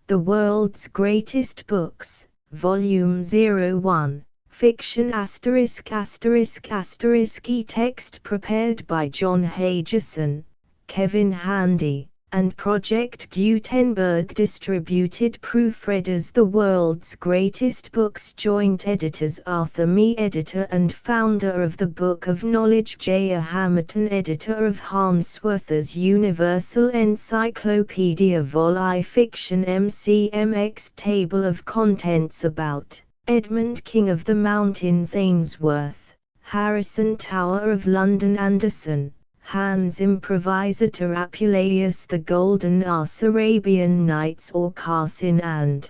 The World's Greatest Books, Volume 01, Fiction ******, e-text prepared by John Hagerson, Kevin Handy, and Project Gutenberg, distributed proofreaders. The World's Greatest Books joint editors Arthur Mee, editor and founder of the Book of Knowledge, J.A. Hamilton, editor of Harmsworth's Universal Encyclopedia Vol I, Fiction MCMX, Table of Contents about Edmund King of the Mountains, Ainsworth, Harrison, Tower of London, Anderson, Hans Improvisator, Apuleius the Golden Ass, Arabian Nights, Aucassin and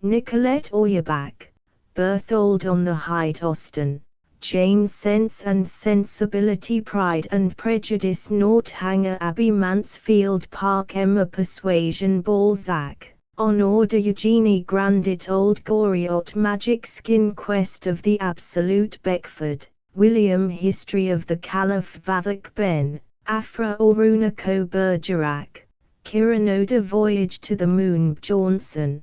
Nicolette Auerbach, Berthold on the Height, Austen, Jane, Sense and Sensibility, Pride and Prejudice, Northanger Abbey, Mansfield Park, Emma, Persuasion, Balzac, On Order, Eugenie Grandit, Old Goriot, Magic, Skin, Quest of the Absolute, Beckford, William, History of the Caliph, Vathek Ben, Afra Orunako, Bergerac, Kiranoda, Voyage to the Moon, Bjornson,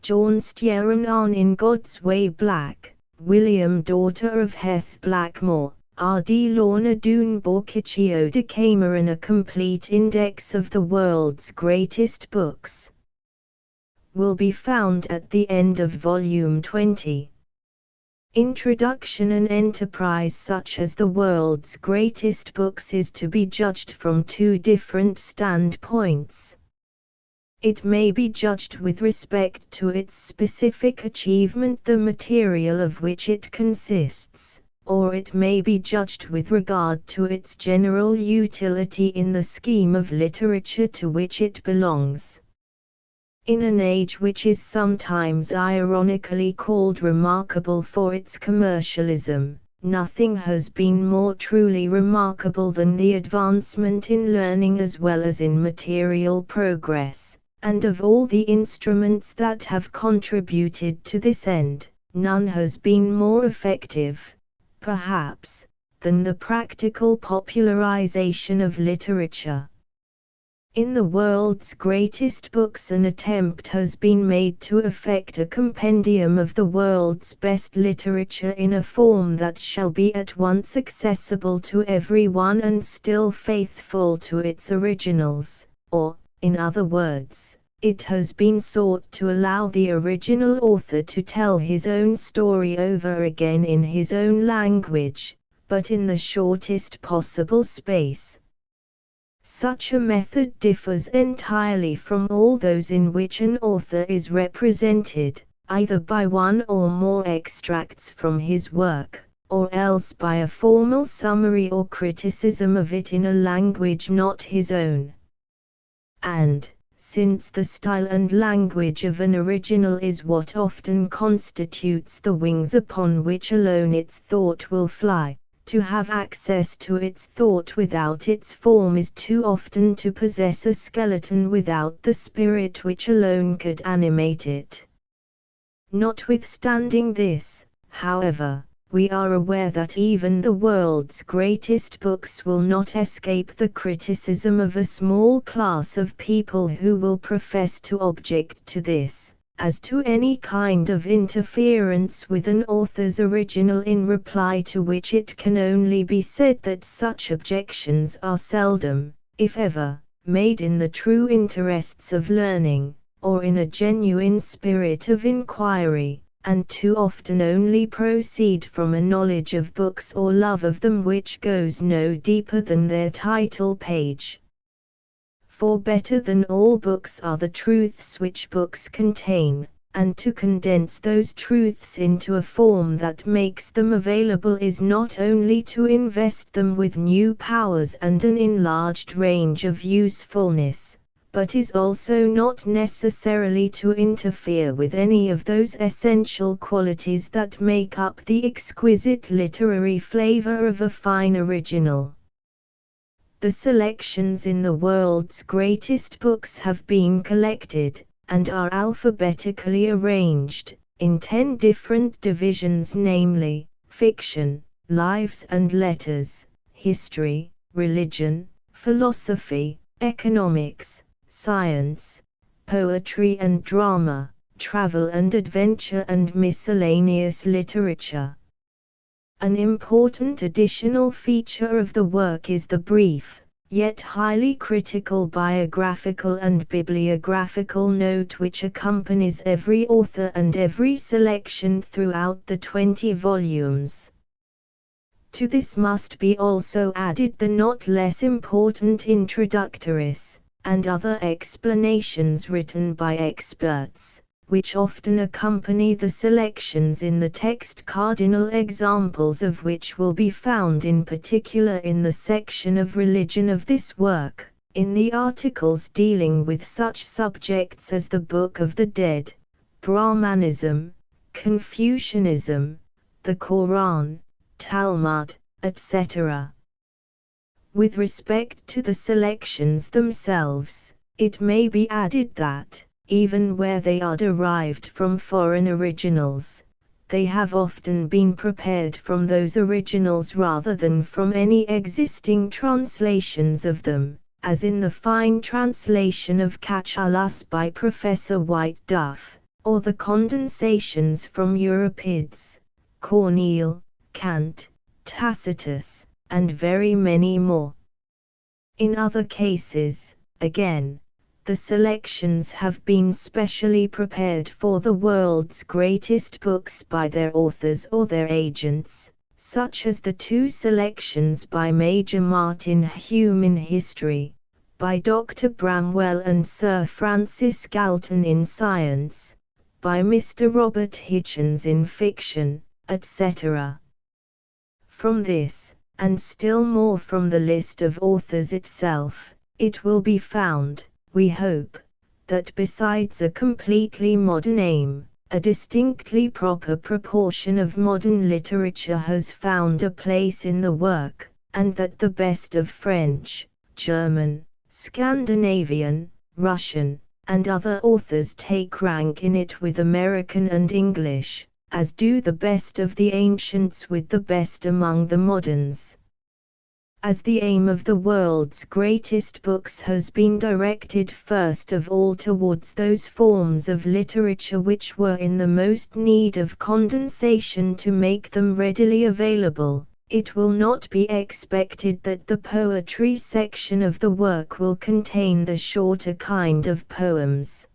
Bjornstjerne in God's Way, Black, William, Daughter of Heth, Blackmore, R.D. Lorna Doone, Borchicchio de Cameron. A complete index of the world's greatest books will be found at the end of Volume 20. Introduction. An enterprise such as the world's greatest books is to be judged from two different standpoints. It may be judged with respect to its specific achievement, the material of which it consists, or it may be judged with regard to its general utility in the scheme of literature to which it belongs. In an age which is sometimes ironically called remarkable for its commercialism, nothing has been more truly remarkable than the advancement in learning as well as in material progress, and of all the instruments that have contributed to this end, none has been more effective, perhaps, than the practical popularization of literature. In the world's greatest books, an attempt has been made to effect a compendium of the world's best literature in a form that shall be at once accessible to everyone and still faithful to its originals, or, in other words, it has been sought to allow the original author to tell his own story over again in his own language, but in the shortest possible space. Such a method differs entirely from all those in which an author is represented, either by one or more extracts from his work, or else by a formal summary or criticism of it in a language not his own. And, since the style and language of an original is what often constitutes the wings upon which alone its thought will fly, to have access to its thought without its form is too often to possess a skeleton without the spirit which alone could animate it. Notwithstanding this, however, we are aware that even the world's greatest books will not escape the criticism of a small class of people who will profess to object to this, as to any kind of interference with an author's original, in reply to which it can only be said that such objections are seldom, if ever, made in the true interests of learning, or in a genuine spirit of inquiry, and too often only proceed from a knowledge of books or love of them which goes no deeper than their title page. For better than all books are the truths which books contain, and to condense those truths into a form that makes them available is not only to invest them with new powers and an enlarged range of usefulness, but is also not necessarily to interfere with any of those essential qualities that make up the exquisite literary flavor of a fine original. The selections in the world's greatest books have been collected, and are alphabetically arranged, in 10 different divisions, namely, fiction, lives and letters, history, religion, philosophy, economics, science, poetry and drama, travel and adventure and miscellaneous literature. An important additional feature of the work is the brief, yet highly critical biographical and bibliographical note which accompanies every author and every selection throughout the 20 volumes. To this must be also added the not less important introductories, and other explanations written by experts, which often accompany the selections in the text, cardinal examples of which will be found in particular in the section of religion of this work, in the articles dealing with such subjects as the Book of the Dead, Brahmanism, Confucianism, the Quran, Talmud, etc. With respect to the selections themselves, it may be added that, even where they are derived from foreign originals, they have often been prepared from those originals rather than from any existing translations of them, as in the fine translation of Catullus by Professor White Duff, or the condensations from Euripides, Corneille, Kant, Tacitus, and very many more. In other cases, again, the selections have been specially prepared for the world's greatest books by their authors or their agents, such as the 2 selections by Major Martin Hume in history, by Dr. Bramwell and Sir Francis Galton in science, by Mr. Robert Hitchens in fiction, etc. From this, and still more from the list of authors itself, it will be found, we hope, that besides a completely modern aim, a distinctly proper proportion of modern literature has found a place in the work, and that the best of French, German, Scandinavian, Russian, and other authors take rank in it with American and English, as do the best of the ancients with the best among the moderns. As the aim of the world's greatest books has been directed first of all towards those forms of literature which were in the most need of condensation to make them readily available, it will not be expected that the poetry section of the work will contain the shorter kind of poems.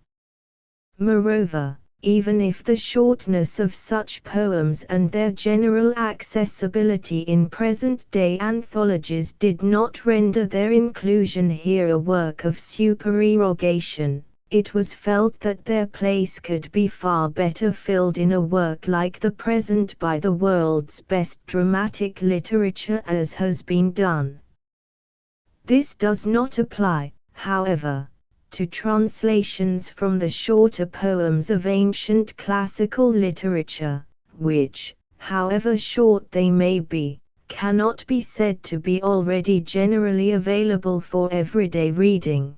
Moreover, even if the shortness of such poems and their general accessibility in present-day anthologies did not render their inclusion here a work of supererogation, it was felt that their place could be far better filled in a work like the present by the world's best dramatic literature, as has been done. This does not apply, however, to translations from the shorter poems of ancient classical literature, which, however short they may be, cannot be said to be already generally available for everyday reading.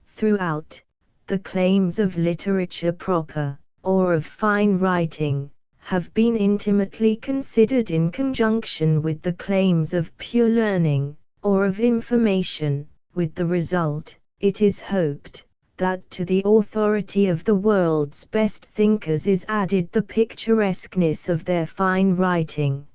Throughout, the claims of literature proper, or of fine writing, have been intimately considered in conjunction with the claims of pure learning, or of information, with the result, it is hoped, that to the authority of the world's best thinkers is added the picturesqueness of their fine writing.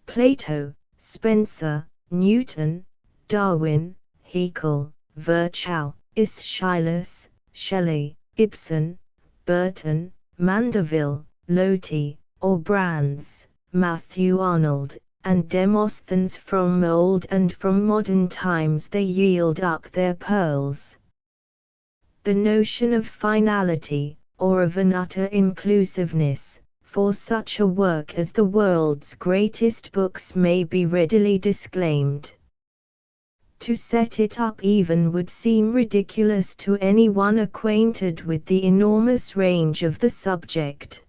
Plato, Spencer, Newton, Darwin, Haeckel, Virchow, Aeschylus, Shelley, Ibsen, Burton, Mandeville, Loti, or Brands, Matthew Arnold, and Demosthenes, from old and from modern times they yield up their pearls. The notion of finality, or of an utter inclusiveness, for such a work as the world's greatest books may be readily disclaimed. To set it up even would seem ridiculous to anyone acquainted with the enormous range of the subject.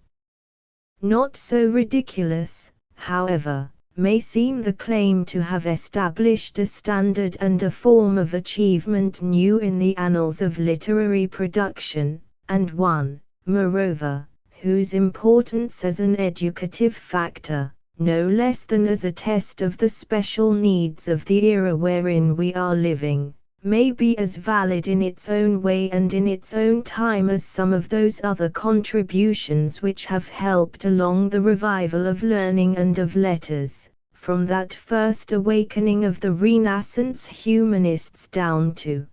Not so ridiculous, however, may seem the claim to have established a standard and a form of achievement new in the annals of literary production, and one, moreover, whose importance as an educative factor, no less than as a test of the special needs of the era wherein we are living, may be as valid in its own way and in its own time as some of those other contributions which have helped along the revival of learning and of letters, from that first awakening of the Renaissance humanists down to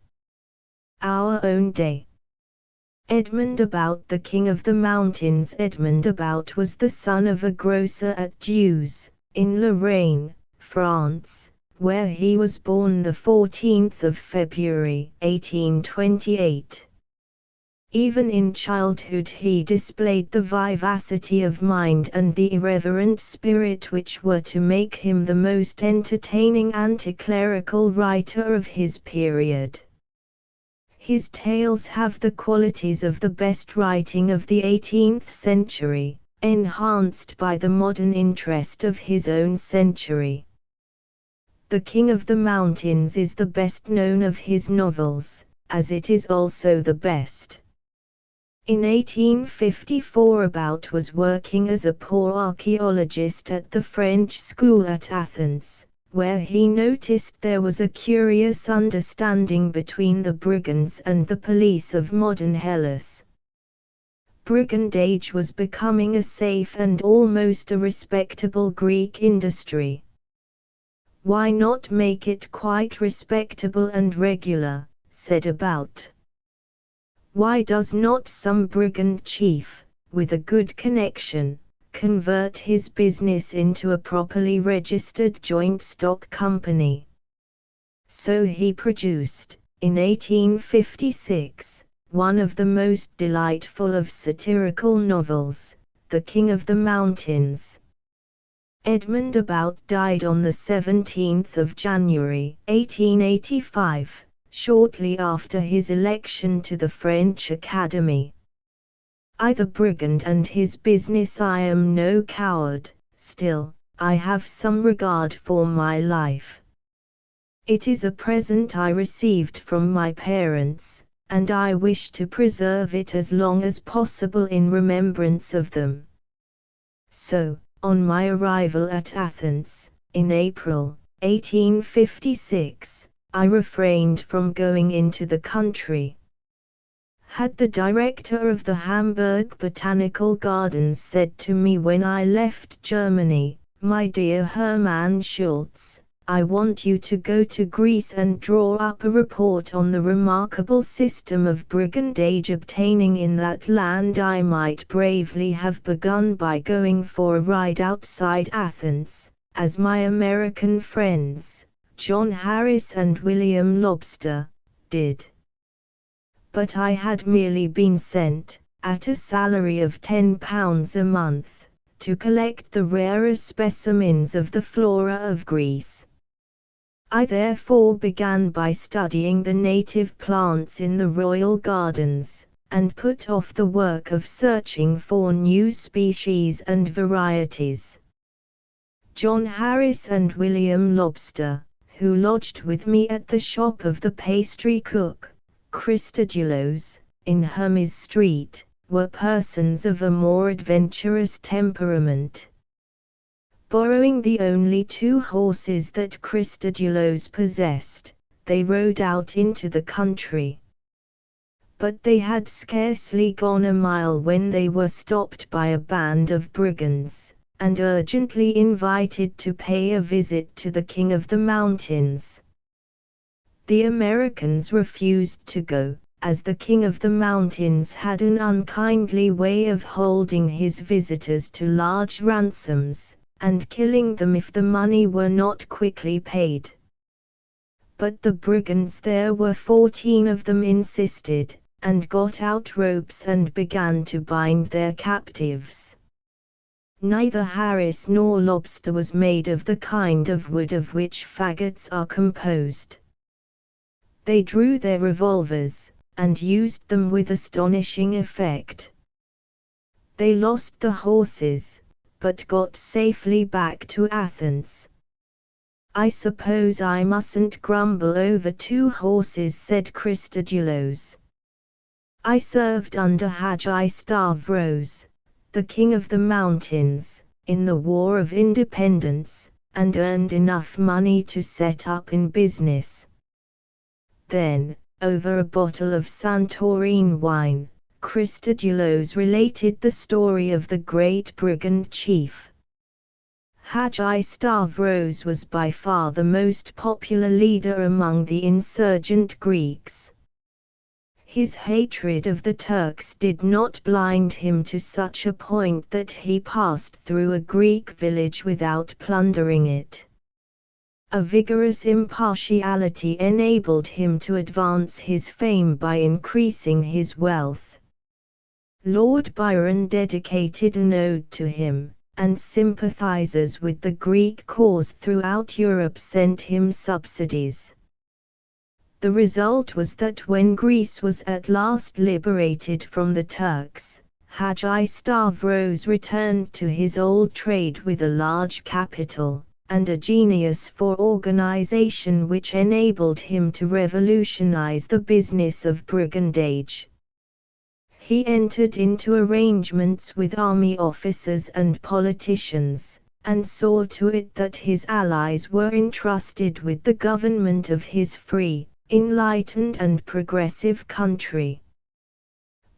our own day. Edmund About, the King of the Mountains. Edmund About was the son of a grocer at Dieuze, in Lorraine, France, where he was born the 14th of February, 1828. Even in childhood he displayed the vivacity of mind and the irreverent spirit which were to make him the most entertaining anti-clerical writer of his period. His tales have the qualities of the best writing of the 18th century, enhanced by the modern interest of his own century. The King of the Mountains is the best known of his novels, as it is also the best. In 1854 About was working as a poor archaeologist at the French school at Athens, where he noticed there was a curious understanding between the brigands and the police of modern Hellas. Brigandage was becoming a safe and almost a respectable Greek industry. Why not make it quite respectable and regular, said About. Why does not some brigand chief, with a good connection, convert his business into a properly registered joint stock company? So he produced, in 1856, one of the most delightful of satirical novels, The King of the Mountains. Edmund About died on the 17th of January, 1885. Shortly after his election to the French Academy. I the brigand and his business. I am no coward, still, I have some regard for my life. It is a present I received from my parents, and I wish to preserve it as long as possible in remembrance of them. So, on my arrival at Athens, in April, 1856, I refrained from going into the country. Had the director of the Hamburg Botanical Gardens said to me when I left Germany, "My dear Hermann Schultz, I want you to go to Greece and draw up a report on the remarkable system of brigandage obtaining in that land," I might bravely have begun by going for a ride outside Athens, as my American friends, John Harris and William Lobster, did. But I had merely been sent, at a salary of £10 a month, to collect the rarer specimens of the flora of Greece. I therefore began by studying the native plants in the royal gardens, and put off the work of searching for new species and varieties. John Harris and William Lobster, who lodged with me at the shop of the pastry cook, Christodoulos, in Hermes Street, were persons of a more adventurous temperament. Borrowing the only 2 horses that Christodoulos possessed, they rode out into the country. But they had scarcely gone a mile when they were stopped by a band of brigands, and urgently invited to pay a visit to the King of the Mountains. The Americans refused to go, as the King of the Mountains had an unkindly way of holding his visitors to large ransoms, and killing them if the money were not quickly paid. But the brigands, there were 14 of them, insisted, and got out ropes and began to bind their captives. Neither Harris nor Lobster was made of the kind of wood of which faggots are composed. They drew their revolvers, and used them with astonishing effect. They lost the horses, but got safely back to Athens. "I suppose I mustn't grumble over 2 horses," said Christodoulos. "I served under Hagi Stavros, the King of the Mountains, in the War of Independence, and earned enough money to set up in business." Then, over a bottle of Santorin wine, Christodoulos related the story of the great brigand chief. Hagi Stavros was by far the most popular leader among the insurgent Greeks. His hatred of the Turks did not blind him to such a point that he passed through a Greek village without plundering it. A vigorous impartiality enabled him to advance his fame by increasing his wealth. Lord Byron dedicated an ode to him, and sympathizers with the Greek cause throughout Europe sent him subsidies. The result was that when Greece was at last liberated from the Turks, Hagi Stavros returned to his old trade with a large capital, and a genius for organization which enabled him to revolutionize the business of brigandage. He entered into arrangements with army officers and politicians, and saw to it that his allies were entrusted with the government of his free, enlightened and progressive country.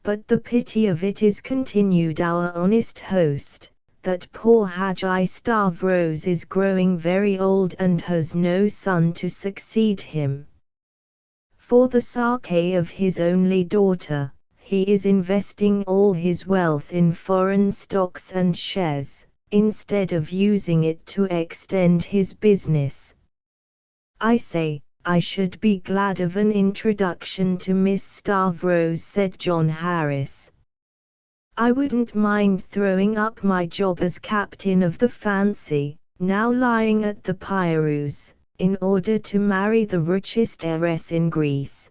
But the pity of it is, continued our honest host, that poor Hagi Stavros is growing very old and has no son to succeed him. For the sake of his only daughter, he is investing all his wealth in foreign stocks and shares, instead of using it to extend his business. I say, I should be glad of an introduction to Miss Stavros, said John Harris. I wouldn't mind throwing up my job as captain of the Fancy, now lying at the Piraeus, in order to marry the richest heiress in Greece.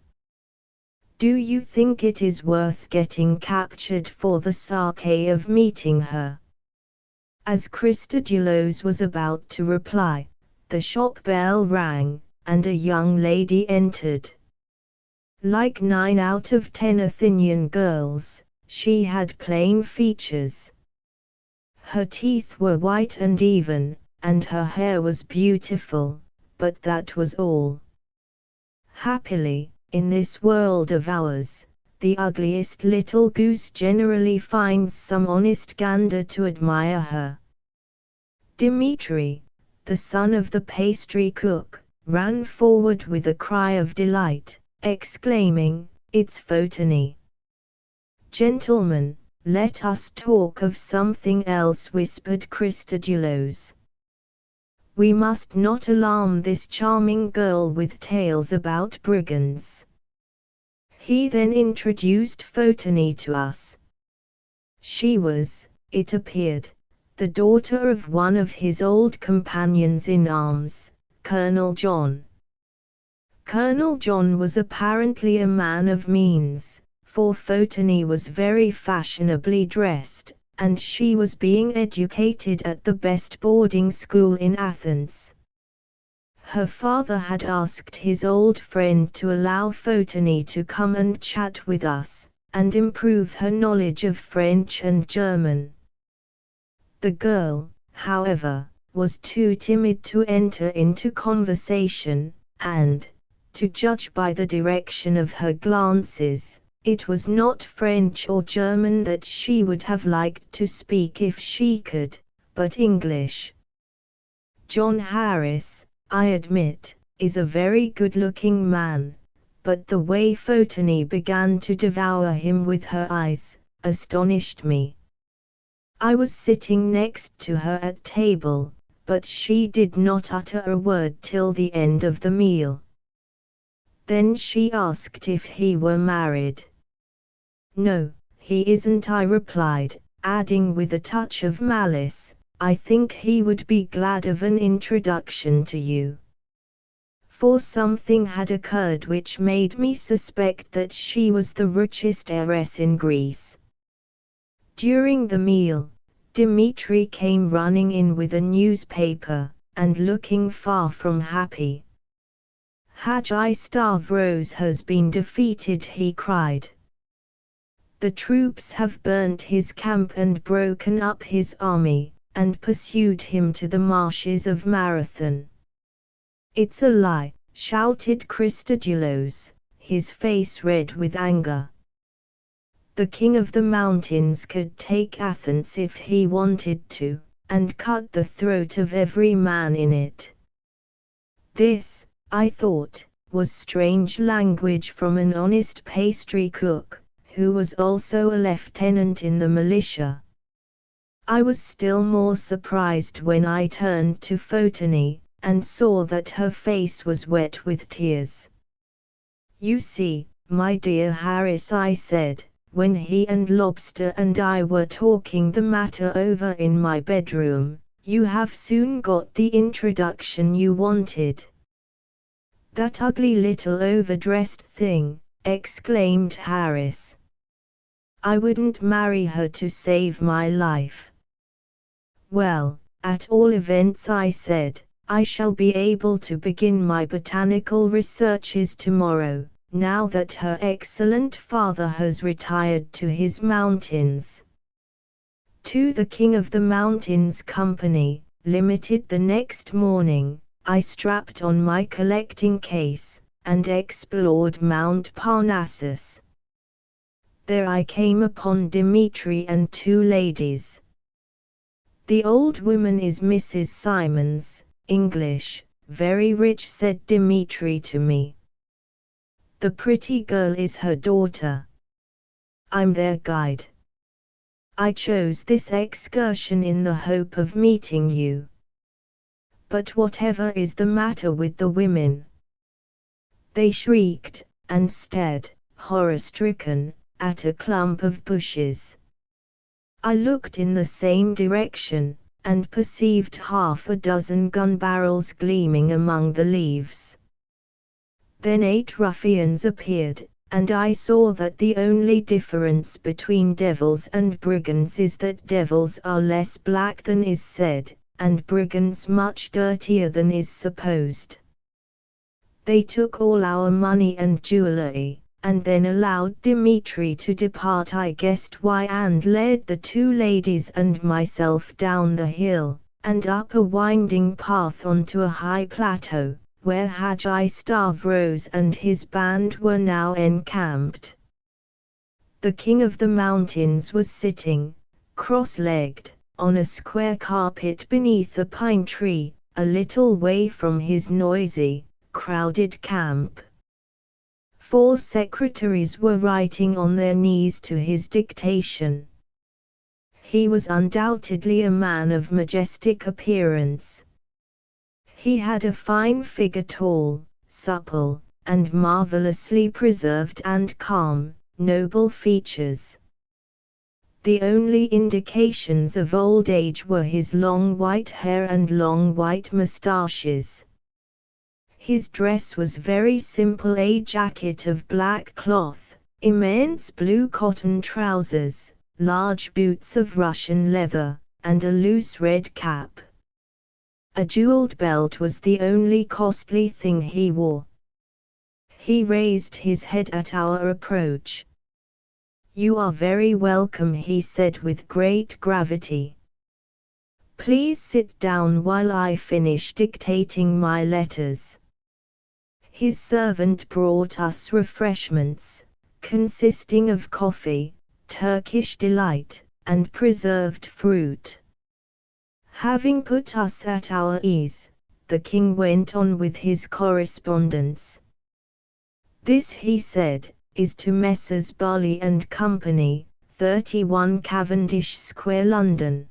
Do you think it is worth getting captured for the sake of meeting her? As Christodoulos was about to reply, the shop bell rang, and a young lady entered. Like 9 out of 10 Athenian girls, she had plain features. Her teeth were white and even, and her hair was beautiful, but that was all. Happily, in this world of ours, the ugliest little goose generally finds some honest gander to admire her. Dmitri, the son of the pastry cook, ran forward with a cry of delight, exclaiming, "It's Photony!" "Gentlemen, let us talk of something else," whispered Christodoulos. "We must not alarm this charming girl with tales about brigands." He then introduced Photony to us. She was, it appeared, the daughter of one of his old companions in arms, Colonel John. Colonel John was apparently a man of means, for Photony was very fashionably dressed, and she was being educated at the best boarding school in Athens. Her father had asked his old friend to allow Photony to come and chat with us, and improve her knowledge of French and German. The girl, however, was too timid to enter into conversation, and, to judge by the direction of her glances, it was not French or German that she would have liked to speak if she could, but English. John Harris, I admit, is a very good-looking man, but the way Photony began to devour him with her eyes, astonished me. I was sitting next to her at table, but she did not utter a word till the end of the meal. Then she asked if he were married. "No, he isn't," I replied, adding with a touch of malice, "I think he would be glad of an introduction to you." For something had occurred which made me suspect that she was the richest heiress in Greece. During the meal, Dmitri came running in with a newspaper, and looking far from happy. "Hagi Stavros has been defeated," he cried. "The troops have burnt his camp and broken up his army, and pursued him to the marshes of Marathon." "It's a lie," shouted Christodoulos, his face red with anger. The king of the mountains could take Athens if he wanted to, and cut the throat of every man in it. This, I thought, was strange language from an honest pastry cook, who was also a lieutenant in the militia. I was still more surprised when I turned to Photone, and saw that her face was wet with tears. "You see, my dear Harris," I said, when he and Lobster and I were talking the matter over in my bedroom, "you have soon got the introduction you wanted." "That ugly little overdressed thing," exclaimed Harris. "I wouldn't marry her to save my life." "Well, at all events," I said, "I shall be able to begin my botanical researches tomorrow, now that her excellent father has retired to his mountains." To the King of the Mountains Company, Limited, the next morning, I strapped on my collecting case, and explored Mount Parnassus. There I came upon Dmitri and two ladies. "The old woman is Mrs. Simons, English, very rich," said Dmitri to me. "The pretty girl is her daughter. I'm their guide. I chose this excursion in the hope of meeting you." "But whatever is the matter with the women?" They shrieked, and stared, horror-stricken, at a clump of bushes. I looked in the same direction, and perceived half a dozen gun barrels gleaming among the leaves. Then 8 ruffians appeared, and I saw that the only difference between devils and brigands is that devils are less black than is said, and brigands much dirtier than is supposed. They took all our money and jewelry, and then allowed Dmitri to depart. I guessed why, and led the two ladies and myself down the hill, and up a winding path onto a high plateau, where Hagi Stavros and his band were now encamped. The King of the Mountains was sitting, cross-legged, on a square carpet beneath a pine tree, a little way from his noisy, crowded camp. 4 secretaries were writing on their knees to his dictation. He was undoubtedly a man of majestic appearance. He had a fine figure, tall, supple, and marvelously preserved, and calm, noble features. The only indications of old age were his long white hair and long white moustaches. His dress was very simple: a jacket of black cloth, immense blue cotton trousers, large boots of Russian leather, and a loose red cap. A jeweled belt was the only costly thing he wore. He raised his head at our approach. "You are very welcome," he said with great gravity. "Please sit down while I finish dictating my letters." His servant brought us refreshments, consisting of coffee, Turkish delight, and preserved fruit. Having put us at our ease, the king went on with his correspondence. "This," he said, "is to Messrs. Barley and Company, 31 Cavendish Square, London."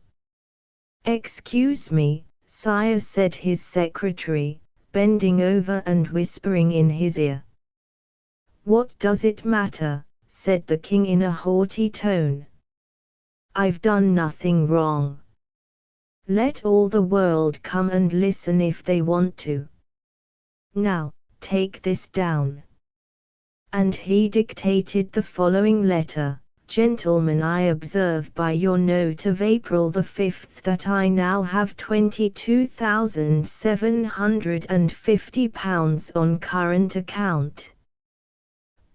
"Excuse me, sire," said his secretary, bending over and whispering in his ear. "What does it matter?" said the king in a haughty tone. "I've done nothing wrong. Let all the world come and listen if they want to. Now, take this down." And he dictated the following letter: "Gentlemen, I observe by your note of April the 5th that I now have £22,750 on current account.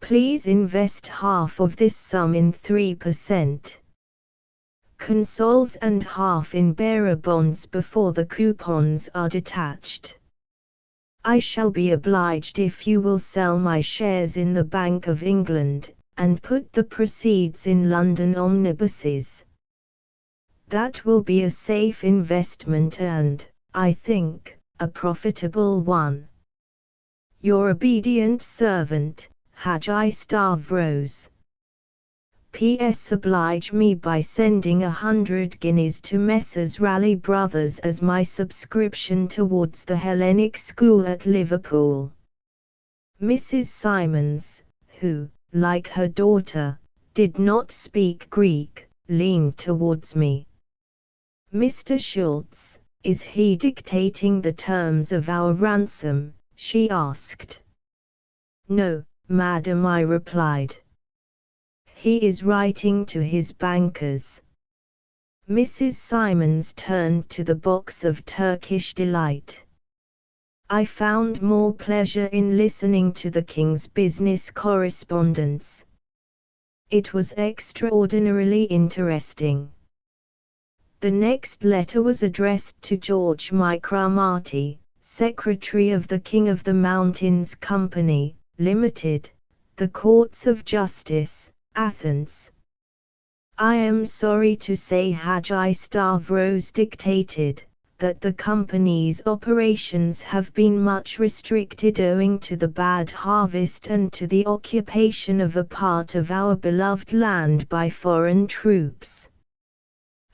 Please invest half of this sum in 3% consols and half in bearer bonds before the coupons are detached. I shall be obliged if you will sell my shares in the Bank of England, and put the proceeds in London omnibuses. That will be a safe investment and, I think, a profitable one. Your obedient servant, Hagi Stavros. P.S. Oblige me by sending 100 guineas to Messrs. Raleigh Brothers as my subscription towards the Hellenic School at Liverpool. Mrs. Simons, who, like her daughter, did not speak Greek, leaned towards me. Mr. Schultz, is he dictating the terms of our ransom? She asked. No, madam, I replied. He is writing to his bankers. Mrs. Simons turned to the box of Turkish delight. I found more pleasure in listening to the King's business correspondence. It was extraordinarily interesting. The next letter was addressed to George Micramati, Secretary of the King of the Mountains Company, Limited, the Courts of Justice, Athens. I am sorry to say Hagi Stavros dictated that the company's operations have been much restricted owing to the bad harvest and to the occupation of a part of our beloved land by foreign troops.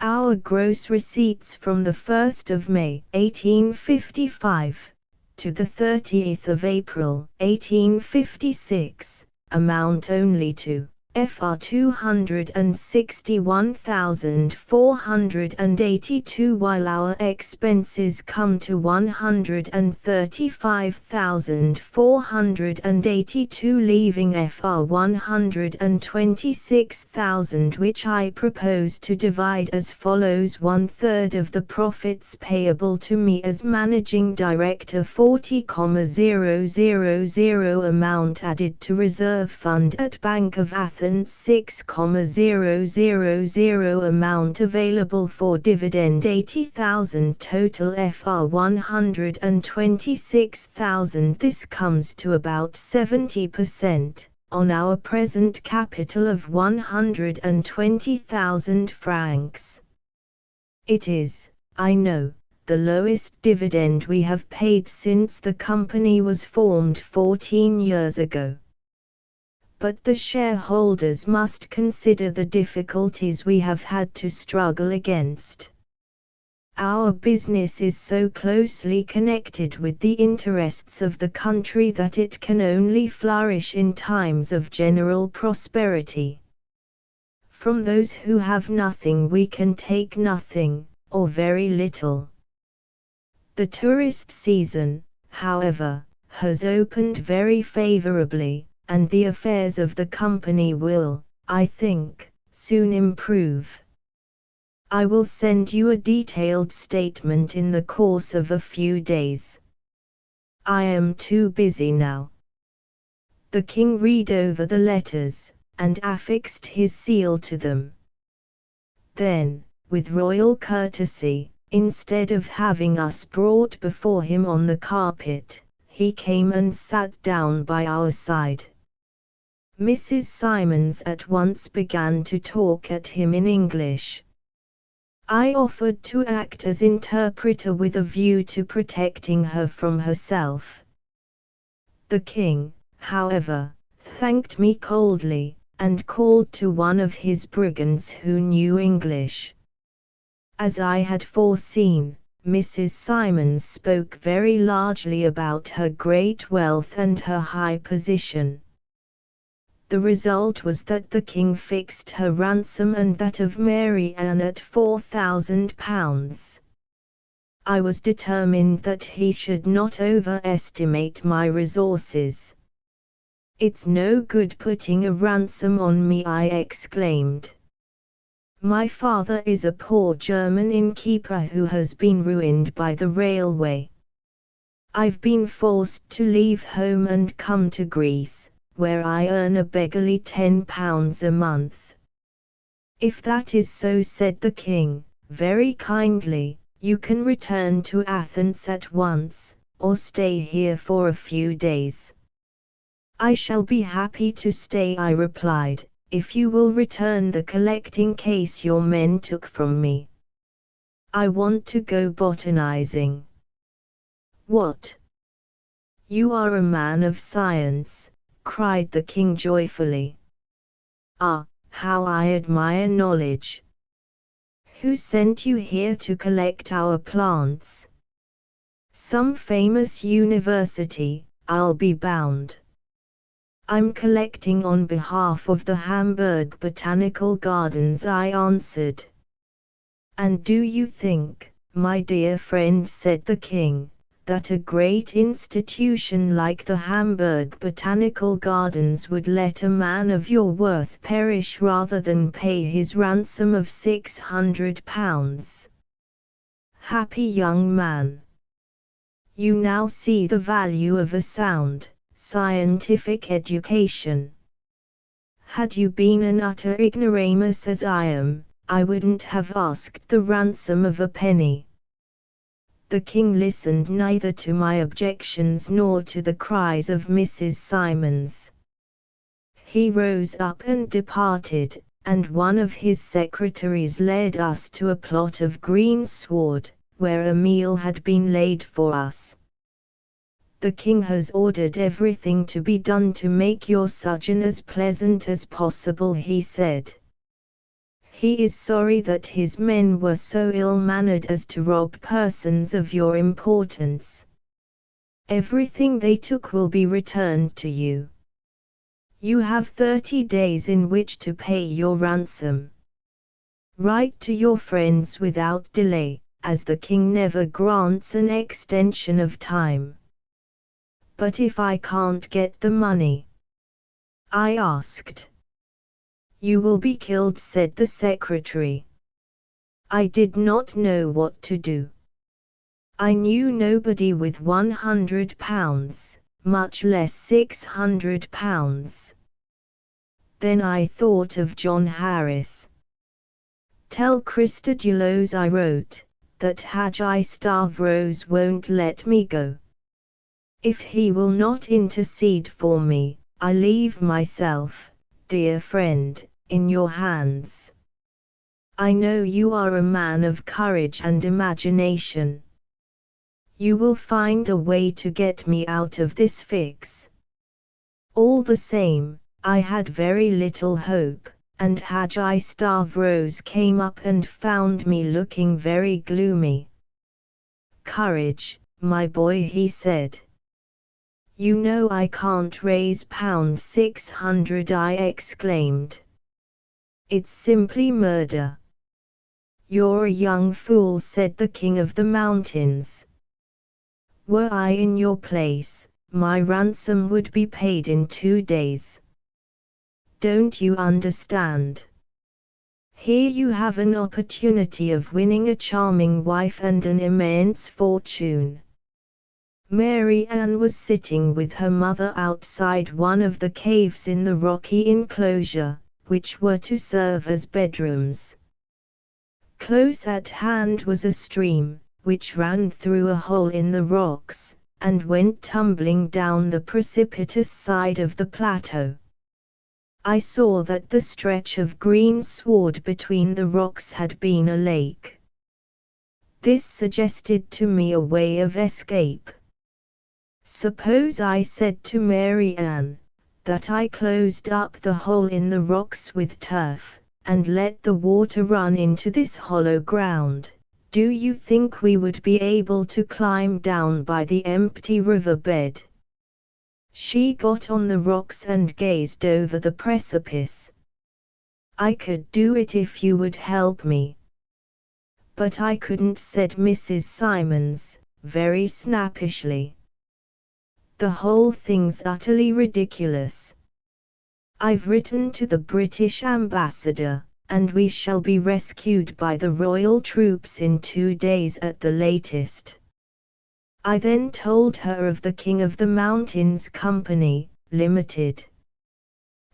Our gross receipts from the 1st of May 1855 to the 30th of April 1856 amount only to Fr 261,482 while our expenses come to 135,482 leaving Fr 126,000 which I propose to divide as follows: 1/3 of the profits payable to me as managing director 40,000 amount added to reserve fund at Bank of Athens 6,000 amount available for dividend 80,000 total Fr 126,000. This comes to about 70% on our present capital of 120,000 francs. It is, I know, the lowest dividend we have paid since the company was formed 14 years ago. But the shareholders must consider the difficulties we have had to struggle against. Our business is so closely connected with the interests of the country that it can only flourish in times of general prosperity. From those who have nothing we can take nothing, or very little. The tourist season, however, has opened very favorably, and the affairs of the company will, I think, soon improve. I will send you a detailed statement in the course of a few days. I am too busy now. The king read over the letters, and affixed his seal to them. Then, with royal courtesy, instead of having us brought before him on the carpet, he came and sat down by our side. Mrs. Simons at once began to talk at him in English. I offered to act as interpreter with a view to protecting her from herself. The king, however, thanked me coldly, and called to one of his brigands who knew English. As I had foreseen, Mrs. Simons spoke very largely about her great wealth and her high position. The result was that the king fixed her ransom and that of Mary Ann at £4,000. I was determined that he should not overestimate my resources. "It's no good putting a ransom on me," I exclaimed. "My father is a poor German innkeeper who has been ruined by the railway. I've been forced to leave home and come to Greece, where I earn a beggarly £10 a month." "If that is so," said the king, very kindly, "you can return to Athens at once, or stay here for a few days?" "I shall be happy to stay," I replied, "if you will return the collecting case your men took from me. I want to go botanizing." "What? You are a man of science," cried the king joyfully. "Ah, how I admire knowledge! Who sent you here to collect our plants?" "Some famous university, I'll be bound." "I'm collecting on behalf of the Hamburg Botanical Gardens," I answered. "And do you think, my dear friend," said the king, "that a great institution like the Hamburg Botanical Gardens would let a man of your worth perish rather than pay his ransom of £600? Happy young man! You now see the value of a sound, scientific education. Had you been an utter ignoramus as I am, I wouldn't have asked the ransom of a penny." The king listened neither to my objections nor to the cries of Mrs. Simons. He rose up and departed, and one of his secretaries led us to a plot of green sward, where a meal had been laid for us. "The king has ordered everything to be done to make your sojourn as pleasant as possible," he said. "He is sorry that his men were so ill-mannered as to rob persons of your importance. Everything they took will be returned to you. You have 30 days in which to pay your ransom. Write to your friends without delay, as the king never grants an extension of time." "But if I can't get the money?" I asked. "You will be killed," said the secretary. I did not know what to do. I knew nobody with £100, much less £600. Then I thought of John Harris. "Tell Christodoulos," I wrote, "that Hagi Stavros won't let me go. If he will not intercede for me, I leave myself, dear friend, in your hands. I know you are a man of courage and imagination. You will find a way to get me out of this fix." All the same, I had very little hope, and Hagi Stavros came up and found me looking very gloomy. "Courage, my boy," he said. "You know I can't raise £600, I exclaimed. "It's simply murder." "You're a young fool," said the king of the mountains. "Were I in your place, my ransom would be paid in 2 days. Don't you understand? Here you have an opportunity of winning a charming wife and an immense fortune." Mary Ann was sitting with her mother outside one of the caves in the rocky enclosure, which were to serve as bedrooms. Close at hand was a stream, which ran through a hole in the rocks, and went tumbling down the precipitous side of the plateau. I saw that the stretch of green sward between the rocks had been a lake. This suggested to me a way of escape. "Suppose," I said to Mary Ann, "that I closed up the hole in the rocks with turf, and let the water run into this hollow ground. Do you think we would be able to climb down by the empty river bed?" She got on the rocks and gazed over the precipice. "I could do it if you would help me." "But I couldn't," said Mrs. Simons, very snappishly. "The whole thing's utterly ridiculous. I've written to the British ambassador, and we shall be rescued by the royal troops in 2 days at the latest." I then told her of the King of the Mountains Company, Limited.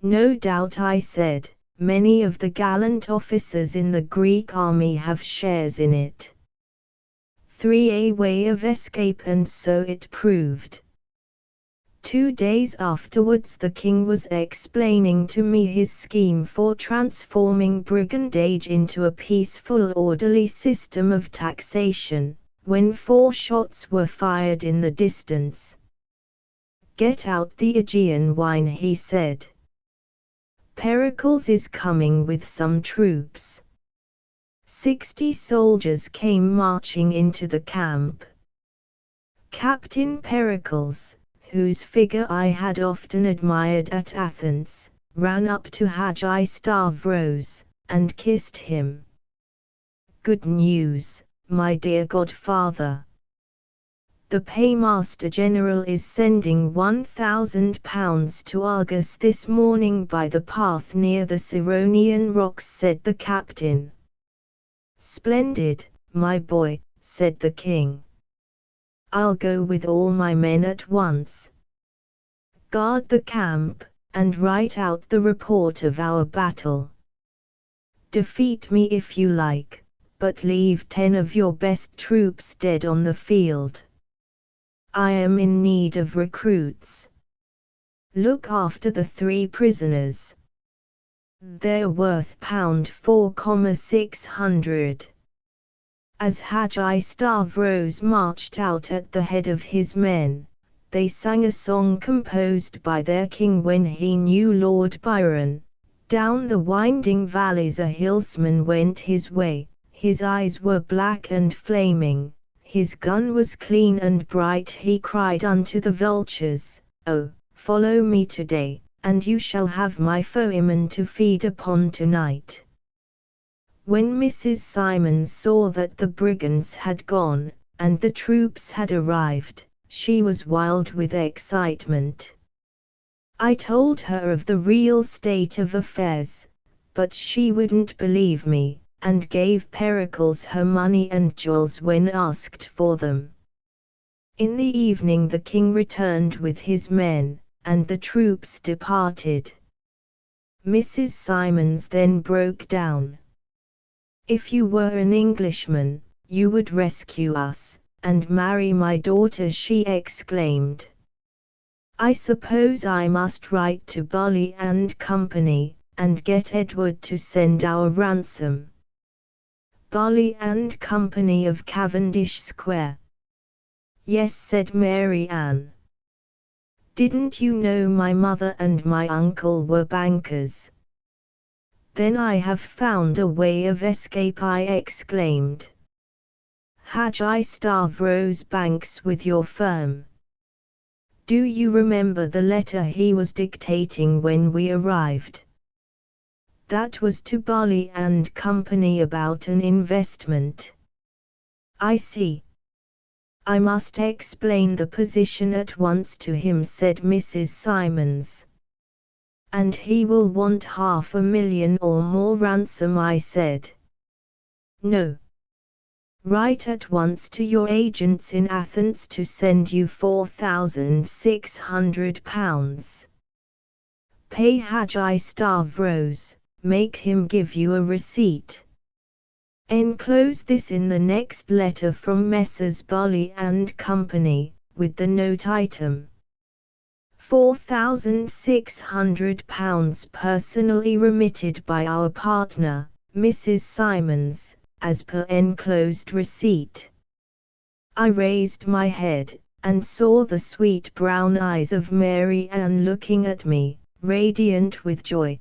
"No doubt," I said, "many of the gallant officers in the Greek army have shares in it. 3 a way of escape, and so it proved. 2 days afterwards the king was explaining to me his scheme for transforming brigandage into a peaceful, orderly system of taxation, when 4 shots were fired in the distance. "Get out the Aegean wine," he said. "Pericles is coming with some troops." 60 soldiers came marching into the camp. Captain Pericles, whose figure I had often admired at Athens, ran up to Hagi Stavros, and kissed him. "Good news, my dear godfather. The Paymaster General is sending £1,000 to Argos this morning by the path near the Cyronian rocks," said the captain. "Splendid, my boy," said the king. "I'll go with all my men at once. Guard the camp, and write out the report of our battle. Defeat me if you like, but leave 10 of your best troops dead on the field. I am in need of recruits. Look after the 3 prisoners. They're worth £4,600. As Hagi Stavros marched out at the head of his men, they sang a song composed by their king when he knew Lord Byron. Down the winding valleys a hillsman went his way, his eyes were black and flaming, his gun was clean and bright. He cried unto the vultures, "Oh, follow me today, and you shall have my foemen to feed upon tonight." When Mrs. Simons saw that the brigands had gone, and the troops had arrived, she was wild with excitement. I told her of the real state of affairs, but she wouldn't believe me, and gave Pericles her money and jewels when asked for them. In the evening the king returned with his men, and the troops departed. Mrs. Simons then broke down. "If you were an Englishman, you would rescue us, and marry my daughter," she exclaimed. "I suppose I must write to Bully and Company, and get Edward to send our ransom." "Bully and Company of Cavendish Square?" "Yes," said Mary Ann. "Didn't you know my mother and my uncle were bankers?" "Then I have found a way of escape," I exclaimed. "Hagi Stavros banks with your firm. Do you remember the letter he was dictating when we arrived?" "That was to Bully and Company about an investment." "I see. I must explain the position at once to him," said Mrs. Simons. "And he will want £500,000 or more ransom," I said. "No. Write at once to your agents in Athens to send you £4,600. Pay Hagi Stavros, make him give you a receipt. Enclose this in the next letter from Messrs. Bully and Company, with the note item. £4,600 personally remitted by our partner, Mrs. Simons, as per enclosed receipt." I raised my head, and saw the sweet brown eyes of Mary Ann looking at me, radiant with joy.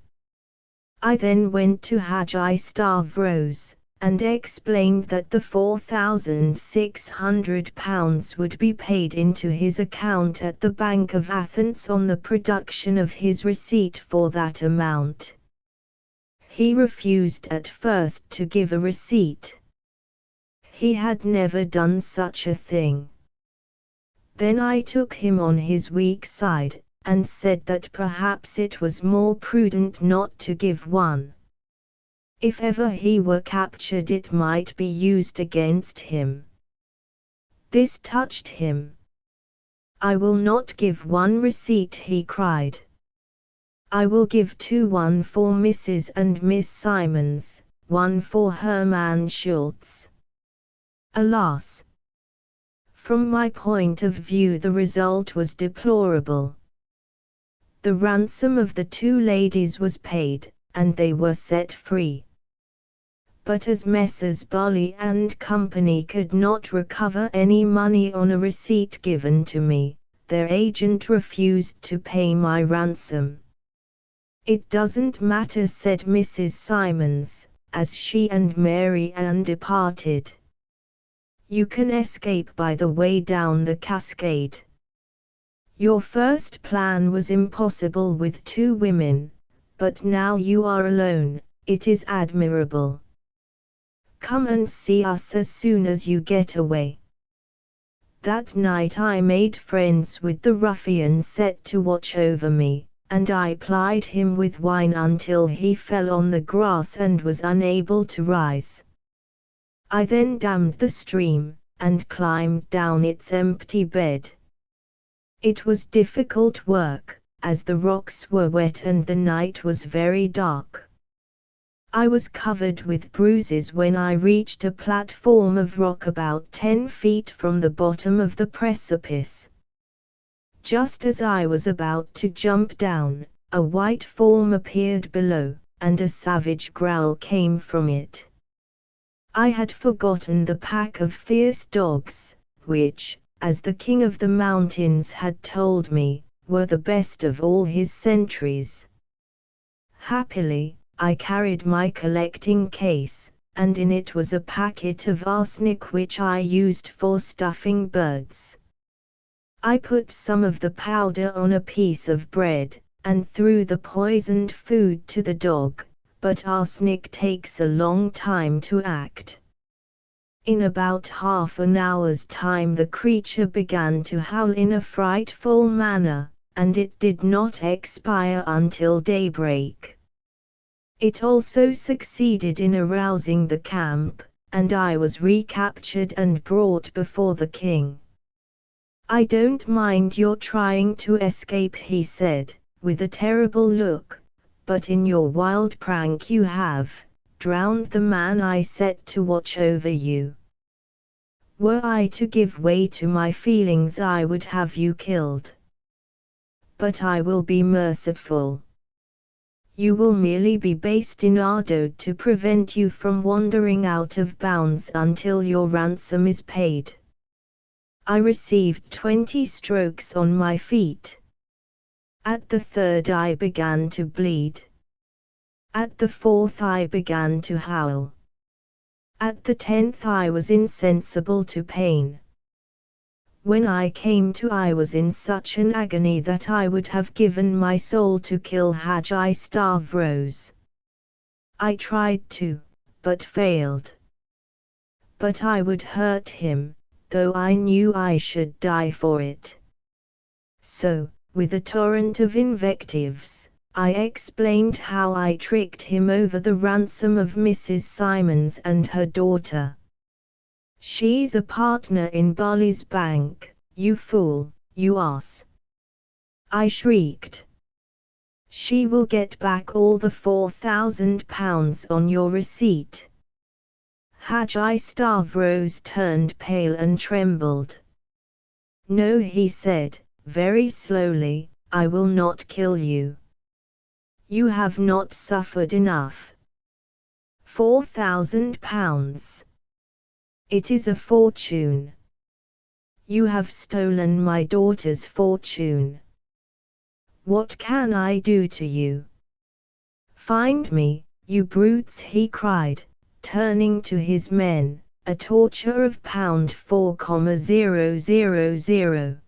I then went to Hagi Stavros, and explained that the £4,600 would be paid into his account at the Bank of Athens on the production of his receipt for that amount. He refused at first to give a receipt. He had never done such a thing. Then I took him on his weak side, and said that perhaps it was more prudent not to give one. If ever he were captured it might be used against him. This touched him. "I will not give one receipt," he cried. "I will give 2, one for Mrs. and Miss Simons, one for Hermann Schultz." Alas! From my point of view, the result was deplorable. The ransom of the two ladies was paid, and they were set free. But as Messrs. Barley and Company could not recover any money on a receipt given to me, their agent refused to pay my ransom. "It doesn't matter," said Mrs. Simons, as she and Mary Ann departed. "You can escape by the way down the cascade. Your first plan was impossible with two women, but now you are alone. It is admirable. Come and see us as soon as you get away." That night I made friends with the ruffian set to watch over me, and I plied him with wine until he fell on the grass and was unable to rise. I then dammed the stream, and climbed down its empty bed. It was difficult work, as the rocks were wet and the night was very dark. I was covered with bruises when I reached a platform of rock about 10 feet from the bottom of the precipice. Just as I was about to jump down, a white form appeared below, and a savage growl came from it. I had forgotten the pack of fierce dogs, which, as the king of the mountains had told me, were the best of all his sentries. Happily, I carried my collecting case, and in it was a packet of arsenic which I used for stuffing birds. I put some of the powder on a piece of bread, and threw the poisoned food to the dog, but arsenic takes a long time to act. In about half an hour's time the creature began to howl in a frightful manner, and it did not expire until daybreak. It also succeeded in arousing the camp, and I was recaptured and brought before the king. "I don't mind your trying to escape," he said, with a terrible look, "but in your wild prank you have drowned the man I set to watch over you. Were I to give way to my feelings I would have you killed. But I will be merciful. You will merely be bastinado to prevent you from wandering out of bounds until your ransom is paid." I received 20 strokes on my feet. At the third I began to bleed. At the fourth I began to howl. At the 10th I was insensible to pain. When I came to I was in such an agony that I would have given my soul to kill Hagi Stavros. I tried to, but failed. But I would hurt him, though I knew I should die for it. So, with a torrent of invectives, I explained how I tricked him over the ransom of Mrs. Simons and her daughter. "She's a partner in Barley's bank, you fool, you ass!" I shrieked. "She will get back all the £4,000 on your receipt." Hagi Stavros turned pale and trembled. "No," he said, very slowly, "I will not kill you. You have not suffered enough. £4,000. It is a fortune. You have stolen my daughter's fortune. What can I do to you? Find me, you brutes," he cried, turning to his men, "a torture of £4,000.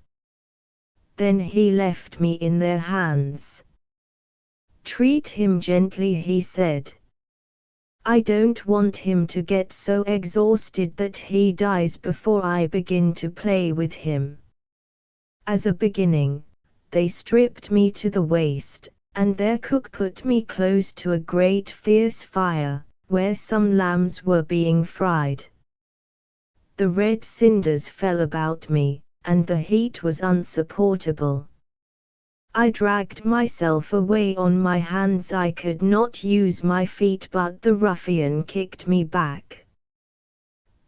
Then he left me in their hands. "Treat him gently," he said. "I don't want him to get so exhausted that he dies before I begin to play with him." As a beginning, they stripped me to the waist, and their cook put me close to a great fierce fire, where some lambs were being fried. The red cinders fell about me, and the heat was unsupportable. I dragged myself away on my hands. I could not use my feet, but the ruffian kicked me back.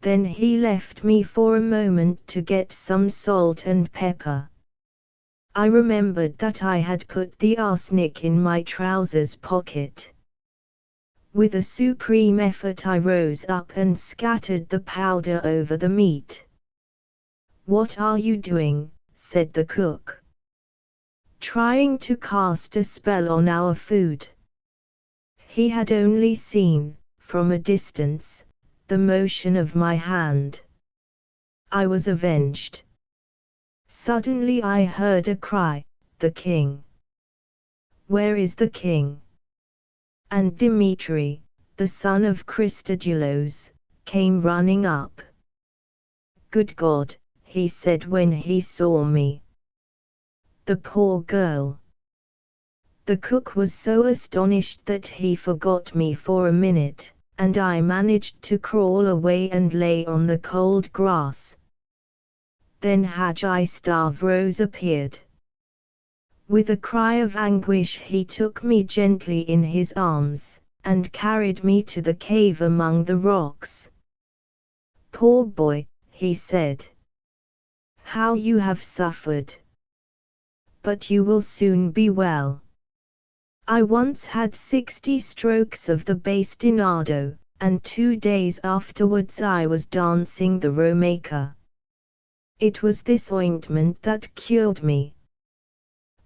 Then he left me for a moment to get some salt and pepper. I remembered that I had put the arsenic in my trousers pocket. With a supreme effort I rose up and scattered the powder over the meat. "What are you doing?" said the cook. "Trying to cast a spell on our food." He had only seen, from a distance, the motion of my hand. I was avenged. Suddenly I heard a cry, "The king! Where is the king?" And Dmitri, the son of Christodoulos, came running up. "Good God," he said when he saw me. "The poor girl." The cook was so astonished that he forgot me for a minute, and I managed to crawl away and lay on the cold grass. Then Haji Stavros appeared. With a cry of anguish he took me gently in his arms, and carried me to the cave among the rocks. "Poor boy," he said. "How you have suffered! But you will soon be well. I once had 60 strokes of the bastinado, and 2 days afterwards I was dancing the Romaica. It was this ointment that cured me."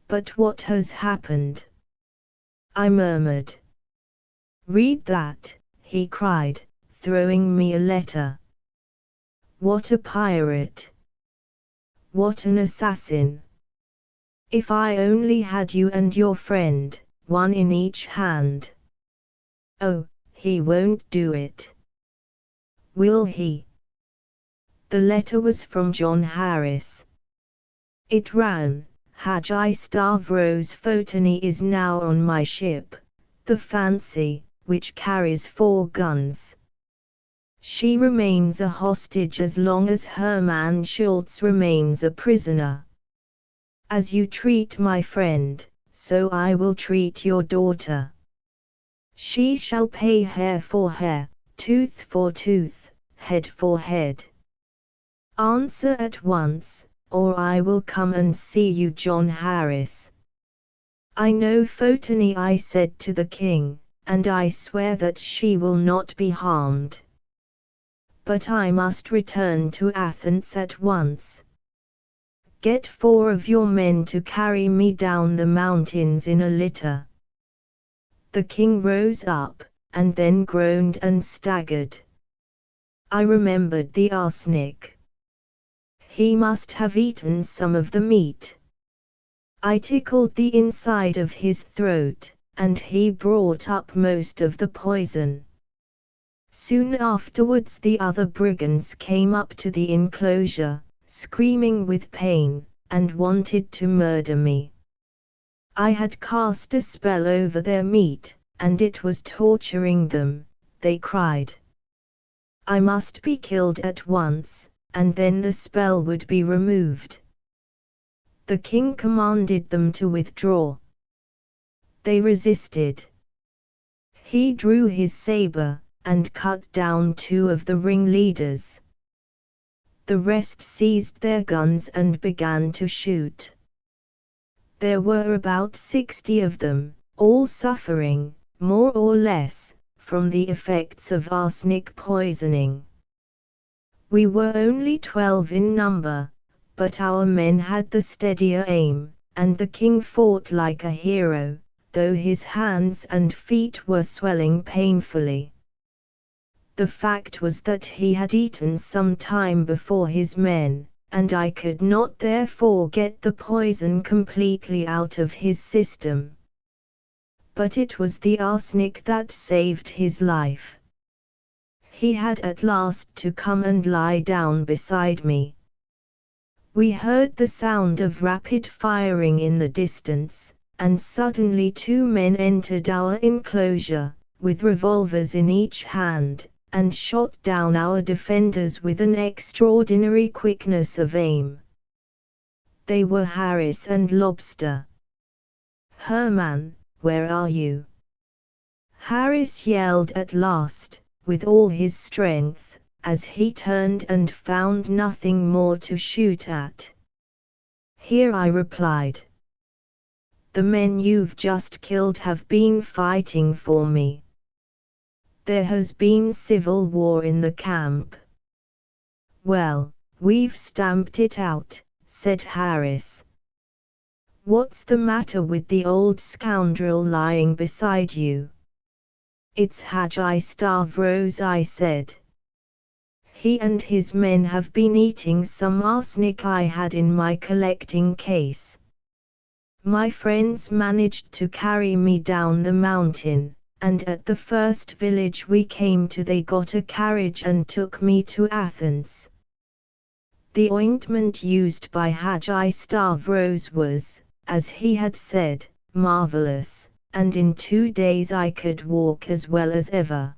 "But what has happened?" I murmured. "Read that," he cried, throwing me a letter. "What a pirate! What an assassin! If I only had you and your friend, one in each hand." "Oh, he won't do it." "Will he?" The letter was from John Harris. It ran, "Haji Stavros Fotini is now on my ship, the Fancy, which carries 4 guns. She remains a hostage as long as Hermann Schultz remains a prisoner. As you treat my friend, so I will treat your daughter. She shall pay hair for hair, tooth for tooth, head for head. Answer at once, or I will come and see you, John Harris." "I know Fotini," I said to the king, "and I swear that she will not be harmed. But I must return to Athens at once. Get 4 of your men to carry me down the mountains in a litter." The king rose up, and then groaned and staggered. I remembered the arsenic. He must have eaten some of the meat. I tickled the inside of his throat, and he brought up most of the poison. Soon afterwards the other brigands came up to the enclosure, screaming with pain, and wanted to murder me. I had cast a spell over their meat, and it was torturing them, they cried. I must be killed at once, and then the spell would be removed. The king commanded them to withdraw. They resisted. He drew his saber, and cut down 2 of the ringleaders. The rest seized their guns and began to shoot. There were about 60 of them, all suffering, more or less, from the effects of arsenic poisoning. We were only 12 in number, but our men had the steadier aim, and the king fought like a hero, though his hands and feet were swelling painfully. The fact was that he had eaten some time before his men, and I could not therefore get the poison completely out of his system. But it was the arsenic that saved his life. He had at last to come and lie down beside me. We heard the sound of rapid firing in the distance, and suddenly 2 men entered our enclosure, with revolvers in each hand, and shot down our defenders with an extraordinary quickness of aim. They were Harris and Lobster. "Hermann, where are you?" Harris yelled at last, with all his strength, as he turned and found nothing more to shoot at. "Here," I replied. "The men you've just killed have been fighting for me. There has been civil war in the camp." "Well, we've stamped it out," said Harris. "What's the matter with the old scoundrel lying beside you?" "It's Haji Stavros," I said. "He and his men have been eating some arsenic I had in my collecting case. My friends managed to carry me down the mountain, and at the first village we came to they got a carriage and took me to Athens. The ointment used by Haji Stavros was, as he had said, marvelous, and in 2 days I could walk as well as ever.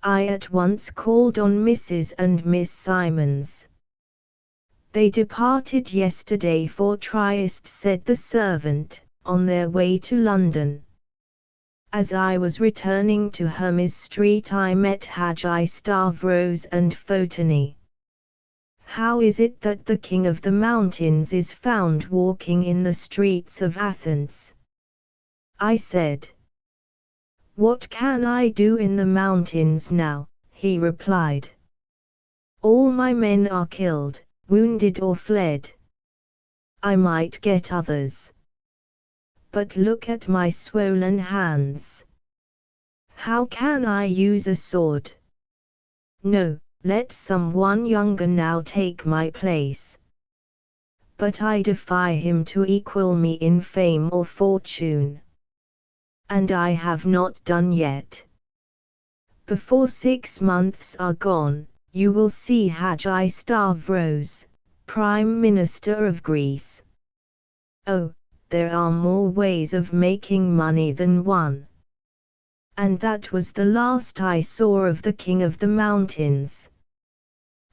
I at once called on Mrs. and Miss Simons. They departed yesterday for Trieste," said the servant, "on their way to London. As I was returning to Hermes Street I met Haji Stavros and Photony." "How is it that the King of the Mountains is found walking in the streets of Athens?" I said. "What can I do in the mountains now?" he replied. "All my men are killed, wounded or fled. I might get others. But look at my swollen hands. How can I use a sword? No, let someone younger now take my place. But I defy him to equal me in fame or fortune. And I have not done yet. Before 6 months are gone, you will see Haji Stavros, Prime Minister of Greece. Oh, there are more ways of making money than one." And that was the last I saw of the King of the Mountains.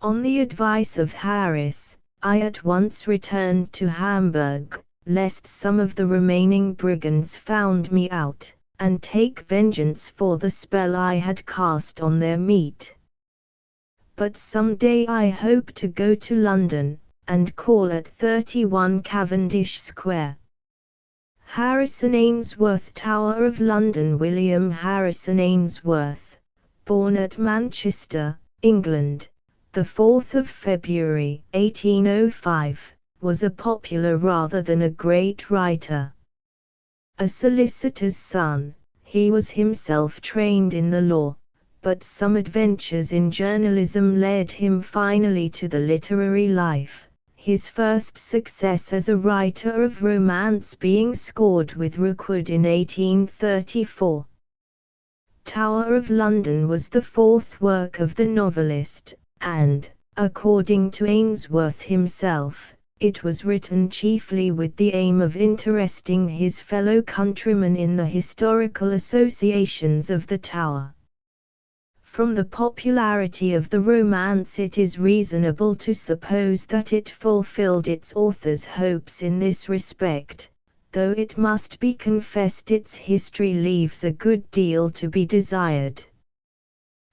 On the advice of Harris, I at once returned to Hamburg, lest some of the remaining brigands found me out, and take vengeance for the spell I had cast on their meat. But some day I hope to go to London, and call at 31 Cavendish Square. Harrison Ainsworth, Tower of London. William Harrison Ainsworth, born at Manchester, England, the 4th of February, 1805, was a popular rather than a great writer. A solicitor's son, he was himself trained in the law, but some adventures in journalism led him finally to the literary life, his first success as a writer of romance being scored with Rookwood in 1834. Tower of London was the 4th work of the novelist, and, according to Ainsworth himself, it was written chiefly with the aim of interesting his fellow countrymen in the historical associations of the Tower. From the popularity of the romance it is reasonable to suppose that it fulfilled its author's hopes in this respect, though it must be confessed its history leaves a good deal to be desired.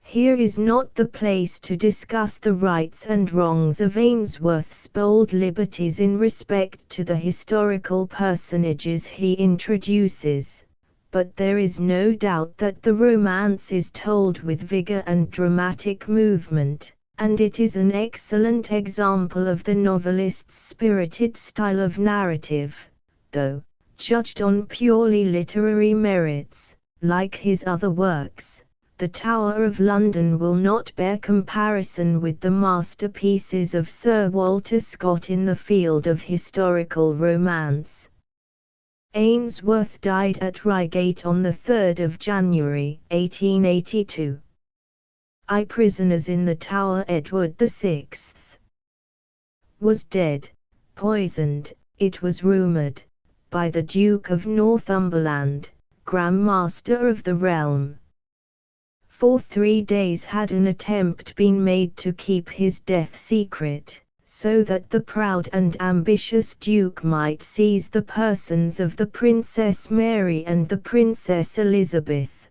Here is not the place to discuss the rights and wrongs of Ainsworth's bold liberties in respect to the historical personages he introduces, but there is no doubt that the romance is told with vigor and dramatic movement, and it is an excellent example of the novelist's spirited style of narrative, though, judged on purely literary merits, like his other works, The Tower of London will not bear comparison with the masterpieces of Sir Walter Scott in the field of historical romance. Ainsworth died at Reigate on 3 January 1882. Prisoners in the Tower. Edward VI was dead, poisoned, it was rumoured, by the Duke of Northumberland, Grand Master of the realm. For 3 days had an attempt been made to keep his death secret, so that the proud and ambitious Duke might seize the persons of the Princess Mary and the Princess Elizabeth.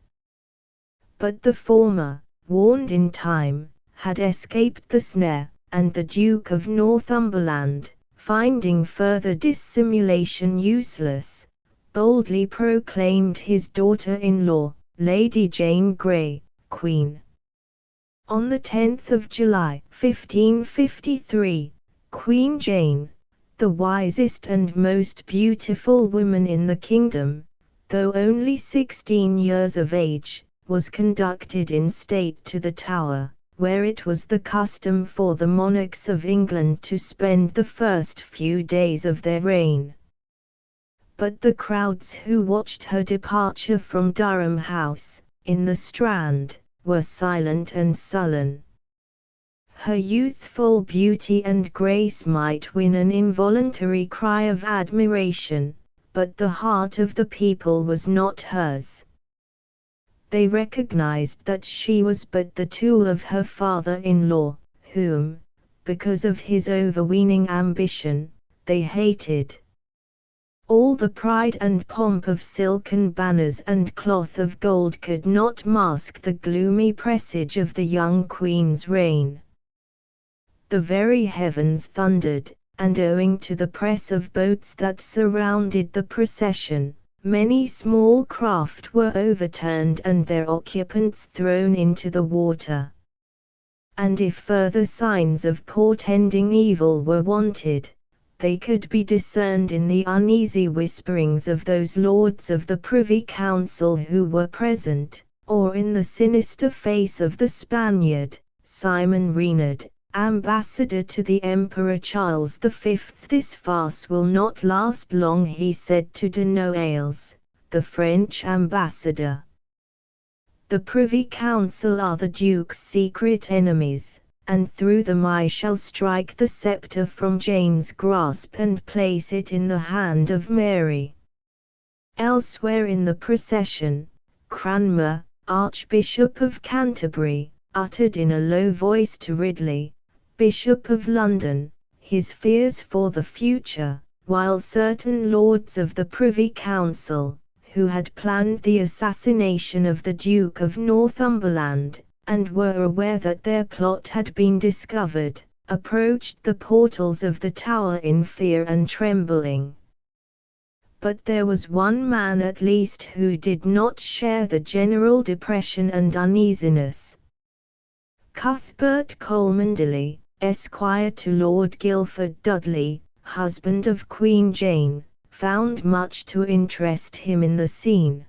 But the former, warned in time, had escaped the snare, and the Duke of Northumberland, finding further dissimulation useless, boldly proclaimed his daughter-in-law, Lady Jane Grey, Queen. On the 10th of July, 1553, Queen Jane, the wisest and most beautiful woman in the kingdom, though only 16 years of age, was conducted in state to the Tower, where it was the custom for the monarchs of England to spend the first few days of their reign. But the crowds who watched her departure from Durham House, in the Strand, were silent and sullen. Her youthful beauty and grace might win an involuntary cry of admiration, but the heart of the people was not hers. They recognized that she was but the tool of her father-in-law, whom, because of his overweening ambition, they hated. All the pride and pomp of silken banners and cloth of gold could not mask the gloomy presage of the young queen's reign. The very heavens thundered, and owing to the press of boats that surrounded the procession, many small craft were overturned and their occupants thrown into the water. And if further signs of portending evil were wanted, they could be discerned in the uneasy whisperings of those lords of the Privy Council who were present, or in the sinister face of the Spaniard, Simon Reynard, ambassador to the Emperor Charles V. "This farce will not last long," he said to de Noailles, the French ambassador. "The Privy Council are the Duke's secret enemies, and through them I shall strike the sceptre from Jane's grasp and place it in the hand of Mary." Elsewhere in the procession, Cranmer, Archbishop of Canterbury, uttered in a low voice to Ridley, Bishop of London, his fears for the future, while certain lords of the Privy Council, who had planned the assassination of the Duke of Northumberland, and were aware that their plot had been discovered, approached the portals of the Tower in fear and trembling. But there was one man at least who did not share the general depression and uneasiness. Cuthbert Cholmondeley, Esquire to Lord Guilford Dudley, husband of Queen Jane, found much to interest him in the scene.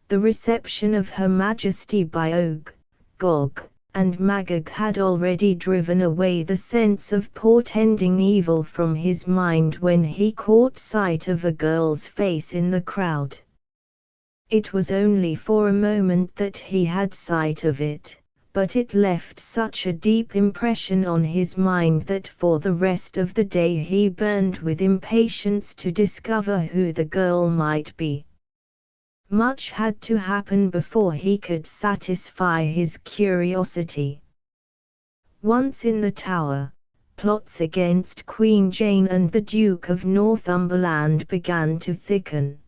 The reception of Her Majesty by Og, Gog, and Magog had already driven away the sense of portending evil from his mind when he caught sight of a girl's face in the crowd. It was only for a moment that he had sight of it, but it left such a deep impression on his mind that for the rest of the day he burned with impatience to discover who the girl might be. Much had to happen before he could satisfy his curiosity. Once in the Tower, plots against Queen Jane and the Duke of Northumberland began to thicken.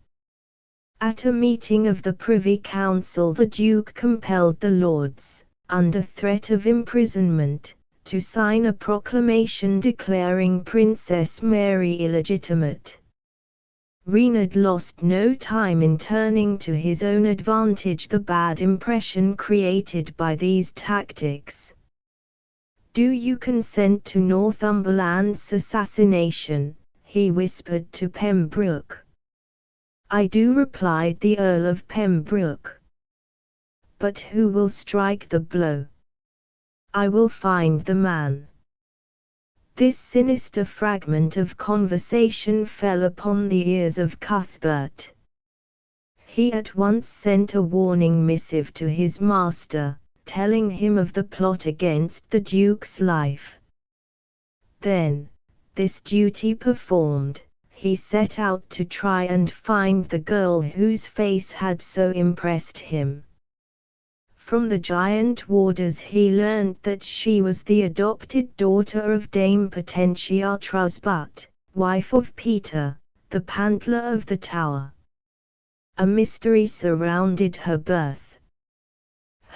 At a meeting of the Privy Council, the Duke compelled the Lords, under threat of imprisonment, to sign a proclamation declaring Princess Mary illegitimate. Reynard lost no time in turning to his own advantage the bad impression created by these tactics. "Do you consent to Northumberland's assassination?" he whispered to Pembroke. "I do," replied the Earl of Pembroke. "But who will strike the blow?" "I will find the man." This sinister fragment of conversation fell upon the ears of Cuthbert. He at once sent a warning missive to his master, telling him of the plot against the Duke's life. Then, this duty performed, he set out to try and find the girl whose face had so impressed him. From the giant warders he learned that she was the adopted daughter of Dame Potentia Trusbutt, wife of Peter, the Pantler of the Tower. A mystery surrounded her birth.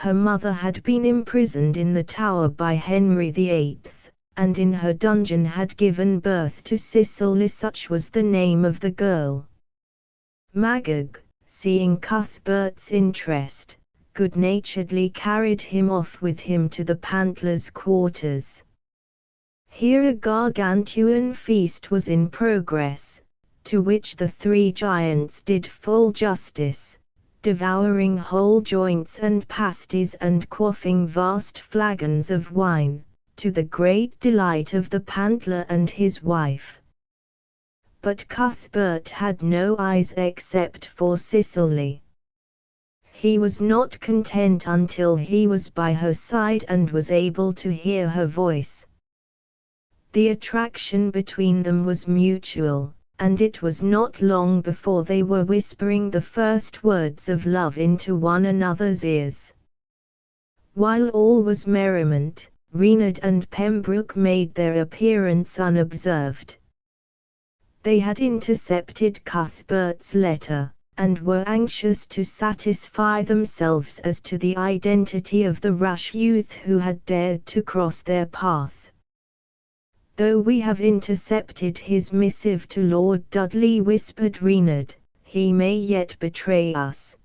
Her mother had been imprisoned in the Tower by Henry VIII, and in her dungeon had given birth to Cicely. Such was the name of the girl. Magog, seeing Cuthbert's interest, good-naturedly carried him off with him to the Pantlers' quarters. Here a gargantuan feast was in progress, to which the three giants did full justice, devouring whole joints and pasties and quaffing vast flagons of wine, to the great delight of the Pantler and his wife. But Cuthbert had no eyes except for Cicely. He was not content until he was by her side and was able to hear her voice. The attraction between them was mutual, and it was not long before they were whispering the first words of love into one another's ears. While all was merriment, Reynard and Pembroke made their appearance unobserved. They had intercepted Cuthbert's letter, and were anxious to satisfy themselves as to the identity of the rash youth who had dared to cross their path. "Though we have intercepted his missive to Lord Dudley," whispered Reynard, "he may yet betray us.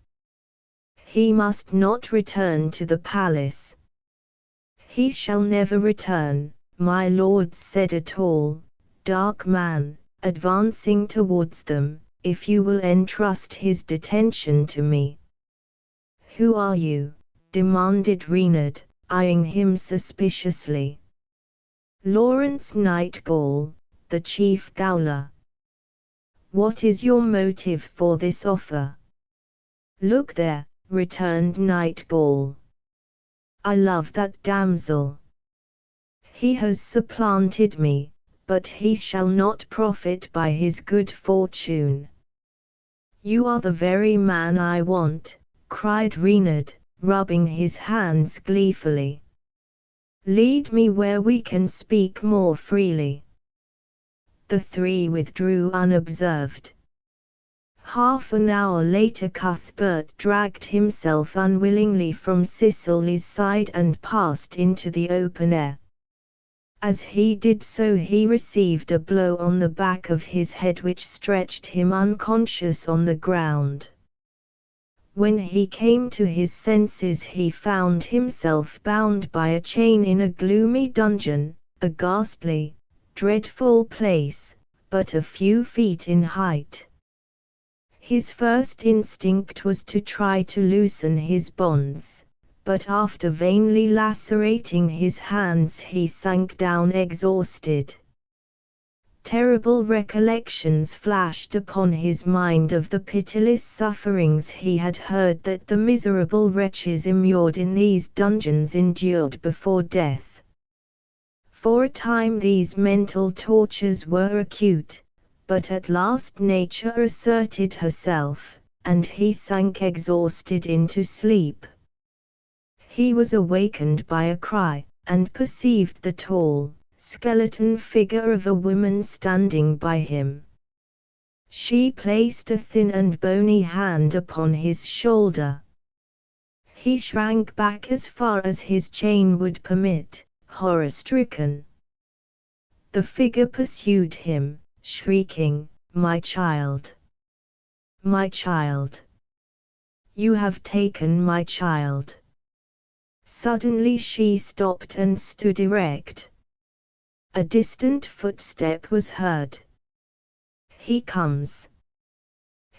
He must not return to the palace." "He shall never return," my lord said a tall, dark man, advancing towards them, "if you will entrust his detention to me." "Who are you?" demanded Reynard, eyeing him suspiciously. "Lawrence Nightgall, the chief gaoler." "What is your motive for this offer?" "Look there," returned Nightgall. "I love that damsel. He has supplanted me, but he shall not profit by his good fortune." "You are the very man I want," cried Reynard, rubbing his hands gleefully. "Lead me where we can speak more freely." The three withdrew unobserved. Half an hour later Cuthbert dragged himself unwillingly from Cicely's side and passed into the open air. As he did so he received a blow on the back of his head which stretched him unconscious on the ground. When he came to his senses he found himself bound by a chain in a gloomy dungeon, a ghastly, dreadful place, but a few feet in height. His first instinct was to try to loosen his bonds, but after vainly lacerating his hands he sank down exhausted. Terrible recollections flashed upon his mind of the pitiless sufferings he had heard that the miserable wretches immured in these dungeons endured before death. For a time these mental tortures were acute, but at last nature asserted herself, and he sank exhausted into sleep. He was awakened by a cry, and perceived the tall, skeleton figure of a woman standing by him. She placed a thin and bony hand upon his shoulder. He shrank back as far as his chain would permit, horror-stricken. The figure pursued him, shrieking, "My child! My child! You have taken my child!" Suddenly she stopped and stood erect. A distant footstep was heard. "He comes!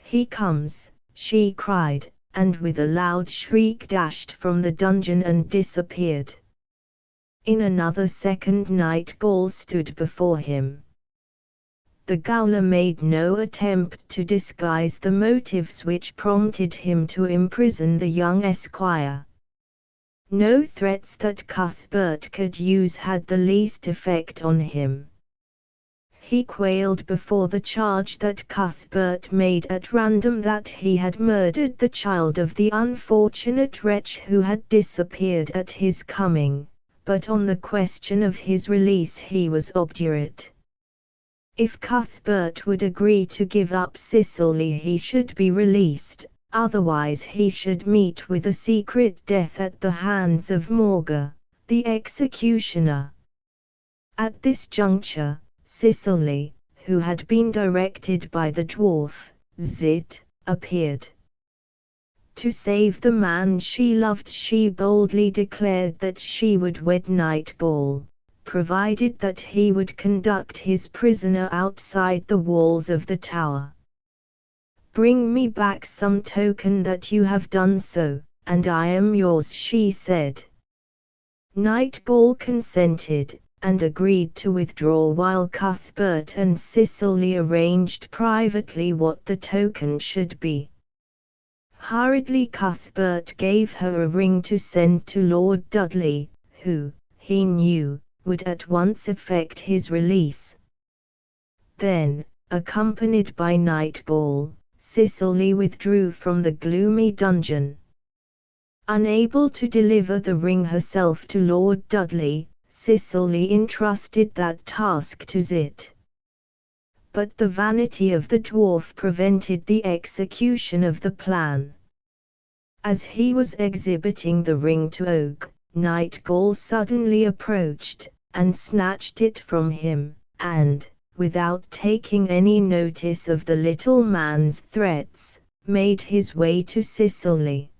He comes!" she cried, and with a loud shriek dashed from the dungeon and disappeared. In another second Nightgall stood before him. The gaoler made no attempt to disguise the motives which prompted him to imprison the young esquire. No threats that Cuthbert could use had the least effect on him. He quailed before the charge that Cuthbert made at random that he had murdered the child of the unfortunate wretch who had disappeared at his coming, but on the question of his release he was obdurate. If Cuthbert would agree to give up Cicely he should be released, otherwise he should meet with a secret death at the hands of Morga, the executioner. At this juncture, Cicely, who had been directed by the dwarf, Zit, appeared. To save the man she loved, she boldly declared that she would wed Nightgall, provided that he would conduct his prisoner outside the walls of the tower. "Bring me back some token that you have done so, and I am yours," she said. Nightgall consented, and agreed to withdraw while Cuthbert and Cicely arranged privately what the token should be. Hurriedly Cuthbert gave her a ring to send to Lord Dudley, who, he knew, would at once effect his release. Then, accompanied by Nightgall, Cicely withdrew from the gloomy dungeon. Unable to deliver the ring herself to Lord Dudley, Cicely entrusted that task to Zit. But the vanity of the dwarf prevented the execution of the plan. As he was exhibiting the ring to Oak, Nightgall suddenly approached, and snatched it from him, and, without taking any notice of the little man's threats, made his way to Cicely.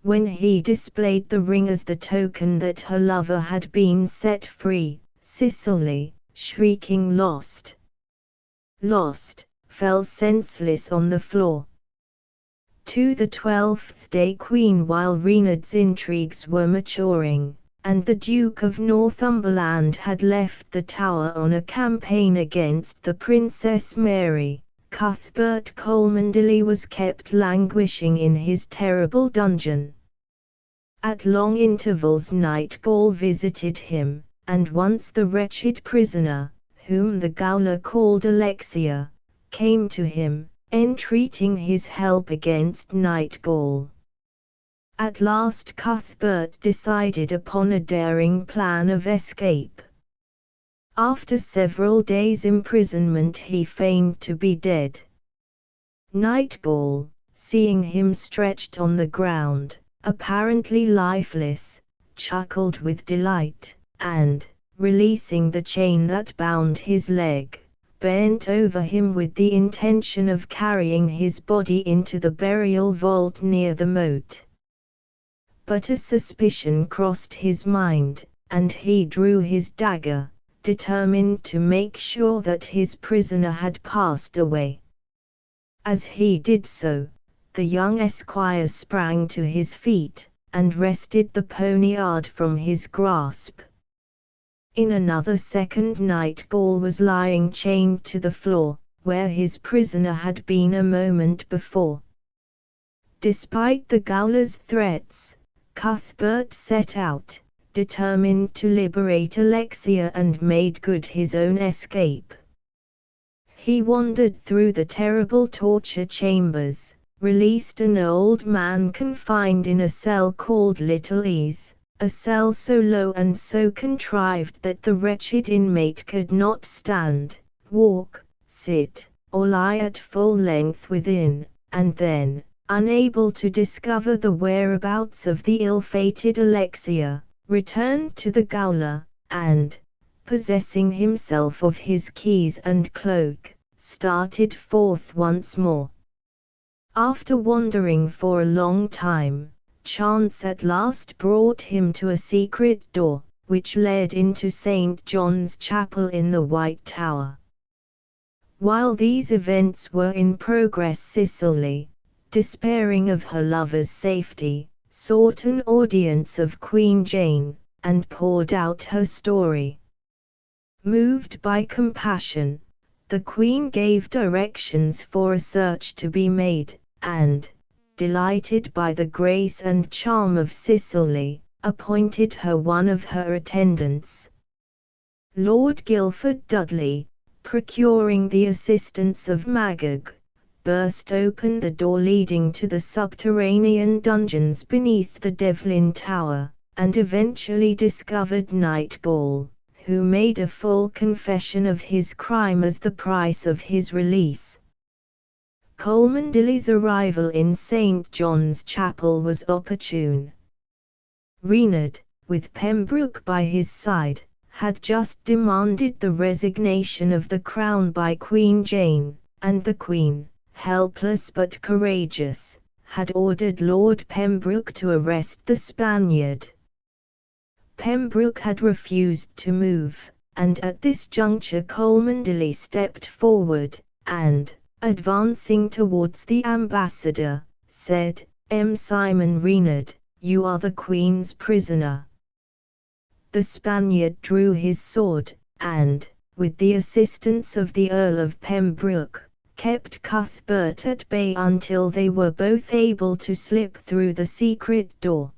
When he displayed the ring as the token that her lover had been set free, Cicely, shrieking "Lost! Lost!" fell senseless on the floor. To the 12th day Queen while Reynard's intrigues were maturing, and the Duke of Northumberland had left the Tower on a campaign against the Princess Mary, Cuthbert Cholmondeley was kept languishing in his terrible dungeon. At long intervals Nightgall visited him, and once the wretched prisoner, whom the gaoler called Alexia, came to him, entreating his help against Nightgall. At last Cuthbert decided upon a daring plan of escape. After several days' imprisonment he feigned to be dead. Nightgall, seeing him stretched on the ground, apparently lifeless, chuckled with delight, and, releasing the chain that bound his leg, bent over him with the intention of carrying his body into the burial vault near the moat. But a suspicion crossed his mind, and he drew his dagger, determined to make sure that his prisoner had passed away. As he did so, the young esquire sprang to his feet, and wrested the poniard from his grasp. In another second Nightgall was lying chained to the floor, where his prisoner had been a moment before. Despite the gaoler's threats, Cuthbert set out, determined to liberate Alexia and made good his own escape. He wandered through the terrible torture chambers, released an old man confined in a cell called Little Ease, a cell so low and so contrived that the wretched inmate could not stand, walk, sit, or lie at full length within, and then, unable to discover the whereabouts of the ill-fated Alexia, returned to the gaoler, and, possessing himself of his keys and cloak, started forth once more. After wandering for a long time, chance at last brought him to a secret door, which led into St. John's Chapel in the White Tower. While these events were in progress, Cicely, despairing of her lover's safety, sought an audience of Queen Jane, and poured out her story. Moved by compassion, the Queen gave directions for a search to be made, and, delighted by the grace and charm of Cicely, appointed her one of her attendants. Lord Guilford Dudley, procuring the assistance of Magog, burst open the door leading to the subterranean dungeons beneath the Devlin Tower, and eventually discovered Nightgall, who made a full confession of his crime as the price of his release. Cholmondeley's arrival in St. John's Chapel was opportune. Reynard, with Pembroke by his side, had just demanded the resignation of the crown by Queen Jane, and the Queen, helpless but courageous, had ordered Lord Pembroke to arrest the Spaniard. Pembroke had refused to move, and at this juncture Cholmondeley stepped forward, and, advancing towards the ambassador, said, Simon Reynard, you are the Queen's prisoner." The Spaniard drew his sword, and, with the assistance of the Earl of Pembroke, kept Cuthbert at bay until they were both able to slip through the secret door.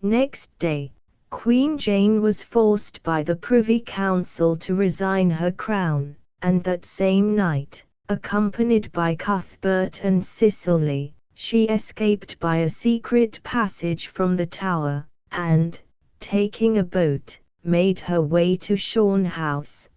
Next day, Queen Jane was forced by the Privy Council to resign her crown, and that same night, accompanied by Cuthbert and Cicely, she escaped by a secret passage from the Tower, and, taking a boat, made her way to Shorn House.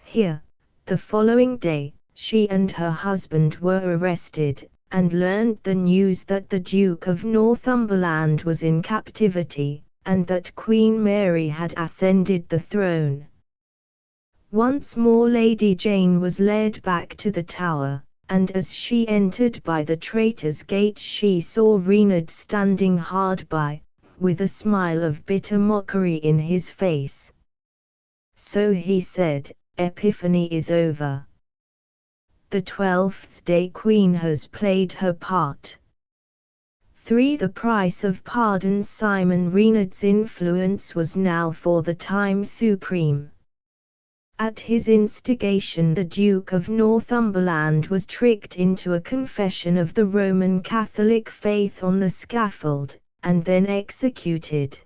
Here, the following day, she and her husband were arrested, and learned the news that the Duke of Northumberland was in captivity, and that Queen Mary had ascended the throne. Once more Lady Jane was led back to the Tower, and as she entered by the Traitors' Gate she saw Reynard standing hard by, with a smile of bitter mockery in his face. "So," he said, "Epiphany is over. The 12th day Queen has played her part." 3. The price of pardon. Simon Reynard's influence was now for the time supreme. At his instigation the Duke of Northumberland was tricked into a confession of the Roman Catholic faith on the scaffold, and then executed.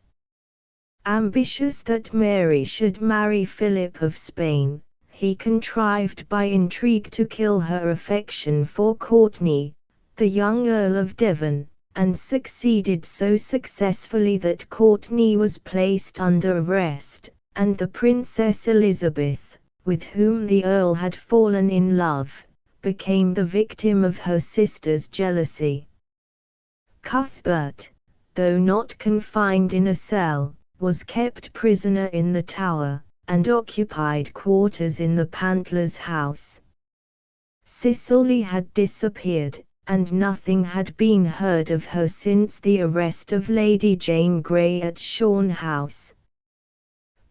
Ambitious that Mary should marry Philip of Spain, he contrived by intrigue to kill her affection for Courtenay, the young Earl of Devon, and succeeded so successfully that Courtenay was placed under arrest, and the Princess Elizabeth, with whom the Earl had fallen in love, became the victim of her sister's jealousy. Cuthbert, though not confined in a cell, was kept prisoner in the Tower, and occupied quarters in the Pantler's house. Cicely had disappeared, and nothing had been heard of her since the arrest of Lady Jane Grey at Shorn House.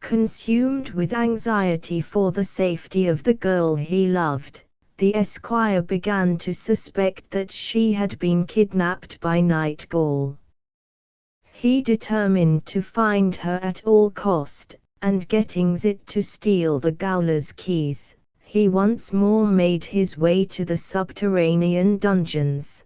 Consumed with anxiety for the safety of the girl he loved, the esquire began to suspect that she had been kidnapped by Nightgall. He determined to find her at all cost, and getting it to steal the gaoler's keys, he once more made his way to the subterranean dungeons.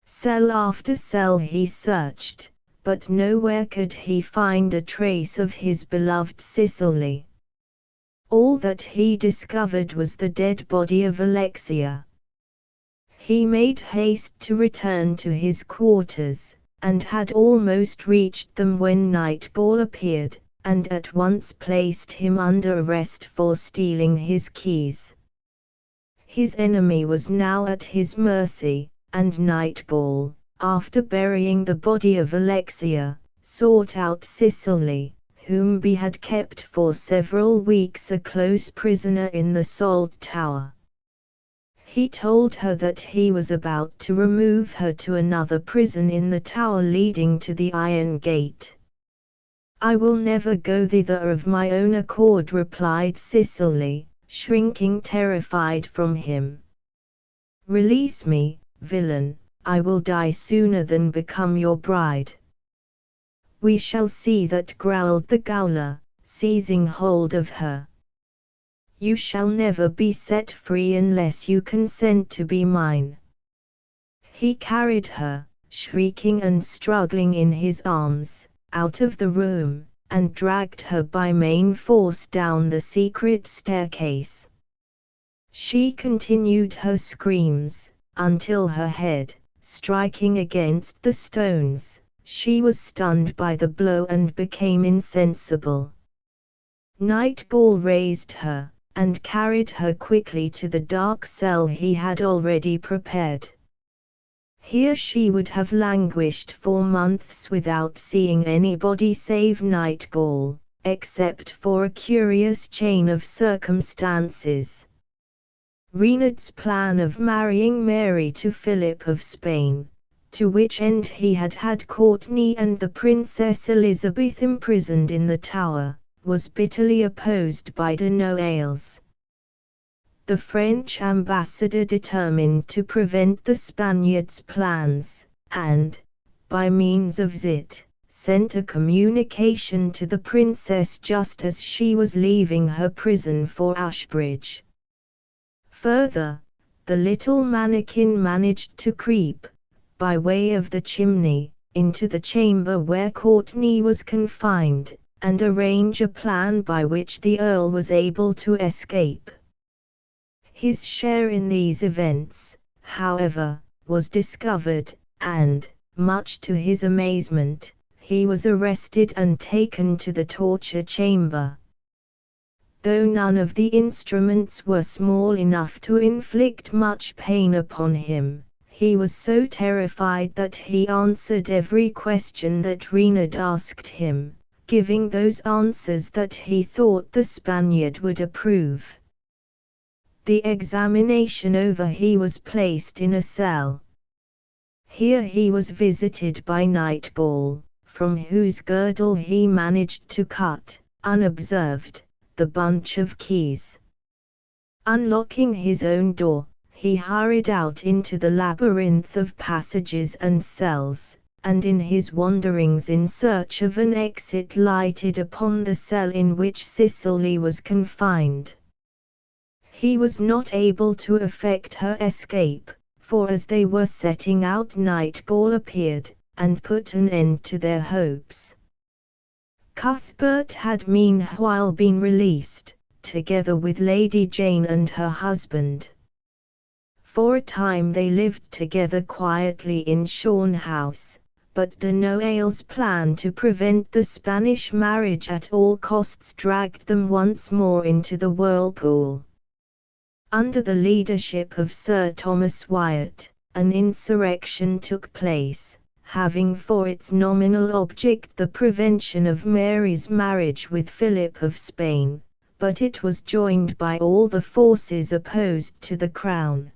Cell after cell he searched, but nowhere could he find a trace of his beloved Cicely. All that he discovered was the dead body of Alexia. He made haste to return to his quarters, and had almost reached them when Nightgall appeared, and at once placed him under arrest for stealing his keys. His enemy was now at his mercy, and Nightgall, after burying the body of Alexia, sought out Cicely, whom he had kept for several weeks a close prisoner in the Salt Tower. He told her that he was about to remove her to another prison in the tower leading to the Iron Gate. "I will never go thither of my own accord," replied Cicely, shrinking terrified from him. "Release me, villain, I will die sooner than become your bride." "We shall see that," growled the gaoler, seizing hold of her. "You shall never be set free unless you consent to be mine." He carried her, shrieking and struggling in his arms, out of the room, and dragged her by main force down the secret staircase. She continued her screams, until her head, striking against the stones, she was stunned by the blow and became insensible. Nightgall raised her, and carried her quickly to the dark cell he had already prepared. Here she would have languished for months without seeing anybody save Nightgall, except for a curious chain of circumstances. Reynard's plan of marrying Mary to Philip of Spain, to which end he had had Courtenay and the Princess Elizabeth imprisoned in the Tower, was bitterly opposed by de Noailles. The French ambassador determined to prevent the Spaniards' plans, and, by means of it, sent a communication to the princess just as she was leaving her prison for Ashbridge. Further, the little mannikin managed to creep, by way of the chimney, into the chamber where Courtenay was confined, and arrange a plan by which the Earl was able to escape. His share in these events, however, was discovered, and, much to his amazement, he was arrested and taken to the torture chamber. Though none of the instruments were small enough to inflict much pain upon him, he was so terrified that he answered every question that Reynard asked him, giving those answers that he thought the Spaniard would approve. The examination over, he was placed in a cell. Here he was visited by Nightgall, from whose girdle he managed to cut, unobserved, the bunch of keys. Unlocking his own door, he hurried out into the labyrinth of passages and cells, and in his wanderings in search of an exit lighted upon the cell in which Cicely was confined. He was not able to effect her escape, for as they were setting out Nightgall appeared, and put an end to their hopes. Cuthbert had meanwhile been released, together with Lady Jane and her husband. For a time they lived together quietly in Shorn House, but de Noailles' plan to prevent the Spanish marriage at all costs dragged them once more into the whirlpool. Under the leadership of Sir Thomas Wyatt, an insurrection took place, having for its nominal object the prevention of Mary's marriage with Philip of Spain, but it was joined by all the forces opposed to the crown.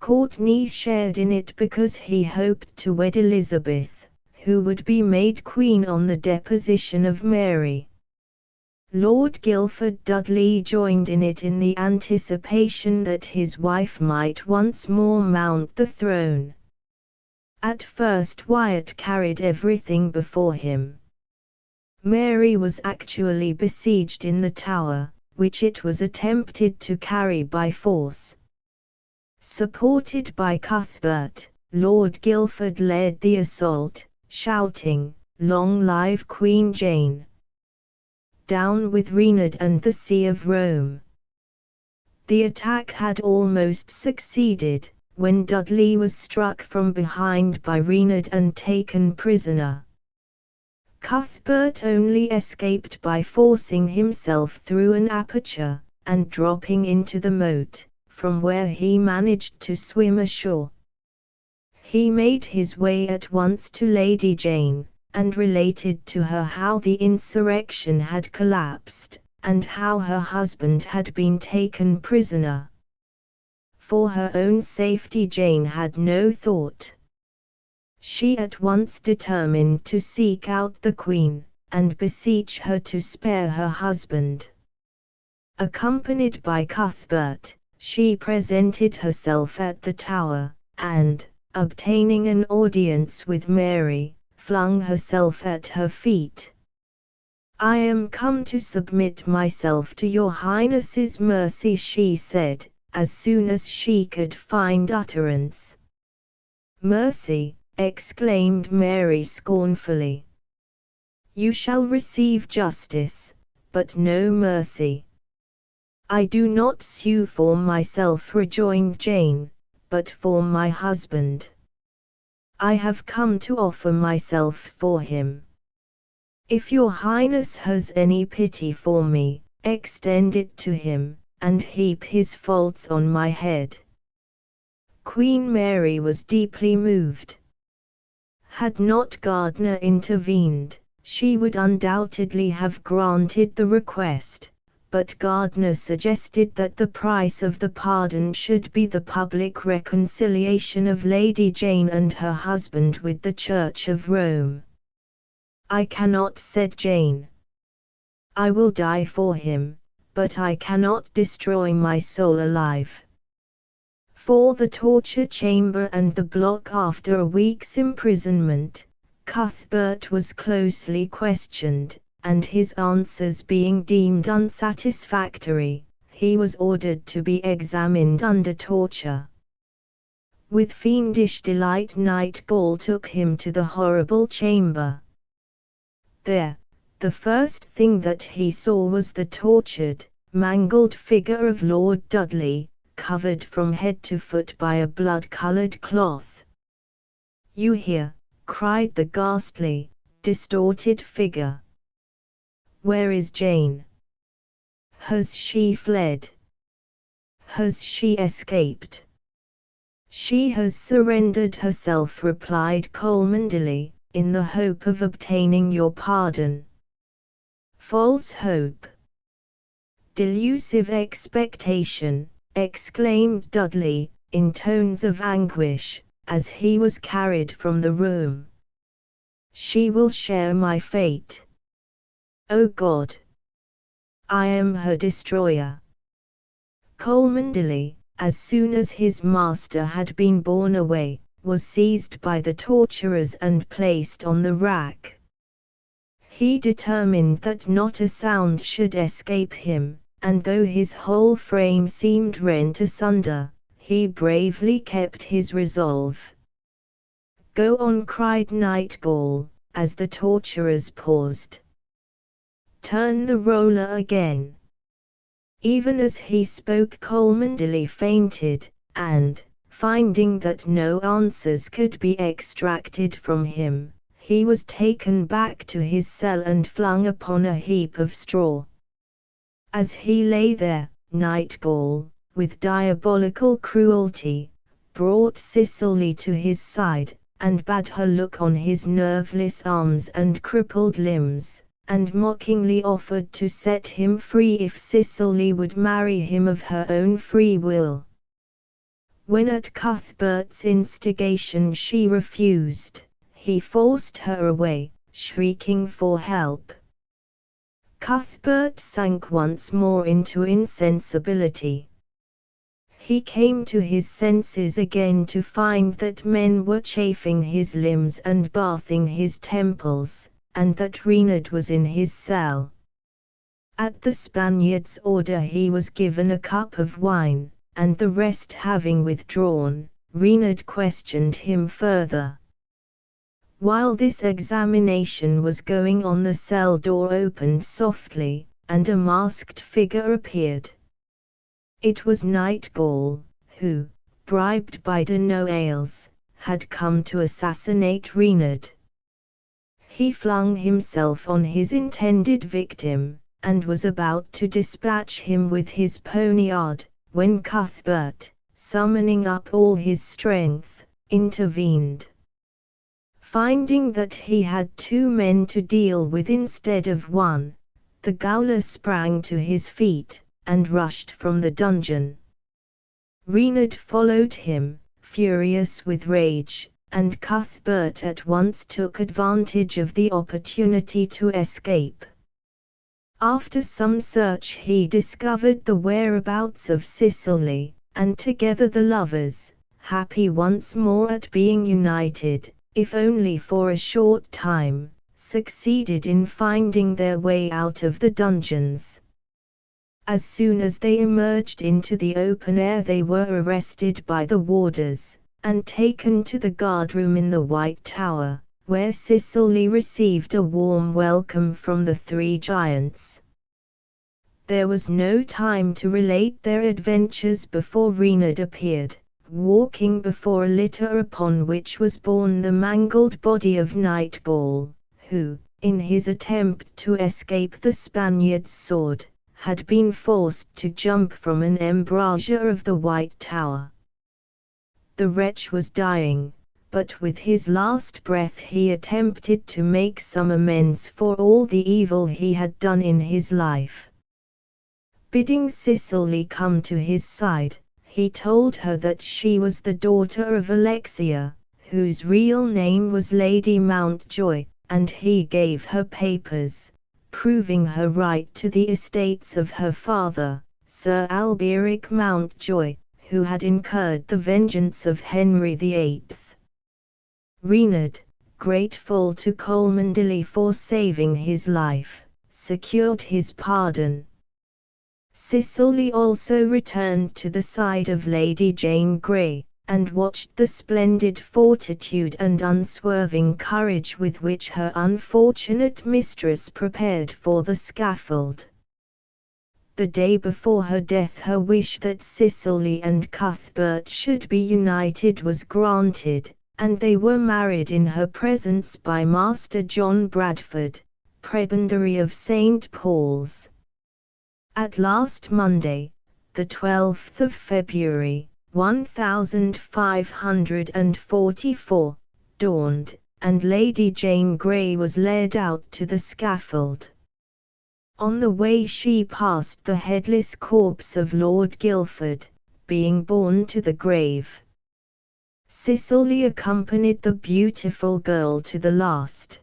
Courtenay shared in it because he hoped to wed Elizabeth, who would be made queen on the deposition of Mary. Lord Guilford Dudley joined in it in the anticipation that his wife might once more mount the throne. At first Wyatt carried everything before him. Mary was actually besieged in the Tower, which it was attempted to carry by force. Supported by Cuthbert, Lord Guilford led the assault, shouting, "Long live Queen Jane! Down with Reynard and the See of Rome!" The attack had almost succeeded, when Dudley was struck from behind by Reynard and taken prisoner. Cuthbert only escaped by forcing himself through an aperture, and dropping into the moat, from where he managed to swim ashore. He made his way at once to Lady Jane, and related to her how the insurrection had collapsed, and how her husband had been taken prisoner. For her own safety Jane had no thought. She at once determined to seek out the Queen, and beseech her to spare her husband. Accompanied by Cuthbert, she presented herself at the Tower, and, obtaining an audience with Mary, flung herself at her feet. "I am come to submit myself to your Highness's mercy," she said, as soon as she could find utterance. "Mercy!" exclaimed Mary scornfully. "You shall receive justice, but no mercy." "I do not sue for myself," rejoined Jane, "but for my husband. I have come to offer myself for him. If your Highness has any pity for me, extend it to him, and heap his faults on my head." Queen Mary was deeply moved. Had not Gardner intervened, she would undoubtedly have granted the request, but Gardner suggested that the price of the pardon should be the public reconciliation of Lady Jane and her husband with the Church of Rome. "I cannot," said Jane. "I will die for him, but I cannot destroy my soul alive." For the torture chamber and the block. After a week's imprisonment, Cuthbert was closely questioned, and his answers being deemed unsatisfactory, he was ordered to be examined under torture. With fiendish delight Nightgall took him to the horrible chamber. There, the first thing that he saw was the tortured, mangled figure of Lord Dudley, covered from head to foot by a blood-colored cloth. "You here?" cried the ghastly, distorted figure. "Where is Jane? Has she fled? Has she escaped?" "She has surrendered herself," replied Cholmondeley, "in the hope of obtaining your pardon." "False hope! Delusive expectation!" exclaimed Dudley, in tones of anguish, as he was carried from the room. "She will share my fate. O God! I am her destroyer." Cholmondeley, as soon as his master had been borne away, was seized by the torturers and placed on the rack. He determined that not a sound should escape him, and though his whole frame seemed rent asunder, he bravely kept his resolve. "Go on," cried Nightgall, as the torturers paused. "Turn the roller again." Even as he spoke Cholmondeley fainted, and, finding that no answers could be extracted from him, he was taken back to his cell and flung upon a heap of straw. As he lay there, Nightgall, with diabolical cruelty, brought Cicely to his side, and bade her look on his nerveless arms and crippled limbs, and mockingly offered to set him free if Cicely would marry him of her own free will. When at Cuthbert's instigation she refused, he forced her away, shrieking for help. Cuthbert sank once more into insensibility. He came to his senses again to find that men were chafing his limbs and bathing his temples, and that Reynard was in his cell. At the Spaniard's order he was given a cup of wine, and the rest having withdrawn, Reynard questioned him further. While this examination was going on, the cell door opened softly, and a masked figure appeared. It was Nightgall, who, bribed by de Noailles, had come to assassinate Reynard. He flung himself on his intended victim, and was about to dispatch him with his poniard, when Cuthbert, summoning up all his strength, intervened. Finding that he had 2 men to deal with instead of 1, the gaoler sprang to his feet, and rushed from the dungeon. Reynard followed him, furious with rage, and Cuthbert at once took advantage of the opportunity to escape. After some search he discovered the whereabouts of Cicely, and together the lovers, happy once more at being united, if only for a short time, succeeded in finding their way out of the dungeons. As soon as they emerged into the open air they were arrested by the warders, and taken to the guardroom in the White Tower, where Cicely received a warm welcome from the 3 giants. There was no time to relate their adventures before Reynard appeared, walking before a litter upon which was borne the mangled body of Nightgall, who, in his attempt to escape the Spaniard's sword, had been forced to jump from an embrasure of the White Tower. The wretch was dying, but with his last breath he attempted to make some amends for all the evil he had done in his life. Bidding Cicely come to his side, he told her that she was the daughter of Alexia, whose real name was Lady Mountjoy, and he gave her papers, proving her right to the estates of her father, Sir Alberic Mountjoy, who had incurred the vengeance of Henry VIII. Reynard, grateful to Cholmondeley for saving his life, secured his pardon. Cicely also returned to the side of Lady Jane Grey, and watched the splendid fortitude and unswerving courage with which her unfortunate mistress prepared for the scaffold. The day before her death her wish that Cicely and Cuthbert should be united was granted, and they were married in her presence by Master John Bradford, Prebendary of St. Paul's. At last Monday, the 12th of February, 1544, dawned, and Lady Jane Grey was led out to the scaffold. On the way she passed the headless corpse of Lord Guildford, being borne to the grave. Cicely accompanied the beautiful girl to the last.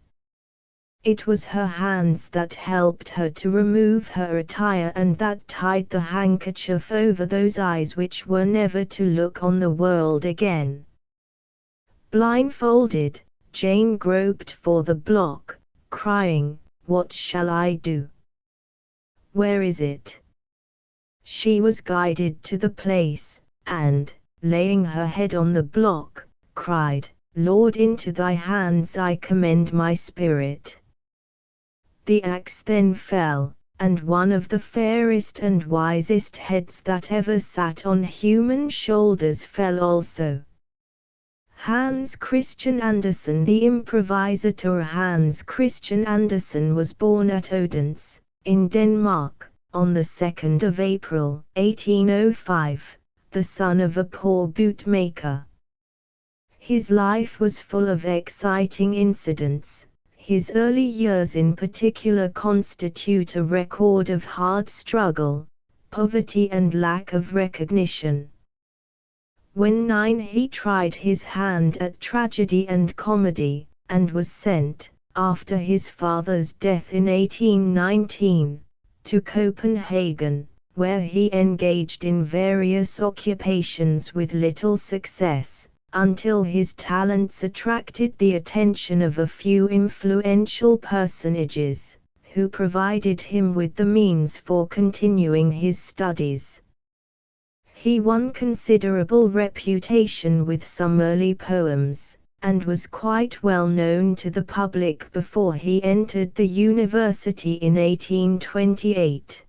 It was her hands that helped her to remove her attire and that tied the handkerchief over those eyes which were never to look on the world again. Blindfolded, Jane groped for the block, crying, "What shall I do? Where is it?" She was guided to the place, and, laying her head on the block, cried, "Lord, into thy hands I commend my spirit." The axe then fell, and one of the fairest and wisest heads that ever sat on human shoulders fell also. Hans Christian Andersen. The improvisator Hans Christian Andersen was born at Odense, in Denmark, on the 2nd of April, 1805, the son of a poor bootmaker. His life was full of exciting incidents. His early years in particular constitute a record of hard struggle, poverty and lack of recognition. When 9 he tried his hand at tragedy and comedy, and was sent, after his father's death in 1819, to Copenhagen, where he engaged in various occupations with little success, until his talents attracted the attention of a few influential personages, who provided him with the means for continuing his studies. He won considerable reputation with some early poems, and was quite well known to the public before he entered the university in 1828.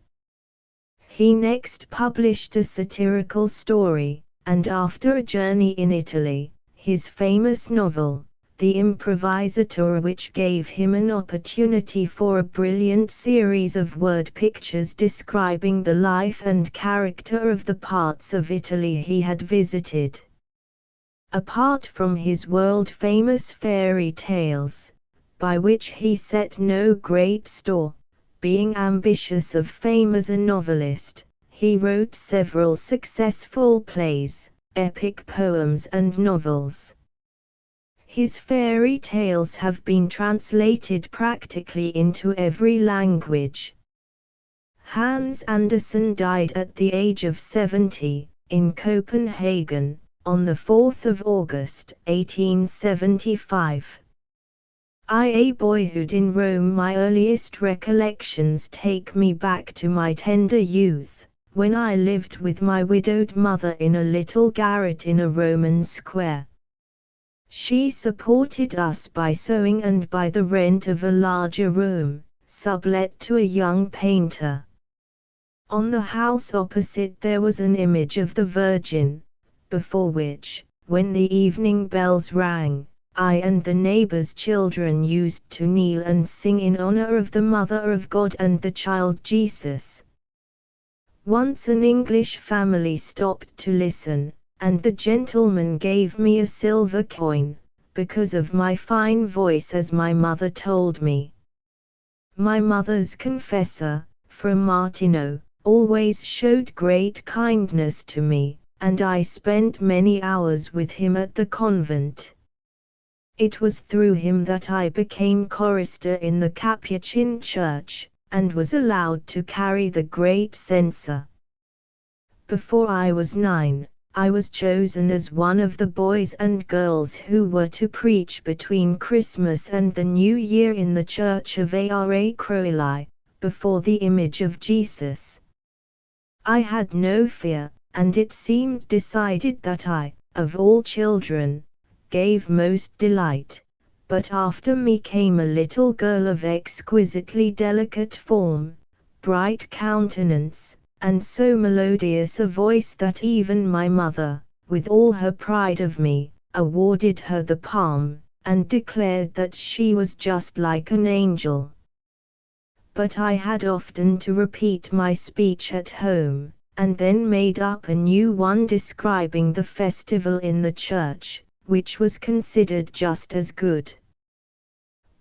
He next published a satirical story, and after a journey in Italy, his famous novel, The Improvisator, which gave him an opportunity for a brilliant series of word pictures describing the life and character of the parts of Italy he had visited. Apart from his world-famous fairy tales, by which he set no great store, being ambitious of fame as a novelist, he wrote several successful plays, epic poems and novels. His fairy tales have been translated practically into every language. Hans Andersen died at the age of 70, in Copenhagen, on the 4th of August, 1875. A boyhood in Rome. My earliest recollections take me back to my tender youth, when I lived with my widowed mother in a little garret in a Roman square. She supported us by sewing and by the rent of a larger room, sublet to a young painter. On the house opposite there was an image of the Virgin, before which, when the evening bells rang, I and the neighbors' children used to kneel and sing in honor of the Mother of God and the Child Jesus. Once an English family stopped to listen, and the gentleman gave me a silver coin, because of my fine voice, as my mother told me. My mother's confessor, Fra Martino, always showed great kindness to me, and I spent many hours with him at the convent. It was through him that I became chorister in the Capuchin church, and was allowed to carry the great censer. Before I was 9, I was chosen as one of the boys and girls who were to preach between Christmas and the New Year in the church of Ara Croili, before the image of Jesus. I had no fear, and it seemed decided that I, of all children, gave most delight, but after me came a little girl of exquisitely delicate form, bright countenance, and so melodious a voice that even my mother, with all her pride of me, awarded her the palm, and declared that she was just like an angel. But I had often to repeat my speech at home, and then made up a new one describing the festival in the church, which was considered just as good.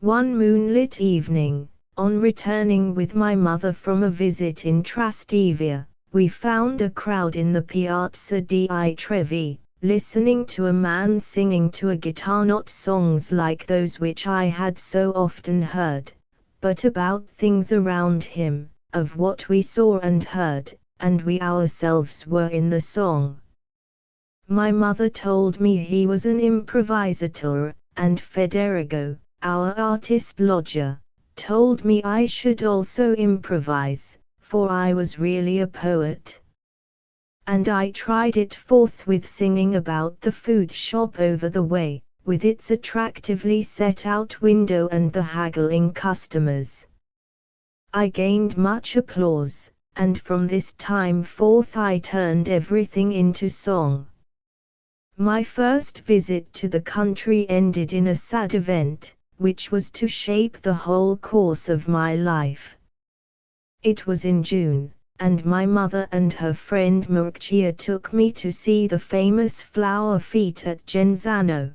One moonlit evening, on returning with my mother from a visit in Trastevere, we found a crowd in the Piazza dei Trevi, listening to a man singing to a guitar not songs like those which I had so often heard, but about things around him, of what we saw and heard, and we ourselves were in the song. My mother told me he was an improvisatore, and Federigo, our artist lodger, told me I should also improvise, for I was really a poet. And I tried it forthwith, singing about the food shop over the way, with its attractively set-out window and the haggling customers. I gained much applause, and from this time forth I turned everything into song. My first visit to the country ended in a sad event, which was to shape the whole course of my life. It was in June, and my mother and her friend Murcia took me to see the famous flower fete at Genzano.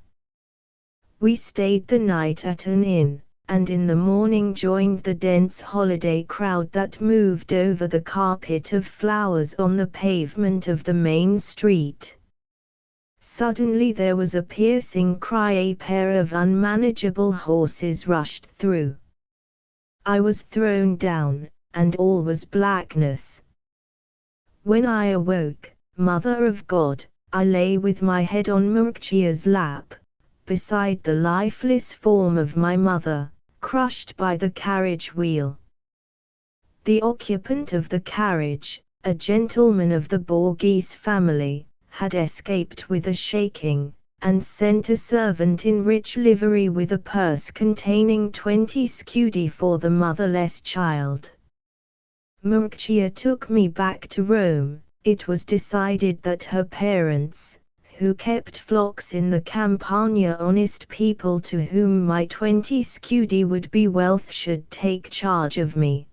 We stayed the night at an inn, and in the morning joined the dense holiday crowd that moved over the carpet of flowers on the pavement of the main street. Suddenly there was a piercing cry. A pair of unmanageable horses rushed through. I was thrown down, and all was blackness. When I awoke, Mother of God, I lay with my head on Murcia's lap, beside the lifeless form of my mother, crushed by the carriage wheel. The occupant of the carriage, a gentleman of the Borghese family, had escaped with a shaking, and sent a servant in rich livery with a purse containing 20 scudi for the motherless child. Murcia took me back to Rome. It was decided that her parents, who kept flocks in the Campagna, honest people to whom my 20 scudi would be wealth, should take charge of me.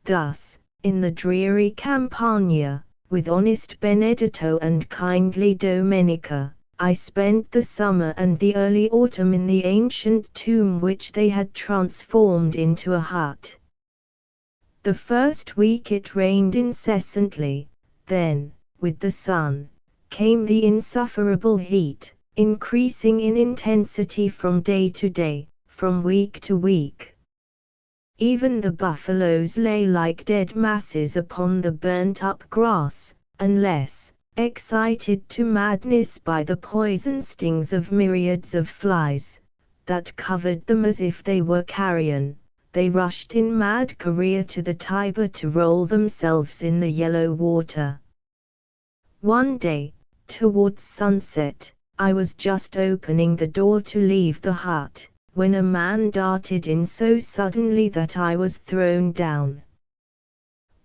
Thus, in the dreary Campagna, with honest Benedetto and kindly Domenica, I spent the summer and the early autumn in the ancient tomb which they had transformed into a hut. The first week it rained incessantly, then, with the sun, came the insufferable heat, increasing in intensity from day to day, from week to week. Even the buffaloes lay like dead masses upon the burnt-up grass, unless, excited to madness by the poison stings of myriads of flies, that covered them as if they were carrion, they rushed in mad career to the Tiber to roll themselves in the yellow water. One day, towards sunset, I was just opening the door to leave the hut, when a man darted in so suddenly that I was thrown down.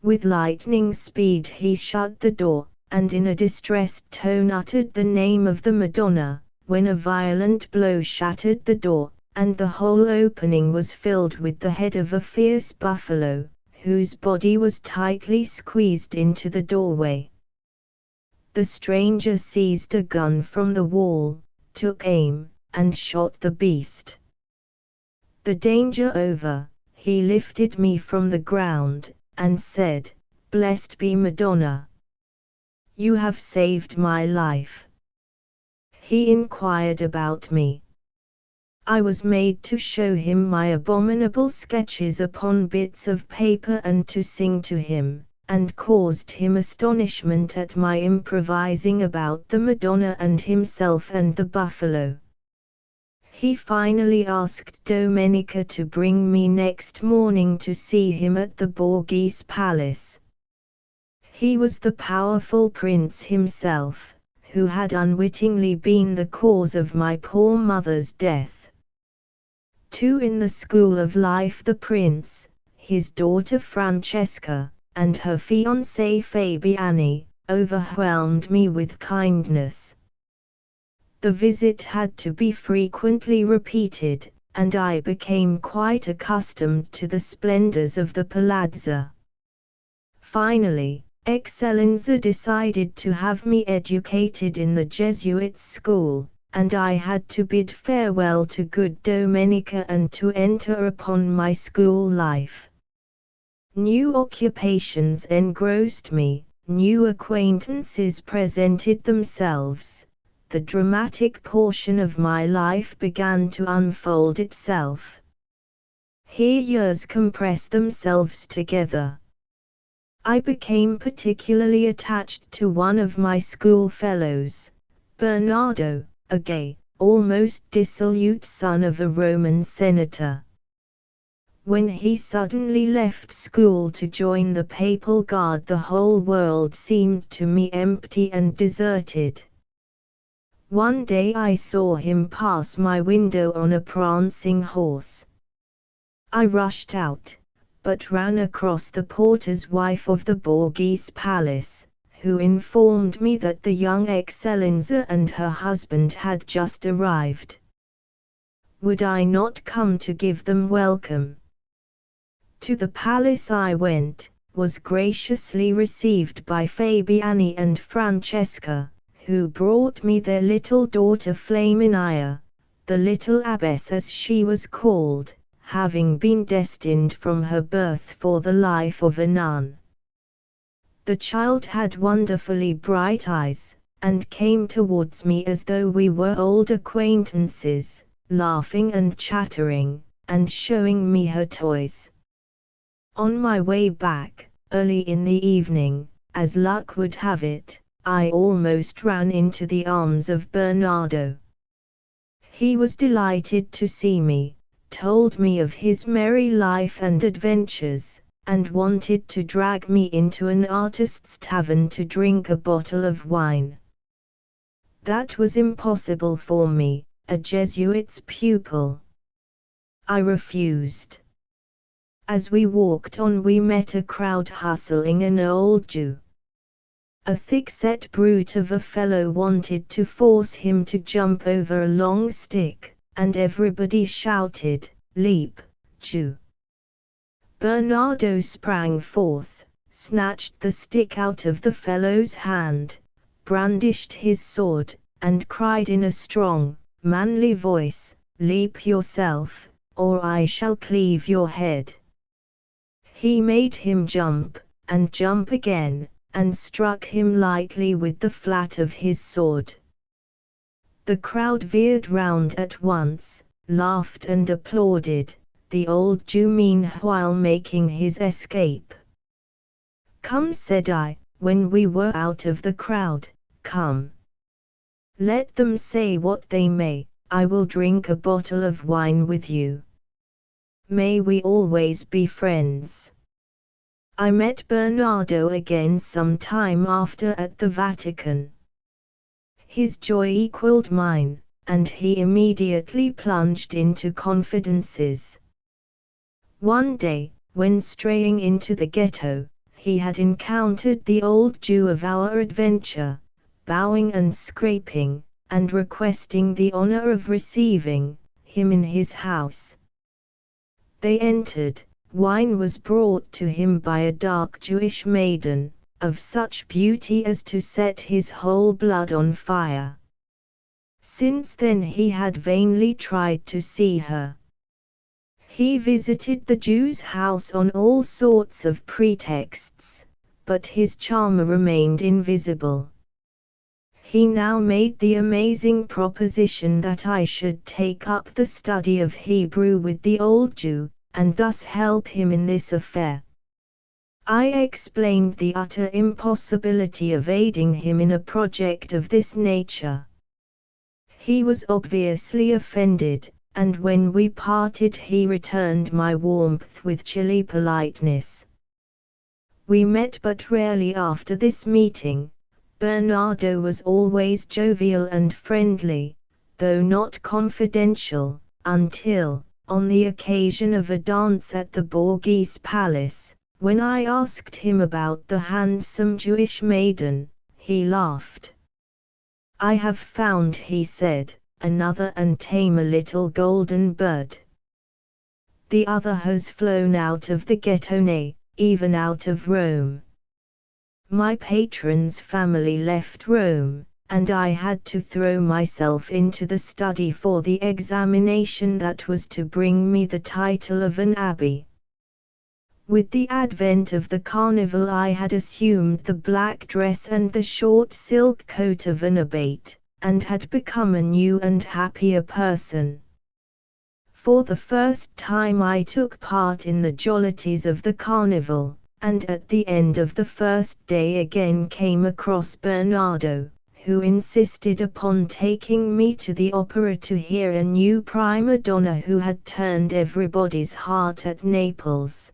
With lightning speed he shut the door, and in a distressed tone uttered the name of the Madonna, when a violent blow shattered the door, and the whole opening was filled with the head of a fierce buffalo, whose body was tightly squeezed into the doorway. The stranger seized a gun from the wall, took aim, and shot the beast. The danger over, he lifted me from the ground, and said, "Blessed be Madonna. You have saved my life." He inquired about me. I was made to show him my abominable sketches upon bits of paper and to sing to him, and caused him astonishment at my improvising about the Madonna and himself and the buffalo. He finally asked Domenica to bring me next morning to see him at the Borghese Palace. He was the powerful prince himself, who had unwittingly been the cause of my poor mother's death. Too, in the school of life, the prince, his daughter Francesca, and her fiancé Fabiani, overwhelmed me with kindness. The visit had to be frequently repeated, and I became quite accustomed to the splendors of the palazzo. Finally, Eccellenza decided to have me educated in the Jesuit school, and I had to bid farewell to good Domenica and to enter upon my school life. New occupations engrossed me, new acquaintances presented themselves, the dramatic portion of my life began to unfold itself. Here years compressed themselves together. I became particularly attached to one of my school fellows, Bernardo, a gay, almost dissolute son of a Roman senator. When he suddenly left school to join the Papal Guard, the whole world seemed to me empty and deserted. One day I saw him pass my window on a prancing horse. I rushed out, but ran across the porter's wife of the Borghese Palace, who informed me that the young Eccellenza and her husband had just arrived. Would I not come to give them welcome? To the palace I went, was graciously received by Fabiani and Francesca, who brought me their little daughter Flaminia, the little abbess as she was called, having been destined from her birth for the life of a nun. The child had wonderfully bright eyes, and came towards me as though we were old acquaintances, laughing and chattering, and showing me her toys. On my way back, early in the evening, as luck would have it, I almost ran into the arms of Bernardo. He was delighted to see me, told me of his merry life and adventures, and wanted to drag me into an artist's tavern to drink a bottle of wine. That was impossible for me, a Jesuit's pupil. I refused. As we walked on we met a crowd hustling an old Jew. A thick-set brute of a fellow wanted to force him to jump over a long stick, and everybody shouted, "Leap, Jew!" Bernardo sprang forth, snatched the stick out of the fellow's hand, brandished his sword, and cried in a strong, manly voice, "Leap yourself, or I shall cleave your head." He made him jump, and jump again, and struck him lightly with the flat of his sword. The crowd veered round at once, laughed and applauded, the old Jew meanwhile making his escape. "Come," said I, when we were out of the crowd, "come. Let them say what they may, I will drink a bottle of wine with you. May we always be friends." I met Bernardo again some time after at the Vatican. His joy equaled mine, and he immediately plunged into confidences. One day, when straying into the ghetto, he had encountered the old Jew of our adventure, bowing and scraping, and requesting the honor of receiving him in his house. They entered, wine was brought to him by a dark Jewish maiden, of such beauty as to set his whole blood on fire. Since then he had vainly tried to see her. He visited the Jew's house on all sorts of pretexts, but his charmer remained invisible. He now made the amazing proposition that I should take up the study of Hebrew with the old Jew, and thus help him in this affair. I explained the utter impossibility of aiding him in a project of this nature. He was obviously offended, and when we parted he returned my warmth with chilly politeness. We met but rarely after this meeting. Bernardo was always jovial and friendly, though not confidential, until, on the occasion of a dance at the Borghese Palace, when I asked him about the handsome Jewish maiden, he laughed. "I have found," he said, "another and tamer little golden bird. The other has flown out of the ghetto, nay, even out of Rome." My patron's family left Rome, and I had to throw myself into the study for the examination that was to bring me the title of an abbé. With the advent of the carnival I had assumed the black dress and the short silk coat of an abbate, and had become a new and happier person. For the first time I took part in the jollities of the carnival, and at the end of the first day again came across Bernardo, who insisted upon taking me to the opera to hear a new prima donna who had turned everybody's heart at Naples.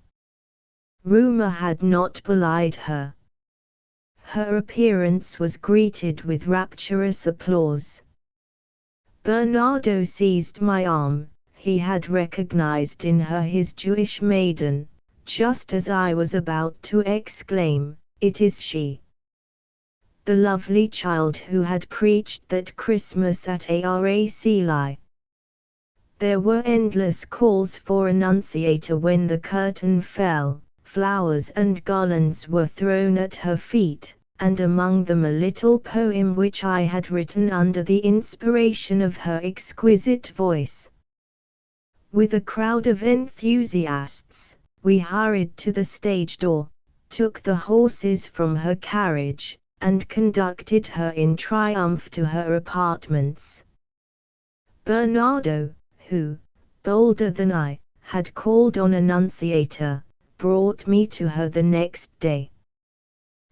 Rumor had not belied her. Her appearance was greeted with rapturous applause. Bernardo seized my arm. He had recognized in her his Jewish maiden, just as I was about to exclaim, "It is she!" The lovely child who had preached that Christmas at Araceli. There were endless calls for annunciator when the curtain fell. Flowers and garlands were thrown at her feet, and among them a little poem which I had written under the inspiration of her exquisite voice. With a crowd of enthusiasts, we hurried to the stage door, took the horses from her carriage, and conducted her in triumph to her apartments. Bernardo, who, bolder than I, had called on Annunciator, brought me to her the next day.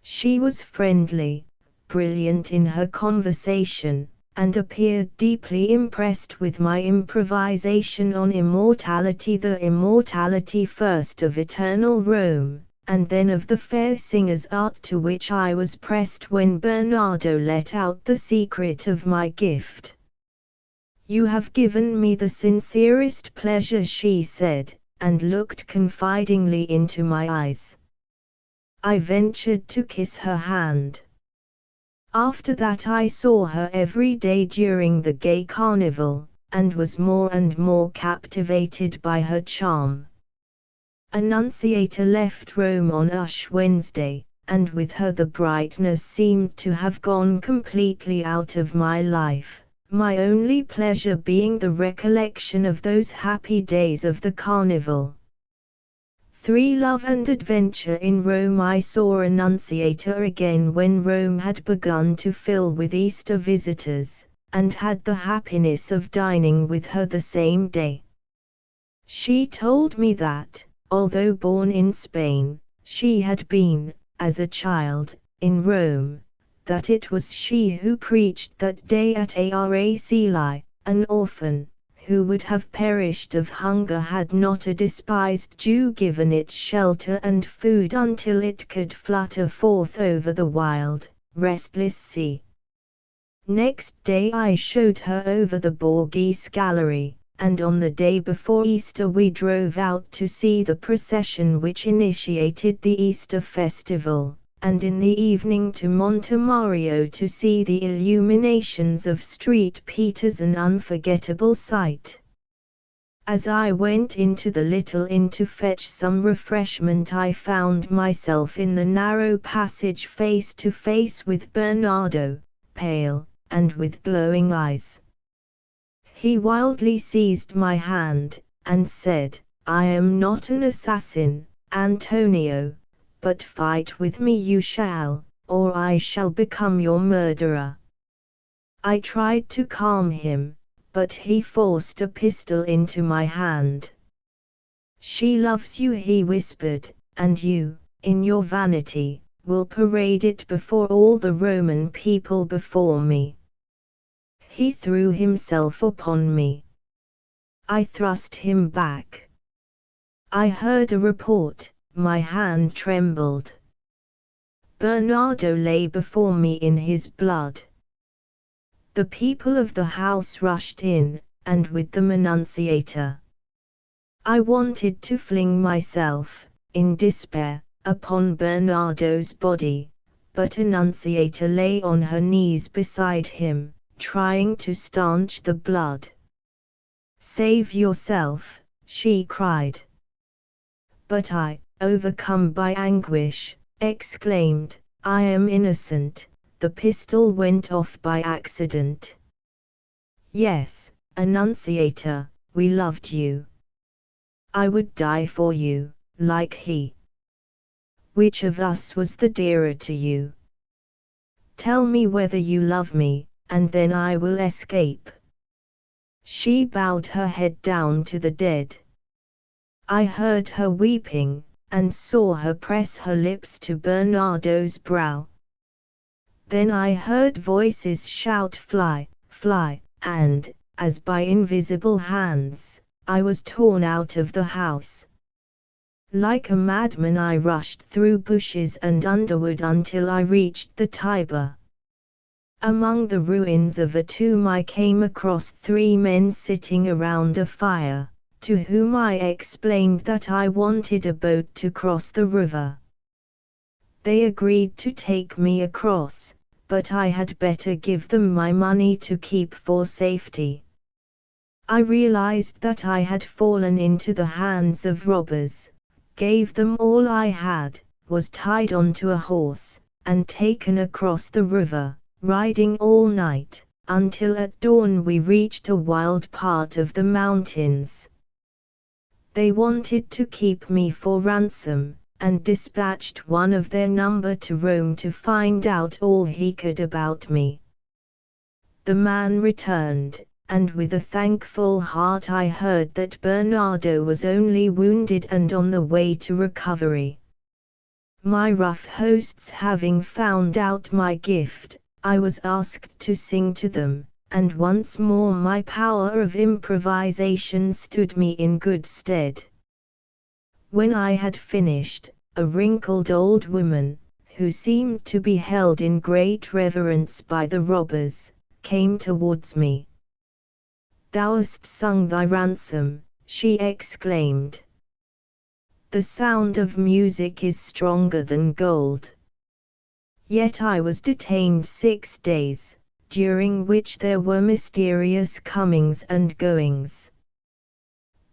She was friendly, brilliant in her conversation, and appeared deeply impressed with my improvisation on immortality, the immortality first of eternal Rome, and then of the fair singer's art, to which I was pressed when Bernardo let out the secret of my gift. "You have given me the sincerest pleasure," she said, and looked confidingly into my eyes. I ventured to kiss her hand. After that I saw her every day during the gay carnival, and was more and more captivated by her charm. Annunciator left Rome on Ash Wednesday, and with her the brightness seemed to have gone completely out of my life, my only pleasure being the recollection of those happy days of the carnival. 3. Love and Adventure in Rome. I saw Annunciator again when Rome had begun to fill with Easter visitors, and had the happiness of dining with her the same day. She told me that, although born in Spain, she had been, as a child, in Rome, that it was she who preached that day at Araceli, an orphan, who would have perished of hunger had not a despised Jew given it shelter and food until it could flutter forth over the wild, restless sea. Next day I showed her over the Borghese Gallery, and on the day before Easter we drove out to see the procession which initiated the Easter festival, and in the evening to Montemario to see the illuminations of St. Peter's, an unforgettable sight. As I went into the little inn to fetch some refreshment, I found myself in the narrow passage face to face with Bernardo, pale, and with glowing eyes. He wildly seized my hand, and said, "I am not an assassin, Antonio, but fight with me you shall, or I shall become your murderer." I tried to calm him, but he forced a pistol into my hand. "She loves you," he whispered, "and you, in your vanity, will parade it before all the Roman people before me." He threw himself upon me. I thrust him back. I heard a report, my hand trembled. Bernardo lay before me in his blood. The people of the house rushed in, and with them Annunciata. I wanted to fling myself, in despair, upon Bernardo's body, but Annunciata lay on her knees beside him, trying to stanch the blood. "Save yourself," she cried. But I, overcome by anguish, exclaimed, "I am innocent. The pistol went off by accident." "Yes, Annunciata, we loved you. I would die for you, like he. Which of us was the dearer to you? Tell me whether you love me, and then I will escape." She bowed her head down to the dead. I heard her weeping, and saw her press her lips to Bernardo's brow. Then I heard voices shout, "Fly, fly," and, as by invisible hands, I was torn out of the house. Like a madman I rushed through bushes and underwood until I reached the Tiber. Among the ruins of a tomb I came across 3 men sitting around a fire, to whom I explained that I wanted a boat to cross the river. They agreed to take me across, but I had better give them my money to keep for safety. I realized that I had fallen into the hands of robbers, gave them all I had, was tied onto a horse, and taken across the river, riding all night, until at dawn we reached a wild part of the mountains. They wanted to keep me for ransom, and dispatched one of their number to Rome to find out all he could about me. The man returned, and with a thankful heart I heard that Bernardo was only wounded and on the way to recovery. My rough hosts having found out my gift, I was asked to sing to them, and once more my power of improvisation stood me in good stead. When I had finished, a wrinkled old woman, who seemed to be held in great reverence by the robbers, came towards me. "Thou hast sung thy ransom," she exclaimed. "The sound of music is stronger than gold." Yet I was detained 6 days, during which there were mysterious comings and goings.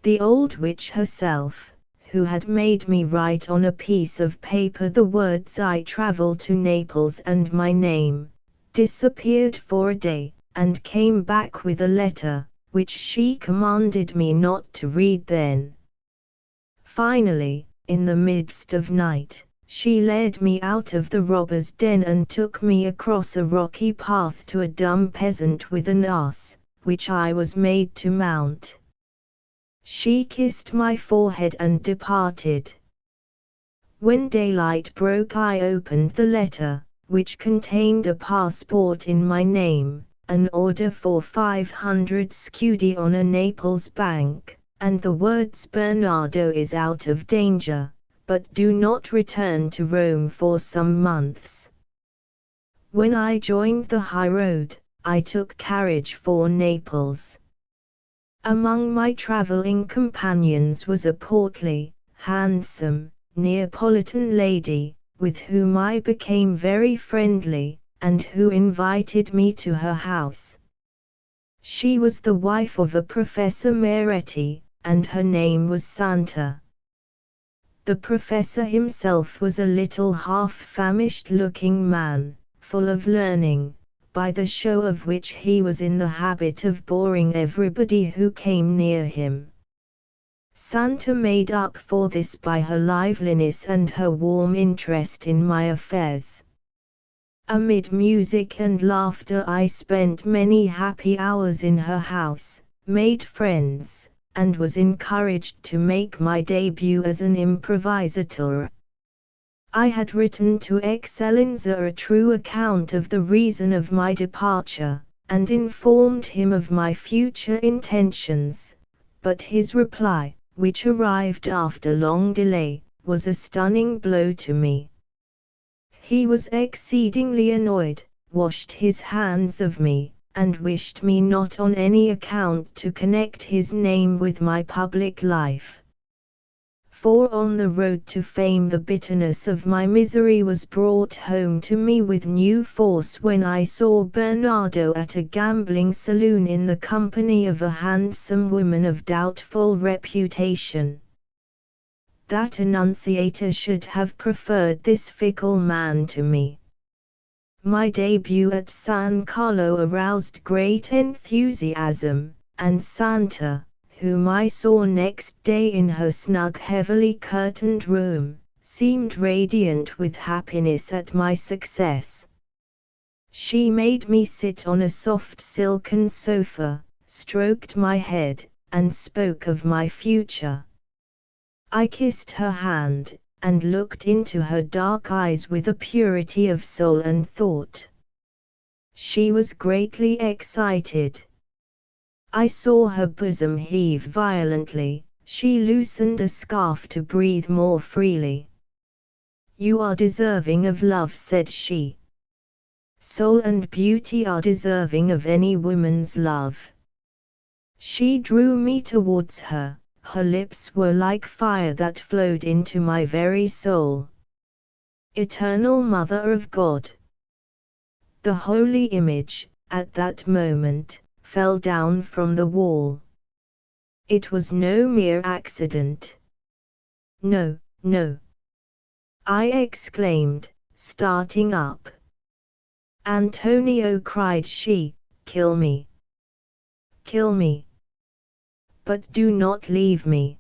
The old witch herself, who had made me write on a piece of paper the words "I travel to Naples" and my name, disappeared for a day, and came back with a letter, which she commanded me not to read then. Finally, in the midst of night, she led me out of the robber's den and took me across a rocky path to a dumb peasant with an ass, which I was made to mount. She kissed my forehead and departed. When daylight broke I opened the letter, which contained a passport in my name, an order for 500 scudi on a Naples bank, and the words "Bernardo is out of danger, but do not return to Rome for some months." When I joined the high road, I took carriage for Naples. Among my traveling companions was a portly, handsome, Neapolitan lady, with whom I became very friendly, and who invited me to her house. She was the wife of a Professor Meretti, and her name was Santa. The professor himself was a little half-famished-looking man, full of learning, by the show of which he was in the habit of boring everybody who came near him. Santa made up for this by her liveliness and her warm interest in my affairs. Amid music and laughter I spent many happy hours in her house, made friends, and was encouraged to make my debut as an improvisateur. I had written to Excellenza a true account of the reason of my departure, and informed him of my future intentions, but his reply, which arrived after long delay, was a stunning blow to me. He was exceedingly annoyed, washed his hands of me, and wished me not on any account to connect his name with my public life. For on the road to fame the bitterness of my misery was brought home to me with new force when I saw Bernardo at a gambling saloon in the company of a handsome woman of doubtful reputation. That Annunciator should have preferred this fickle man to me. My debut at San Carlo aroused great enthusiasm, and Santa, whom I saw next day in her snug heavily curtained room, seemed radiant with happiness at my success. She made me sit on a soft silken sofa, stroked my head, and spoke of my future. I kissed her hand, and looked into her dark eyes with a purity of soul and thought. She was greatly excited. I saw her bosom heave violently, she loosened a scarf to breathe more freely. "You are deserving of love," said she. "Soul and beauty are deserving of any woman's love." She drew me towards her, her lips were like fire that flowed into my very soul. Eternal Mother of God! The holy image, at that moment, fell down from the wall. It was no mere accident. "No, no!" I exclaimed, starting up. "Antonio," cried she, "kill me! Kill me! But do not leave me!"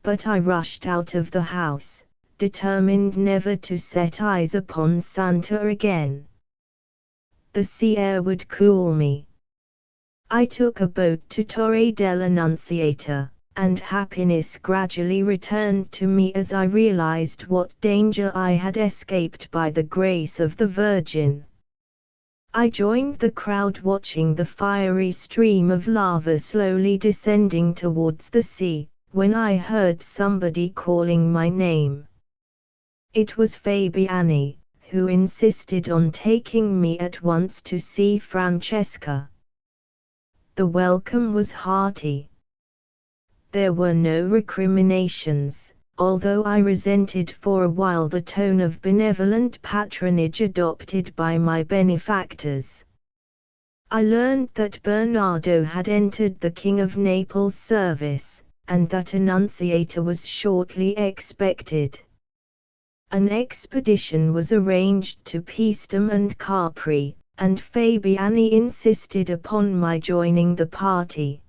But I rushed out of the house, determined never to set eyes upon Santa again. The sea air would cool me. I took a boat to Torre dell'Annunziata, and happiness gradually returned to me as I realized what danger I had escaped by the grace of the Virgin. I joined the crowd watching the fiery stream of lava slowly descending towards the sea, when I heard somebody calling my name. It was Fabiani, who insisted on taking me at once to see Francesca. The welcome was hearty. There were no recriminations, although I resented for a while the tone of benevolent patronage adopted by my benefactors. I learned that Bernardo had entered the King of Naples' service, and that Annunciata was shortly expected. An expedition was arranged to Paestum and Capri, and Fabiani insisted upon my joining the party.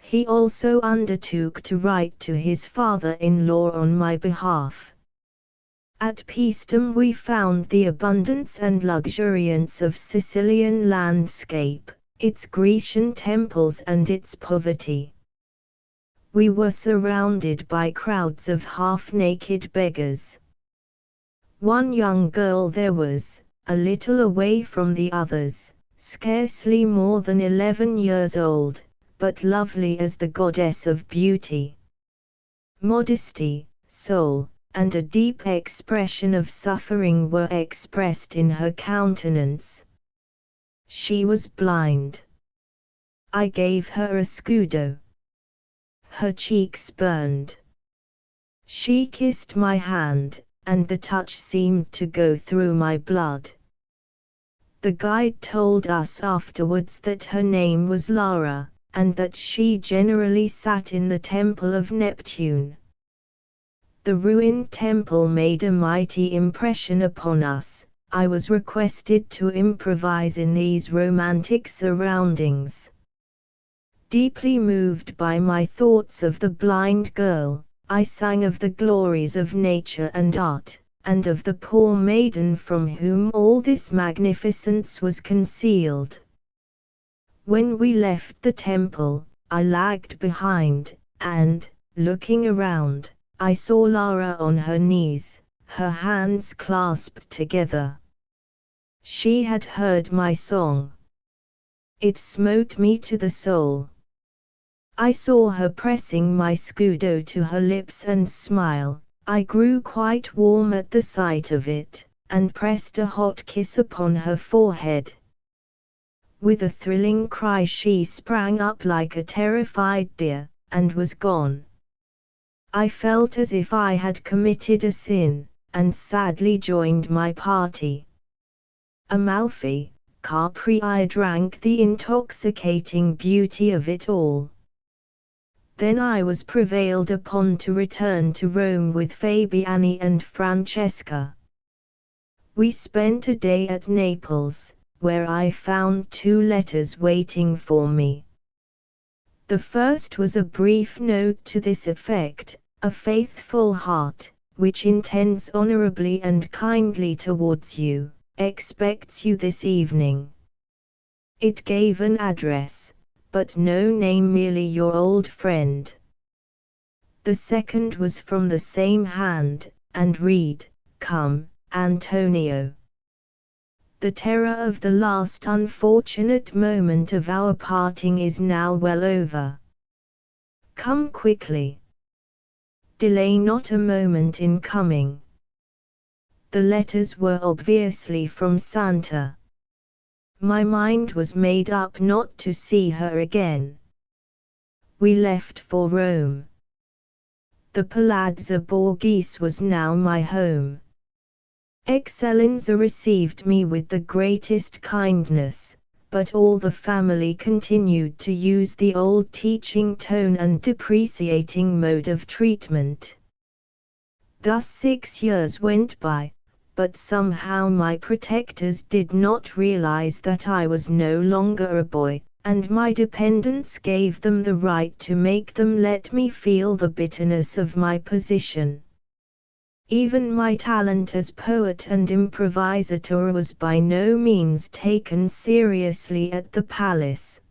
He also undertook to write to his father-in-law on my behalf. At Paestum we found the abundance and luxuriance of Sicilian landscape, its Grecian temples and its poverty. We were surrounded by crowds of half-naked beggars. One young girl there was, a little away from the others, scarcely more than 11 years old, but lovely as the goddess of beauty. Modesty, soul, and a deep expression of suffering were expressed in her countenance. She was blind. I gave her a scudo. Her cheeks burned. She kissed my hand, and the touch seemed to go through my blood. The guide told us afterwards that her name was Lara, and that she generally sat in the temple of Neptune. The ruined temple made a mighty impression upon us. I was requested to improvise in these romantic surroundings. Deeply moved by my thoughts of the blind girl, I sang of the glories of nature and art, and of the poor maiden from whom all this magnificence was concealed. When we left the temple, I lagged behind, and, looking around, I saw Lara on her knees, her hands clasped together. She had heard my song. It smote me to the soul. I saw her pressing my scudo to her lips and smile. I grew quite warm at the sight of it, and pressed a hot kiss upon her forehead. With a thrilling cry she sprang up like a terrified deer, and was gone. I felt as if I had committed a sin, and sadly joined my party. Amalfi, Capri, I drank the intoxicating beauty of it all. Then I was prevailed upon to return to Rome with Fabiani and Francesca. We spent a day at Naples, where I found 2 letters waiting for me. The first was a brief note to this effect: a faithful heart, which intends honorably and kindly towards you, expects you this evening. It gave an address, but no name, merely your old friend. The second was from the same hand, and read, "Come, Antonio. The terror of the last unfortunate moment of our parting is now well over. Come quickly. Delay not a moment in coming." The letters were obviously from Santa. My mind was made up not to see her again. We left for Rome. The Palazzo Borghese was now my home. Eccellenza received me with the greatest kindness, but all the family continued to use the old teaching tone and depreciating mode of treatment. Thus 6 years went by, but somehow my protectors did not realize that I was no longer a boy, and my dependence gave them the right to make them let me feel the bitterness of my position. Even my talent as poet and improvisator was by no means taken seriously at the palace.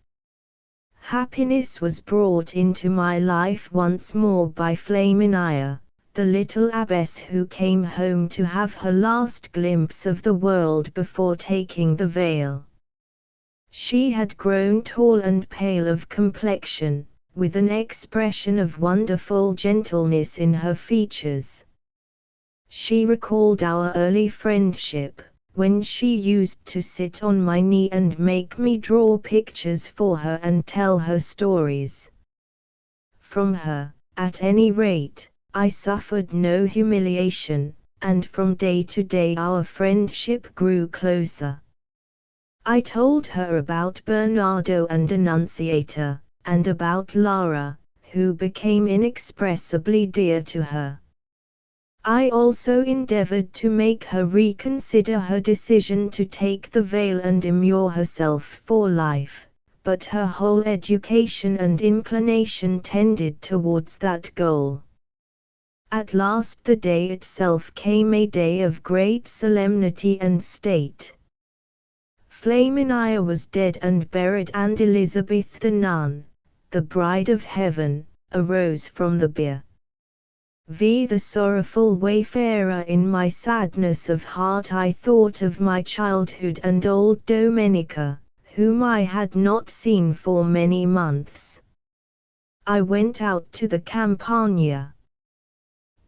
Happiness was brought into my life once more by Flaminia, the little abbess who came home to have her last glimpse of the world before taking the veil. She had grown tall and pale of complexion, with an expression of wonderful gentleness in her features. She recalled our early friendship, when she used to sit on my knee and make me draw pictures for her and tell her stories. From her, at any rate, I suffered no humiliation, and from day to day our friendship grew closer. I told her about Bernardo and Annunziata, and about Lara, who became inexpressibly dear to her. I also endeavored to make her reconsider her decision to take the veil and immure herself for life, but her whole education and inclination tended towards that goal. At last the day itself came, a day of great solemnity and state. Flaminia was dead and buried, and Elizabeth the nun, the bride of heaven, arose from the bier. The sorrowful wayfarer, in my sadness of heart I thought of my childhood and old Domenica, whom I had not seen for many months. I went out to the Campagna.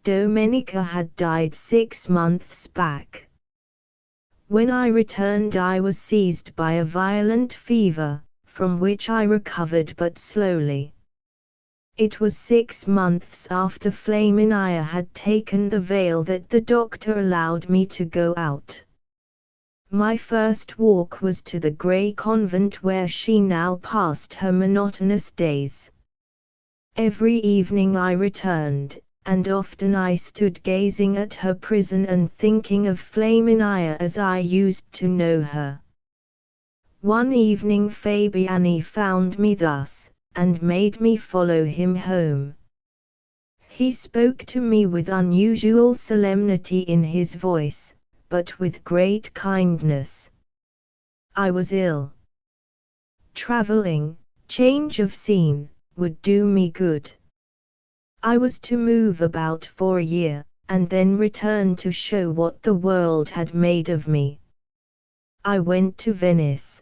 Domenica had died 6 months back. When I returned I was seized by a violent fever, from which I recovered but slowly. It was 6 months after Flaminia had taken the veil that the doctor allowed me to go out. My first walk was to the grey convent where she now passed her monotonous days. Every evening I returned, and often I stood gazing at her prison and thinking of Flaminia as I used to know her. One evening Fabiani found me thus, and made me follow him home. He spoke to me with unusual solemnity in his voice, but with great kindness. I was ill. Traveling, change of scene, would do me good. I was to move about for a year, and then return to show what the world had made of me. I went to Venice.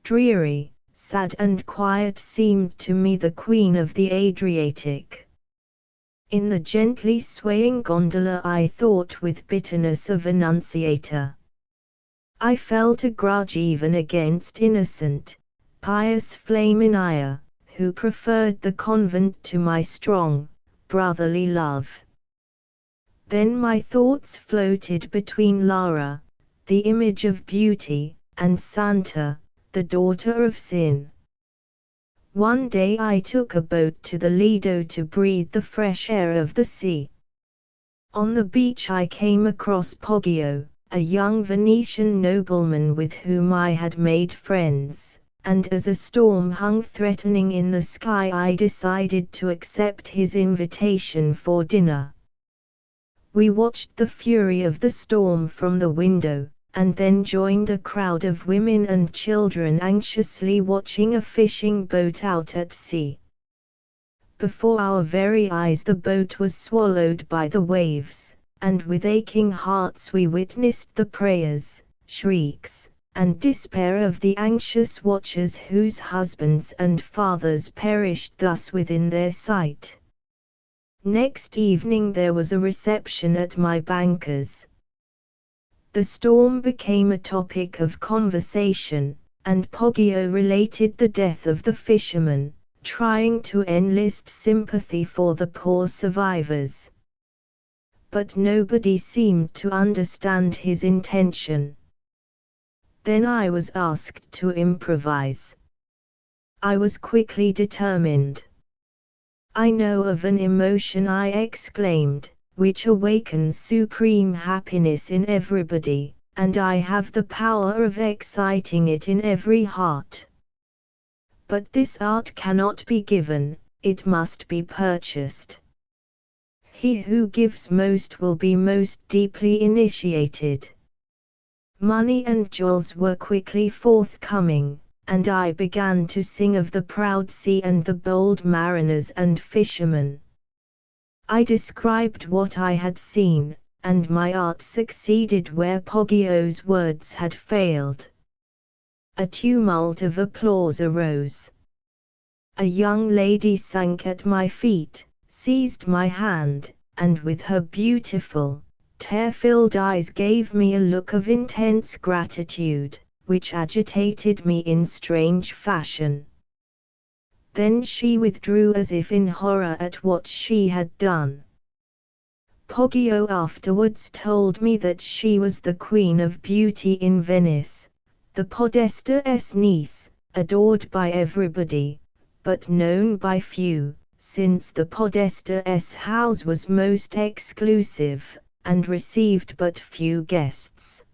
Dreary, sad and quiet seemed to me the queen of the Adriatic. In the gently swaying gondola I thought with bitterness of Annunciata. I felt a grudge even against innocent, pious Flaminia, who preferred the convent to my strong, brotherly love. Then my thoughts floated between Lara, the image of beauty, and Santa, the daughter of sin. One day I took a boat to the Lido to breathe the fresh air of the sea. On the beach I came across Poggio, a young Venetian nobleman with whom I had made friends, and as a storm hung threatening in the sky I decided to accept his invitation for dinner. We watched the fury of the storm from the window, and then joined a crowd of women and children anxiously watching a fishing boat out at sea. Before our very eyes the boat was swallowed by the waves, and with aching hearts we witnessed the prayers, shrieks, and despair of the anxious watchers whose husbands and fathers perished thus within their sight. Next evening there was a reception at my banker's. The storm became a topic of conversation, and Poggio related the death of the fisherman, trying to enlist sympathy for the poor survivors. But nobody seemed to understand his intention. Then I was asked to improvise. I was quickly determined. "I know of an emotion," I exclaimed, "which awakens supreme happiness in everybody, and I have the power of exciting it in every heart. But this art cannot be given, it must be purchased. He who gives most will be most deeply initiated." Money and jewels were quickly forthcoming, and I began to sing of the proud sea and the bold mariners and fishermen. I described what I had seen, and my art succeeded where Poggio's words had failed. A tumult of applause arose. A young lady sank at my feet, seized my hand, and with her beautiful, tear-filled eyes gave me a look of intense gratitude, which agitated me in strange fashion. Then she withdrew as if in horror at what she had done. Poggio afterwards told me that she was the queen of beauty in Venice, the Podesta's niece, adored by everybody, but known by few, since the Podesta's house was most exclusive, and received but few guests.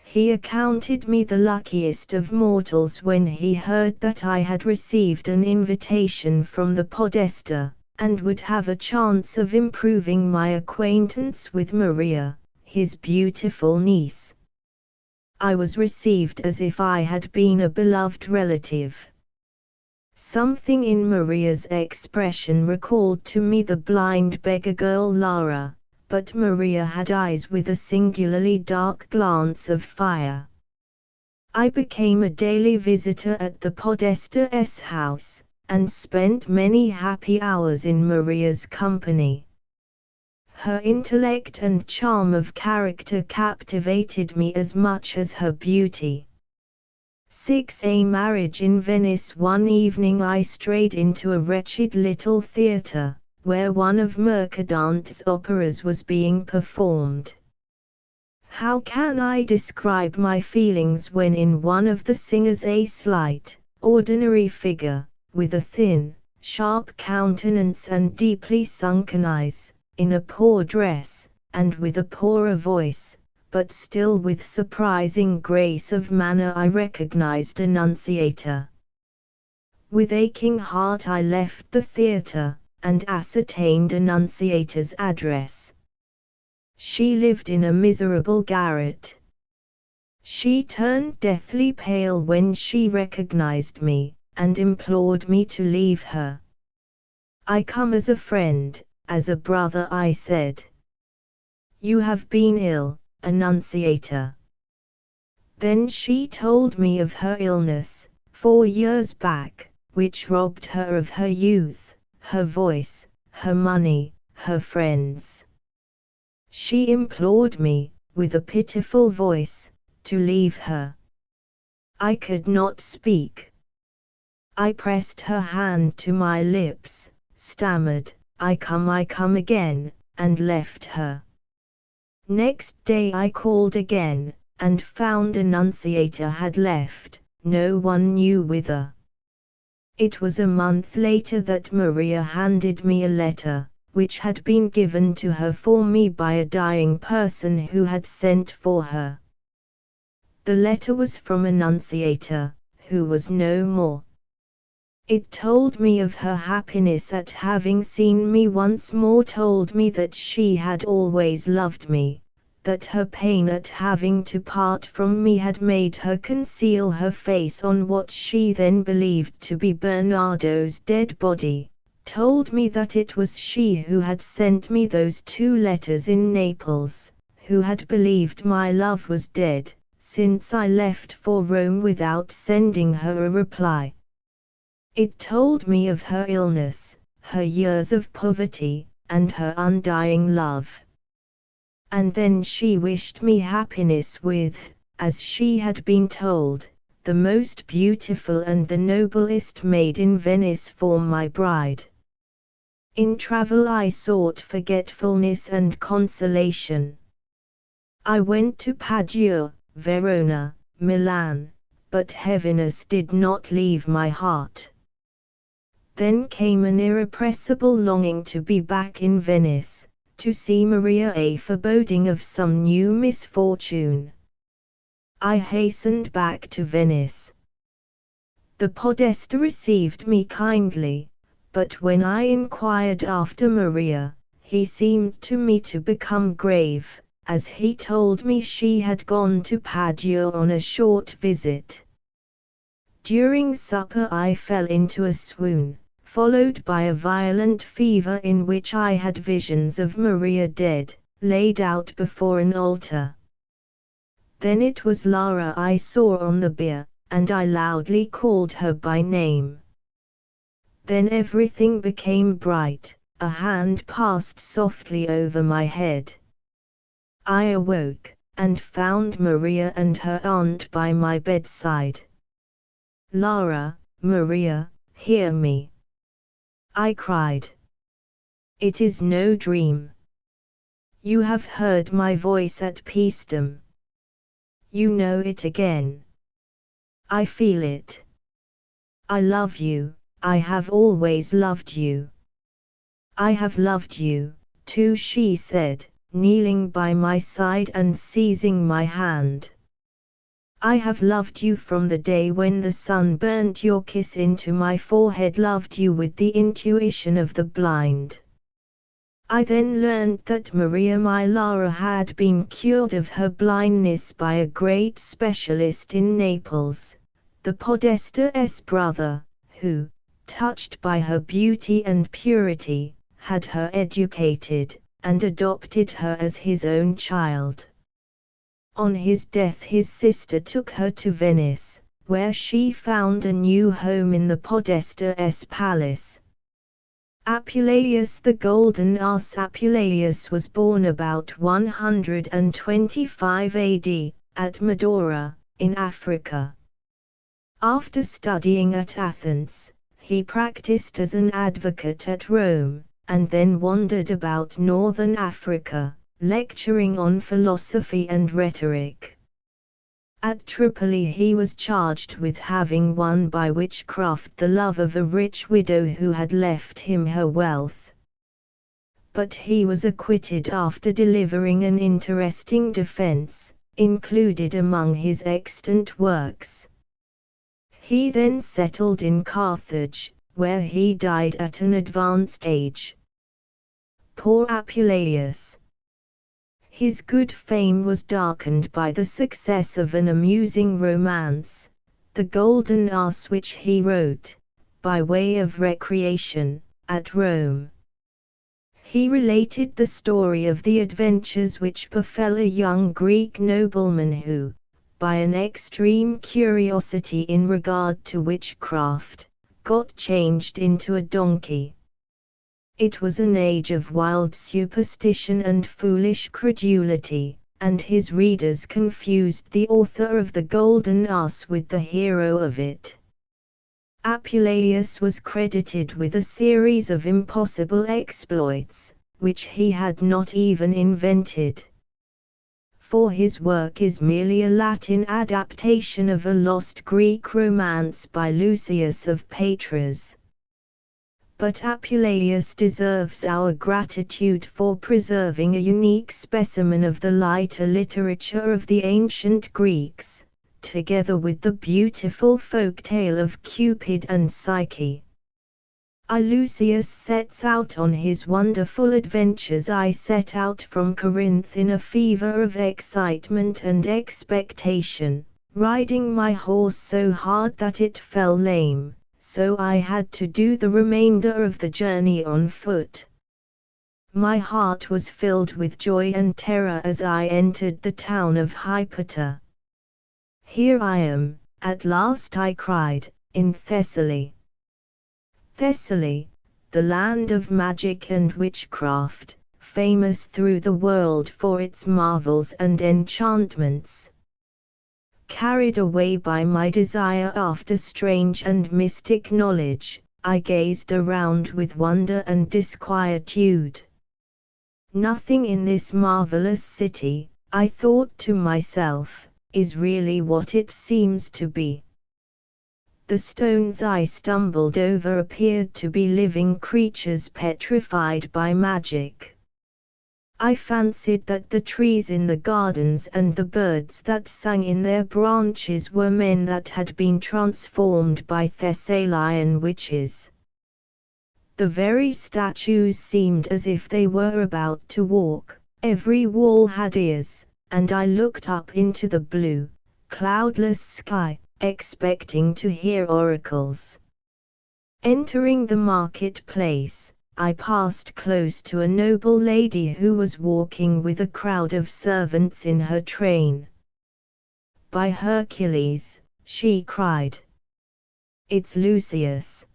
He accounted me the luckiest of mortals when he heard that I had received an invitation from the Podesta, and would have a chance of improving my acquaintance with Maria, his beautiful niece. I was received as if I had been a beloved relative. Something in Maria's expression recalled to me the blind beggar girl Lara, but Maria had eyes with a singularly dark glance of fire. I became a daily visitor at the Podesta's house, and spent many happy hours in Maria's company. Her intellect and charm of character captivated me as much as her beauty. 6. A marriage in Venice. One evening I strayed into a wretched little theatre, where one of Mercadante's operas was being performed. How can I describe my feelings when in one of the singers a slight, ordinary figure, with a thin, sharp countenance and deeply sunken eyes, in a poor dress, and with a poorer voice, but still with surprising grace of manner I recognized Annunciator. With aching heart I left the theatre, and ascertained Annunciator's address. She lived in a miserable garret. She turned deathly pale when she recognized me, and implored me to leave her. I come as a friend, as a brother, I said. You have been ill, Annunciator. Then she told me of her illness, 4 years back, which robbed her of her youth, her voice, her money, her friends. She implored me, with a pitiful voice, to leave her. I could not speak. I pressed her hand to my lips, stammered, I come again, and left her. Next day I called again, and found Annunciator had left, no one knew whither. It was a month later that Maria handed me a letter, which had been given to her for me by a dying person who had sent for her. The letter was from Annunciator, who was no more. It told me of her happiness at having seen me once more, told me that she had always loved me, that her pain at having to part from me had made her conceal her face on what she then believed to be Bernardo's dead body, told me that it was she who had sent me those 2 letters in Naples, who had believed my love was dead, since I left for Rome without sending her a reply. It told me of her illness, her years of poverty, and her undying love. And then she wished me happiness with, as she had been told, the most beautiful and the noblest maid in Venice for my bride. In travel I sought forgetfulness and consolation. I went to Padua, Verona, Milan, but heaviness did not leave my heart. Then came an irrepressible longing to be back in Venice, to see Maria, a foreboding of some new misfortune. I hastened back to Venice. The podesta received me kindly, but when I inquired after Maria, he seemed to me to become grave, as he told me she had gone to Padua on a short visit. During supper I fell into a swoon, followed by a violent fever in which I had visions of Maria dead, laid out before an altar. Then it was Lara I saw on the bier, and I loudly called her by name. Then everything became bright, a hand passed softly over my head. I awoke, and found Maria and her aunt by my bedside. Lara, Maria, hear me, I cried. It is no dream. You have heard my voice at Paestum. You know it again. I feel it. I love you, I have always loved you. I have loved you, too, she said, kneeling by my side and seizing my hand. I have loved you from the day when the sun burnt your kiss into my forehead, loved you with the intuition of the blind. I then learned that Maria, my Lara, had been cured of her blindness by a great specialist in Naples, the podesta's brother, who, touched by her beauty and purity, had her educated, and adopted her as his own child. On his death his sister took her to Venice, where she found a new home in the podesta's palace. Apuleius the Golden Ass. Apuleius was born about 125 AD, at Medora, in Africa. After studying at Athens, he practiced as an advocate at Rome, and then wandered about northern Africa, lecturing on philosophy and rhetoric. At Tripoli he was charged with having won by witchcraft the love of a rich widow who had left him her wealth. But he was acquitted after delivering an interesting defense, included among his extant works. He then settled in Carthage, where he died at an advanced age. Poor Apuleius! His good fame was darkened by the success of an amusing romance, The Golden Ass, which he wrote, by way of recreation, at Rome. He related the story of the adventures which befell a young Greek nobleman who, by an extreme curiosity in regard to witchcraft, got changed into a donkey. It was an age of wild superstition and foolish credulity, and his readers confused the author of The Golden Ass with the hero of it. Apuleius was credited with a series of impossible exploits, which he had not even invented. For his work is merely a Latin adaptation of a lost Greek romance by Lucius of Patras. But Apuleius deserves our gratitude for preserving a unique specimen of the lighter literature of the ancient Greeks, together with the beautiful folk tale of Cupid and Psyche. Lucius sets out on his wonderful adventures. I set out from Corinth in a fever of excitement and expectation, riding my horse so hard that it fell lame, so I had to do the remainder of the journey on foot. My heart was filled with joy and terror as I entered the town of Hypata. Here I am, at last, I cried, in Thessaly. Thessaly, the land of magic and witchcraft, famous through the world for its marvels and enchantments. Carried away by my desire after strange and mystic knowledge, I gazed around with wonder and disquietude. Nothing in this marvelous city, I thought to myself, is really what it seems to be. The stones I stumbled over appeared to be living creatures petrified by magic. I fancied that the trees in the gardens and the birds that sang in their branches were men that had been transformed by Thessalian witches. The very statues seemed as if they were about to walk, every wall had ears, and I looked up into the blue, cloudless sky, expecting to hear oracles. Entering the marketplace, I passed close to a noble lady who was walking with a crowd of servants in her train. "By Hercules," she cried, "it's Lucius!"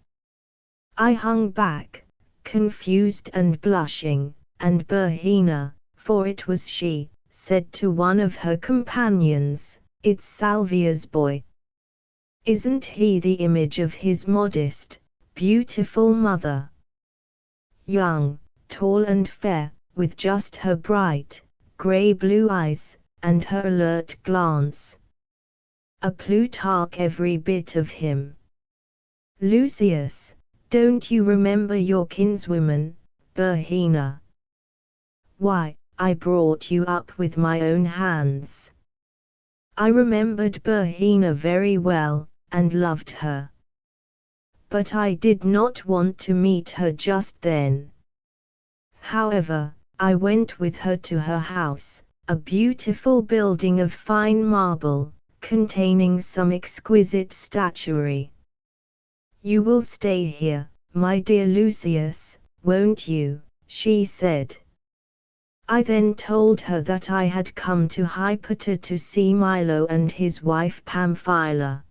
I hung back, confused and blushing, and Berhina, for it was she, said to one of her companions, "It's Salvia's boy. Isn't he the image of his modest, beautiful mother? Young, tall and fair, with just her bright, grey-blue eyes, and her alert glance. A Plutarch every bit of him. Lucius, don't you remember your kinswoman, Berhina? Why, I brought you up with my own hands." I remembered Berhina very well, and loved her. But I did not want to meet her just then. However, I went with her to her house, a beautiful building of fine marble, containing some exquisite statuary. "You will stay here, my dear Lucius, won't you?" she said. I then told her that I had come to Hypata to see Milo and his wife Pamphila.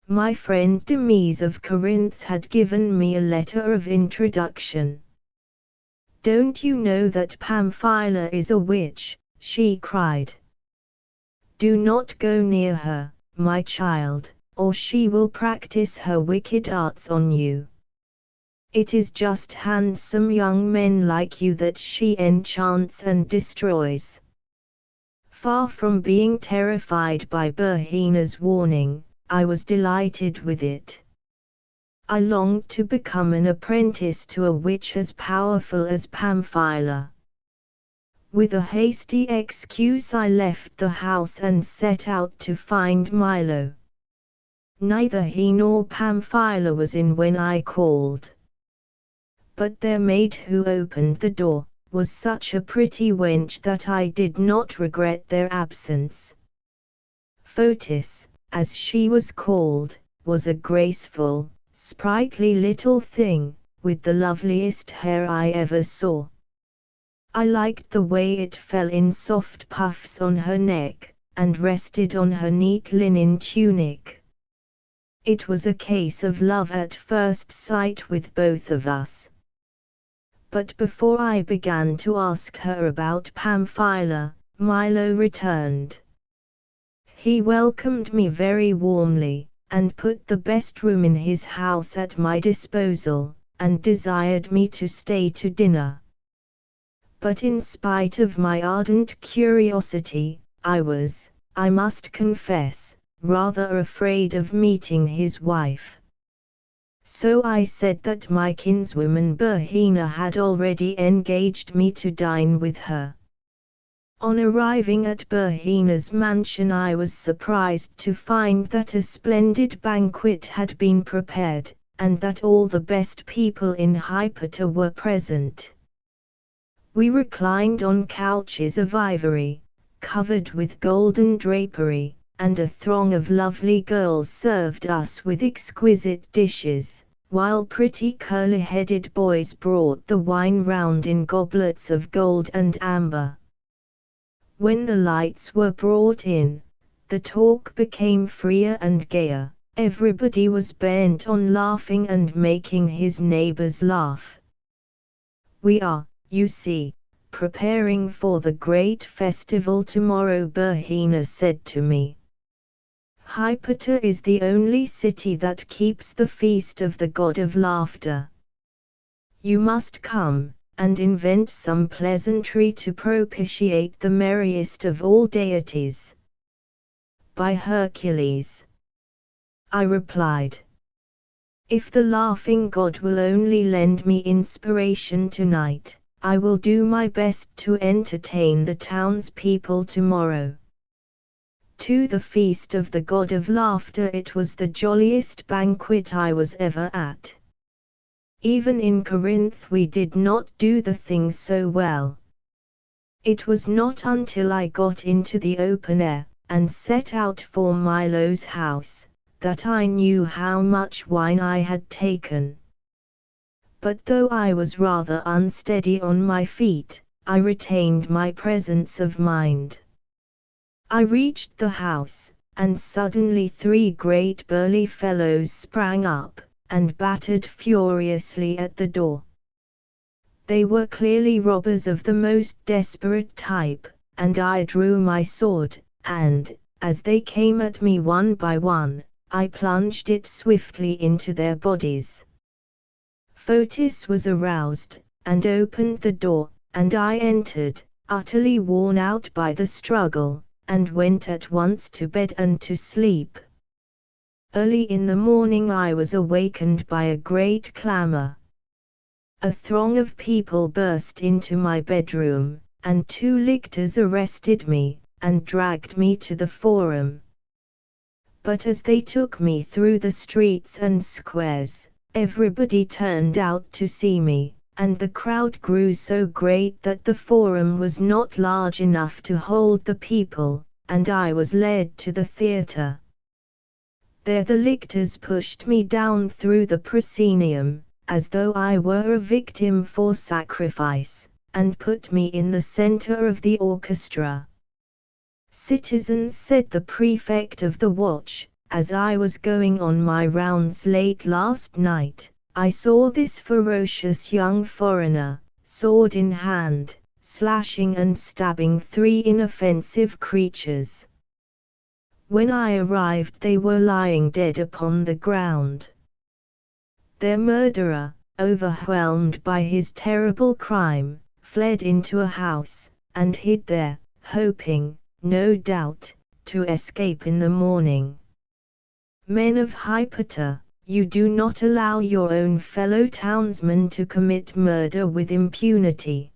My friend Demes of Corinth had given me a letter of introduction. "Don't you know that Pamphila is a witch?" she cried. "Do not go near her, my child, or she will practice her wicked arts on you." It is just handsome young men like you that she enchants and destroys. Far from being terrified by Berhina's warning, I was delighted with it. I longed to become an apprentice to a witch as powerful as Pamphila. With a hasty excuse I left the house and set out to find Milo. Neither he nor Pamphila was in when I called. But their maid who opened the door was such a pretty wench that I did not regret their absence. Fotis, as she was called, was a graceful, sprightly little thing, with the loveliest hair I ever saw. I liked the way it fell in soft puffs on her neck, and rested on her neat linen tunic. It was a case of love at first sight with both of us. But before I began to ask her about Pamphila, Milo returned. He welcomed me very warmly, and put the best room in his house at my disposal, and desired me to stay to dinner. But in spite of my ardent curiosity, I was, I must confess, rather afraid of meeting his wife. So I said that my kinswoman Berhina had already engaged me to dine with her. On arriving at Berhina's mansion I was surprised to find that a splendid banquet had been prepared, and that all the best people in Hypata were present. We reclined on couches of ivory, covered with golden drapery, and a throng of lovely girls served us with exquisite dishes, while pretty curly-headed boys brought the wine round in goblets of gold and amber. When the lights were brought in, the talk became freer and gayer. Everybody was bent on laughing and making his neighbors laugh. We are, you see, preparing for the great festival tomorrow, Berhina said to me. Hypata is the only city that keeps the feast of the god of laughter. You must come, and invent some pleasantry to propitiate the merriest of all deities. By Hercules, I replied. If the laughing god will only lend me inspiration tonight, I will do my best to entertain the townspeople tomorrow. To the feast of the god of laughter it was the jolliest banquet I was ever at. Even in Corinth we did not do the thing so well. It was not until I got into the open air, and set out for Milo's house, that I knew how much wine I had taken. But though I was rather unsteady on my feet, I retained my presence of mind. I reached the house, and suddenly 3 great burly fellows sprang up, and battered furiously at the door. They were clearly robbers of the most desperate type, and I drew my sword, and, as they came at me one by one, I plunged it swiftly into their bodies. Fotis was aroused, and opened the door, and I entered, utterly worn out by the struggle, and went at once to bed and to sleep. Early in the morning I was awakened by a great clamor. A throng of people burst into my bedroom, and 2 lictors arrested me, and dragged me to the forum. But as they took me through the streets and squares, everybody turned out to see me, and the crowd grew so great that the forum was not large enough to hold the people, and I was led to the theatre. There the lictors pushed me down through the proscenium, as though I were a victim for sacrifice, and put me in the center of the orchestra. Citizens, said the prefect of the watch, as I was going on my rounds late last night, I saw this ferocious young foreigner, sword in hand, slashing and stabbing 3 inoffensive creatures. When I arrived they were lying dead upon the ground. Their murderer, overwhelmed by his terrible crime, fled into a house, and hid there, hoping, no doubt, to escape in the morning. Men of Hypatia, you do not allow your own fellow townsmen to commit murder with impunity.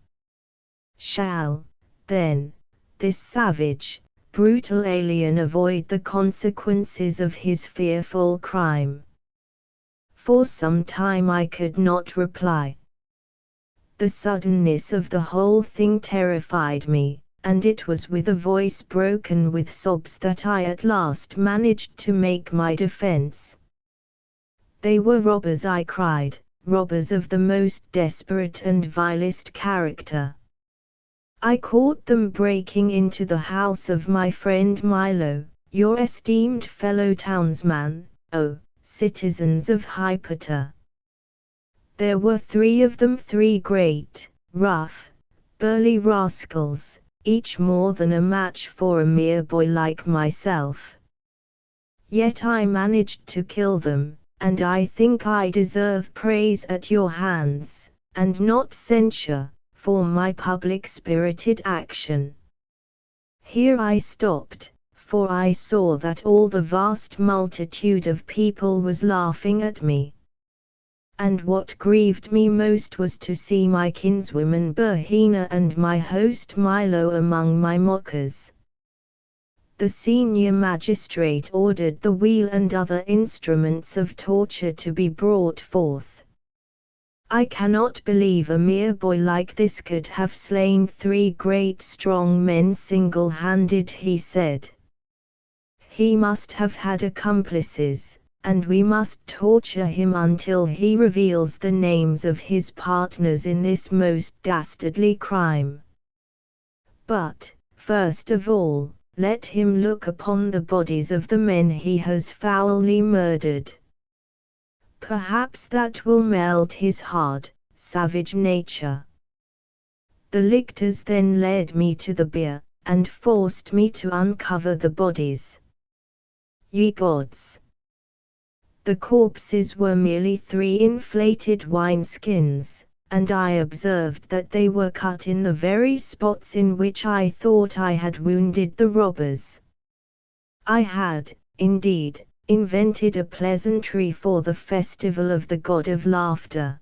Shall, then, this savage, brutal alien avoid the consequences of his fearful crime? For some time I could not reply. The suddenness of the whole thing terrified me, and it was with a voice broken with sobs that I at last managed to make my defense. They were robbers, I cried, robbers of the most desperate and vilest character. I caught them breaking into the house of my friend Milo, your esteemed fellow townsman, O citizens of Hypatia. There were 3 of them, 3 great, rough, burly rascals, each more than a match for a mere boy like myself. Yet I managed to kill them, and I think I deserve praise at your hands, and not censure, for my public-spirited action. Here I stopped, for I saw that all the vast multitude of people was laughing at me. And what grieved me most was to see my kinswoman Berhina and my host Milo among my mockers. The senior magistrate ordered the wheel and other instruments of torture to be brought forth. I cannot believe a mere boy like this could have slain 3 great strong men single-handed, he said. He must have had accomplices, and we must torture him until he reveals the names of his partners in this most dastardly crime. But, first of all, let him look upon the bodies of the men he has foully murdered. Perhaps that will melt his hard, savage nature. The lictors then led me to the bier, and forced me to uncover the bodies. Ye gods! The corpses were merely 3 inflated wineskins, and I observed that they were cut in the very spots in which I thought I had wounded the robbers. I had, indeed, invented a pleasantry for the festival of the god of laughter.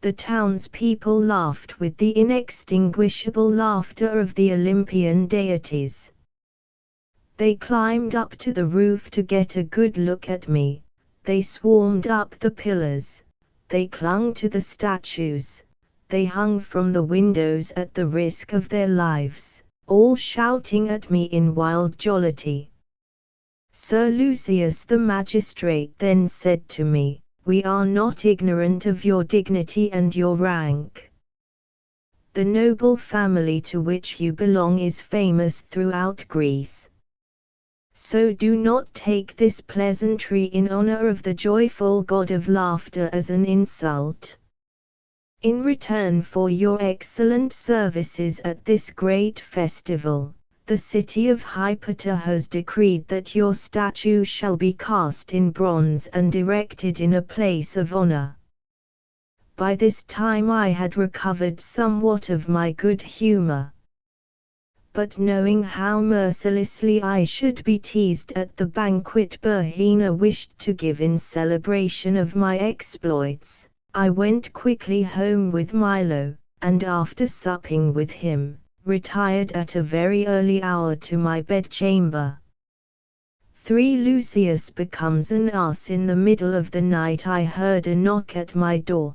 The townspeople laughed with the inextinguishable laughter of the Olympian deities. They climbed up to the roof to get a good look at me, they swarmed up the pillars, they clung to the statues, they hung from the windows at the risk of their lives, all shouting at me in wild jollity. Sir Lucius the magistrate then said to me, "We are not ignorant of your dignity and your rank. The noble family to which you belong is famous throughout Greece. So do not take this pleasantry in honor of the joyful god of laughter as an insult. In return for your excellent services at this great festival, the city of Hypatia has decreed that your statue shall be cast in bronze and erected in a place of honor." By this time I had recovered somewhat of my good humor. But knowing how mercilessly I should be teased at the banquet Berhina wished to give in celebration of my exploits, I went quickly home with Milo, and after supping with him, retired at a very early hour to my bedchamber. 3 Lucius becomes an ass. In the middle of the night I heard a knock at my door.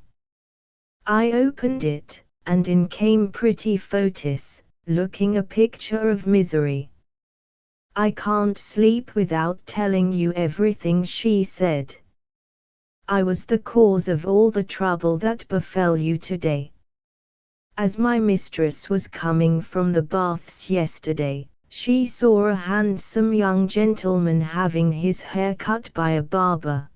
I opened it, and in came pretty Fotis, looking a picture of misery. "I can't sleep without telling you everything," she said. "I was the cause of all the trouble that befell you today. As my mistress was coming from the baths yesterday, she saw a handsome young gentleman having his hair cut by a barber.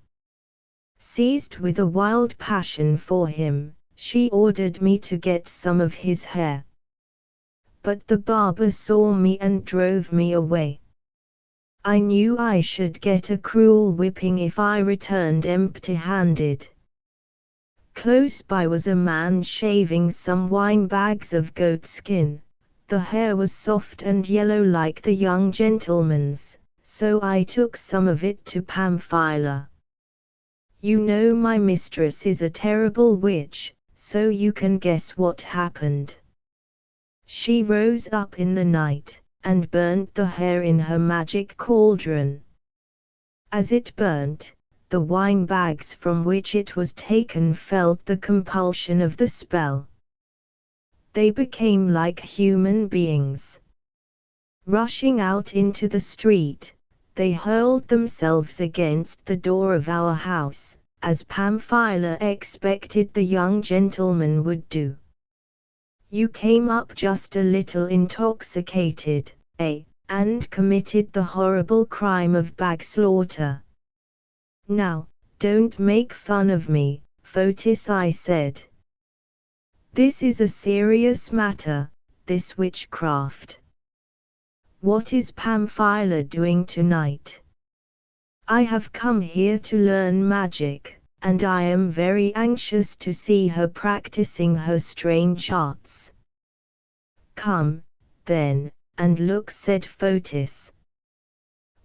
Seized with a wild passion for him, she ordered me to get some of his hair. But the barber saw me and drove me away. I knew I should get a cruel whipping if I returned empty-handed. Close by was a man shaving some wine bags of goat skin. The hair was soft and yellow like the young gentleman's, so I took some of it to Pamphila. You know my mistress is a terrible witch, so you can guess what happened. She rose up in the night, and burnt the hair in her magic cauldron. As it burnt, the wine bags from which it was taken felt the compulsion of the spell. They became like human beings. Rushing out into the street, they hurled themselves against the door of our house, as Pamphila expected the young gentleman would do. You came up just a little intoxicated, and committed the horrible crime of bag slaughter. Now, don't make fun of me, Fotis, I said. This is a serious matter, this witchcraft. What is Pamphila doing tonight? I have come here to learn magic, and I am very anxious to see her practicing her strange arts. Come, then, and look, said Fotis.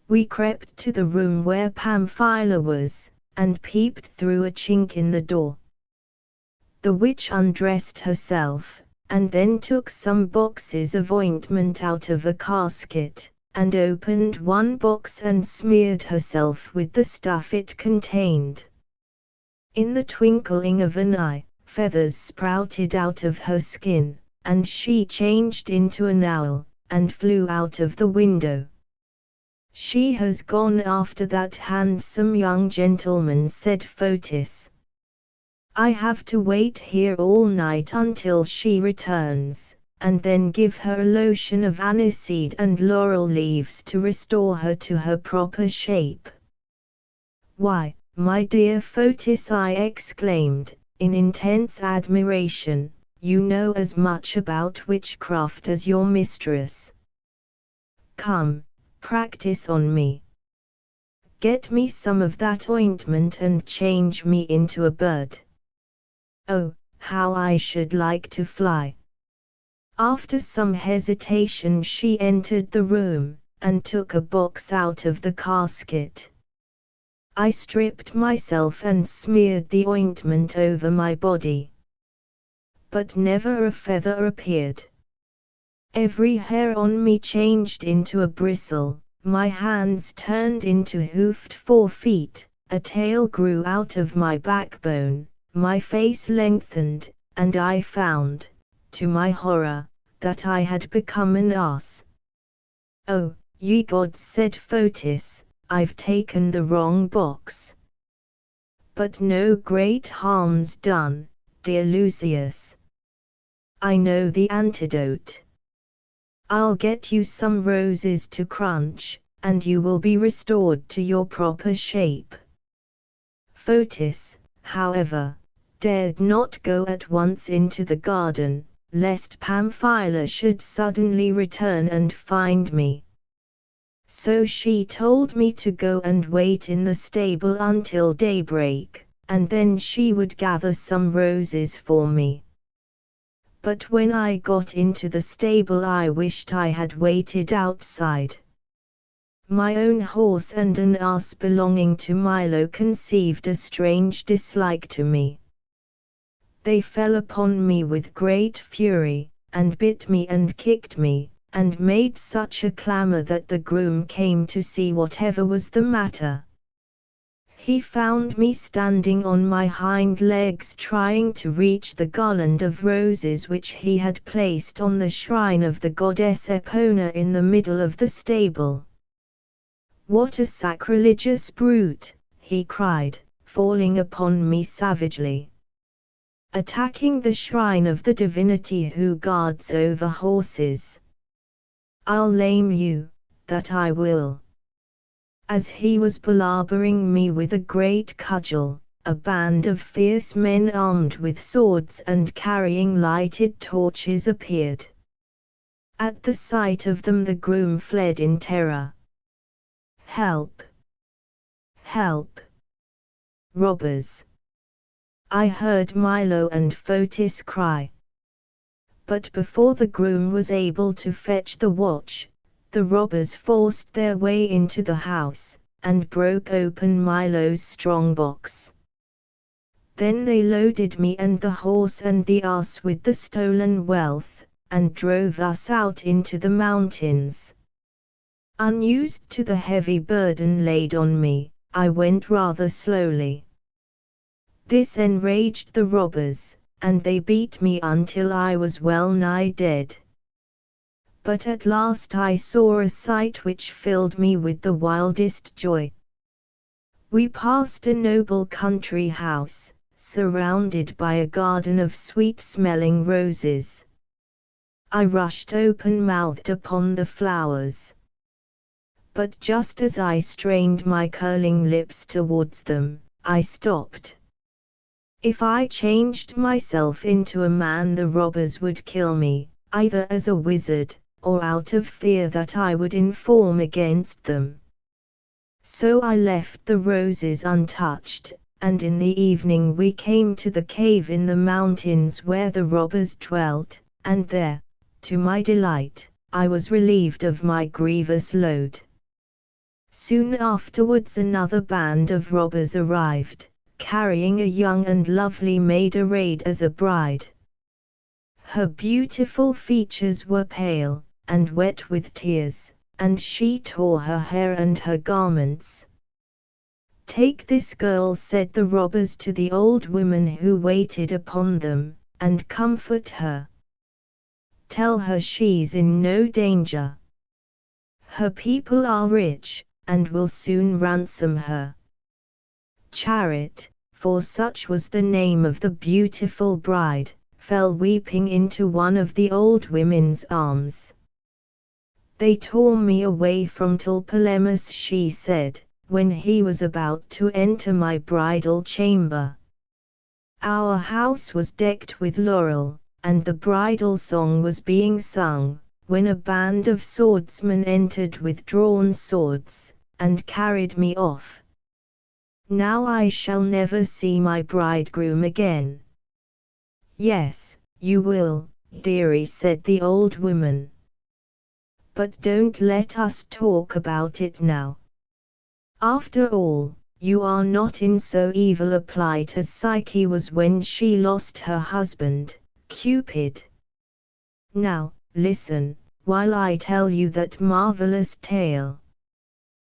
We crept to the room where Pamphila was, and peeped through a chink in the door. The witch undressed herself, and then took some boxes of ointment out of a casket, and opened one box and smeared herself with the stuff it contained. In the twinkling of an eye, feathers sprouted out of her skin, and she changed into an owl, and flew out of the window. She has gone after that handsome young gentleman, said Fotis. I have to wait here all night until she returns, and then give her a lotion of aniseed and laurel leaves to restore her to her proper shape. Why, my dear Fotis, I exclaimed, in intense admiration, you know as much about witchcraft as your mistress. Come, practice on me. Get me some of that ointment and change me into a bird. Oh, how I should like to fly! After some hesitation she entered the room, and took a box out of the casket. I stripped myself and smeared the ointment over my body. But never a feather appeared. Every hair on me changed into a bristle, my hands turned into hoofed forefeet, a tail grew out of my backbone, my face lengthened, and I found, to my horror, that I had become an ass. Oh, ye gods, said Fotis, I've taken the wrong box. But no great harm's done, dear Lucius. I know the antidote. I'll get you some roses to crunch, and you will be restored to your proper shape. Fotis, however, dared not go at once into the garden, lest Pamphila should suddenly return and find me. So she told me to go and wait in the stable until daybreak, and then she would gather some roses for me. But when I got into the stable I wished I had waited outside. My own horse and an ass belonging to Milo conceived a strange dislike to me. They fell upon me with great fury, and bit me and kicked me, and made such a clamour that the groom came to see whatever was the matter. He found me standing on my hind legs trying to reach the garland of roses which he had placed on the shrine of the goddess Epona in the middle of the stable. What a sacrilegious brute, he cried, falling upon me savagely. Attacking the shrine of the divinity who guards over horses. I'll lame you, that I will. As he was palabering me with a great cudgel, a band of fierce men armed with swords and carrying lighted torches appeared. At the sight of them the groom fled in terror. Help! Help! Robbers! I heard Milo and Fotis cry. But before the groom was able to fetch the watch, the robbers forced their way into the house, and broke open Milo's strong box. Then they loaded me and the horse and the ass with the stolen wealth, and drove us out into the mountains. Unused to the heavy burden laid on me, I went rather slowly. This enraged the robbers, and they beat me until I was well nigh dead. But at last I saw a sight which filled me with the wildest joy. We passed a noble country house, surrounded by a garden of sweet-smelling roses. I rushed open-mouthed upon the flowers. But just as I strained my curling lips towards them, I stopped. If I changed myself into a man, the robbers would kill me, either as a wizard, or out of fear that I would inform against them. So I left the roses untouched, and in the evening we came to the cave in the mountains where the robbers dwelt, and there, to my delight, I was relieved of my grievous load. Soon afterwards another band of robbers arrived, carrying a young and lovely maid arrayed as a bride. Her beautiful features were pale, and wet with tears, and she tore her hair and her garments. "Take this girl," said the robbers to the old woman who waited upon them, "and comfort her. Tell her she's in no danger. Her people are rich, and will soon ransom her." Chariot, for such was the name of the beautiful bride, fell weeping into one of the old women's arms. "They tore me away from Tlepolemus," she said, when he was about to enter my bridal chamber. Our house was decked with laurel, and the bridal song was being sung, when a band of swordsmen entered with drawn swords, and carried me off. Now I shall never see my bridegroom again. "Yes, you will, dearie," said the old woman. "But don't let us talk about it now. After all, you are not in so evil a plight as Psyche was when she lost her husband, Cupid. Now, listen, while I tell you that marvelous tale."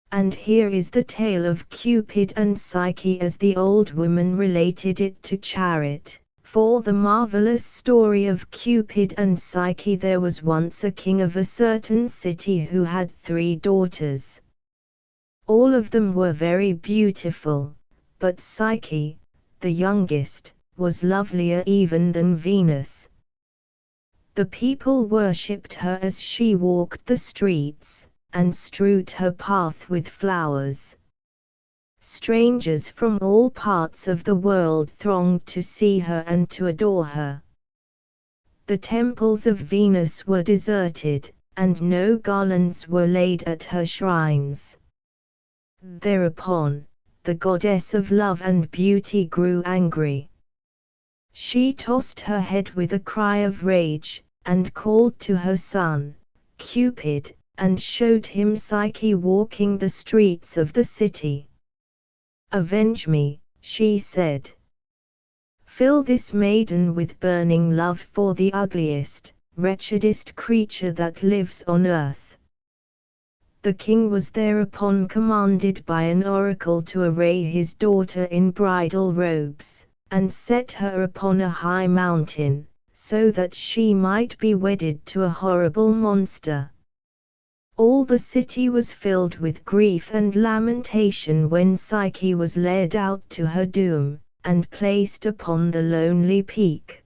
And here is the tale of Cupid and Psyche as the old woman related it to Chariot. For the marvelous story of Cupid and Psyche. There was once a king of a certain city who had 3 daughters. All of them were very beautiful, but Psyche, the youngest, was lovelier even than Venus. The people worshipped her as she walked the streets, and strewed her path with flowers. Strangers from all parts of the world thronged to see her and to adore her. The temples of Venus were deserted, and no garlands were laid at her shrines. Thereupon, the goddess of love and beauty grew angry. She tossed her head with a cry of rage, and called to her son, Cupid, and showed him Psyche walking the streets of the city. "Avenge me," she said. "Fill this maiden with burning love for the ugliest, wretchedest creature that lives on earth." The king was thereupon commanded by an oracle to array his daughter in bridal robes, and set her upon a high mountain, so that she might be wedded to a horrible monster. All the city was filled with grief and lamentation when Psyche was led out to her doom, and placed upon the lonely peak.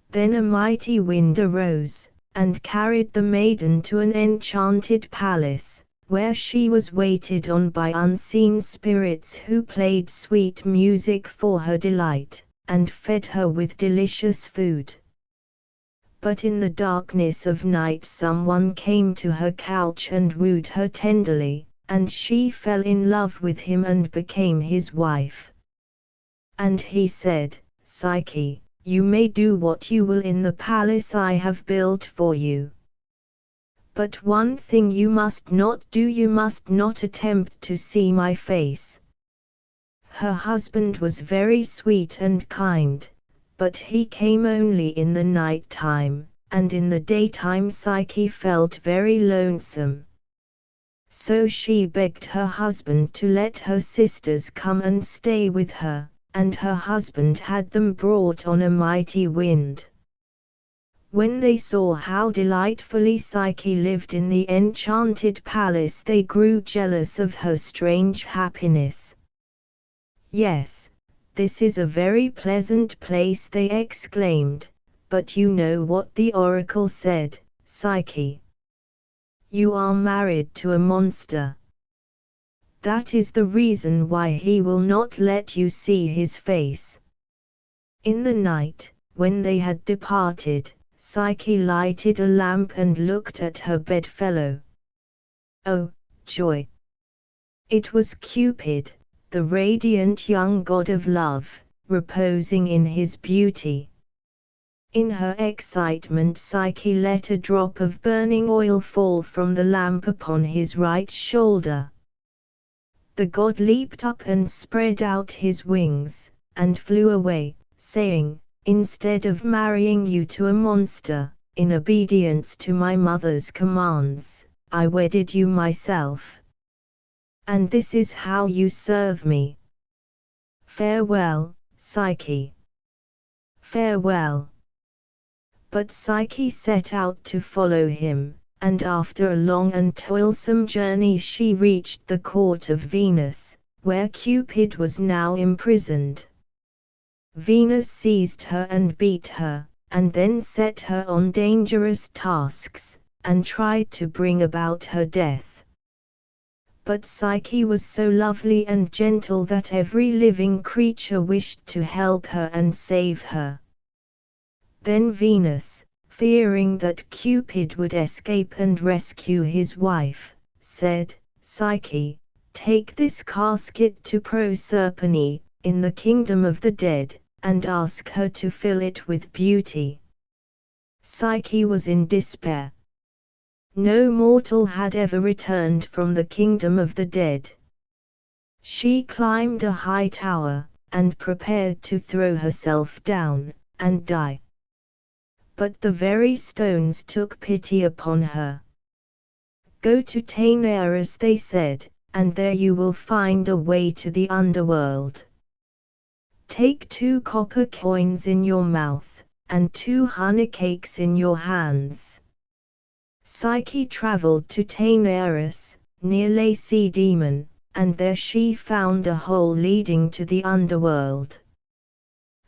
Then a mighty wind arose, and carried the maiden to an enchanted palace, where she was waited on by unseen spirits who played sweet music for her delight, and fed her with delicious food. But in the darkness of night someone came to her couch and wooed her tenderly, and she fell in love with him and became his wife. And he said, Psyche, you may do what you will in the palace I have built for you. But one thing you must not do, you must not attempt to see my face. Her husband was very sweet and kind, but he came only in the night time, and in the daytime Psyche felt very lonesome. So she begged her husband to let her sisters come and stay with her, and her husband had them brought on a mighty wind. When they saw how delightfully Psyche lived in the enchanted palace, they grew jealous of her strange happiness. Yes, this is a very pleasant place, they exclaimed, but you know what the oracle said, Psyche. You are married to a monster. That is the reason why he will not let you see his face. In the night, when they had departed, Psyche lighted a lamp and looked at her bedfellow. Oh, joy! It was Cupid, the radiant young god of love, reposing in his beauty. In her excitement, Psyche let a drop of burning oil fall from the lamp upon his right shoulder. The god leaped up and spread out his wings, and flew away, saying, Instead of marrying you to a monster, in obedience to my mother's commands, I wedded you myself. And this is how you serve me. Farewell, Psyche. Farewell. But Psyche set out to follow him, and after a long and toilsome journey she reached the court of Venus, where Cupid was now imprisoned. Venus seized her and beat her, and then set her on dangerous tasks, and tried to bring about her death. But Psyche was so lovely and gentle that every living creature wished to help her and save her. Then Venus, fearing that Cupid would escape and rescue his wife, said, Psyche, take this casket to Proserpine, in the kingdom of the dead, and ask her to fill it with beauty. Psyche was in despair. No mortal had ever returned from the kingdom of the dead. She climbed a high tower, and prepared to throw herself down, and die. But the very stones took pity upon her. Go to Taenarus, they said, and there you will find a way to the underworld. Take 2 copper coins in your mouth, and 2 honey cakes in your hands. Psyche traveled to Taenarus, near Lacedaemon, and there she found a hole leading to the underworld.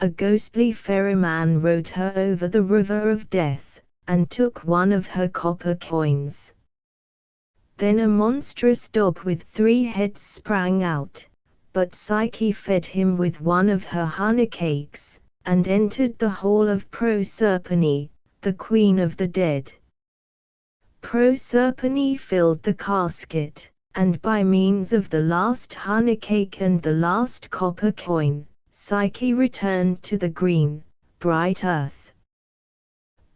A ghostly ferryman rowed her over the river of death, and took one of her copper coins. Then a monstrous dog with 3 heads sprang out, but Psyche fed him with one of her honey cakes, and entered the hall of Proserpine, the queen of the dead. Proserpine filled the casket, and by means of the last honey cake and the last copper coin, Psyche returned to the green, bright earth.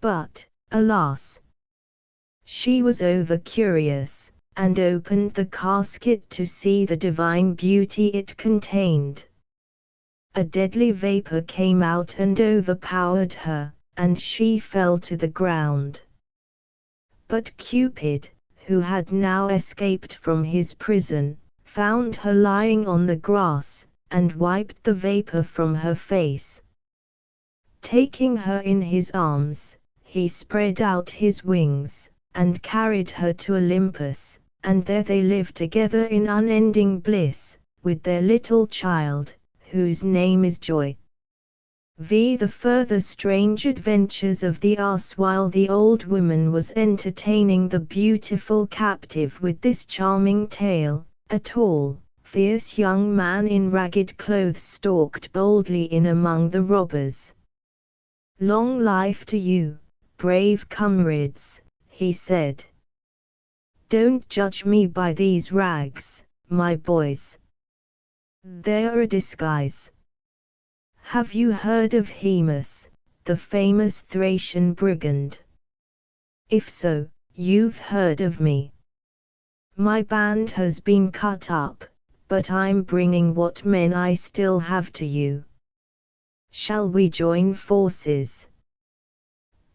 But, alas! She was over-curious, and opened the casket to see the divine beauty it contained. A deadly vapor came out and overpowered her, and she fell to the ground. But Cupid, who had now escaped from his prison, found her lying on the grass, and wiped the vapor from her face. Taking her in his arms, he spread out his wings, and carried her to Olympus, and there they lived together in unending bliss, with their little child, whose name is Joy. The further strange adventures of the ass. While the old woman was entertaining the beautiful captive with this charming tale, a tall, fierce young man in ragged clothes stalked boldly in among the robbers. Long life to you, brave comrades, he said. Don't judge me by these rags, my boys. They're a disguise. Have you heard of Hemus, the famous Thracian brigand? If so, you've heard of me. My band has been cut up, but I'm bringing what men I still have to you. Shall we join forces?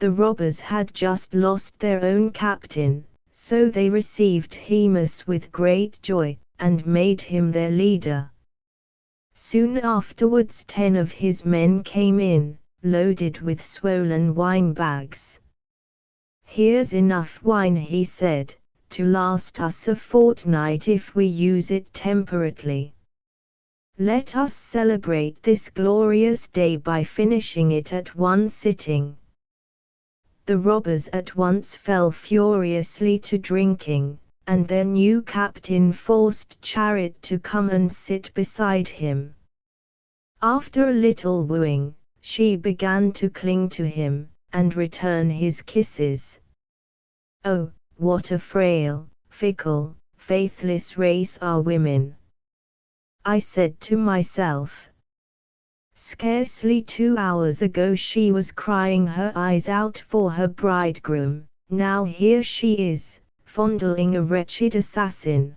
The robbers had just lost their own captain, so they received Hemus with great joy, and made him their leader. Soon afterwards 10 of his men came in, loaded with swollen wine bags. Here's enough wine, he said, to last us a fortnight if we use it temperately. Let us celebrate this glorious day by finishing it at one sitting. The robbers at once fell furiously to drinking, and their new captain forced Chariot to come and sit beside him. After a little wooing, she began to cling to him, and return his kisses. Oh, what a frail, fickle, faithless race are women! I said to myself. Scarcely 2 hours ago she was crying her eyes out for her bridegroom, now here she is, fondling a wretched assassin.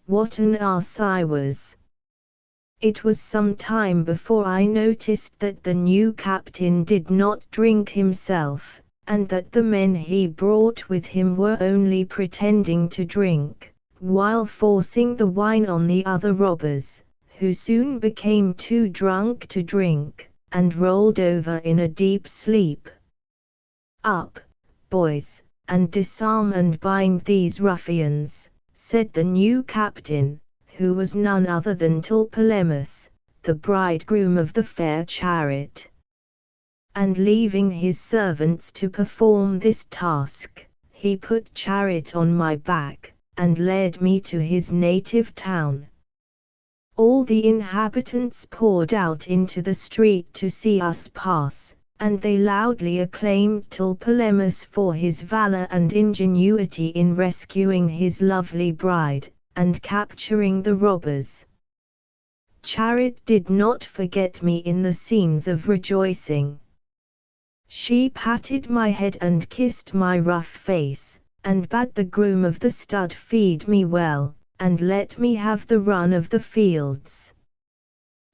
What an ass I was! It was some time before I noticed that the new captain did not drink himself, and that the men he brought with him were only pretending to drink, while forcing the wine on the other robbers, who soon became too drunk to drink, and rolled over in a deep sleep. Up, boys, and disarm and bind these ruffians, said the new captain, who was none other than Tlepolemus, the bridegroom of the fair Chariot. And leaving his servants to perform this task, he put Chariot on my back, and led me to his native town. All the inhabitants poured out into the street to see us pass, and they loudly acclaimed Tlepolemus for his valor and ingenuity in rescuing his lovely bride, and capturing the robbers. Chariot did not forget me in the scenes of rejoicing. She patted my head and kissed my rough face, and bade the groom of the stud feed me well, and let me have the run of the fields.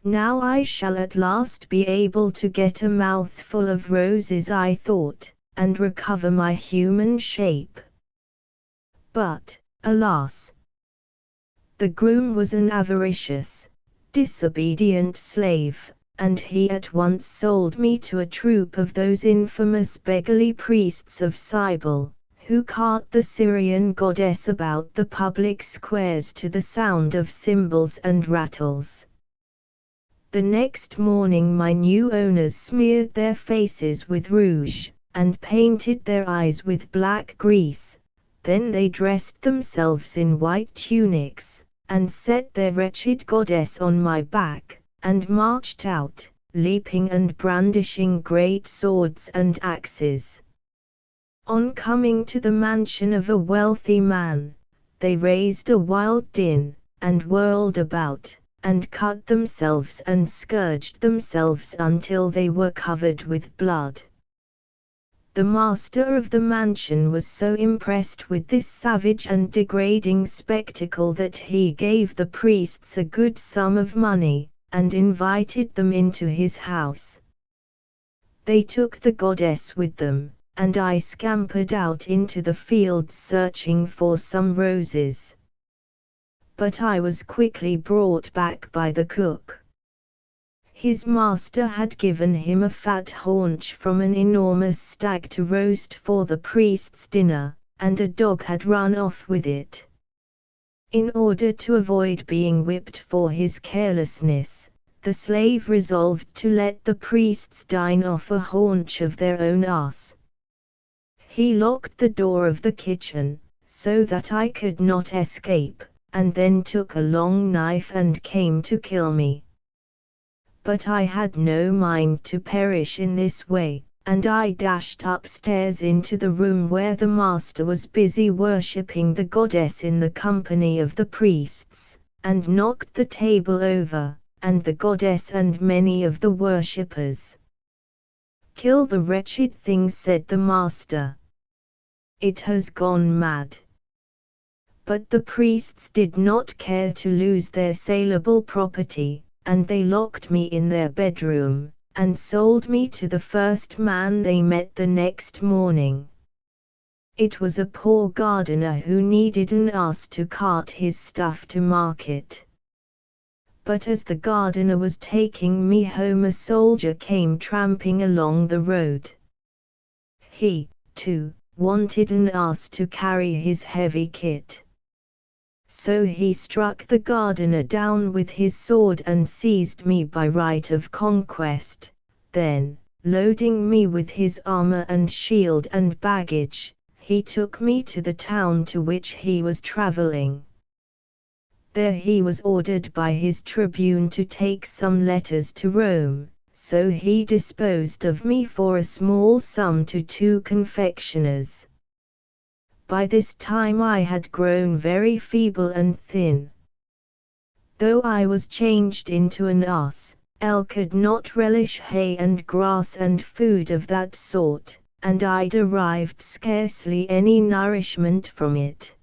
Now I shall at last be able to get a mouthful of roses, I thought, and recover my human shape. But, alas! The groom was an avaricious, disobedient slave, and he at once sold me to a troop of those infamous beggarly priests of Cybele, who cart the Syrian goddess about the public squares to the sound of cymbals and rattles. The next morning my new owners smeared their faces with rouge, and painted their eyes with black grease. Then they dressed themselves in white tunics, and set their wretched goddess on my back, and marched out, leaping and brandishing great swords and axes. On coming to the mansion of a wealthy man, they raised a wild din, and whirled about, and cut themselves and scourged themselves until they were covered with blood. The master of the mansion was so impressed with this savage and degrading spectacle that he gave the priests a good sum of money, and invited them into his house. They took the goddess with them, and I scampered out into the fields searching for some roses. But I was quickly brought back by the cook. His master had given him a fat haunch from an enormous stag to roast for the priest's dinner, and a dog had run off with it. In order to avoid being whipped for his carelessness, the slave resolved to let the priests dine off a haunch of their own ass. He locked the door of the kitchen, so that I could not escape, and then took a long knife and came to kill me. But I had no mind to perish in this way, and I dashed upstairs into the room where the master was busy worshipping the goddess in the company of the priests, and knocked the table over, and the goddess and many of the worshippers. "Kill the wretched thing," said the master. "It has gone mad." But the priests did not care to lose their saleable property, and they locked me in their bedroom, and sold me to the first man they met the next morning. It was a poor gardener who needed an ass to cart his stuff to market. But as the gardener was taking me home, a soldier came tramping along the road. He, too, wanted an ass to carry his heavy kit. So he struck the gardener down with his sword and seized me by right of conquest. Then, loading me with his armor and shield and baggage, he took me to the town to which he was traveling. There he was ordered by his tribune to take some letters to Rome, so he disposed of me for a small sum to 2 confectioners. By this time I had grown very feeble and thin. Though I was changed into an ass, I could not relish hay and grass and food of that sort, and I derived scarcely any nourishment from it.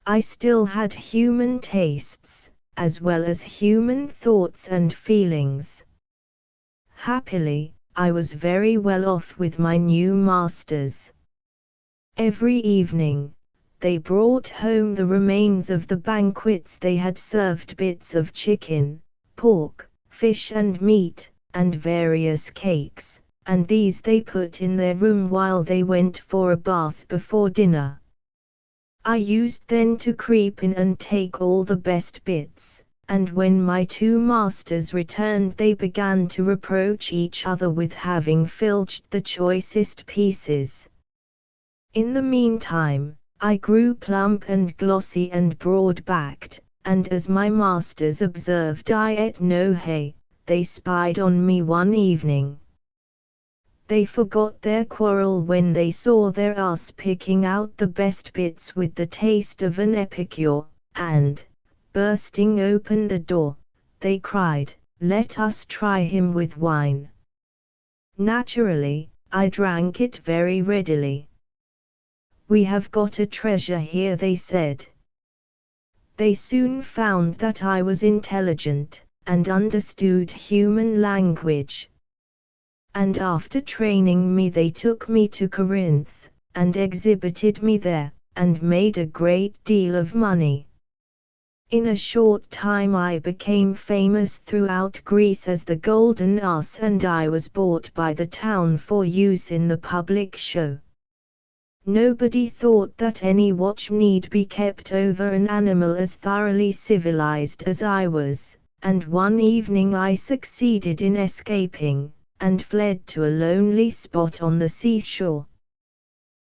I still had human tastes, as well as human thoughts and feelings. Happily, I was very well off with my new masters. Every evening, they brought home the remains of the banquets they had served, bits of chicken, pork, fish and meat, and various cakes, and these they put in their room while they went for a bath before dinner. I used then to creep in and take all the best bits, and when my 2 masters returned they began to reproach each other with having filched the choicest pieces. In the meantime, I grew plump and glossy and broad-backed, and as my masters observed I ate no hay, they spied on me one evening. They forgot their quarrel when they saw their ass picking out the best bits with the taste of an epicure, and, bursting open the door, they cried, "Let us try him with wine." Naturally, I drank it very readily. "We have got a treasure here," they said. They soon found that I was intelligent, and understood human language. And after training me they took me to Corinth, and exhibited me there, and made a great deal of money. In a short time I became famous throughout Greece as the Golden Ass, and I was bought by the town for use in the public show. Nobody thought that any watch need be kept over an animal as thoroughly civilized as I was, and one evening I succeeded in escaping, and fled to a lonely spot on the seashore.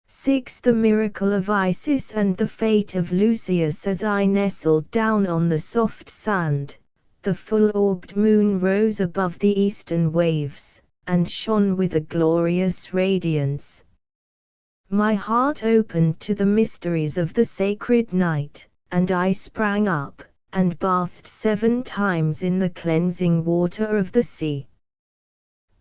6. The miracle of Isis and the fate of Lucius. As I nestled down on the soft sand, the full-orbed moon rose above the eastern waves, and shone with a glorious radiance. My heart opened to the mysteries of the sacred night, and I sprang up, and bathed 7 times in the cleansing water of the sea.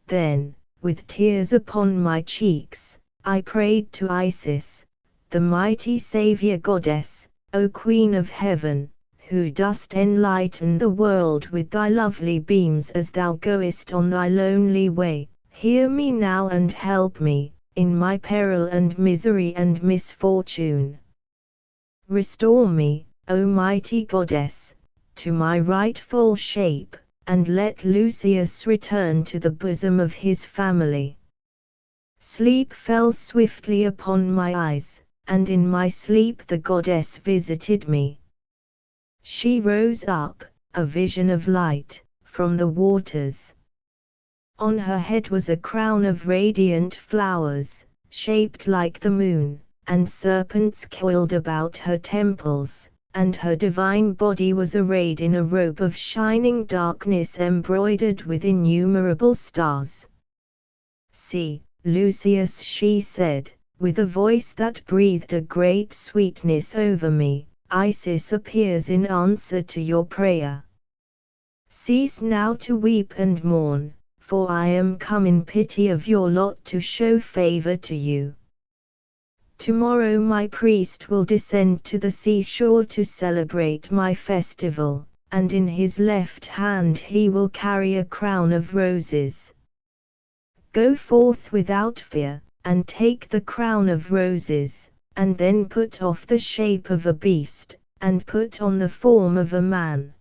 Then, with tears upon my cheeks, I prayed to Isis, the mighty Saviour Goddess, O Queen of Heaven, who dost enlighten the world with thy lovely beams as thou goest on thy lonely way, hear me now and help me, in my peril and misery and misfortune. Restore me, O mighty Goddess, to my rightful shape, and let Lucius return to the bosom of his family. Sleep fell swiftly upon my eyes, and in my sleep the goddess visited me. She rose up, a vision of light, from the waters. On her head was a crown of radiant flowers, shaped like the moon, and serpents coiled about her temples, and her divine body was arrayed in a robe of shining darkness embroidered with innumerable stars. "See, Lucius," she said, with a voice that breathed a great sweetness over me, "Isis appears in answer to your prayer." Cease now to weep and mourn, for I am come in pity of your lot to show favor to you. Tomorrow my priest will descend to the seashore to celebrate my festival, and in his left hand he will carry a crown of roses. Go forth without fear, and take the crown of roses, and then put off the shape of a beast, and put on the form of a man.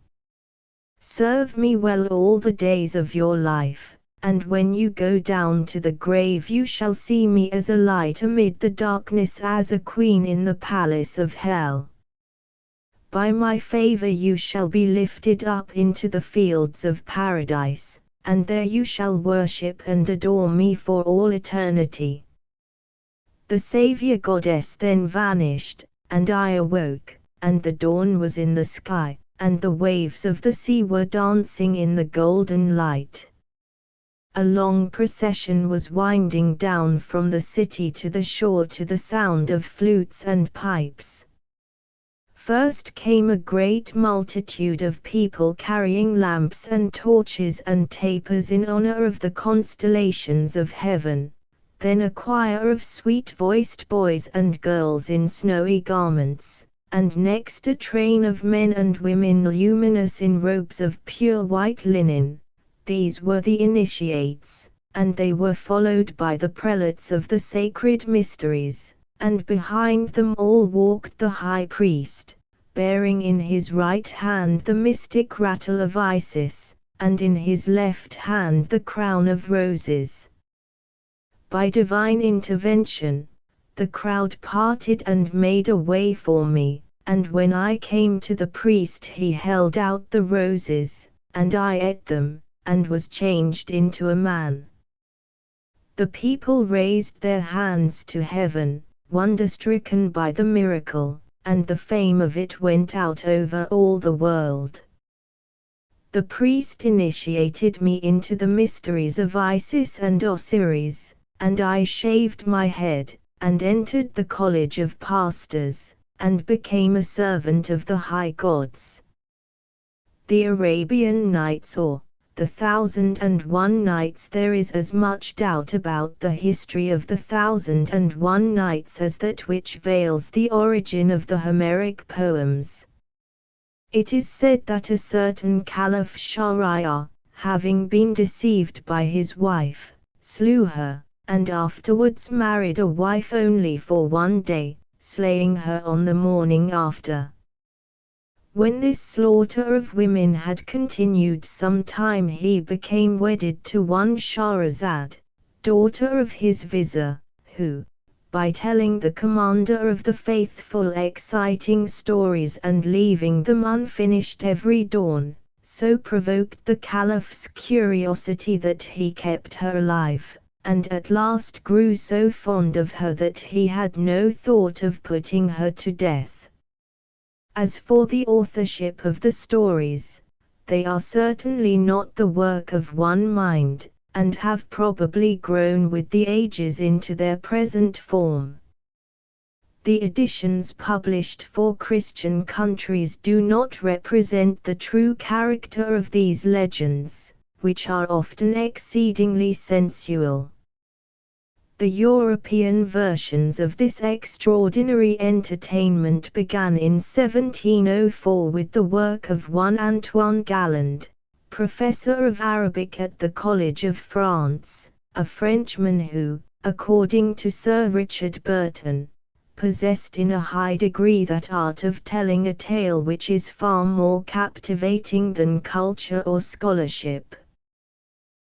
Serve me well all the days of your life, and when you go down to the grave you shall see me as a light amid the darkness, as a queen in the palace of hell. By my favor you shall be lifted up into the fields of paradise, and there you shall worship and adore me for all eternity. The Savior Goddess then vanished, and I awoke, and the dawn was in the sky, and the waves of the sea were dancing in the golden light. A long procession was winding down from the city to the shore to the sound of flutes and pipes. First came a great multitude of people carrying lamps and torches and tapers in honor of the constellations of heaven, then a choir of sweet-voiced boys and girls in snowy garments, and next a train of men and women luminous in robes of pure white linen. These were the initiates, and they were followed by the prelates of the sacred mysteries, and behind them all walked the high priest, bearing in his right hand the mystic rattle of Isis, and in his left hand the crown of roses. By divine intervention, the crowd parted and made a way for me, and when I came to the priest he held out the roses, and I ate them, and was changed into a man. The people raised their hands to heaven, wonder-stricken by the miracle, and the fame of it went out over all the world. The priest initiated me into the mysteries of Isis and Osiris, and I shaved my head, and entered the college of pastors, and became a servant of the high gods. The Arabian Nights, or the 1001 Nights. There is as much doubt about the history of the 1001 Nights as that which veils the origin of the Homeric poems. It is said that a certain Caliph Shahryar, having been deceived by his wife, slew her, and afterwards married a wife only for one day, slaying her on the morning after. When this slaughter of women had continued some time, he became wedded to one Shahrazad, daughter of his vizier, who, by telling the commander of the faithful exciting stories and leaving them unfinished every dawn, so provoked the Caliph's curiosity that he kept her alive, and at last grew so fond of her that he had no thought of putting her to death. As for the authorship of the stories, they are certainly not the work of one mind, and have probably grown with the ages into their present form. The editions published for Christian countries do not represent the true character of these legends, which are often exceedingly sensual. The European versions of this extraordinary entertainment began in 1704 with the work of one Antoine Galland, professor of Arabic at the College of France, a Frenchman who, according to Sir Richard Burton, possessed in a high degree that art of telling a tale which is far more captivating than culture or scholarship.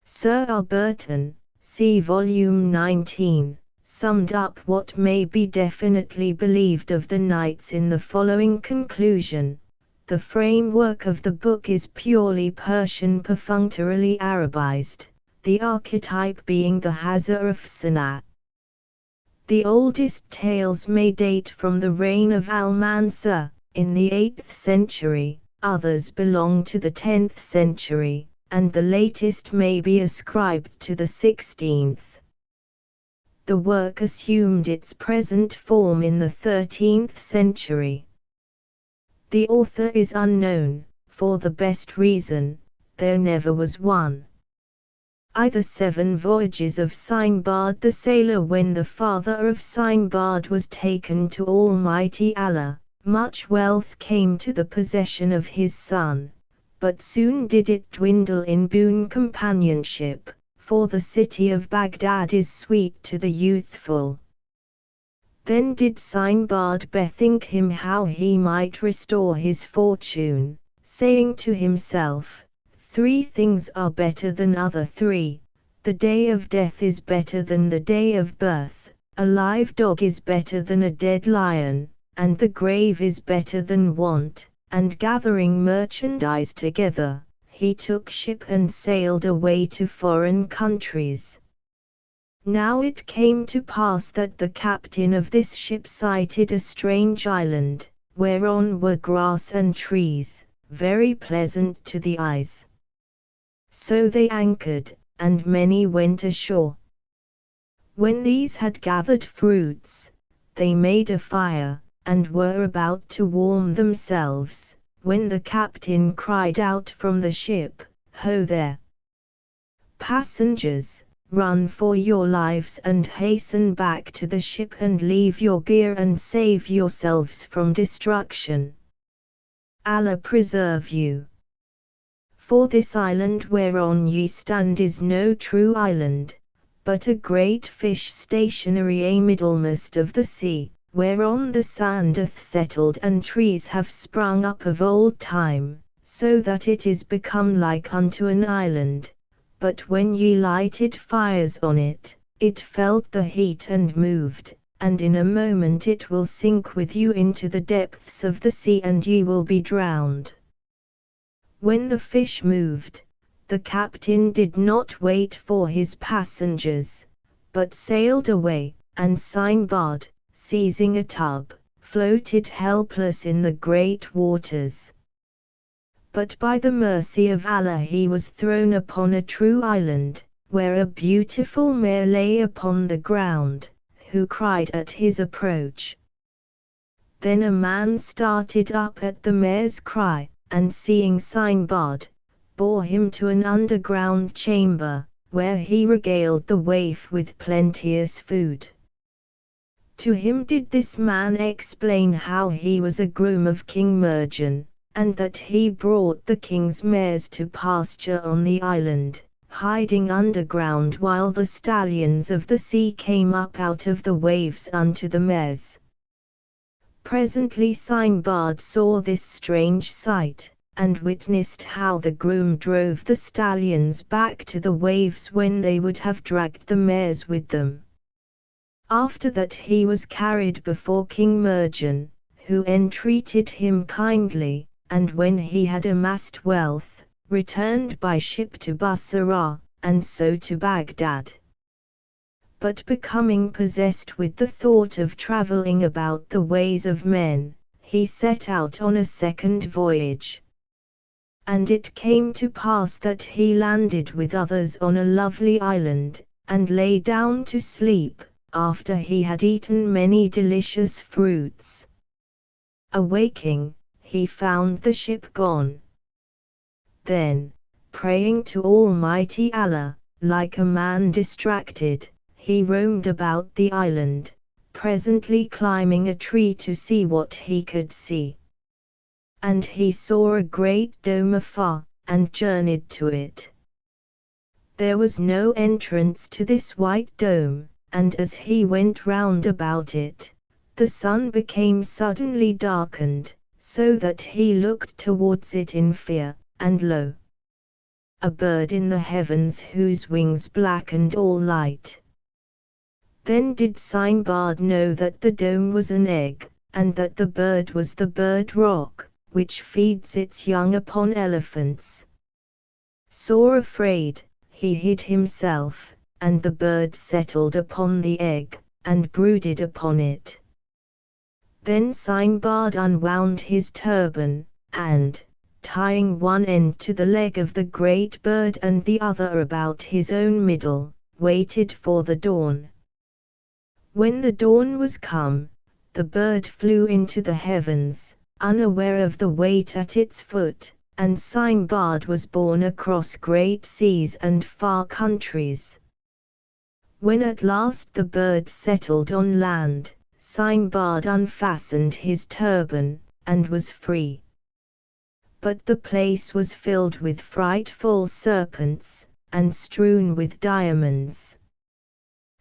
Sir R. Burton, see Volume 19, summed up what may be definitely believed of the Nights in the following conclusion: the framework of the book is purely Persian perfunctorily Arabized, the archetype being the Hazar of Sanat. The oldest tales may date from the reign of Al-Mansur, in the 8th century, others belong to the 10th century, and the latest may be ascribed to the 16th. The work assumed its present form in the 13th century. The author is unknown, for the best reason, there never was one. The 7 voyages of Sinbad the sailor. When the father of Sinbad was taken to Almighty Allah, much wealth came to the possession of his son, but soon did it dwindle in boon companionship, for the city of Baghdad is sweet to the youthful. Then did Sinbad bethink him how he might restore his fortune, saying to himself, 3 things are better than other 3, the day of death is better than the day of birth, a live dog is better than a dead lion, and the grave is better than want. And gathering merchandise together, he took ship and sailed away to foreign countries. Now it came to pass that the captain of this ship sighted a strange island, whereon were grass and trees, very pleasant to the eyes. So they anchored, and many went ashore. When these had gathered fruits, they made a fire, and were about to warm themselves, when the captain cried out from the ship, "Ho there! Passengers, run for your lives and hasten back to the ship and leave your gear and save yourselves from destruction. Allah preserve you. For this island whereon ye stand is no true island, but a great fish stationary a middlemost of the sea, whereon the sand hath settled and trees have sprung up of old time, so that it is become like unto an island, but when ye lighted fires on it, it felt the heat and moved, and in a moment it will sink with you into the depths of the sea and ye will be drowned." When the fish moved, the captain did not wait for his passengers, but sailed away, and Sinbad, seizing a tub, floated helpless in the great waters. But by the mercy of Allah he was thrown upon a true island, where a beautiful mare lay upon the ground, who cried at his approach. Then a man started up at the mare's cry, and seeing Sinbad, bore him to an underground chamber, where he regaled the waif with plenteous food. To him did this man explain how he was a groom of King Merjan, and that he brought the king's mares to pasture on the island, hiding underground while the stallions of the sea came up out of the waves unto the mares. Presently Sinbad saw this strange sight, and witnessed how the groom drove the stallions back to the waves when they would have dragged the mares with them. After that he was carried before King Merjan, who entreated him kindly, and when he had amassed wealth, returned by ship to Basra, and so to Baghdad. But becoming possessed with the thought of traveling about the ways of men, he set out on a second voyage. And it came to pass that he landed with others on a lovely island, and lay down to sleep, after he had eaten many delicious fruits. Awaking, he found the ship gone. Then, praying to Almighty Allah, like a man distracted, he roamed about the island, presently climbing a tree to see what he could see. And he saw a great dome afar, and journeyed to it. There was no entrance to this white dome, and as he went round about it, the sun became suddenly darkened, so that he looked towards it in fear, and lo! A bird in the heavens whose wings blackened all light. Then did Sinbad know that the dome was an egg, and that the bird was the bird roc, which feeds its young upon elephants. Sore afraid, he hid himself, and the bird settled upon the egg, and brooded upon it. Then Sinbad unwound his turban, and, tying one end to the leg of the great bird and the other about his own middle, waited for the dawn. When the dawn was come, the bird flew into the heavens, unaware of the weight at its foot, and Sinbad was borne across great seas and far countries. When at last the bird settled on land, Sinbad unfastened his turban, and was free. But the place was filled with frightful serpents, and strewn with diamonds.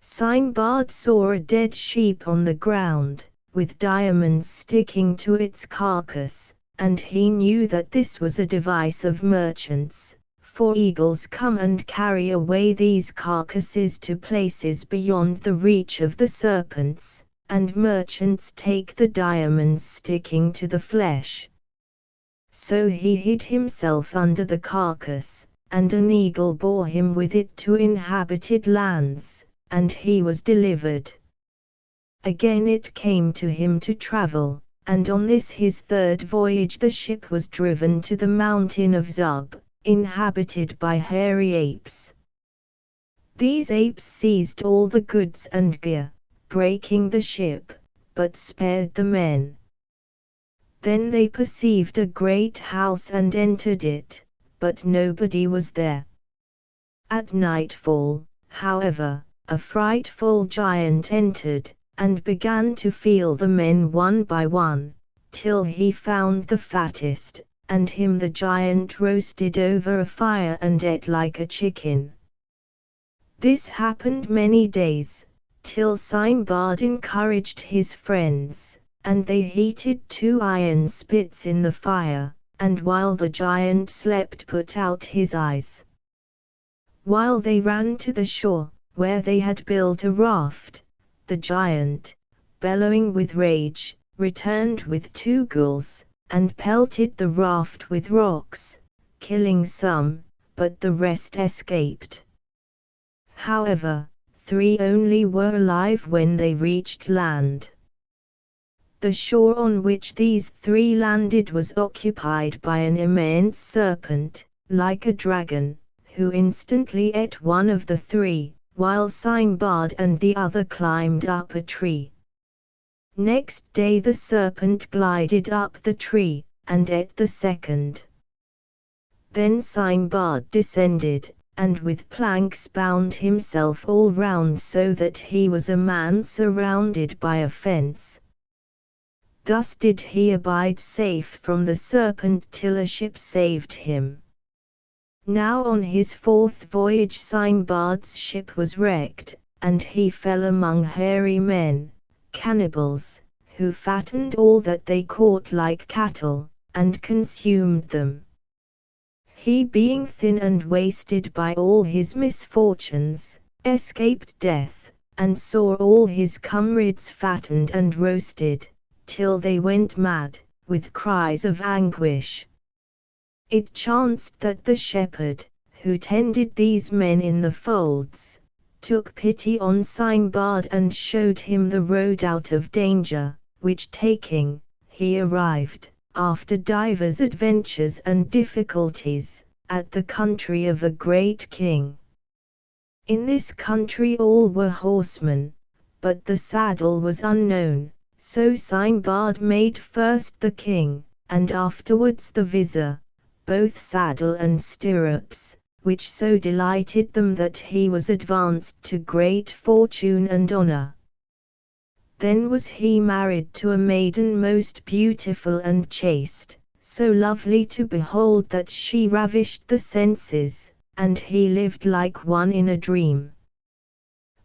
Sinbad saw a dead sheep on the ground, with diamonds sticking to its carcass, and he knew that this was a device of merchants, for eagles come and carry away these carcasses to places beyond the reach of the serpents, and merchants take the diamonds sticking to the flesh. So he hid himself under the carcass, and an eagle bore him with it to inhabited lands, and he was delivered. Again it came to him to travel, and on this his third voyage the ship was driven to the mountain of Zub, inhabited by hairy apes. These apes seized all the goods and gear, breaking the ship, but spared the men. Then they perceived a great house and entered it, but nobody was there. At nightfall, however, a frightful giant entered, and began to feel the men one by one, till he found the fattest, and him the giant roasted over a fire and ate like a chicken. This happened many days, till Sinbad encouraged his friends, and they heated 2 iron spits in the fire, and while the giant slept put out his eyes. While they ran to the shore, where they had built a raft, the giant, bellowing with rage, returned with 2 ghouls, and pelted the raft with rocks, killing some, but the rest escaped. However, 3 only were alive when they reached land. The shore on which these 3 landed was occupied by an immense serpent, like a dragon, who instantly ate one of the 3, while Sinbad and the other climbed up a tree. Next day the serpent glided up the tree, and ate the second. Then Sinbad descended, and with planks bound himself all round so that he was a man surrounded by a fence. Thus did he abide safe from the serpent till a ship saved him. Now on his 4th voyage Sinbad's ship was wrecked, and he fell among hairy men, cannibals, who fattened all that they caught like cattle, and consumed them. He being thin and wasted by all his misfortunes, escaped death, and saw all his comrades fattened and roasted, till they went mad, with cries of anguish. It chanced that the shepherd, who tended these men in the folds, took pity on Sinbad and showed him the road out of danger, which taking, he arrived, after divers adventures and difficulties, at the country of a great king. In this country all were horsemen, but the saddle was unknown, so Sinbad made first the king, and afterwards the vizier, both saddle and stirrups, which so delighted them that he was advanced to great fortune and honor. Then was he married to a maiden most beautiful and chaste, so lovely to behold that she ravished the senses, and he lived like one in a dream.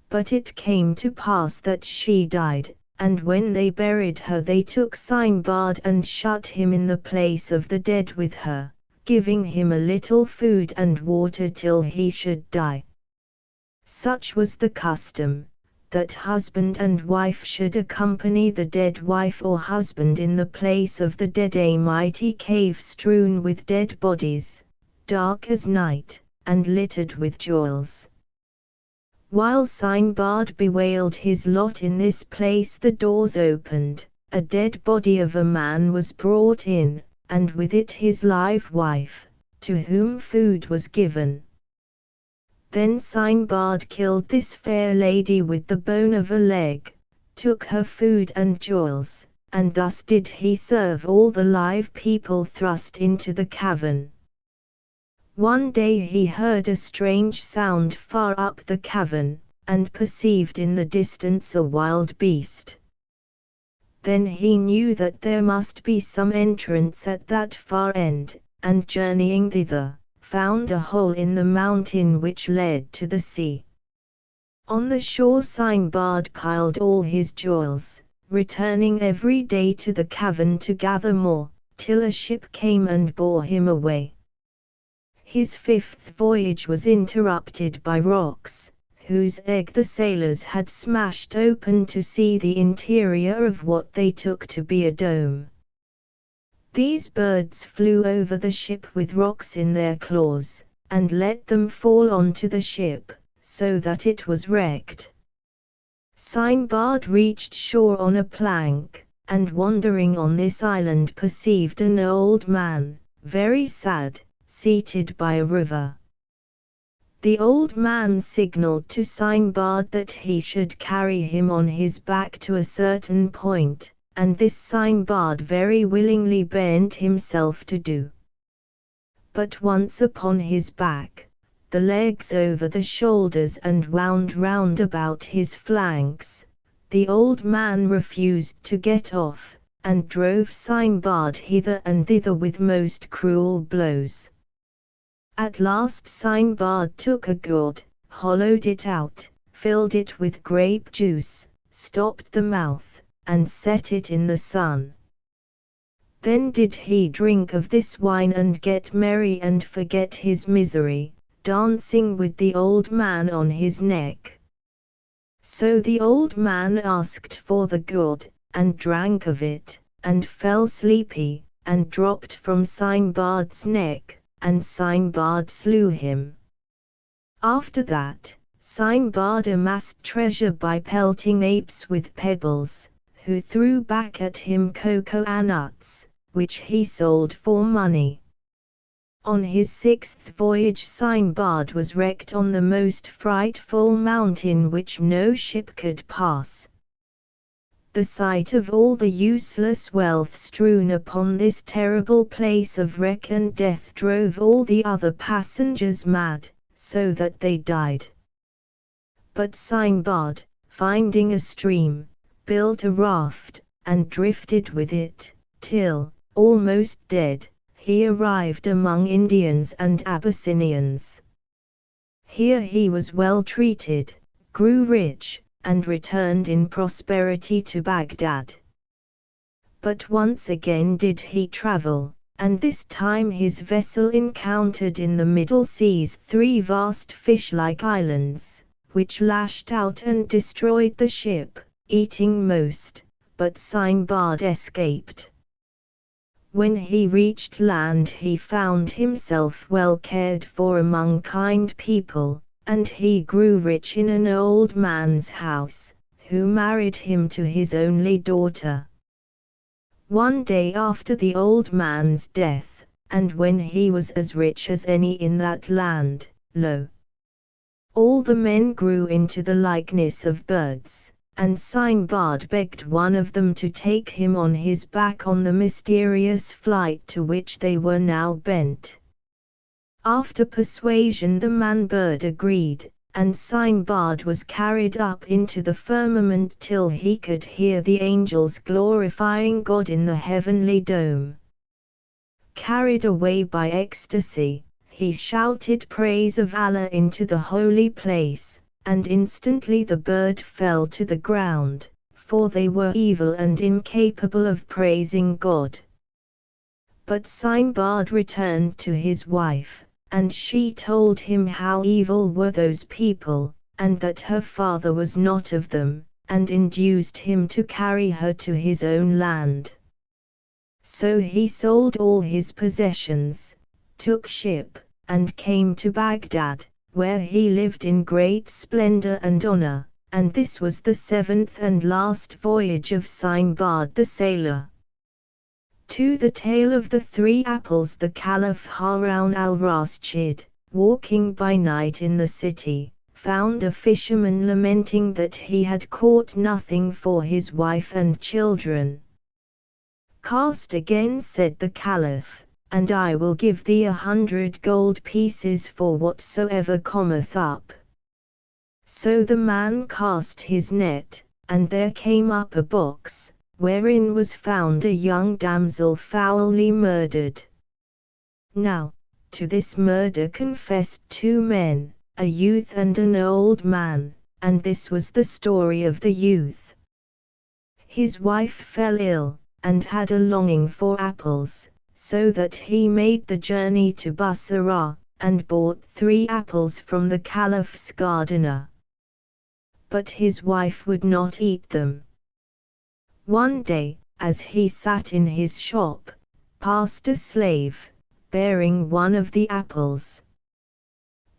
But it came to pass that she died, and when they buried her they took Sinbad and shut him in the place of the dead with her, giving him a little food and water till he should die. Such was the custom, that husband and wife should accompany the dead wife or husband in the place of the dead, a mighty cave strewn with dead bodies, dark as night, and littered with jewels. While Sinbad bewailed his lot in this place, the doors opened, a dead body of a man was brought in, and with it his live wife, to whom food was given. Then Sinbad killed this fair lady with the bone of a leg, took her food and jewels, and thus did he serve all the live people thrust into the cavern. One day he heard a strange sound far up the cavern, and perceived in the distance a wild beast. Then he knew that there must be some entrance at that far end, and journeying thither, found a hole in the mountain which led to the sea. On the shore Sinbad piled all his jewels, returning every day to the cavern to gather more, till a ship came and bore him away. His fifth voyage was interrupted by rocks, whose egg the sailors had smashed open to see the interior of what they took to be a dome. These birds flew over the ship with rocks in their claws, and let them fall onto the ship, so that it was wrecked. Sinbad reached shore on a plank, and wandering on this island perceived an old man, very sad, seated by a river. The old man signaled to Sinbad that he should carry him on his back to a certain point, and this Sinbad very willingly bent himself to do. But once upon his back, the legs over the shoulders and wound round about his flanks, the old man refused to get off, and drove Sinbad hither and thither with most cruel blows. At last Sinbad took a gourd, hollowed it out, filled it with grape juice, stopped the mouth, and set it in the sun. Then did he drink of this wine and get merry and forget his misery, dancing with the old man on his neck. So the old man asked for the gourd, and drank of it, and fell sleepy, and dropped from Sinbad's neck, and Sinbad slew him. After that, Sinbad amassed treasure by pelting apes with pebbles, who threw back at him cocoa nuts, which he sold for money. On his sixth voyage Sinbad was wrecked on the most frightful mountain which no ship could pass. The sight of all the useless wealth strewn upon this terrible place of wreck and death drove all the other passengers mad, so that they died. But Sinbad, finding a stream, built a raft, and drifted with it, till, almost dead, he arrived among Indians and Abyssinians. Here he was well treated, grew rich, and returned in prosperity to Baghdad. But once again did he travel, and this time his vessel encountered in the middle seas 3 vast fish-like islands, which lashed out and destroyed the ship, eating most, but Sinbad escaped. When he reached land he found himself well cared for among kind people, and he grew rich in an old man's house, who married him to his only daughter. One day after the old man's death, and when he was as rich as any in that land, lo! all the men grew into the likeness of birds, and Sinbad begged one of them to take him on his back on the mysterious flight to which they were now bent. After persuasion the man-bird agreed, and Sinbad was carried up into the firmament till he could hear the angels glorifying God in the heavenly dome. Carried away by ecstasy, he shouted praise of Allah into the holy place, and instantly the bird fell to the ground, for they were evil and incapable of praising God. But Sinbad returned to his wife, and she told him how evil were those people, and that her father was not of them, and induced him to carry her to his own land. So he sold all his possessions, took ship, and came to Baghdad, where he lived in great splendor and honor, and this was the 7th and last voyage of Sinbad the sailor. To the tale of the 3 apples the Caliph Harun al-Rashid, walking by night in the city, found a fisherman lamenting that he had caught nothing for his wife and children. "Cast again," said the Caliph, "and I will give thee 100 gold pieces for whatsoever cometh up." So the man cast his net, and there came up a box, wherein was found a young damsel foully murdered. Now, to this murder confessed 2 men, a youth and an old man, and this was the story of the youth. His wife fell ill, and had a longing for apples, so that he made the journey to Basra, and bought 3 apples from the Caliph's gardener. But his wife would not eat them. One day, as he sat in his shop, passed a slave, bearing one of the apples.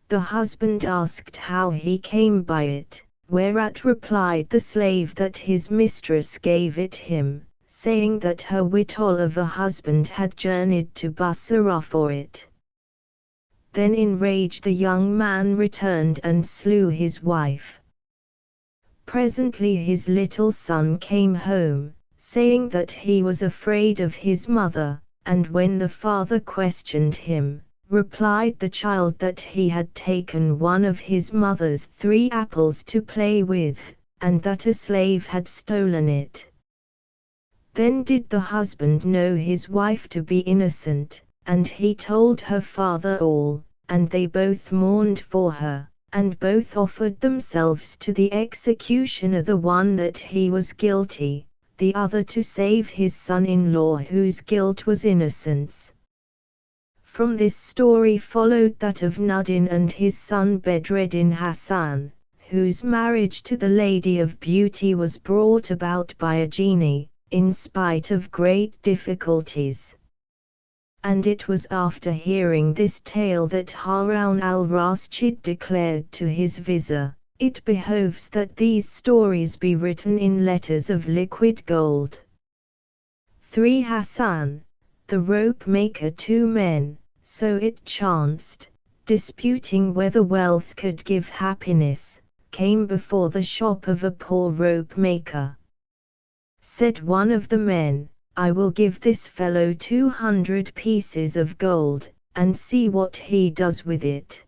The husband asked how he came by it, whereat replied the slave that his mistress gave it him, saying that her wittol of a husband had journeyed to Basra for it. Then in rage the young man returned and slew his wife. Presently his little son came home, saying that he was afraid of his mother, and when the father questioned him, replied the child that he had taken one of his mother's 3 apples to play with, and that a slave had stolen it. Then did the husband know his wife to be innocent, and he told her father all, and they both mourned for her, and both offered themselves to the executioner, the one that he was guilty, the other to save his son-in-law whose guilt was innocence. From this story followed that of Nuddin and his son Bedreddin Hassan, whose marriage to the Lady of Beauty was brought about by a genie, in spite of great difficulties. And it was after hearing this tale that Harun al-Rashid declared to his vizier, "It behoves that these stories be written in letters of liquid gold." 3. Hassan, the rope maker. 2 men, so it chanced, disputing whether wealth could give happiness, came before the shop of a poor rope maker. Said one of the men, "I will give this fellow 200 pieces of gold, and see what he does with it."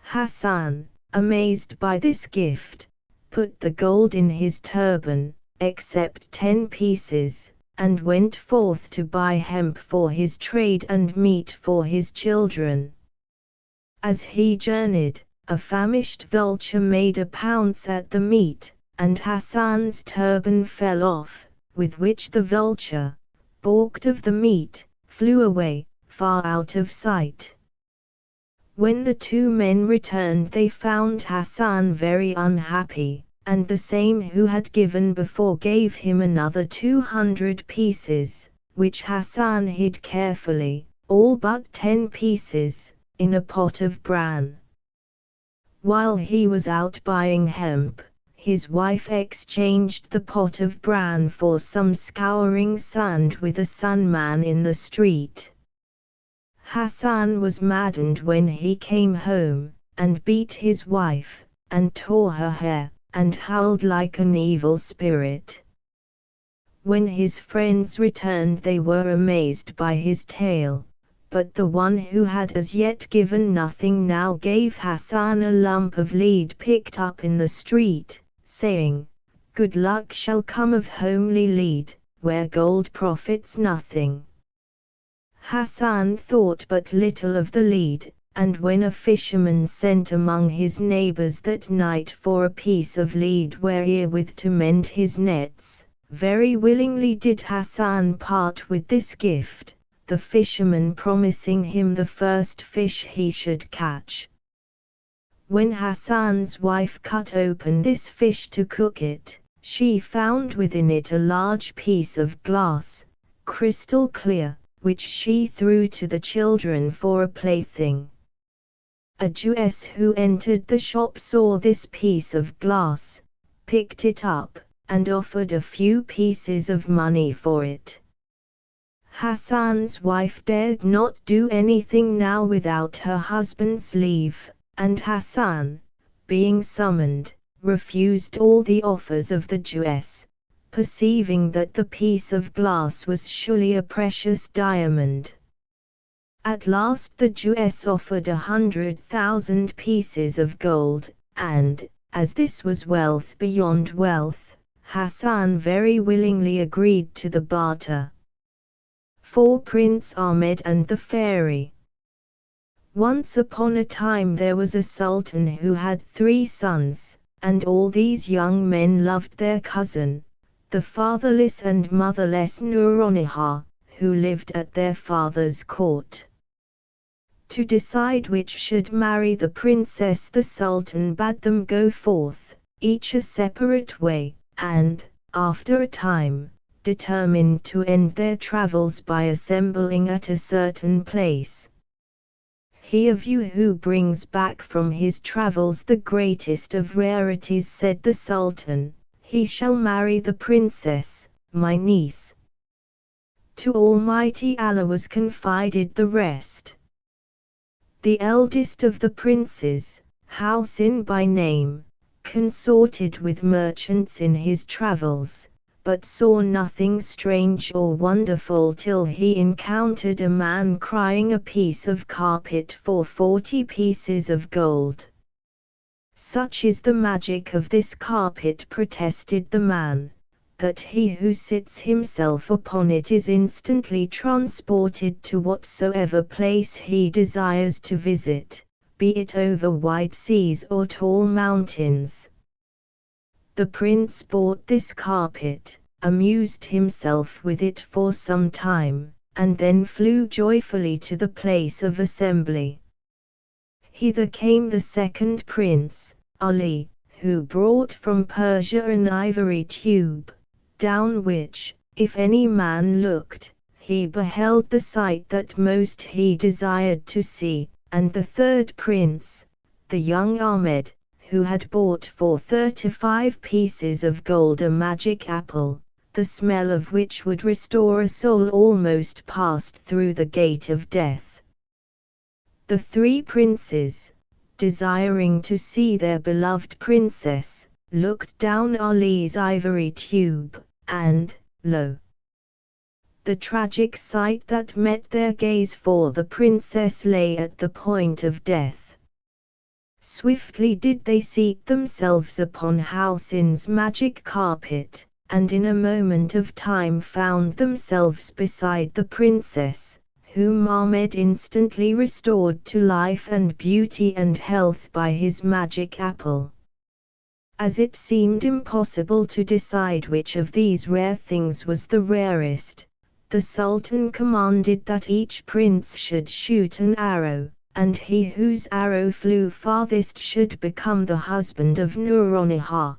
Hassan, amazed by this gift, put the gold in his turban, except 10 pieces, and went forth to buy hemp for his trade and meat for his children. As he journeyed, a famished vulture made a pounce at the meat, and Hassan's turban fell off, with which the vulture, balked of the meat, flew away, far out of sight. When the 2 men returned they found Hassan very unhappy, and the same who had given before gave him another 200 pieces, which Hassan hid carefully, all but 10 pieces, in a pot of bran. While he was out buying hemp, his wife exchanged the pot of bran for some scouring sand with a sunman in the street. Hassan was maddened when he came home, and beat his wife, and tore her hair, and howled like an evil spirit. When his friends returned they were amazed by his tale, but the one who had as yet given nothing now gave Hassan a lump of lead picked up in the street, saying, "Good luck shall come of homely lead, where gold profits nothing." Hassan thought but little of the lead, and when a fisherman sent among his neighbors that night for a piece of lead wherewith to mend his nets, very willingly did Hassan part with this gift, the fisherman promising him the first fish he should catch. When Hassan's wife cut open this fish to cook it, she found within it a large piece of glass, crystal clear, which she threw to the children for a plaything. A Jewess who entered the shop saw this piece of glass, picked it up, and offered a few pieces of money for it. Hassan's wife dared not do anything now without her husband's leave, and Hassan, being summoned, refused all the offers of the Jewess, perceiving that the piece of glass was surely a precious diamond. At last the Jewess offered 100,000 pieces of gold, and, as this was wealth beyond wealth, Hassan very willingly agreed to the barter. For Prince Ahmed and the Fairy. Once upon a time there was a sultan who had 3 sons, and all these young men loved their cousin, the fatherless and motherless Nouronihar, who lived at their father's court. To decide which should marry the princess, the sultan bade them go forth, each a separate way, and, after a time, determined to end their travels by assembling at a certain place. "He of you who brings back from his travels the greatest of rarities," said the sultan, "he shall marry the princess, my niece." To Almighty Allah was confided the rest. The eldest of the princes, Housin by name, consorted with merchants in his travels, but saw nothing strange or wonderful till he encountered a man crying a piece of carpet for 40 pieces of gold. "Such is the magic of this carpet," protested the man, "that he who sits himself upon it is instantly transported to whatsoever place he desires to visit, be it over wide seas or tall mountains." The prince bought this carpet, amused himself with it for some time, and then flew joyfully to the place of assembly. Hither came the second prince, Ali, who brought from Persia an ivory tube, down which, if any man looked, he beheld the sight that most he desired to see, and the third prince, the young Ahmed, who had bought for 35 pieces of gold a magic apple, the smell of which would restore a soul almost passed through the gate of death. The 3 princes, desiring to see their beloved princess, looked down Ali's ivory tube, and, lo! the tragic sight that met their gaze, for the princess lay at the point of death. Swiftly did they seat themselves upon Housin's magic carpet, and in a moment of time found themselves beside the princess, whom Ahmed instantly restored to life and beauty and health by his magic apple. As it seemed impossible to decide which of these rare things was the rarest, the sultan commanded that each prince should shoot an arrow, and he whose arrow flew farthest should become the husband of Nouronihar.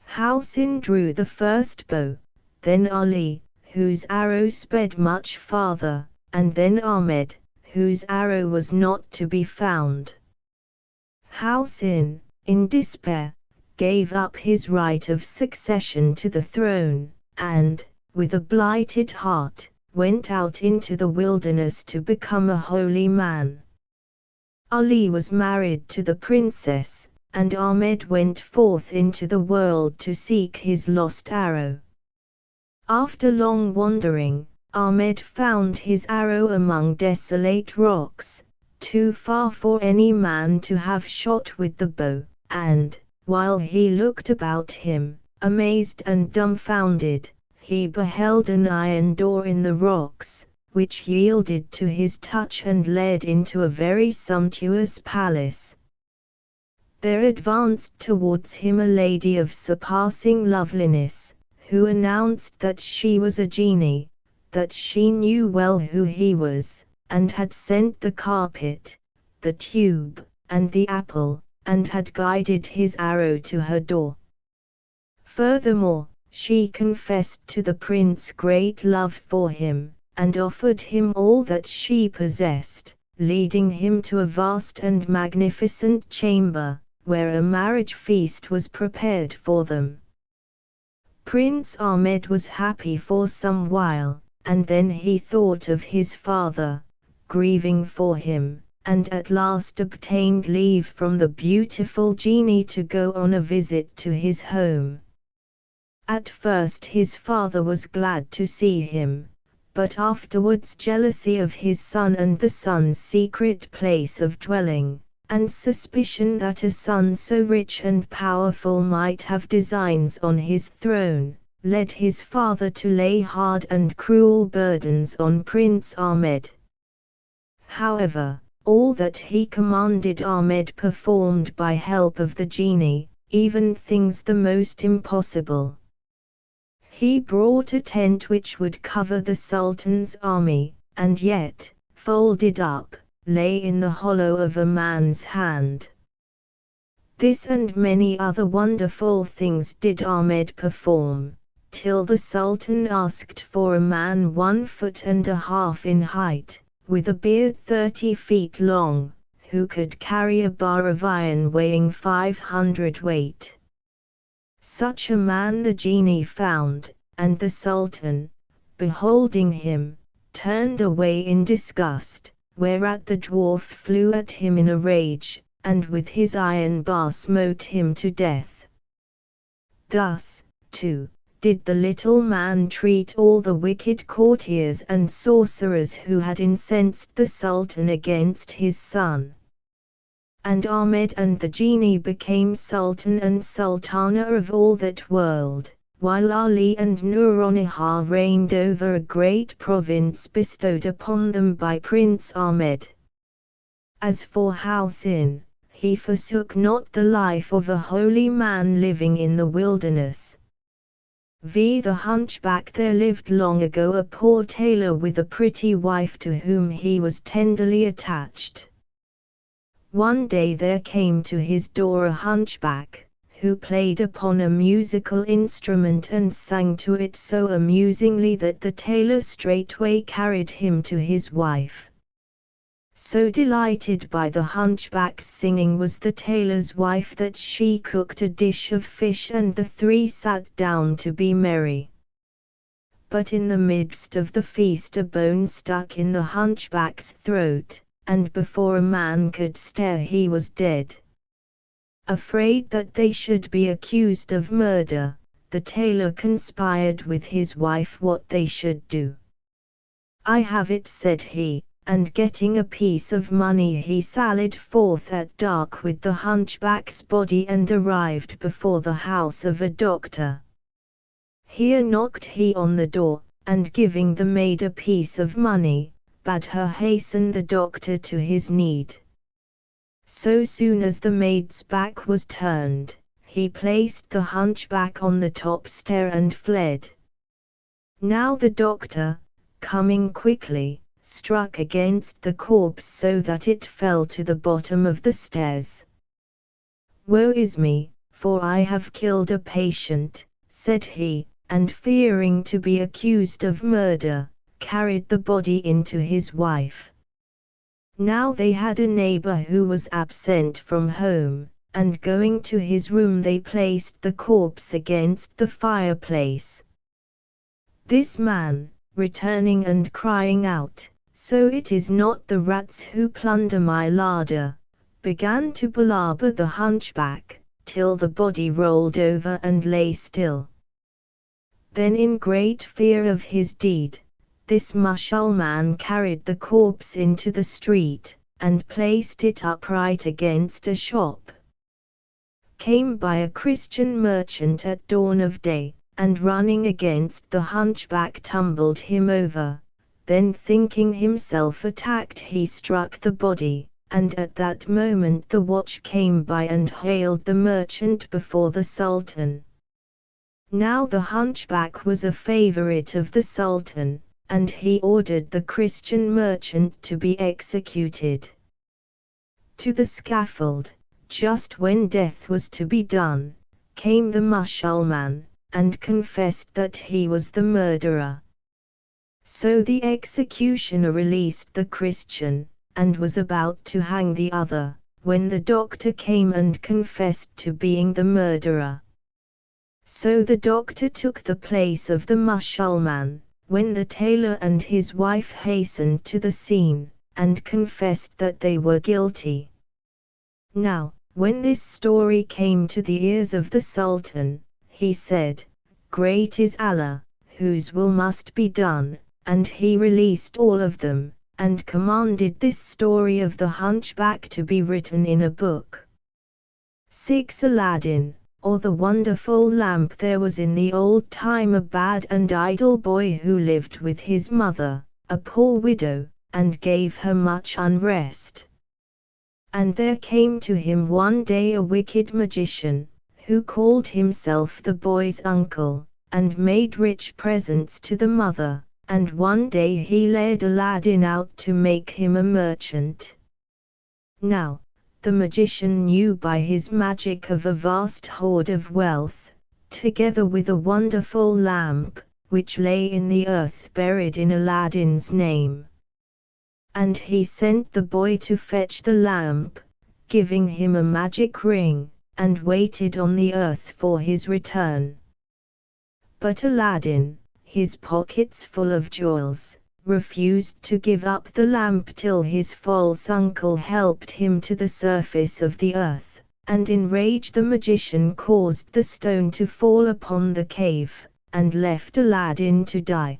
Housin drew the first bow, then Ali, whose arrow sped much farther, and then Ahmed, whose arrow was not to be found. Housin, in despair, gave up his right of succession to the throne, and, with a blighted heart, went out into the wilderness to become a holy man. Ali was married to the princess, and Ahmed went forth into the world to seek his lost arrow. After long wandering, Ahmed found his arrow among desolate rocks, too far for any man to have shot with the bow, and, while he looked about him, amazed and dumbfounded, he beheld an iron door in the rocks, which yielded to his touch and led into a very sumptuous palace. There advanced towards him a lady of surpassing loveliness, who announced that she was a genie, that she knew well who he was, and had sent the carpet, the tube, and the apple, and had guided his arrow to her door. Furthermore, she confessed to the prince great love for him, and offered him all that she possessed, leading him to a vast and magnificent chamber, where a marriage feast was prepared for them. Prince Ahmed was happy for some while, and then he thought of his father, grieving for him, and at last obtained leave from the beautiful genie to go on a visit to his home. At first his father was glad to see him, but afterwards jealousy of his son and the son's secret place of dwelling, and suspicion that a son so rich and powerful might have designs on his throne, led his father to lay hard and cruel burdens on Prince Ahmed. However, all that he commanded Ahmed performed by help of the genie, even things the most impossible. He brought a tent which would cover the Sultan's army, and yet, folded up, lay in the hollow of a man's hand. This and many other wonderful things did Ahmed perform, till the Sultan asked for a man 1.5 feet in height, with a beard 30 feet long, who could carry a bar of iron weighing 500 weight. Such a man the genie found, and the Sultan, beholding him, turned away in disgust, whereat the dwarf flew at him in a rage, and with his iron bar smote him to death. Thus, too, did the little man treat all the wicked courtiers and sorcerers who had incensed the Sultan against his son. And Ahmed and the genie became Sultan and Sultana of all that world, while Ali and Nouronihar reigned over a great province bestowed upon them by Prince Ahmed. As for Housin, he forsook not the life of a holy man living in the wilderness. The hunchback. There lived long ago a poor tailor with a pretty wife to whom he was tenderly attached. One day there came to his door a hunchback, who played upon a musical instrument and sang to it so amusingly that the tailor straightway carried him to his wife. So delighted by the hunchback's singing was the tailor's wife that she cooked a dish of fish and the three sat down to be merry. But in the midst of the feast a bone stuck in the hunchback's throat, and before a man could stir he was dead. Afraid that they should be accused of murder, the tailor conspired with his wife what they should do. "I have it," said he, and getting a piece of money he sallied forth at dark with the hunchback's body and arrived before the house of a doctor. Here knocked he on the door, and giving the maid a piece of money, bade her hasten the doctor to his need. So soon as the maid's back was turned, he placed the hunchback on the top stair and fled. Now the doctor, coming quickly, struck against the corpse so that it fell to the bottom of the stairs. "Woe is me, for I have killed a patient," said he, and fearing to be accused of murder, carried the body into his wife. Now they had a neighbor who was absent from home, and going to his room they placed the corpse against the fireplace. This man, returning and crying out, "So it is not the rats who plunder my larder," began to palaver the hunchback, till the body rolled over and lay still. Then in great fear of his deed, this Mussulman carried the corpse into the street, and placed it upright against a shop. Came by a Christian merchant at dawn of day, and running against the hunchback tumbled him over, then thinking himself attacked he struck the body, and at that moment the watch came by and haled the merchant before the Sultan. Now the hunchback was a favorite of the Sultan, and he ordered the Christian merchant to be executed. To the scaffold, just when death was to be done, came the Mussulman, and confessed that he was the murderer. So the executioner released the Christian, and was about to hang the other, when the doctor came and confessed to being the murderer. So the doctor took the place of the Mussulman, when the tailor and his wife hastened to the scene, and confessed that they were guilty. Now, when this story came to the ears of the Sultan, he said, Great is Allah, whose will must be done, and he released all of them, and commanded this story of the hunchback to be written in a book. 6. Aladdin, or the wonderful lamp. There was in the old time a bad and idle boy who lived with his mother, a poor widow, and gave her much unrest. And there came to him one day a wicked magician, who called himself the boy's uncle, and made rich presents to the mother, and one day he led Aladdin out to make him a merchant. Now, the magician knew by his magic of a vast hoard of wealth, together with a wonderful lamp, which lay in the earth buried in Aladdin's name. And he sent the boy to fetch the lamp, giving him a magic ring, and waited on the earth for his return. But Aladdin, his pockets full of jewels, refused to give up the lamp till his false uncle helped him to the surface of the earth, and in rage the magician caused the stone to fall upon the cave, and left Aladdin to die.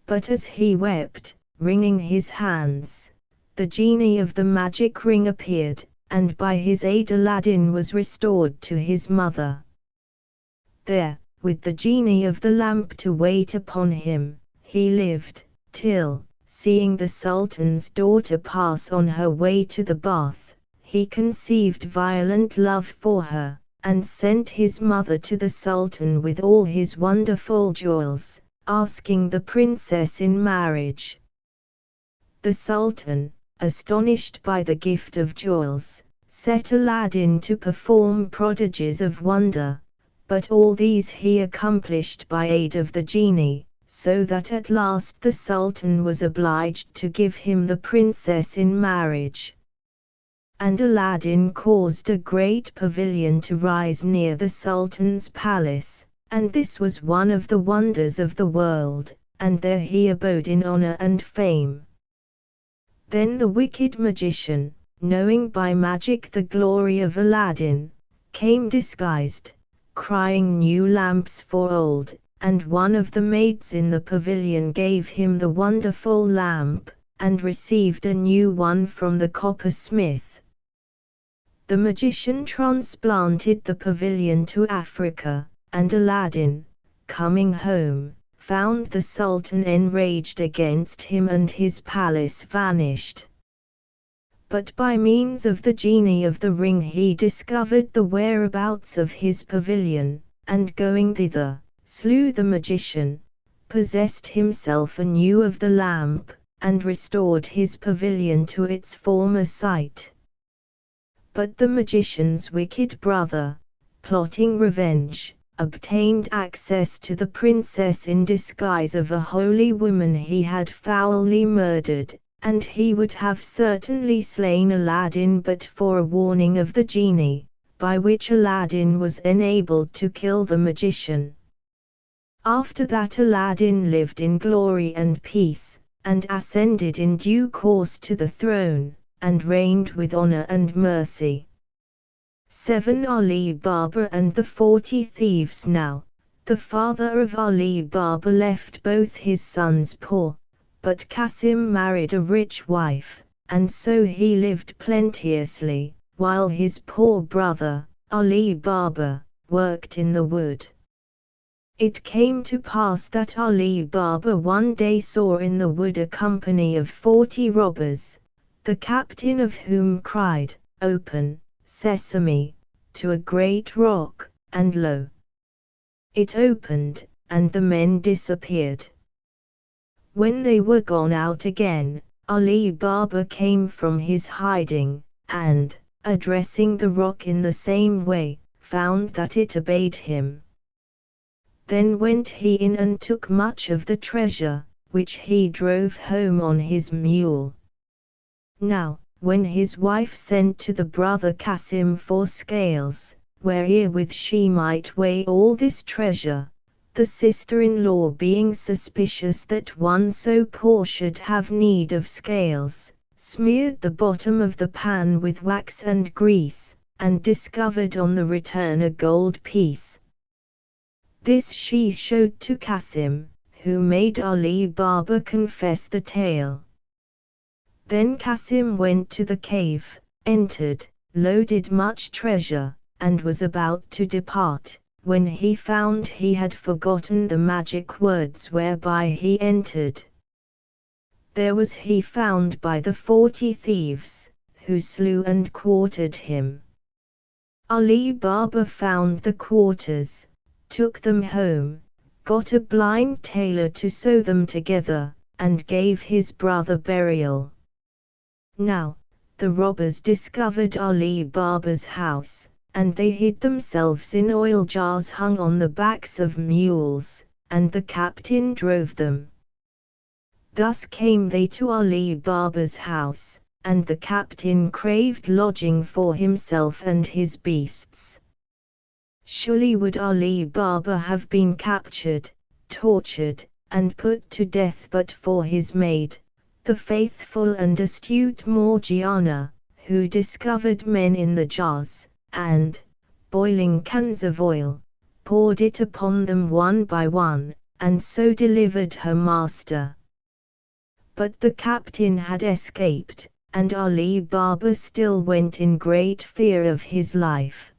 But as he wept, wringing his hands, the genie of the magic ring appeared, and by his aid Aladdin was restored to his mother. There, with the genie of the lamp to wait upon him, he lived, till, seeing the Sultan's daughter pass on her way to the bath, he conceived violent love for her, and sent his mother to the Sultan with all his wonderful jewels, asking the princess in marriage. The Sultan, astonished by the gift of jewels, set Aladdin to perform prodigies of wonder, but all these he accomplished by aid of the genie, so that at last the Sultan was obliged to give him the princess in marriage. And Aladdin caused a great pavilion to rise near the Sultan's palace, and this was one of the wonders of the world, and there he abode in honor and fame. Then the wicked magician, knowing by magic the glory of Aladdin, came disguised, crying new lamps for old, and one of the maids in the pavilion gave him the wonderful lamp, and received a new one from the coppersmith. The magician transplanted the pavilion to Africa, and Aladdin, coming home, found the Sultan enraged against him and his palace vanished. But by means of the genie of the ring he discovered the whereabouts of his pavilion, and going thither, slew the magician, possessed himself anew of the lamp, and restored his pavilion to its former site. But the magician's wicked brother, plotting revenge, obtained access to the princess in disguise of a holy woman he had foully murdered, and he would have certainly slain Aladdin but for a warning of the genie, by which Aladdin was enabled to kill the magician. After that Aladdin lived in glory and peace, and ascended in due course to the throne, and reigned with honor and mercy. 7. Ali Baba and the 40 Thieves. Now, the father of Ali Baba left both his sons poor, but Qasim married a rich wife, and so he lived plenteously, while his poor brother, Ali Baba, worked in the wood. It came to pass that Ali Baba one day saw in the wood a company of 40 robbers, the captain of whom cried, "Open, Sesame," to a great rock, and lo! It opened, and the men disappeared. When they were gone out again, Ali Baba came from his hiding, and, addressing the rock in the same way, found that it obeyed him. Then went he in and took much of the treasure, which he drove home on his mule. Now, when his wife sent to the brother Qasim for scales, wherewith she might weigh all this treasure, the sister-in-law being suspicious that one so poor should have need of scales, smeared the bottom of the pan with wax and grease, and discovered on the return a gold piece. This she showed to Qasim, who made Ali Baba confess the tale. Then Qasim went to the cave, entered, loaded much treasure, and was about to depart, when he found he had forgotten the magic words whereby he entered. There was he found by the 40 thieves, who slew and quartered him. Ali Baba found the quarters, took them home, got a blind tailor to sew them together, and gave his brother burial. Now, the robbers discovered Ali Baba's house, and they hid themselves in oil jars hung on the backs of mules, and the captain drove them. Thus came they to Ali Baba's house, and the captain craved lodging for himself and his beasts. Surely would Ali Baba have been captured, tortured, and put to death but for his maid, the faithful and astute Morgiana, who discovered men in the jars, and, boiling cans of oil, poured it upon them one by one, and so delivered her master. But the captain had escaped, and Ali Baba still went in great fear of his life.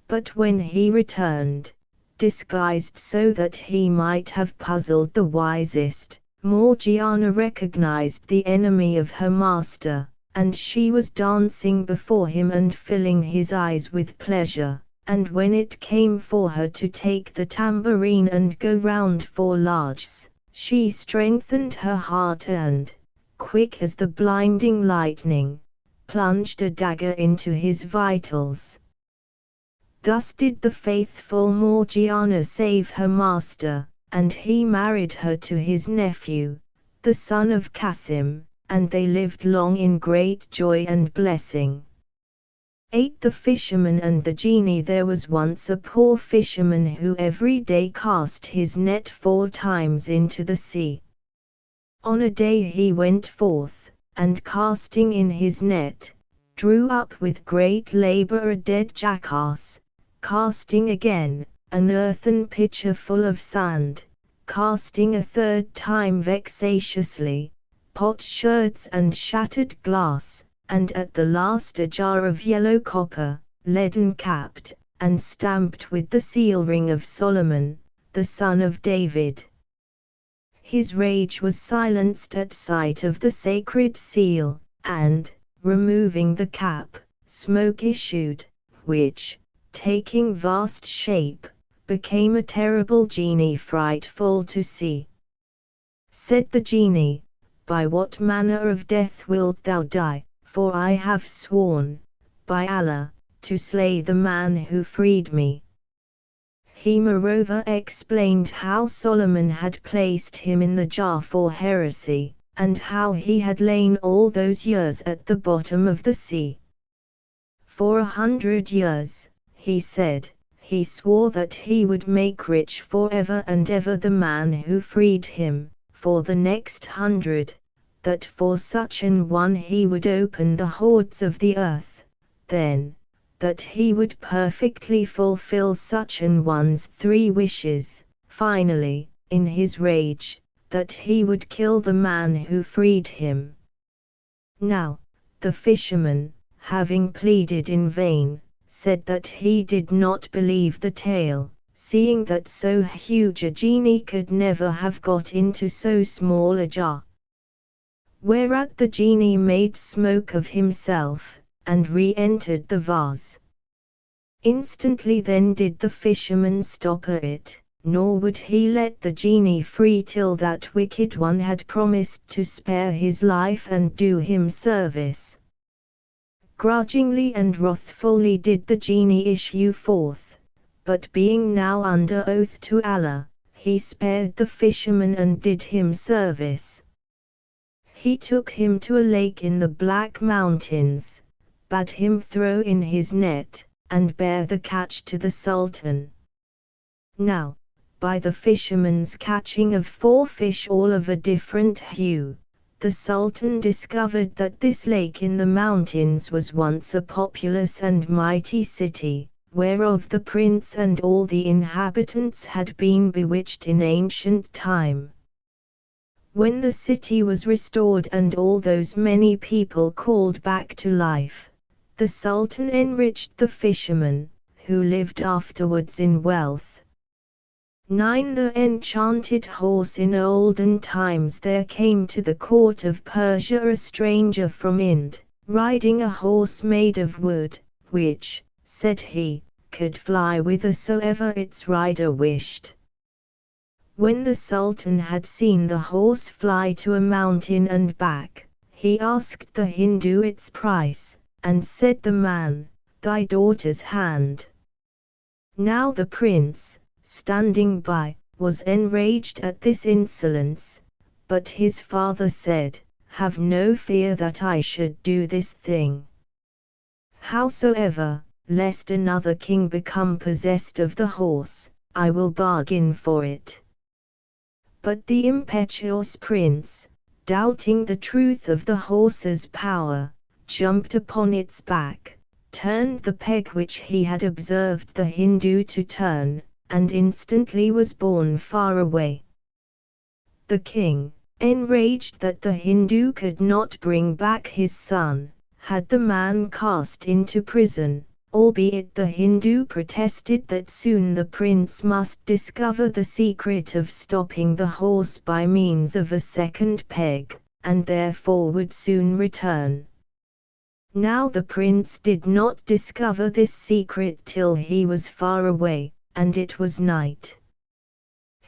But when he returned, disguised so that he might have puzzled the wisest, Morgiana recognized the enemy of her master, and she was dancing before him and filling his eyes with pleasure, and when it came for her to take the tambourine and go round for larges, she strengthened her heart and, quick as the blinding lightning, plunged a dagger into his vitals. Thus did the faithful Morgiana save her master, and he married her to his nephew, the son of Qasim, and they lived long in great joy and blessing. 8. The Fisherman and the Genie. There was once a poor fisherman who every day cast his net 4 times into the sea. On a day he went forth, and casting in his net, drew up with great labor a dead jackass, casting again, an earthen pitcher full of sand, casting a 3rd time vexatiously, potsherds and shattered glass, and at the last a jar of yellow copper, leaden capped, and stamped with the seal ring of Solomon, the son of David. His rage was silenced at sight of the sacred seal, and, removing the cap, smoke issued, which, taking vast shape, became a terrible genie frightful to see. Said the genie, "By what manner of death wilt thou die? For I have sworn, by Allah, to slay the man who freed me." He moreover explained how Solomon had placed him in the jar for heresy, and how he had lain all those years at the bottom of the sea. For 100 years, he said, he swore that he would make rich forever and ever the man who freed him, for the next 100, that for such an one he would open the hoards of the earth, then, that he would perfectly fulfill such an one's 3 wishes, finally, in his rage, that he would kill the man who freed him. Now, the fisherman, having pleaded in vain, said that he did not believe the tale, seeing that so huge a genie could never have got into so small a jar. Whereat the genie made smoke of himself, and re-entered the vase. Instantly then did the fisherman stop it, nor would he let the genie free till that wicked one had promised to spare his life and do him service. Grudgingly and wrathfully did the genie issue forth, but being now under oath to Allah, he spared the fisherman and did him service. He took him to a lake in the Black Mountains, bade him throw in his net, and bear the catch to the Sultan. Now, by the fisherman's catching of 4 fish all of a different hue, the Sultan discovered that this lake in the mountains was once a populous and mighty city, whereof the prince and all the inhabitants had been bewitched in ancient time. When the city was restored and all those many people called back to life, the Sultan enriched the fishermen, who lived afterwards in wealth. 9. The enchanted horse. In olden times there came to the court of Persia a stranger from Ind, riding a horse made of wood, which, said he, could fly whithersoever its rider wished. When the Sultan had seen the horse fly to a mountain and back, he asked the Hindu its price, and said the man, "Thy daughter's hand." Now the prince, standing by, was enraged at this insolence, but his father said, "Have no fear that I should do this thing. Howsoever, lest another king become possessed of the horse, I will bargain for it." But the impetuous prince, doubting the truth of the horse's power, jumped upon its back, turned the peg which he had observed the Hindu to turn, and instantly was borne far away. The king, enraged that the Hindu could not bring back his son, had the man cast into prison, albeit the Hindu protested that soon the prince must discover the secret of stopping the horse by means of a second peg, and therefore would soon return. Now the prince did not discover this secret till he was far away, and it was night.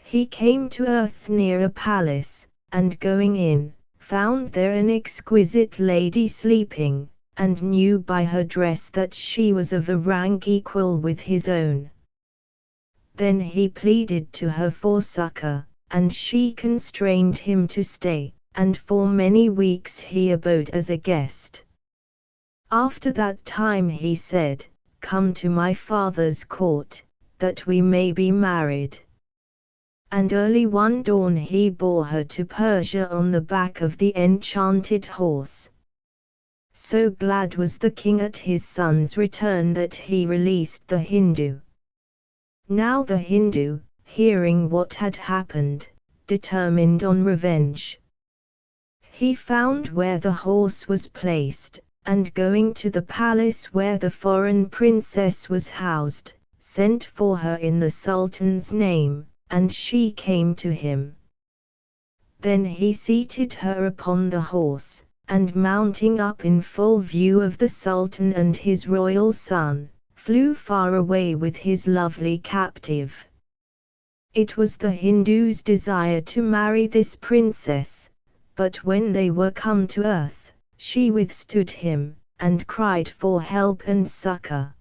He came to earth near a palace, and going in, found there an exquisite lady sleeping, and knew by her dress that she was of a rank equal with his own. Then he pleaded to her for succor, and she constrained him to stay, and for many weeks he abode as a guest. After that time he said, "Come to my father's court, that we may be married." And early one dawn he bore her to Persia on the back of the enchanted horse. So glad was the king at his son's return that he released the Hindu. Now the Hindu, hearing what had happened, determined on revenge. He found where the horse was placed, and going to the palace where the foreign princess was housed, sent for her in the Sultan's name, and she came to him. Then he seated her upon the horse, and mounting up in full view of the Sultan and his royal son, flew far away with his lovely captive. It was the Hindu's desire to marry this princess, but when they were come to earth, she withstood him, and cried for help and succor.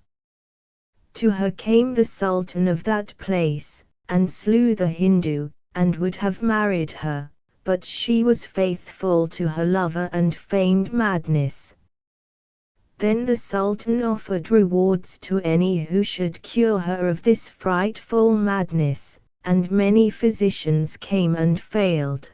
To her came the Sultan of that place, and slew the Hindu, and would have married her, but she was faithful to her lover and feigned madness. Then the Sultan offered rewards to any who should cure her of this frightful madness, and many physicians came and failed.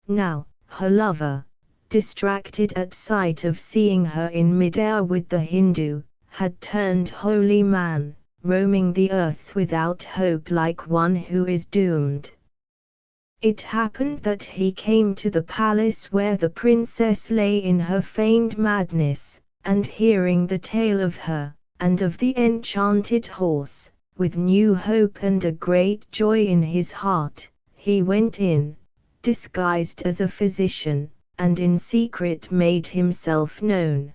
Now, her lover, distracted at sight of seeing her in midair with the Hindu, had turned holy man, roaming the earth without hope like one who is doomed. It happened that he came to the palace where the princess lay in her feigned madness, and hearing the tale of her, and of the enchanted horse, with new hope and a great joy in his heart, he went in, disguised as a physician, and in secret made himself known.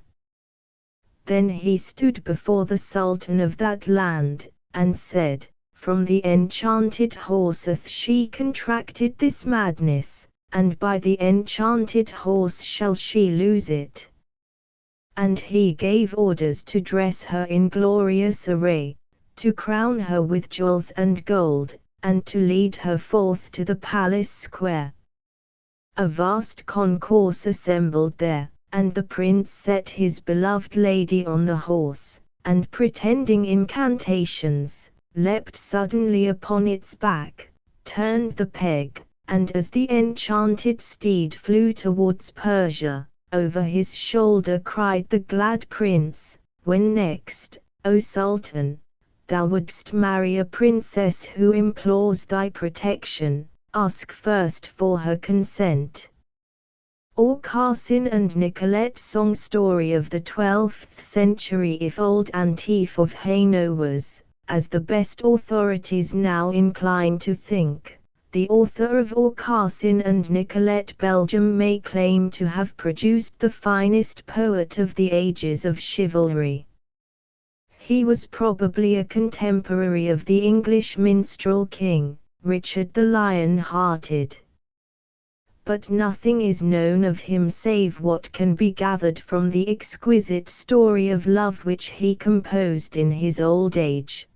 Then he stood before the Sultan of that land, and said, "From the enchanted horseth she contracted this madness, and by the enchanted horse shall she lose it." And he gave orders to dress her in glorious array, to crown her with jewels and gold, and to lead her forth to the palace square. A vast concourse assembled there, and the prince set his beloved lady on the horse, and pretending incantations, leapt suddenly upon its back, turned the peg, and as the enchanted steed flew towards Persia, over his shoulder cried the glad prince, "When next, O Sultan, thou wouldst marry a princess who implores thy protection, ask first for her consent. Aucassin and Nicolette Song Story of the 12th century. If old Antief of Hainaut was, as the best authorities now incline to think, the author of Aucassin and Nicolette, Belgium may claim to have produced the finest poet of the ages of chivalry. He was probably a contemporary of the English minstrel king, Richard the Lion-Hearted. But nothing is known of him save what can be gathered from the exquisite story of love which he composed in his old age.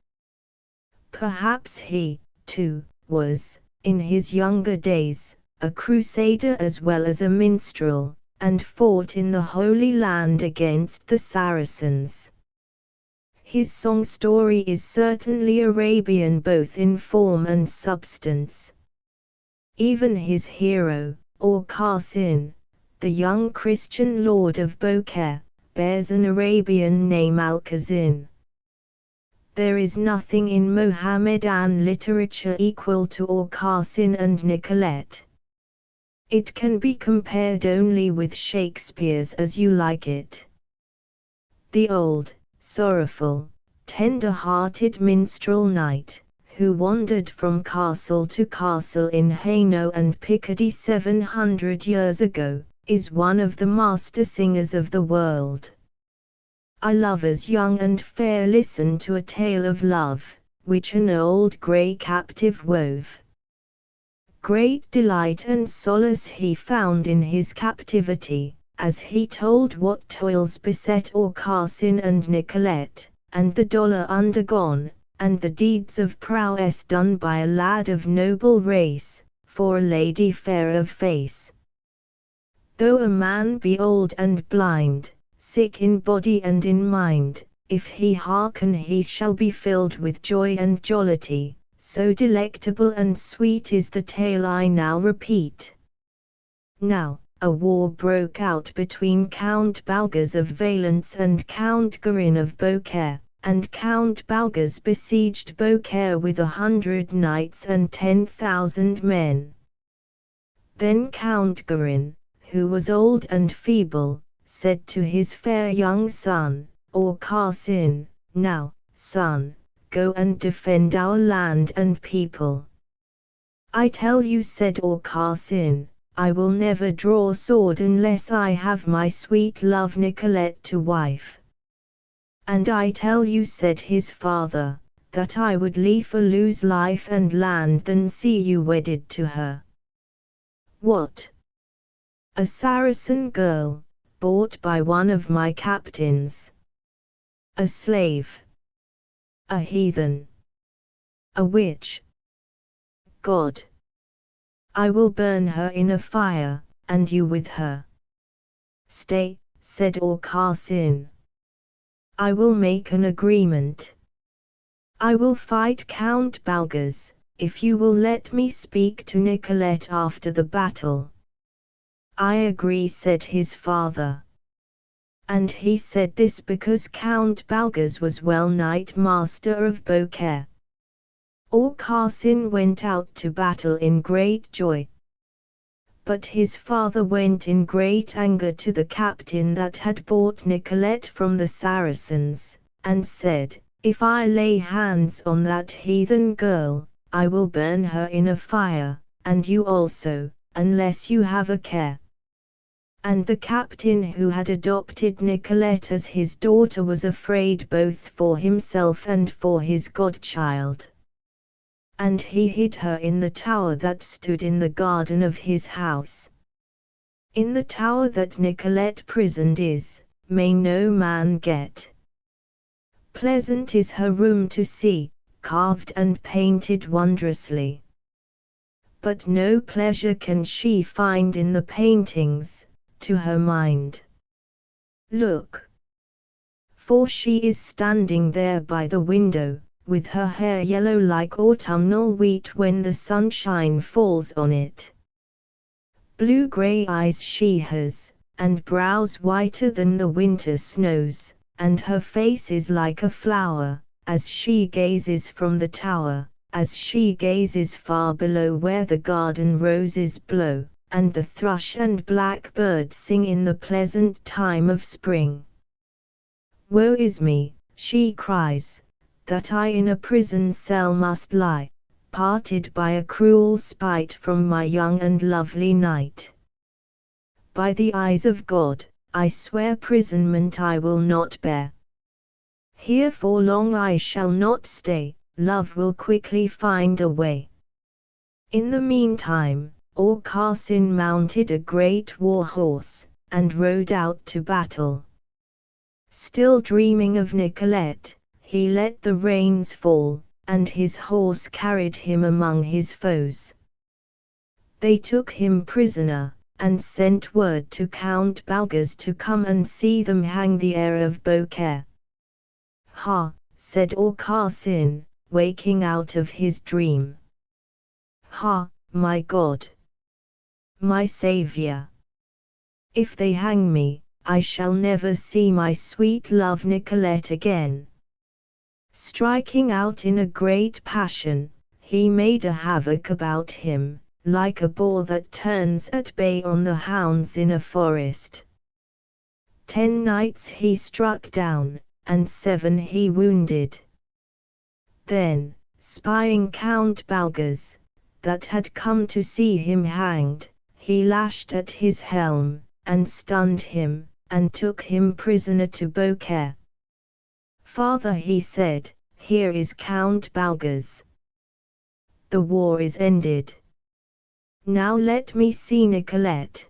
Perhaps he, too, was, in his younger days, a crusader as well as a minstrel, and fought in the Holy Land against the Saracens. His song story is certainly Arabian both in form and substance. Even his hero, Aucassin, the young Christian lord of Beaucaire, bears an Arabian name Alcazin. There is nothing in Mohammedan literature equal to Aucassin and Nicolette. It can be compared only with Shakespeare's As You Like It. The old, sorrowful, tender-hearted minstrel knight, who wandered from castle to castle in Hainaut and Picardy 700 years ago, is one of the master singers of the world. I lovers young and fair listen to a tale of love, which an old grey captive wove. Great delight and solace he found in his captivity, as he told what toils beset Aucassin and Nicolette, and the dolour undergone, and the deeds of prowess done by a lad of noble race, for a lady fair of face. Though a man be old and blind, sick in body and in mind, if he hearken he shall be filled with joy and jollity, so delectable and sweet is the tale I now repeat. Now, a war broke out between Count Beaugès of Valence and Count Garin of Beaucaire, and Count Beaugès besieged Beaucaire with 100 knights and 10,000 men. Then Count Garin, who was old and feeble, said to his fair young son, Aucassin, "Now, son, go and defend our land and people." "I tell you," said Aucassin, "I will never draw sword unless I have my sweet love Nicolette to wife." "And I tell you," said his father, "that I would liefer lose life and land than see you wedded to her." "What? A Saracen girl, bought by one of my captains? A slave? A heathen? A witch? God! I will burn her in a fire, and you with her." "Stay," said Aucassin. "I will make an agreement. I will fight Count Beaugès, if you will let me speak to Nicolette after the battle." "I agree," said his father. And he said this because Count Beaugès was well Knight Master of Beaucaire. Aucassin went out to battle in great joy. But his father went in great anger to the captain that had bought Nicolette from the Saracens, and said, "If I lay hands on that heathen girl, I will burn her in a fire, and you also, unless you have a care." And the captain who had adopted Nicolette as his daughter was afraid both for himself and for his godchild. And he hid her in the tower that stood in the garden of his house. In the tower that Nicolette prisoned is, may no man get. Pleasant is her room to see, carved and painted wondrously. But no pleasure can she find in the paintings, to her mind. Look! For she is standing there by the window, with her hair yellow like autumnal wheat when the sunshine falls on it. Blue-grey eyes she has, and brows whiter than the winter snows, and her face is like a flower, as she gazes from the tower, as she gazes far below where the garden roses blow, and the thrush and blackbird sing in the pleasant time of spring. Woe is me, she cries, that I in a prison cell must lie, parted by a cruel spite from my young and lovely knight. By the eyes of God, I swear prisonment I will not bear. Here for long I shall not stay, love will quickly find a way. In the meantime, Aucassin mounted a great war horse, and rode out to battle. Still dreaming of Nicolette, he let the reins fall, and his horse carried him among his foes. They took him prisoner, and sent word to Count Balgaz to come and see them hang the heir of Beaucaire. Ha, said Aucassin, waking out of his dream. Ha, my God! My Saviour! If they hang me, I shall never see my sweet love Nicolette again. Striking out in a great passion, he made a havoc about him, like a boar that turns at bay on the hounds in a forest. 10 knights he struck down, and 7 he wounded. Then, spying Count Balgaz, that had come to see him hanged, he lashed at his helm, and stunned him, and took him prisoner to Beaucaire. Father, he said, here is Count Balgaz. The war is ended. Now let me see Nicolette.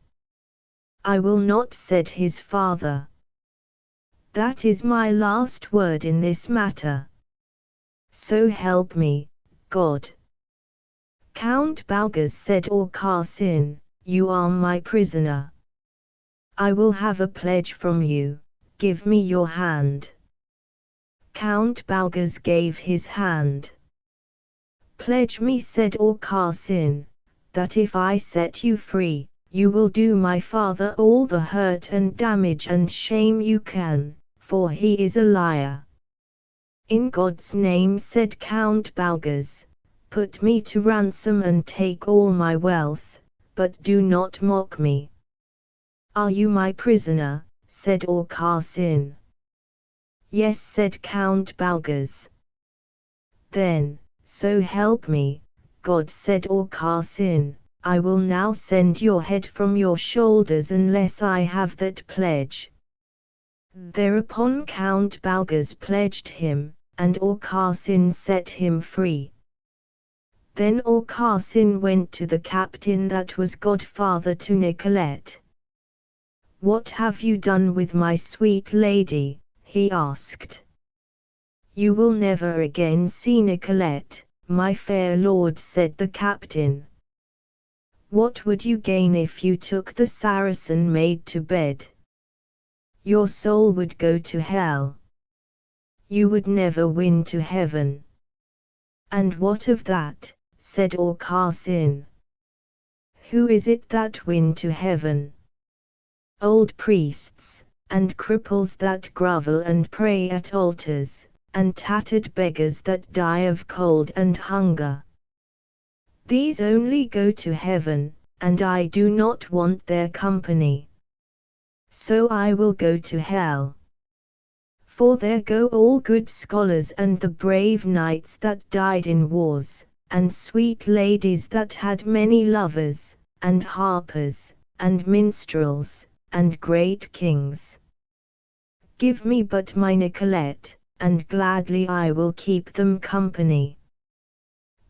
I will not, said his father. That is my last word in this matter. So help me, God. Count Balgaz, said Aucassin, you are my prisoner. I will have a pledge from you, give me your hand. Count Balgaz gave his hand. Pledge me, said Aucassin, that if I set you free, you will do my father all the hurt and damage and shame you can, for he is a liar. In God's name, said Count Balgaz, put me to ransom and take all my wealth, but do not mock me. Are you my prisoner? Said Aucassin. Yes, said Count Balgaz. Then, so help me, God, said Aucassin, I will now send your head from your shoulders unless I have that pledge. Thereupon Count Balgaz pledged him, and Aucassin set him free. Then Aucassin went to the captain that was godfather to Nicolette. What have you done with my sweet lady? He asked. You will never again see Nicolette, my fair lord, said the captain. What would you gain if you took the Saracen maid to bed? Your soul would go to hell. You would never win to heaven. And what of that? Said Aucassin. Who is it that win to heaven? Old priests, and cripples that grovel and pray at altars, and tattered beggars that die of cold and hunger. These only go to heaven, and I do not want their company. So I will go to hell. For there go all good scholars and the brave knights that died in wars, and sweet ladies that had many lovers, and harpers, and minstrels, and great kings. Give me but my Nicolette, and gladly I will keep them company.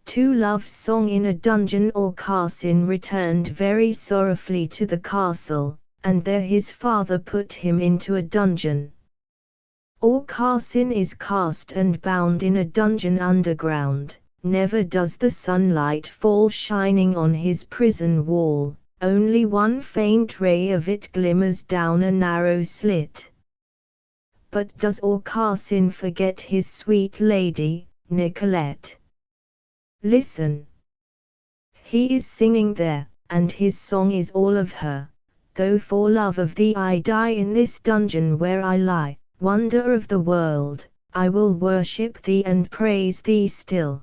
To Love's Song in a Dungeon. Aucassin returned very sorrowfully to the castle, and there his father put him into a dungeon. Aucassin is cast and bound in a dungeon underground, never does the sunlight fall shining on his prison wall, only one faint ray of it glimmers down a narrow slit. But does Aucassin forget his sweet lady, Nicolette? Listen. He is singing there, and his song is all of her. Though for love of thee I die in this dungeon where I lie, wonder of the world, I will worship thee and praise thee still.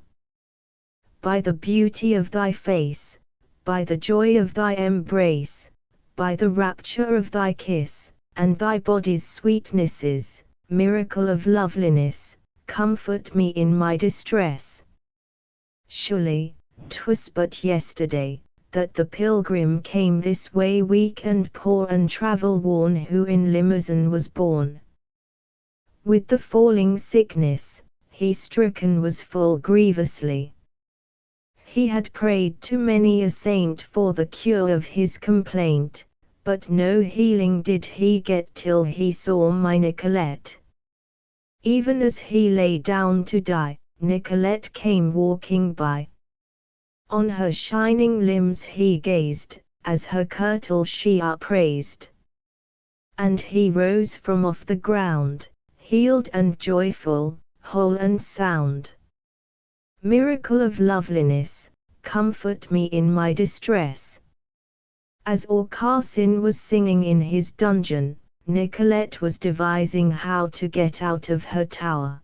By the beauty of thy face, by the joy of thy embrace, by the rapture of thy kiss, and thy body's sweetnesses, miracle of loveliness, comfort me in my distress. Surely, 'twas but yesterday, that the pilgrim came this way weak and poor and travel-worn who in Limousin was born. With the falling sickness, he stricken was full grievously. He had prayed to many a saint for the cure of his complaint, but no healing did he get till he saw my Nicolette. Even as he lay down to die, Nicolette came walking by. On her shining limbs he gazed, as her kirtle she upraised. And he rose from off the ground, healed and joyful, whole and sound. Miracle of loveliness, comfort me in my distress. As Aucassin was singing in his dungeon, Nicolette was devising how to get out of her tower.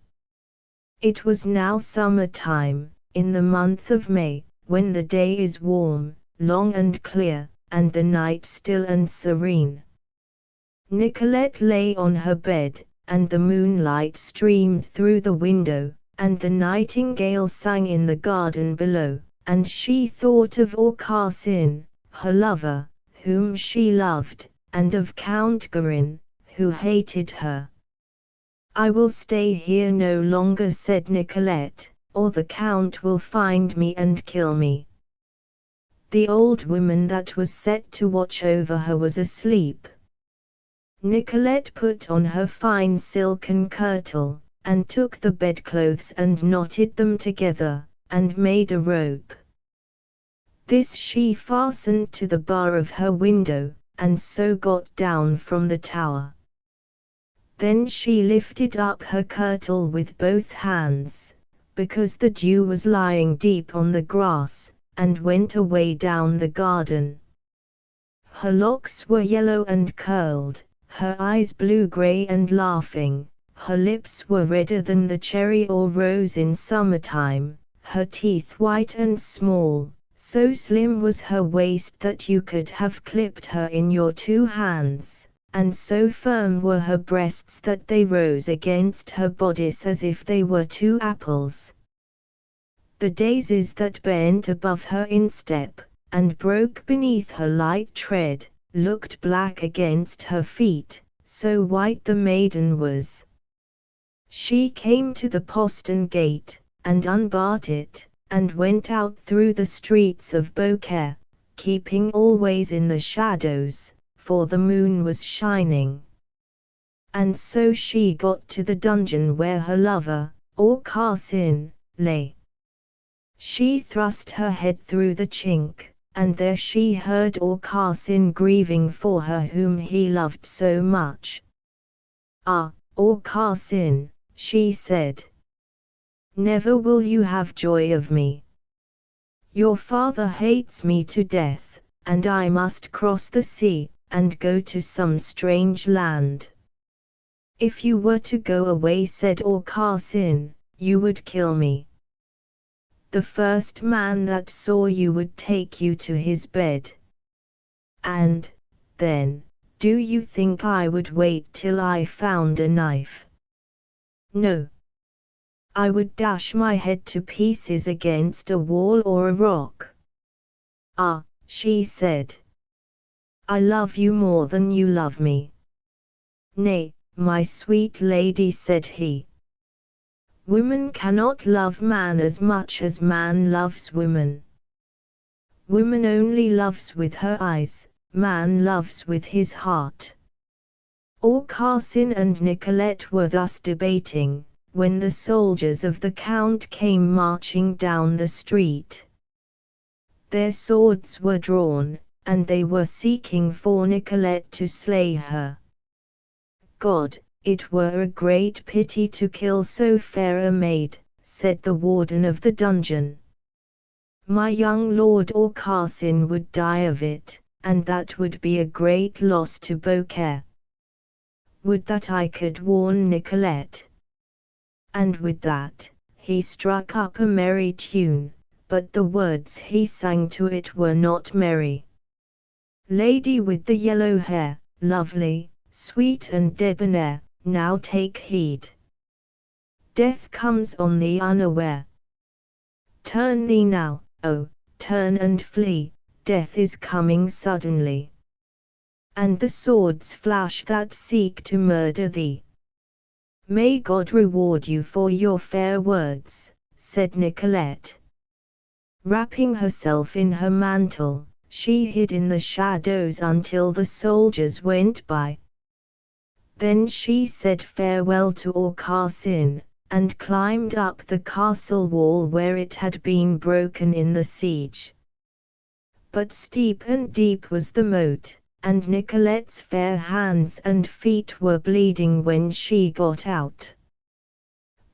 It was now summer time, in the month of May, when the day is warm, long and clear, and the night still and serene. Nicolette lay on her bed, and the moonlight streamed through the window, and the nightingale sang in the garden below, and she thought of Aucassin, her lover, whom she loved, and of Count Garin, who hated her. I will stay here no longer, said Nicolette, or the Count will find me and kill me. The old woman that was set to watch over her was asleep. Nicolette put on her fine silken kirtle, and took the bedclothes and knotted them together, and made a rope. This she fastened to the bar of her window, and so got down from the tower. Then she lifted up her kirtle with both hands, because the dew was lying deep on the grass, and went away down the garden. Her locks were yellow and curled, her eyes blue-grey and laughing, her lips were redder than the cherry or rose in summertime, her teeth white and small, so slim was her waist that you could have clipped her in your 2 hands, and so firm were her breasts that they rose against her bodice as if they were 2 apples. The daisies that bent above her instep, and broke beneath her light tread, looked black against her feet, so white the maiden was. She came to the postern gate, and unbarred it, and went out through the streets of Beaucaire, keeping always in the shadows, for the moon was shining. And so she got to the dungeon where her lover, Aucassin, lay. She thrust her head through the chink, and there she heard Aucassin grieving for her whom he loved so much. "Ah, Aucassin," she said, "never will you have joy of me. Your father hates me to death, and I must cross the sea, and go to some strange land." "If you were to go away," said Aucassin, "you would kill me. The first man that saw you would take you to his bed. And, then, do you think I would wait till I found a knife? No. I would dash my head to pieces against a wall or a rock." "Ah," she said, "I love you more than you love me." "Nay, my sweet lady," said he. "Woman cannot love man as much as man loves woman. Woman only loves with her eyes, man loves with his heart." Aucassin and Nicolette were thus debating, when the soldiers of the Count came marching down the street. Their swords were drawn, and they were seeking for Nicolette to slay her. "God, it were a great pity to kill so fair a maid," said the warden of the dungeon. "My young lord Aucassin would die of it, and that would be a great loss to Beaucaire." would that I could warn Nicolette." And with that, he struck up a merry tune, but the words he sang to it were not merry. "Lady with the yellow hair, lovely, sweet and debonair, now take heed. Death comes on thee unaware. Turn thee now, oh, turn and flee, death is coming suddenly. And the swords flash that seek to murder thee. May God reward you for your fair words," said Nicolette. Wrapping herself in her mantle, she hid in the shadows until the soldiers went by. Then she said farewell to Aucassin, and climbed up the castle wall where it had been broken in the siege. But steep and deep was the moat, and Nicolette's fair hands and feet were bleeding when she got out.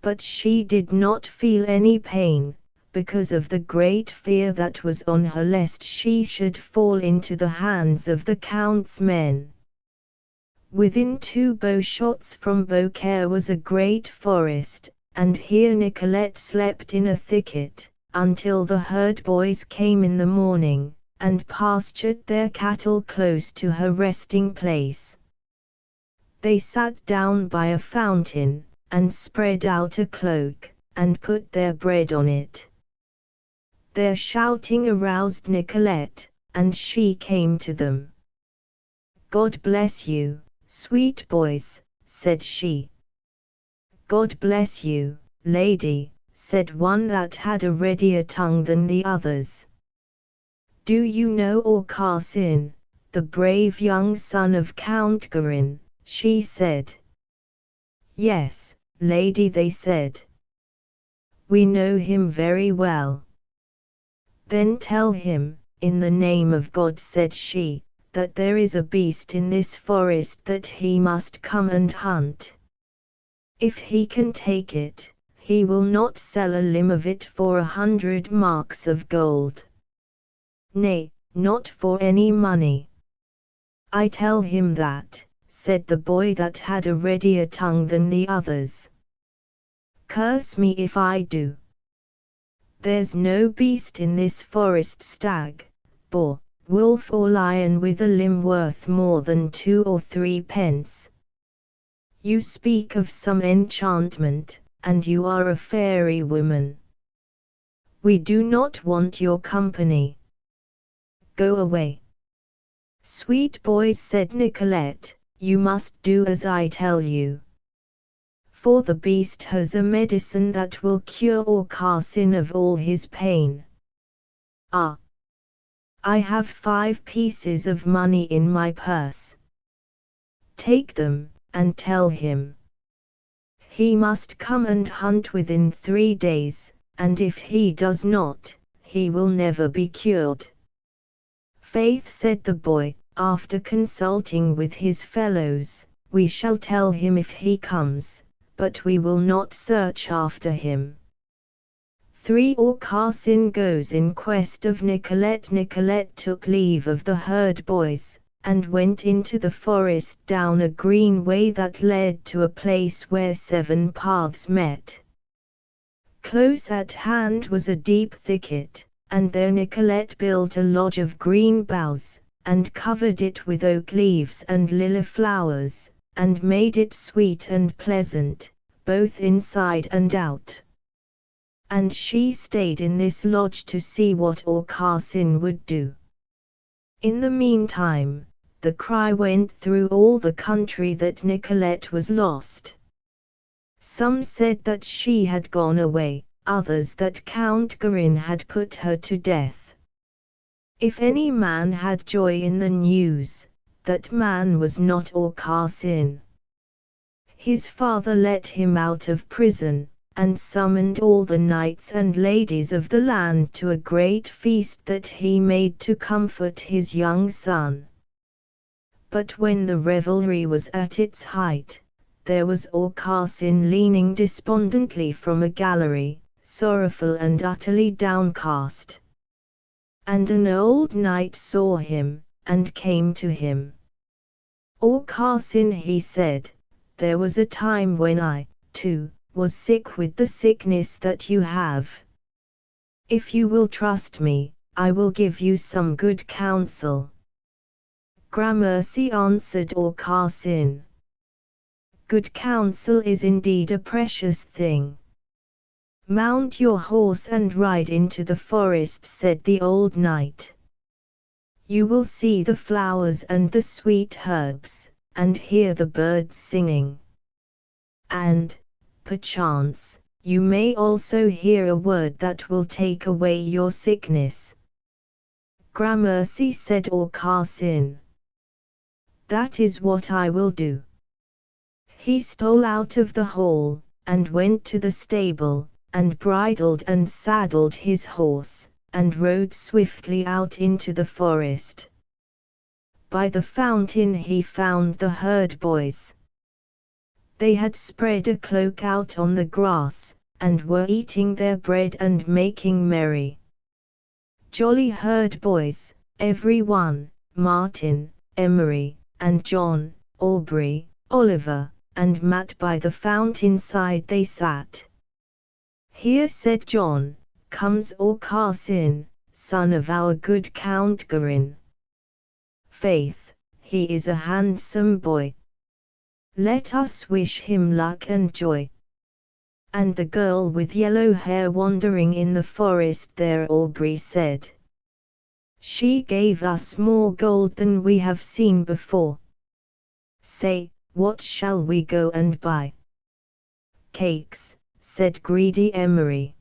But she did not feel any pain, because of the great fear that was on her lest she should fall into the hands of the Count's men. Within 2 bow-shots from Beaucaire was a great forest, and here Nicolette slept in a thicket, until the herd boys came in the morning, and pastured their cattle close to her resting place. They sat down by a fountain, and spread out a cloak, and put their bread on it. Their shouting aroused Nicolette, and she came to them. "God bless you, sweet boys," said she. "God bless you, lady," said one that had a readier tongue than the others. "Do you know Aucassin, the brave young son of Count Garin?" she said. "Yes, lady," they said. "We know him very well." "Then tell him, in the name of God," said she, "that there is a beast in this forest that he must come and hunt. If he can take it, he will not sell a limb of it for 100 marks of gold. Nay, not for any money." "I tell him that," said the boy that had a readier tongue than the others. "Curse me if I do. There's no beast in this forest, stag, boar, wolf or lion with a limb worth more than 2 or 3 pence. You speak of some enchantment, and you are a fairy woman. We do not want your company. Go away." "Sweet boys," said Nicolette, "you must do as I tell you. For the beast has a medicine that will cure Aucassin of all his pain. Ah! I have 5 pieces of money in my purse. Take them, and tell him. He must come and hunt within 3 days, and if he does not, he will never be cured." "Faith," said the boy, after consulting with his fellows, "we shall tell him if he comes, but we will not search after him." 3 Aucassin goes in quest of Nicolette. Nicolette took leave of the herd boys, and went into the forest down a green way that led to a place where 7 paths met. Close at hand was a deep thicket, and there Nicolette built a lodge of green boughs, and covered it with oak leaves and lily flowers, and made it sweet and pleasant, both inside and out. And she stayed in this lodge to see what Aucassin would do. In the meantime, the cry went through all the country that Nicolette was lost. Some said that she had gone away, others that Count Garin had put her to death. If any man had joy in the news, that man was not Aucassin. His father let him out of prison, and summoned all the knights and ladies of the land to a great feast that he made to comfort his young son. But when the revelry was at its height, there was Aucassin leaning despondently from a gallery, sorrowful and utterly downcast. And an old knight saw him, and came to him. "Aucassin," he said, there was a time when I, too, was sick with the sickness that you have. If you will trust me, I will give you some good counsel. Gramercy answered Aucassin. Good counsel is indeed a precious thing. Mount your horse and ride into the forest, said the old knight. You will see the flowers and the sweet herbs, and hear the birds singing. And, perchance, you may also hear a word that will take away your sickness. Gramercy said Aucassin. That is what I will do. He stole out of the hall, and went to the stable, and bridled and saddled his horse, and rode swiftly out into the forest. By the fountain he found the herd boys. They had spread a cloak out on the grass, and were eating their bread and making merry. Jolly herd boys, every one, Martin, Emery, and John, Aubrey, Oliver, and Matt. By the fountain side they sat. Here, said John, comes Aucassin, son of our good Count Garin. Faith, he is a handsome boy. Let us wish him luck and joy. And the girl with yellow hair wandering in the forest there, Aubrey said. She gave us more gold than we have seen before. Say, what shall we go and buy? Cakes, said greedy Emery.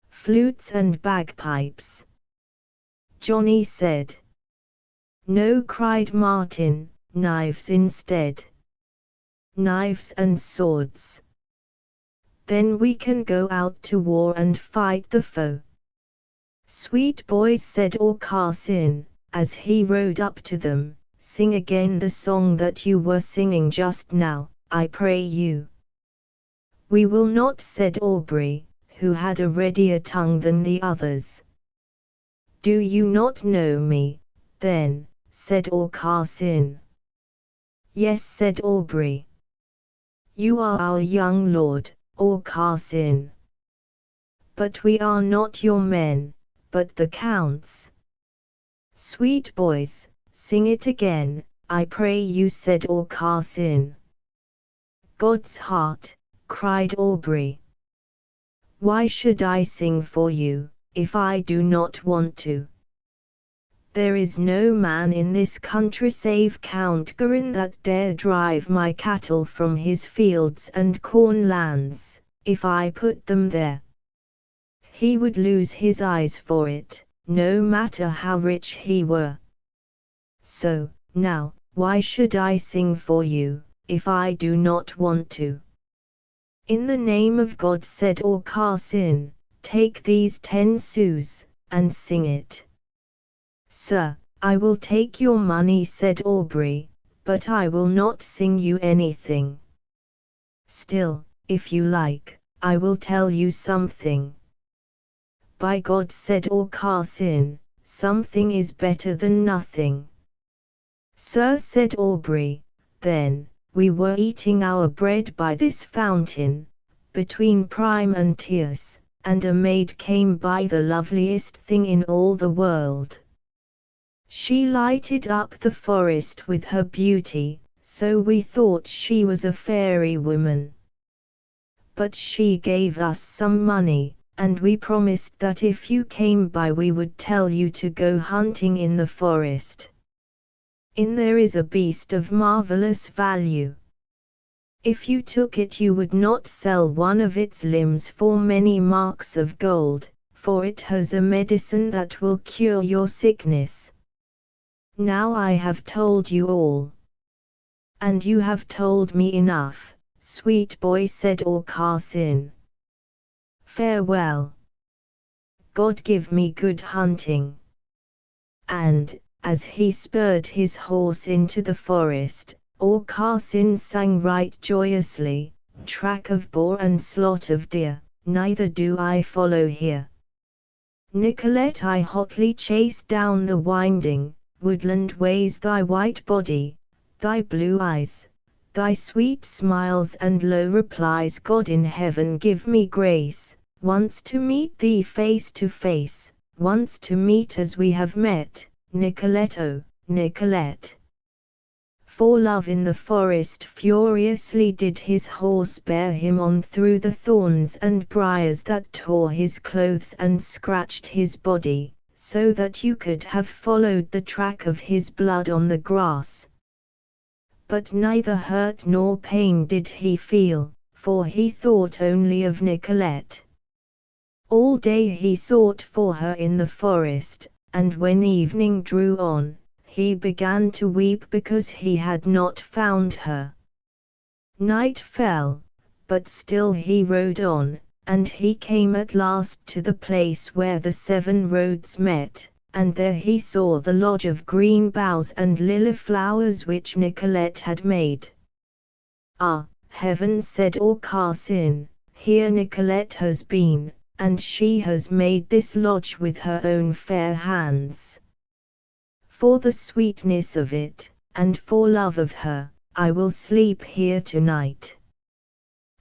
Flutes and bagpipes. Johnny said. No, cried Martin, knives instead. Knives and swords. Then we can go out to war and fight the foe. Sweet boys, said Aucassin, as he rode up to them, sing again the song that you were singing just now, I pray you. We will not, said Aubrey, who had a readier tongue than the others. Do you not know me, then, said Aucassin. Yes, said Aubrey. You are our young lord, Aucassin. But we are not your men, but the Count's. Sweet boys, sing it again, I pray you, said Aucassin. God's heart, cried Aubrey. Why should I sing for you, if I do not want to? There is no man in this country save Count Garin that dare drive my cattle from his fields and corn lands, if I put them there. He would lose his eyes for it, no matter how rich he were. So, now, why should I sing for you, if I do not want to? In the name of God, said Aucassin, take these 10 sous, and sing it. Sir, I will take your money, said Aubrey, but I will not sing you anything. Still, if you like, I will tell you something. By God, said Aucassin, something is better than nothing. Sir, said Aubrey, then, we were eating our bread by this fountain, between Prime and Tierce, and a maid came by, the loveliest thing in all the world. She lighted up the forest with her beauty, so we thought she was a fairy woman. But she gave us some money, and we promised that if you came by we would tell you to go hunting in the forest. In there is a beast of marvelous value. If you took it you would not sell one of its limbs for many marks of gold, for it has a medicine that will cure your sickness. Now I have told you all. And you have told me enough, sweet boy, said Aucassin. Farewell. God give me good hunting. And, as he spurred his horse into the forest, Aucassin sang right joyously, track of boar and slot of deer, neither do I follow here. Nicolette, I hotly chase down the winding woodland ways, thy white body, thy blue eyes, Thy sweet smiles and low replies, God in heaven give me grace, once to meet thee face to face, once to meet as we have met, Nicolette, oh, Nicolette. For love in the forest furiously did his horse bear him on through the thorns and briars that tore his clothes and scratched his body, so that you could have followed the track of his blood on the grass. But neither hurt nor pain did he feel, for he thought only of Nicolette. All day he sought for her in the forest, and when evening drew on, he began to weep because he had not found her. Night fell, but still he rode on, and he came at last to the place where the 7 roads met, and there he saw the lodge of green boughs and lily flowers which Nicolette had made. Ah, heaven, said Aucassin, here Nicolette has been, and she has made this lodge with her own fair hands. For the sweetness of it, and for love of her, I will sleep here tonight.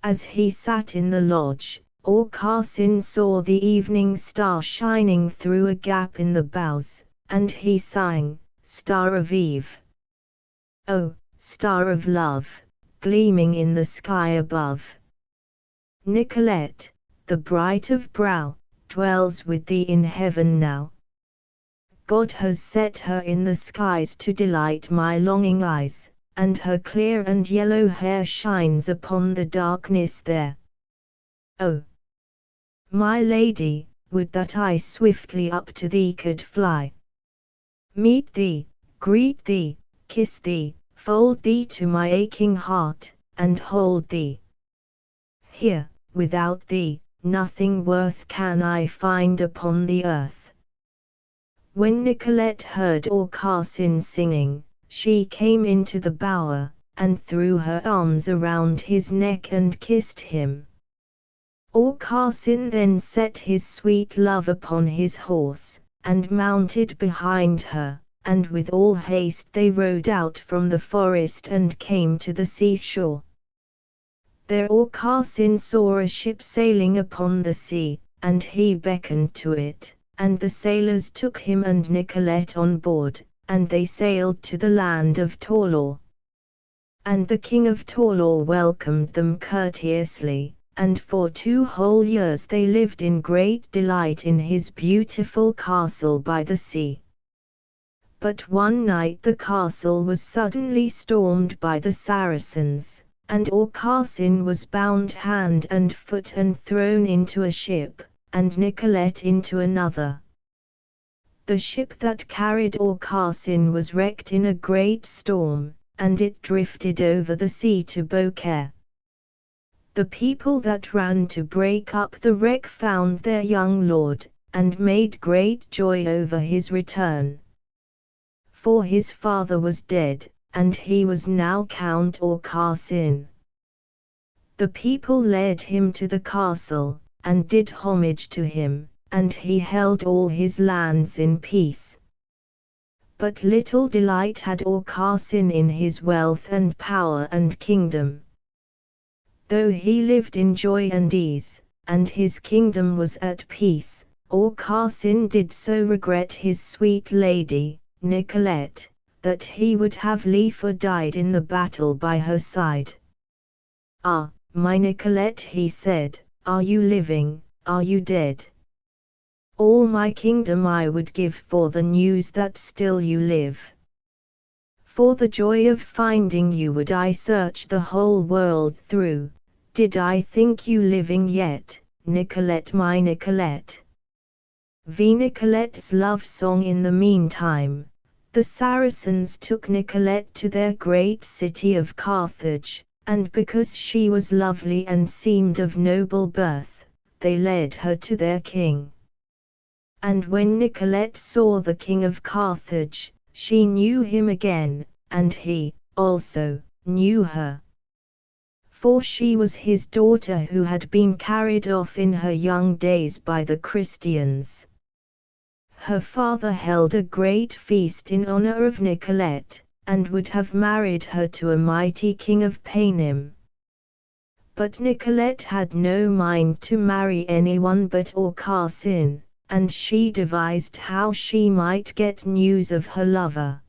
As he sat in the lodge, Aucassin saw the evening star shining through a gap in the boughs, and he sang, Star of Eve. Oh, star of love, gleaming in the sky above. Nicolette, the bright of brow, dwells with thee in heaven now. God has set her in the skies to delight my longing eyes, and her clear and yellow hair shines upon the darkness there. Oh, my lady, would that I swiftly up to thee could fly. Meet thee, greet thee, kiss thee, fold thee to my aching heart, and hold thee. Here, without thee, nothing worth can I find upon the earth. When Nicolette heard Aucassin singing, she came into the bower, and threw her arms around his neck and kissed him. Aucassin then set his sweet love upon his horse, and mounted behind her, and with all haste they rode out from the forest and came to the seashore. There Aucassin saw a ship sailing upon the sea, and he beckoned to it, and the sailors took him and Nicolette on board, and they sailed to the land of Torlor. And the king of Torlor welcomed them courteously, and for 2 whole years they lived in great delight in his beautiful castle by the sea. But one night the castle was suddenly stormed by the Saracens, and Aucassin was bound hand and foot and thrown into a ship, and Nicolette into another. The ship that carried Aucassin was wrecked in a great storm, and it drifted over the sea to Beaucaire. The people that ran to break up the wreck found their young lord, and made great joy over his return. For his father was dead, and he was now Count Aucassin. The people led him to the castle, and did homage to him, and he held all his lands in peace. But little delight had Aucassin in his wealth and power and kingdom. Though he lived in joy and ease, and his kingdom was at peace, Aucassin did so regret his sweet lady, Nicolette, that he would have liefer died in the battle by her side. Ah, my Nicolette, he said, are you living, are you dead? All my kingdom I would give for the news that still you live. For the joy of finding you would I search the whole world through, did I think you living yet, Nicolette, my Nicolette. V. Nicolette's love song. In the meantime, the Saracens took Nicolette to their great city of Carthage, and because she was lovely and seemed of noble birth, they led her to their king. And when Nicolette saw the king of Carthage, she knew him again, and he, also, knew her. For she was his daughter who had been carried off in her young days by the Christians. Her father held a great feast in honor of Nicolette, and would have married her to a mighty king of Paynim. But Nicolette had no mind to marry anyone but Aucassin, and she devised how she might get news of her lover.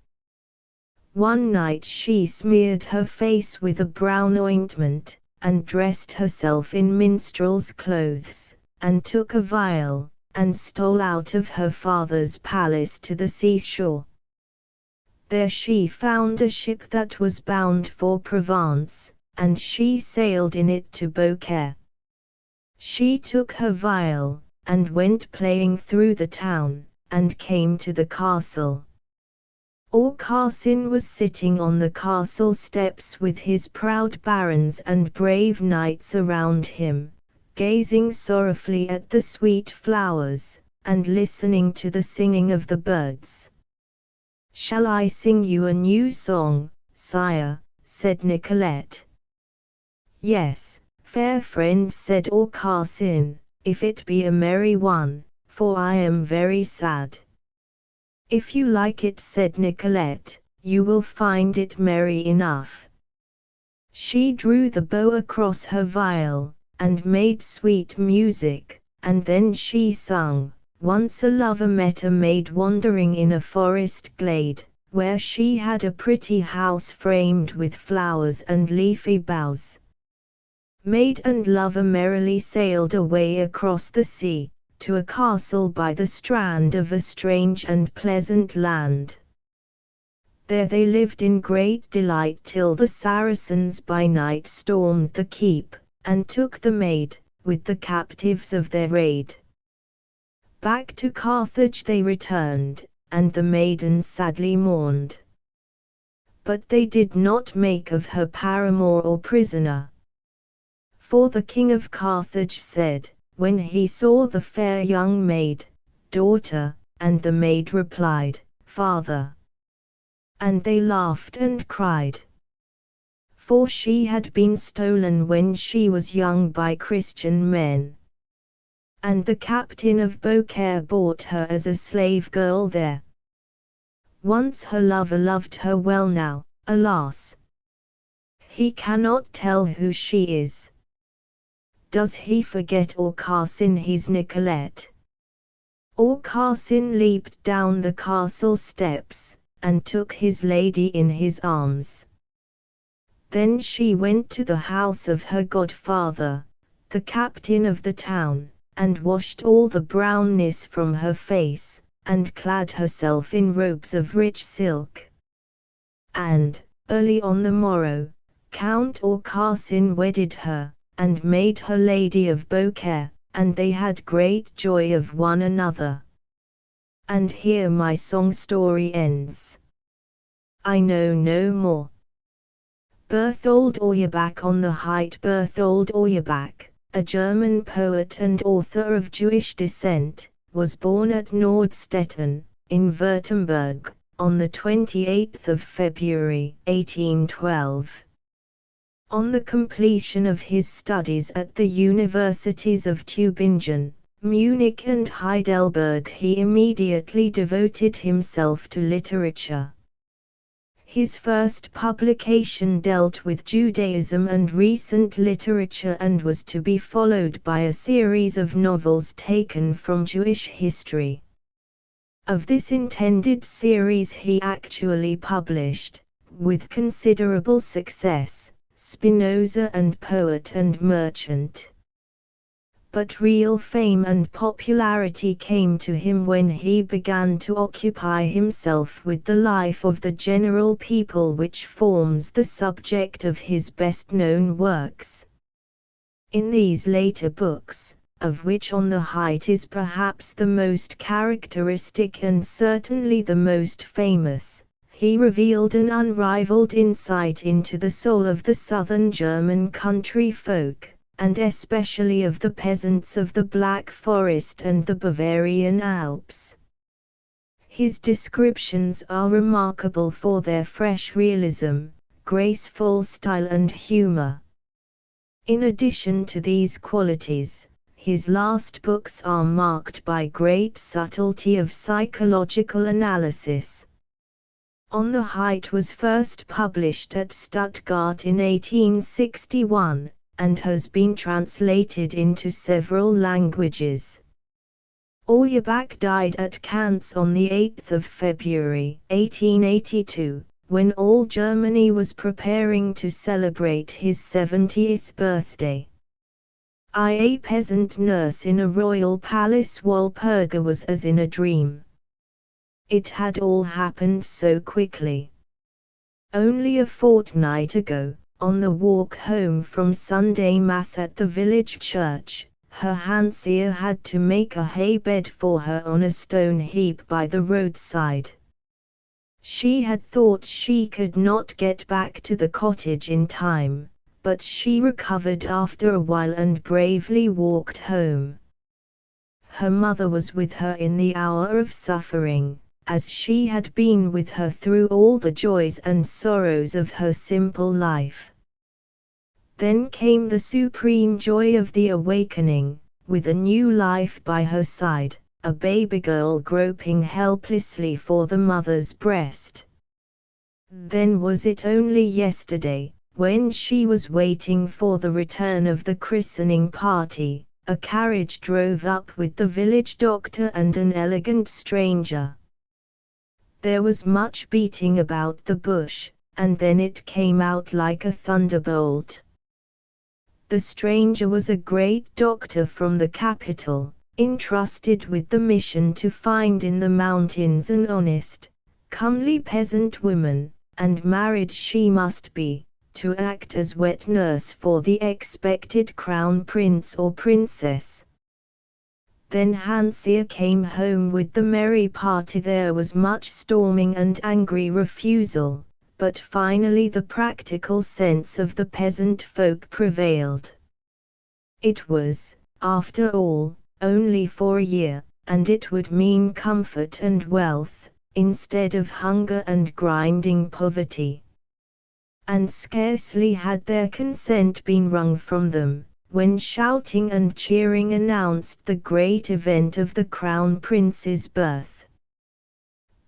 One night she smeared her face with a brown ointment, and dressed herself in minstrel's clothes, and took a viol, and stole out of her father's palace to the seashore. There she found a ship that was bound for Provence, and she sailed in it to Beaucaire. She took her viol, and went playing through the town, and came to the castle. Aucassin was sitting on the castle steps with his proud barons and brave knights around him, gazing sorrowfully at the sweet flowers, and listening to the singing of the birds. "Shall I sing you a new song, sire?" said Nicolette. "Yes, fair friend," said Aucassin, "if it be a merry one, for I am very sad." "If you like it," said Nicolette, "you will find it merry enough." She drew the bow across her viol, and made sweet music, and then she sung, "Once a lover met a maid wandering in a forest glade, where she had a pretty house framed with flowers and leafy boughs. Maid and lover merrily sailed away across the sea, to a castle by the strand of a strange and pleasant land. There they lived in great delight till the Saracens by night stormed the keep, and took the maid, with the captives of their raid. Back to Carthage they returned, and the maiden sadly mourned. But they did not make of her paramour or prisoner. For the king of Carthage said, when he saw the fair young maid, "Daughter," and the maid replied, "Father." And they laughed and cried. For she had been stolen when she was young by Christian men. And the captain of Beaucaire bought her as a slave girl there. Once her lover loved her well, now, alas! he cannot tell who she is. Does he forget Aucassin his Nicolette? Aucassin leaped down the castle steps, and took his lady in his arms. Then she went to the house of her godfather, the captain of the town, and washed all the brownness from her face, and clad herself in robes of rich silk. And, early on the morrow, Count Aucassin wedded her, and made her lady of Beaucaire, and they had great joy of one another. And here my song story ends. I know no more. Berthold Auerbach on the Height. Berthold Auerbach, a German poet and author of Jewish descent, was born at Nordstetten, in Württemberg, on the 28th of February 1812. On the completion of his studies at the universities of Tübingen, Munich and Heidelberg, he immediately devoted himself to literature. His first publication dealt with Judaism and recent literature and was to be followed by a series of novels taken from Jewish history. Of this intended series he actually published, with considerable success, Spinoza and Poet and Merchant. But real fame and popularity came to him when he began to occupy himself with the life of the general people, which forms the subject of his best-known works. In these later books, of which On the Height is perhaps the most characteristic and certainly the most famous, he revealed an unrivaled insight into the soul of the southern German country folk, and especially of the peasants of the Black Forest and the Bavarian Alps. His descriptions are remarkable for their fresh realism, graceful style and humor. In addition to these qualities, his last books are marked by great subtlety of psychological analysis. On the Height was first published at Stuttgart in 1861, and has been translated into several languages. Auerbach died at Cannes on the 8th of February 1882, when all Germany was preparing to celebrate his 70th birthday. A peasant nurse in a royal palace. Walpurga was as in a dream. It had all happened so quickly. Only a fortnight ago, on the walk home from Sunday Mass at the village church, her Hansia had to make a hay bed for her on a stone heap by the roadside. She had thought she could not get back to the cottage in time, but she recovered after a while and bravely walked home. Her mother was with her in the hour of suffering, as she had been with her through all the joys and sorrows of her simple life. Then came the supreme joy of the awakening, with a new life by her side, a baby girl groping helplessly for the mother's breast. Then was it only yesterday, when she was waiting for the return of the christening party, a carriage drove up with the village doctor and an elegant stranger. There was much beating about the bush, and then it came out like a thunderbolt. The stranger was a great doctor from the capital, entrusted with the mission to find in the mountains an honest, comely peasant woman, and married she must be, to act as wet nurse for the expected crown prince or princess. Then Hansia came home with the merry party. There was much storming and angry refusal, but finally the practical sense of the peasant folk prevailed. It was, after all, only for a year, and it would mean comfort and wealth, instead of hunger and grinding poverty. And scarcely had their consent been wrung from them, when shouting and cheering announced the great event of the crown prince's birth.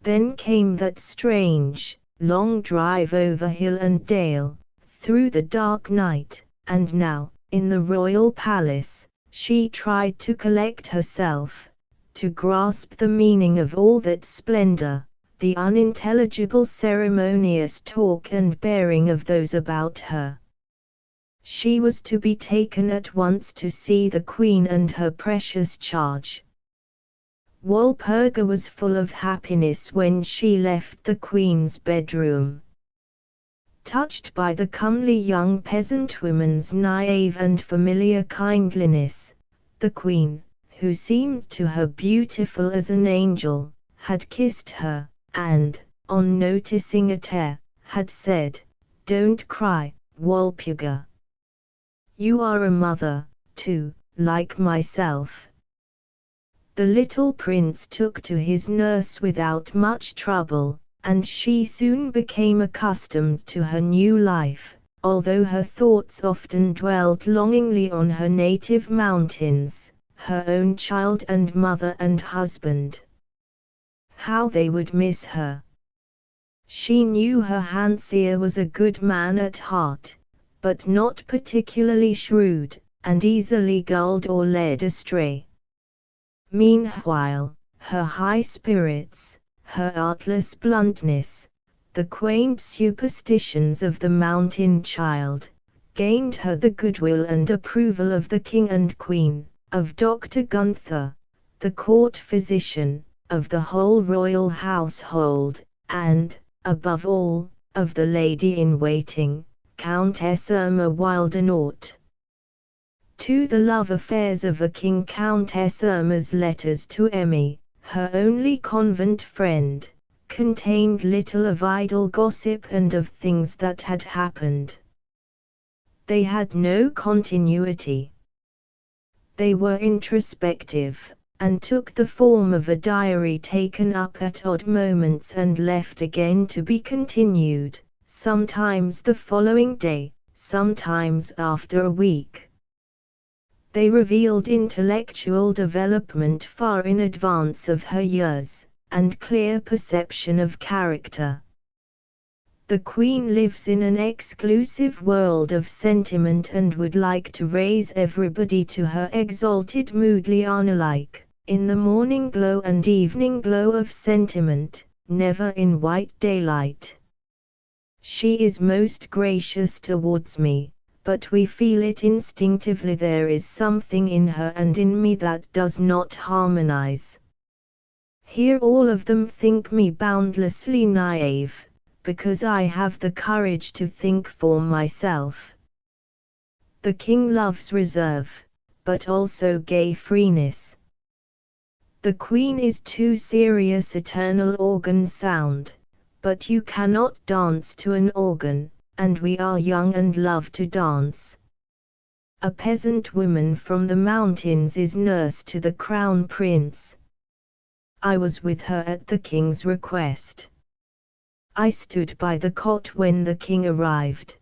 Then came that strange, long drive over hill and dale, through the dark night, and now, in the royal palace, she tried to collect herself, to grasp the meaning of all that splendor, the unintelligible ceremonious talk and bearing of those about her. She was to be taken at once to see the Queen and her precious charge. Walpurga was full of happiness when she left the Queen's bedroom. Touched by the comely young peasant woman's naive and familiar kindliness, the Queen, who seemed to her beautiful as an angel, had kissed her, and, on noticing a tear, had said, "Don't cry, Walpurga. You are a mother, too, like myself." The little prince took to his nurse without much trouble, and she soon became accustomed to her new life, although her thoughts often dwelled longingly on her native mountains, her own child and mother and husband. How they would miss her! She knew her Hansia was a good man at heart, but not particularly shrewd, and easily gulled or led astray. Meanwhile, her high spirits, her artless bluntness, the quaint superstitions of the mountain child, gained her the goodwill and approval of the king and queen, of Dr. Gunther, the court physician, of the whole royal household, and, above all, of the lady-in-waiting, Countess Irma Wildenort. To the love affairs of a king, Countess Irma's letters to Emmy, her only convent friend, contained little of idle gossip and of things that had happened. They had no continuity. They were introspective, and took the form of a diary taken up at odd moments and left again to be continued, sometimes the following day, sometimes after a week. They revealed intellectual development far in advance of her years, and clear perception of character. The queen lives in an exclusive world of sentiment and would like to raise everybody to her exalted mood, Liana-like, in the morning glow and evening glow of sentiment, never in white daylight. She is most gracious towards me, but we feel it instinctively there is something in her and in me that does not harmonize. Here all of them think me boundlessly naive, because I have the courage to think for myself. The king loves reserve, but also gay freeness. The queen is too serious eternal organ sound, but you cannot dance to an organ, and we are young and love to dance. A peasant woman from the mountains is nurse to the crown prince. I was with her at the king's request. I stood by the cot when the king arrived.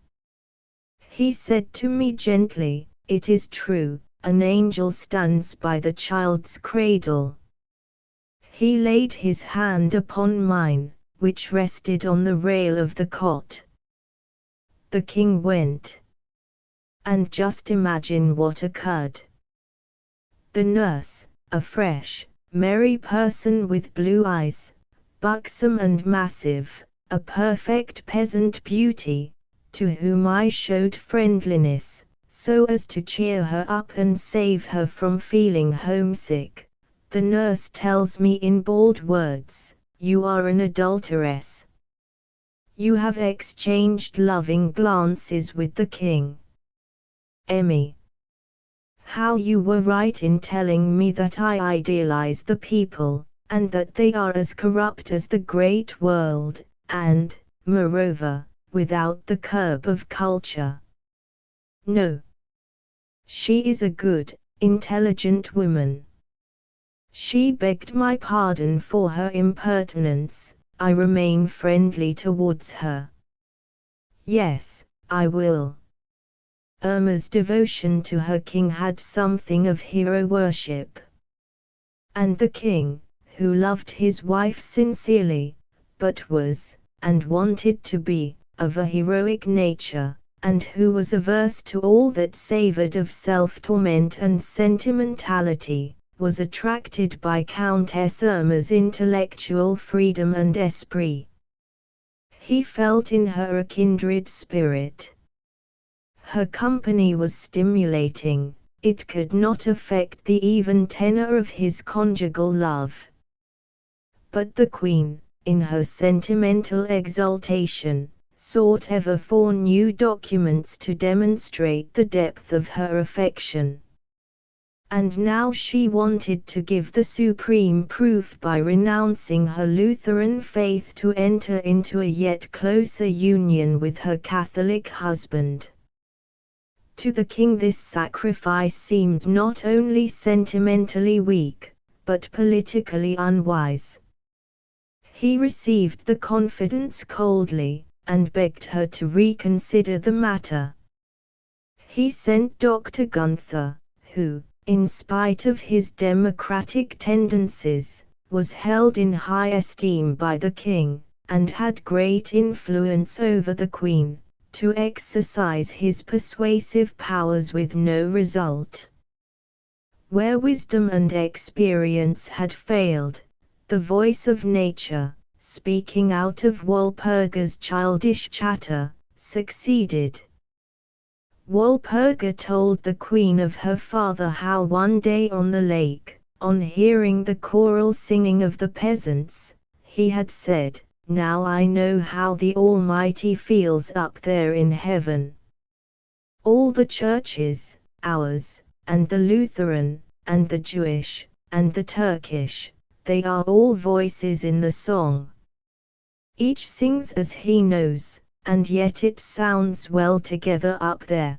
He said to me gently, "It is true, an angel stands by the child's cradle." He laid his hand upon mine, which rested on the rail of the cot. The king went. And just imagine what occurred. The nurse, a fresh, merry person with blue eyes, buxom and massive, a perfect peasant beauty, to whom I showed friendliness, so as to cheer her up and save her from feeling homesick. The nurse tells me in bold words, "You are an adulteress. You have exchanged loving glances with the king." Emmy, how you were right in telling me that I idealize the people, and that they are as corrupt as the great world, and, moreover, without the curb of culture. No. She is a good, intelligent woman. She begged my pardon for her impertinence. I remain friendly towards her. Yes, I will. Irma's devotion to her king had something of hero worship. And the king, who loved his wife sincerely, but was, and wanted to be, of a heroic nature, and who was averse to all that savored of self-torment and sentimentality, was attracted by Countess Irma's intellectual freedom and esprit. He felt in her a kindred spirit. Her company was stimulating, it could not affect the even tenor of his conjugal love. But the queen, in her sentimental exaltation, sought ever for new documents to demonstrate the depth of her affection. And now she wanted to give the supreme proof by renouncing her Lutheran faith to enter into a yet closer union with her Catholic husband. To the king this sacrifice seemed not only sentimentally weak, but politically unwise. He received the confidence coldly, and begged her to reconsider the matter. He sent Dr. Gunther, who, in spite of his democratic tendencies, was held in high esteem by the king, and had great influence over the queen, to exercise his persuasive powers with no result. Where wisdom and experience had failed, the voice of nature, speaking out of Walpurga's childish chatter, succeeded. Walpurga told the queen of her father how one day on the lake, on hearing the choral singing of the peasants, he had said, "Now I know how the Almighty feels up there in heaven." All the churches, ours, and the Lutheran, and the Jewish, and the Turkish, they are all voices in the song. Each sings as he knows, and yet it sounds well together up there.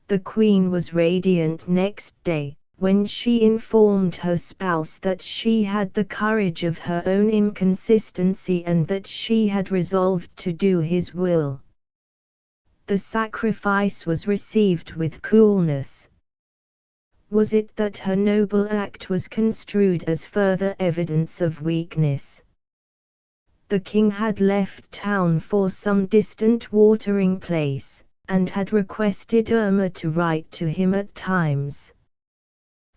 The queen was radiant next day, when she informed her spouse that she had the courage of her own inconsistency and that she had resolved to do his will. The sacrifice was received with coolness. Was it that her noble act was construed as further evidence of weakness? The king had left town for some distant watering place, and had requested Irma to write to him at times.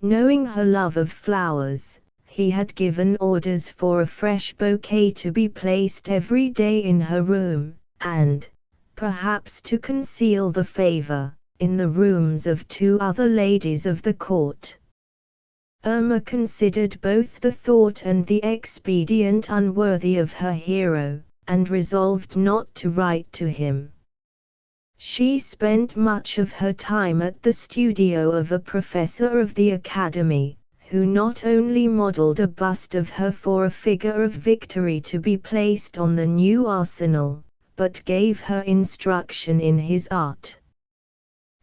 Knowing her love of flowers, he had given orders for a fresh bouquet to be placed every day in her room, and, perhaps to conceal the favor, in the rooms of 2 other ladies of the court. Irma considered both the thought and the expedient unworthy of her hero, and resolved not to write to him. She spent much of her time at the studio of a professor of the academy, who not only modeled a bust of her for a figure of Victory to be placed on the new arsenal, but gave her instruction in his art.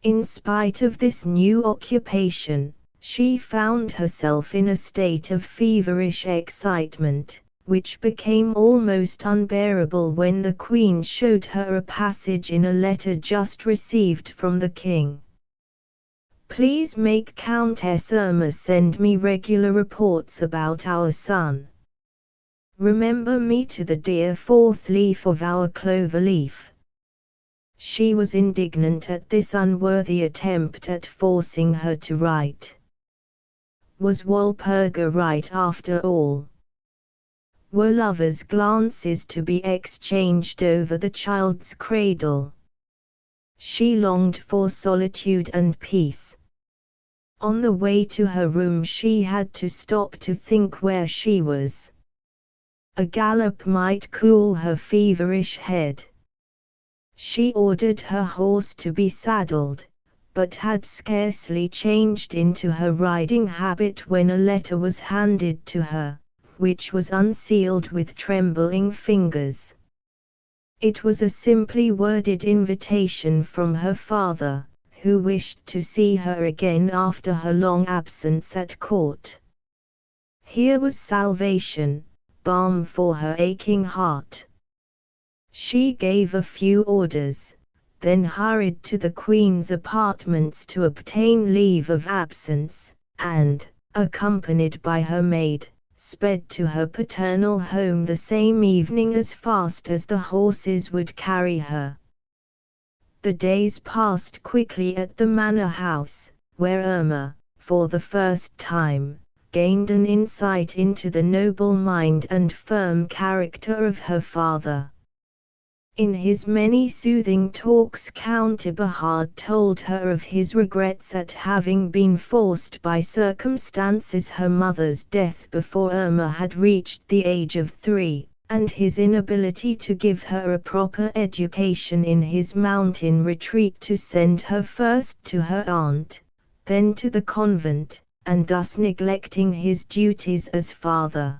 In spite of this new occupation, she found herself in a state of feverish excitement, which became almost unbearable when the Queen showed her a passage in a letter just received from the King. "Please make Countess Irma send me regular reports about our son. Remember me to the dear 4th leaf of our clover leaf." She was indignant at this unworthy attempt at forcing her to write. Was Walpurga right after all? Were lovers' glances to be exchanged over the child's cradle? She longed for solitude and peace. On the way to her room she had to stop to think where she was. A gallop might cool her feverish head. She ordered her horse to be saddled, but had scarcely changed into her riding habit when a letter was handed to her, which was unsealed with trembling fingers. It was a simply worded invitation from her father, who wished to see her again after her long absence at court. Here was salvation, balm for her aching heart. She gave a few orders, then hurried to the Queen's apartments to obtain leave of absence, and, accompanied by her maid, sped to her paternal home the same evening as fast as the horses would carry her. The days passed quickly at the manor house, where Irma, for the first time, gained an insight into the noble mind and firm character of her father. In his many soothing talks Count Eberhard told her of his regrets at having been forced by circumstances her mother's death before Irma had reached the age of 3, and his inability to give her a proper education in his mountain retreat to send her first to her aunt, then to the convent, and thus neglecting his duties as father.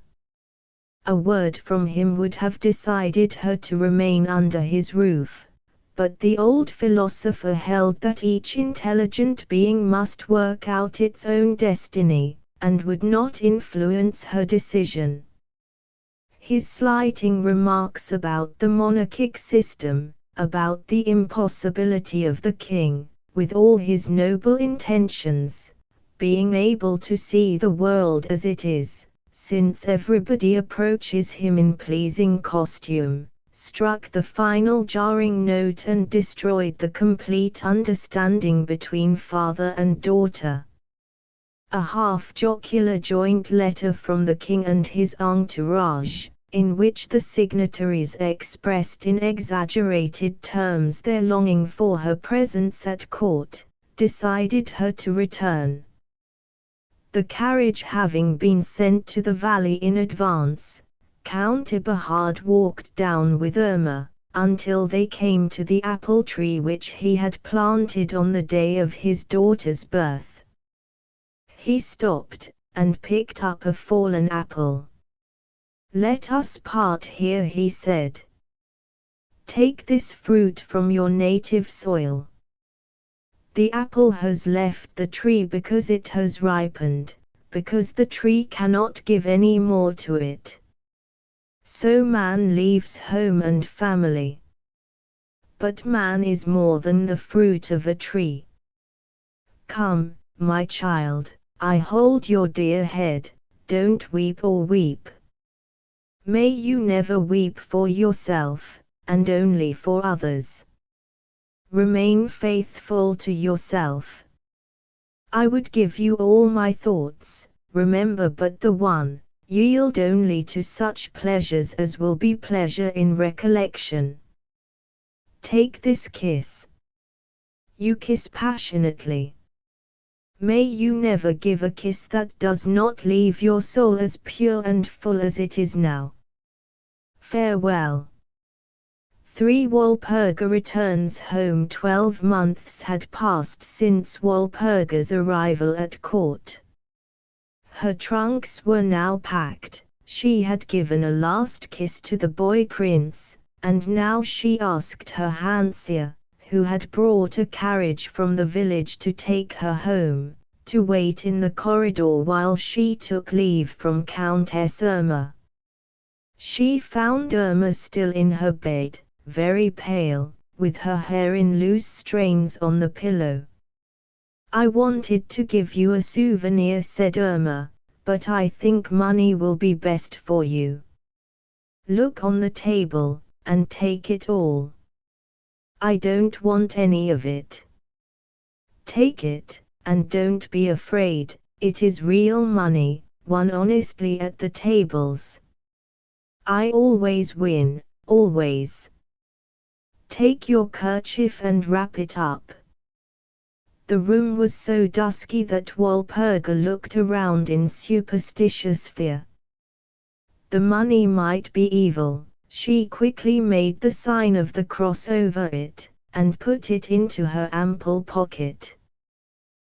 A word from him would have decided her to remain under his roof, but the old philosopher held that each intelligent being must work out its own destiny, and would not influence her decision. His slighting remarks about the monarchic system, about the impossibility of the king, with all his noble intentions, being able to see the world as it is, since everybody approaches him in pleasing costume, struck the final jarring note and destroyed the complete understanding between father and daughter. A half-jocular joint letter from the king and his entourage, in which the signatories expressed in exaggerated terms their longing for her presence at court, decided her to return. The carriage having been sent to the valley in advance, Count Eberhard walked down with Irma, until they came to the apple tree which he had planted on the day of his daughter's birth. He stopped, and picked up a fallen apple. "Let us part here," he said. "Take this fruit from your native soil. The apple has left the tree because it has ripened, because the tree cannot give any more to it. So man leaves home and family. But man is more than the fruit of a tree. Come, my child, I hold your dear head, don't weep or weep. May you never weep for yourself, and only for others. Remain faithful to yourself. I would give you all my thoughts, remember but the one, yield only to such pleasures as will be pleasure in recollection. Take this kiss. You kiss passionately. May you never give a kiss that does not leave your soul as pure and full as it is now. Farewell. 3. Walpurga returns home. 12 months had passed since Walpurga's arrival at court. Her trunks were now packed, she had given a last kiss to the boy prince, and now she asked her handseer, who had brought a carriage from the village to take her home, to wait in the corridor while she took leave from Countess Irma. She found Irma still in her bed, very pale, with her hair in loose strains on the pillow. I wanted to give you a souvenir, said Irma, but I think money will be best for you. Look on the table, and take it all. I don't want any of it. Take it, and don't be afraid, it is real money, won honestly at the tables. I always win, always. Take your kerchief and wrap it up. The room was so dusky that Walpurga looked around in superstitious fear. The money might be evil. She quickly made the sign of the cross over it, and put it into her ample pocket.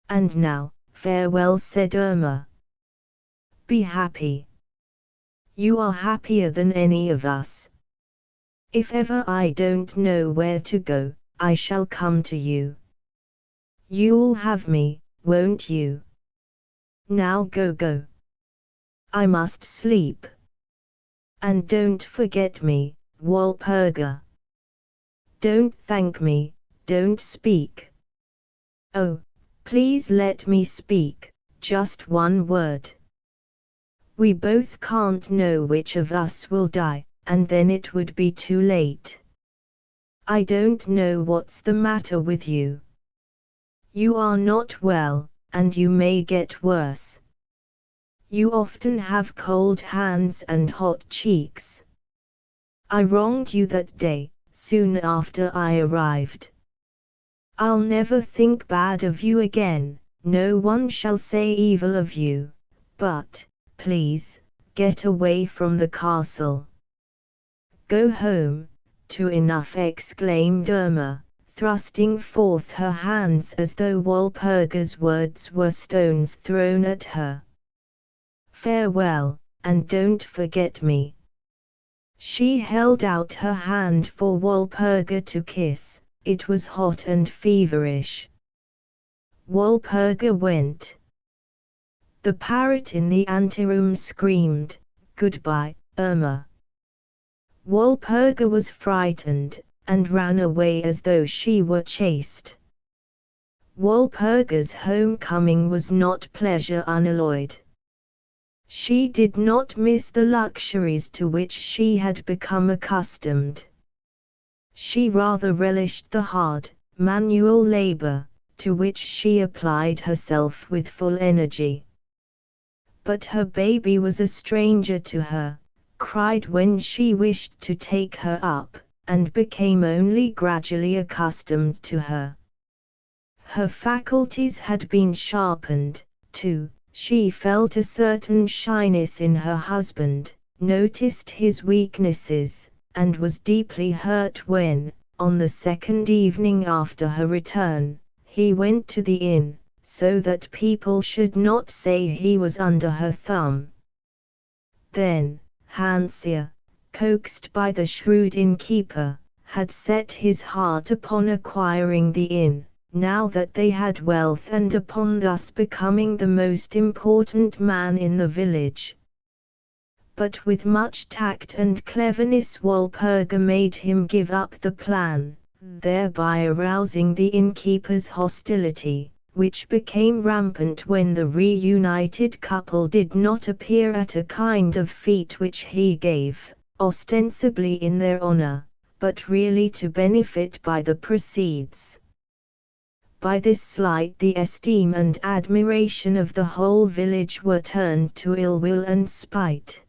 And now, farewell, said Irma. Be happy. You are happier than any of us. If ever I don't know where to go, I shall come to you. You'll have me, won't you? Now go. I must sleep. And don't forget me, Walpurga. Don't thank me, don't speak. Oh, please let me speak, just one word. We both can't know which of us will die, and then it would be too late. I don't know what's the matter with you. You are not well, and you may get worse. You often have cold hands and hot cheeks. I wronged you that day, soon after I arrived. I'll never think bad of you again, no one shall say evil of you, but, please, get away from the castle. Go home, to enough, exclaimed Irma, thrusting forth her hands as though Walpurga's words were stones thrown at her. Farewell, and don't forget me. She held out her hand for Walpurga to kiss. It was hot and feverish. Walpurga went. The parrot in the anteroom screamed, "Goodbye, Irma." Walpurga was frightened, and ran away as though she were chased. Walpurga's homecoming was not pleasure unalloyed. She did not miss the luxuries to which she had become accustomed. She rather relished the hard, manual labor, to which she applied herself with full energy. But her baby was a stranger to her, cried when she wished to take her up, and became only gradually accustomed to her. Her faculties had been sharpened, too. She felt a certain shyness in her husband, noticed his weaknesses, and was deeply hurt when, on the second evening after her return, he went to the inn, so that people should not say he was under her thumb. Then, Handseer, coaxed by the shrewd innkeeper, had set his heart upon acquiring the inn, now that they had wealth, and upon thus becoming the most important man in the village. But with much tact and cleverness Walpurga made him give up the plan, thereby arousing the innkeeper's hostility, which became rampant when the reunited couple did not appear at a kind of fete which he gave, ostensibly in their honor, but really to benefit by the proceeds. By this slight the esteem and admiration of the whole village were turned to ill will and spite.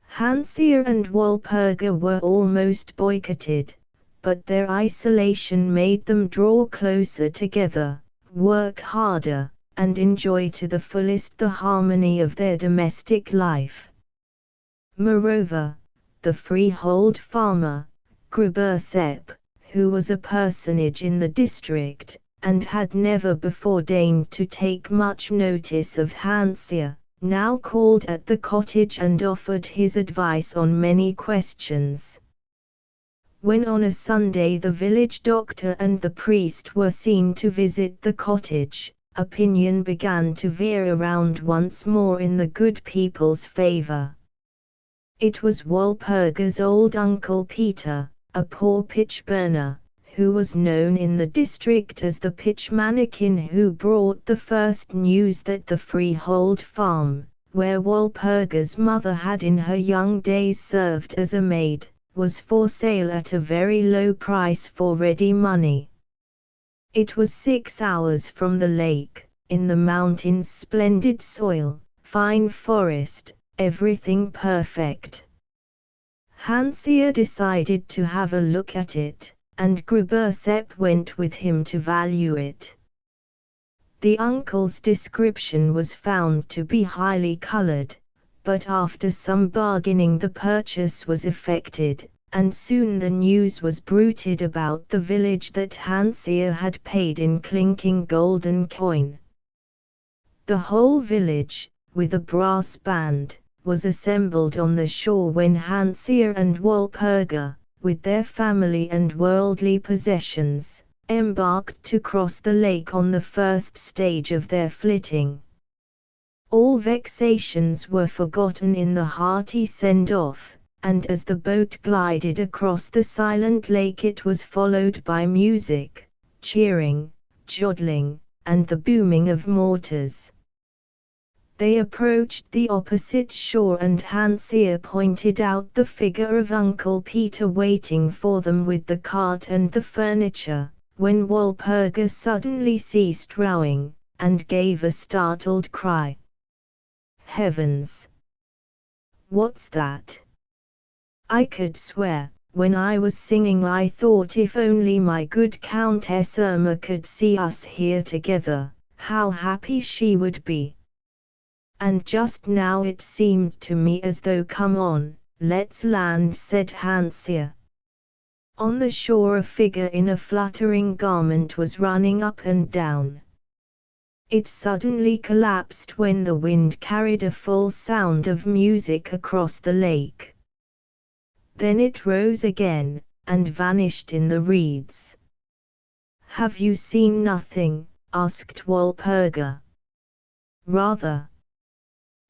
Hansia and Walpurga were almost boycotted, but their isolation made them draw closer together, work harder, and enjoy to the fullest the harmony of their domestic life. Moreover, the freehold farmer, Grubersepp, who was a personage in the district, and had never before deigned to take much notice of Hansia, now called at the cottage and offered his advice on many questions. When on a Sunday the village doctor and the priest were seen to visit the cottage, opinion began to veer around once more in the good people's favor. It was Walpurga's old uncle Peter, a poor pitch burner, who was known in the district as the pitch mannikin, who brought the first news that the freehold farm, where Walpurga's mother had in her young days served as a maid, was for sale at a very low price for ready money. It was 6 hours from the lake, in the mountains, splendid soil, fine forest, everything perfect. Hansia decided to have a look at it, and Grubersepp went with him to value it. The uncle's description was found to be highly colored, but after some bargaining the purchase was effected, and soon the news was bruited about the village that Hansia had paid in clinking golden coin. The whole village, with a brass band, was assembled on the shore when Hansia and Walpurga, with their family and worldly possessions, embarked to cross the lake on the first stage of their flitting. All vexations were forgotten in the hearty send-off, and as the boat glided across the silent lake it was followed by music, cheering, jodeling, and the booming of mortars. They approached the opposite shore and Hansia pointed out the figure of Uncle Peter waiting for them with the cart and the furniture, when Walpurga suddenly ceased rowing, and gave a startled cry. Heavens! What's that? I could swear, when I was singing I thought if only my good Countess Irma could see us here together, how happy she would be. And just now it seemed to me as though come on, let's land, said Hansia. On the shore a figure in a fluttering garment was running up and down. It suddenly collapsed when the wind carried a full sound of music across the lake. Then it rose again, and vanished in the reeds. Have you seen nothing? Asked Walpurga. Rather.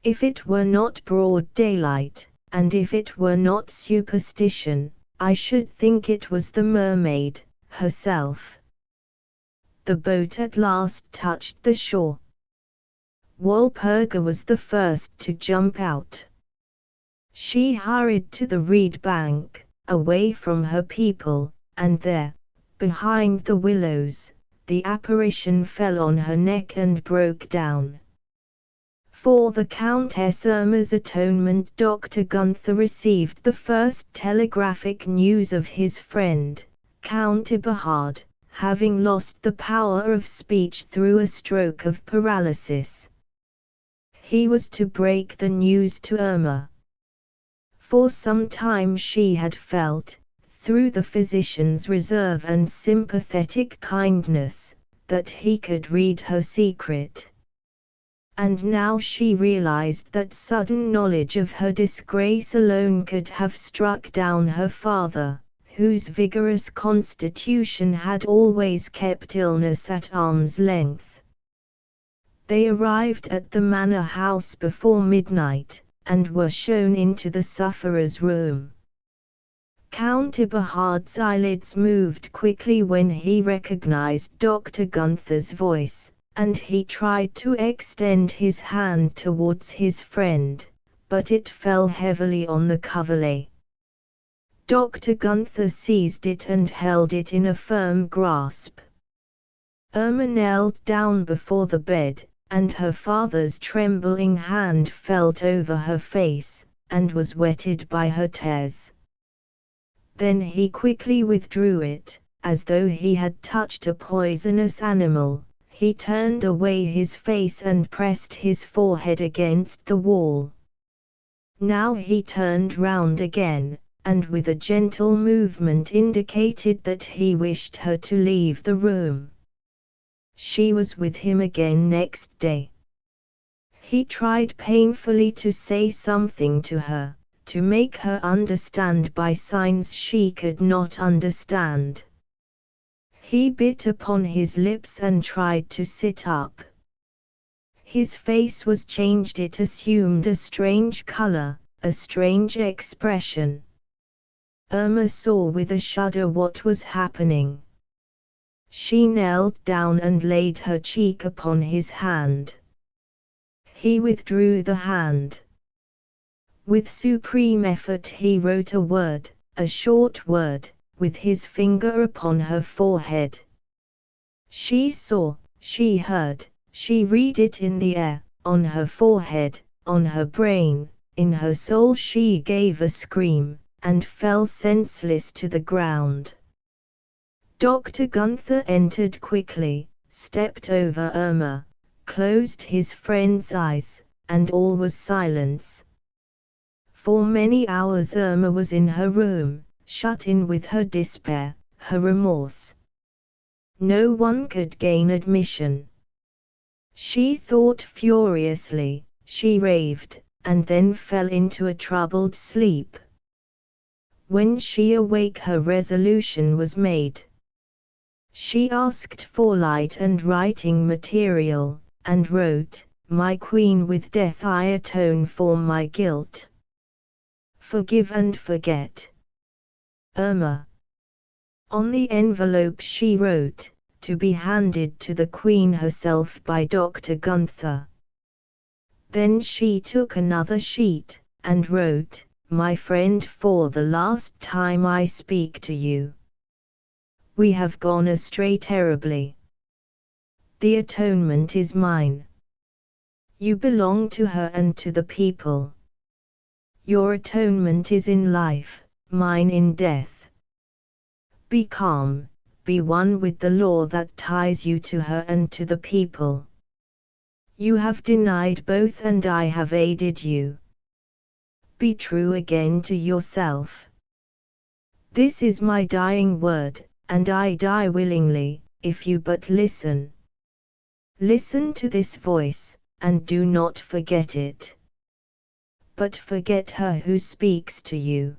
If it were not broad daylight, and if it were not superstition, I should think it was the mermaid herself. The boat at last touched the shore. Walpurga was the first to jump out. She hurried to the reed bank, away from her people, and there, behind the willows, the apparition fell on her neck and broke down. For the Countess Irma's atonement, Dr. Gunther received the first telegraphic news of his friend, Count Eberhard, having lost the power of speech through a stroke of paralysis. He was to break the news to Irma. For some time she had felt, through the physician's reserve and sympathetic kindness, that he could read her secret. And now she realized that sudden knowledge of her disgrace alone could have struck down her father, whose vigorous constitution had always kept illness at arm's length. They arrived at the manor house before midnight, and were shown into the sufferer's room. Count Eberhard's eyelids moved quickly when he recognized Dr. Gunther's voice, and he tried to extend his hand towards his friend, but it fell heavily on the coverlet. Dr. Gunther seized it and held it in a firm grasp. Irma knelt down before the bed, and her father's trembling hand felt over her face, and was wetted by her tears. Then he quickly withdrew it, as though he had touched a poisonous animal. He turned away his face and pressed his forehead against the wall. Now he turned round again, and with a gentle movement indicated that he wished her to leave the room. She was with him again next day. He tried painfully to say something to her, to make her understand by signs she could not understand. He bit upon his lips and tried to sit up. His face was changed, it assumed a strange color, a strange expression. Irma saw with a shudder what was happening. She knelt down and laid her cheek upon his hand. He withdrew the hand. With supreme effort he wrote a word, a short word, with his finger upon her forehead. She saw, she heard, she read it in the air, on her forehead, on her brain, in her soul. She gave a scream, and fell senseless to the ground. Dr. Gunther entered quickly, stepped over Irma, closed his friend's eyes, and all was silence. For many hours Irma was in her room, shut in with her despair, her remorse. No one could gain admission. She thought furiously, she raved, and then fell into a troubled sleep. When she awoke her resolution was made. She asked for light and writing material, and wrote, "My queen, with death I atone for my guilt. Forgive and forget. Irma." On the envelope she wrote, to be handed to the Queen herself by Dr. Gunther. Then she took another sheet, and wrote, "My friend, for the last time I speak to you. We have gone astray terribly. The atonement is mine. You belong to her and to the people. Your atonement is in life, mine in death. Be calm, be one with the law that ties you to her and to the people. You have denied both and I have aided you. Be true again to yourself. This is my dying word, and I die willingly, if you but listen. Listen to this voice, and do not forget it. But forget her who speaks to you.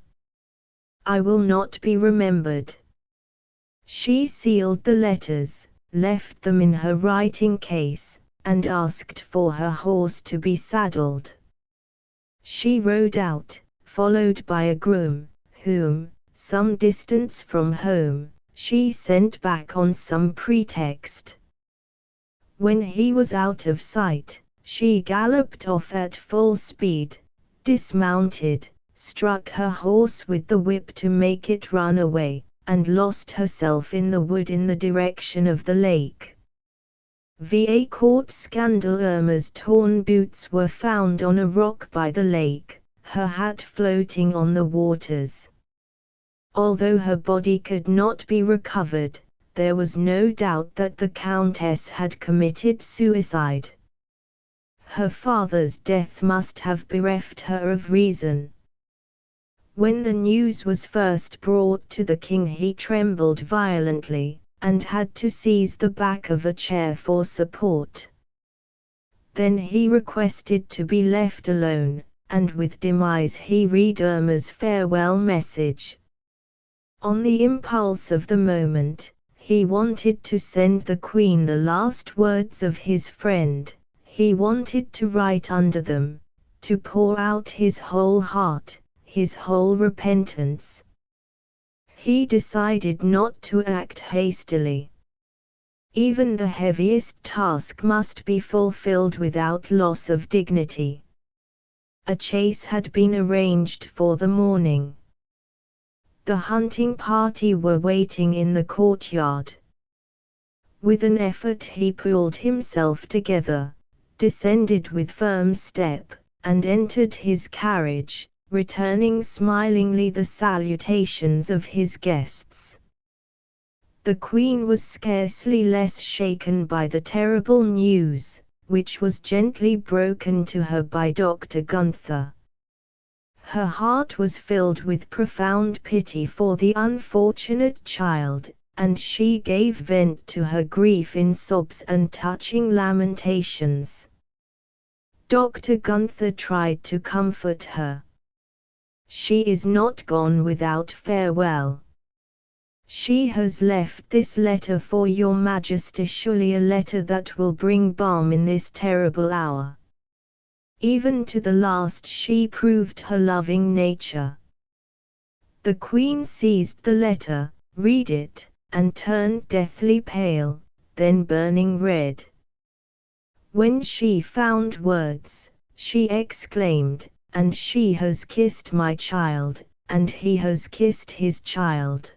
I will not be remembered." She sealed the letters, left them in her writing case, and asked for her horse to be saddled. She rode out, followed by a groom, whom, some distance from home, she sent back on some pretext. When he was out of sight, she galloped off at full speed, dismounted, struck her horse with the whip to make it run away, and lost herself in the wood in the direction of the lake. Va court scandal. Irma's torn boots were found on a rock by the lake, her hat floating on the waters. Although her body could not be recovered, there was no doubt that the Countess had committed suicide. Her father's death must have bereft her of reason. When the news was first brought to the king, he trembled violently, and had to seize the back of a chair for support. Then he requested to be left alone, and with demise he read Irma's farewell message. On the impulse of the moment, he wanted to send the Queen the last words of his friend. He wanted to write under them, to pour out his whole heart, his whole repentance. He decided not to act hastily. Even the heaviest task must be fulfilled without loss of dignity. A chase had been arranged for the morning. The hunting party were waiting in the courtyard. With an effort he pulled himself together, descended with firm step, and entered his carriage, returning smilingly the salutations of his guests. The Queen was scarcely less shaken by the terrible news, which was gently broken to her by Dr. Gunther. Her heart was filled with profound pity for the unfortunate child, and she gave vent to her grief in sobs and touching lamentations. Dr. Gunther tried to comfort her. "She is not gone without farewell. She has left this letter for your Majesty, surely a letter that will bring balm in this terrible hour." Even to the last she proved her loving nature. The Queen seized the letter, read it, and turned deathly pale, then burning red. When she found words, she exclaimed, "And she has kissed my child, and he has kissed his child."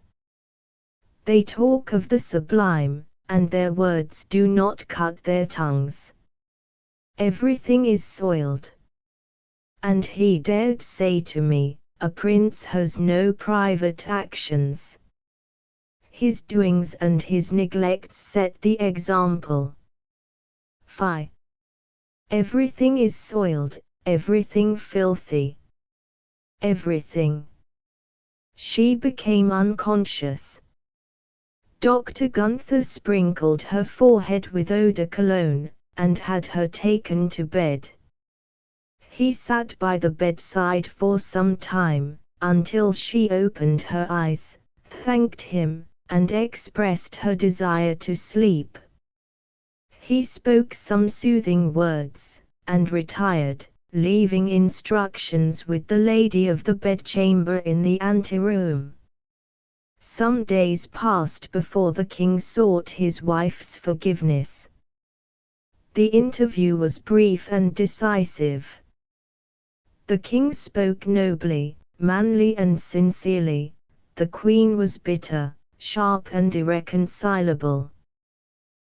They talk of the sublime, and their words do not cut their tongues. Everything is soiled. And he dared say to me, "A prince has no private actions." His doings and his neglects set the example. Fie! Everything is soiled, everything filthy. Everything. She became unconscious. Dr. Gunther sprinkled her forehead with eau de cologne, and had her taken to bed. He sat by the bedside for some time, until she opened her eyes, thanked him, and expressed her desire to sleep. He spoke some soothing words, and retired, leaving instructions with the lady of the bedchamber in the anteroom. Some days passed before the king sought his wife's forgiveness. The interview was brief and decisive. The king spoke nobly, manly and sincerely. The queen was bitter, sharp and irreconcilable.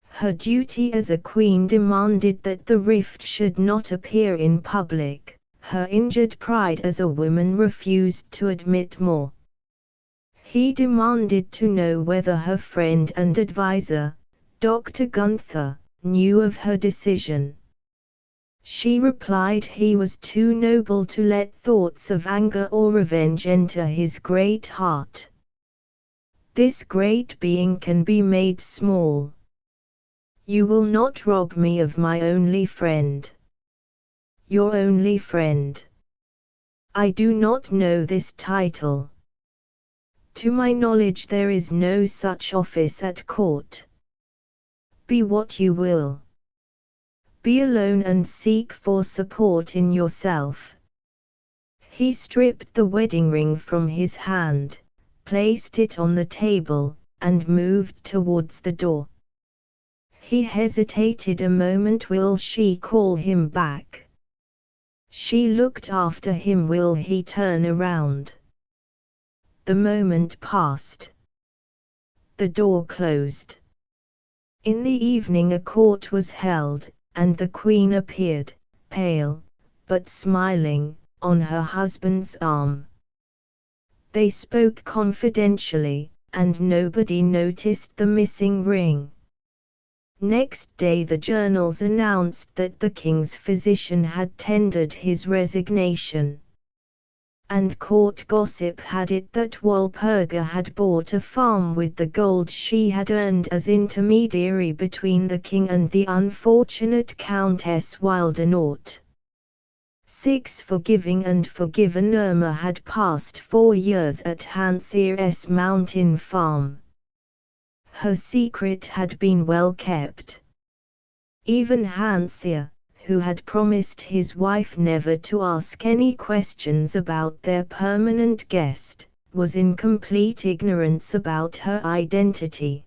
Her duty as a queen demanded that the rift should not appear in public. Her injured pride as a woman refused to admit more. He demanded to know whether her friend and adviser, Dr. Gunther, knew of her decision. She replied he was too noble to let thoughts of anger or revenge enter his great heart. This great being can be made small. You will not rob me of my only friend. Your only friend. I do not know this title. To my knowledge there is no such office at court. Be what you will. Be alone and seek for support in yourself. He stripped the wedding ring from his hand, placed it on the table, and moved towards the door. He hesitated a moment. Will she call him back? She looked after him. Will he turn around? The moment passed. The door closed. In the evening a court was held, and the queen appeared, pale, but smiling, on her husband's arm. They spoke confidentially, and nobody noticed the missing ring. Next day the journals announced that the king's physician had tendered his resignation. And court gossip had it that Walpurga had bought a farm with the gold she had earned as intermediary between the king and the unfortunate Countess Wildernaut. 6 Forgiving and forgiven. Irma had passed 4 years at Hansier's mountain farm. Her secret had been well kept. Even Hansier, who had promised his wife never to ask any questions about their permanent guest, was in complete ignorance about her identity.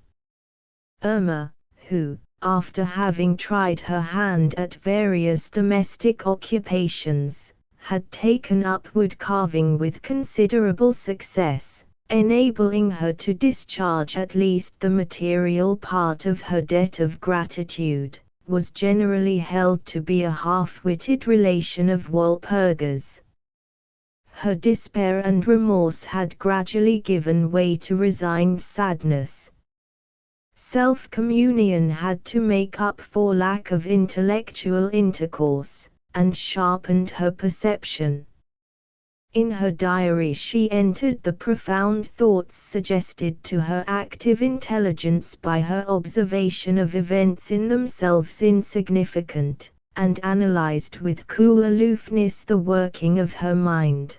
Irma, who, after having tried her hand at various domestic occupations, had taken up wood carving with considerable success, enabling her to discharge at least the material part of her debt of gratitude, was generally held to be a half-witted relation of Walpurga's. Her despair and remorse had gradually given way to resigned sadness. Self-communion had to make up for lack of intellectual intercourse, and sharpened her perception. In her diary she entered the profound thoughts suggested to her active intelligence by her observation of events in themselves insignificant, and analyzed with cool aloofness the working of her mind.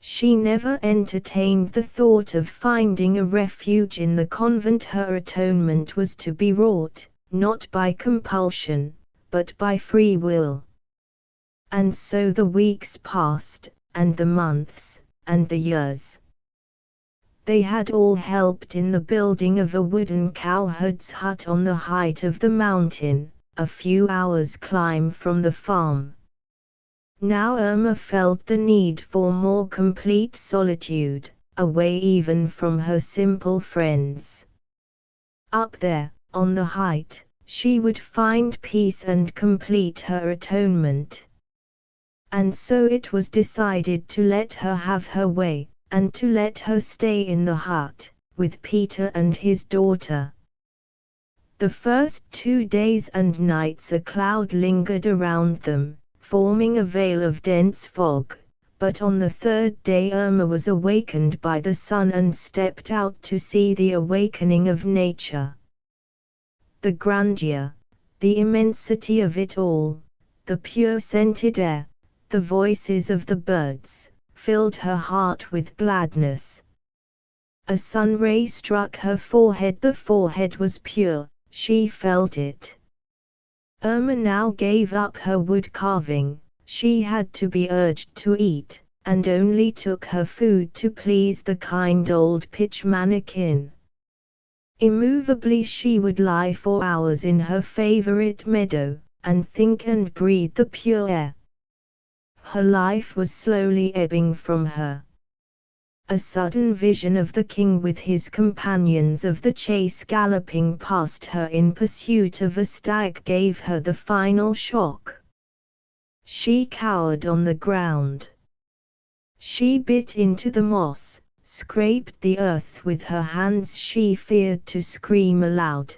She never entertained the thought of finding a refuge in the convent. Her atonement was to be wrought, not by compulsion, but by free will. And so the weeks passed, and the months, and the years. They had all helped in the building of a wooden cowherd's hut on the height of the mountain, a few hours' climb from the farm. Now Irma felt the need for more complete solitude, away even from her simple friends. Up there, on the height, she would find peace and complete her atonement. And so it was decided to let her have her way, and to let her stay in the hut, with Peter and his daughter. The first 2 days and nights a cloud lingered around them, forming a veil of dense fog, but on the third day Irma was awakened by the sun and stepped out to see the awakening of nature. The grandeur, the immensity of it all, the pure scented air, the voices of the birds, filled her heart with gladness. A sun ray struck her forehead. The forehead was pure, she felt it. Irma now gave up her wood carving. She had to be urged to eat, and only took her food to please the kind old pitch manikin. Immovably she would lie for hours in her favorite meadow, and think and breathe the pure air. Her life was slowly ebbing from her. A sudden vision of the king with his companions of the chase galloping past her in pursuit of a stag gave her the final shock. She cowered on the ground. She bit into the moss, scraped the earth with her hands. She feared to scream aloud.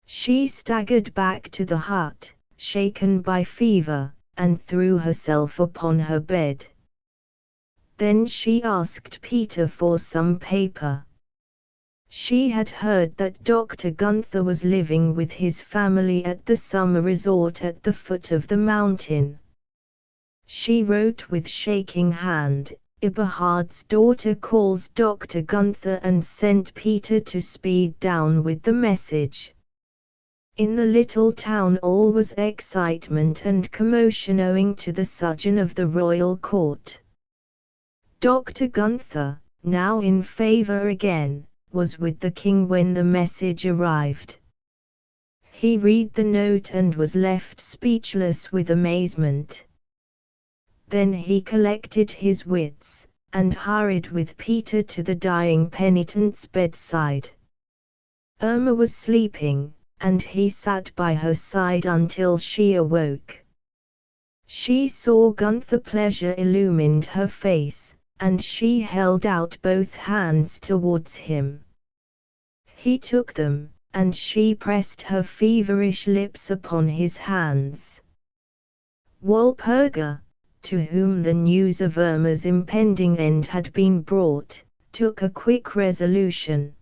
She staggered back to the hut, shaken by fever, and threw herself upon her bed. Then she asked Peter for some paper. She had heard that Dr. Gunther was living with his family at the summer resort at the foot of the mountain. She wrote with shaking hand, "Eberhard's daughter calls Dr. Gunther," and sent Peter to speed down with the message. In the little town all was excitement and commotion owing to the sojourn of the royal court. Dr. Gunther, now in favor again, was with the king when the message arrived. He read the note and was left speechless with amazement. Then he collected his wits, and hurried with Peter to the dying penitent's bedside. Irma was sleeping, and he sat by her side until she awoke. She saw Gunther. Pleasure illumined her face, and she held out both hands towards him. He took them, and she pressed her feverish lips upon his hands. Walpurga, to whom the news of Irma's impending end had been brought, took a quick resolution.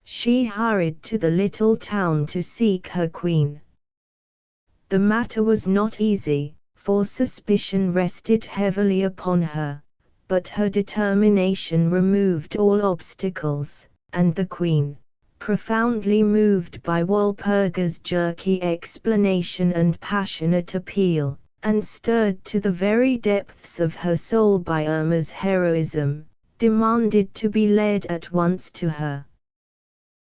She hurried to the little town to seek her queen. The matter was not easy, for suspicion rested heavily upon her, but her determination removed all obstacles, and the queen, profoundly moved by Walpurga's jerky explanation and passionate appeal, and stirred to the very depths of her soul by Irma's heroism, demanded to be led at once to her.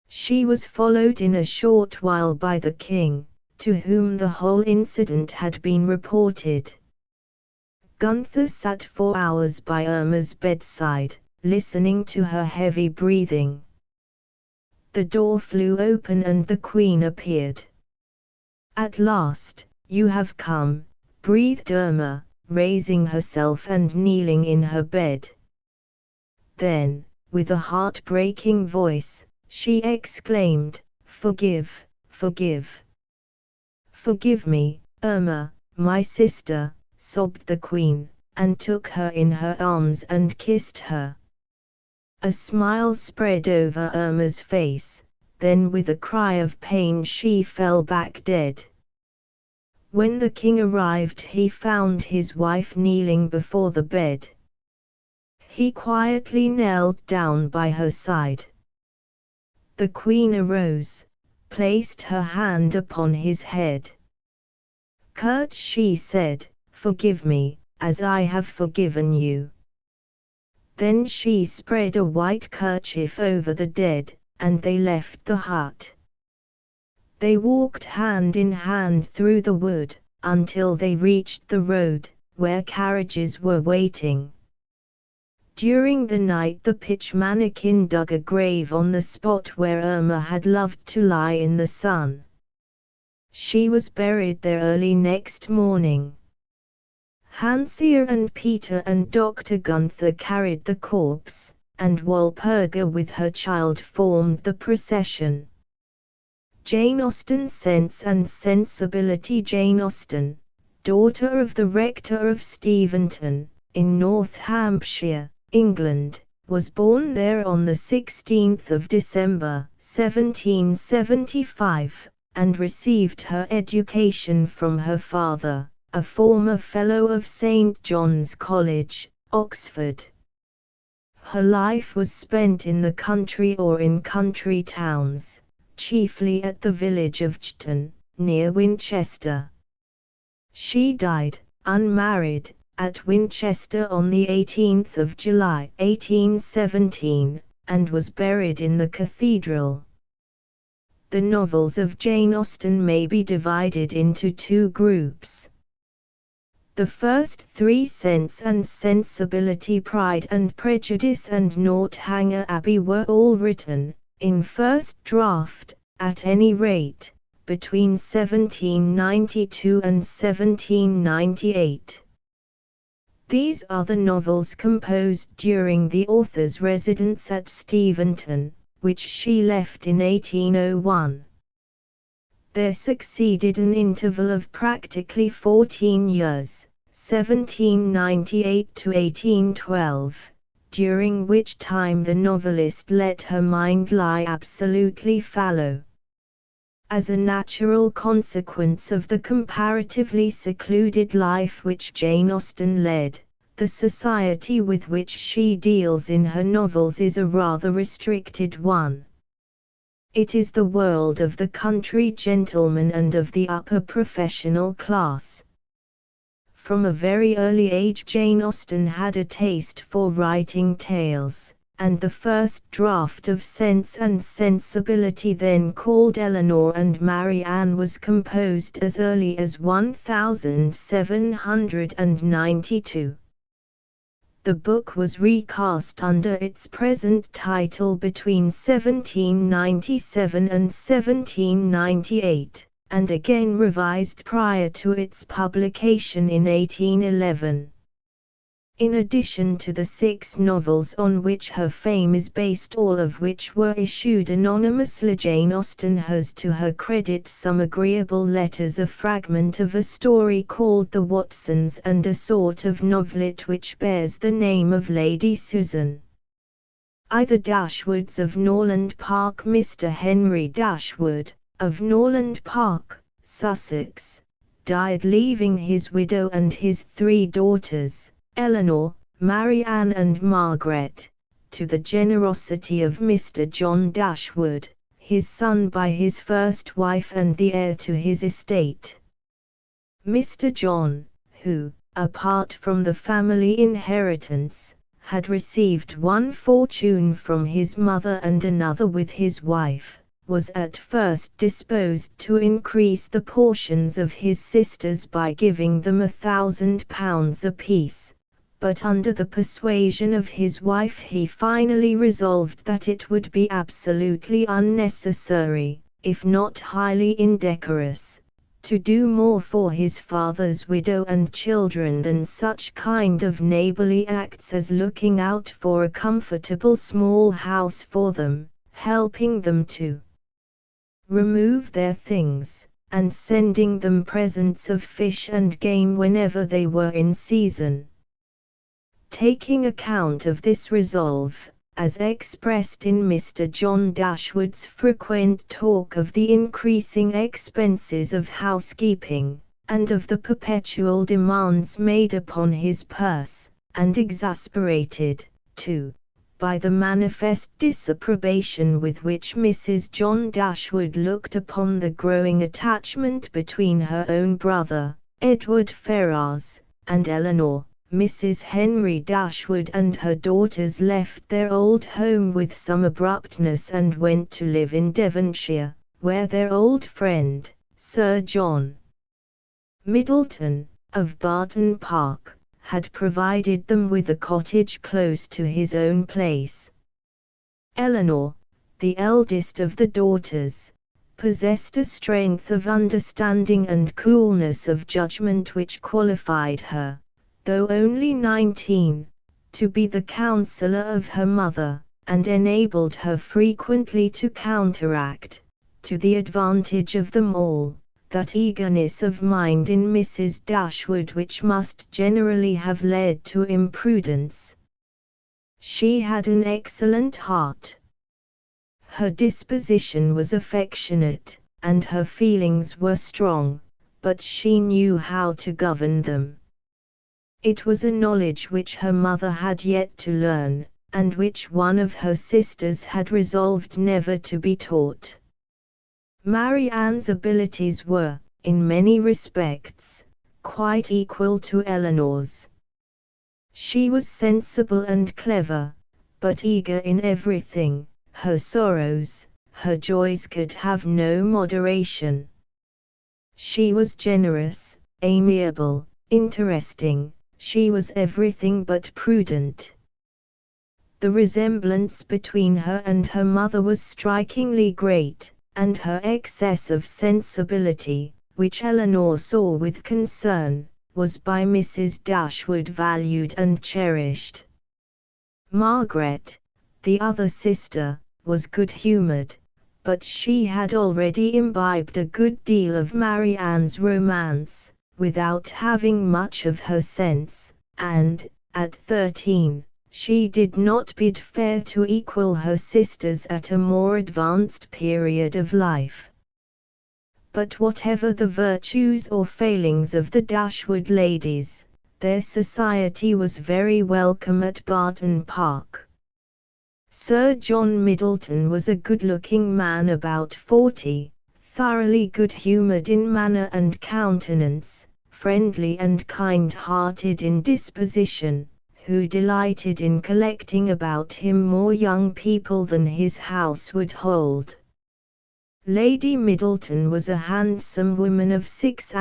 She was followed in a short while by the king, to whom the whole incident had been reported. Gunther sat for hours by Irma's bedside, listening to her heavy breathing. The door flew open and the queen appeared. "At last, you have come," breathed Irma, raising herself and kneeling in her bed. Then, with a heart-breaking voice, she exclaimed, "Forgive, forgive. Forgive me, Irma, my sister," sobbed the queen, and took her in her arms and kissed her. A smile spread over Irma's face, then with a cry of pain she fell back dead. When the king arrived he found his wife kneeling before the bed. He quietly knelt down by her side. The queen arose, placed her hand upon his head. "Kurt," she said, "forgive me, as I have forgiven you." Then she spread a white kerchief over the dead, and they left the hut. They walked hand in hand through the wood, until they reached the road, where carriages were waiting. During the night the pitch mannequin dug a grave on the spot where Irma had loved to lie in the sun. She was buried there early next morning. Hansia and Peter and Dr. Gunther carried the corpse, and Walpurga with her child formed the procession. Jane Austen's Sense and Sensibility. Jane Austen, daughter of the rector of Steventon, in North Hampshire, England, was born there on the 16th of December, 1775, and received her education from her father, a former Fellow of St. John's College, Oxford. Her life was spent in the country or in country towns, chiefly at the village of Chton, near Winchester. She died, unmarried, at Winchester on the 18th of July 1817, and was buried in the cathedral. The novels of Jane Austen may be divided into two groups. The first three, Sense and Sensibility, Pride and Prejudice, and Northanger Abbey, were all written, in first draft, at any rate, between 1792 and 1798. These are the novels composed during the author's residence at Steventon, which she left in 1801. There succeeded an interval of practically 14 years, 1798 to 1812, during which time the novelist let her mind lie absolutely fallow. As a natural consequence of the comparatively secluded life which Jane Austen led, the society with which she deals in her novels is a rather restricted one. It is the world of the country gentleman and of the upper professional class. From a very early age Jane Austen had a taste for writing tales, and the first draft of Sense and Sensibility, then called Eleanor and Mary Ann, was composed as early as 1792. The book was recast under its present title between 1797 and 1798. And again revised prior to its publication in 1811. In addition to the 6 novels on which her fame is based, all of which were issued anonymously, Jane Austen has to her credit some agreeable letters, a fragment of a story called The Watsons, and a sort of novelet which bears the name of Lady Susan. The Dashwoods of Norland Park. Mr. Henry Dashwood, of Norland Park, Sussex, died leaving his widow and his 3 daughters, Eleanor, Mary Ann and Margaret, to the generosity of Mr. John Dashwood, his son by his first wife and the heir to his estate. Mr. John, who, apart from the family inheritance, had received one fortune from his mother and another with his wife, was at first disposed to increase the portions of his sisters by giving them £1,000 apiece, but under the persuasion of his wife he finally resolved that it would be absolutely unnecessary, if not highly indecorous, to do more for his father's widow and children than such kind of neighborly acts as looking out for a comfortable small house for them, helping them to remove their things, and sending them presents of fish and game whenever they were in season. Taking account of this resolve, as expressed in Mr. John Dashwood's frequent talk of the increasing expenses of housekeeping, and of the perpetual demands made upon his purse, and exasperated, too, by the manifest disapprobation with which Mrs. John Dashwood looked upon the growing attachment between her own brother, Edward Ferrars, and Eleanor, Mrs. Henry Dashwood and her daughters left their old home with some abruptness and went to live in Devonshire, where their old friend, Sir John Middleton, of Barton Park, had provided them with a cottage close to his own place. Eleanor, the eldest of the daughters, possessed a strength of understanding and coolness of judgment which qualified her, though only 19, to be the counsellor of her mother, and enabled her frequently to counteract, to the advantage of them all, that eagerness of mind in Mrs. Dashwood which must generally have led to imprudence. She had an excellent heart. Her disposition was affectionate, and her feelings were strong, but she knew how to govern them. It was a knowledge which her mother had yet to learn, and which one of her sisters had resolved never to be taught. Marianne's abilities were, in many respects, quite equal to Eleanor's. She was sensible and clever, but eager in everything. Her sorrows, her joys could have no moderation. She was generous, amiable, interesting. She was everything but prudent. The resemblance between her and her mother was strikingly great, and her excess of sensibility, which Eleanor saw with concern, was by Mrs. Dashwood valued and cherished. Margaret, the other sister, was good-humoured, but she had already imbibed a good deal of Marianne's romance, without having much of her sense, and, at 13, she did not bid fair to equal her sisters at a more advanced period of life. But whatever the virtues or failings of the Dashwood ladies, their society was very welcome at Barton Park. Sir John Middleton was a good-looking man about 40, thoroughly good-humoured in manner and countenance, friendly and kind-hearted in disposition, who delighted in collecting about him more young people than his house would hold. Lady Middleton was a handsome woman of 26,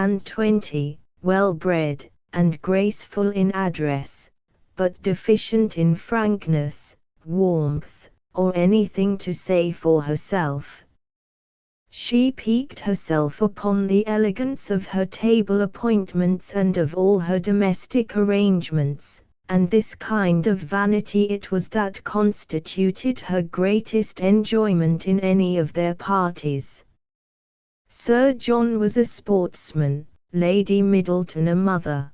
well-bred, and graceful in address, but deficient in frankness, warmth, or anything to say for herself. She piqued herself upon the elegance of her table appointments and of all her domestic arrangements, and this kind of vanity it was that constituted her greatest enjoyment in any of their parties. Sir John was a sportsman, Lady Middleton a mother.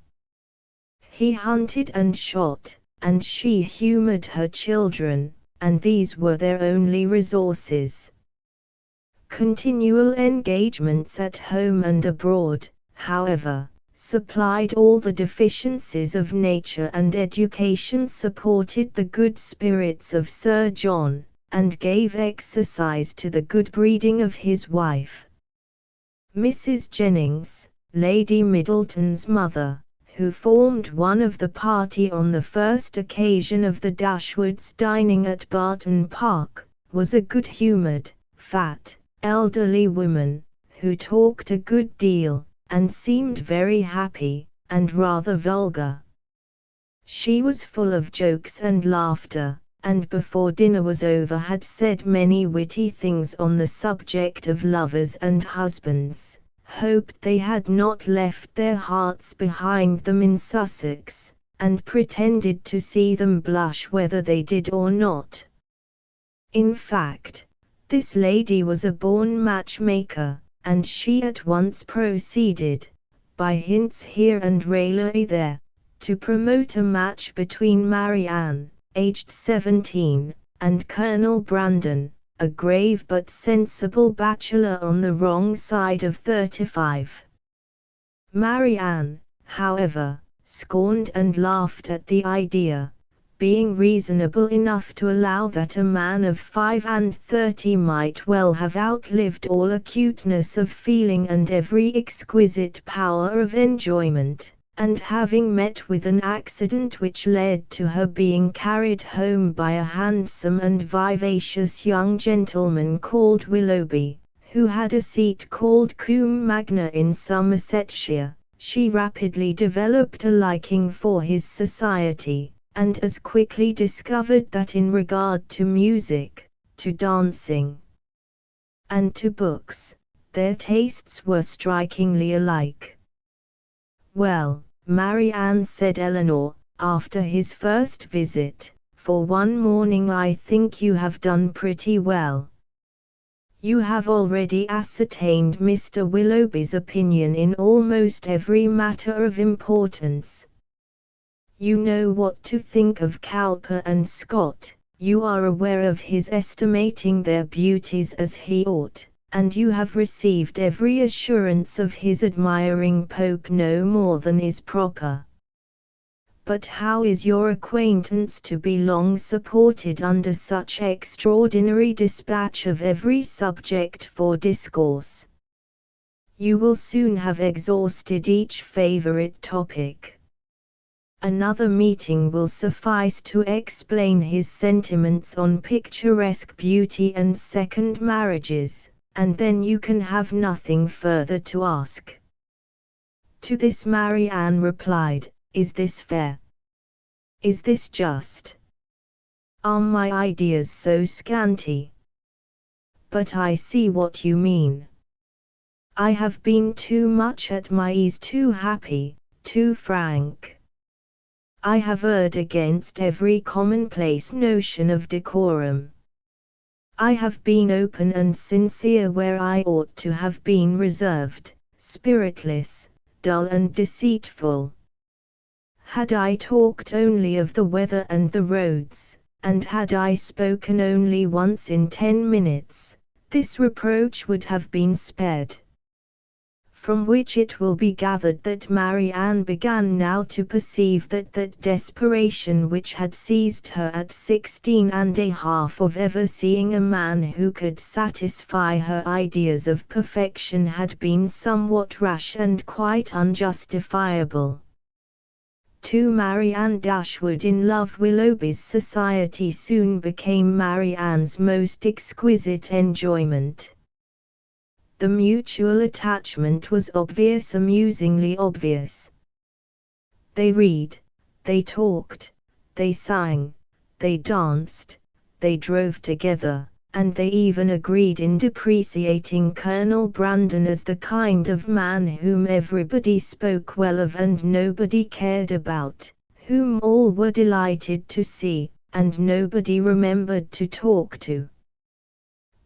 He hunted and shot, and she humoured her children, and these were their only resources. Continual engagements at home and abroad, however, supplied all the deficiencies of nature, and education supported the good spirits of Sir John, and gave exercise to the good breeding of his wife. Mrs. Jennings, Lady Middleton's mother, who formed one of the party on the first occasion of the Dashwoods dining at Barton Park, was a good-humoured, fat, elderly woman, who talked a good deal, and seemed very happy, and rather vulgar. She was full of jokes and laughter, and before dinner was over had said many witty things on the subject of lovers and husbands, hoped they had not left their hearts behind them in Sussex, and pretended to see them blush whether they did or not. In fact, this lady was a born matchmaker, and she at once proceeded, by hints here and raillery there, to promote a match between Marianne, aged 17, and Colonel Brandon, a grave but sensible bachelor on the wrong side of 35. Marianne, however, scorned and laughed at the idea, being reasonable enough to allow that a man of 35 might well have outlived all acuteness of feeling and every exquisite power of enjoyment, and having met with an accident which led to her being carried home by a handsome and vivacious young gentleman called Willoughby, who had a seat called Combe Magna in Somersetshire, she rapidly developed a liking for his society, and as quickly discovered that in regard to music, to dancing, and to books, their tastes were strikingly alike. "Well, Marianne," said Eleanor, after his first visit, "for one morning I think you have done pretty well. You have already ascertained Mr. Willoughby's opinion in almost every matter of importance. You know what to think of Cowper and Scott, you are aware of his estimating their beauties as he ought, and you have received every assurance of his admiring Pope no more than is proper. But how is your acquaintance to be long supported under such extraordinary dispatch of every subject for discourse? You will soon have exhausted each favourite topic. Another meeting will suffice to explain his sentiments on picturesque beauty and second marriages, and then you can have nothing further to ask." To this Marianne replied, "Is this fair? Is this just? Are my ideas so scanty? But I see what you mean. I have been too much at my ease, too happy, too frank. I have erred against every commonplace notion of decorum. I have been open and sincere where I ought to have been reserved, spiritless, dull and deceitful. Had I talked only of the weather and the roads, and had I spoken only once in 10 minutes, this reproach would have been spared." From which it will be gathered that Marianne began now to perceive that that desperation which had seized her at 16½ of ever seeing a man who could satisfy her ideas of perfection had been somewhat rash and quite unjustifiable. To Marianne Dashwood in love, Willoughby's society soon became Marianne's most exquisite enjoyment. The mutual attachment was obvious, amusingly obvious. They read, they talked, they sang, they danced, they drove together, and they even agreed in depreciating Colonel Brandon as the kind of man whom everybody spoke well of and nobody cared about, whom all were delighted to see, and nobody remembered to talk to.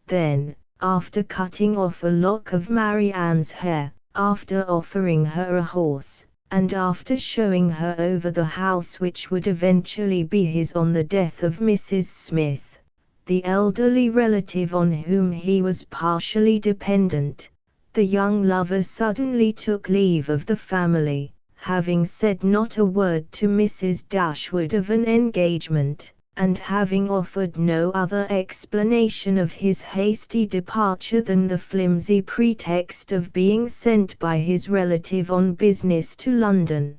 Then, after cutting off a lock of Marianne's hair, after offering her a horse, and after showing her over the house which would eventually be his on the death of Mrs. Smith, the elderly relative on whom he was partially dependent, the young lover suddenly took leave of the family, having said not a word to Mrs. Dashwood of an engagement, and having offered no other explanation of his hasty departure than the flimsy pretext of being sent by his relative on business to London.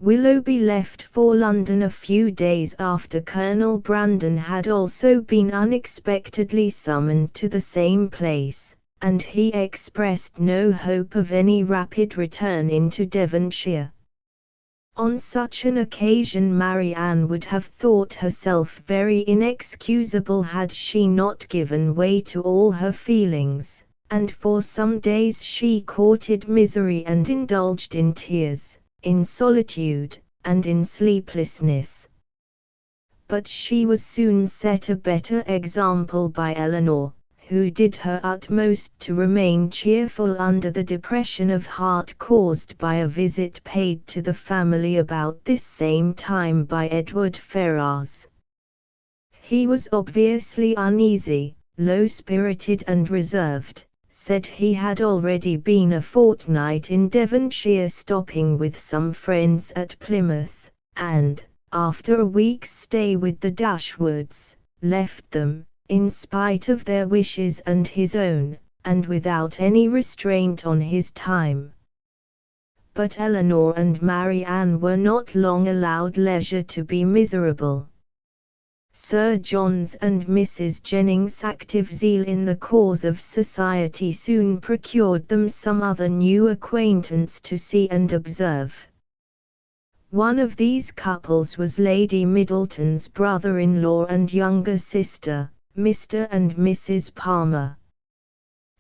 Willoughby left for London a few days after Colonel Brandon had also been unexpectedly summoned to the same place, and he expressed no hope of any rapid return into Devonshire. On such an occasion Marianne would have thought herself very inexcusable had she not given way to all her feelings, and for some days she courted misery and indulged in tears, in solitude, and in sleeplessness. But she was soon set a better example by Eleanor, who did her utmost to remain cheerful under the depression of heart caused by a visit paid to the family about this same time by Edward Ferrars. He was obviously uneasy, low-spirited and reserved, said he had already been a fortnight in Devonshire stopping with some friends at Plymouth, and, after a week's stay with the Dashwoods, left them, in spite of their wishes and his own, and without any restraint on his time. But Eleanor and Marianne were not long allowed leisure to be miserable. Sir John's and Mrs. Jennings' active zeal in the cause of society soon procured them some other new acquaintance to see and observe. One of these couples was Lady Middleton's brother-in-law and younger sister, Mr. and Mrs. Palmer.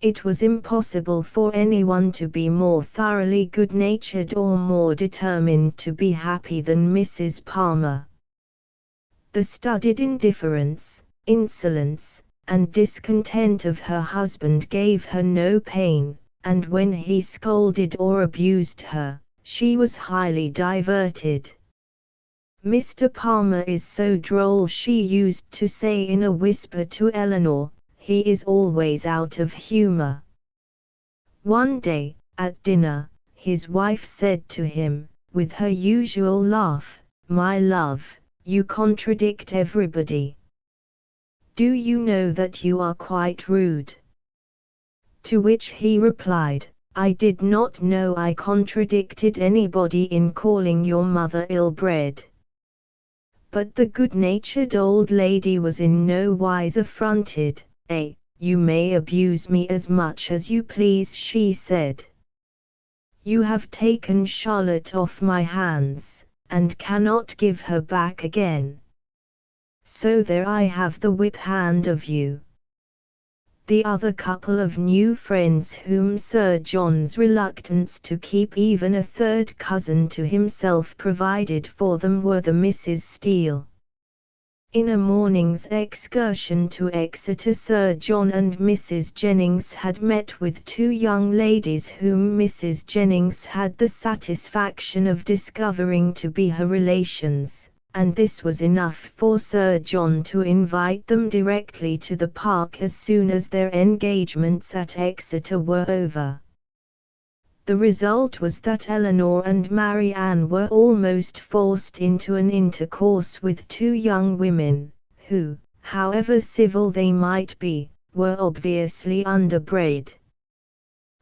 It was impossible for anyone to be more thoroughly good-natured or more determined to be happy than Mrs. Palmer. The studied indifference, insolence, and discontent of her husband gave her no pain, and when he scolded or abused her, she was highly diverted. "Mr. Palmer is so droll," she used to say in a whisper to Eleanor, "he is always out of humour." One day, at dinner, his wife said to him, with her usual laugh, "My love, you contradict everybody. Do you know that you are quite rude?" To which he replied, "I did not know I contradicted anybody in calling your mother ill-bred." But the good-natured old lady was in no wise affronted. "You may abuse me as much as you please," she said. "You have taken Charlotte off my hands, and cannot give her back again. So there I have the whip hand of you." The other couple of new friends whom Sir John's reluctance to keep even a third cousin to himself provided for them were the Misses Steele. In a morning's excursion to Exeter, Sir John and Mrs. Jennings had met with two young ladies whom Mrs. Jennings had the satisfaction of discovering to be her relations, and this was enough for Sir John to invite them directly to the park as soon as their engagements at Exeter were over. The result was that Eleanor and Marianne were almost forced into an intercourse with two young women, who, however civil they might be, were obviously underbred.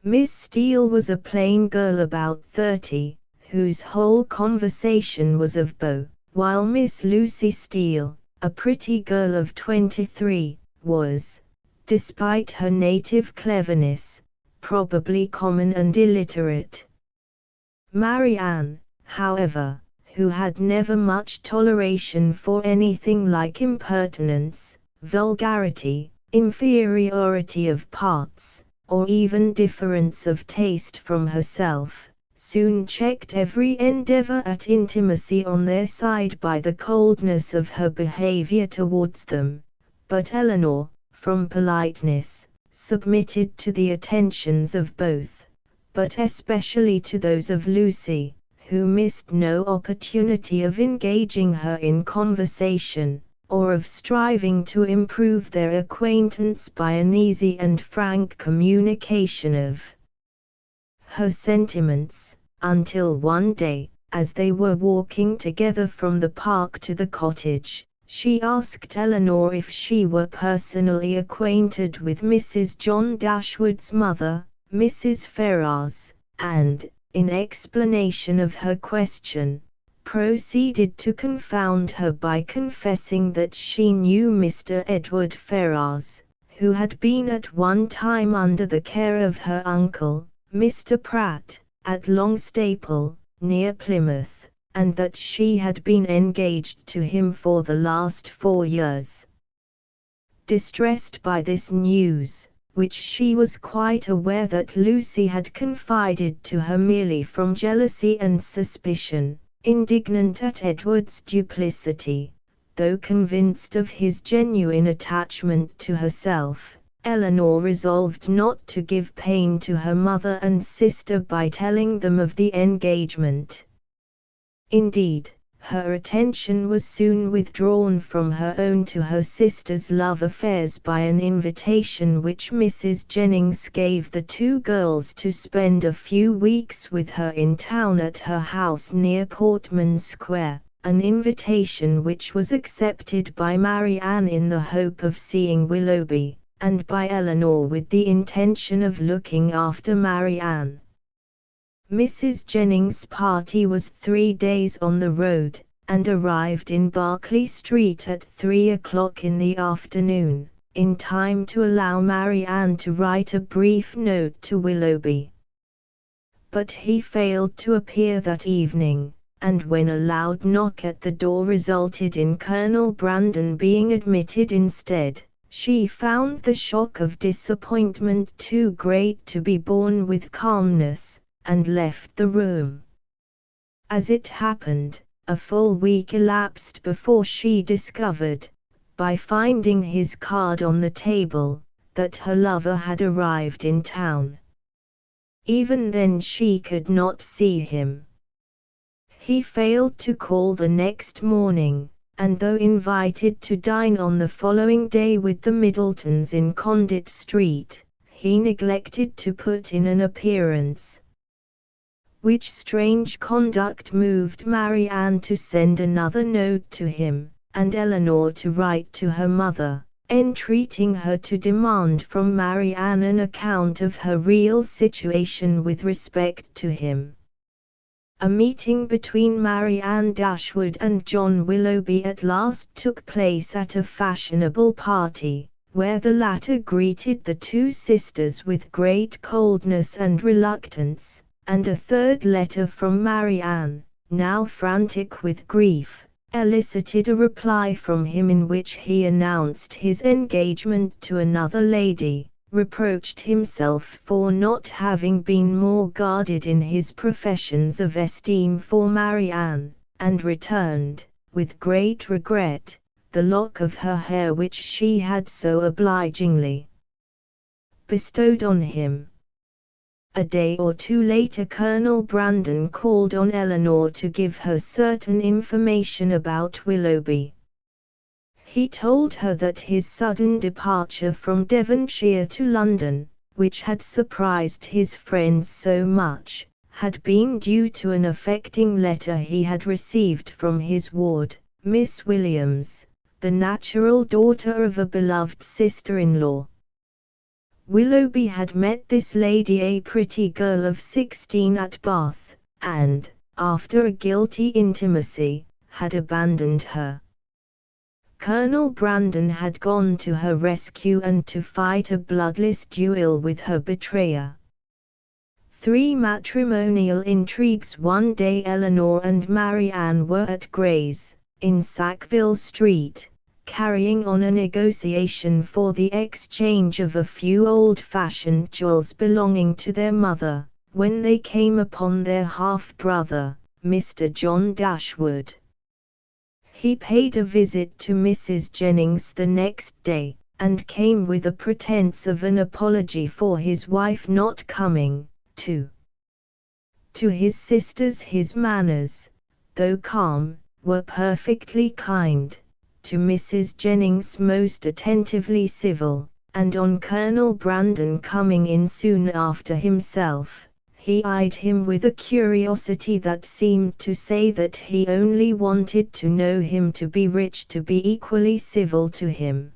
Miss Steele was a plain girl about 30, whose whole conversation was of beaux, while Miss Lucy Steele, a pretty girl of 23, was, despite her native cleverness, probably common and illiterate. Marianne, however, who had never much toleration for anything like impertinence, vulgarity, inferiority of parts, or even difference of taste from herself, soon checked every endeavour at intimacy on their side by the coldness of her behaviour towards them, but Eleanor, from politeness, submitted to the attentions of both, but especially to those of Lucy, who missed no opportunity of engaging her in conversation, or of striving to improve their acquaintance by an easy and frank communication of her sentiments, until one day, as they were walking together from the park to the cottage, she asked Eleanor if she were personally acquainted with Mrs. John Dashwood's mother, Mrs. Ferrars, and, in explanation of her question, proceeded to confound her by confessing that she knew Mr. Edward Ferrars, who had been at one time under the care of her uncle, Mr. Pratt, at Longstaple, near Plymouth, and that she had been engaged to him for the last 4 years. Distressed by this news, which she was quite aware that Lucy had confided to her merely from jealousy and suspicion, indignant at Edward's duplicity, though convinced of his genuine attachment to herself, Eleanor resolved not to give pain to her mother and sister by telling them of the engagement. Indeed, her attention was soon withdrawn from her own to her sister's love affairs by an invitation which Mrs. Jennings gave the 2 girls to spend a few weeks with her in town at her house near Portman Square, an invitation which was accepted by Marianne in the hope of seeing Willoughby, and by Eleanor with the intention of looking after Marianne. Mrs. Jennings' party was 3 days on the road, and arrived in Berkeley Street at 3 o'clock in the afternoon, in time to allow Marianne to write a brief note to Willoughby. But he failed to appear that evening, and when a loud knock at the door resulted in Colonel Brandon being admitted instead, she found the shock of disappointment too great to be borne with calmness, and left the room. As it happened, a full week elapsed before she discovered, by finding his card on the table, that her lover had arrived in town. Even then she could not see him. He failed to call the next morning, and though invited to dine on the following day with the Middletons in Conduit Street, he neglected to put in an appearance. Which strange conduct moved Marianne to send another note to him, and Eleanor to write to her mother, entreating her to demand from Marianne an account of her real situation with respect to him. A meeting between Marianne Dashwood and John Willoughby at last took place at a fashionable party, where the latter greeted the 2 sisters with great coldness and reluctance, and a third letter from Marianne, now frantic with grief, elicited a reply from him in which he announced his engagement to another lady, reproached himself for not having been more guarded in his professions of esteem for Marianne, and returned, with great regret, the lock of her hair which she had so obligingly bestowed on him. A day or 2 later Colonel Brandon called on Eleanor to give her certain information about Willoughby. He told her that his sudden departure from Devonshire to London, which had surprised his friends so much, had been due to an affecting letter he had received from his ward, Miss Williams, the natural daughter of a beloved sister-in-law. Willoughby had met this lady, a pretty girl of 16, at Bath, and, after a guilty intimacy, had abandoned her. Colonel Brandon had gone to her rescue and to fight a bloodless duel with her betrayer. 3 matrimonial intrigues. One day Eleanor and Marianne were at Gray's, in Sackville Street, carrying on a negotiation for the exchange of a few old-fashioned jewels belonging to their mother, when they came upon their half-brother, Mr. John Dashwood. He paid a visit to Mrs. Jennings the next day, and came with a pretense of an apology for his wife not coming. To his sisters his manners, though calm, were perfectly kind. To Mrs. Jennings most attentively civil, and on Colonel Brandon coming in soon after himself, he eyed him with a curiosity that seemed to say that he only wanted to know him to be rich to be equally civil to him.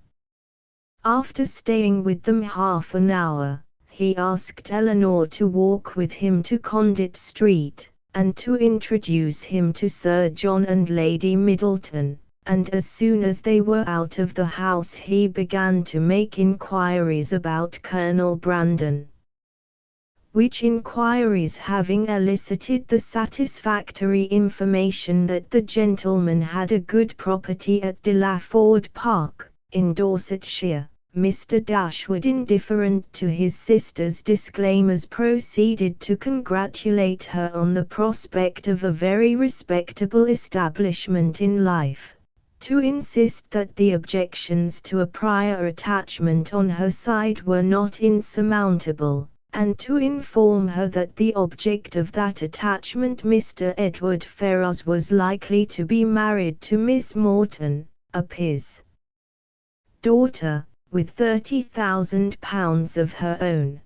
After staying with them half an hour, he asked Eleanor to walk with him to Conduit Street, and to introduce him to Sir John and Lady Middleton, and as soon as they were out of the house he began to make inquiries about Colonel Brandon. Which inquiries having elicited the satisfactory information that the gentleman had a good property at Delaford Park, in Dorsetshire, Mr. Dashwood, indifferent to his sister's disclaimers, proceeded to congratulate her on the prospect of a very respectable establishment in life, to insist that the objections to a prior attachment on her side were not insurmountable, and to inform her that the object of that attachment, Mr. Edward Ferrars, was likely to be married to Miss Morton, a P.'s daughter, with £30,000 of her own.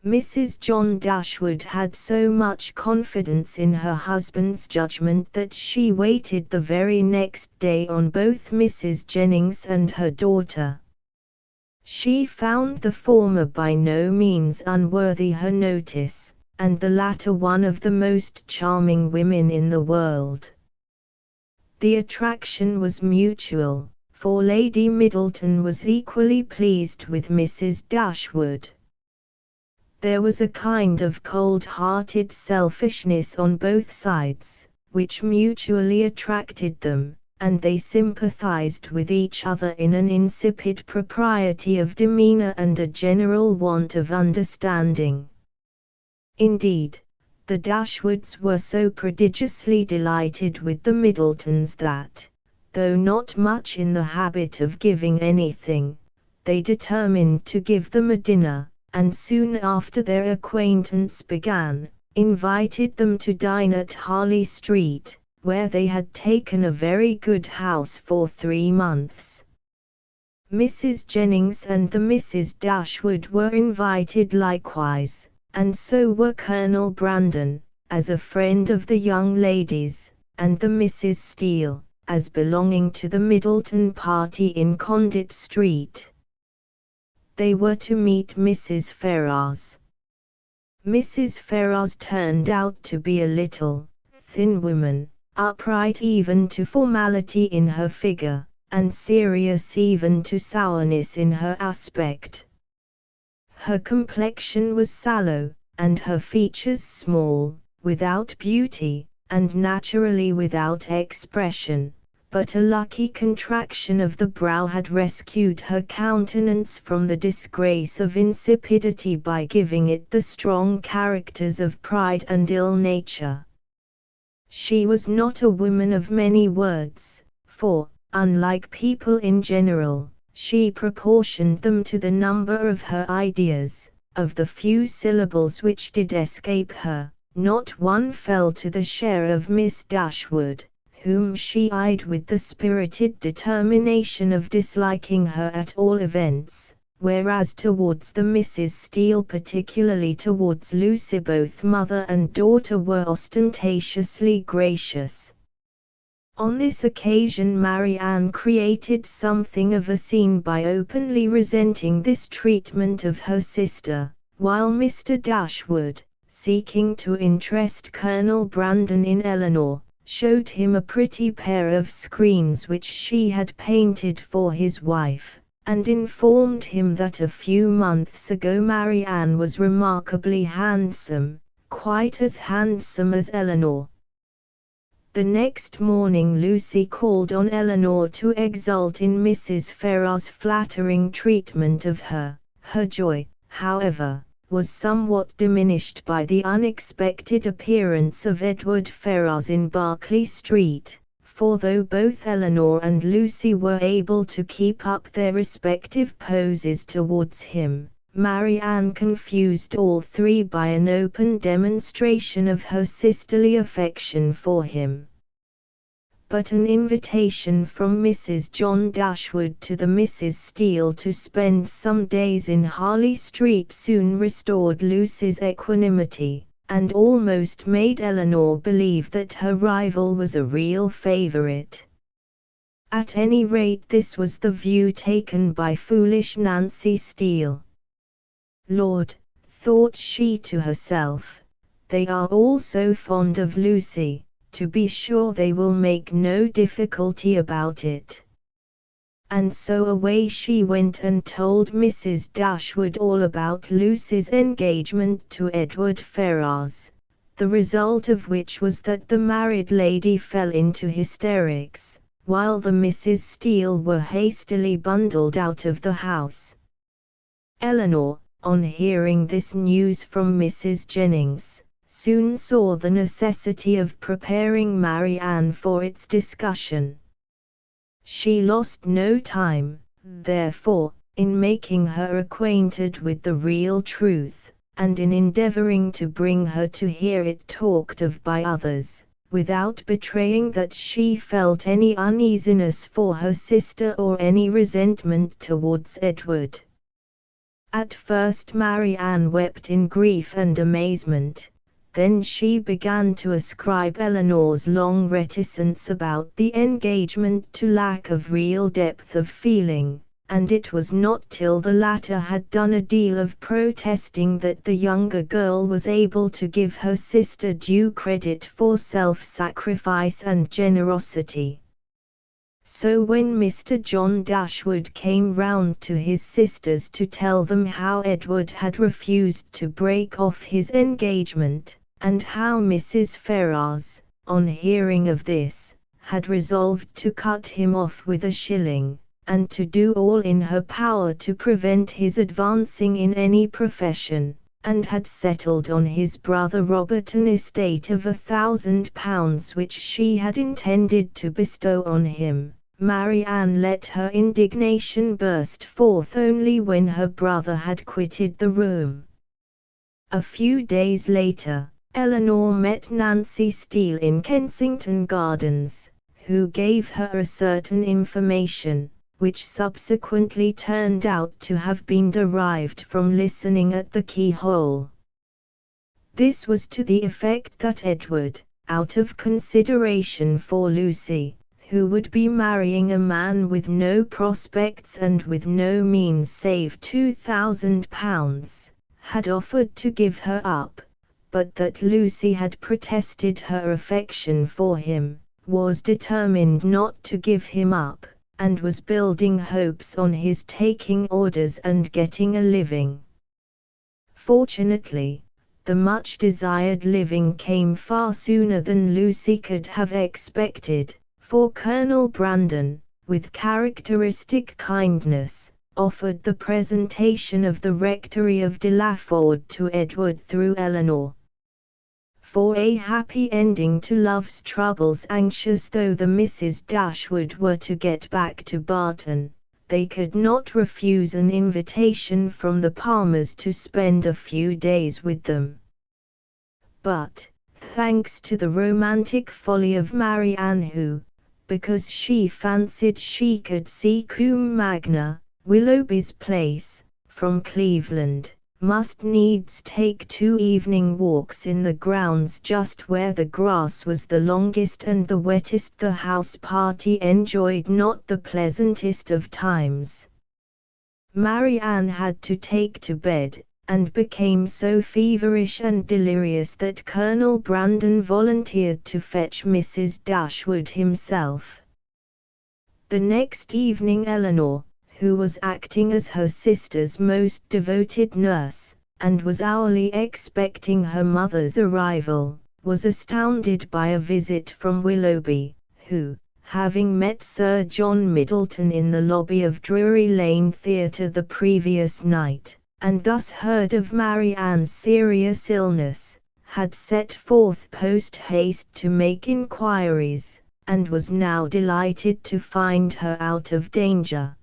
Mrs. John Dashwood had so much confidence in her husband's judgment that she waited the very next day on both Mrs. Jennings and her daughter. She found the former by no means unworthy her notice, and the latter one of the most charming women in the world. The attraction was mutual, for Lady Middleton was equally pleased with Mrs. Dashwood. There was a kind of cold-hearted selfishness on both sides, which mutually attracted them, and they sympathized with each other in an insipid propriety of demeanor and a general want of understanding. Indeed, the Dashwoods were so prodigiously delighted with the Middletons that, though not much in the habit of giving anything, they determined to give them a dinner, and soon after their acquaintance began, invited them to dine at Harley Street, where they had taken a very good house for 3 months. Mrs. Jennings and the Misses Dashwood were invited likewise, and so were Colonel Brandon, as a friend of the young ladies, and the Misses Steele, as belonging to the Middleton party in Conduit Street. They were to meet Mrs. Ferrars. Mrs. Ferrars turned out to be a little, thin woman, upright even to formality in her figure, and serious even to sourness in her aspect. Her complexion was sallow, and her features small, without beauty, and naturally without expression, but a lucky contraction of the brow had rescued her countenance from the disgrace of insipidity by giving it the strong characters of pride and ill nature. She was not a woman of many words, for, unlike people in general, she proportioned them to the number of her ideas. Of the few syllables which did escape her, not one fell to the share of Miss Dashwood, whom she eyed with the spirited determination of disliking her at all events, whereas towards the Misses Steele, particularly towards Lucy, both mother and daughter were ostentatiously gracious. On this occasion Marianne created something of a scene by openly resenting this treatment of her sister, while Mr. Dashwood, seeking to interest Colonel Brandon in Eleanor, showed him a pretty pair of screens which she had painted for his wife, and informed him that a few months ago Marianne was remarkably handsome, quite as handsome as Eleanor. The next morning Lucy called on Eleanor to exult in Mrs. Ferrars' flattering treatment of her. Her joy, however, was somewhat diminished by the unexpected appearance of Edward Ferrars in Berkeley Street, for though both Eleanor and Lucy were able to keep up their respective poses towards him, Marianne confused all three by an open demonstration of her sisterly affection for him. But an invitation from Mrs. John Dashwood to the Misses Steele to spend some days in Harley Street soon restored Lucy's equanimity, and almost made Eleanor believe that her rival was a real favourite. At any rate, this was the view taken by foolish Nancy Steele. Lord, thought she to herself, They are all so fond of Lucy, to be sure they will make no difficulty about it." And so away she went and told Mrs. Dashwood all about Lucy's engagement to Edward Ferrars, the result of which was that the married lady fell into hysterics, while the Misses Steele were hastily bundled out of the house. Eleanor, on hearing this news from Mrs. Jennings, soon saw the necessity of preparing Marianne for its discussion. She lost no time, therefore, in making her acquainted with the real truth, and in endeavoring to bring her to hear it talked of by others, without betraying that she felt any uneasiness for her sister or any resentment towards Edward. At first Marianne wept in grief and amazement. Then she began to ascribe Eleanor's long reticence about the engagement to lack of real depth of feeling, and it was not till the latter had done a deal of protesting that the younger girl was able to give her sister due credit for self-sacrifice and generosity. So when Mr. John Dashwood came round to his sisters to tell them how Edward had refused to break off his engagement, and how Mrs. Ferrars, on hearing of this, had resolved to cut him off with a shilling, and to do all in her power to prevent his advancing in any profession, and had settled on his brother Robert an estate of £1,000 which she had intended to bestow on him, Marianne let her indignation burst forth only when her brother had quitted the room. A few days later, Eleanor met Nancy Steele in Kensington Gardens, who gave her a certain information, which subsequently turned out to have been derived from listening at the keyhole. This was to the effect that Edward, out of consideration for Lucy, who would be marrying a man with no prospects and with no means save £2,000, had offered to give her up, but that Lucy had protested her affection for him, was determined not to give him up, and was building hopes on his taking orders and getting a living. Fortunately, the much-desired living came far sooner than Lucy could have expected, for Colonel Brandon, with characteristic kindness, offered the presentation of the rectory of Delaford to Edward through Eleanor. For a happy ending to love's troubles, anxious though the Misses Dashwood were to get back to Barton, they could not refuse an invitation from the Palmers to spend a few days with them. But, thanks to the romantic folly of Marianne, who, because she fancied she could see Combe Magna, Willoughby's place, from Cleveland, must needs take 2 evening walks in the grounds just where the grass was the longest and the wettest, the house party enjoyed not the pleasantest of times. Marianne had to take to bed, and became so feverish and delirious that Colonel Brandon volunteered to fetch Mrs. Dashwood himself. The next evening Eleanor, who was acting as her sister's most devoted nurse, and was hourly expecting her mother's arrival, was astounded by a visit from Willoughby, who, having met Sir John Middleton in the lobby of Drury Lane Theatre the previous night, and thus heard of Marianne's serious illness, had set forth post-haste to make inquiries, and was now delighted to find her out of danger.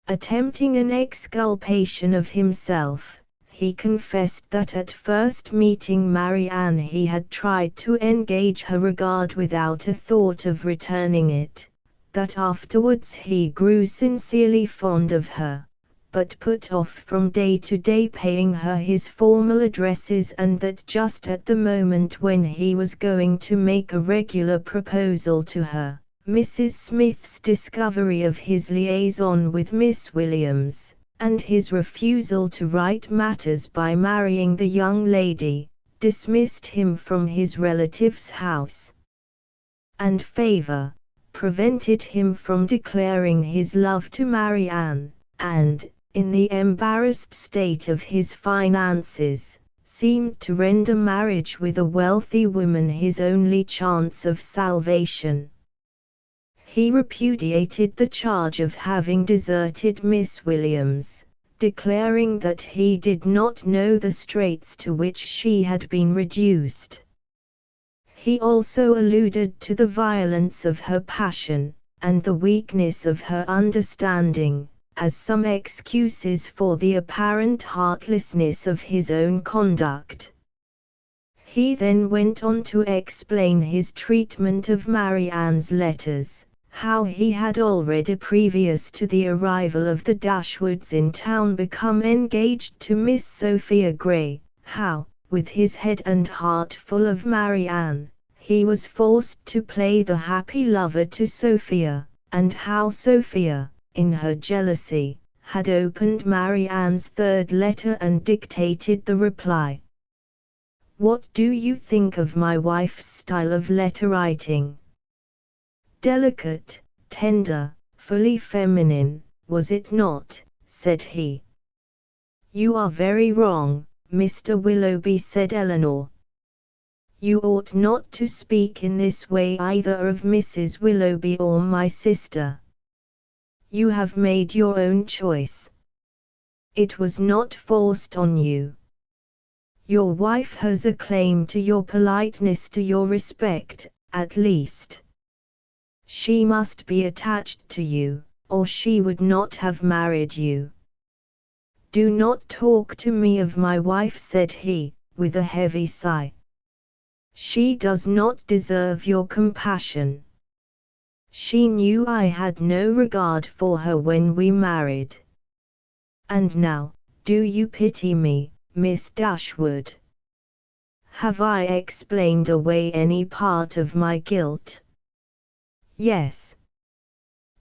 Attempting an exculpation of himself, he confessed that at first meeting Marianne he had tried to engage her regard without a thought of returning it, that afterwards he grew sincerely fond of her, but put off from day to day paying her his formal addresses, and that just at the moment when he was going to make a regular proposal to her, Mrs. Smith's discovery of his liaison with Miss Williams, and his refusal to right matters by marrying the young lady, dismissed him from his relative's house, and favor prevented him from declaring his love to Marianne, and, in the embarrassed state of his finances, seemed to render marriage with a wealthy woman his only chance of salvation. He repudiated the charge of having deserted Miss Williams, declaring that he did not know the straits to which she had been reduced. He also alluded to the violence of her passion, and the weakness of her understanding, as some excuses for the apparent heartlessness of his own conduct. He then went on to explain his treatment of Marianne's letters, how he had already previous to the arrival of the Dashwoods in town become engaged to Miss Sophia Gray, how, with his head and heart full of Marianne, he was forced to play the happy lover to Sophia, and how Sophia, in her jealousy, had opened Marianne's third letter and dictated the reply. "What do you think of my wife's style of letter writing? Delicate, tender, fully feminine, was it not?" said he. "You are very wrong, Mr. Willoughby," said Eleanor. "You ought not to speak in this way either of Mrs. Willoughby or my sister. You have made your own choice. It was not forced on you. Your wife has a claim to your politeness, to your respect, at least. She must be attached to you, or she would not have married you." "Do not talk to me of my wife," said he, with a heavy sigh. "She does not deserve your compassion. She knew I had no regard for her when we married. And now, do you pity me, Miss Dashwood? Have I explained away any part of my guilt?" "Yes.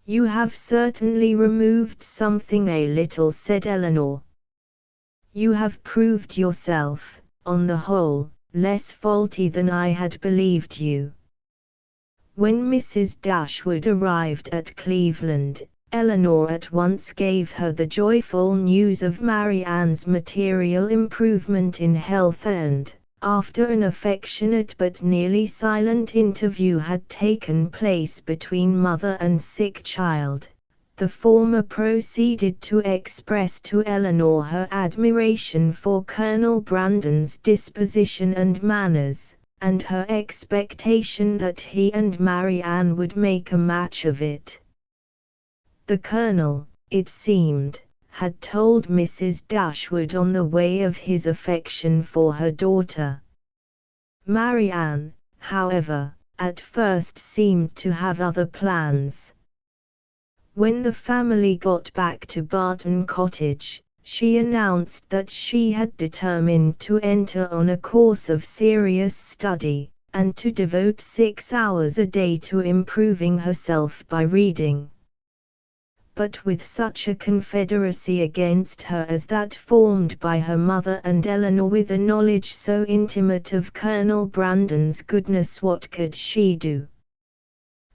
You have certainly removed something a little," said Eleanor. "You have proved yourself, on the whole, less faulty than I had believed you." When Mrs. Dashwood arrived at Cleveland, Eleanor at once gave her the joyful news of Marianne's material improvement in health and, after an affectionate but nearly silent interview had taken place between mother and sick child, the former proceeded to express to Eleanor her admiration for Colonel Brandon's disposition and manners, and her expectation that he and Marianne would make a match of it. The Colonel, it seemed, had told Mrs. Dashwood on the way of his affection for her daughter. Marianne, however, at first seemed to have other plans. When the family got back to Barton Cottage, she announced that she had determined to enter on a course of serious study, and to devote 6 hours a day to improving herself by reading. But with such a confederacy against her as that formed by her mother and Eleanor, with a knowledge so intimate of Colonel Brandon's goodness, what could she do?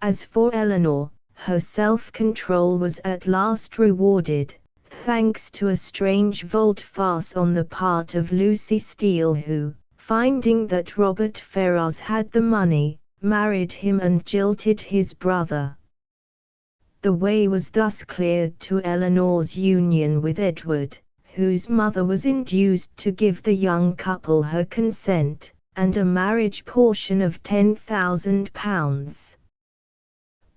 As for Eleanor, her self-control was at last rewarded, thanks to a strange volte-face on the part of Lucy Steele, who, finding that Robert Ferrars had the money, married him and jilted his brother. The way was thus cleared to Eleanor's union with Edward, whose mother was induced to give the young couple her consent, and a marriage portion of £10,000.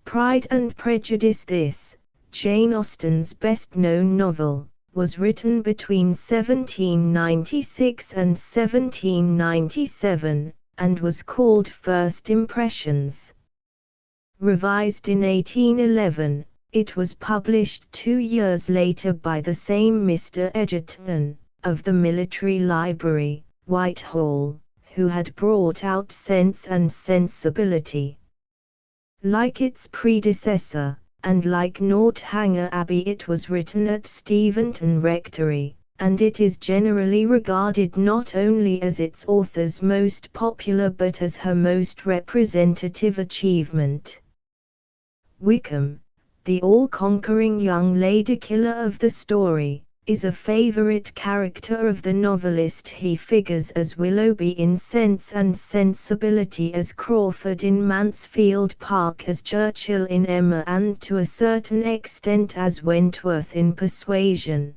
Pride and Prejudice, this, Jane Austen's best-known novel, was written between 1796 and 1797, and was called First Impressions. Revised in 1811, it was published 2 years later by the same Mr. Egerton, of the Military Library, Whitehall, who had brought out Sense and Sensibility. Like its predecessor, and like Northanger Abbey, it was written at Steventon Rectory, and it is generally regarded not only as its author's most popular but as her most representative achievement. Wickham, the all-conquering young lady-killer of the story, is a favorite character of the novelist. He figures as Willoughby in Sense and Sensibility, as Crawford in Mansfield Park, as Churchill in Emma, and to a certain extent as Wentworth in Persuasion.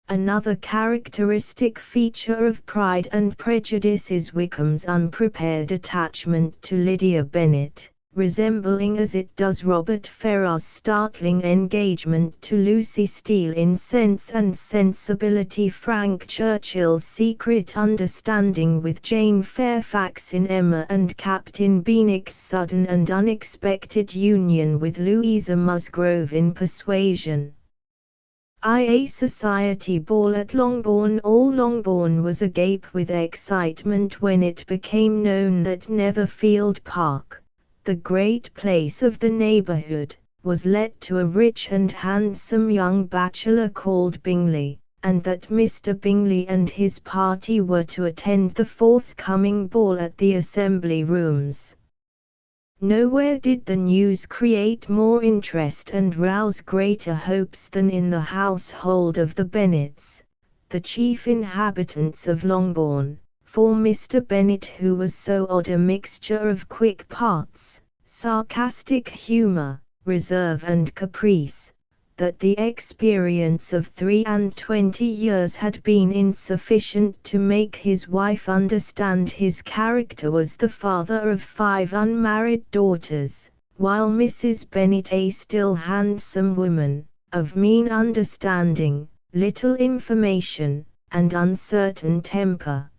Another characteristic feature of Pride and Prejudice is Wickham's unprepared attachment to Lydia Bennet, resembling as it does Robert Ferrars's startling engagement to Lucy Steele in Sense and Sensibility, Frank Churchill's secret understanding with Jane Fairfax in Emma, and Captain Benwick's sudden and unexpected union with Louisa Musgrove in Persuasion. A society ball at Longbourn. All Longbourn was agape with excitement when it became known that Netherfield Park, the great place of the neighbourhood, was let to a rich and handsome young bachelor called Bingley, and that Mr. Bingley and his party were to attend the forthcoming ball at the Assembly Rooms. Nowhere did the news create more interest and rouse greater hopes than in the household of the Bennets, the chief inhabitants of Longbourn, for Mr. Bennet, who was so odd a mixture of quick parts, sarcastic humour, reserve and caprice, that the experience of 23 years had been insufficient to make his wife understand his character, was the father of 5 unmarried daughters, while Mrs. Bennet, a still handsome woman, of mean understanding, little information, and uncertain temper,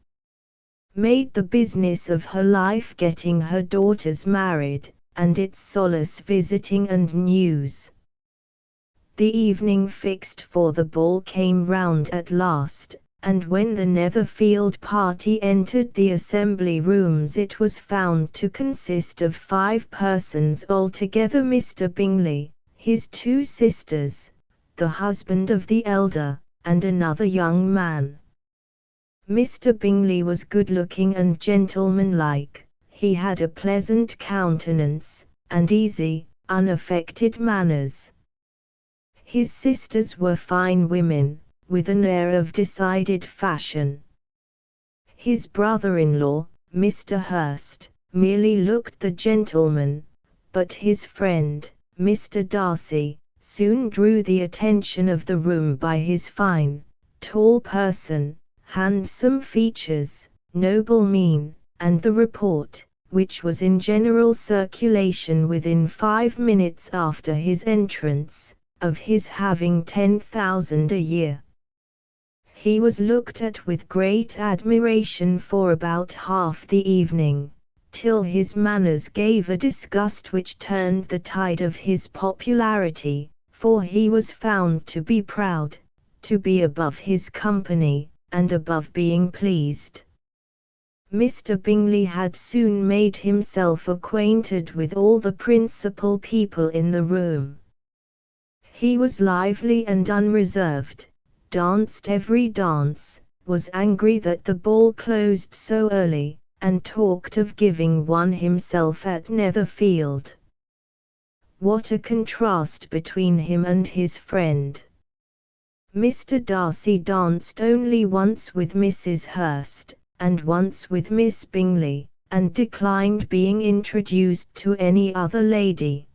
made the business of her life getting her daughters married, and its solace visiting and news. The evening fixed for the ball came round at last, and when the Netherfield party entered the Assembly Rooms it was found to consist of 5 persons altogether: Mr. Bingley, his 2 sisters, the husband of the elder, and another young man. Mr. Bingley was good-looking and gentlemanlike. He had a pleasant countenance, and easy, unaffected manners. His sisters were fine women, with an air of decided fashion. His brother-in-law, Mr. Hurst, merely looked the gentleman, but his friend, Mr. Darcy, soon drew the attention of the room by his fine, tall person, handsome features, noble mien, and the report, which was in general circulation within 5 minutes after his entrance, of his having 10,000 a year. He was looked at with great admiration for about half the evening, till his manners gave a disgust which turned the tide of his popularity, for he was found to be proud, to be above his company, and above being pleased. Mr. Bingley had soon made himself acquainted with all the principal people in the room. He was lively and unreserved, danced every dance, was angry that the ball closed so early, and talked of giving one himself at Netherfield. What a contrast between him and his friend! Mr. Darcy danced only once with Mrs. Hurst, and once with Miss Bingley, and declined being introduced to any other lady.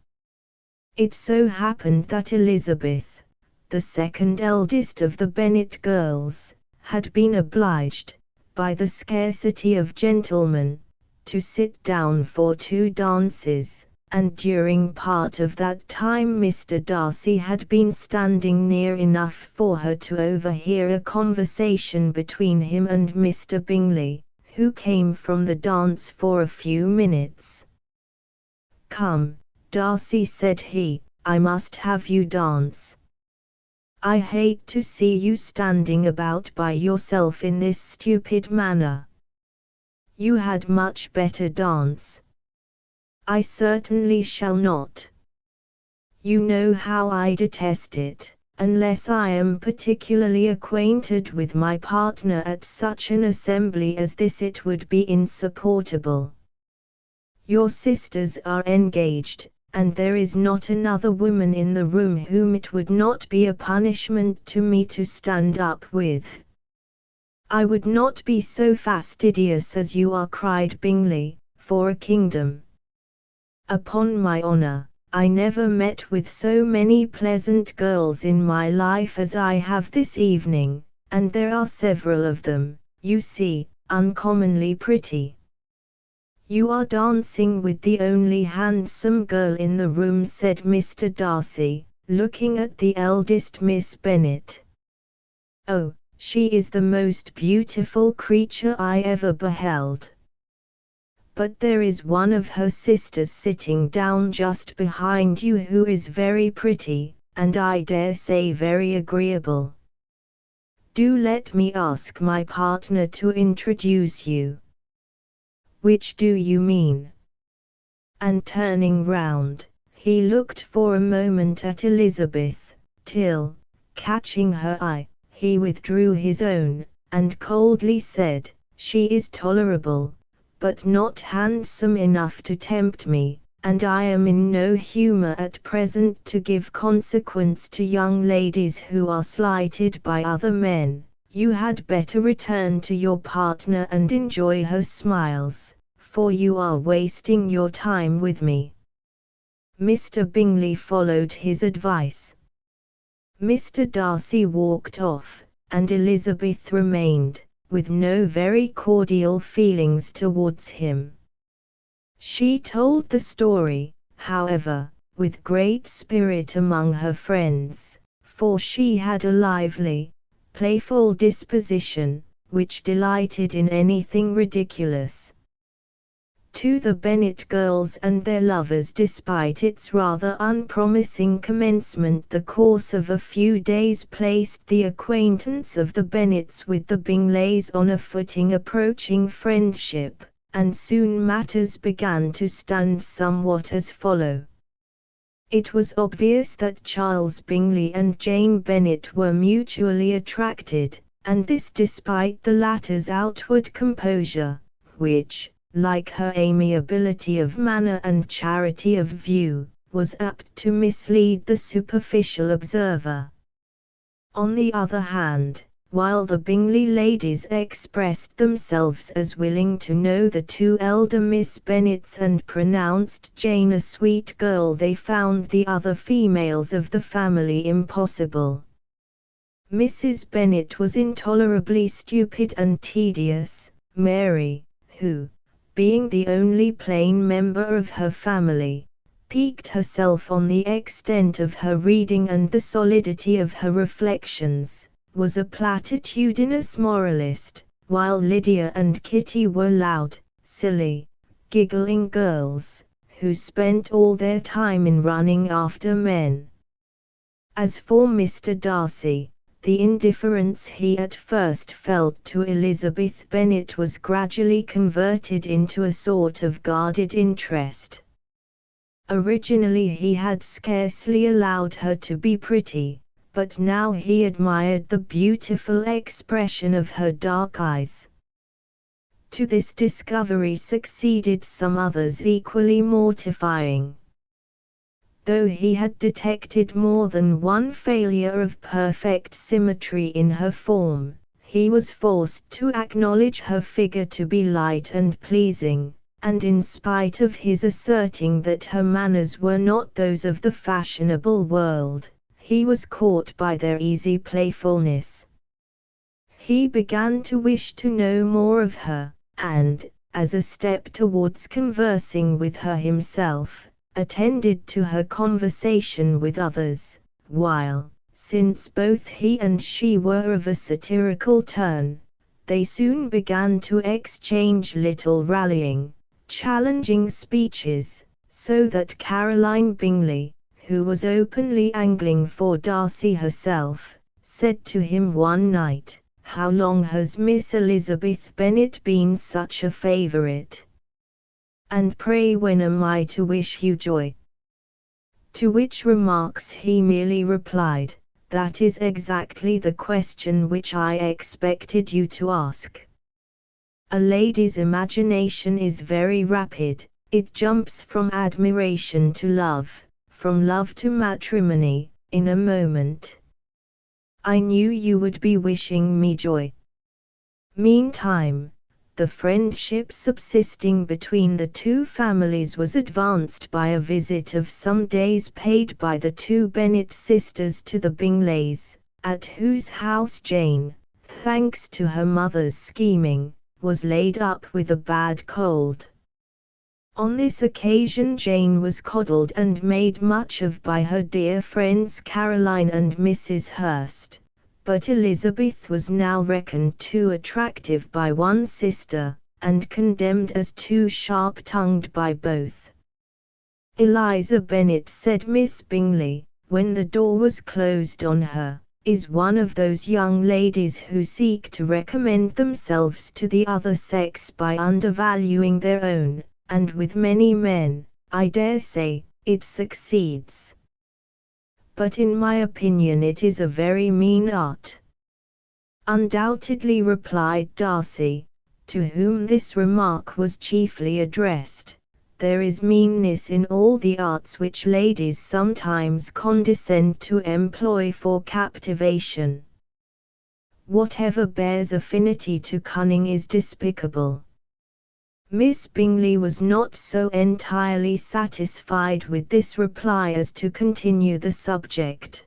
It so happened that Elizabeth, the second eldest of the Bennet girls, had been obliged, by the scarcity of gentlemen, to sit down for 2 dances, and during part of that time Mr. Darcy had been standing near enough for her to overhear a conversation between him and Mr. Bingley, who came from the dance for a few minutes. "Come, Darcy," said he, "I must have you dance. I hate to see you standing about by yourself in this stupid manner. You had much better dance." "I certainly shall not. You know how I detest it, unless I am particularly acquainted with my partner at such an assembly as this it would be insupportable. Your sisters are engaged, and there is not another woman in the room whom it would not be a punishment to me to stand up with. I would not be so fastidious as you are, cried Bingley, for a kingdom. Upon my honor, I never met with so many pleasant girls in my life as I have this evening, and there are several of them, you see, uncommonly pretty. You are dancing with the only handsome girl in the room, said Mr. Darcy, looking at the eldest Miss Bennet. Oh, she is the most beautiful creature I ever beheld. But there is one of her sisters sitting down just behind you who is very pretty, and I dare say very agreeable. Do let me ask my partner to introduce you. Which do you mean? And turning round, he looked for a moment at Elizabeth, till, catching her eye, he withdrew his own, and coldly said, she is tolerable, but not handsome enough to tempt me, and I am in no humour at present to give consequence to young ladies who are slighted by other men. You had better return to your partner and enjoy her smiles, for you are wasting your time with me. Mr. Bingley followed his advice. Mr. Darcy walked off, and Elizabeth remained, with no very cordial feelings towards him. She told the story, however, with great spirit among her friends, for she had a lively, playful disposition, which delighted in anything ridiculous. To the Bennet girls and their lovers, despite its rather unpromising commencement, the course of a few days placed the acquaintance of the Bennets with the Bingleys on a footing approaching friendship, and soon matters began to stand somewhat as follow. It was obvious that Charles Bingley and Jane Bennet were mutually attracted, and this despite the latter's outward composure, which, like her amiability of manner and charity of view, was apt to mislead the superficial observer. On the other hand, while the Bingley ladies expressed themselves as willing to know the two elder Miss Bennets and pronounced Jane a sweet girl, they found the other females of the family impossible. Mrs. Bennet was intolerably stupid and tedious. Mary, who, being the only plain member of her family, piqued herself on the extent of her reading and the solidity of her reflections, was a platitudinous moralist, while Lydia and Kitty were loud, silly, giggling girls, who spent all their time in running after men. As for Mr. Darcy, the indifference he at first felt to Elizabeth Bennet was gradually converted into a sort of guarded interest. Originally he had scarcely allowed her to be pretty, but now he admired the beautiful expression of her dark eyes. To this discovery succeeded some others equally mortifying. Though he had detected more than one failure of perfect symmetry in her form, he was forced to acknowledge her figure to be light and pleasing, and in spite of his asserting that her manners were not those of the fashionable world, he was caught by their easy playfulness. He began to wish to know more of her, and, as a step towards conversing with her himself, attended to her conversation with others, while, since both he and she were of a satirical turn, they soon began to exchange little rallying, challenging speeches, so that Caroline Bingley, who was openly angling for Darcy herself, said to him one night, "How long has Miss Elizabeth Bennet been such a favourite? And pray when am I to wish you joy?" To which remarks he merely replied, That is exactly the question which I expected you to ask. A lady's imagination is very rapid, it jumps from admiration to love, from love to matrimony, in a moment. I knew you would be wishing me joy. Meantime, the friendship subsisting between the two families was advanced by a visit of some days paid by the two Bennet sisters to the Bingleys, at whose house Jane, thanks to her mother's scheming, was laid up with a bad cold. On this occasion Jane was coddled and made much of by her dear friends Caroline and Mrs. Hurst, but Elizabeth was now reckoned too attractive by one sister, and condemned as too sharp-tongued by both. "Eliza Bennet," said Miss Bingley, when the door was closed on her, "is one of those young ladies who seek to recommend themselves to the other sex by undervaluing their own, and with many men, I dare say, it succeeds. But in my opinion it is a very mean art." "Undoubtedly," replied Darcy, to whom this remark was chiefly addressed. "There is meanness in all the arts which ladies sometimes condescend to employ for captivation. Whatever bears affinity to cunning is despicable." Miss Bingley was not so entirely satisfied with this reply as to continue the subject.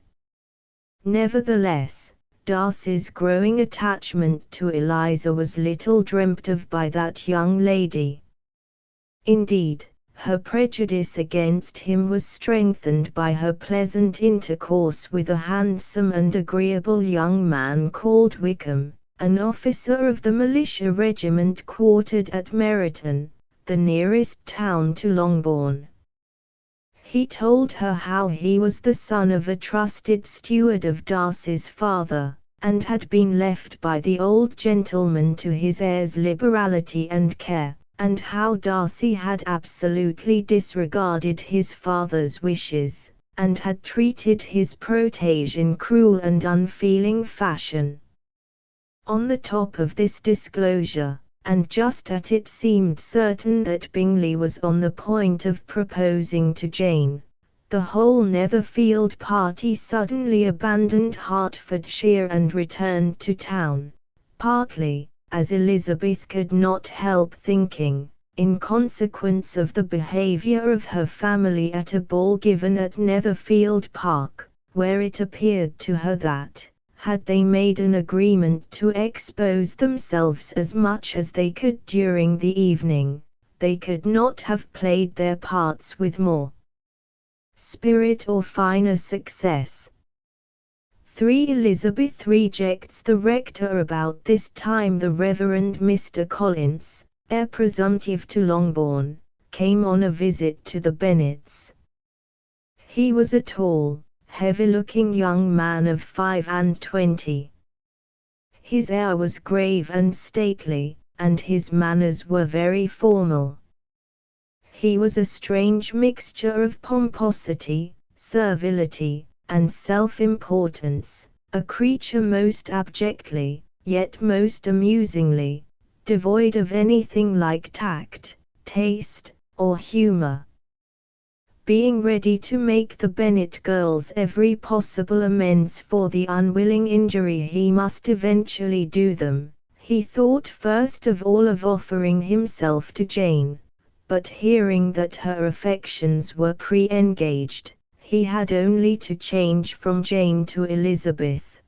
Nevertheless, Darcy's growing attachment to Eliza was little dreamt of by that young lady. Indeed, her prejudice against him was strengthened by her pleasant intercourse with a handsome and agreeable young man called Wickham, an officer of the militia regiment quartered at Meryton, the nearest town to Longbourn. He told her how he was the son of a trusted steward of Darcy's father, and had been left by the old gentleman to his heir's liberality and care, and how Darcy had absolutely disregarded his father's wishes, and had treated his protégé in cruel and unfeeling fashion. On the top of this disclosure, and just as it seemed certain that Bingley was on the point of proposing to Jane, the whole Netherfield party suddenly abandoned Hertfordshire and returned to town, partly, as Elizabeth could not help thinking, in consequence of the behaviour of her family at a ball given at Netherfield Park, where it appeared to her that, had they made an agreement to expose themselves as much as they could during the evening, they could not have played their parts with more spirit or finer success. 3. Elizabeth rejects the rector. About this time the Reverend Mr. Collins, heir presumptive to Longbourn, came on a visit to the Bennets. He was a tall, heavy-looking young man of 25. His air was grave and stately, and his manners were very formal. He was a strange mixture of pomposity, servility, and self-importance, a creature most abjectly, yet most amusingly, devoid of anything like tact, taste, or humor. Being ready to make the Bennet girls every possible amends for the unwilling injury he must eventually do them, he thought first of all of offering himself to Jane, but hearing that her affections were pre-engaged, he had only to change from Jane to Elizabeth.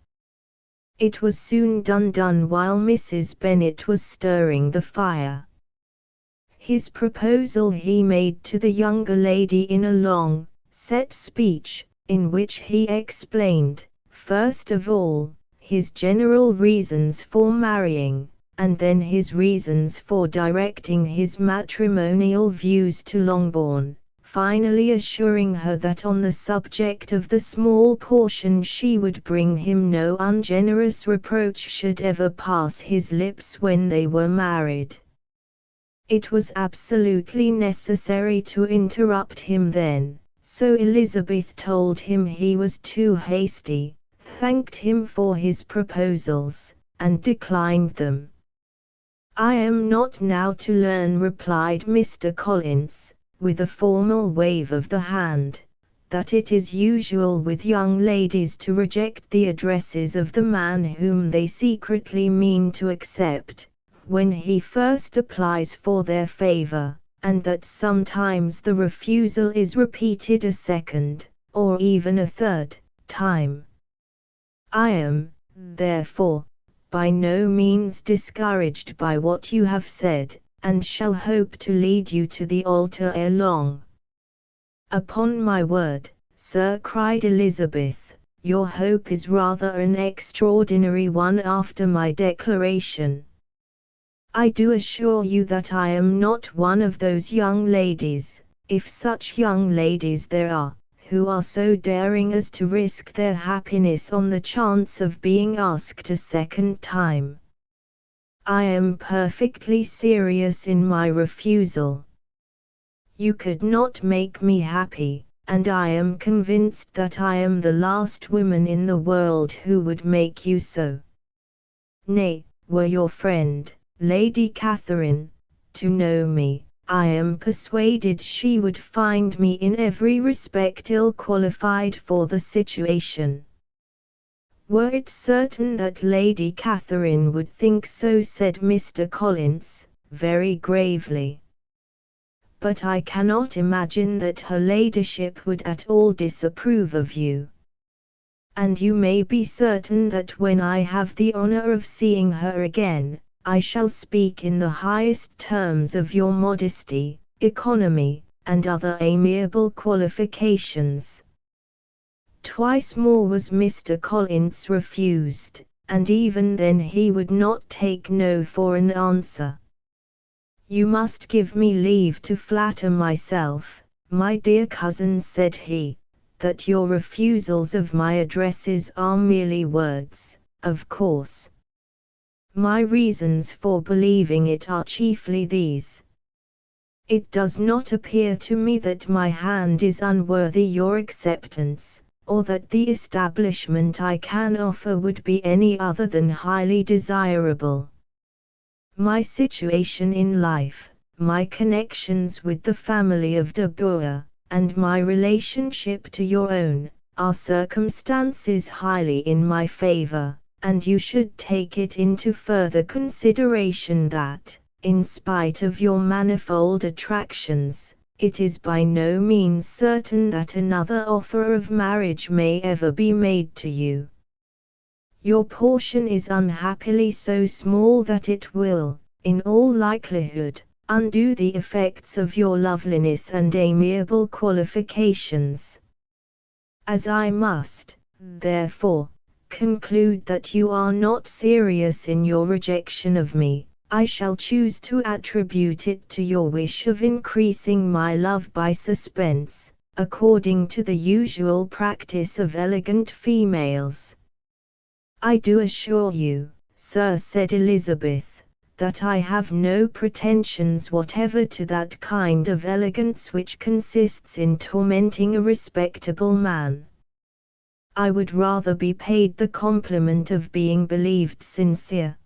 It was soon done while Mrs. Bennet was stirring the fire. His proposal he made to the younger lady in a long, set speech, in which he explained, first of all, his general reasons for marrying, and then his reasons for directing his matrimonial views to Longbourn, finally assuring her that on the subject of the small portion she would bring him no ungenerous reproach should ever pass his lips when they were married. It was absolutely necessary to interrupt him then, so Elizabeth told him he was too hasty, thanked him for his proposals, and declined them. "I am not now to learn," replied Mr. Collins, with a formal wave of the hand, "that it is usual with young ladies to reject the addresses of the man whom they secretly mean to accept, when he first applies for their favor, and that sometimes the refusal is repeated a second, or even a third, time. I am, therefore, by no means discouraged by what you have said, and shall hope to lead you to the altar ere long." "Upon my word, sir," cried Elizabeth, "your hope is rather an extraordinary one after my declaration. I do assure you that I am not one of those young ladies, if such young ladies there are, who are so daring as to risk their happiness on the chance of being asked a second time. I am perfectly serious in my refusal. You could not make me happy, and I am convinced that I am the last woman in the world who would make you so. Nay, were your friend, Lady Catherine, to know me, I am persuaded she would find me in every respect ill qualified for the situation." "Were it certain that Lady Catherine would think so," said Mr. Collins, very gravely. "But I cannot imagine that her ladyship would at all disapprove of you. And you may be certain that when I have the honor of seeing her again, I shall speak in the highest terms of your modesty, economy, and other amiable qualifications." Twice more was Mr. Collins refused, and even then he would not take no for an answer. "You must give me leave to flatter myself, my dear cousin," said he, "that your refusals of my addresses are merely words, of course. My reasons for believing it are chiefly these. It does not appear to me that my hand is unworthy your acceptance, or that the establishment I can offer would be any other than highly desirable. My situation in life, my connections with the family of de Boer, and my relationship to your own, are circumstances highly in my favor, and you should take it into further consideration that, in spite of your manifold attractions, it is by no means certain that another offer of marriage may ever be made to you. Your portion is unhappily so small that it will, in all likelihood, undo the effects of your loveliness and amiable qualifications. As I must, therefore, conclude that you are not serious in your rejection of me, I shall choose to attribute it to your wish of increasing my love by suspense, according to the usual practice of elegant females." "I do assure you, sir," said Elizabeth, "that I have no pretensions whatever to that kind of elegance which consists in tormenting a respectable man. I would rather be paid the compliment of being believed sincere.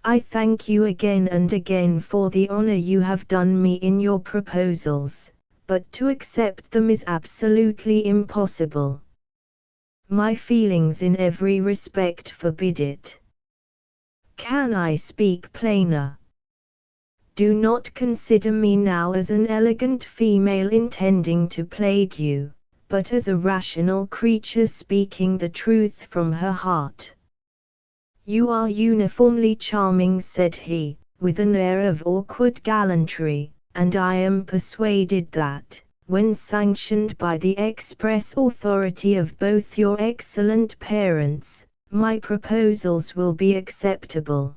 I thank you again and again for the honor you have done me in your proposals, but to accept them is absolutely impossible. My feelings in every respect forbid it. Can I speak plainer? Do not consider me now as an elegant female intending to plague you, but as a rational creature speaking the truth from her heart. You are uniformly charming," said he, with an air of awkward gallantry, "and I am persuaded that, when sanctioned by the express authority of both your excellent parents, my proposals will be acceptable.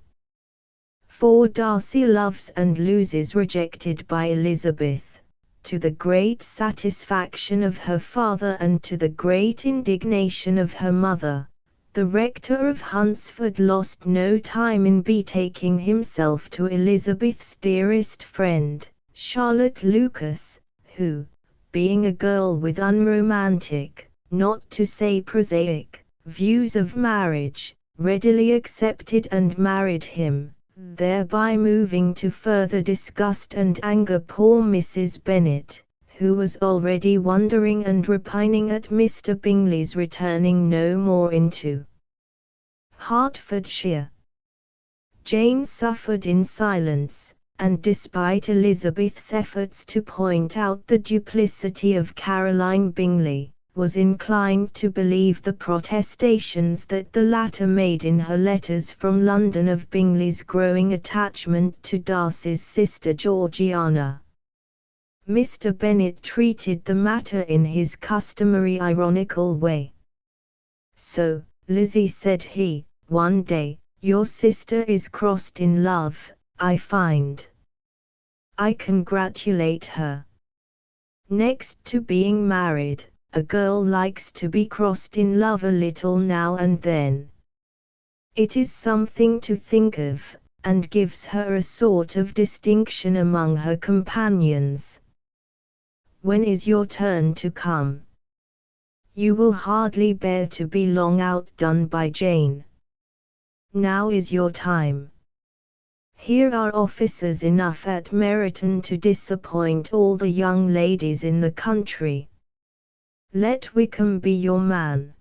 For Darcy loves and loses rejected by Elizabeth, to the great satisfaction of her father and to the great indignation of her mother. The rector of Hunsford lost no time in betaking himself to Elizabeth's dearest friend, Charlotte Lucas, who, being a girl with unromantic, not to say prosaic, views of marriage, readily accepted and married him, thereby moving to further disgust and anger poor Mrs. Bennet, who was already wondering and repining at Mr. Bingley's returning no more into Hertfordshire. Jane suffered in silence, and despite Elizabeth's efforts to point out the duplicity of Caroline Bingley, was inclined to believe the protestations that the latter made in her letters from London of Bingley's growing attachment to Darcy's sister Georgiana. Mr. Bennet treated the matter in his customary ironical way. "So, Lizzie," said he, one day, "your sister is crossed in love, I find. I congratulate her. Next to being married, a girl likes to be crossed in love a little now and then. It is something to think of, and gives her a sort of distinction among her companions. When is your turn to come? You will hardly bear to be long outdone by Jane. Now is your time. Here are officers enough at Meryton to disappoint all the young ladies in the country. Let Wickham be your man.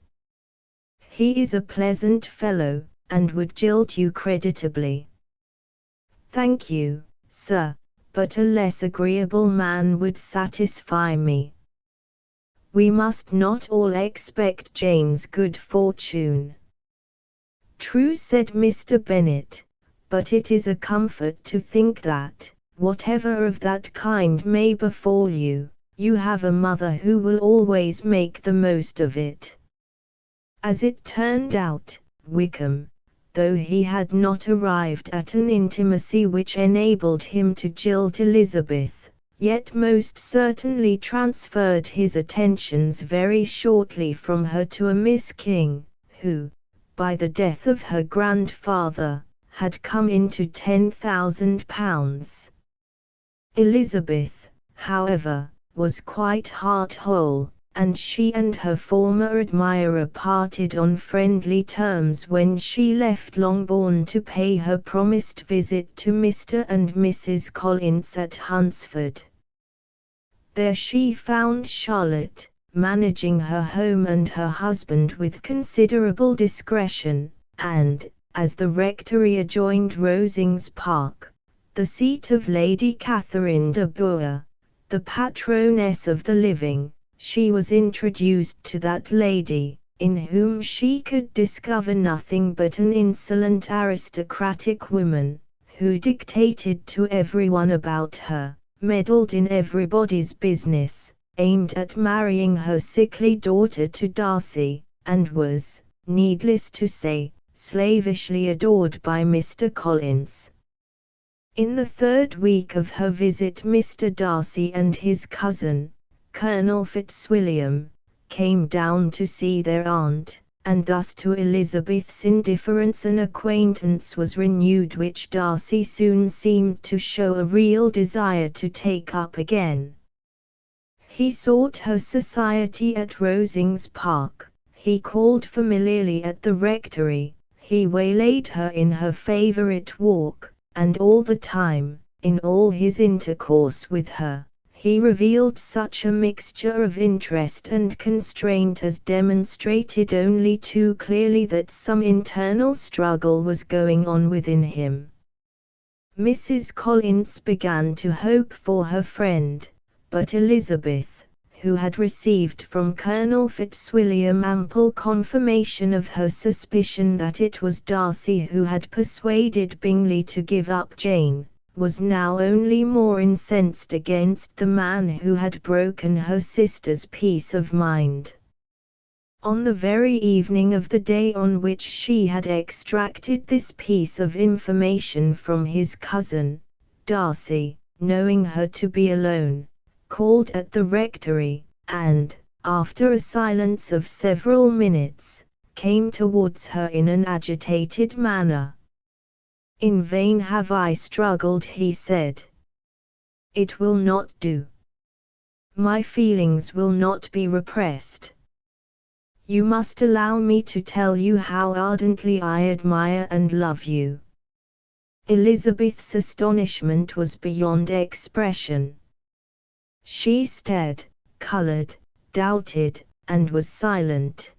He is a pleasant fellow, and would jilt you creditably." "Thank you, sir, but a less agreeable man would satisfy me. We must not all expect Jane's good fortune." "True," said Mr. Bennet, "but it is a comfort to think that, whatever of that kind may befall you, you have a mother who will always make the most of it." As it turned out, Wickham, though he had not arrived at an intimacy which enabled him to jilt Elizabeth, yet most certainly transferred his attentions very shortly from her to a Miss King, who, by the death of her grandfather, had come into £10,000. Elizabeth, however, was quite heart-whole, and she and her former admirer parted on friendly terms when she left Longbourn to pay her promised visit to Mr. and Mrs. Collins at Hunsford. There she found Charlotte, managing her home and her husband with considerable discretion, and, as the rectory adjoined Rosings Park, the seat of Lady Catherine de Bourgh, the patroness of the living, she was introduced to that lady, in whom she could discover nothing but an insolent aristocratic woman, who dictated to everyone about her, meddled in everybody's business, aimed at marrying her sickly daughter to Darcy, and was, needless to say, slavishly adored by Mr. Collins. In the third week of her visit Mr. Darcy and his cousin, Colonel Fitzwilliam, came down to see their aunt, and thus to Elizabeth's indifference an acquaintance was renewed which Darcy soon seemed to show a real desire to take up again. He sought her society at Rosings Park, he called familiarly at the rectory, he waylaid her in her favourite walk, and all the time, in all his intercourse with her, he revealed such a mixture of interest and constraint as demonstrated only too clearly that some internal struggle was going on within him. Mrs. Collins began to hope for her friend, but Elizabeth, who had received from Colonel Fitzwilliam ample confirmation of her suspicion that it was Darcy who had persuaded Bingley to give up Jane, was now only more incensed against the man who had broken her sister's peace of mind. On the very evening of the day on which she had extracted this piece of information from his cousin, Darcy, knowing her to be alone, called at the rectory, and, after a silence of several minutes, came towards her in an agitated manner. "In vain have I struggled," he said. "It will not do. My feelings will not be repressed. You must allow me to tell you how ardently I admire and love you." Elizabeth's astonishment was beyond expression. She stared, colored, doubted, and was silent.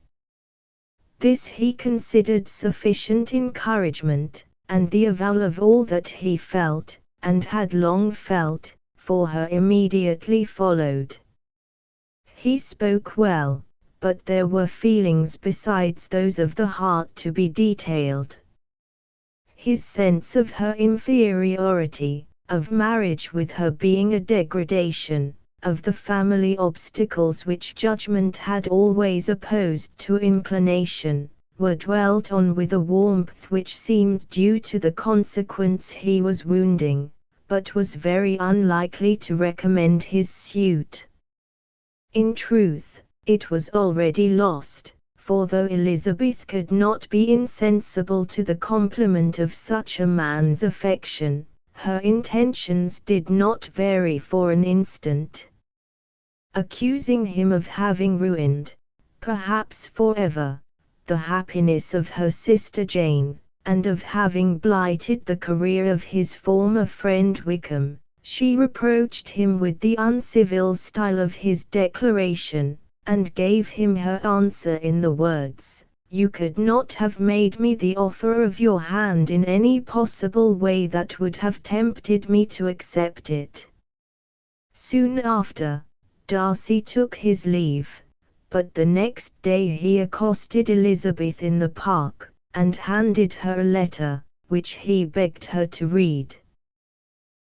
This he considered sufficient encouragement, and the avowal of all that he felt, and had long felt, for her immediately followed. He spoke well, but there were feelings besides those of the heart to be detailed. His sense of her inferiority, of marriage with her being a degradation, of the family obstacles which judgment had always opposed to inclination, were dwelt on with a warmth which seemed due to the consequence he was wounding, but was very unlikely to recommend his suit. In truth, it was already lost, for though Elizabeth could not be insensible to the compliment of such a man's affection, her intentions did not vary for an instant. Accusing him of having ruined, perhaps forever, the happiness of her sister Jane, and of having blighted the career of his former friend Wickham, she reproached him with the uncivil style of his declaration, and gave him her answer in the words, "You could not have made me the offer of your hand in any possible way that would have tempted me to accept it." Soon after, Darcy took his leave, but the next day he accosted Elizabeth in the park, and handed her a letter, which he begged her to read.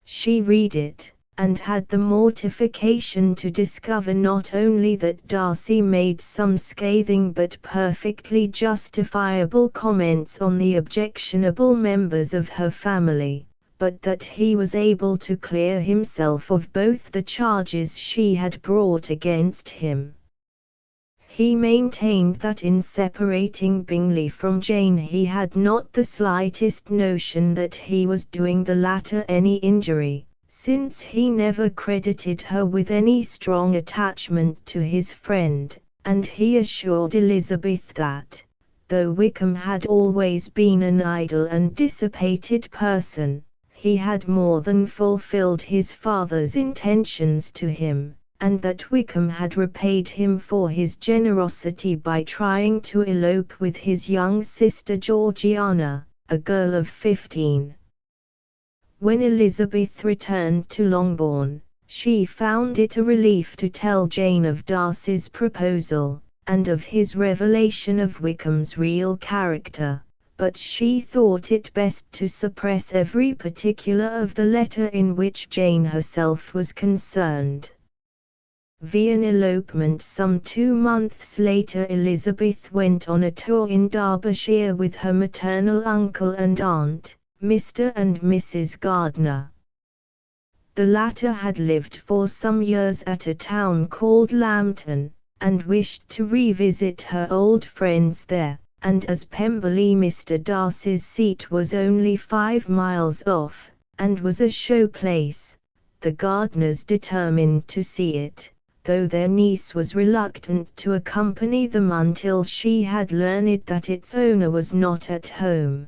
She read it, and had the mortification to discover not only that Darcy made some scathing but perfectly justifiable comments on the objectionable members of her family, but that he was able to clear himself of both the charges she had brought against him. He maintained that in separating Bingley from Jane he had not the slightest notion that he was doing the latter any injury, since he never credited her with any strong attachment to his friend, and he assured Elizabeth that, though Wickham had always been an idle and dissipated person, he had more than fulfilled his father's intentions to him, and that Wickham had repaid him for his generosity by trying to elope with his young sister Georgiana, a girl of 15. When Elizabeth returned to Longbourn, she found it a relief to tell Jane of Darcy's proposal, and of his revelation of Wickham's real character, but she thought it best to suppress every particular of the letter in which Jane herself was concerned. Via an elopement some 2 months later, Elizabeth went on a tour in Derbyshire with her maternal uncle and aunt, Mr. and Mrs. Gardiner. The latter had lived for some years at a town called Lambton, and wished to revisit her old friends there, and as Pemberley, Mr. Darcy's seat, was only 5 miles off, and was a show place, the Gardiners determined to see it, though their niece was reluctant to accompany them until she had learned that its owner was not at home.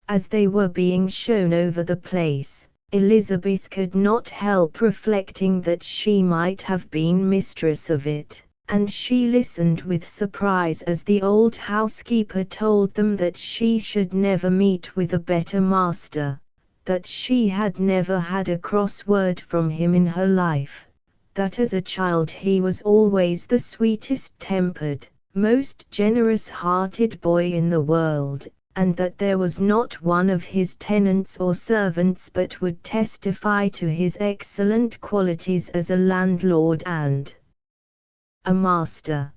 As they were being shown over the place, Elizabeth could not help reflecting that she might have been mistress of it, and she listened with surprise as the old housekeeper told them that she should never meet with a better master, that she had never had a cross word from him in her life, that as a child he was always the sweetest-tempered, most generous-hearted boy in the world, and that there was not one of his tenants or servants but would testify to his excellent qualities as a landlord and a master.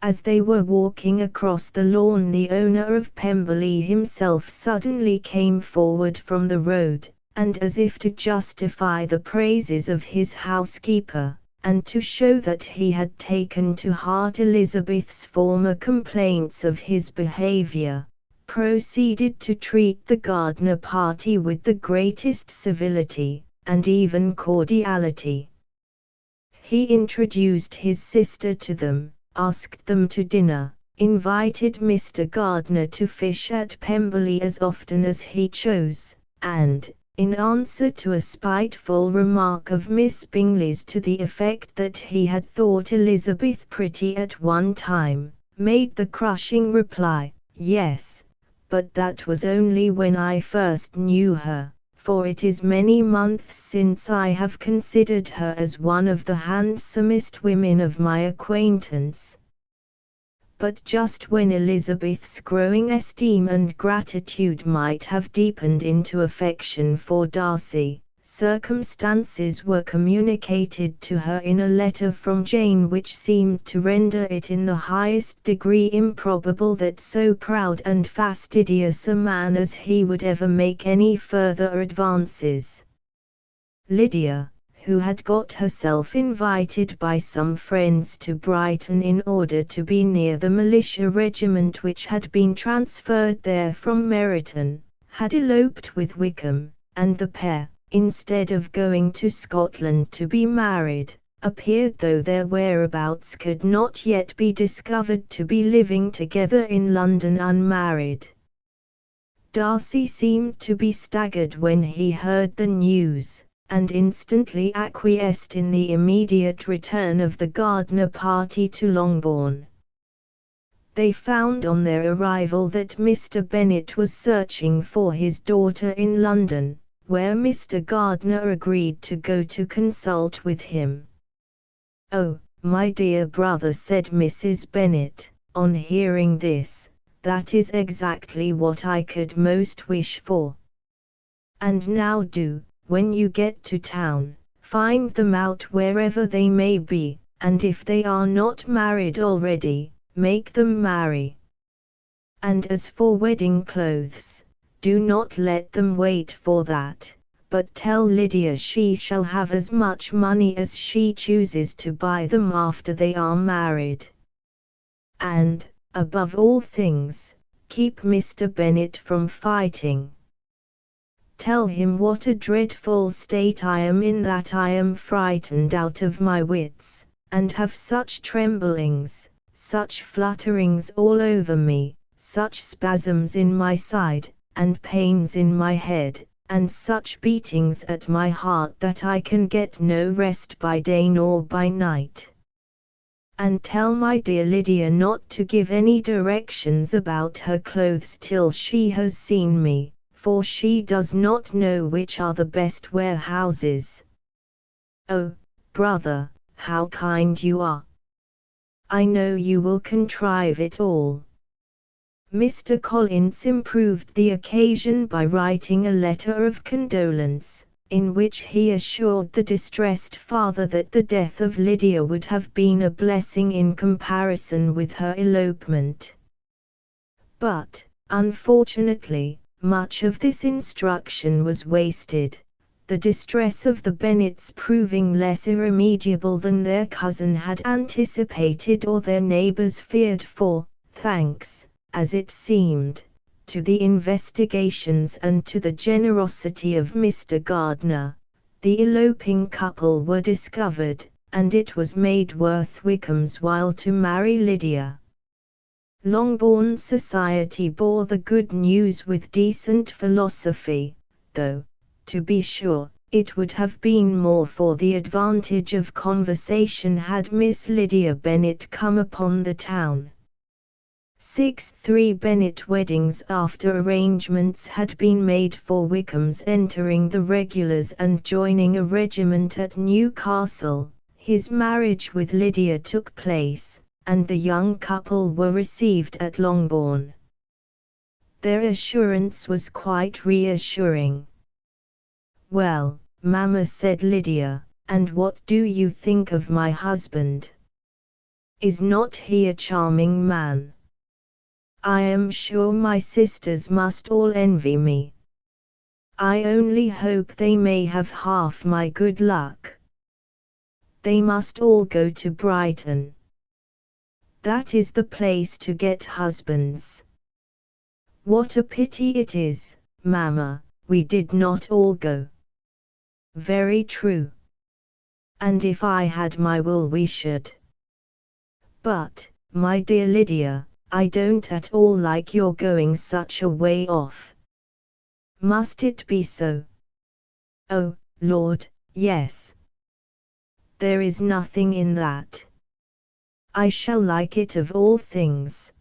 As they were walking across the lawn, the owner of Pemberley himself suddenly came forward from the road, and as if to justify the praises of his housekeeper, and to show that he had taken to heart Elizabeth's former complaints of his behavior, proceeded to treat the Gardiner party with the greatest civility, and even cordiality. He introduced his sister to them, asked them to dinner, invited Mr. Gardner to fish at Pemberley as often as he chose, and, in answer to a spiteful remark of Miss Bingley's to the effect that he had thought Elizabeth pretty at one time, made the crushing reply, "Yes, but that was only when I first knew her, for it is many months since I have considered her as one of the handsomest women of my acquaintance." But just when Elizabeth's growing esteem and gratitude might have deepened into affection for Darcy, circumstances were communicated to her in a letter from Jane which seemed to render it in the highest degree improbable that so proud and fastidious a man as he would ever make any further advances. Lydia, who had got herself invited by some friends to Brighton in order to be near the militia regiment which had been transferred there from Meryton, had eloped with Wickham, and the pair, instead of going to Scotland to be married, appeared, though their whereabouts could not yet be discovered, to be living together in London unmarried. Darcy seemed to be staggered when he heard the news, and instantly acquiesced in the immediate return of the Gardner party to Longbourn. They found on their arrival that Mr. Bennet was searching for his daughter in London, where Mr. Gardner agreed to go to consult with him. "Oh, my dear brother," said Mrs. Bennet, on hearing this, "that is exactly what I could most wish for. And now do, when you get to town, find them out wherever they may be, and if they are not married already, make them marry. And as for wedding clothes, do not let them wait for that, but tell Lydia she shall have as much money as she chooses to buy them after they are married. And, above all things, keep Mr. Bennet from fighting. Tell him what a dreadful state I am in, that I am frightened out of my wits, and have such tremblings, such flutterings all over me, such spasms in my side, and pains in my head, and such beatings at my heart that I can get no rest by day nor by night. And tell my dear Lydia not to give any directions about her clothes till she has seen me, for she does not know which are the best warehouses." "Oh, brother, how kind you are! I know you will contrive it all." Mr. Collins improved the occasion by writing a letter of condolence, in which he assured the distressed father that the death of Lydia would have been a blessing in comparison with her elopement. But, unfortunately, much of this instruction was wasted, the distress of the Bennets proving less irremediable than their cousin had anticipated or their neighbors feared, for, thanks, as it seemed, to the investigations and to the generosity of Mr. Gardner, the eloping couple were discovered, and it was made worth Wickham's while to marry Lydia. Longbourn society bore the good news with decent philosophy, though, to be sure, it would have been more for the advantage of conversation had Miss Lydia Bennet come upon the town. 3 Bennet weddings after arrangements had been made for Wickham's entering the regulars and joining a regiment at Newcastle, his marriage with Lydia took place, and the young couple were received at Longbourn. Their assurance was quite reassuring. "Well, mamma," said Lydia, "and what do you think of my husband? Is not he a charming man? I am sure my sisters must all envy me. I only hope they may have half my good luck. They must all go to Brighton. That is the place to get husbands. What a pity it is, mamma, we did not all go." "Very true. And if I had my will we should. But, my dear Lydia, I don't at all like your going such a way off. Must it be so? Oh, Lord, yes. There is nothing in that. I shall like it of all things.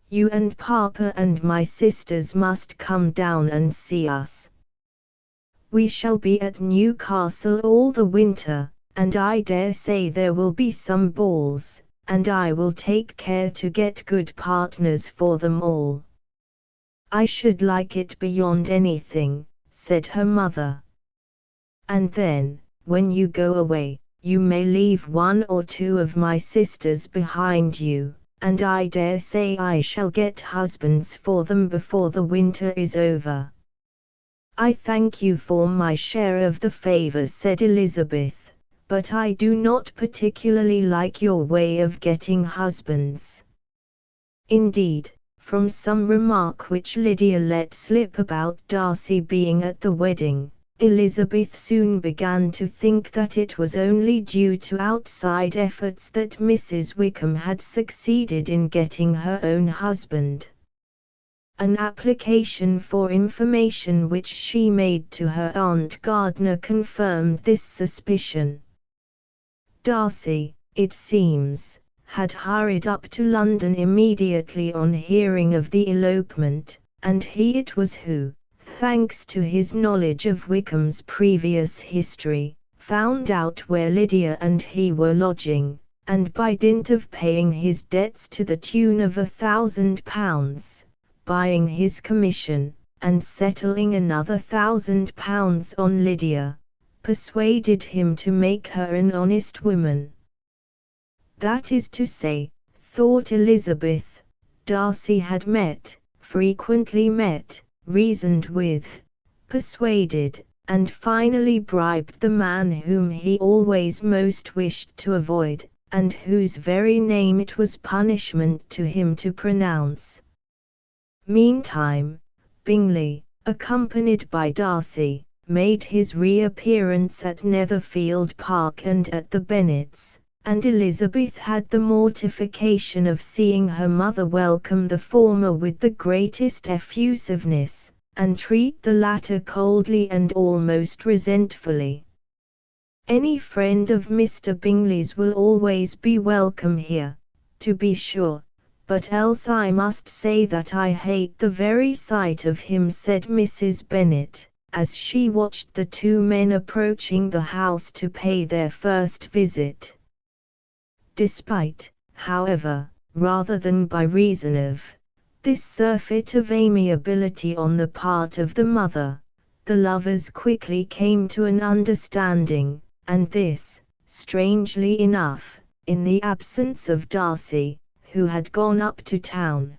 You and Papa and my sisters must come down and see us. We shall be at Newcastle all the winter, and I dare say there will be some balls, and I will take care to get good partners for them all. I should like it beyond anything, said her mother. And then, when you go away, you may leave one or two of my sisters behind you, and I dare say I shall get husbands for them before the winter is over. I thank you for my share of the favors, said Elizabeth, but I do not particularly like your way of getting husbands. Indeed, from some remark which Lydia let slip about Darcy being at the wedding, Elizabeth soon began to think that it was only due to outside efforts that Mrs. Wickham had succeeded in getting her own husband. An application for information which she made to her Aunt Gardiner confirmed this suspicion. Darcy, it seems, had hurried up to London immediately on hearing of the elopement, and he it was who, thanks to his knowledge of Wickham's previous history, found out where Lydia and he were lodging, and by dint of paying his debts to the tune of £1,000, buying his commission, and settling another £1,000 on Lydia, persuaded him to make her an honest woman. That is to say, thought Elizabeth, Darcy had met, frequently met, reasoned with, persuaded, and finally bribed the man whom he always most wished to avoid, and whose very name it was punishment to him to pronounce. Meantime, Bingley, accompanied by Darcy, made his reappearance at Netherfield Park and at the Bennets, and Elizabeth had the mortification of seeing her mother welcome the former with the greatest effusiveness, and treat the latter coldly and almost resentfully. Any friend of Mr. Bingley's will always be welcome here, to be sure, but else I must say that I hate the very sight of him, said Mrs. Bennet, as she watched the two men approaching the house to pay their first visit. Despite, however, rather than by reason of, this surfeit of amiability on the part of the mother, the lovers quickly came to an understanding, and this, strangely enough, in the absence of Darcy, who had gone up to town.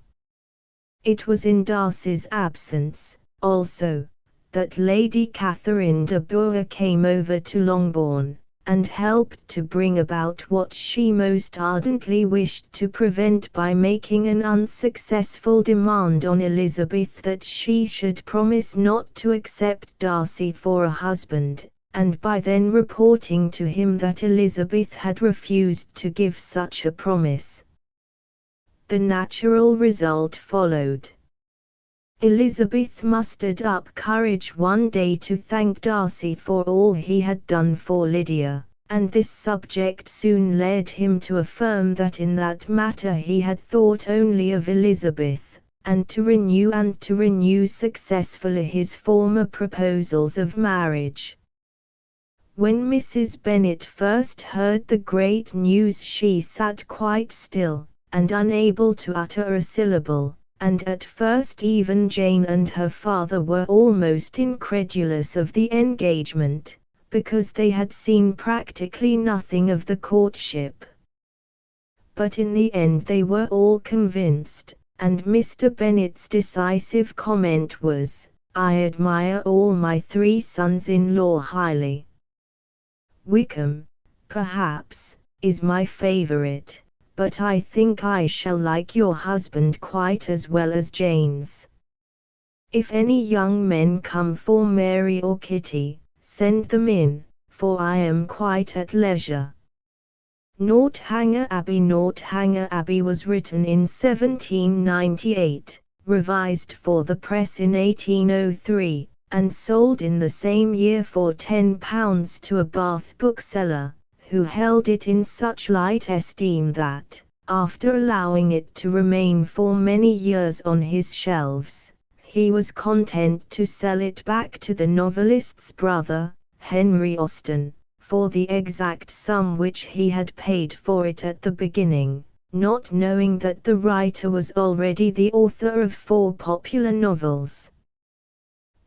It was in Darcy's absence, also, that Lady Catherine de Bourgh came over to Longbourn, and helped to bring about what she most ardently wished to prevent by making an unsuccessful demand on Elizabeth that she should promise not to accept Darcy for a husband, and by then reporting to him that Elizabeth had refused to give such a promise. The natural result followed. Elizabeth mustered up courage one day to thank Darcy for all he had done for Lydia, and this subject soon led him to affirm that in that matter he had thought only of Elizabeth, and to renew successfully his former proposals of marriage. When Mrs. Bennet first heard the great news she sat quite still, and unable to utter a syllable, and at first even Jane and her father were almost incredulous of the engagement, because they had seen practically nothing of the courtship. But in the end they were all convinced, and Mr. Bennet's decisive comment was, "I admire all my three sons-in-law highly. Wickham, perhaps, is my favourite, but I think I shall like your husband quite as well as Jane's. If any young men come for Mary or Kitty, send them in, for I am quite at leisure. Northanger Abbey was written in 1798, revised for the press in 1803, and sold in the same year for £10 to a Bath bookseller, who held it in such light esteem that, after allowing it to remain for many years on his shelves, he was content to sell it back to the novelist's brother, Henry Austen, for the exact sum which he had paid for it at the beginning, not knowing that the writer was already the author of 4 popular novels.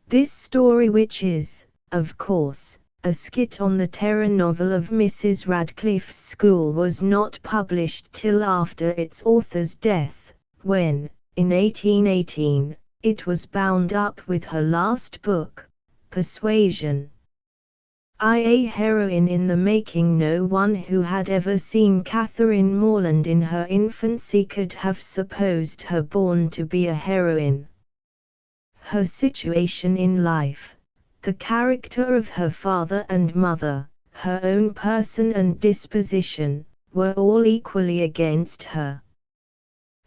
This story, which is, of course, a skit on the terror novel of Mrs. Radcliffe's School, was not published till after its author's death, when, in 1818, it was bound up with her last book, Persuasion. A heroine in the making. No one who had ever seen Catherine Morland in her infancy could have supposed her born to be a heroine. Her situation in life, the character of her father and mother, her own person and disposition, were all equally against her.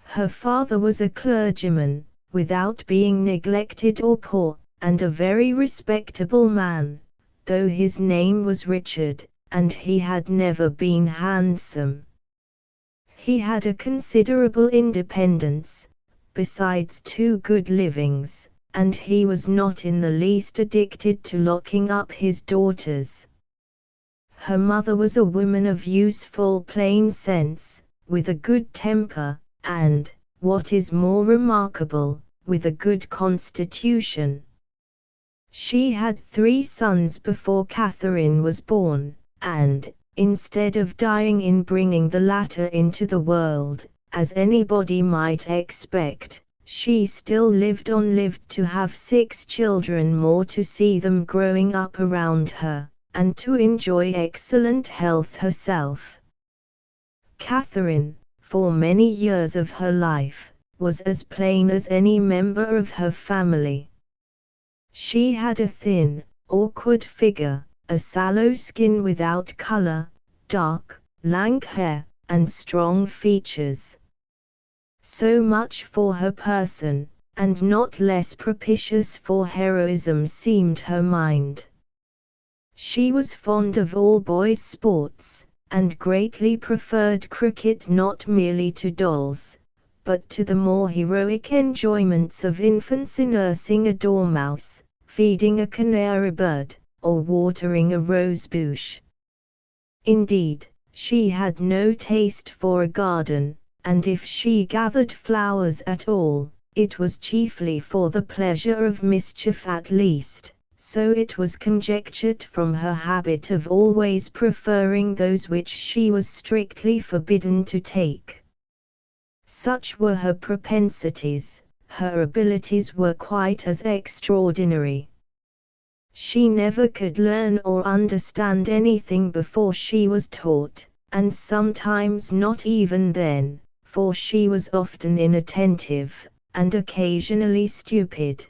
Her father was a clergyman, without being neglected or poor, and a very respectable man, though his name was Richard, and he had never been handsome. He had a considerable independence, besides 2 good livings, and he was not in the least addicted to locking up his daughters. Her mother was a woman of useful plain sense, with a good temper, and, what is more remarkable, with a good constitution. She had 3 sons before Catherine was born, and, instead of dying in bringing the latter into the world, as anybody might expect, she still lived to have 6 children more, to see them growing up around her, and to enjoy excellent health herself. Catherine, for many years of her life, was as plain as any member of her family. She had a thin, awkward figure, a sallow skin without color, dark, lank hair, and strong features. So much for her person, and not less propitious for heroism seemed her mind. She was fond of all boys' sports, and greatly preferred cricket not merely to dolls, but to the more heroic enjoyments of infancy, nursing a dormouse, feeding a canary bird, or watering a rose bush. Indeed, she had no taste for a garden, and if she gathered flowers at all, it was chiefly for the pleasure of mischief. At least, so it was conjectured from her habit of always preferring those which she was strictly forbidden to take. Such were her propensities. Her abilities were quite as extraordinary. She never could learn or understand anything before she was taught, and sometimes not even then, for she was often inattentive, and occasionally stupid.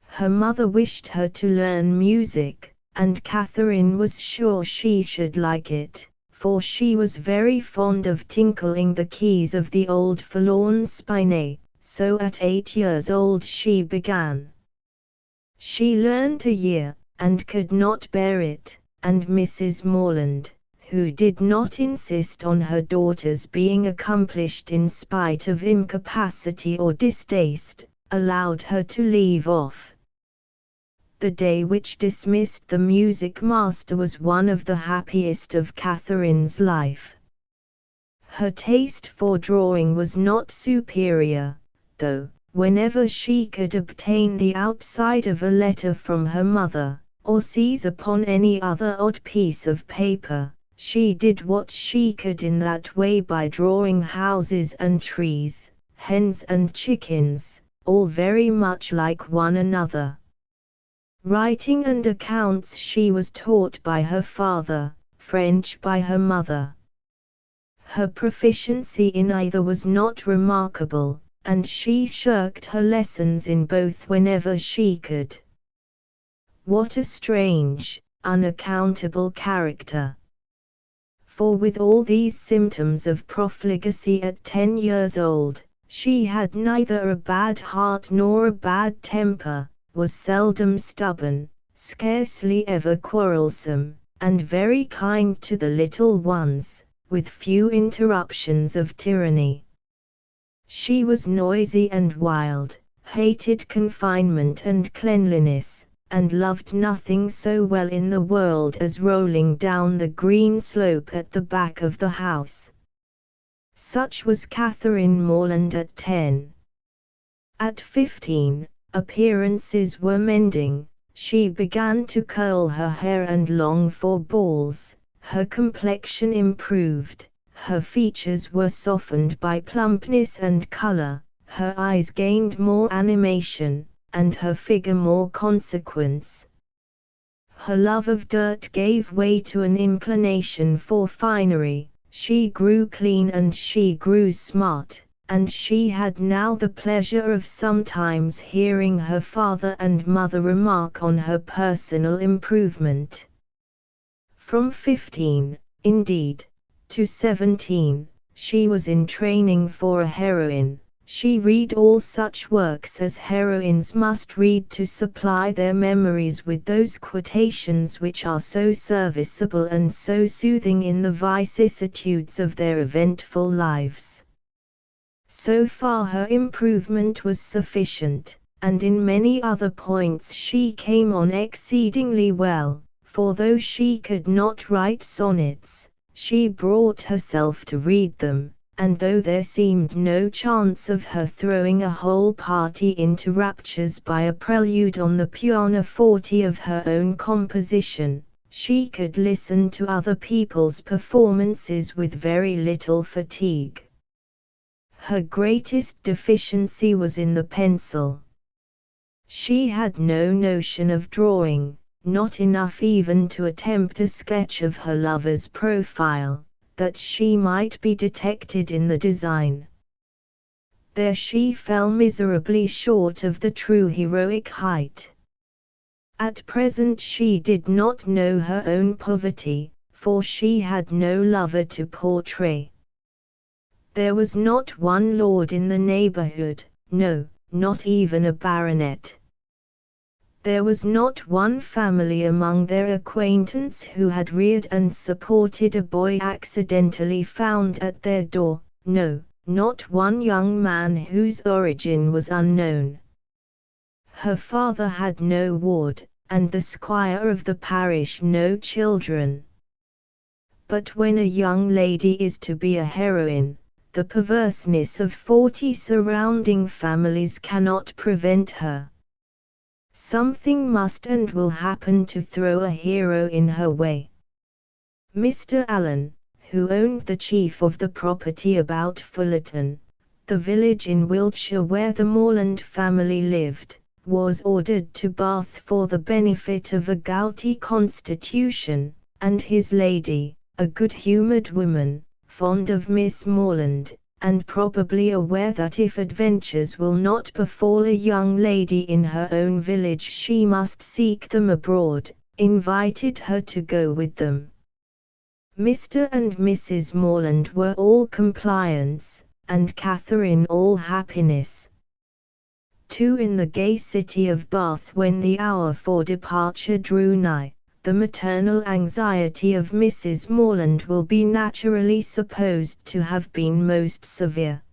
Her mother wished her to learn music, and Catherine was sure she should like it, for she was very fond of tinkling the keys of the old forlorn spine, so at 8 years old she began. She learnt a year, and could not bear it, and Mrs. Morland, who did not insist on her daughters being accomplished in spite of incapacity or distaste, allowed her to leave off. The day which dismissed the music master was one of the happiest of Catherine's life. Her taste for drawing was not superior, though, whenever she could obtain the outside of a letter from her mother, or seize upon any other odd piece of paper, she did what she could in that way by drawing houses and trees, hens and chickens, all very much like one another. Writing and accounts she was taught by her father, French by her mother. Her proficiency in either was not remarkable, and she shirked her lessons in both whenever she could. What a strange, unaccountable character! for with all these symptoms of profligacy at 10 years old, she had neither a bad heart nor a bad temper, was seldom stubborn, scarcely ever quarrelsome, and very kind to the little ones, with few interruptions of tyranny. She was noisy and wild, hated confinement and cleanliness, and loved nothing so well in the world as rolling down the green slope at the back of the house. Such was Catherine Morland at 10. At 15, appearances were mending. She began to curl her hair and long for balls, her complexion improved, her features were softened by plumpness and color, her eyes gained more animation, and her figure more consequence. Her love of dirt gave way to an inclination for finery, she grew clean and she grew smart, and she had now the pleasure of sometimes hearing her father and mother remark on her personal improvement. From 15, indeed, to 17, she was in training for a heroine. She read all such works as heroines must read to supply their memories with those quotations which are so serviceable and so soothing in the vicissitudes of their eventful lives. So far her improvement was sufficient, and in many other points she came on exceedingly well, for though she could not write sonnets, she brought herself to read them, and though there seemed no chance of her throwing a whole party into raptures by a prelude on the pianoforte of her own composition, she could listen to other people's performances with very little fatigue. Her greatest deficiency was in the pencil. She had no notion of drawing, not enough even to attempt a sketch of her lover's profile, that she might be detected in the design. There she fell miserably short of the true heroic height. At present she did not know her own poverty, for she had no lover to portray. There was not one lord in the neighborhood, no, not even a baronet. There was not one family among their acquaintance who had reared and supported a boy accidentally found at their door, no, not one young man whose origin was unknown. Her father had no ward, and the squire of the parish no children. But when a young lady is to be a heroine, the perverseness of 40 surrounding families cannot prevent her. Something must and will happen to throw a hero in her way. Mr. Allen, who owned the chief of the property about Fullerton, the village in Wiltshire where the Morland family lived, was ordered to Bath for the benefit of a gouty constitution, and his lady, a good-humoured woman, fond of Miss Morland, and probably aware that if adventures will not befall a young lady in her own village she must seek them abroad, invited her to go with them. Mr. and Mrs. Morland were all compliance, and Catherine all happiness. Too, in the gay city of Bath when the hour for departure drew nigh, the maternal anxiety of Mrs. Morland will be naturally supposed to have been most severe.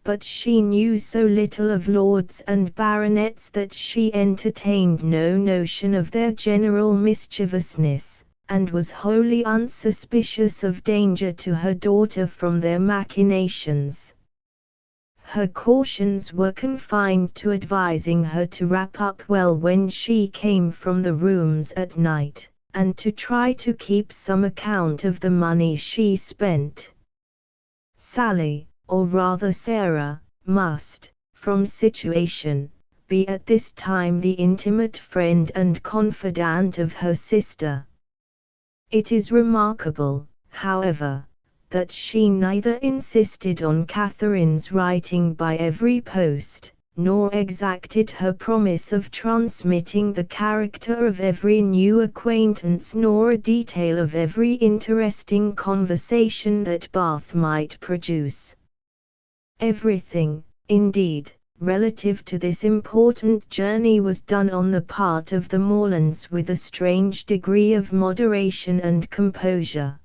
But she knew so little of lords and baronets that she entertained no notion of their general mischievousness, and was wholly unsuspicious of danger to her daughter from their machinations. Her cautions were confined to advising her to wrap up well when she came from the rooms at night, and to try to keep some account of the money she spent. Sally, or rather Sarah, must, from situation, be at this time the intimate friend and confidant of her sister. It is remarkable, however, that she neither insisted on Catherine's writing by every post, nor exacted her promise of transmitting the character of every new acquaintance nor a detail of every interesting conversation that Bath might produce. Everything, indeed, relative to this important journey was done on the part of the Morlands with a strange degree of moderation and composure.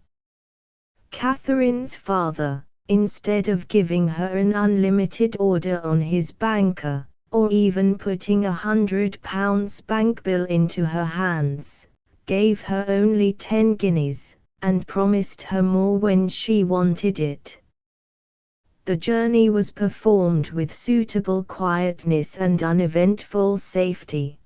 Catherine's father, instead of giving her an unlimited order on his banker, or even putting £100 bank bill into her hands, gave her only 10 guineas, and promised her more when she wanted it. The journey was performed with suitable quietness and uneventful safety.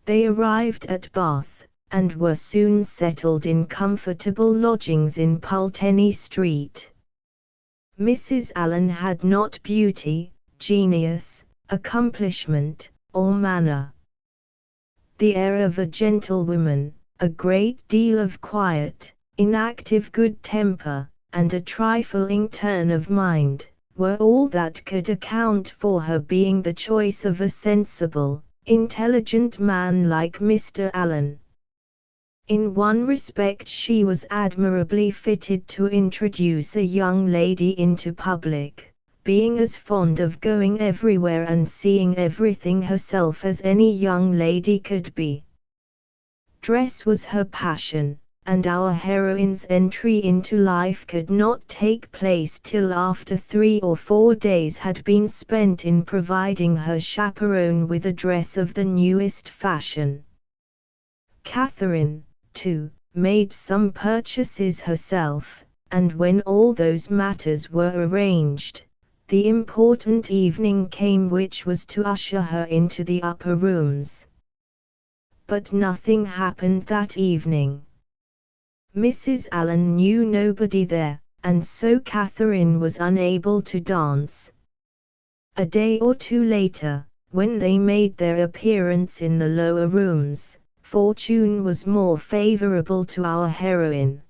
They arrived at Bath, and were soon settled in comfortable lodgings in Pulteney Street. Mrs. Allen had not beauty, genius, accomplishment, or manner. The air of a gentlewoman, a great deal of quiet, inactive good temper, and a trifling turn of mind, were all that could account for her being the choice of a sensible, intelligent man like Mr. Allen. In one respect she was admirably fitted to introduce a young lady into public, being as fond of going everywhere and seeing everything herself as any young lady could be. Dress was her passion, and our heroine's entry into life could not take place till after 3 or 4 days had been spent in providing her chaperone with a dress of the newest fashion. Catherine, too, made some purchases herself, and when all those matters were arranged, the important evening came which was to usher her into the upper rooms. But nothing happened that evening. Mrs. Allen knew nobody there, and so Catherine was unable to dance. A day or two later, when they made their appearance in the lower rooms, fortune was more favorable to our heroine.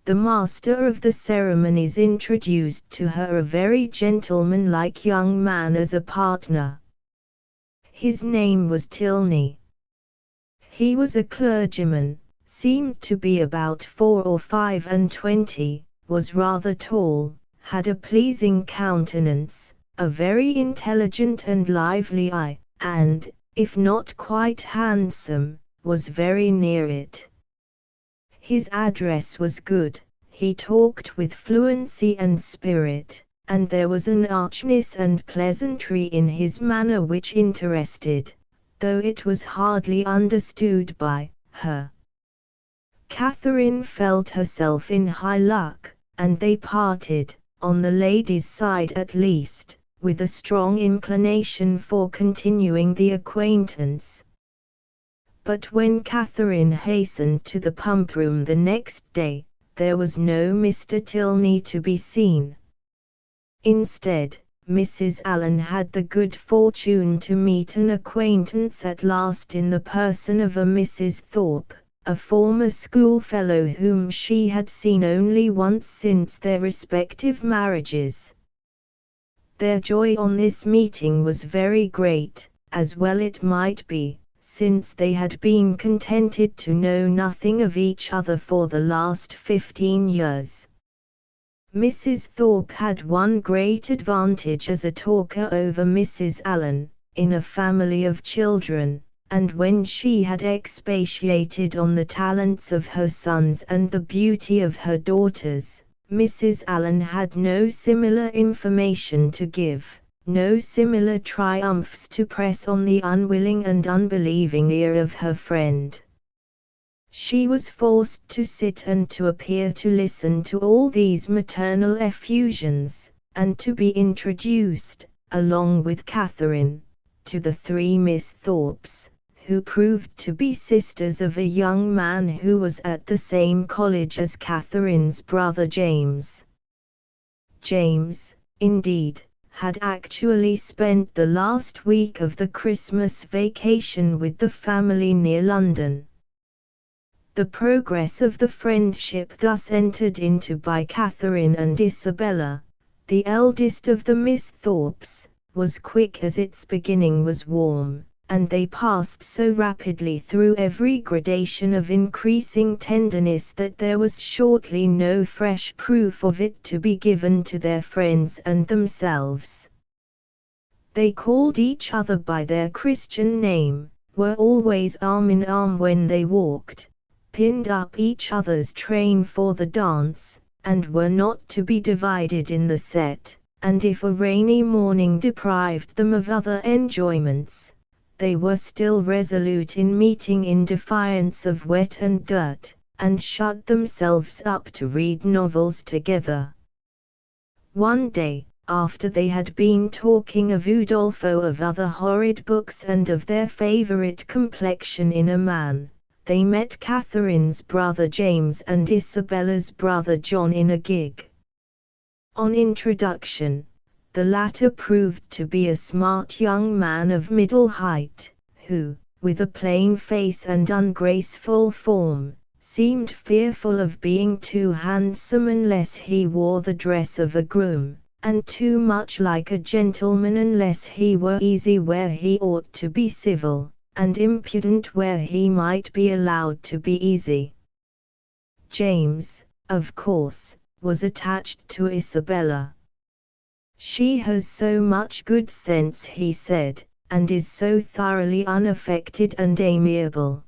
The master of the ceremonies introduced to her a very gentlemanlike young man as a partner. His name was Tilney. He was a clergyman, seemed to be about 4 or 25, was rather tall, had a pleasing countenance, a very intelligent and lively eye, and, if not quite handsome, was very near it. His address was good, he talked with fluency and spirit, and there was an archness and pleasantry in his manner which interested, though it was hardly understood by her. Catherine felt herself in high luck, and they parted, on the lady's side at least, with a strong inclination for continuing the acquaintance. But when Catherine hastened to the pump room the next day, there was no Mr. Tilney to be seen. Instead, Mrs. Allen had the good fortune to meet an acquaintance at last in the person of a Mrs. Thorpe, a former schoolfellow whom she had seen only once since their respective marriages. Their joy on this meeting was very great, as well it might be, since they had been contented to know nothing of each other for the last 15 years. Mrs. Thorpe had one great advantage as a talker over Mrs. Allen, in a family of children, and when she had expatiated on the talents of her sons and the beauty of her daughters, Mrs. Allen had no similar information to give, no similar triumphs to press on the unwilling and unbelieving ear of her friend. She was forced to sit and to appear to listen to all these maternal effusions, and to be introduced, along with Catherine, to the 3 Miss Thorpes, who proved to be sisters of a young man who was at the same college as Catherine's brother James. James, indeed, had actually spent the last week of the Christmas vacation with the family near London. The progress of the friendship thus entered into by Catherine and Isabella, the eldest of the Miss Thorpes, was quick as its beginning was warm, and they passed so rapidly through every gradation of increasing tenderness that there was shortly no fresh proof of it to be given to their friends and themselves. They called each other by their Christian name, were always arm in arm when they walked, pinned up each other's train for the dance, and were not to be divided in the set, and if a rainy morning deprived them of other enjoyments, they were still resolute in meeting in defiance of wet and dirt, and shut themselves up to read novels together. One day, after they had been talking of Udolpho, of other horrid books, and of their favourite complexion in a man, they met Catherine's brother James and Isabella's brother John in a gig. On introduction, the latter proved to be a smart young man of middle height, who, with a plain face and ungraceful form, seemed fearful of being too handsome unless he wore the dress of a groom, and too much like a gentleman unless he were easy where he ought to be civil, and impudent where he might be allowed to be easy. James, of course, was attached to Isabella. "She has so much good sense," he said, "and is so thoroughly unaffected and amiable."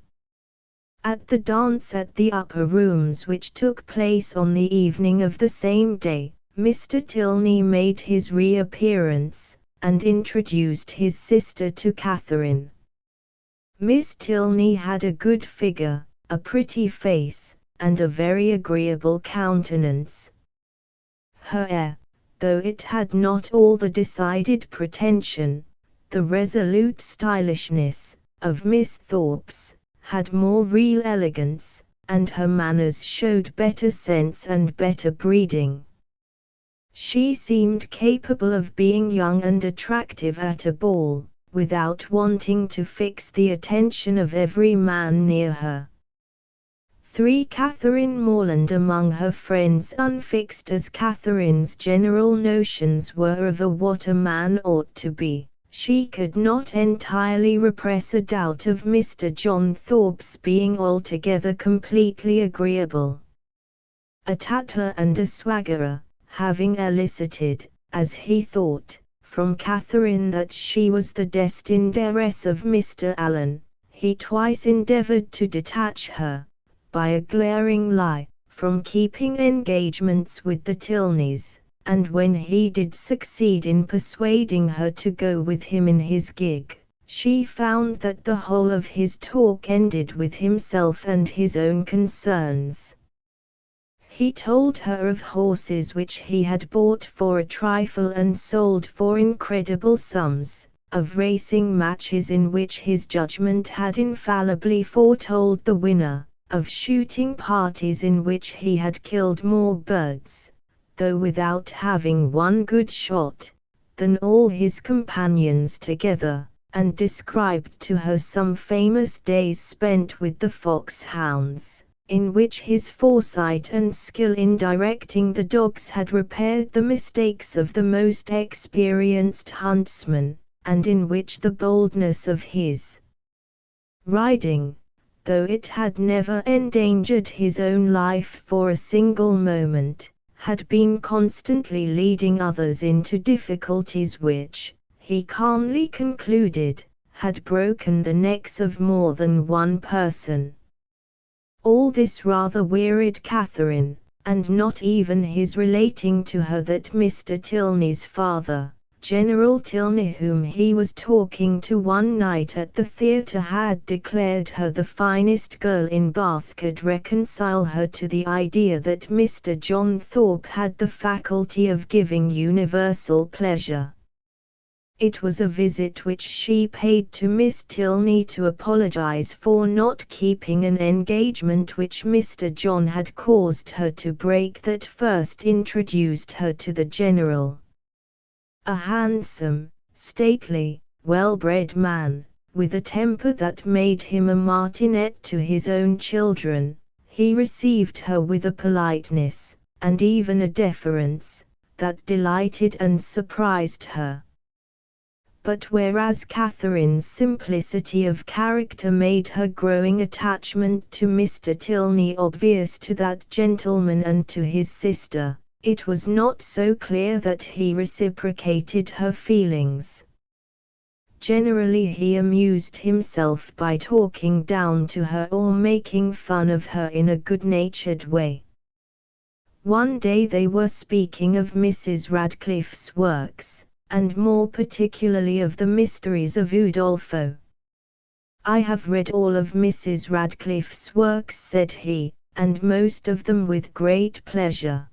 At the dance at the upper rooms which took place on the evening of the same day, Mr. Tilney made his reappearance, and introduced his sister to Catherine. Miss Tilney had a good figure, a pretty face, and a very agreeable countenance. Her air, though it had not all the decided pretension, the resolute stylishness, of Miss Thorpe's, had more real elegance, and her manners showed better sense and better breeding. She seemed capable of being young and attractive at a ball, without wanting to fix the attention of every man near her. Catherine Morland among her friends, unfixed as Catherine's general notions were of what a man ought to be, she could not entirely repress a doubt of Mr. John Thorpe's being altogether completely agreeable. A tattler and a swaggerer, having elicited, as he thought, from Catherine that she was the destined heiress of Mr. Allen, he twice endeavoured to detach her, by a glaring lie, from keeping engagements with the Tilneys, and when he did succeed in persuading her to go with him in his gig, she found that the whole of his talk ended with himself and his own concerns. He told her of horses which he had bought for a trifle and sold for incredible sums, of racing matches in which his judgment had infallibly foretold the winner, of shooting parties in which he had killed more birds, though without having one good shot, than all his companions together, and described to her some famous days spent with the foxhounds, in which his foresight and skill in directing the dogs had repaired the mistakes of the most experienced huntsman, and in which the boldness of his riding, though it had never endangered his own life for a single moment, had been constantly leading others into difficulties which, he calmly concluded, had broken the necks of more than one person. All this rather wearied Catherine, and not even his relating to her that Mr. Tilney's father, General Tilney, whom he was talking to one night at the theatre, had declared her the finest girl in Bath, could reconcile her to the idea that Mr. John Thorpe had the faculty of giving universal pleasure. It was a visit which she paid to Miss Tilney to apologize for not keeping an engagement which Mr. John had caused her to break, that first introduced her to the General. A handsome, stately, well-bred man, with a temper that made him a martinet to his own children, he received her with a politeness, and even a deference, that delighted and surprised her. But whereas Catherine's simplicity of character made her growing attachment to Mr. Tilney obvious to that gentleman and to his sister, it was not so clear that he reciprocated her feelings. Generally he amused himself by talking down to her or making fun of her in a good-natured way. One day they were speaking of Mrs. Radcliffe's works, and more particularly of the mysteries of Udolpho. "I have read all of Mrs. Radcliffe's works," said he, "and most of them with great pleasure."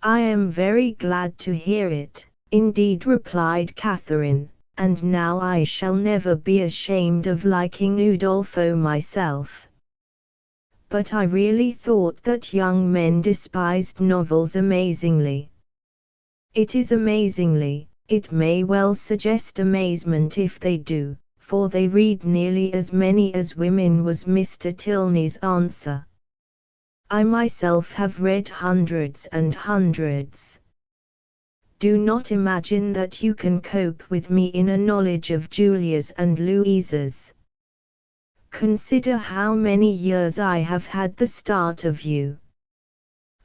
"I am very glad to hear it, indeed," replied Catherine, "and now I shall never be ashamed of liking Udolpho myself. But I really thought that young men despised novels amazingly." "It is amazingly, it may well suggest amazement if they do, for they read nearly as many as women," was Mr. Tilney's answer. "I myself have read hundreds and hundreds. Do not imagine that you can cope with me in a knowledge of Julia's and Louisa's. Consider how many years I have had the start of you.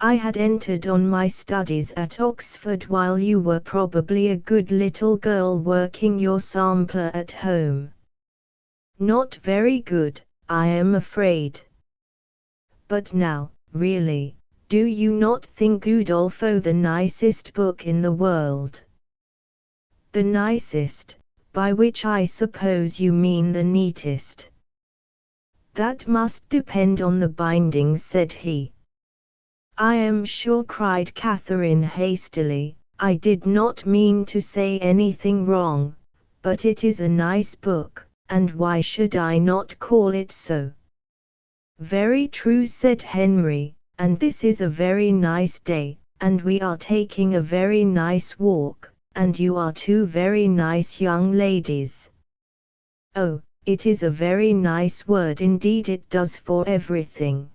I had entered on my studies at Oxford while you were probably a good little girl working your sampler at home. Not very good, I am afraid. But now, really, do you not think Udolpho the nicest book in the world?" "The nicest, by which I suppose you mean the neatest." "That must depend on the binding," said he. "I am sure," cried Catherine hastily, "I did not mean to say anything wrong, but it is a nice book, and why should I not call it so?" "Very true," said Henry, "and this is a very nice day, and we are taking a very nice walk, and you are two very nice young ladies." "Oh, it is a very nice word indeed, it does for everything."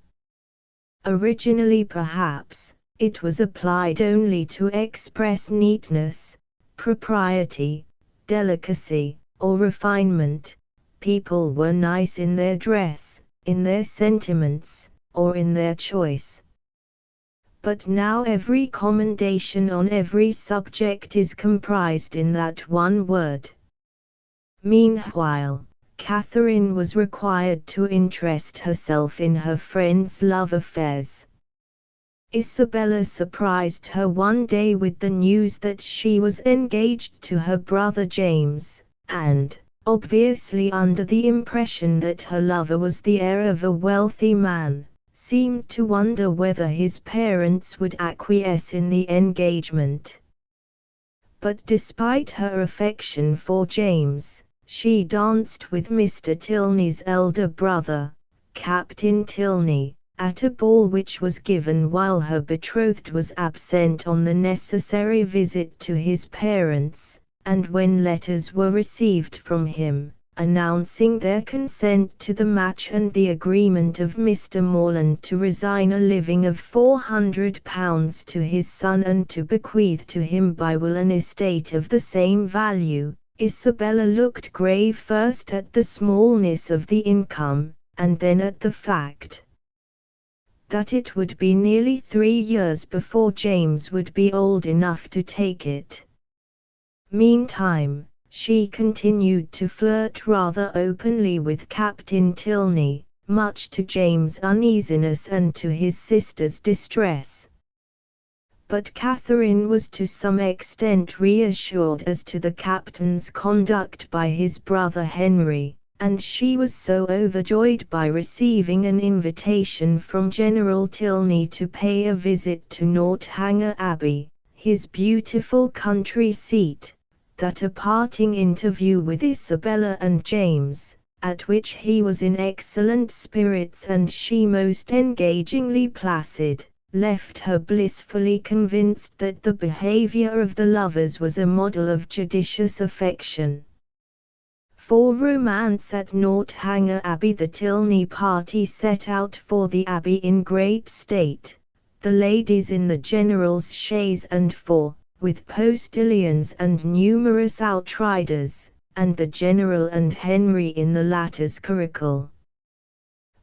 Originally perhaps, it was applied only to express neatness, propriety, delicacy, or refinement. People were nice in their dress, in their sentiments, or in their choice. But now every commendation on every subject is comprised in that one word. Meanwhile, Catherine was required to interest herself in her friend's love affairs. Isabella surprised her one day with the news that she was engaged to her brother James, and, obviously under the impression that her lover was the heir of a wealthy man, seemed to wonder whether his parents would acquiesce in the engagement. But despite her affection for James, she danced with Mr. Tilney's elder brother, Captain Tilney, at a ball which was given while her betrothed was absent on the necessary visit to his parents, and when letters were received from him, announcing their consent to the match and the agreement of Mr. Morland to resign a living of £400 to his son and to bequeath to him by will an estate of the same value, Isabella looked grave first at the smallness of the income, and then at the fact that it would be nearly 3 years before James would be old enough to take it. Meantime, she continued to flirt rather openly with Captain Tilney, much to James' uneasiness and to his sister's distress. But Catherine was to some extent reassured as to the captain's conduct by his brother Henry, and she was so overjoyed by receiving an invitation from General Tilney to pay a visit to Northanger Abbey, his beautiful country seat, that a parting interview with Isabella and James, at which he was in excellent spirits and she most engagingly placid, left her blissfully convinced that the behavior of the lovers was a model of judicious affection. For romance at Northanger Abbey, the Tilney party set out for the Abbey in great state, the ladies in the General's chaise and 4, with postilions and numerous outriders, and the general and Henry in the latter's curricle.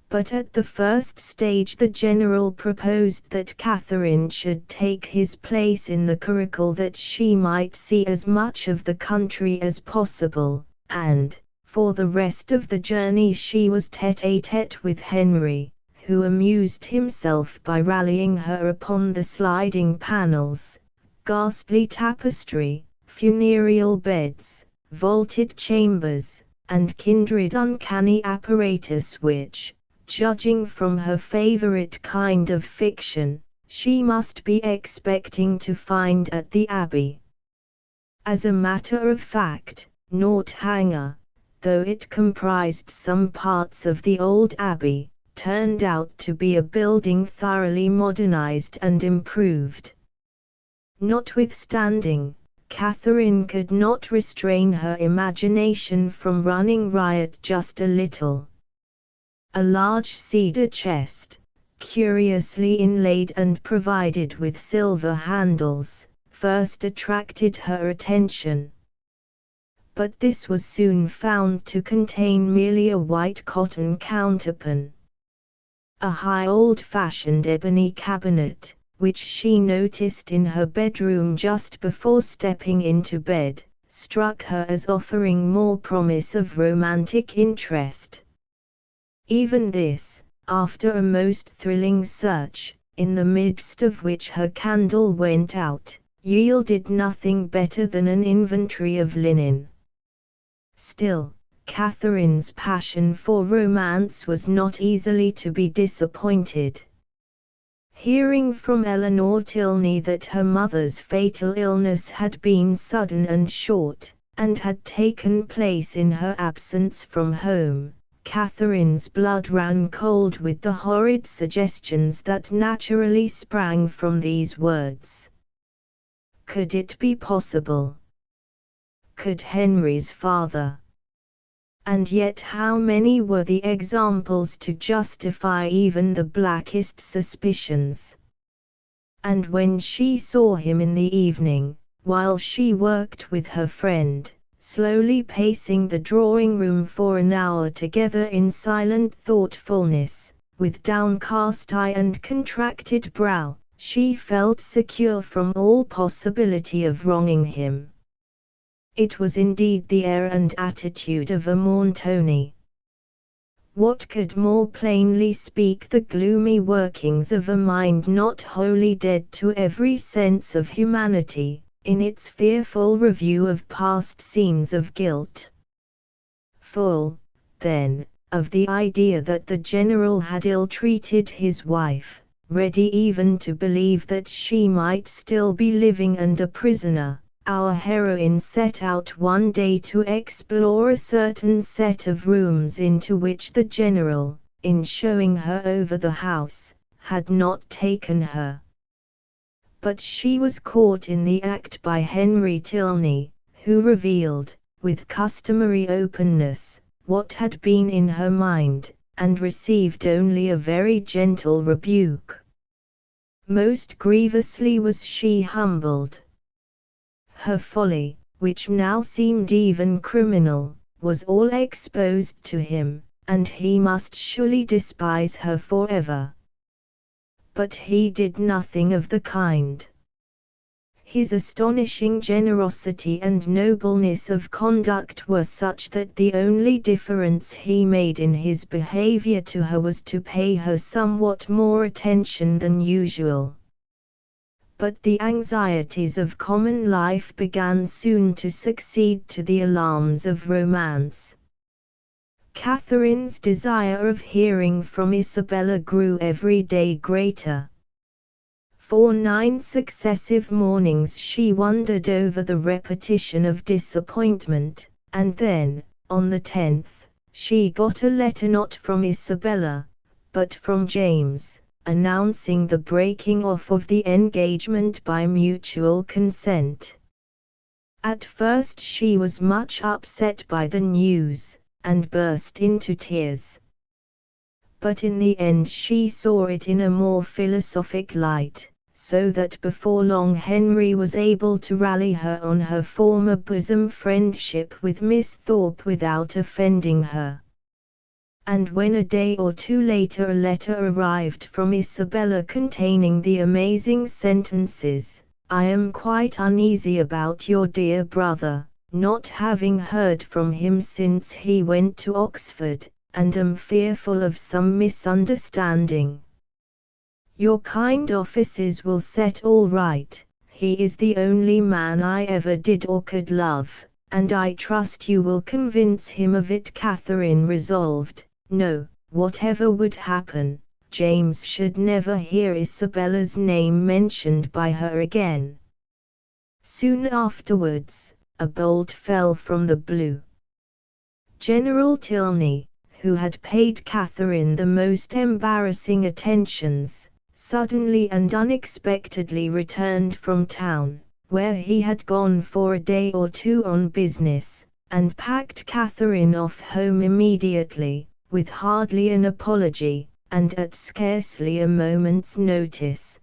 But at the first stage the general proposed that Catherine should take his place in the curricle that she might see as much of the country as possible, and, for the rest of the journey she was tête-à-tête with Henry, who amused himself by rallying her upon the sliding panels, ghastly tapestry, funereal beds, vaulted chambers, and kindred uncanny apparatus which, judging from her favorite kind of fiction, she must be expecting to find at the Abbey. As a matter of fact, Northanger, though it comprised some parts of the old Abbey, turned out to be a building thoroughly modernized and improved. Notwithstanding, Catherine could not restrain her imagination from running riot just a little. A large cedar chest, curiously inlaid and provided with silver handles, first attracted her attention. But this was soon found to contain merely a white cotton counterpane. A high old-fashioned ebony cabinet, which she noticed in her bedroom just before stepping into bed, struck her as offering more promise of romantic interest. Even this, after a most thrilling search, in the midst of which her candle went out, yielded nothing better than an inventory of linen. Still, Catherine's passion for romance was not easily to be disappointed. Hearing from Eleanor Tilney that her mother's fatal illness had been sudden and short, and had taken place in her absence from home, Catherine's blood ran cold with the horrid suggestions that naturally sprang from these words. Could it be possible? Could Henry's father? And yet how many were the examples to justify even the blackest suspicions? And when she saw him in the evening, while she worked with her friend, slowly pacing the drawing-room for an hour together in silent thoughtfulness, with downcast eye and contracted brow, she felt secure from all possibility of wronging him. It was indeed the air and attitude of a Montoni. What could more plainly speak the gloomy workings of a mind not wholly dead to every sense of humanity, in its fearful review of past scenes of guilt? Full, then, of the idea that the general had ill-treated his wife, ready even to believe that she might still be living and a prisoner, our heroine set out one day to explore a certain set of rooms into which the general, in showing her over the house, had not taken her. But she was caught in the act by Henry Tilney, who revealed, with customary openness, what had been in her mind, and received only a very gentle rebuke. Most grievously was she humbled. Her folly, which now seemed even criminal, was all exposed to him, and he must surely despise her forever. But he did nothing of the kind. His astonishing generosity and nobleness of conduct were such that the only difference he made in his behavior to her was to pay her somewhat more attention than usual. But the anxieties of common life began soon to succeed to the alarms of romance. Catherine's desire of hearing from Isabella grew every day greater. For 9 successive mornings she wondered over the repetition of disappointment, and then, on the 10th, she got a letter not from Isabella, but from James, announcing the breaking off of the engagement by mutual consent. At first she was much upset by the news, and burst into tears. But in the end she saw it in a more philosophic light, so that before long Henry was able to rally her on her former bosom friendship with Miss Thorpe without offending her. And when a day or two later a letter arrived from Isabella containing the amazing sentences, "I am quite uneasy about your dear brother, not having heard from him since he went to Oxford, and am fearful of some misunderstanding. Your kind offices will set all right. He is the only man I ever did or could love, and I trust you will convince him of it." Catherine resolved, no, whatever would happen, James should never hear Isabella's name mentioned by her again. Soon afterwards, a bolt fell from the blue. General Tilney, who had paid Catherine the most embarrassing attentions, suddenly and unexpectedly returned from town, where he had gone for a day or two on business, and packed Catherine off home immediately, with hardly an apology, and at scarcely a moment's notice.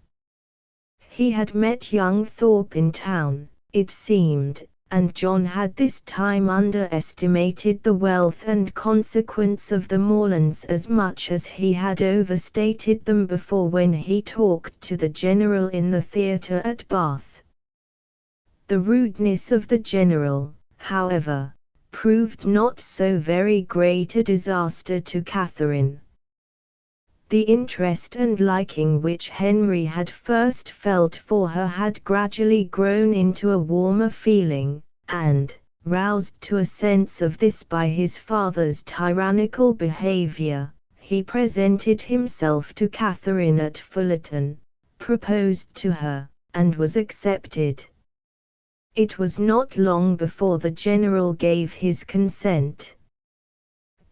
He had met young Thorpe in town, it seemed, and John had this time underestimated the wealth and consequence of the Morlands as much as he had overstated them before when he talked to the General in the theatre at Bath. The rudeness of the General, however, proved not so very great a disaster to Catherine. The interest and liking which Henry had first felt for her had gradually grown into a warmer feeling, and, roused to a sense of this by his father's tyrannical behaviour, he presented himself to Catherine at Fullerton, proposed to her, and was accepted. It was not long before the General gave his consent.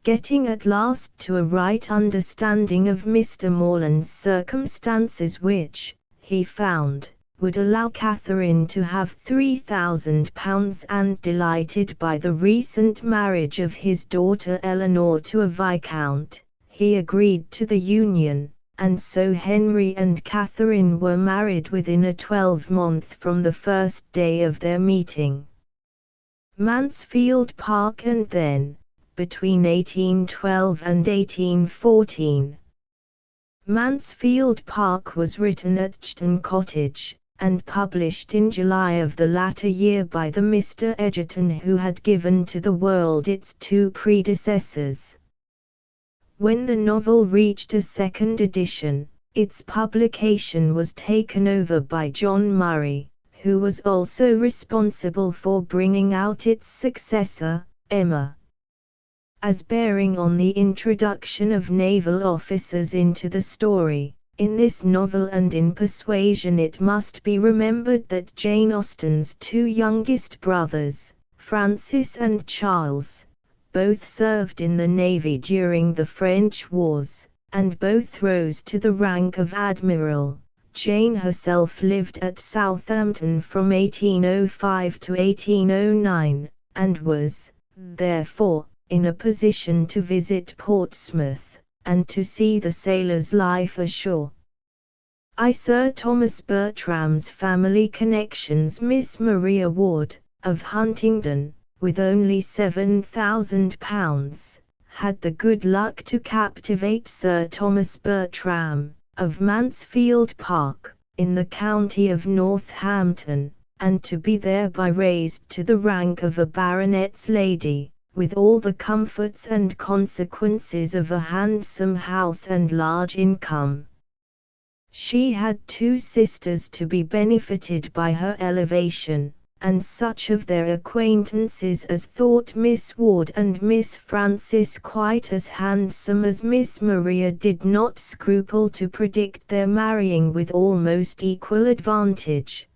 Getting at last to a right understanding of Mr. Morland's circumstances which, he found, would allow Catherine to have £3,000 and delighted by the recent marriage of his daughter Eleanor to a viscount, he agreed to the union, and so Henry and Catherine were married within a 12-month from the first day of their meeting. Mansfield Park, and then, between 1812 and 1814. Mansfield Park was written at Chton Cottage, and published in July of the latter year by the Mr. Egerton who had given to the world its two predecessors. When the novel reached a second edition, its publication was taken over by John Murray, who was also responsible for bringing out its successor, Emma. As bearing on the introduction of naval officers into the story, in this novel and in Persuasion, it must be remembered that Jane Austen's two youngest brothers, Francis and Charles, both served in the Navy during the French wars, and both rose to the rank of admiral. Jane herself lived at Southampton from 1805 to 1809, and was, therefore, in a position to visit Portsmouth, and to see the sailors' life ashore. Sir Thomas Bertram's family connections. Miss Maria Ward, of Huntingdon, with only £7,000, had the good luck to captivate Sir Thomas Bertram, of Mansfield Park, in the county of Northampton, and to be thereby raised to the rank of a baronet's lady, with all the comforts and consequences of a handsome house and large income. She had two sisters to be benefited by her elevation, and such of their acquaintances as thought Miss Ward and Miss Frances quite as handsome as Miss Maria did not scruple to predict their marrying with almost equal advantage.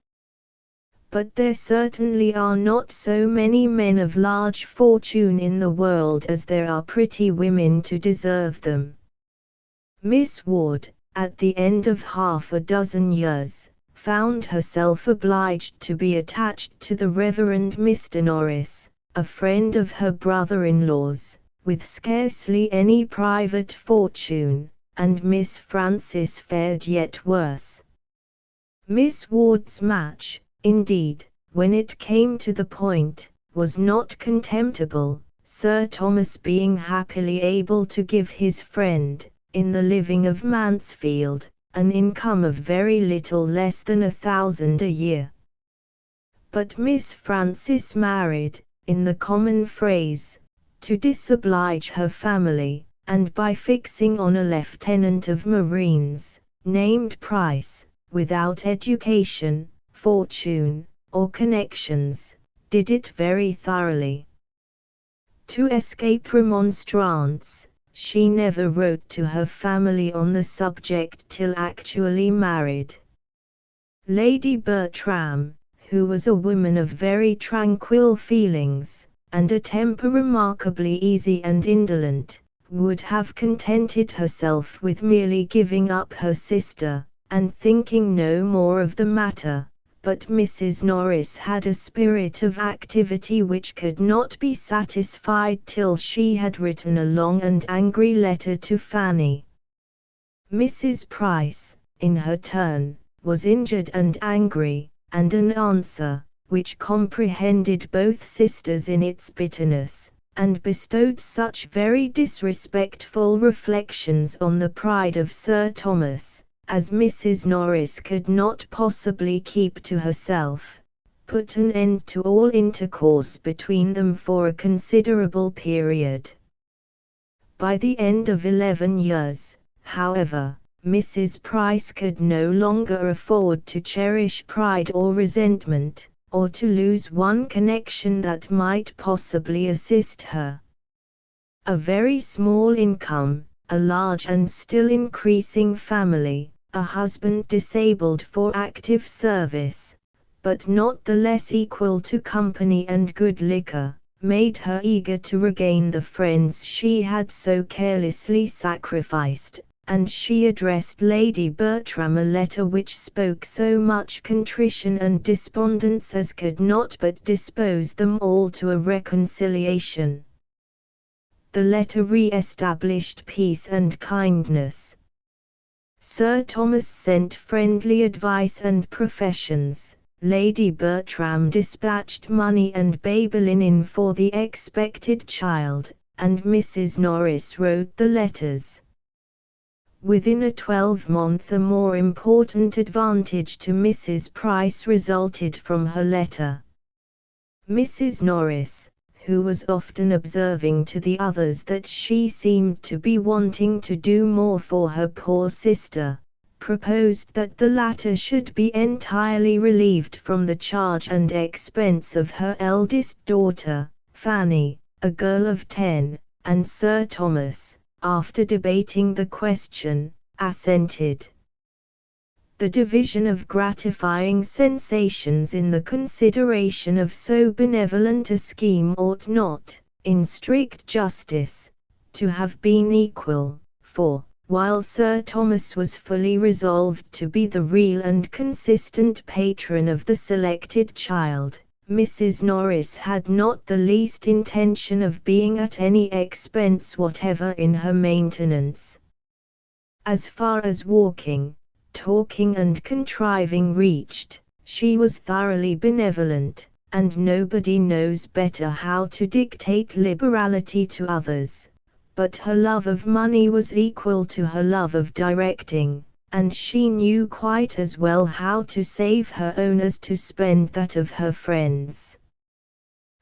But there certainly are not so many men of large fortune in the world as there are pretty women to deserve them. Miss Ward, at the end of half a dozen years, found herself obliged to be attached to the Reverend Mr. Norris, a friend of her brother-in-law's, with scarcely any private fortune, and Miss Frances fared yet worse. Miss Ward's match, indeed, when it came to the point, was not contemptible, Sir Thomas being happily able to give his friend, in the living of Mansfield, an income of very little less than 1,000 a year. But Miss Frances married, in the common phrase, to disoblige her family, and by fixing on a lieutenant of marines, named Price, without education, fortune, or connections, did it very thoroughly. To escape remonstrance, she never wrote to her family on the subject till actually married. Lady Bertram, who was a woman of very tranquil feelings, and a temper remarkably easy and indolent, would have contented herself with merely giving up her sister, and thinking no more of the matter, but Mrs. Norris had a spirit of activity which could not be satisfied till she had written a long and angry letter to Fanny. Mrs. Price, in her turn, was injured and angry, and an answer, which comprehended both sisters in its bitterness, and bestowed such very disrespectful reflections on the pride of Sir Thomas, as Mrs. Norris could not possibly keep to herself, put an end to all intercourse between them for a considerable period. By the end of 11 years, however, Mrs. Price could no longer afford to cherish pride or resentment, or to lose one connection that might possibly assist her. A very small income, a large and still increasing family, a husband disabled for active service, but not the less equal to company and good liquor, made her eager to regain the friends she had so carelessly sacrificed, and she addressed Lady Bertram a letter which spoke so much contrition and despondence as could not but dispose them all to a reconciliation. The letter re-established peace and kindness. Sir Thomas sent friendly advice and professions. Lady Bertram dispatched money and baby linen for the expected child, and Mrs. Norris wrote the letters. Within a 12-month a more important advantage to Mrs. Price resulted from her letter. Mrs. Norris, who was often observing to the others that she seemed to be wanting to do more for her poor sister, proposed that the latter should be entirely relieved from the charge and expense of her eldest daughter, Fanny, a girl of 10, and Sir Thomas, after debating the question, assented. The division of gratifying sensations in the consideration of so benevolent a scheme ought not, in strict justice, to have been equal, for, while Sir Thomas was fully resolved to be the real and consistent patron of the selected child, Mrs. Norris had not the least intention of being at any expense whatever in her maintenance. As far as walking, talking and contriving reached, she was thoroughly benevolent, and nobody knows better how to dictate liberality to others. But her love of money was equal to her love of directing, and she knew quite as well how to save her own as to spend that of her friends.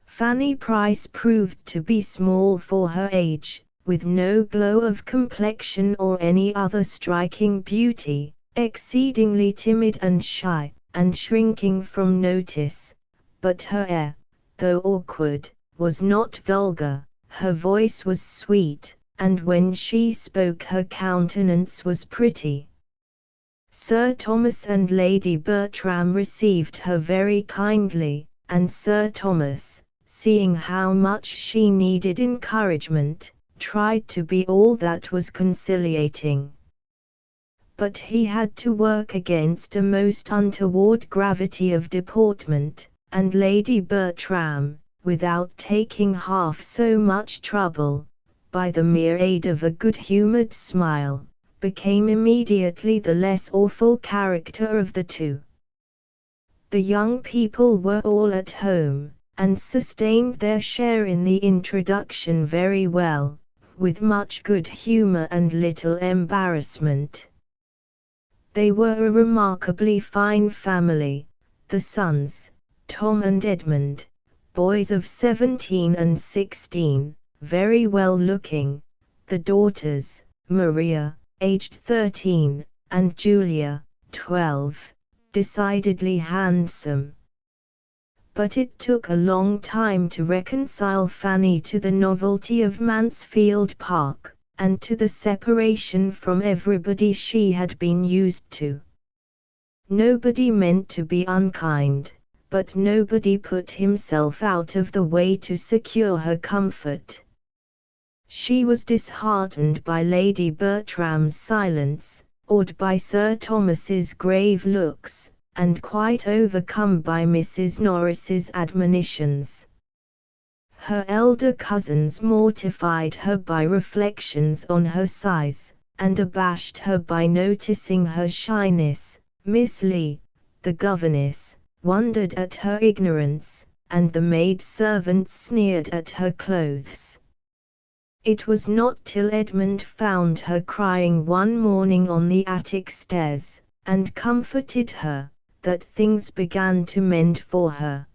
Fanny Price proved to be small for her age, with no glow of complexion or any other striking beauty, exceedingly timid and shy, and shrinking from notice, but her air, though awkward, was not vulgar, her voice was sweet, and when she spoke her countenance was pretty. Sir Thomas and Lady Bertram received her very kindly, and Sir Thomas, seeing how much she needed encouragement, tried to be all that was conciliating. But he had to work against a most untoward gravity of deportment, and Lady Bertram, without taking half so much trouble, by the mere aid of a good-humoured smile, became immediately the less awful character of the two. The young people were all at home, and sustained their share in the introduction very well, with much good humor and little embarrassment. They were a remarkably fine family, the sons, Tom and Edmund, boys of 17 and 16, very well looking, the daughters, Maria, aged 13, and Julia, 12, decidedly handsome. But it took a long time to reconcile Fanny to the novelty of Mansfield Park, and to the separation from everybody she had been used to. Nobody meant to be unkind, but nobody put himself out of the way to secure her comfort. She was disheartened by Lady Bertram's silence, awed by Sir Thomas's grave looks, and quite overcome by Mrs. Norris's admonitions. Her elder cousins mortified her by reflections on her size, and abashed her by noticing her shyness. Miss Lee, the governess, wondered at her ignorance, and the maid-servants sneered at her clothes. It was not till Edmund found her crying one morning on the attic stairs, and comforted her, that things began to mend for her.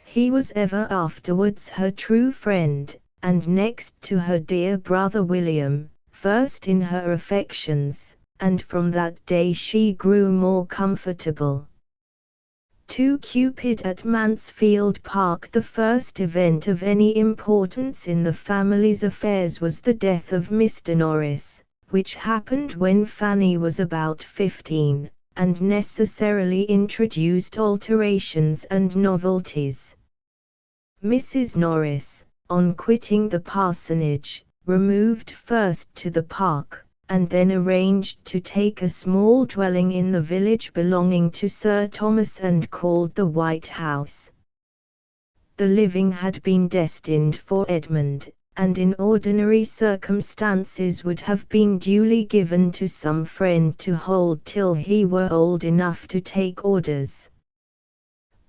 He was ever afterwards her true friend, and next to her dear brother William, first in her affections, and from that day she grew more comfortable. To Cupid at Mansfield Park, the first event of any importance in the family's affairs was the death of Mr. Norris, which happened when Fanny was about 15, and necessarily introduced alterations and novelties. Mrs. Norris, on quitting the parsonage, removed first to the park, and then arranged to take a small dwelling in the village belonging to Sir Thomas and called the White House. The living had been destined for Edmund, and in ordinary circumstances would have been duly given to some friend to hold till he were old enough to take orders.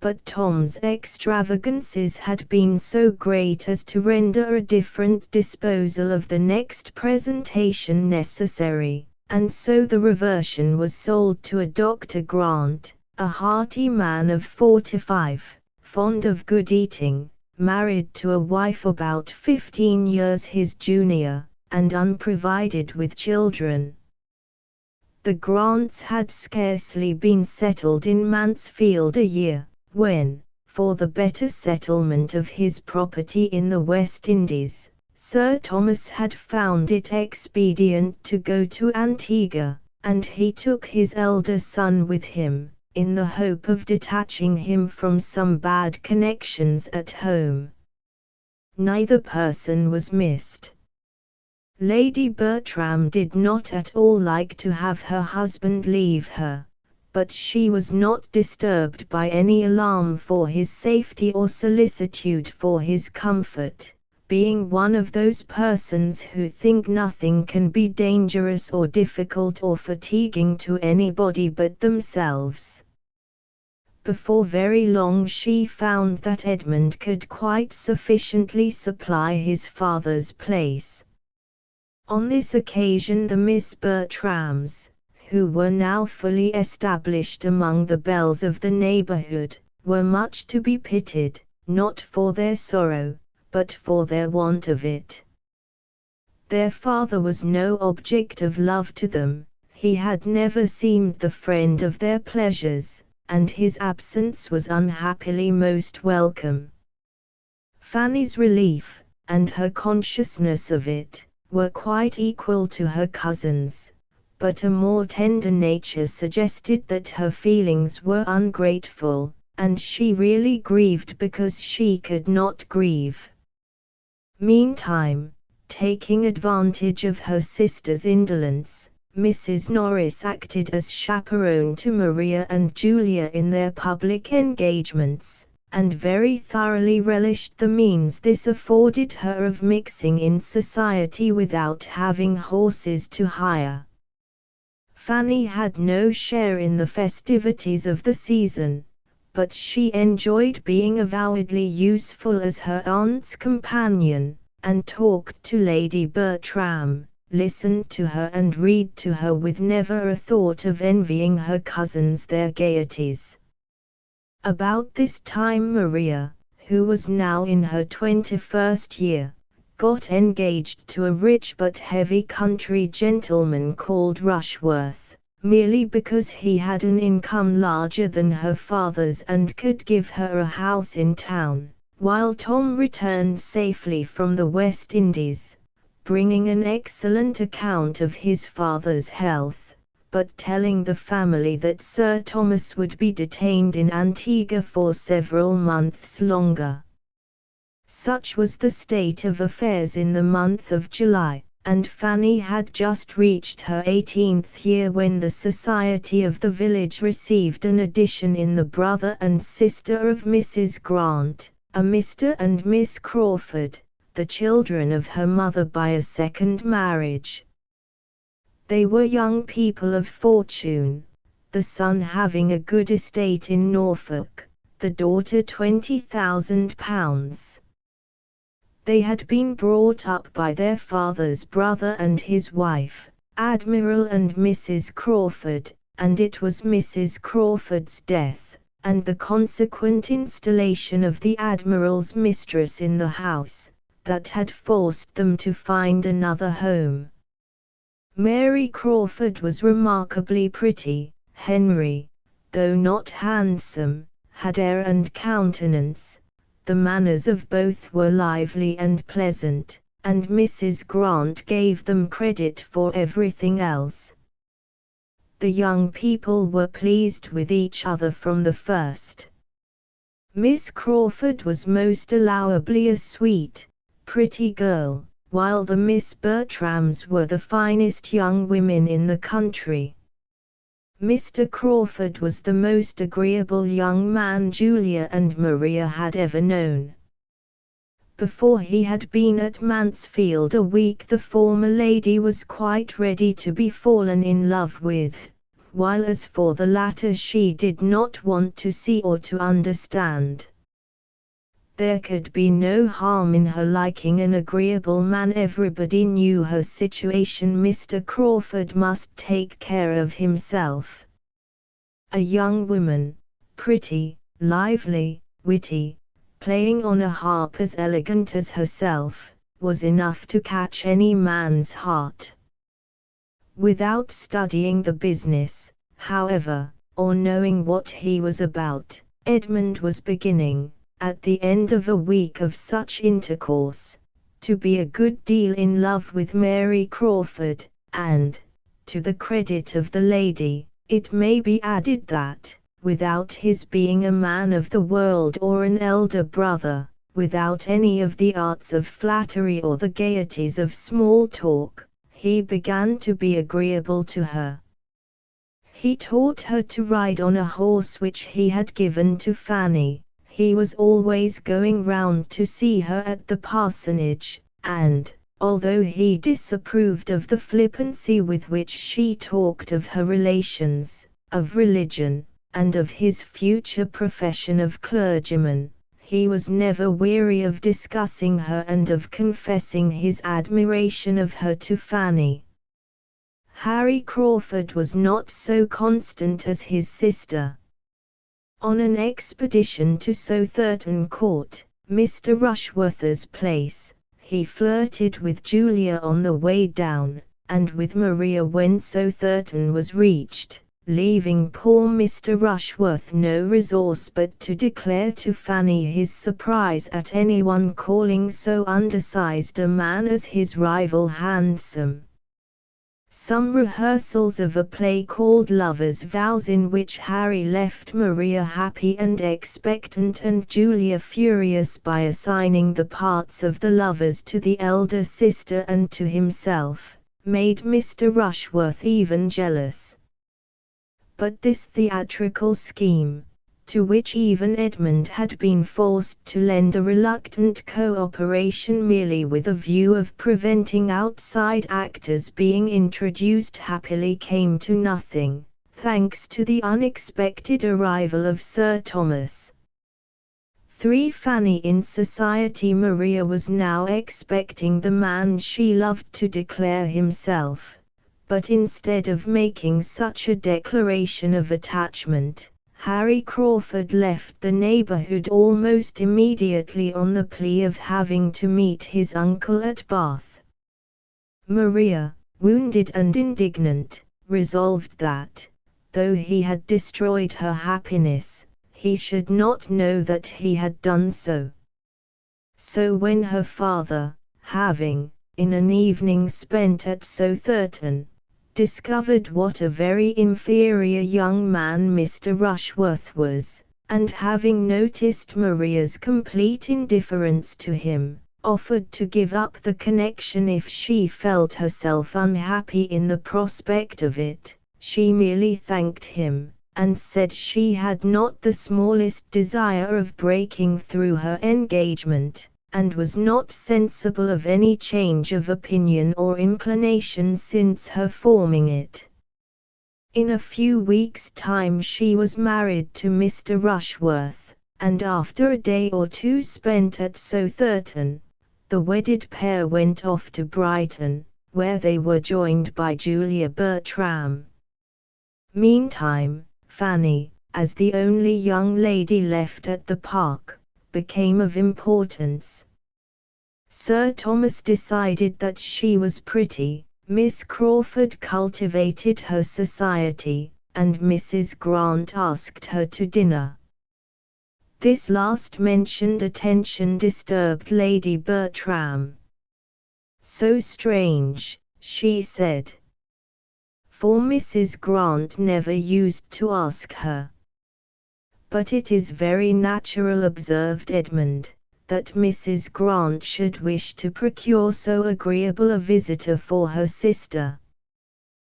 But Tom's extravagances had been so great as to render a different disposal of the next presentation necessary, and so the reversion was sold to a Dr. Grant, a hearty man of 45, fond of good eating, married to a wife about 15 years his junior, and unprovided with children. The Grants had scarcely been settled in Mansfield a year, when, for the better settlement of his property in the West Indies, Sir Thomas had found it expedient to go to Antigua, and he took his elder son with him, in the hope of detaching him from some bad connections at home. Neither person was missed. Lady Bertram did not at all like to have her husband leave her, but she was not disturbed by any alarm for his safety or solicitude for his comfort, being one of those persons who think nothing can be dangerous or difficult or fatiguing to anybody but themselves. Before very long she found that Edmund could quite sufficiently supply his father's place. On this occasion the Miss Bertrams, who were now fully established among the belles of the neighborhood, were much to be pitied, not for their sorrow, but for their want of it. Their father was no object of love to them, he had never seemed the friend of their pleasures, and his absence was unhappily most welcome. Fanny's relief, and her consciousness of it, were quite equal to her cousin's, but a more tender nature suggested that her feelings were ungrateful, and she really grieved because she could not grieve. Meantime, taking advantage of her sister's indolence, Mrs. Norris acted as chaperone to Maria and Julia in their public engagements, and very thoroughly relished the means this afforded her of mixing in society without having horses to hire. Fanny had no share in the festivities of the season, but she enjoyed being avowedly useful as her aunt's companion, and talked to Lady Bertram, listened to her and read to her with never a thought of envying her cousins their gaieties. About this time Maria, who was now in her 21st year, got engaged to a rich but heavy country gentleman called Rushworth, merely because he had an income larger than her father's and could give her a house in town, while Tom returned safely from the West Indies, bringing an excellent account of his father's health, but telling the family that Sir Thomas would be detained in Antigua for several months longer. Such was the state of affairs in the month of July, and Fanny had just reached her 18th year when the society of the village received an addition in the brother and sister of Mrs. Grant, a Mr. and Miss Crawford, the children of her mother by a second marriage. They were young people of fortune, the son having a good estate in Norfolk, the daughter £20,000. They had been brought up by their father's brother and his wife, Admiral and Mrs. Crawford, and it was Mrs. Crawford's death, and the consequent installation of the Admiral's mistress in the house, that had forced them to find another home. Mary Crawford was remarkably pretty. Henry, though not handsome, had air and countenance. The manners of both were lively and pleasant, and Mrs. Grant gave them credit for everything else. The young people were pleased with each other from the first. Miss Crawford was most allowably a sweet, pretty girl, while the Miss Bertrams were the finest young women in the country. Mr. Crawford was the most agreeable young man Julia and Maria had ever known. Before he had been at Mansfield a week the former lady was quite ready to be fallen in love with, while as for the latter she did not want to see or to understand. There could be no harm in her liking an agreeable man. Everybody knew her situation. Mr. Crawford must take care of himself. A young woman, pretty, lively, witty, playing on a harp as elegant as herself, was enough to catch any man's heart. Without studying the business, however, or knowing what he was about, Edmund was beginning, at the end of a week of such intercourse, to be a good deal in love with Mary Crawford, and, to the credit of the lady, it may be added that, without his being a man of the world or an elder brother, without any of the arts of flattery or the gaieties of small talk, he began to be agreeable to her. He taught her to ride on a horse which he had given to Fanny. He was always going round to see her at the parsonage, and, although he disapproved of the flippancy with which she talked of her relations, of religion, and of his future profession of clergyman, he was never weary of discussing her and of confessing his admiration of her to Fanny. Harry Crawford was not so constant as his sister. On an expedition to Southerton Court, Mr. Rushworth's place, he flirted with Julia on the way down, and with Maria when Southerton was reached, leaving poor Mr. Rushworth no resource but to declare to Fanny his surprise at anyone calling so undersized a man as his rival handsome. Some rehearsals of a play called Lovers' Vows, in which Harry left Maria happy and expectant and Julia furious by assigning the parts of the lovers to the elder sister and to himself, made Mr. Rushworth even jealous. But this theatrical scheme, to which even Edmund had been forced to lend a reluctant co-operation merely with a view of preventing outside actors being introduced, happily came to nothing, thanks to the unexpected arrival of Sir Thomas. 3. Fanny in society. Maria was now expecting the man she loved to declare himself, but instead of making such a declaration of attachment, Harry Crawford left the neighborhood almost immediately on the plea of having to meet his uncle at Bath. Maria, wounded and indignant, resolved that, though he had destroyed her happiness, he should not know that he had done so. So when her father, having, in an evening spent at Southerton, discovered what a very inferior young man Mr. Rushworth was, and having noticed Maria's complete indifference to him, offered to give up the connection if she felt herself unhappy in the prospect of it, she merely thanked him, and said she had not the smallest desire of breaking through her engagement, and was not sensible of any change of opinion or inclination since her forming it. In a few weeks' time she was married to Mr. Rushworth, and after a day or two spent at Southerton, the wedded pair went off to Brighton, where they were joined by Julia Bertram. Meantime, Fanny, as the only young lady left at the park, became of importance. Sir Thomas decided that she was pretty, Miss Crawford cultivated her society, and Mrs. Grant asked her to dinner. This last mentioned attention disturbed Lady Bertram. "So strange," she said. For Mrs. Grant never used to ask her. "But it is very natural," observed Edmund, "that Mrs. Grant should wish to procure so agreeable a visitor for her sister."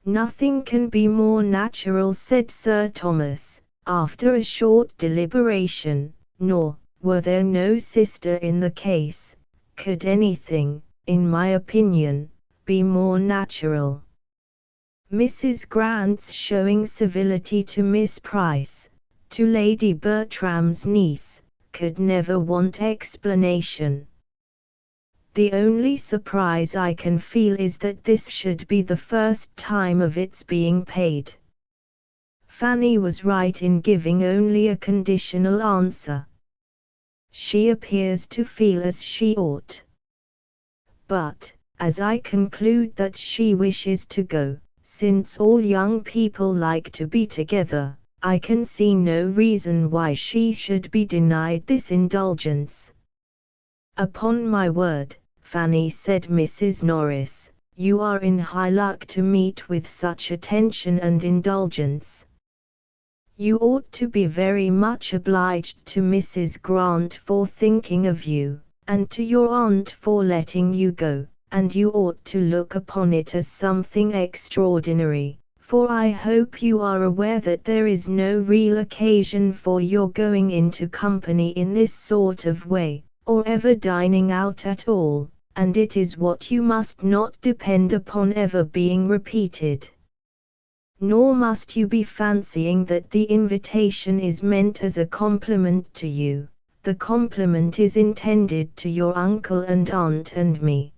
"Nothing can be more natural," said Sir Thomas, after a short deliberation, "nor, were there no sister in the case, could anything, in my opinion, be more natural." Mrs. Grant's showing civility to Miss Price, to Lady Bertram's niece, could never want explanation. "The only surprise I can feel is that this should be the first time of its being paid." Fanny was right in giving only a conditional answer. She appears to feel as she ought. But, as I conclude that she wishes to go, since all young people like to be together, I can see no reason why she should be denied this indulgence. "Upon my word, Fanny," said Mrs. Norris, "you are in high luck to meet with such attention and indulgence. You ought to be very much obliged to Mrs. Grant for thinking of you, and to your aunt for letting you go, and you ought to look upon it as something extraordinary, for I hope you are aware that there is no real occasion for your going into company in this sort of way, or ever dining out at all, and it is what you must not depend upon ever being repeated. Nor must you be fancying that the invitation is meant as a compliment to you. The compliment is intended to your uncle and aunt and me.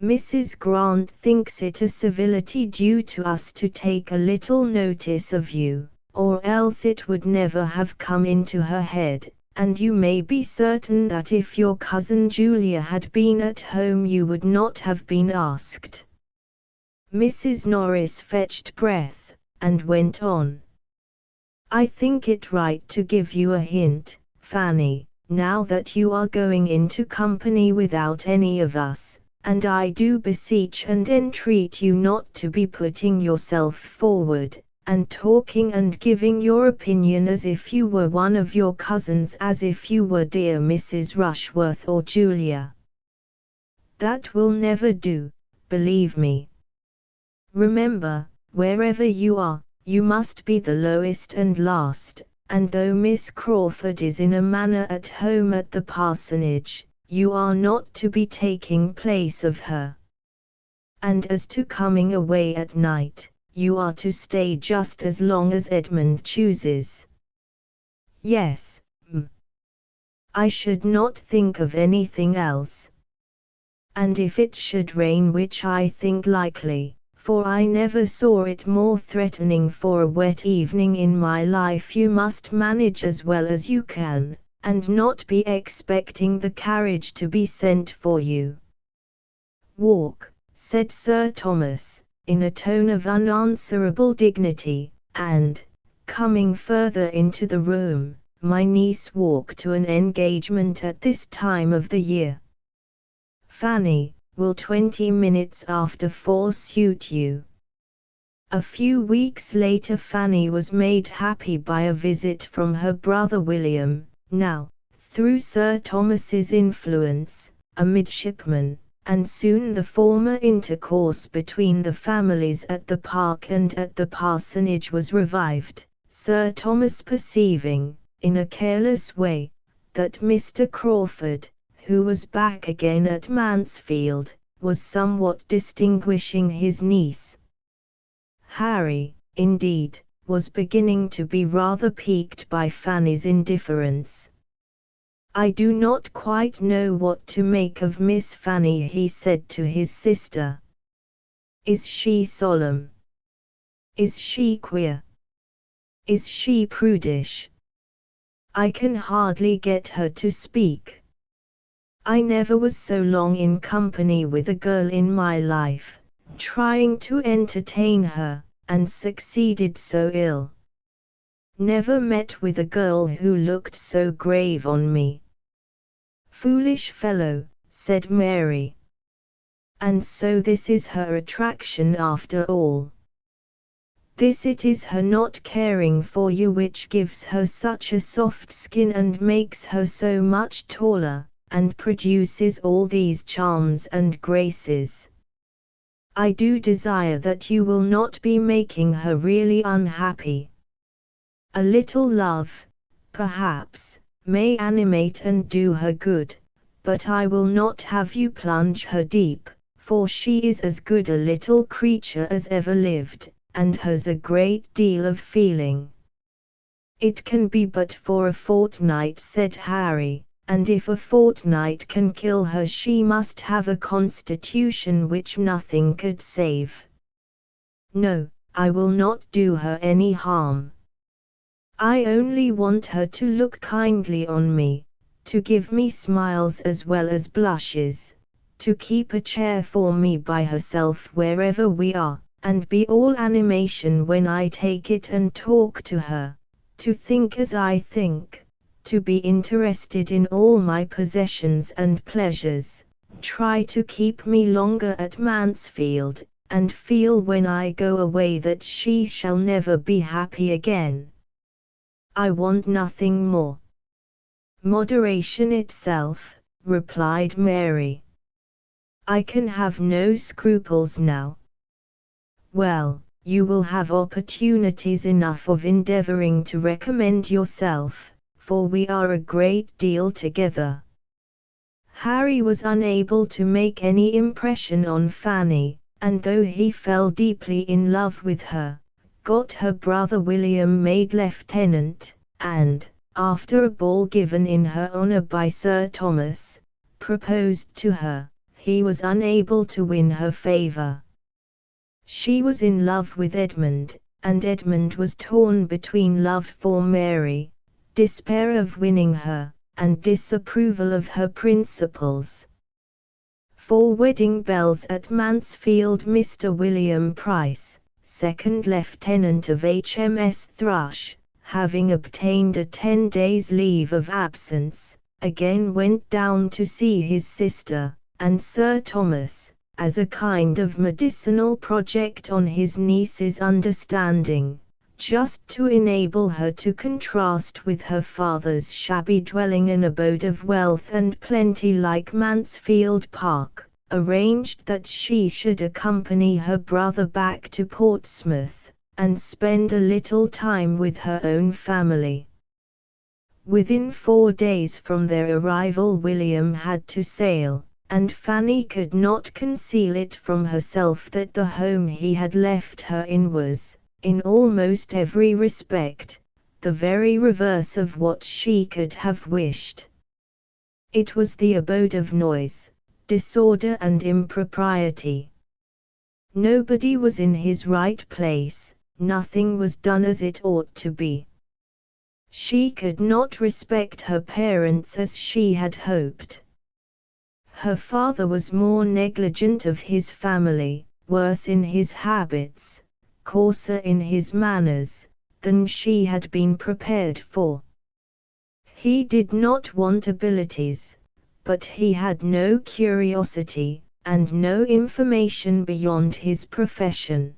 Mrs. Grant thinks it a civility due to us to take a little notice of you, or else it would never have come into her head, and you may be certain that if your cousin Julia had been at home you would not have been asked." Mrs. Norris fetched breath, and went on. "I think it right to give you a hint, Fanny, now that you are going into company without any of us, and I do beseech and entreat you not to be putting yourself forward, and talking and giving your opinion as if you were one of your cousins, as if you were dear Mrs. Rushworth or Julia. That will never do, believe me. Remember, wherever you are, you must be the lowest and last, and though Miss Crawford is in a manner at home at the parsonage, you are not to be taking place of her. And as to coming away at night, you are to stay just as long as Edmund chooses. Yes, I should not think of anything else. And if it should rain, which I think likely, for I never saw it more threatening for a wet evening in my life, you must manage as well as you can, and not be expecting the carriage to be sent for you. Walk, said Sir Thomas, in a tone of unanswerable dignity, and, coming further into the room, my niece walked to an engagement at this time of the year. Fanny, will 20 minutes after 4 suit you? A few weeks later Fanny was made happy by a visit from her brother William, now, through Sir Thomas's influence, a midshipman, and soon the former intercourse between the families at the park and at the parsonage was revived, Sir Thomas perceiving, in a careless way, that Mr. Crawford, who was back again at Mansfield, was somewhat distinguishing his niece. Harry, indeed, was beginning to be rather piqued by Fanny's indifference. I do not quite know what to make of Miss Fanny, he said to his sister. Is she solemn? Is she queer? Is she prudish? I can hardly get her to speak. I never was so long in company with a girl in my life, trying to entertain her, and succeeded so ill. Never met with a girl who looked so grave on me. Foolish fellow, said Mary. And so this is her attraction after all. This it is her not caring for you which gives her such a soft skin and makes her so much taller, and produces all these charms and graces. I do desire that you will not be making her really unhappy. A little love, perhaps, may animate and do her good, but I will not have you plunge her deep, for she is as good a little creature as ever lived, and has a great deal of feeling. It can be but for a fortnight, said Harry, and if a fortnight can kill her she must have a constitution which nothing could save. No, I will not do her any harm. I only want her to look kindly on me, to give me smiles as well as blushes, to keep a chair for me by herself wherever we are, and be all animation when I take it and talk to her, to think as I think, to be interested in all my possessions and pleasures, try to keep me longer at Mansfield, and feel when I go away that she shall never be happy again. I want nothing more. Moderation itself, replied Mary. I can have no scruples now. Well, you will have opportunities enough of endeavoring to recommend yourself, for we are a great deal together. Harry was unable to make any impression on Fanny, and though he fell deeply in love with her, got her brother William made lieutenant, and, after a ball given in her honour by Sir Thomas, proposed to her, he was unable to win her favour. She was in love with Edmund, and Edmund was torn between love for Mary, despair of winning her, and disapproval of her principles. For wedding bells at Mansfield, Mr. William Price, second lieutenant of HMS Thrush, having obtained a 10 days' leave of absence, again went down to see his sister, and Sir Thomas, as a kind of medicinal project on his niece's understanding, just to enable her to contrast with her father's shabby dwelling an abode of wealth and plenty like Mansfield Park, arranged that she should accompany her brother back to Portsmouth, and spend a little time with her own family. Within 4 days from their arrival William had to sail, and Fanny could not conceal it from herself that the home he had left her in was, in almost every respect, the very reverse of what she could have wished. It was the abode of noise, disorder and impropriety. Nobody was in his right place, nothing was done as it ought to be. She could not respect her parents as she had hoped. Her father was more negligent of his family, worse in his habits, coarser in his manners, than she had been prepared for. He did not want abilities, but he had no curiosity, and no information beyond his profession.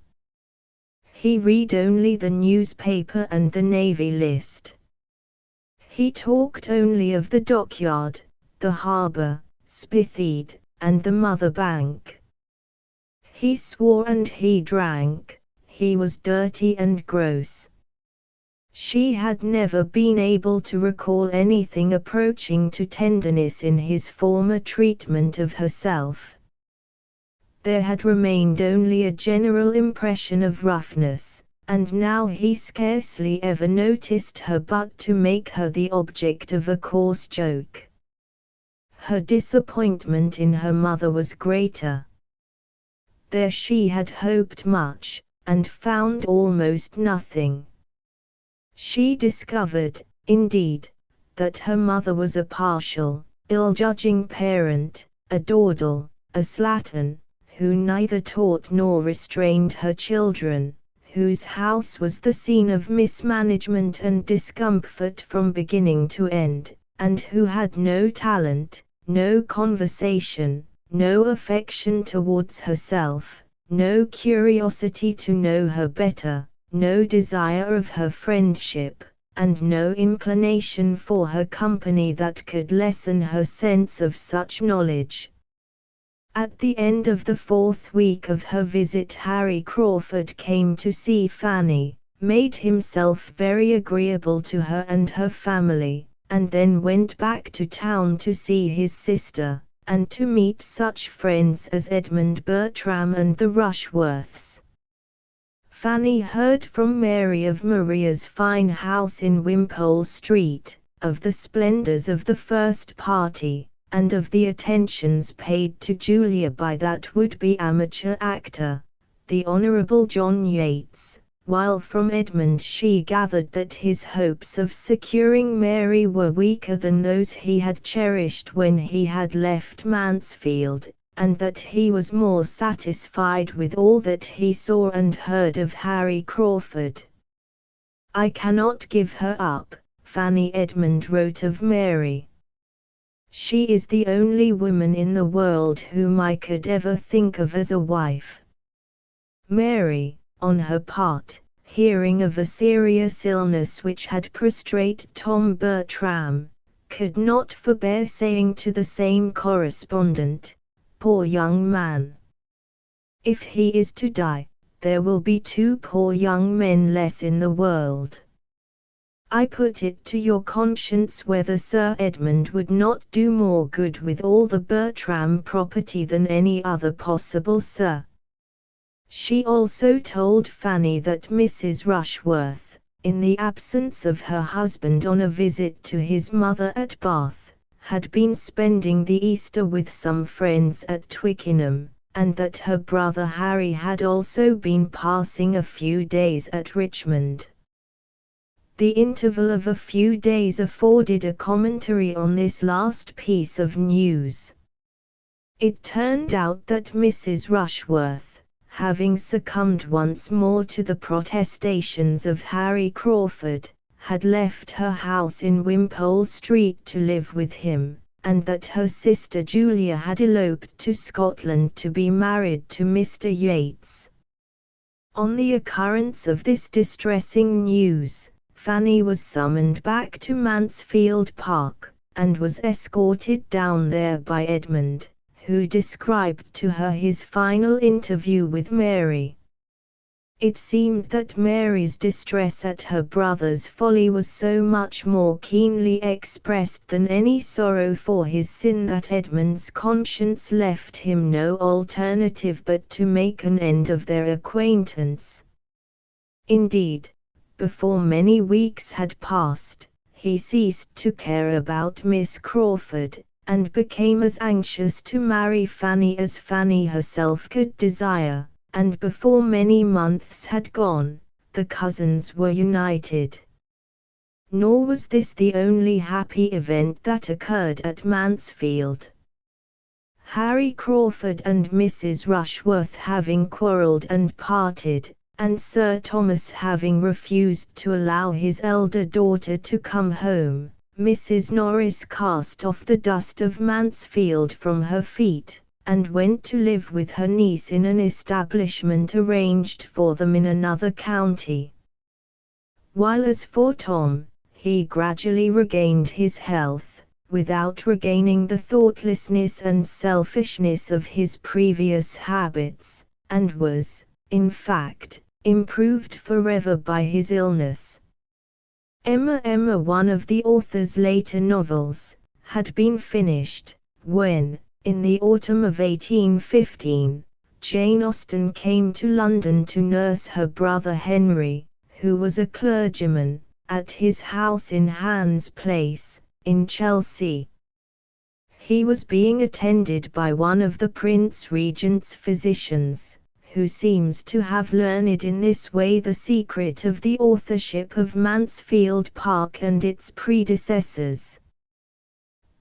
He read only the newspaper and the Navy list. He talked only of the dockyard, the harbour, Spithead, and the Mother Bank. He swore and he drank, he was dirty and gross. She had never been able to recall anything approaching to tenderness in his former treatment of herself. There had remained only a general impression of roughness, and now he scarcely ever noticed her but to make her the object of a coarse joke. Her disappointment in her mother was greater. There she had hoped much, and found almost nothing. She discovered, indeed, that her mother was a partial, ill-judging parent, a dawdle, a slattern, who neither taught nor restrained her children, whose house was the scene of mismanagement and discomfort from beginning to end, and who had no talent, no conversation, no affection towards herself, no curiosity to know her better, no desire of her friendship, and no inclination for her company that could lessen her sense of such knowledge. At the end of the 4th week of her visit, Harry Crawford came to see Fanny, made himself very agreeable to her and her family, and then went back to town to see his sister, and to meet such friends as Edmund Bertram and the Rushworths. Fanny heard from Mary of Maria's fine house in Wimpole Street, of the splendours of the first party, and of the attentions paid to Julia by that would-be amateur actor, the Honourable John Yates, while from Edmund she gathered that his hopes of securing Mary were weaker than those he had cherished when he had left Mansfield, and that he was more satisfied with all that he saw and heard of Harry Crawford. "I cannot give her up," Fanny Edmund wrote of Mary. "She is the only woman in the world whom I could ever think of as a wife." Mary, on her part, hearing of a serious illness which had prostrated Tom Bertram, could not forbear saying to the same correspondent, "Poor young man! If he is to die, there will be 2 poor young men less in the world." I put it to your conscience whether Sir Edmund would not do more good with all the Bertram property than any other possible Sir. She also told Fanny that Mrs. Rushworth, in the absence of her husband on a visit to his mother at Bath, had been spending the Easter with some friends at Twickenham, and that her brother Harry had also been passing a few days at Richmond. The interval of a few days afforded a commentary on this last piece of news. It turned out that Mrs. Rushworth, having succumbed once more to the protestations of Harry Crawford, had left her house in Wimpole Street to live with him, and that her sister Julia had eloped to Scotland to be married to Mr. Yates. On the occurrence of this distressing news, Fanny was summoned back to Mansfield Park, and was escorted down there by Edmund, who described to her his final interview with Mary. It seemed that Mary's distress at her brother's folly was so much more keenly expressed than any sorrow for his sin that Edmund's conscience left him no alternative but to make an end of their acquaintance. Indeed, before many weeks had passed, he ceased to care about Miss Crawford, and became as anxious to marry Fanny as Fanny herself could desire. And before many months had gone, the cousins were united. Nor was this the only happy event that occurred at Mansfield. Harry Crawford and Mrs. Rushworth having quarrelled and parted, and Sir Thomas having refused to allow his elder daughter to come home, Mrs. Norris cast off the dust of Mansfield from her feet, and went to live with her niece in an establishment arranged for them in another county. While as for Tom, he gradually regained his health, without regaining the thoughtlessness and selfishness of his previous habits, and was, in fact, improved forever by his illness. Emma, one of the author's later novels, had been finished, when, in the autumn of 1815, Jane Austen came to London to nurse her brother Henry, who was a clergyman, at his house in Hans Place, in Chelsea. He was being attended by one of the Prince Regent's physicians, who seems to have learned in this way the secret of the authorship of Mansfield Park and its predecessors.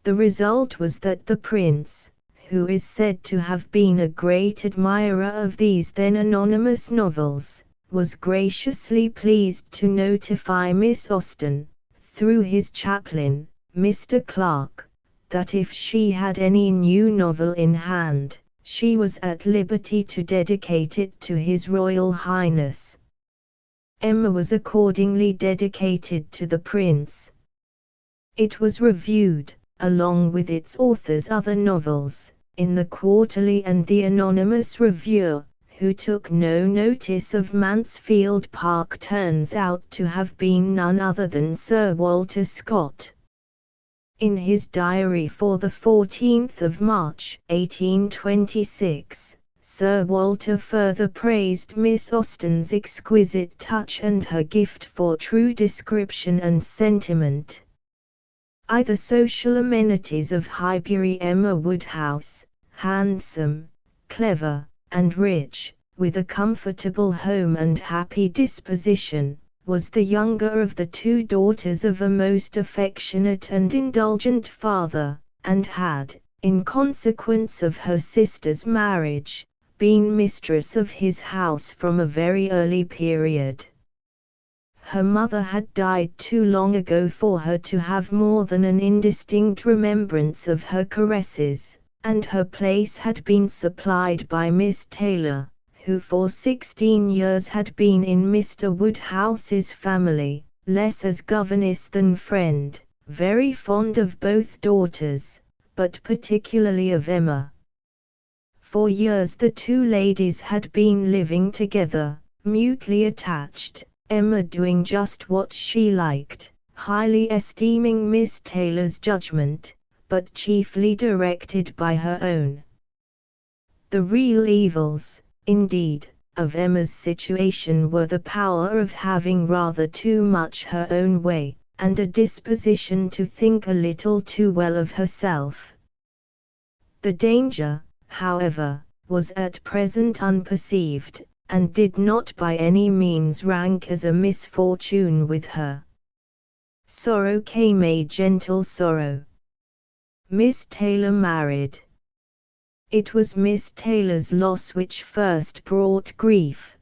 The result was that the prince, who is said to have been a great admirer of these then anonymous novels, was graciously pleased to notify Miss Austen, through his chaplain, Mr. Clarke, that if she had any new novel in hand, she was at liberty to dedicate it to His Royal Highness. Emma was accordingly dedicated to the prince. It was reviewed, along with its author's other novels, in the Quarterly, and the anonymous reviewer, who took no notice of Mansfield Park, turns out to have been none other than Sir Walter Scott. In his diary for the 14th of March, 1826, Sir Walter further praised Miss Austen's exquisite touch and her gift for true description and sentiment. The social amenities of Highbury. Emma Woodhouse, handsome, clever, and rich, with a comfortable home and happy disposition, was the younger of the two daughters of a most affectionate and indulgent father, and had, in consequence of her sister's marriage, been mistress of his house from a very early period. Her mother had died too long ago for her to have more than an indistinct remembrance of her caresses, and her place had been supplied by Miss Taylor, who for 16 years had been in Mr. Woodhouse's family, less as governess than friend, very fond of both daughters, but particularly of Emma. For years the two ladies had been living together, mutely attached, Emma doing just what she liked, highly esteeming Miss Taylor's judgment, but chiefly directed by her own. The real evils, indeed, of Emma's situation were the power of having rather too much her own way, and a disposition to think a little too well of herself. The danger, however, was at present unperceived, and did not by any means rank as a misfortune with her. Sorrow came, a gentle sorrow. Miss Taylor married. It was Miss Taylor's loss which first brought grief.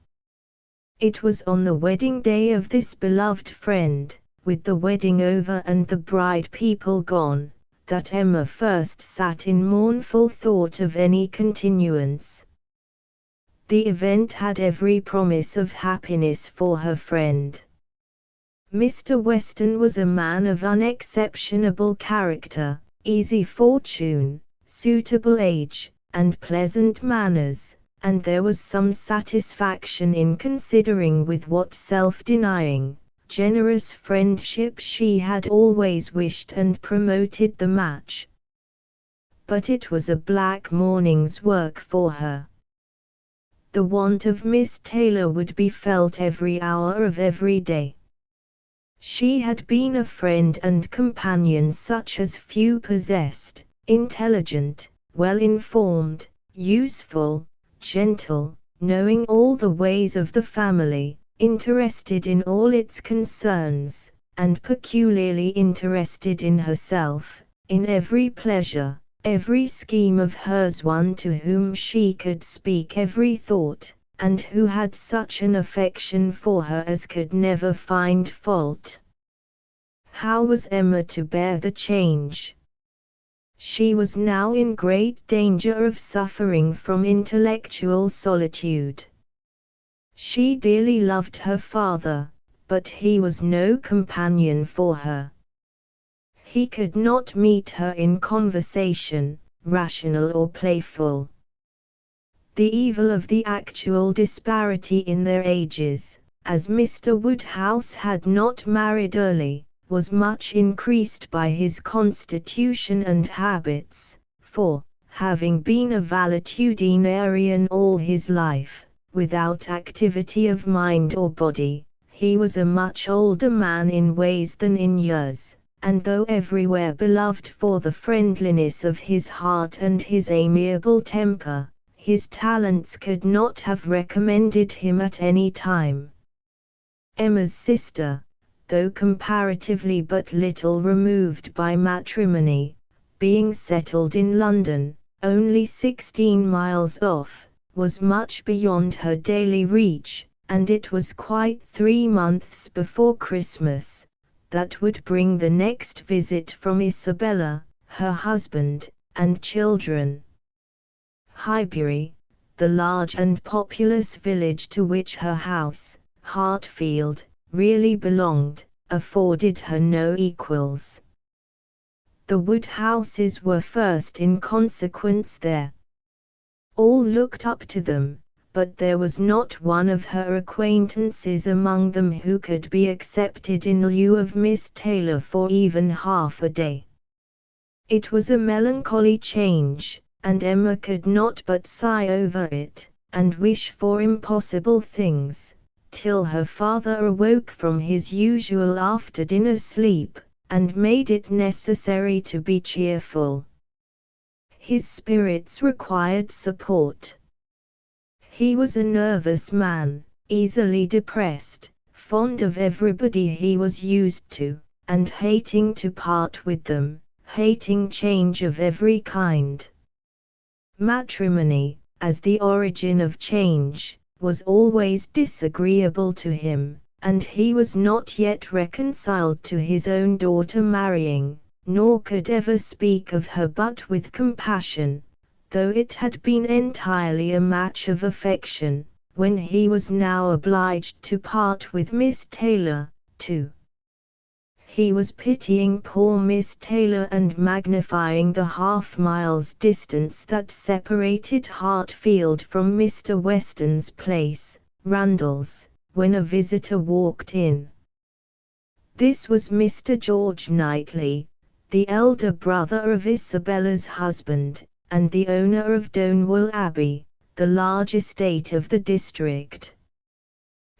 It was on the wedding day of this beloved friend, with the wedding over and the bride people gone, that Emma first sat in mournful thought of any continuance. The event had every promise of happiness for her friend. Mr. Weston was a man of unexceptionable character, easy fortune, suitable age, and pleasant manners, and there was some satisfaction in considering with what self-denying, generous friendship she had always wished and promoted the match. But it was a black morning's work for her. The want of Miss Taylor would be felt every hour of every day. She had been a friend and companion such as few possessed, intelligent, well-informed, useful, gentle, knowing all the ways of the family, interested in all its concerns, and peculiarly interested in herself, in every pleasure, every scheme of hers, one to whom she could speak every thought, and who had such an affection for her as could never find fault. How was Emma to bear the change? She was now in great danger of suffering from intellectual solitude. She dearly loved her father, but he was no companion for her. He could not meet her in conversation, rational or playful. The evil of the actual disparity in their ages, as Mr. Woodhouse had not married early, was much increased by his constitution and habits, for, having been a valetudinarian all his life, without activity of mind or body, he was a much older man in ways than in years, and though everywhere beloved for the friendliness of his heart and his amiable temper, his talents could not have recommended him at any time. Emma's sister, though comparatively but little removed by matrimony, being settled in London, only 16 miles off, was much beyond her daily reach, and it was quite 3 months before Christmas that would bring the next visit from Isabella, her husband, and children. Highbury, the large and populous village to which her house, Hartfield, really belonged, afforded her no equals. The Woodhouses were first in consequence there. All looked up to them, but there was not one of her acquaintances among them who could be accepted in lieu of Miss Taylor for even half a day. It was a melancholy change, and Emma could not but sigh over it, and wish for impossible things, till her father awoke from his usual after-dinner sleep, and made it necessary to be cheerful. His spirits required support. He was a nervous man, easily depressed, fond of everybody he was used to, and hating to part with them, hating change of every kind. Matrimony, as the origin of change, was always disagreeable to him, and he was not yet reconciled to his own daughter marrying, nor could ever speak of her but with compassion, though it had been entirely a match of affection, when he was now obliged to part with Miss Taylor, too. He was pitying poor Miss Taylor and magnifying the half-mile's distance that separated Hartfield from Mr. Weston's place, Randalls, when a visitor walked in. This was Mr. George Knightley, the elder brother of Isabella's husband, and the owner of Donwell Abbey, the large estate of the district.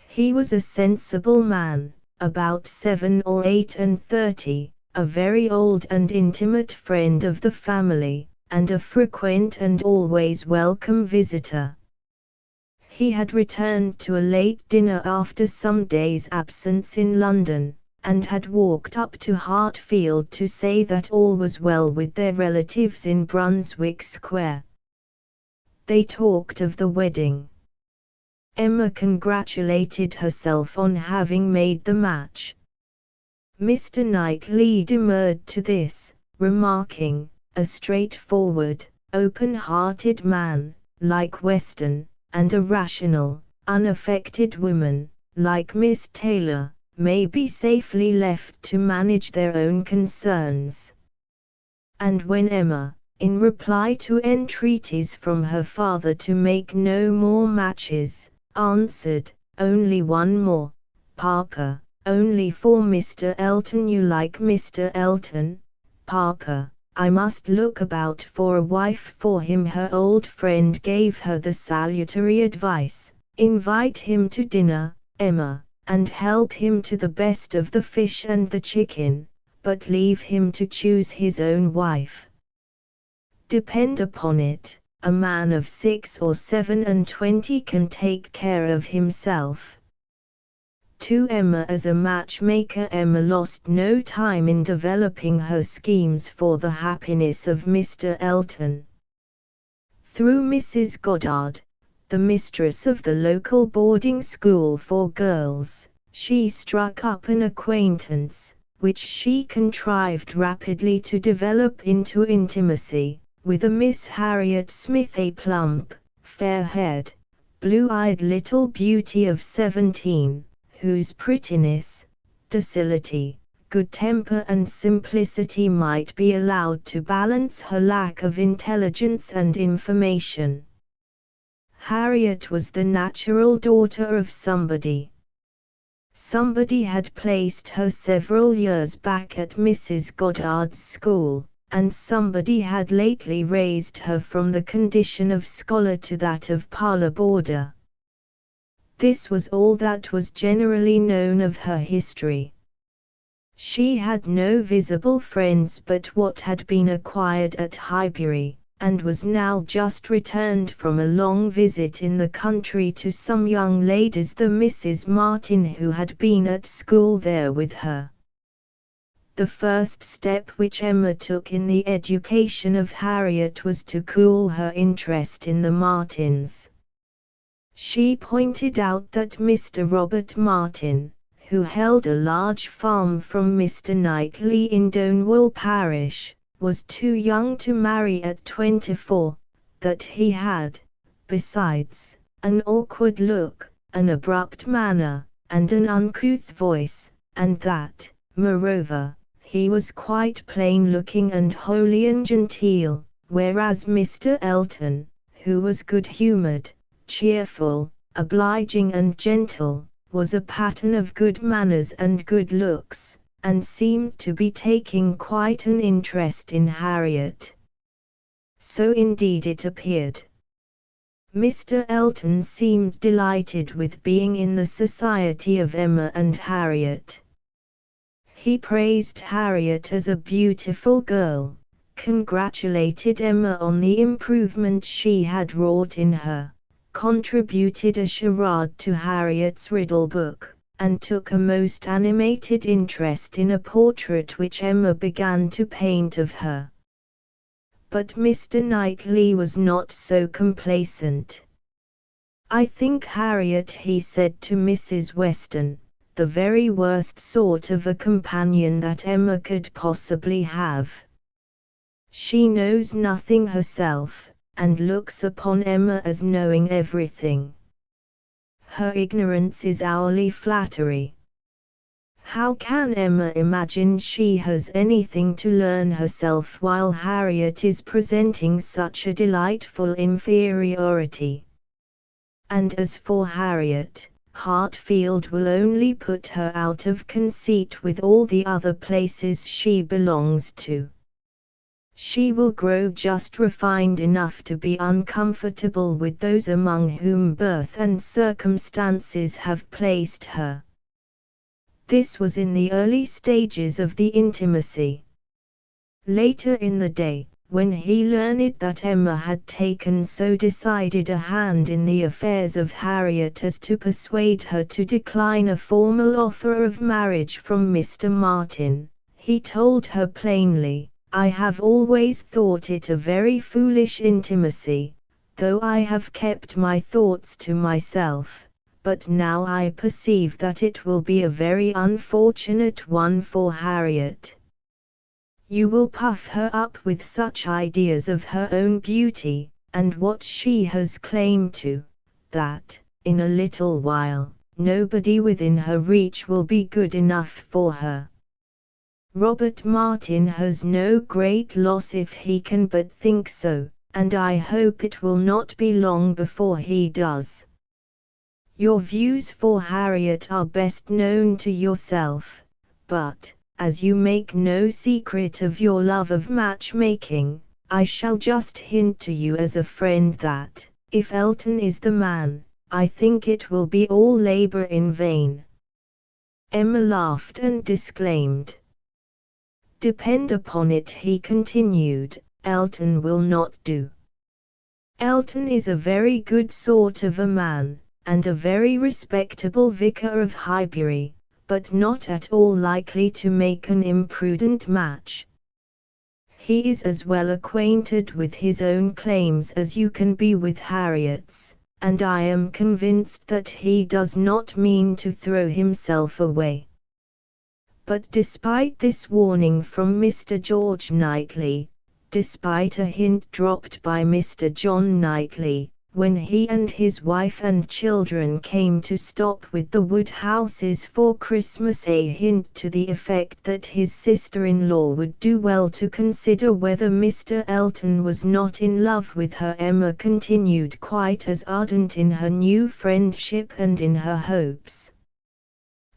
He was a sensible man, about 7 or 8 and 30, a very old and intimate friend of the family, and a frequent and always welcome visitor. He had returned to a late dinner after some days' absence in London, and had walked up to Hartfield to say that all was well with their relatives in Brunswick Square. They talked of the wedding. Emma congratulated herself on having made the match. Mr. Knightley demurred to this, remarking, a straightforward, open-hearted man, like Weston, and a rational, unaffected woman, like Miss Taylor, may be safely left to manage their own concerns. And when Emma, in reply to entreaties from her father to make no more matches, answered, "Only one more, Papa, only for Mr. Elton. You like Mr. Elton, Papa? I must look about for a wife for him." Her old friend gave her the salutary advice, "Invite him to dinner, Emma, and help him to the best of the fish and the chicken, but leave him to choose his own wife. Depend upon it, a man of 6 or 27 can take care of himself." To Emma as a matchmaker, Emma lost no time in developing her schemes for the happiness of Mr. Elton. Through Mrs. Goddard, the mistress of the local boarding school for girls, she struck up an acquaintance, which she contrived rapidly to develop into intimacy, with a Miss Harriet Smith, a plump, fair-haired, blue-eyed little beauty of 17, whose prettiness, docility, good temper and simplicity might be allowed to balance her lack of intelligence and information. Harriet was the natural daughter of somebody. Somebody had placed her several years back at Mrs. Goddard's school, and somebody had lately raised her from the condition of scholar to that of parlor boarder. This was all that was generally known of her history. She had no visible friends but what had been acquired at Highbury, and was now just returned from a long visit in the country to some young ladies, the Mrs. Martin, who had been at school there with her. The first step which Emma took in the education of Harriet was to cool her interest in the Martins. She pointed out that Mr. Robert Martin, who held a large farm from Mr. Knightley in Donwell parish, was too young to marry at 24, that he had, besides, an awkward look, an abrupt manner, and an uncouth voice, and that, moreover, he was quite plain-looking and wholly ungenteel, whereas Mr. Elton, who was good-humoured, cheerful, obliging and gentle, was a pattern of good manners and good looks, and seemed to be taking quite an interest in Harriet. So indeed it appeared. Mr. Elton seemed delighted with being in the society of Emma and Harriet. He praised Harriet as a beautiful girl, congratulated Emma on the improvement she had wrought in her, contributed a charade to Harriet's riddle book, and took a most animated interest in a portrait which Emma began to paint of her. But Mr. Knightley was not so complacent. "I think Harriet," he said to Mrs. Weston, "the very worst sort of a companion that Emma could possibly have. She knows nothing herself, and looks upon Emma as knowing everything. Her ignorance is hourly flattery. How can Emma imagine she has anything to learn herself while Harriet is presenting such a delightful inferiority? And as for Harriet, Hartfield will only put her out of conceit with all the other places she belongs to. She will grow just refined enough to be uncomfortable with those among whom birth and circumstances have placed her." This was in the early stages of the intimacy. Later in the day, when he learned that Emma had taken so decided a hand in the affairs of Harriet as to persuade her to decline a formal offer of marriage from Mr. Martin, he told her plainly, "I have always thought it a very foolish intimacy, though I have kept my thoughts to myself, but now I perceive that it will be a very unfortunate one for Harriet. You will puff her up with such ideas of her own beauty, and what she has claim to, that, in a little while, nobody within her reach will be good enough for her. Robert Martin has no great loss if he can but think so, and I hope it will not be long before he does. Your views for Harriet are best known to yourself, but, as you make no secret of your love of matchmaking, I shall just hint to you as a friend that, if Elton is the man, I think it will be all labor in vain. Emma laughed and disclaimed. Depend upon it, he continued, Elton will not do. Elton is a very good sort of a man, and a very respectable vicar of Highbury, but not at all likely to make an imprudent match. He is as well acquainted with his own claims as you can be with Harriet's, and I am convinced that he does not mean to throw himself away. But despite this warning from Mr. George Knightley, despite a hint dropped by Mr. John Knightley, when he and his wife and children came to stop with the Woodhouses for Christmas, a hint to the effect that his sister-in-law would do well to consider whether Mr. Elton was not in love with her, Emma continued quite as ardent in her new friendship and in her hopes.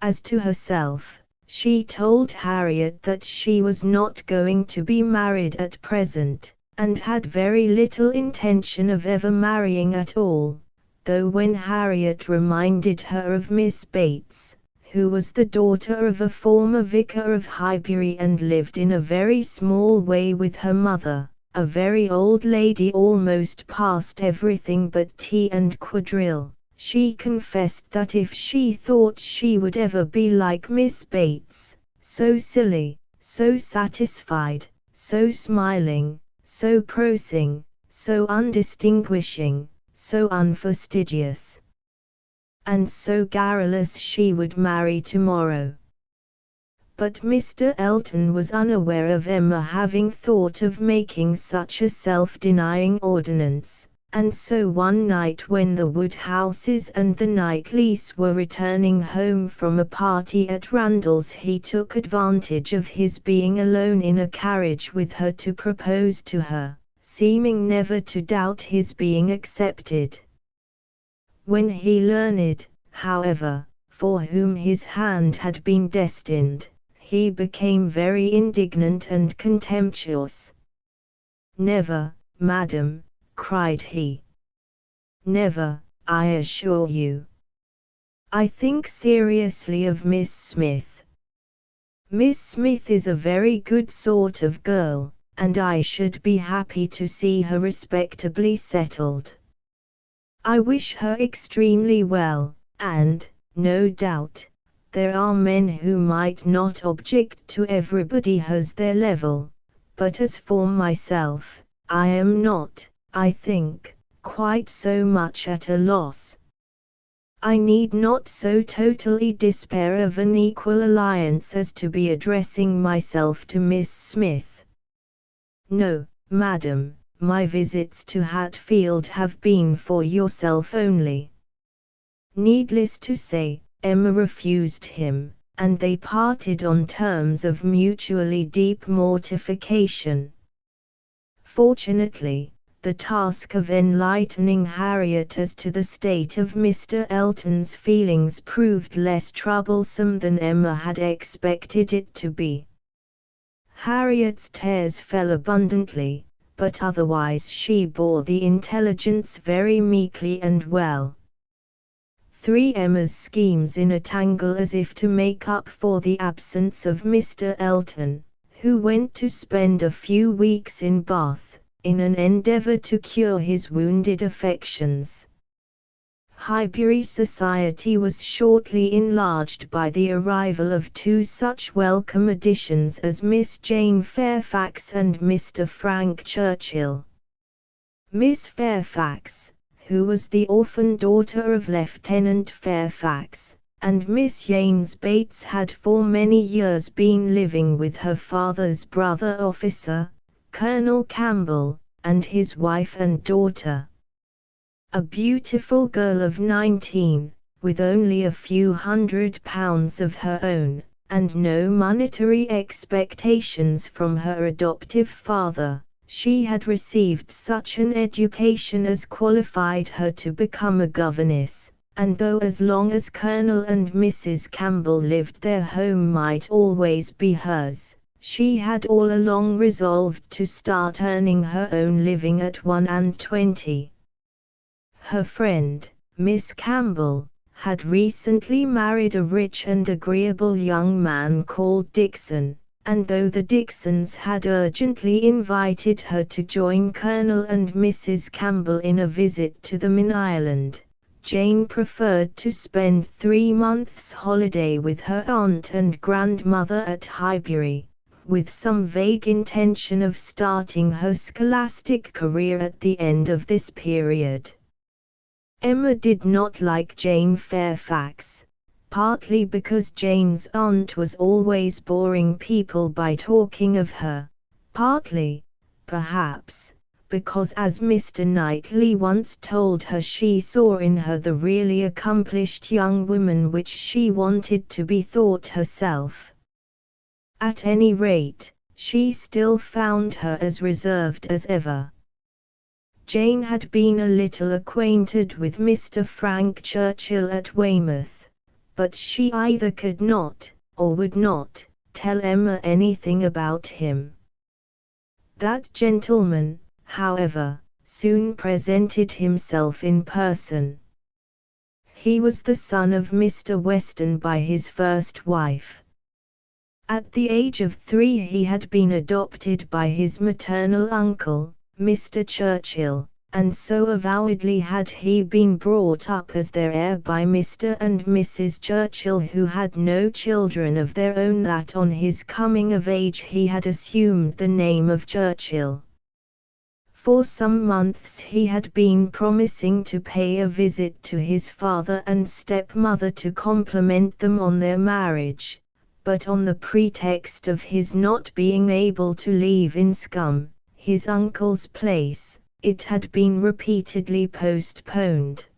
As to herself, she told Harriet that she was not going to be married at present, and had very little intention of ever marrying at all, though when Harriet reminded her of Miss Bates, who was the daughter of a former vicar of Highbury and lived in a very small way with her mother, a very old lady almost past everything but tea and quadrille, she confessed that if she thought she would ever be like Miss Bates, so silly, so satisfied, so smiling, so prosing, so undistinguishing, so unfastidious, and so garrulous, she would marry tomorrow. But Mr. Elton was unaware of Emma having thought of making such a self-denying ordinance, and so one night when the Woodhouses and the Knightleys were returning home from a party at Randalls, he took advantage of his being alone in a carriage with her to propose to her, seeming never to doubt his being accepted. When he learned, however, for whom his hand had been destined, he became very indignant and contemptuous. "Never, madam," cried he. "Never, I assure you. I think seriously of Miss Smith. Miss Smith is a very good sort of girl, and I should be happy to see her respectably settled. I wish her extremely well, and, no doubt, there are men who might not object to everybody has their level, but as for myself, I am not, I think, quite so much at a loss. I need not so totally despair of an equal alliance as to be addressing myself to Miss Smith. No, madam, my visits to Hatfield have been for yourself only." Needless to say, Emma refused him, and they parted on terms of mutually deep mortification. Fortunately, the task of enlightening Harriet as to the state of Mr. Elton's feelings proved less troublesome than Emma had expected it to be. Harriet's tears fell abundantly, but otherwise she bore the intelligence very meekly and well. Three Emma's schemes in a tangle as if to make up for the absence of Mr. Elton, who went to spend a few weeks in Bath, in an endeavour to cure his wounded affections. Highbury society was shortly enlarged by the arrival of two such welcome additions as Miss Jane Fairfax and Mr. Frank Churchill. Miss Fairfax, who was the orphan daughter of Lieutenant Fairfax, and Miss James Bates had for many years been living with her father's brother officer, Colonel Campbell, and his wife and daughter. A beautiful girl of 19, with only a few £100 of her own, and no monetary expectations from her adoptive father. She had received such an education as qualified her to become a governess, and though as long as Colonel and Mrs. Campbell lived their home might always be hers, she had all along resolved to start earning her own living at 21. Her friend, Miss Campbell, had recently married a rich and agreeable young man called Dixon, and though the Dixons had urgently invited her to join Colonel and Mrs. Campbell in a visit to them in Ireland, Jane preferred to spend 3 months' holiday with her aunt and grandmother at Highbury, with some vague intention of starting her scholastic career at the end of this period. Emma did not like Jane Fairfax, partly because Jane's aunt was always boring people by talking of her, partly, perhaps, because as Mr. Knightley once told her she saw in her the really accomplished young woman which she wanted to be thought herself. At any rate, she still found her as reserved as ever. Jane had been a little acquainted with Mr. Frank Churchill at Weymouth, but she either could not, or would not, tell Emma anything about him. That gentleman, however, soon presented himself in person. He was the son of Mr. Weston by his first wife. At the age of 3 he had been adopted by his maternal uncle, Mr. Churchill, and so avowedly had he been brought up as their heir by Mr. and Mrs. Churchill, who had no children of their own, that on his coming of age he had assumed the name of Churchill. For some months he had been promising to pay a visit to his father and stepmother to compliment them on their marriage, but on the pretext of his not being able to leave in Scum, his uncle's place, it had been repeatedly postponed.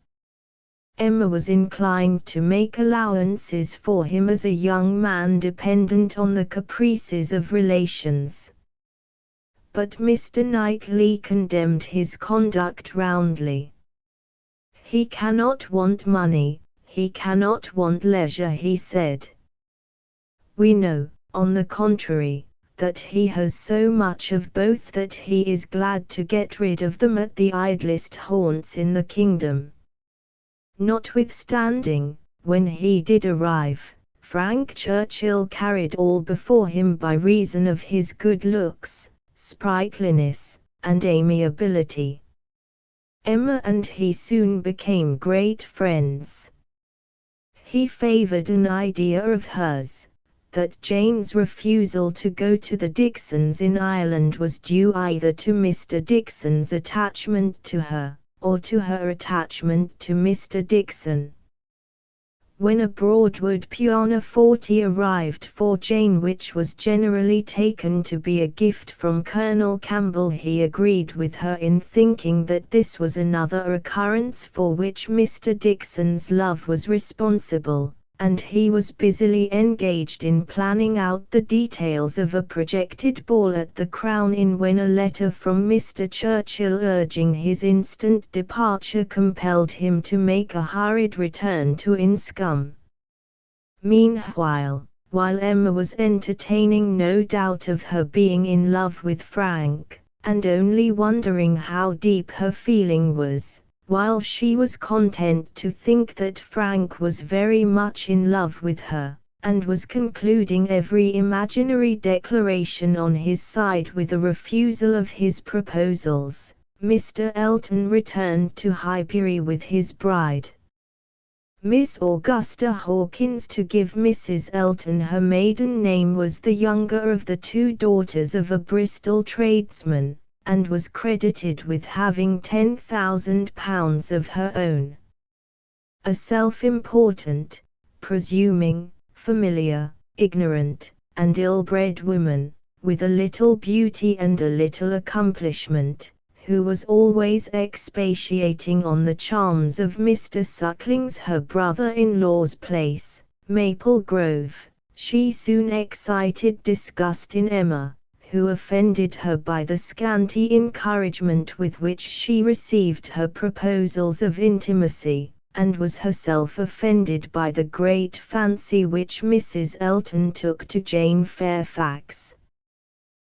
Emma was inclined to make allowances for him as a young man dependent on the caprices of relations. But Mr. Knightley condemned his conduct roundly. "He cannot want money, he cannot want leisure," he said. "We know, on the contrary, that he has so much of both that he is glad to get rid of them at the idlest haunts in the kingdom." Notwithstanding, when he did arrive, Frank Churchill carried all before him by reason of his good looks, sprightliness, and amiability. Emma and he soon became great friends. He favoured an idea of hers, that Jane's refusal to go to the Dixons in Ireland was due either to Mr. Dixon's attachment to her, or to her attachment to Mr. Dixon. When a Broadwood pianoforte arrived for Jane, which was generally taken to be a gift from Colonel Campbell, he agreed with her in thinking that this was another occurrence for which Mr. Dixon's love was responsible, and he was busily engaged in planning out the details of a projected ball at the Crown Inn when a letter from Mr. Churchill urging his instant departure compelled him to make a hurried return to Inscombe. Meanwhile, while Emma was entertaining no doubt of her being in love with Frank, and only wondering how deep her feeling was, while she was content to think that Frank was very much in love with her, and was concluding every imaginary declaration on his side with a refusal of his proposals, Mr. Elton returned to Highbury with his bride, Miss Augusta Hawkins. To give Mrs. Elton her maiden name, was the younger of the 2 daughters of a Bristol tradesman, and was credited with having £10,000 of her own. A self-important, presuming, familiar, ignorant, and ill-bred woman, with a little beauty and a little accomplishment, who was always expatiating on the charms of Mr. Suckling's, her brother-in-law's place, Maple Grove, she soon excited disgust in Emma, who offended her by the scanty encouragement with which she received her proposals of intimacy, and was herself offended by the great fancy which Mrs. Elton took to Jane Fairfax.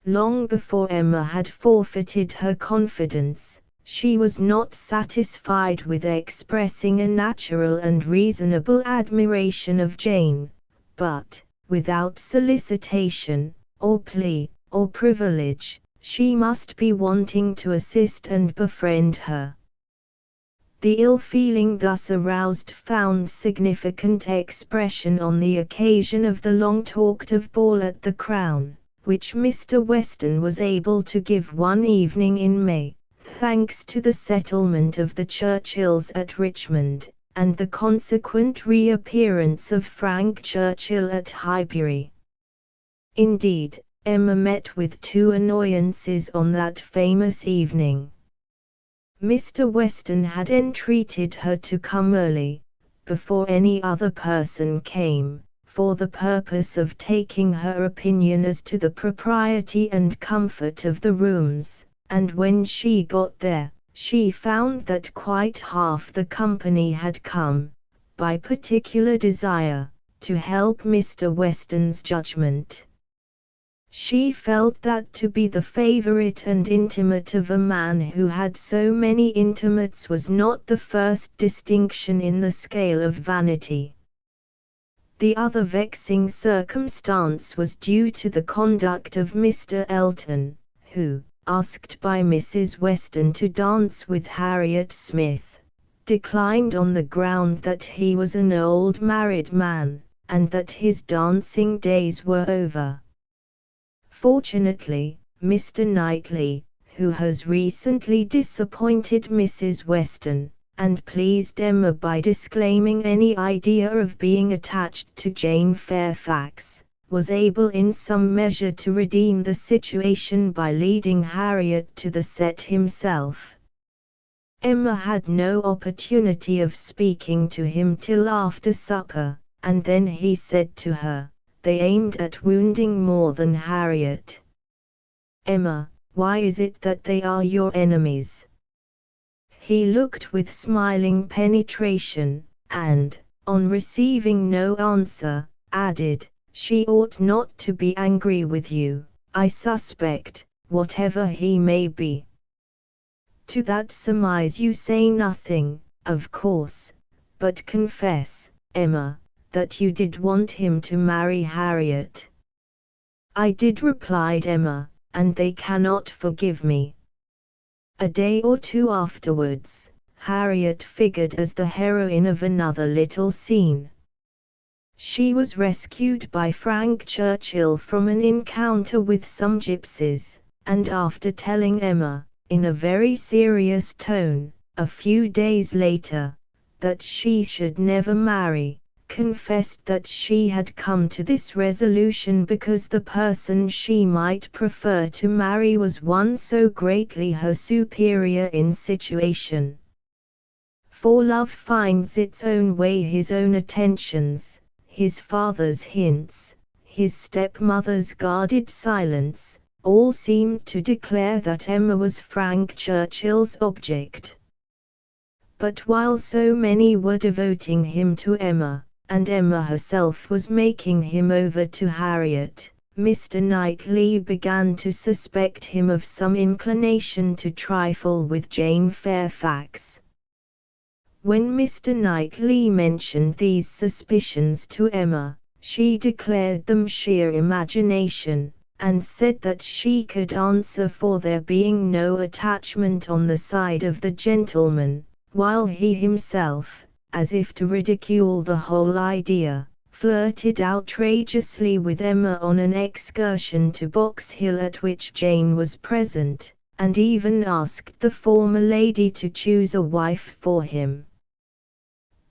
Long before Emma had forfeited her confidence, she was not satisfied with expressing a natural and reasonable admiration of Jane, but, without solicitation, or plea, or privilege, she must be wanting to assist and befriend her. The ill feeling thus aroused found significant expression on the occasion of the long-talked-of ball at the Crown, which Mr. Weston was able to give one evening in May, thanks to the settlement of the Churchills at Richmond, and the consequent reappearance of Frank Churchill at Highbury. Indeed, Emma met with two annoyances on that famous evening. Mr. Weston had entreated her to come early, before any other person came, for the purpose of taking her opinion as to the propriety and comfort of the rooms, and when she got there, she found that quite half the company had come, by particular desire, to help Mr. Weston's judgment. She felt that to be the favorite and intimate of a man who had so many intimates was not the first distinction in the scale of vanity. The other vexing circumstance was due to the conduct of Mr. Elton, who, asked by Mrs. Weston to dance with Harriet Smith, declined on the ground that he was an old married man, and that his dancing days were over. Fortunately, Mr. Knightley, who has recently disappointed Mrs. Weston, and pleased Emma by disclaiming any idea of being attached to Jane Fairfax, was able in some measure to redeem the situation by leading Harriet to the set himself. Emma had no opportunity of speaking to him till after supper, and then he said to her, "They aimed at wounding more than Harriet. Emma, why is it that they are your enemies?" He looked with smiling penetration, and, on receiving no answer, added, "She ought not to be angry with you, I suspect, whatever he may be. To that surmise you say nothing, of course, but confess, Emma, that you did want him to marry Harriet." "I did," replied Emma, "and they cannot forgive me." A day or two afterwards, Harriet figured as the heroine of another little scene. She was rescued by Frank Churchill from an encounter with some gypsies, and after telling Emma, in a very serious tone, a few days later, that she should never marry, confessed that she had come to this resolution because the person she might prefer to marry was one so greatly her superior in situation. For love finds its own way, his own attentions, his father's hints, his stepmother's guarded silence, all seemed to declare that Emma was Frank Churchill's object. But while so many were devoting him to Emma, and Emma herself was making him over to Harriet, Mr. Knightley began to suspect him of some inclination to trifle with Jane Fairfax. When Mr. Knightley mentioned these suspicions to Emma, she declared them sheer imagination, and said that she could answer for there being no attachment on the side of the gentleman, while he himself, as if to ridicule the whole idea, flirted outrageously with Emma on an excursion to Box Hill at which Jane was present, and even asked the former lady to choose a wife for him.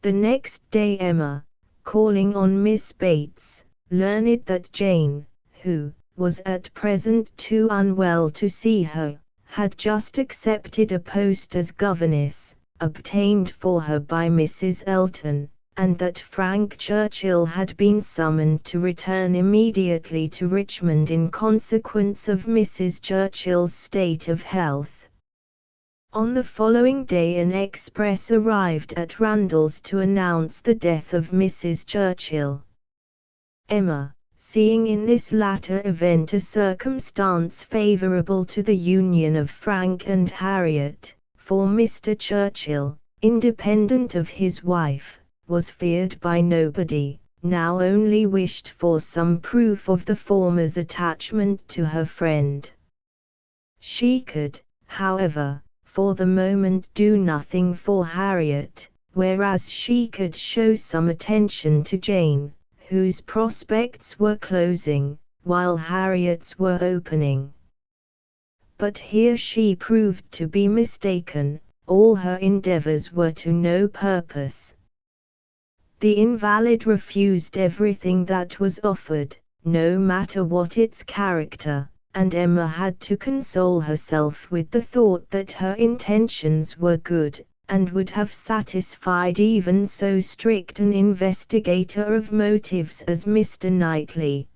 The next day Emma, calling on Miss Bates, learned that Jane, who was at present too unwell to see her, had just accepted a post as governess, obtained for her by Mrs. Elton, and that Frank Churchill had been summoned to return immediately to Richmond in consequence of Mrs. Churchill's state of health. On the following day an express arrived at Randalls to announce the death of Mrs. Churchill. Emma, seeing in this latter event a circumstance favourable to the union of Frank and Harriet, for Mr. Churchill, independent of his wife, was feared by nobody, now only wished for some proof of the former's attachment to her friend. She could, however, for the moment do nothing for Harriet, whereas she could show some attention to Jane, whose prospects were closing, while Harriet's were opening. But here she proved to be mistaken, all her endeavours were to no purpose. The invalid refused everything that was offered, no matter what its character, and Emma had to console herself with the thought that her intentions were good, and would have satisfied even so strict an investigator of motives as Mr. Knightley.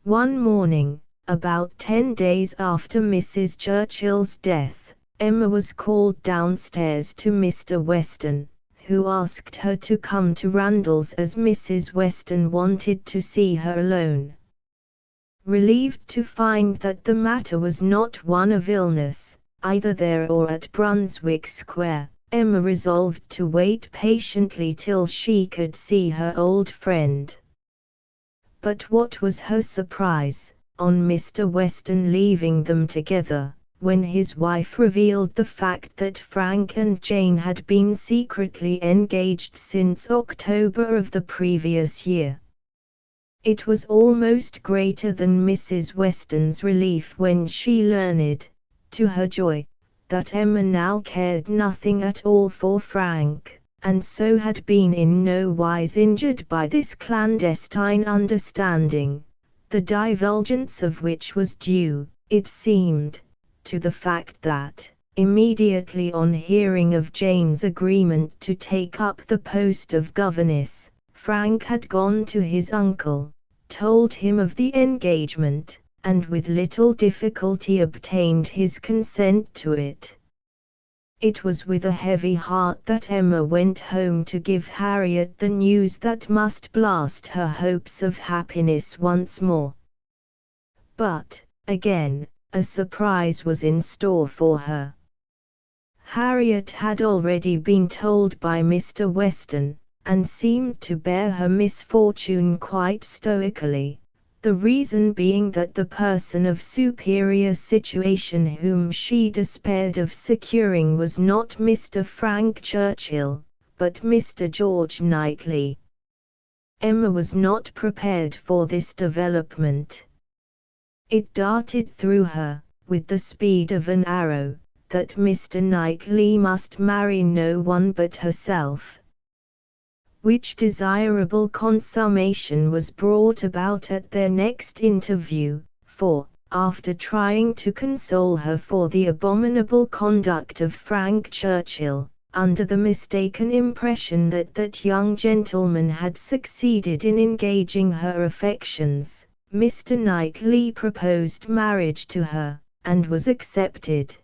One morning, about 10 days after Mrs. Churchill's death, Emma was called downstairs to Mr. Weston, who asked her to come to Randalls as Mrs. Weston wanted to see her alone. Relieved to find that the matter was not one of illness, either there or at Brunswick Square, Emma resolved to wait patiently till she could see her old friend. But what was her surprise, on Mr. Weston leaving them together, when his wife revealed the fact that Frank and Jane had been secretly engaged since October of the previous year. It was almost greater than Mrs. Weston's relief when she learned, to her joy, that Emma now cared nothing at all for Frank, and so had been in no wise injured by this clandestine understanding, the divulgence of which was due, it seemed, to the fact that, immediately on hearing of Jane's agreement to take up the post of governess, Frank had gone to his uncle, told him of the engagement, and with little difficulty obtained his consent to it. It was with a heavy heart that Emma went home to give Harriet the news that must blast her hopes of happiness once more. But, again, a surprise was in store for her. Harriet had already been told by Mr. Weston, and seemed to bear her misfortune quite stoically, the reason being that the person of superior situation whom she despaired of securing was not Mr. Frank Churchill, but Mr. George Knightley. Emma was not prepared for this development. It darted through her, with the speed of an arrow, that Mr. Knightley must marry no one but herself. Which desirable consummation was brought about at their next interview, for, after trying to console her for the abominable conduct of Frank Churchill, under the mistaken impression that that young gentleman had succeeded in engaging her affections, Mr. Knightley proposed marriage to her, and was accepted.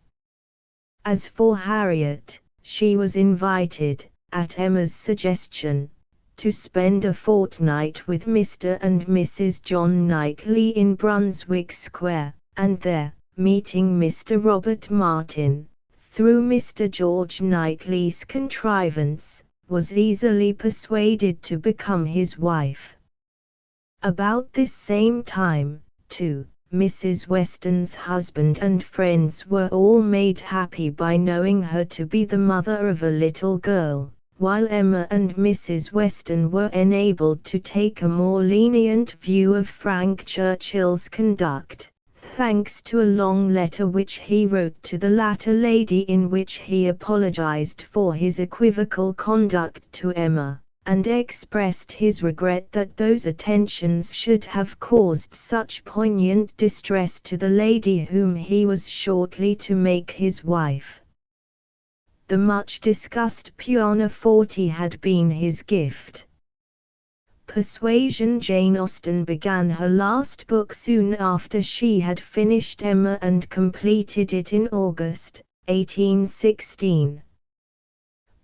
As for Harriet, she was invited, at Emma's suggestion, to spend a fortnight with Mr. and Mrs. John Knightley in Brunswick Square, and there, meeting Mr. Robert Martin, through Mr. George Knightley's contrivance, was easily persuaded to become his wife. About this same time, too, Mrs. Weston's husband and friends were all made happy by knowing her to be the mother of a little girl, while Emma and Mrs. Weston were enabled to take a more lenient view of Frank Churchill's conduct, thanks to a long letter which he wrote to the latter lady in which he apologized for his equivocal conduct to Emma, and expressed his regret that those attentions should have caused such poignant distress to the lady whom he was shortly to make his wife. The much-discussed pianoforte had been his gift. Persuasion. Jane Austen began her last book soon after she had finished Emma and completed it in August, 1816.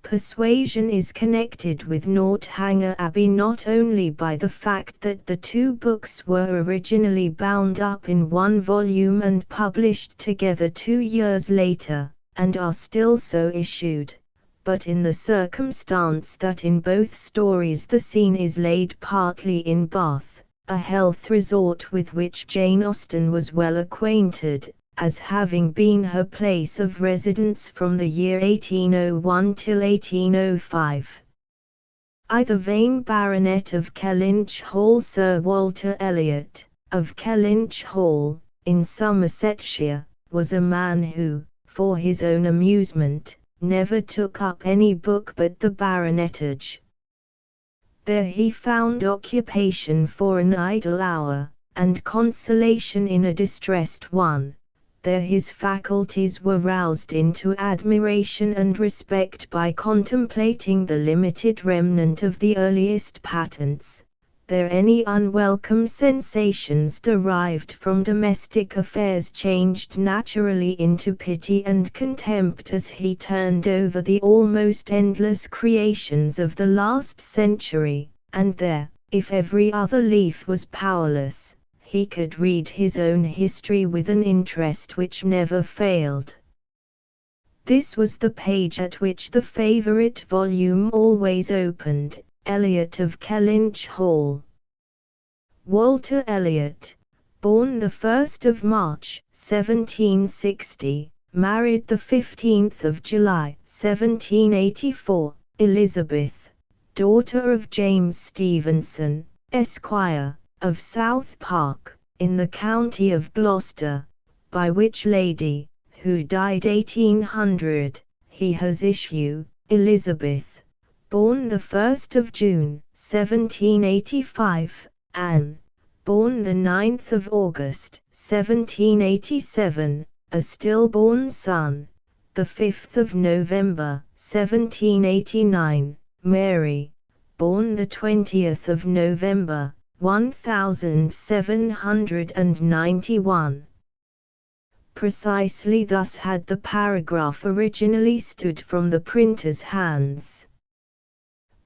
Persuasion is connected with Northanger Abbey not only by the fact that the two books were originally bound up in one volume and published together 2 years later, and are still so issued, but in the circumstance that in both stories the scene is laid partly in Bath, a health resort with which Jane Austen was well acquainted, as having been her place of residence from the year 1801 till 1805. I. The vain Baronet of Kellynch Hall. Sir Walter Elliot, of Kellynch Hall, in Somersetshire, was a man who, for his own amusement, never took up any book but the baronetage. There he found occupation for an idle hour, and consolation in a distressed one. There his faculties were roused into admiration and respect by contemplating the limited remnant of the earliest patents. There any unwelcome sensations derived from domestic affairs changed naturally into pity and contempt as he turned over the almost endless creations of the last century, and there, if every other leaf was powerless, he could read his own history with an interest which never failed. This was the page at which the favourite volume always opened, Eliot of Kellynch Hall. Walter Elliot, born the 1st of March, 1760, married the 15th of July, 1784, Elizabeth, daughter of James Stevenson, Esquire, of South Park, in the county of Gloucester, by which lady, who died 1800, he has issue. Elizabeth, born the 1st of June, 1785, Anne, born the 9th of August, 1787, a stillborn son, the 5th of November, 1789, Mary, born the 20th of November, 1791. Precisely thus had the paragraph originally stood from the printer's hands.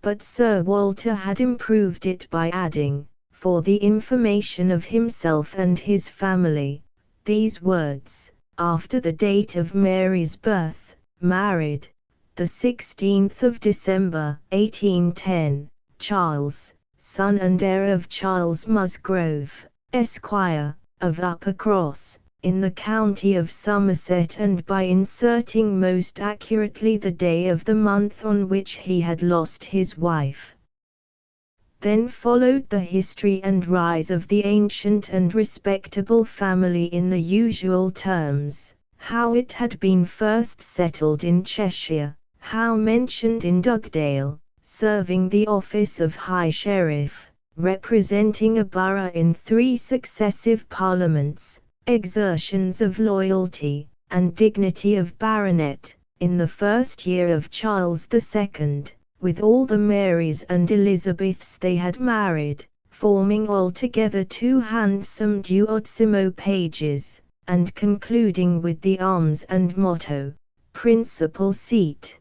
But Sir Walter had improved it by adding, for the information of himself and his family, these words, after the date of Mary's birth, married, the 16th of December, 1810, Charles, son and heir of Charles Musgrove, Esquire, of Uppercross, in the county of Somerset, and by inserting most accurately the day of the month on which he had lost his wife. Then followed the history and rise of the ancient and respectable family in the usual terms, how it had been first settled in Cheshire, how mentioned in Dugdale, serving the office of High Sheriff, representing a borough in 3 successive parliaments, exertions of loyalty and dignity of baronet, in the first year of Charles II, with all the Marys and Elizabeths they had married, forming altogether 2 handsome duodecimo pages, and concluding with the arms and motto, principal seat,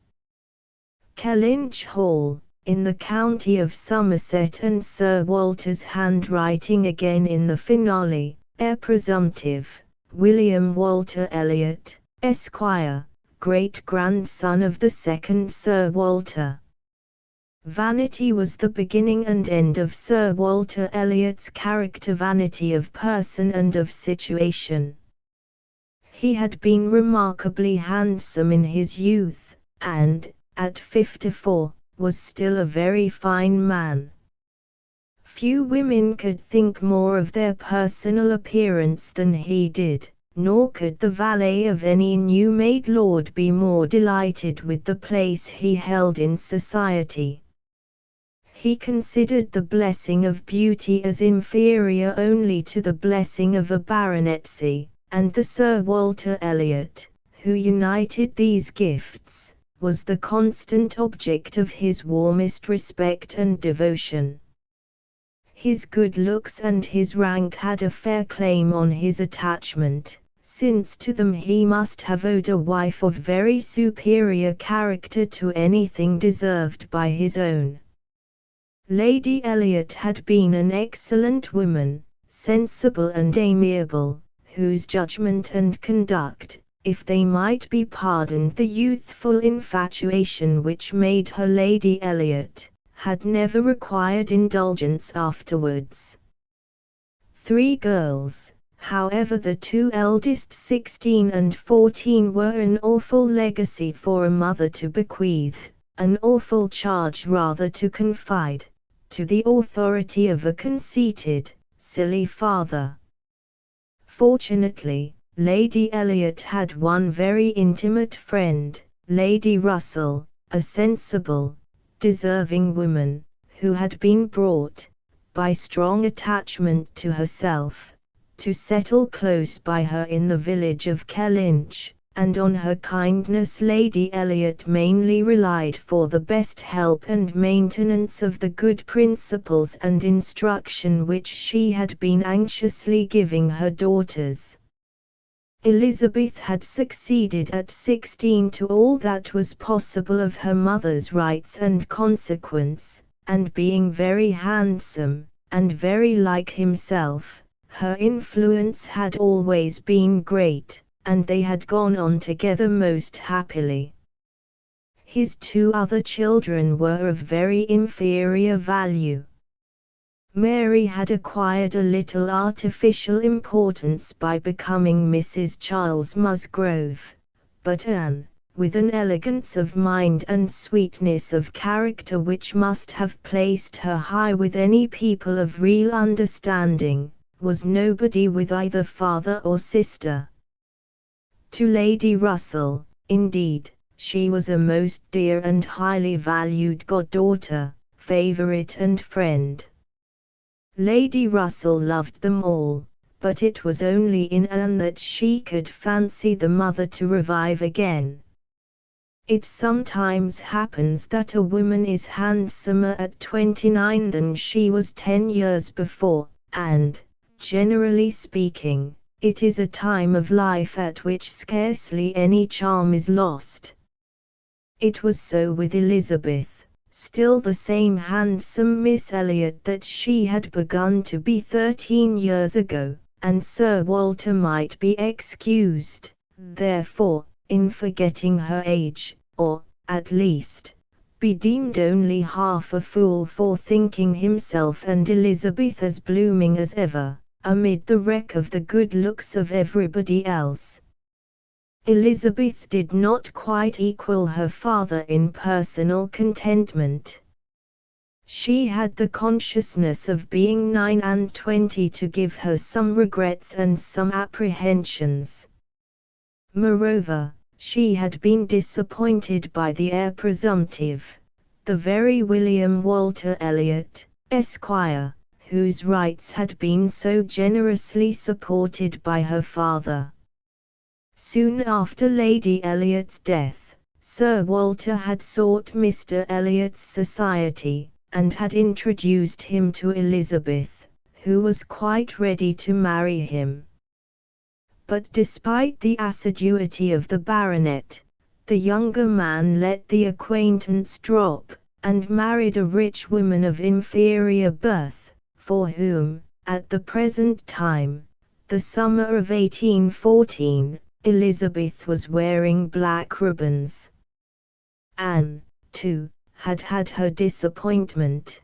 Kellynch Hall, in the county of Somerset, and Sir Walter's handwriting again in the finale, heir presumptive, William Walter Elliot, Esquire, great-grandson of the 2nd Sir Walter. Vanity was the beginning and end of Sir Walter Elliot's character, vanity of person and of situation. He had been remarkably handsome in his youth, and, at 54, was still a very fine man. Few women could think more of their personal appearance than he did, nor could the valet of any new-made lord be more delighted with the place he held in society. He considered the blessing of beauty as inferior only to the blessing of a baronetcy, and the Sir Walter Elliot, who united these gifts, was the constant object of his warmest respect and devotion. His good looks and his rank had a fair claim on his attachment, since to them he must have owed a wife of very superior character to anything deserved by his own. Lady Elliot had been an excellent woman, sensible and amiable, whose judgment and conduct, if they might be pardoned the youthful infatuation which made her Lady Elliot, had never required indulgence afterwards. 3 girls, however, the 2 eldest 16 and 14 were an awful legacy for a mother to bequeath, an awful charge rather to confide to the authority of a conceited, silly father. Fortunately, Lady Elliot had one very intimate friend, Lady Russell, a sensible, deserving woman, who had been brought, by strong attachment to herself, to settle close by her in the village of Kellynch, and on her kindness Lady Elliot mainly relied for the best help and maintenance of the good principles and instruction which she had been anxiously giving her daughters. Elizabeth had succeeded at 16 to all that was possible of her mother's rights and consequence, and being very handsome, and very like himself, her influence had always been great, and they had gone on together most happily. His 2 other children were of very inferior value. Mary had acquired a little artificial importance by becoming Mrs. Charles Musgrove, but Anne, with an elegance of mind and sweetness of character which must have placed her high with any people of real understanding, was nobody with either father or sister. To Lady Russell, indeed, she was a most dear and highly valued goddaughter, favourite and friend. Lady Russell loved them all, but it was only in Anne that she could fancy the mother to revive again. It sometimes happens that a woman is handsomer at 29 than she was 10 years before, and, generally speaking, it is a time of life at which scarcely any charm is lost. It was so with Elizabeth, still the same handsome Miss Elliot that she had begun to be 13 years ago, and Sir Walter might be excused, therefore, in forgetting her age, or, at least, be deemed only half a fool for thinking himself and Elizabeth as blooming as ever, amid the wreck of the good looks of everybody else. Elizabeth did not quite equal her father in personal contentment. She had the consciousness of being 29 to give her some regrets and some apprehensions. Moreover, she had been disappointed by the heir presumptive, the very William Walter Elliot, Esquire, whose rights had been so generously supported by her father. Soon after Lady Elliot's death, Sir Walter had sought Mr. Elliot's society, and had introduced him to Elizabeth, who was quite ready to marry him. But despite the assiduity of the baronet, the younger man let the acquaintance drop, and married a rich woman of inferior birth, for whom, at the present time, the summer of 1814, Elizabeth was wearing black ribbons. Anne, too, had had her disappointment.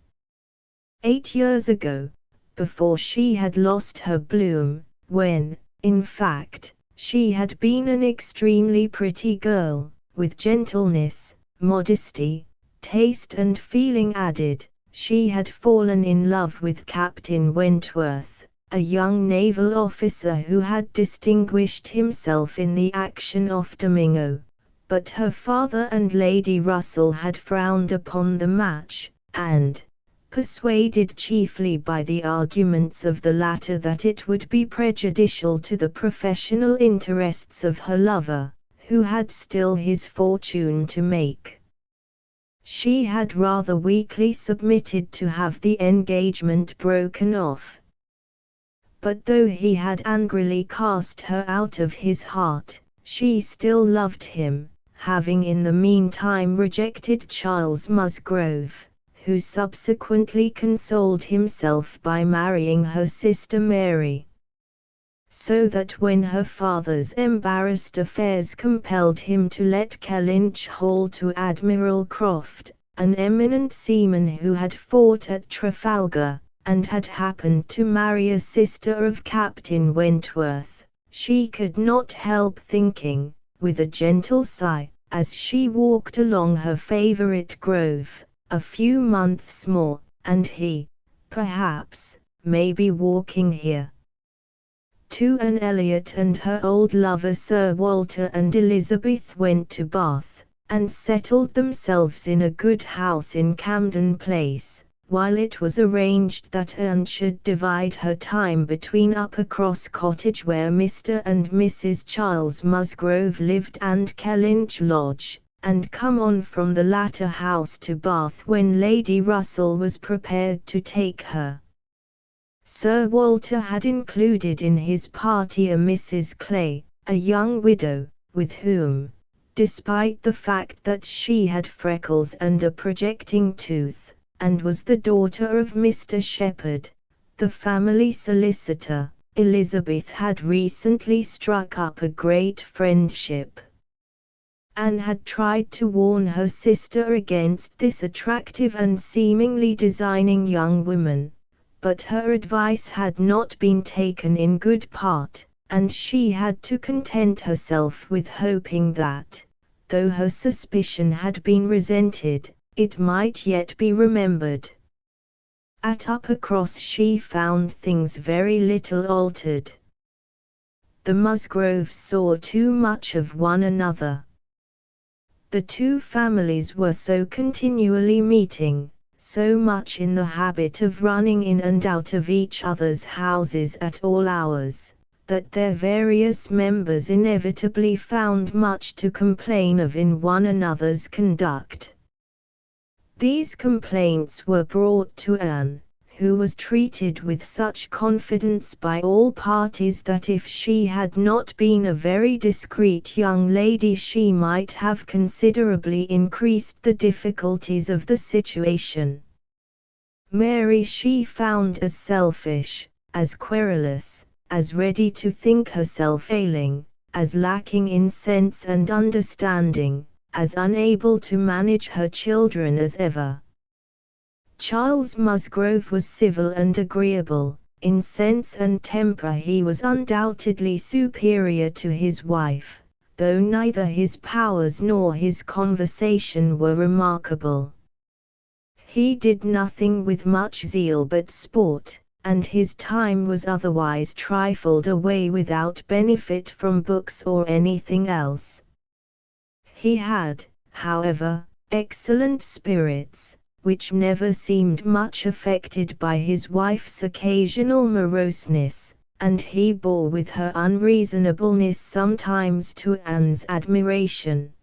8 years ago, before she had lost her bloom, when, in fact, she had been an extremely pretty girl, with gentleness, modesty, taste and feeling added, she had fallen in love with Captain Wentworth, a young naval officer who had distinguished himself in the action off Domingo, but her father and Lady Russell had frowned upon the match, and, persuaded chiefly by the arguments of the latter that it would be prejudicial to the professional interests of her lover, who had still his fortune to make. She had rather weakly submitted to have the engagement broken off. But though he had angrily cast her out of his heart, she still loved him, having in the meantime rejected Charles Musgrove, who subsequently consoled himself by marrying her sister Mary. So that when her father's embarrassed affairs compelled him to let Kellynch Hall to Admiral Croft, an eminent seaman who had fought at Trafalgar, and had happened to marry a sister of Captain Wentworth, she could not help thinking, with a gentle sigh, as she walked along her favourite grove, a few months more, and he, perhaps, may be walking here. To Anne Elliot and her old lover Sir Walter and Elizabeth went to Bath, and settled themselves in a good house in Camden Place, while it was arranged that Anne should divide her time between Uppercross Cottage where Mr. and Mrs. Charles Musgrove lived and Kellynch Lodge, and come on from the latter house to Bath when Lady Russell was prepared to take her. Sir Walter had included in his party a Mrs. Clay, a young widow, with whom, despite the fact that she had freckles and a projecting tooth, and was the daughter of Mr. Shepherd, the family solicitor, Elizabeth had recently struck up a great friendship. Anne had tried to warn her sister against this attractive and seemingly designing young woman, but her advice had not been taken in good part, and she had to content herself with hoping that, though her suspicion had been resented, it might yet be remembered. At Uppercross she found things very little altered. The Musgroves saw too much of one another. The two families were so continually meeting, so much in the habit of running in and out of each other's houses at all hours, that their various members inevitably found much to complain of in one another's conduct. These complaints were brought to Anne, who was treated with such confidence by all parties that if she had not been a very discreet young lady she might have considerably increased the difficulties of the situation. Mary she found as selfish, as querulous, as ready to think herself ailing, as lacking in sense and understanding, as unable to manage her children as ever. Charles Musgrove was civil and agreeable. In sense and temper he was undoubtedly superior to his wife, though neither his powers nor his conversation were remarkable. He did nothing with much zeal but sport, and his time was otherwise trifled away without benefit from books or anything else. He had, however, excellent spirits, which never seemed much affected by his wife's occasional moroseness, and he bore with her unreasonableness sometimes to Anne's admiration.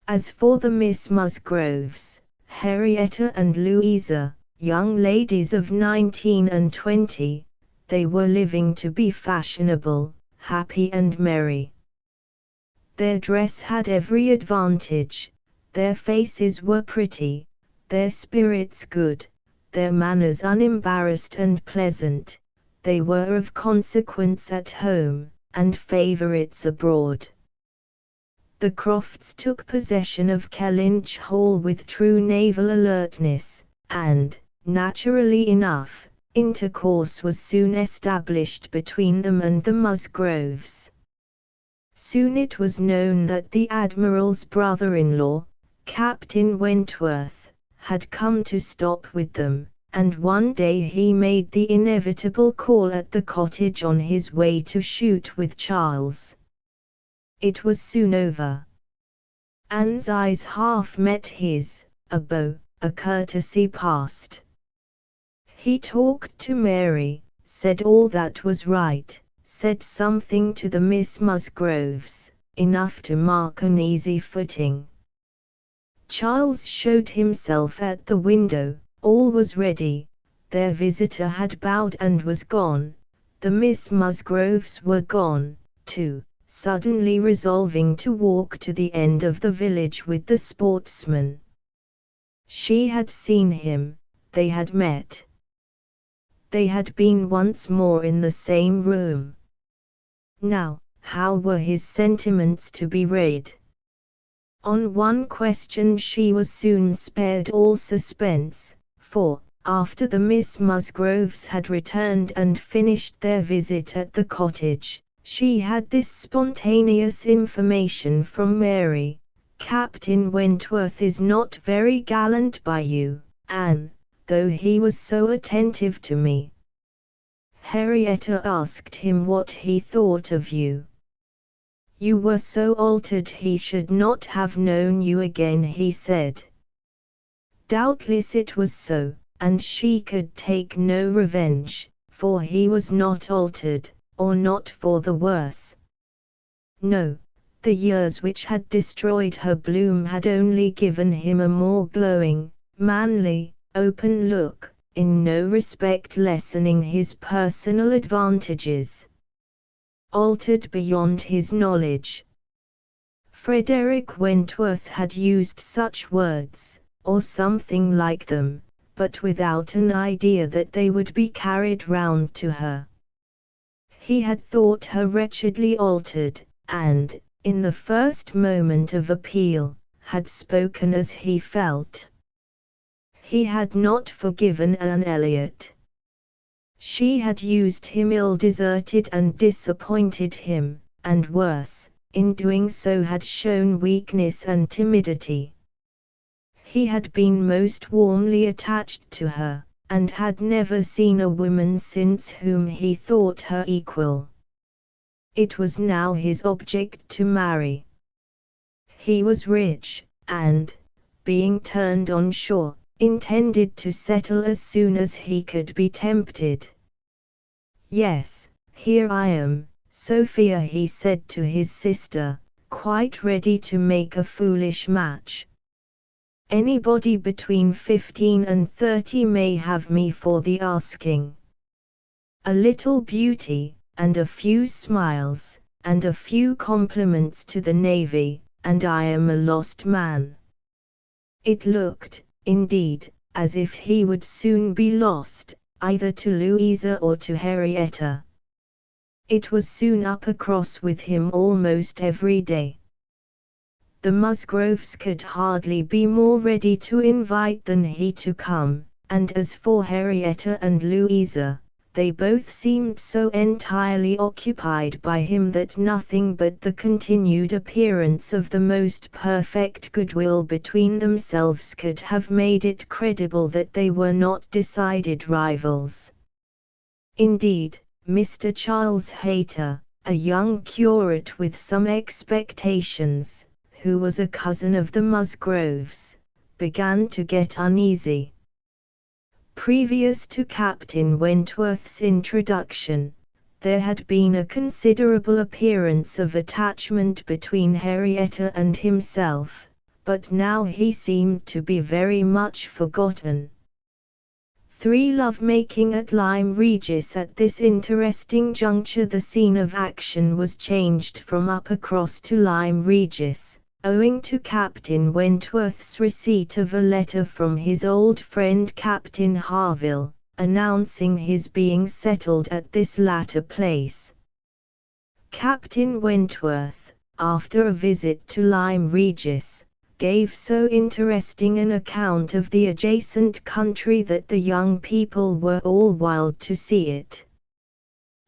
As for the Miss Musgroves, Henrietta and Louisa, young ladies of 19 and 20, they were living to be fashionable, happy and merry. Their dress had every advantage, their faces were pretty, their spirits good, their manners unembarrassed and pleasant, they were of consequence at home, and favourites abroad. The Crofts took possession of Kellynch Hall with true naval alertness, and, naturally enough, intercourse was soon established between them and the Musgroves. Soon it was known that the Admiral's brother-in-law, Captain Wentworth, had come to stop with them, and one day he made the inevitable call at the cottage on his way to shoot with Charles. It was soon over. Anne's eyes half met his, a bow, a courtesy passed. He talked to Mary, said all that was right, said something to the Miss Musgroves, enough to mark an easy footing. Charles showed himself at the window. All was ready. Their visitor had bowed and was gone. The Miss Musgroves were gone, too, suddenly resolving to walk to the end of the village with the sportsman. She had seen him, they had met. They had been once more in the same room. Now, how were his sentiments to be read? On one question she was soon spared all suspense, for, after the Miss Musgroves had returned and finished their visit at the cottage, she had this spontaneous information from Mary: "Captain Wentworth is not very gallant by you, Anne, though he was so attentive to me." Henrietta asked him what he thought of you. "You were so altered he should not have known you again," he said. Doubtless it was so, and she could take no revenge, for he was not altered, or not for the worse. No, the years which had destroyed her bloom had only given him a more glowing, manly, open look, in no respect lessening his personal advantages. Altered beyond his knowledge. Frederick Wentworth had used such words, or something like them, but without an idea that they would be carried round to her. He had thought her wretchedly altered, and, in the first moment of appeal, had spoken as he felt. He had not forgiven Anne Elliot. She had used him ill, deserted and disappointed him, and worse, in doing so had shown weakness and timidity. He had been most warmly attached to her, and had never seen a woman since whom he thought her equal. It was now his object to marry. He was rich, and, being turned on shore, intended to settle as soon as he could be tempted. "Yes, here I am, Sophia," he said to his sister, "quite ready to make a foolish match. Anybody between 15 and 30 may have me for the asking. A little beauty, and a few smiles, and a few compliments to the Navy, and I am a lost man." It looked, indeed, as if he would soon be lost, either to Louisa or to Henrietta. It was soon up across with him almost every day. The Musgroves could hardly be more ready to invite than he to come, and as for Henrietta and Louisa, they both seemed so entirely occupied by him that nothing but the continued appearance of the most perfect goodwill between themselves could have made it credible that they were not decided rivals. Indeed, Mr. Charles Hayter, a young curate with some expectations, who was a cousin of the Musgroves, began to get uneasy. Previous to Captain Wentworth's introduction, there had been a considerable appearance of attachment between Henrietta and himself, but now he seemed to be very much forgotten. Love-making at Lyme Regis. At this interesting juncture the scene of action was changed from Uppercross to Lyme Regis, owing to Captain Wentworth's receipt of a letter from his old friend Captain Harville, announcing his being settled at this latter place. Captain Wentworth, after a visit to Lyme Regis, gave so interesting an account of the adjacent country that the young people were all wild to see it.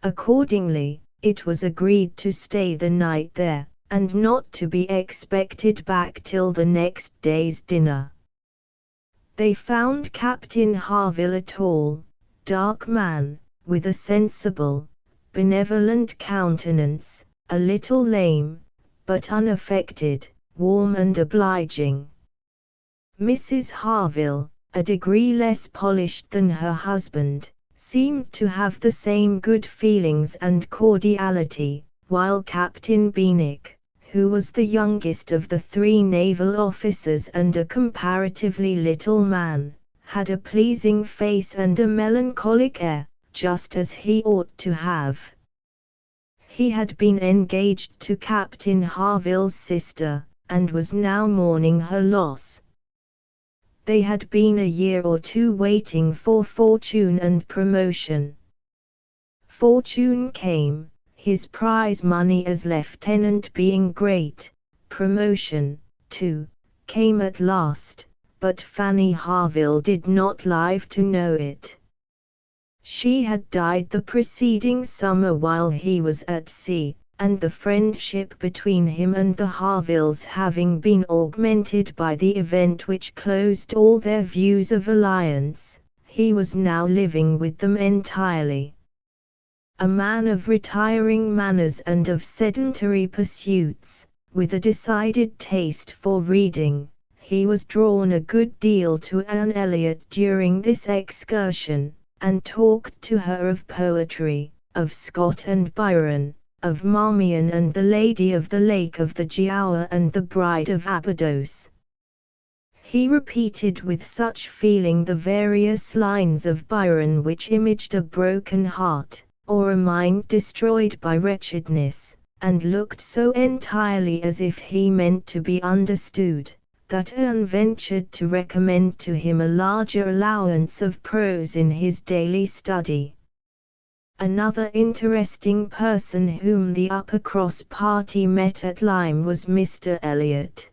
Accordingly, it was agreed to stay the night there, and not to be expected back till the next day's dinner. They found Captain Harville a tall, dark man, with a sensible, benevolent countenance, a little lame, but unaffected, warm and obliging. Mrs. Harville, a degree less polished than her husband, seemed to have the same good feelings and cordiality, while Captain Benwick, who was the youngest of the 3 naval officers and a comparatively little man, had a pleasing face and a melancholic air, just as he ought to have. He had been engaged to Captain Harville's sister, and was now mourning her loss. They had been a year or 2 waiting for fortune and promotion. Fortune came, his prize money as lieutenant being great. Promotion, too, came at last, but Fanny Harville did not live to know it. She had died the preceding summer while he was at sea, and the friendship between him and the Harvilles having been augmented by the event which closed all their views of alliance, he was now living with them entirely. A man of retiring manners and of sedentary pursuits, with a decided taste for reading, he was drawn a good deal to Anne Elliot during this excursion, and talked to her of poetry, of Scott and Byron, of Marmion and the Lady of the Lake of the Giaour and the Bride of Abydos. He repeated with such feeling the various lines of Byron which imaged a broken heart, or a mind destroyed by wretchedness, and looked so entirely as if he meant to be understood, that Anne ventured to recommend to him a larger allowance of prose in his daily study. Another interesting person whom the Uppercross party met at Lyme was Mr. Elliot.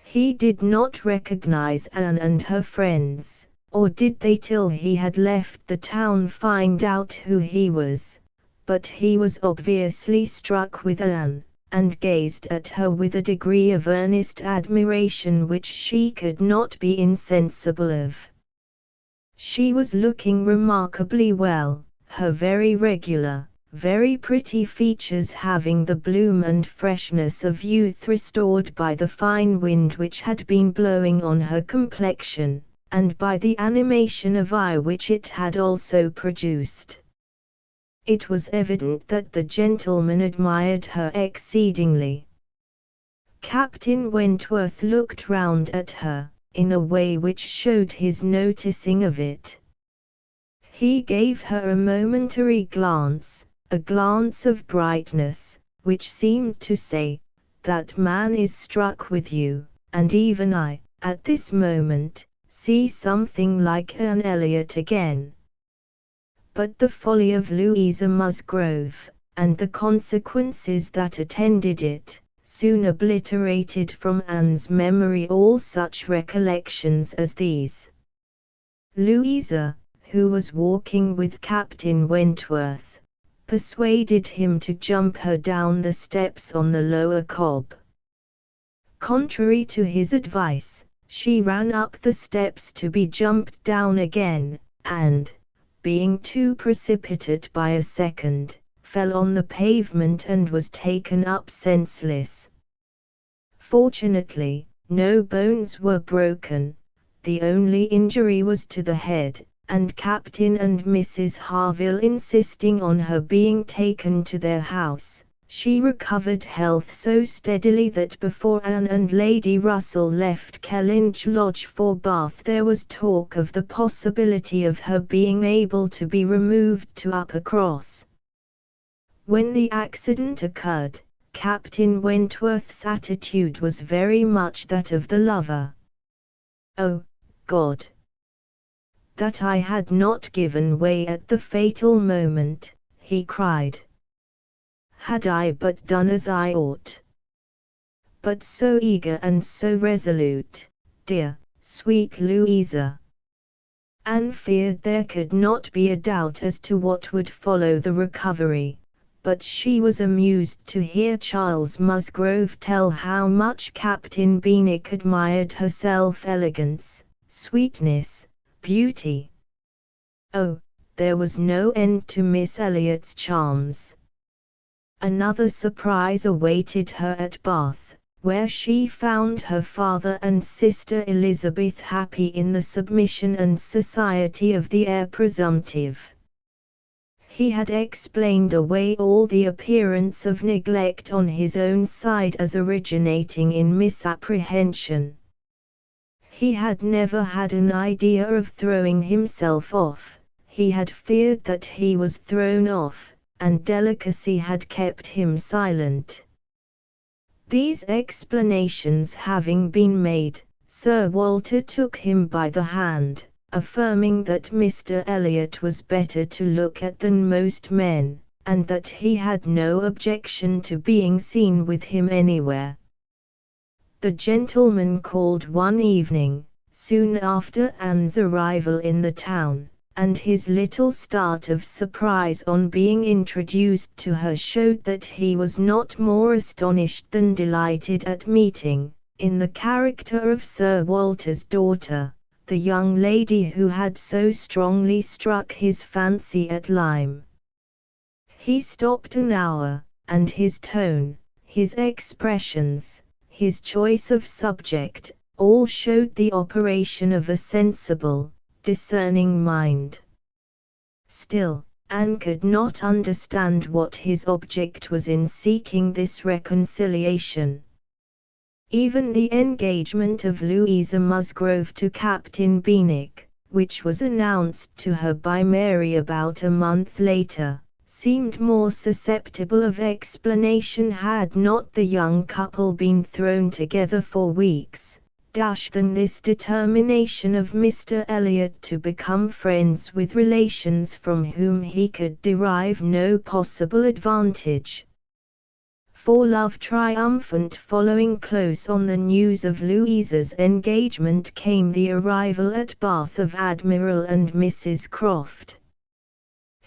He did not recognize Anne and her friends, or did they till he had left the town find out who he was, but he was obviously struck with Anne, and gazed at her with a degree of earnest admiration which she could not be insensible of. She was looking remarkably well, her very regular, very pretty features having the bloom and freshness of youth restored by the fine wind which had been blowing on her complexion, and by the animation of eye which it had also produced. It was evident that the gentleman admired her exceedingly. Captain Wentworth looked round at her, in a way which showed his noticing of it. He gave her a momentary glance, a glance of brightness, which seemed to say, "That man is struck with you, and even I, at this moment, see something like Anne Elliot again." But the folly of Louisa Musgrove, and the consequences that attended it, soon obliterated from Anne's memory all such recollections as these. Louisa, who was walking with Captain Wentworth, persuaded him to jump her down the steps on the lower cob. Contrary to his advice, she ran up the steps to be jumped down again, and, being too precipitate by a second, fell on the pavement and was taken up senseless. Fortunately, no bones were broken, the only injury was to the head, and Captain and Mrs. Harville insisting on her being taken to their house, she recovered health so steadily that before Anne and Lady Russell left Kellynch Lodge for Bath there was talk of the possibility of her being able to be removed to Uppercross. When the accident occurred, Captain Wentworth's attitude was very much that of the lover. "Oh, God! That I had not given way at the fatal moment," he cried. "Had I but done as I ought! But so eager and so resolute, dear, sweet Louisa!" Anne feared there could not be a doubt as to what would follow the recovery, but she was amused to hear Charles Musgrove tell how much Captain Benwick admired her self-elegance, sweetness, beauty. Oh, there was no end to Miss Elliot's charms. Another surprise awaited her at Bath, where she found her father and sister Elizabeth happy in the submission and society of the heir presumptive. He had explained away all the appearance of neglect on his own side as originating in misapprehension. He had never had an idea of throwing himself off, he had feared that he was thrown off, and delicacy had kept him silent. These explanations having been made, Sir Walter took him by the hand, affirming that Mr. Elliot was better to look at than most men, and that he had no objection to being seen with him anywhere. The gentleman called one evening, soon after Anne's arrival in the town, and his little start of surprise on being introduced to her showed that he was not more astonished than delighted at meeting, in the character of Sir Walter's daughter, the young lady who had so strongly struck his fancy at Lyme. He stopped an hour, and his tone, his expressions, his choice of subject, all showed the operation of a sensible, discerning mind. Still, Anne could not understand what his object was in seeking this reconciliation. Even the engagement of Louisa Musgrove to Captain Benwick, which was announced to her by Mary about a month later, seemed more susceptible of explanation had not the young couple been thrown together for weeks, than this determination of Mr. Elliot to become friends with relations from whom he could derive no possible advantage. For love triumphant following close on the news of Louisa's engagement came the arrival at Bath of Admiral and Mrs. Croft.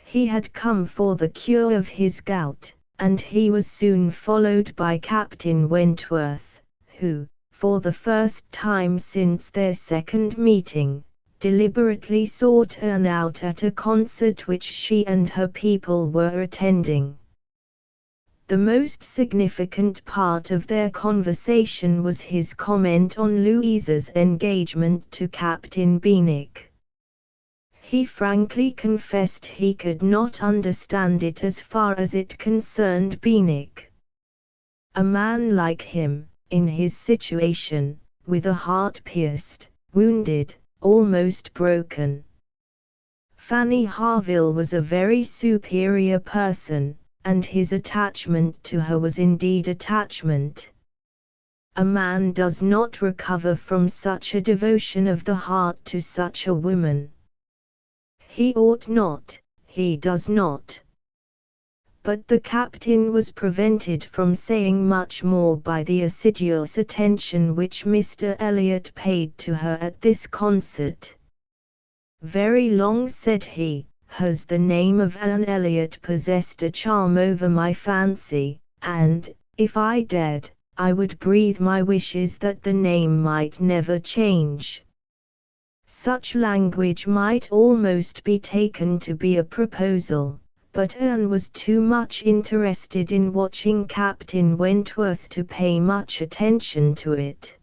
He had come for the cure of his gout, and he was soon followed by Captain Wentworth, who, for the first time since their second meeting, deliberately sought Anne out at a concert which she and her people were attending. The most significant part of their conversation was his comment on Louisa's engagement to Captain Benwick. He frankly confessed he could not understand it as far as it concerned Benwick. A man like him, in his situation, with a heart pierced, wounded, almost broken. Fanny Harville was a very superior person, and his attachment to her was indeed attachment. A man does not recover from such a devotion of the heart to such a woman. He ought not, he does not. But the captain was prevented from saying much more by the assiduous attention which Mr. Elliot paid to her at this concert. Very long, said he, has the name of Anne Elliot possessed a charm over my fancy, and, if I dared, I would breathe my wishes that the name might never change. Such language might almost be taken to be a proposal, but Anne was too much interested in watching Captain Wentworth to pay much attention to it.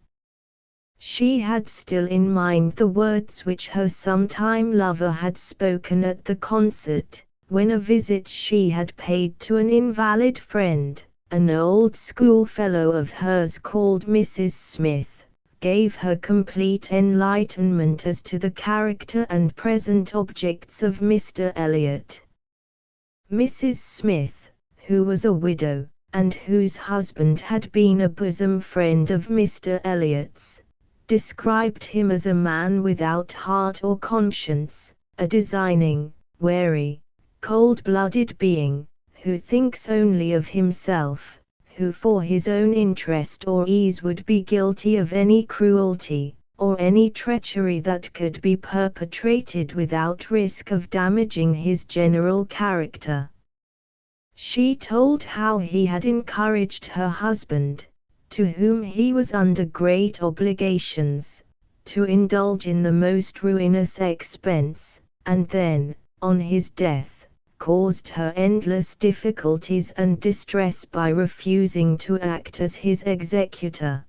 She had still in mind the words which her sometime lover had spoken at the concert, when a visit she had paid to an invalid friend, an old schoolfellow of hers called Mrs. Smith, gave her complete enlightenment as to the character and present objects of Mr. Elliot. Mrs. Smith, who was a widow, and whose husband had been a bosom friend of Mr. Elliot's, described him as a man without heart or conscience, a designing, wary, cold-blooded being, who thinks only of himself, who for his own interest or ease would be guilty of any cruelty, or any treachery that could be perpetrated without risk of damaging his general character. She told how he had encouraged her husband, to whom he was under great obligations, to indulge in the most ruinous expense, and then, on his death, caused her endless difficulties and distress by refusing to act as his executor.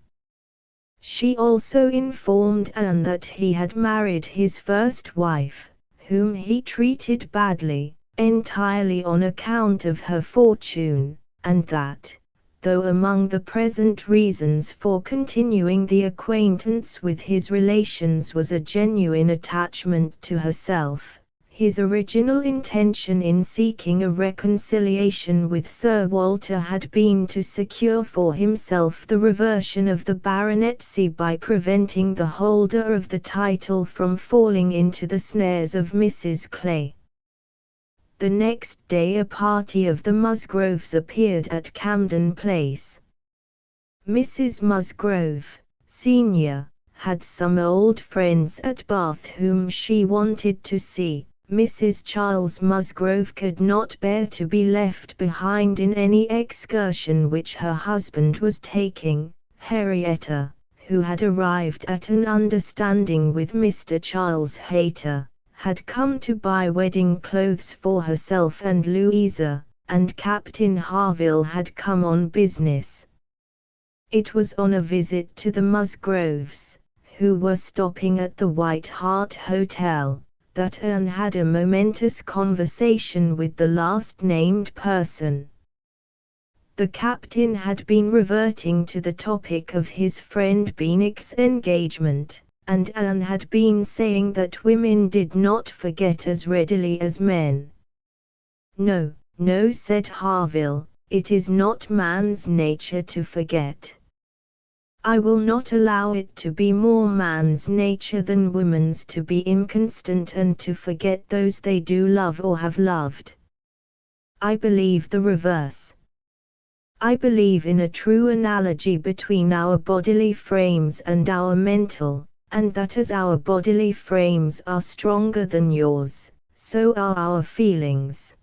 She also informed Anne that he had married his first wife, whom he treated badly, entirely on account of her fortune, and that, though among the present reasons for continuing the acquaintance with his relations was a genuine attachment to herself, his original intention in seeking a reconciliation with Sir Walter had been to secure for himself the reversion of the baronetcy by preventing the holder of the title from falling into the snares of Mrs. Clay. The next day a party of the Musgroves appeared at Camden Place. Mrs. Musgrove, senior, had some old friends at Bath whom she wanted to see. Mrs. Charles Musgrove could not bear to be left behind in any excursion which her husband was taking. Henrietta, who had arrived at an understanding with Mr. Charles Hayter, had come to buy wedding clothes for herself and Louisa, and Captain Harville had come on business. It was on a visit to the Musgroves, who were stopping at the White Hart Hotel, that Anne had a momentous conversation with the last-named person. The captain had been reverting to the topic of his friend Benwick's engagement, and Anne had been saying that women did not forget as readily as men. "No, no," said Harville, "it is not man's nature to forget. I will not allow it to be more man's nature than woman's to be inconstant and to forget those they do love or have loved. I believe the reverse. I believe in a true analogy between our bodily frames and our mental, and that as our bodily frames are stronger than yours, so are our feelings."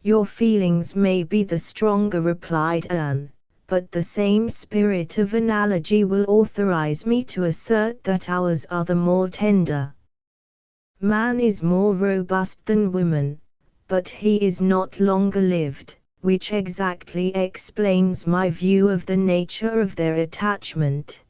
"Your feelings may be the stronger," replied Anne, "but the same spirit of analogy will authorize me to assert that ours are the more tender. Man is more robust than woman, but he is not longer lived, which exactly explains my view of the nature of their attachment."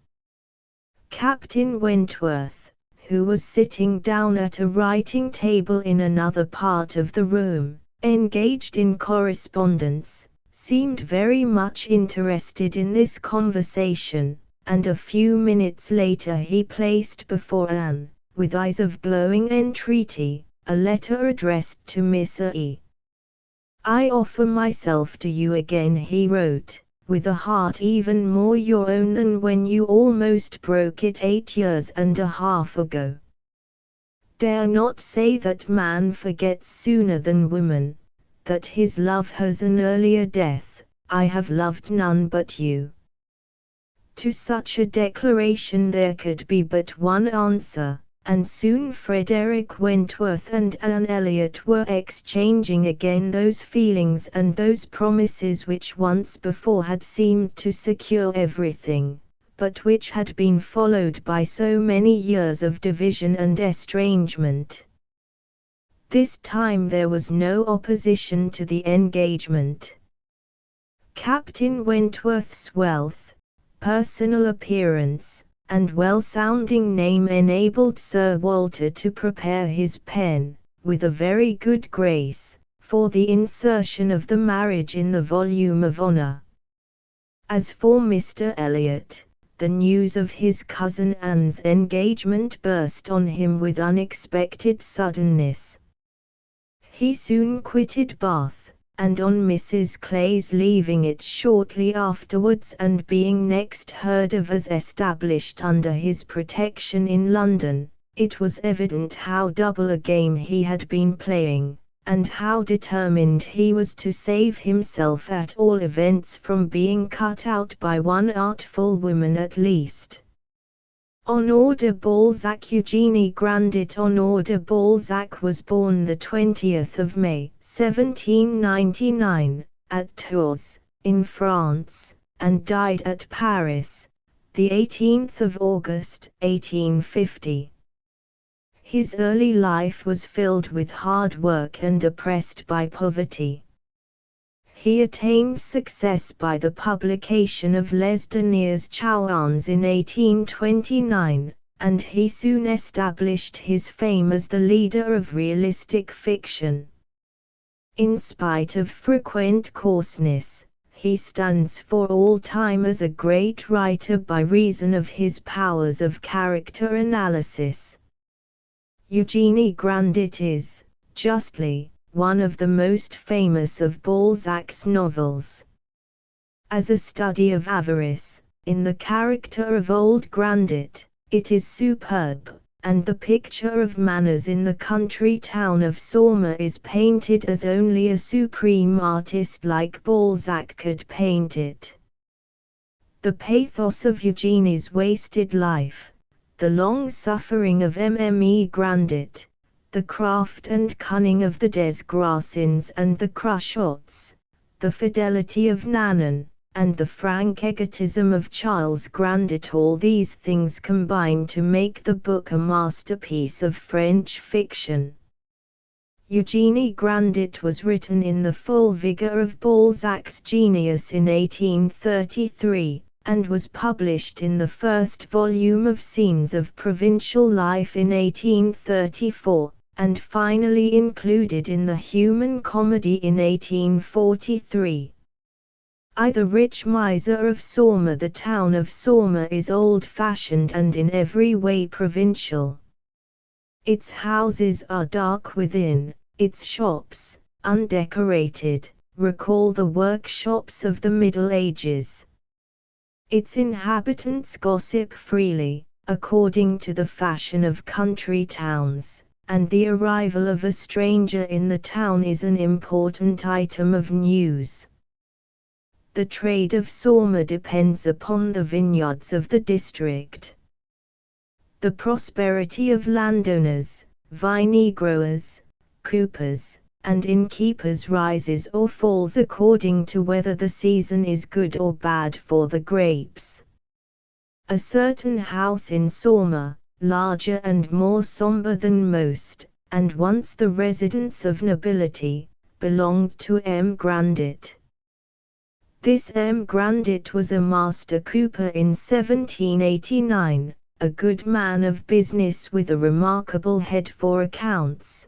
Captain Wentworth, who was sitting down at a writing table in another part of the room, engaged in correspondence, seemed very much interested in this conversation, and a few minutes later he placed before Anne, with eyes of glowing entreaty, a letter addressed to Miss E. "I offer myself to you again," he wrote, "with a heart even more your own than when you almost broke it 8 years and a half ago. Dare not say that man forgets sooner than woman, that his love has an earlier death. I have loved none but you." To such a declaration there could be but one answer, and soon Frederick Wentworth and Anne Elliot were exchanging again those feelings and those promises which once before had seemed to secure everything, but which had been followed by so many years of division and estrangement. This time there was no opposition to the engagement. Captain Wentworth's wealth, personal appearance, and well-sounding name enabled Sir Walter to prepare his pen, with a very good grace, for the insertion of the marriage in the volume of honour. As for Mr. Elliot, the news of his cousin Anne's engagement burst on him with unexpected suddenness. He soon quitted Bath, and on Mrs. Clay's leaving it shortly afterwards and being next heard of as established under his protection in London, it was evident how double a game he had been playing, and how determined he was to save himself at all events from being cut out by one artful woman at least. Honore de Balzac Eugénie Grandit Honore de Balzac was born the 20th of May, 1799, at Tours, in France, and died at Paris, the 18th of August, 1850. His early life was filled with hard work and oppressed by poverty. He attained success by the publication of Les Derniers Chouans in 1829, and he soon established his fame as the leader of realistic fiction. In spite of frequent coarseness, he stands for all time as a great writer by reason of his powers of character analysis. Eugenie Grandit is, justly, one of the most famous of Balzac's novels. As a study of avarice, in the character of old Grandit, it is superb, and the picture of manners in the country town of Somme is painted as only a supreme artist like Balzac could paint it. The pathos of Eugenie's wasted life, the long suffering of Mme. Grandit, the craft and cunning of the Desgrassins and the Cruchots, the fidelity of Nanon, and the frank egotism of Charles Grandit, all these things combine to make the book a masterpiece of French fiction. Eugenie Grandit was written in the full vigor of Balzac's genius in 1833, and was published in the first volume of Scenes of Provincial Life in 1834, and finally included in the Human Comedy in 1843. The rich miser of Somme. The town of Somme is old-fashioned and in every way provincial. Its houses are dark within, its shops, undecorated, recall the workshops of the Middle Ages. Its inhabitants gossip freely, according to the fashion of country towns, and the arrival of a stranger in the town is an important item of news. The trade of Somme depends upon the vineyards of the district. The prosperity of landowners, vine-growers, coopers, and innkeepers rises or falls according to whether the season is good or bad for the grapes. A certain house in Somme, larger and more sombre than most, and once the residence of nobility, belonged to M. Grandit. This M. Grandit was a master cooper in 1789, a good man of business with a remarkable head for accounts.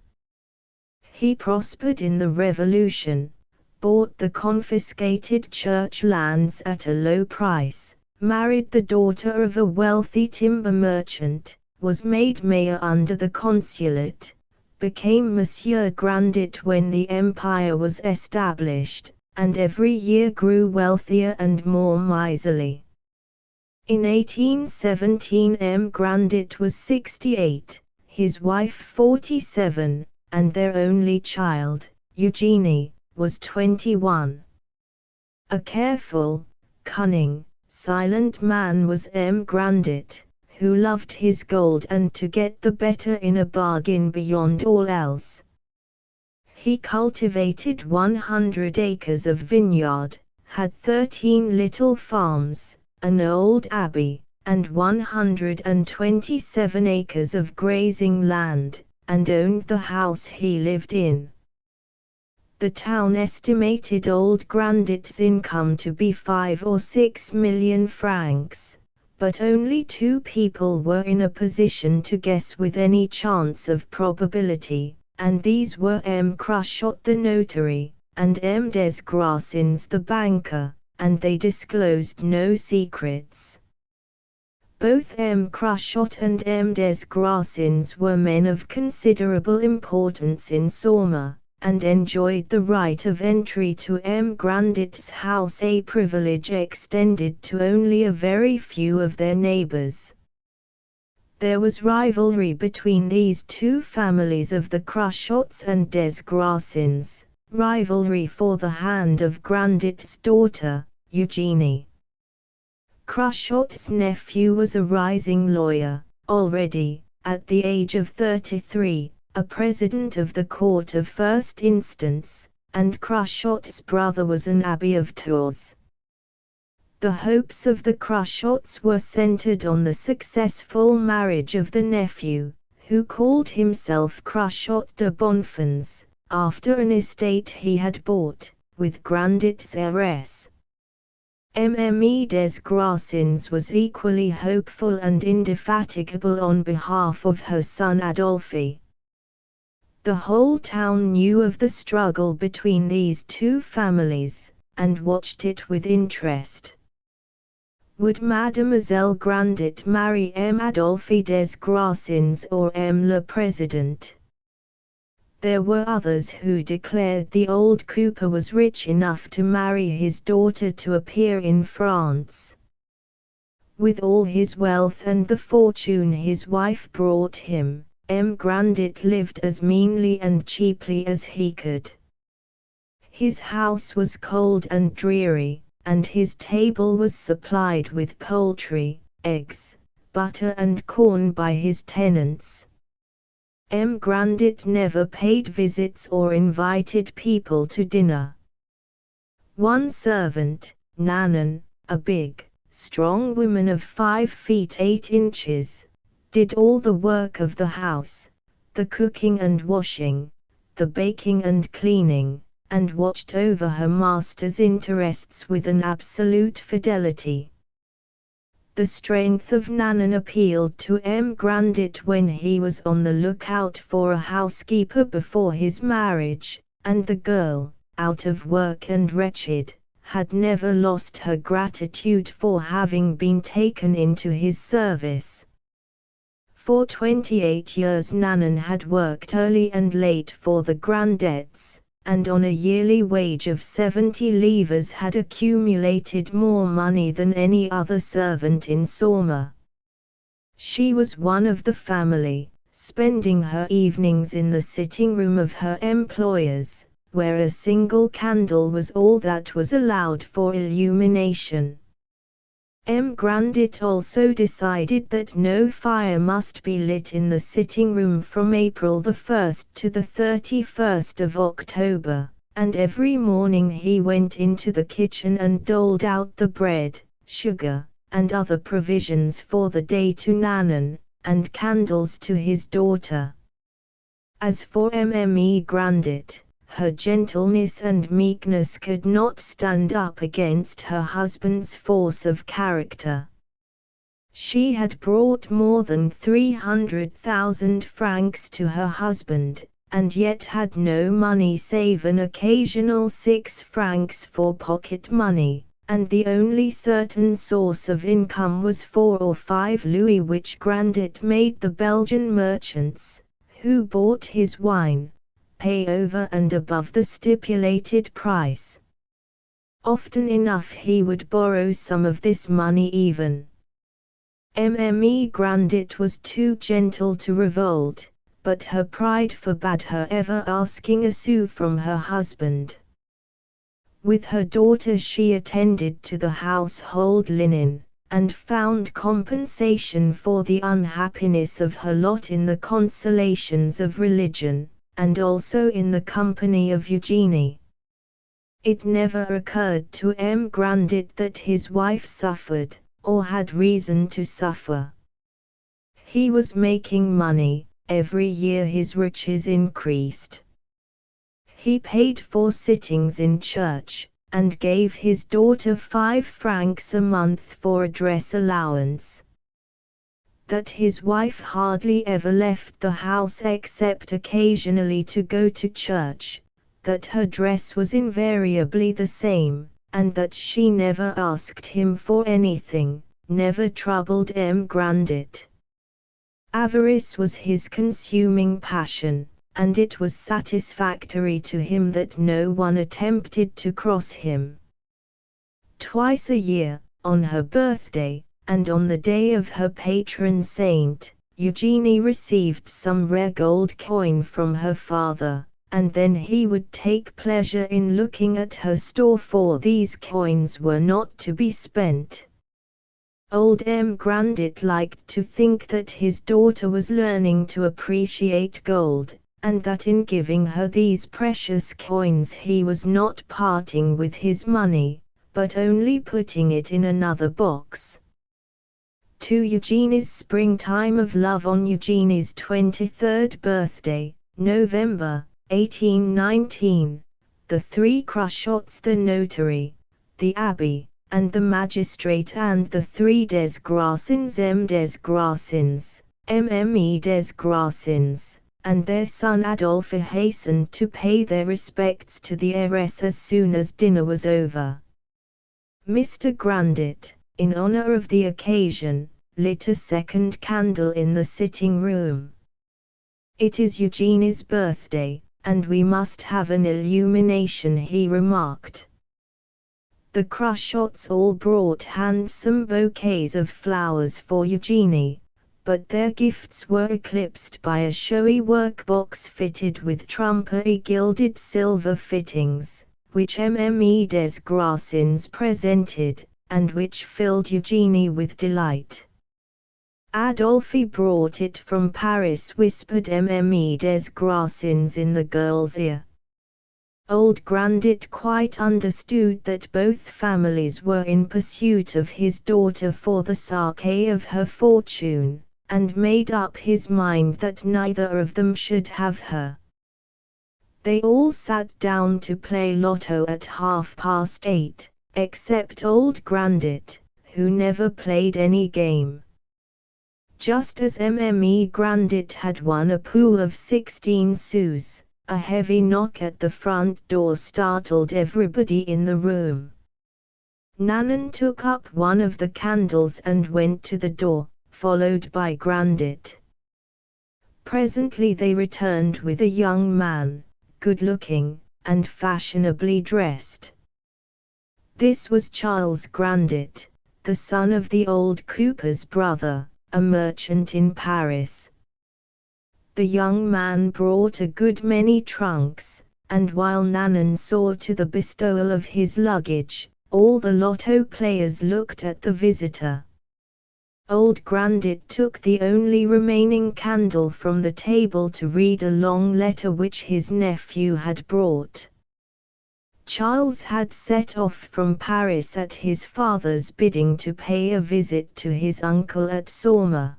He prospered in the Revolution, bought the confiscated church lands at a low price, married the daughter of a wealthy timber merchant, was made mayor under the consulate, became Monsieur Grandit when the empire was established, and every year grew wealthier and more miserly. In 1817 M. Grandit was 68, his wife 47, and their only child, Eugenie, was 21. A careful, cunning, silent man was M. Grandit, who loved his gold and to get the better in a bargain beyond all else. He cultivated 100 acres of vineyard, had 13 little farms, an old abbey, and 127 acres of grazing land, and owned the house he lived in. The town estimated old Grandit's income to be 5 or 6 million francs, but only 2 people were in a position to guess with any chance of probability, and these were M. Cruchot the notary, and M. Desgrassins the banker, and they disclosed no secrets. Both M. Cruchot and M. Desgrassins were men of considerable importance in Somme, and enjoyed the right of entry to M. Grandit's house, a privilege extended to only a very few of their neighbors. There was rivalry between these two families of the Cruchots and Desgrassins, rivalry for the hand of Grandit's daughter, Eugenie. Cruchot's nephew was a rising lawyer, already, at the age of 33, a president of the Court of First Instance, and Cruchot's brother was an abbé of Tours. The hopes of the Cruchots were centered on the successful marriage of the nephew, who called himself Cruchot de Bonfons, after an estate he had bought, with Grandit's heiress. Mme. Desgrassins was equally hopeful and indefatigable on behalf of her son Adolphe. The whole town knew of the struggle between these two families, and watched it with interest. Would Mademoiselle Grandit marry M. Adolphe des Grassins or M. le Président? There were others who declared the old cooper was rich enough to marry his daughter to appear in France. With all his wealth and the fortune his wife brought him, M. Grandit lived as meanly and cheaply as he could. His house was cold and dreary, and his table was supplied with poultry, eggs, butter and corn by his tenants. M. Grandit never paid visits or invited people to dinner. One servant, Nanon, a big, strong woman of 5 feet 8 inches, did all the work of the house, the cooking and washing, the baking and cleaning, and watched over her master's interests with an absolute fidelity. The strength of Nanon appealed to M. Grandit when he was on the lookout for a housekeeper before his marriage, and the girl, out of work and wretched, had never lost her gratitude for having been taken into his service. For 28 years Nanon had worked early and late for the Grandets, and on a yearly wage of 70 livres had accumulated more money than any other servant in Sorma. She was one of the family, spending her evenings in the sitting room of her employers, where a single candle was all that was allowed for illumination. M. Grandit also decided that no fire must be lit in the sitting room from April the 1st to the 31st of October, and every morning he went into the kitchen and doled out the bread, sugar, and other provisions for the day to Nanon, and candles to his daughter. As for Mme. Grandit, her gentleness and meekness could not stand up against her husband's force of character. She had brought more than 300,000 francs to her husband, and yet had no money save an occasional 6 francs for pocket money, and the only certain source of income was 4 or 5 louis which Grandit made the Belgian merchants, who bought his wine, pay over and above the stipulated price. Often enough he would borrow some of this money even. Mme. Grandit was too gentle to revolt, but her pride forbade her ever asking a sou from her husband. With her daughter she attended to the household linen, and found compensation for the unhappiness of her lot in the consolations of religion, and also in the company of Eugenie. It never occurred to M. Grandit that his wife suffered, or had reason to suffer. He was making money, every year his riches increased. He paid for sittings in church, and gave his daughter 5 francs a month for a dress allowance. That his wife hardly ever left the house except occasionally to go to church, that her dress was invariably the same, and that she never asked him for anything, never troubled M. Grandit. Avarice was his consuming passion, and it was satisfactory to him that no one attempted to cross him. Twice a year, on her birthday, and on the day of her patron saint, Eugenie received some rare gold coin from her father, and then he would take pleasure in looking at her store, for these coins were not to be spent. Old M. Grandit liked to think that his daughter was learning to appreciate gold, and that in giving her these precious coins he was not parting with his money, but only putting it in another box. To Eugenie's springtime of love on Eugenie's 23rd birthday, November, 1819, the 3 Cruchots, the notary, the abbé, and the magistrate, and the 3 des Grassins, M. des Grassins, Mme. des Grassins, and their son Adolphe hastened to pay their respects to the heiress as soon as dinner was over. Mr. Grandit, in honor of the occasion, lit a second candle in the sitting room. "It is Eugenie's birthday, and we must have an illumination," he remarked. The Crushots all brought handsome bouquets of flowers for Eugenie, but their gifts were eclipsed by a showy workbox fitted with trumpery gilded silver fittings, which Mme. des Grassins presented, and which filled Eugenie with delight. "Adolphe brought it from Paris," whispered Mme. des Grassins in the girl's ear. Old Grandit quite understood that both families were in pursuit of his daughter for the sake of her fortune, and made up his mind that neither of them should have her. They all sat down to play lotto at 8:30, except old Grandit, who never played any game. Just as Mme. Grandit had won a pool of 16 sous, a heavy knock at the front door startled everybody in the room. Nanon took up one of the candles and went to the door, followed by Grandit. Presently they returned with a young man, good-looking, and fashionably dressed. This was Charles Grandit, the son of the old cooper's brother, a merchant in Paris. The young man brought a good many trunks, and while Nanon saw to the bestowal of his luggage, all the lotto players looked at the visitor. Old Grandit took the only remaining candle from the table to read a long letter which his nephew had brought. Charles had set off from Paris at his father's bidding to pay a visit to his uncle at Saumur.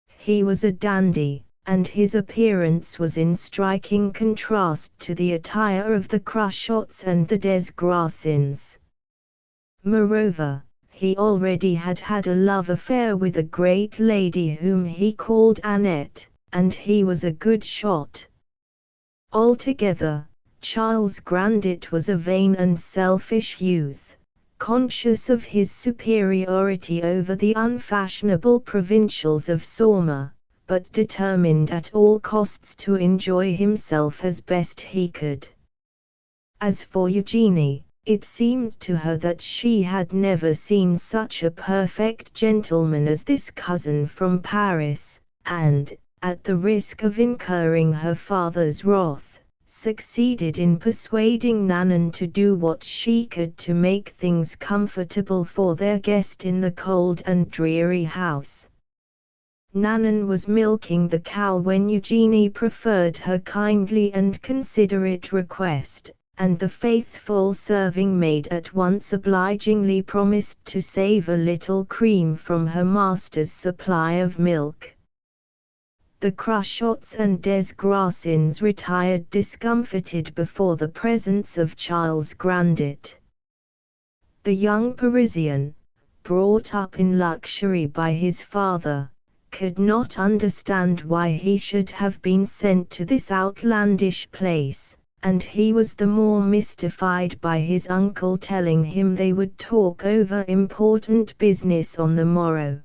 He was a dandy, and his appearance was in striking contrast to the attire of the Crushots and the des Grassins. Moreover, he already had had a love affair with a great lady whom he called Annette, and he was a good shot. Altogether, Charles Grandit was a vain and selfish youth, conscious of his superiority over the unfashionable provincials of Saumur, but determined at all costs to enjoy himself as best he could. As for Eugenie, it seemed to her that she had never seen such a perfect gentleman as this cousin from Paris, and, at the risk of incurring her father's wrath, succeeded in persuading Nanon to do what she could to make things comfortable for their guest in the cold and dreary house. Nanon was milking the cow when Eugenie preferred her kindly and considerate request, and the faithful serving maid at once obligingly promised to save a little cream from her master's supply of milk. The Crushots and des Grassins retired discomfited before the presence of Charles Grandit. The young Parisian, brought up in luxury by his father, could not understand why he should have been sent to this outlandish place, and he was the more mystified by his uncle telling him they would talk over important business on the morrow.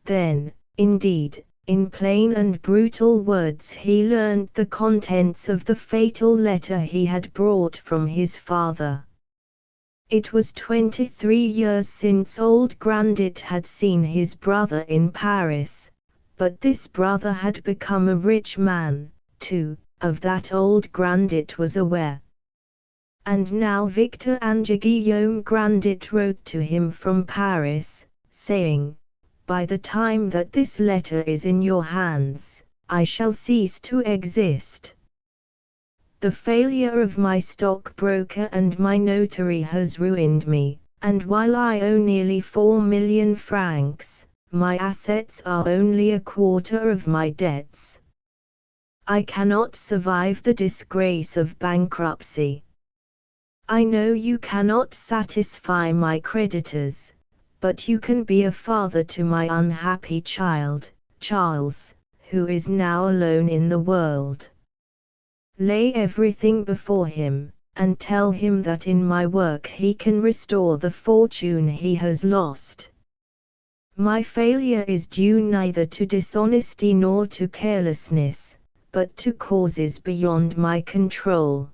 Then, indeed, in plain and brutal words he learned the contents of the fatal letter he had brought from his father. It was 23 years since old Grandit had seen his brother in Paris, but this brother had become a rich man, too, of that old Grandit was aware. And now Victor and Guillaume Grandit wrote to him from Paris, saying, "By the time that this letter is in your hands, I shall cease to exist. The failure of my stockbroker and my notary has ruined me, and while I owe nearly 4 million francs, my assets are only a quarter of my debts. I cannot survive the disgrace of bankruptcy. I know you cannot satisfy my creditors, but you can be a father to my unhappy child, Charles, who is now alone in the world. Lay everything before him, and tell him that in my work he can restore the fortune he has lost. My failure is due neither to dishonesty nor to carelessness, but to causes beyond my control.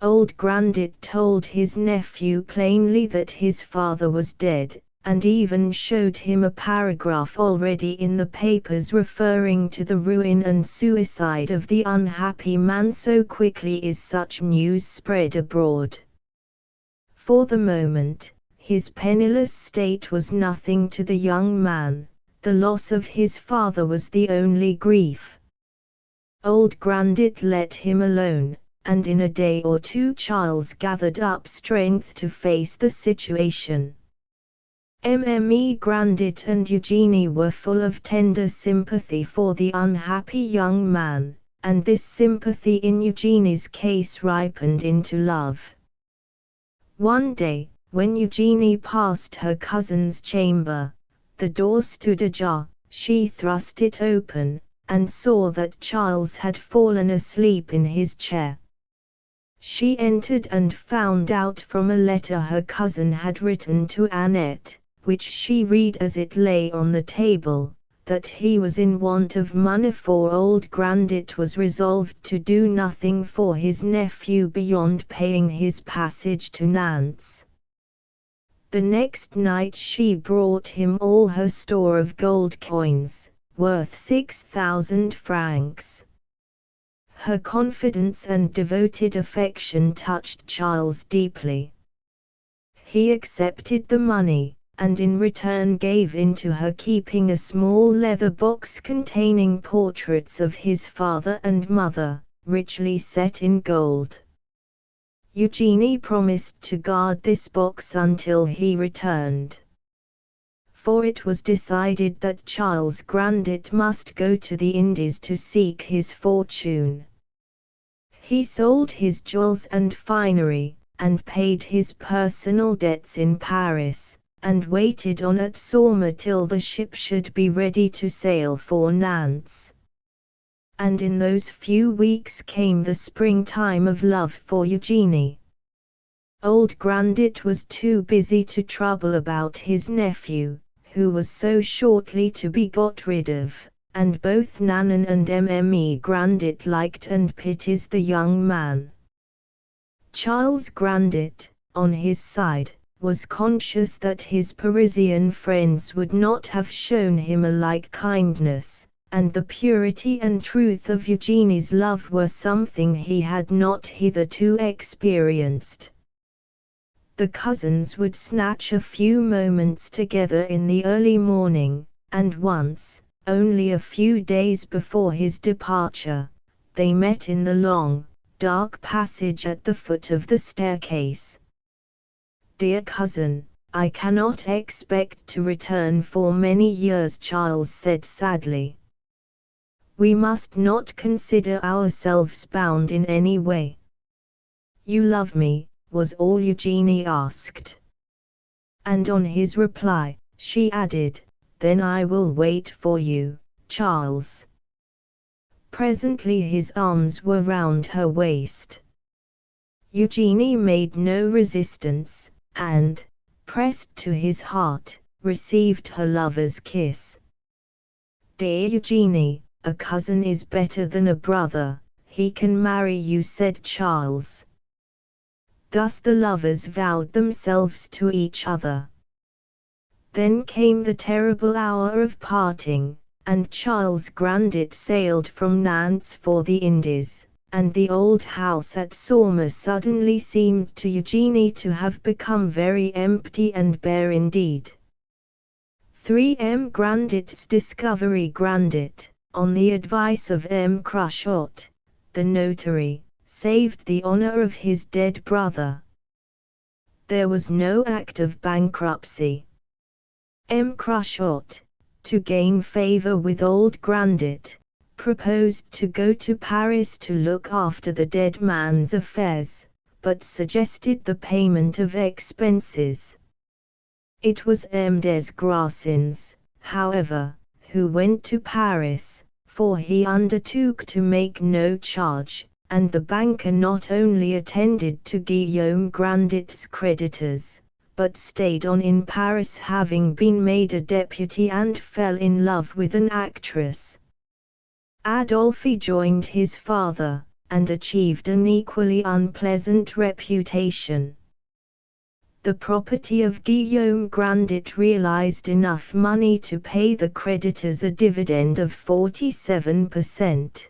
Old Grandit told his nephew plainly that his father was dead, and even showed him a paragraph already in the papers referring to the ruin and suicide of the unhappy man. So quickly is such news spread abroad. For the moment, his penniless state was nothing to the young man. The loss of his father was the only grief. Old Grandit let him alone, and in a day or two Charles gathered up strength to face the situation. Mme Grandit and Eugenie were full of tender sympathy for the unhappy young man, and this sympathy in Eugenie's case ripened into love. One day, when Eugenie passed her cousin's chamber, the door stood ajar. She thrust it open, and saw that Charles had fallen asleep in his chair. She entered and found out from a letter her cousin had written to Annette, which she read as it lay on the table, that he was in want of money, for old Grandit was resolved to do nothing for his nephew beyond paying his passage to Nantes. The next night she brought him all her store of gold coins, worth 6,000 francs. Her confidence and devoted affection touched Charles deeply. He accepted the money, and in return gave into her keeping a small leather box containing portraits of his father and mother, richly set in gold. Eugenie promised to guard this box until he returned. For it was decided that Charles Grandit must go to the Indies to seek his fortune. He sold his jewels and finery, and paid his personal debts in Paris, and waited on at Sorma till the ship should be ready to sail for Nantes. And in those few weeks came the springtime of love for Eugenie. Old Grandit was too busy to trouble about his nephew, who was so shortly to be got rid of, and both Nanon and Mme Grandit liked and pitied the young man. Charles Grandit, on his side, was conscious that his Parisian friends would not have shown him a like kindness, and the purity and truth of Eugenie's love were something he had not hitherto experienced. The cousins would snatch a few moments together in the early morning, and once, only a few days before his departure, they met in the long, dark passage at the foot of the staircase. "Dear cousin, I cannot expect to return for many years," Charles said sadly. "We must not consider ourselves bound in any way." "You love me?" was all Eugenie asked. And on his reply, she added, "Then I will wait for you, Charles." Presently his arms were round her waist. Eugenie made no resistance, and, pressed to his heart, received her lover's kiss. "Dear Eugenie, a cousin is better than a brother, he can marry you," said Charles. Thus the lovers vowed themselves to each other. Then came the terrible hour of parting, and Charles Grandit sailed from Nantes for the Indies, and the old house at Sorma suddenly seemed to Eugenie to have become very empty and bare indeed. 3M Grandit's discovery. Grandit, on the advice of M. Cruchot, the notary, saved the honor of his dead brother. There was no act of bankruptcy. M. Cruchot, to gain favor with old Grandit, proposed to go to Paris to look after the dead man's affairs, but suggested the payment of expenses. It was M. des Grassins, however, who went to Paris, for he undertook to make no charge, and the banker not only attended to Guillaume Grandit's creditors, but stayed on in Paris, having been made a deputy, and fell in love with an actress. Adolphe joined his father, and achieved an equally unpleasant reputation. The property of Guillaume Grandit realized enough money to pay the creditors a dividend of 47%.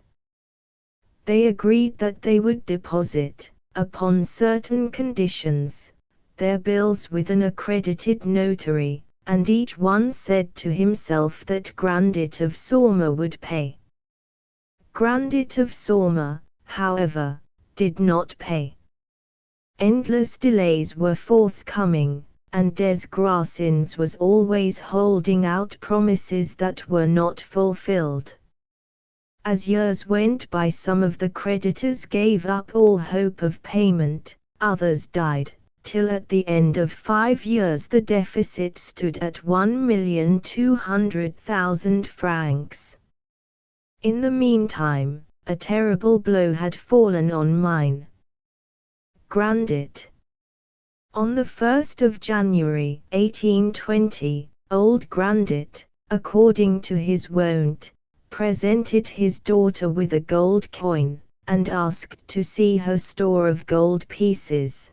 They agreed that they would deposit, upon certain conditions, their bills with an accredited notary, and each one said to himself that Grandit of Sorma would pay. Grandit of Sorma, however, did not pay. Endless delays were forthcoming, and Des Grassins was always holding out promises that were not fulfilled. As years went by, some of the creditors gave up all hope of payment, others died, till at the end of 5 years the deficit stood at 1,200,000 francs. In the meantime, a terrible blow had fallen on mine. Grandit. On the 1st of January 1820, old Grandit, according to his wont, presented his daughter with a gold coin, and asked to see her store of gold pieces.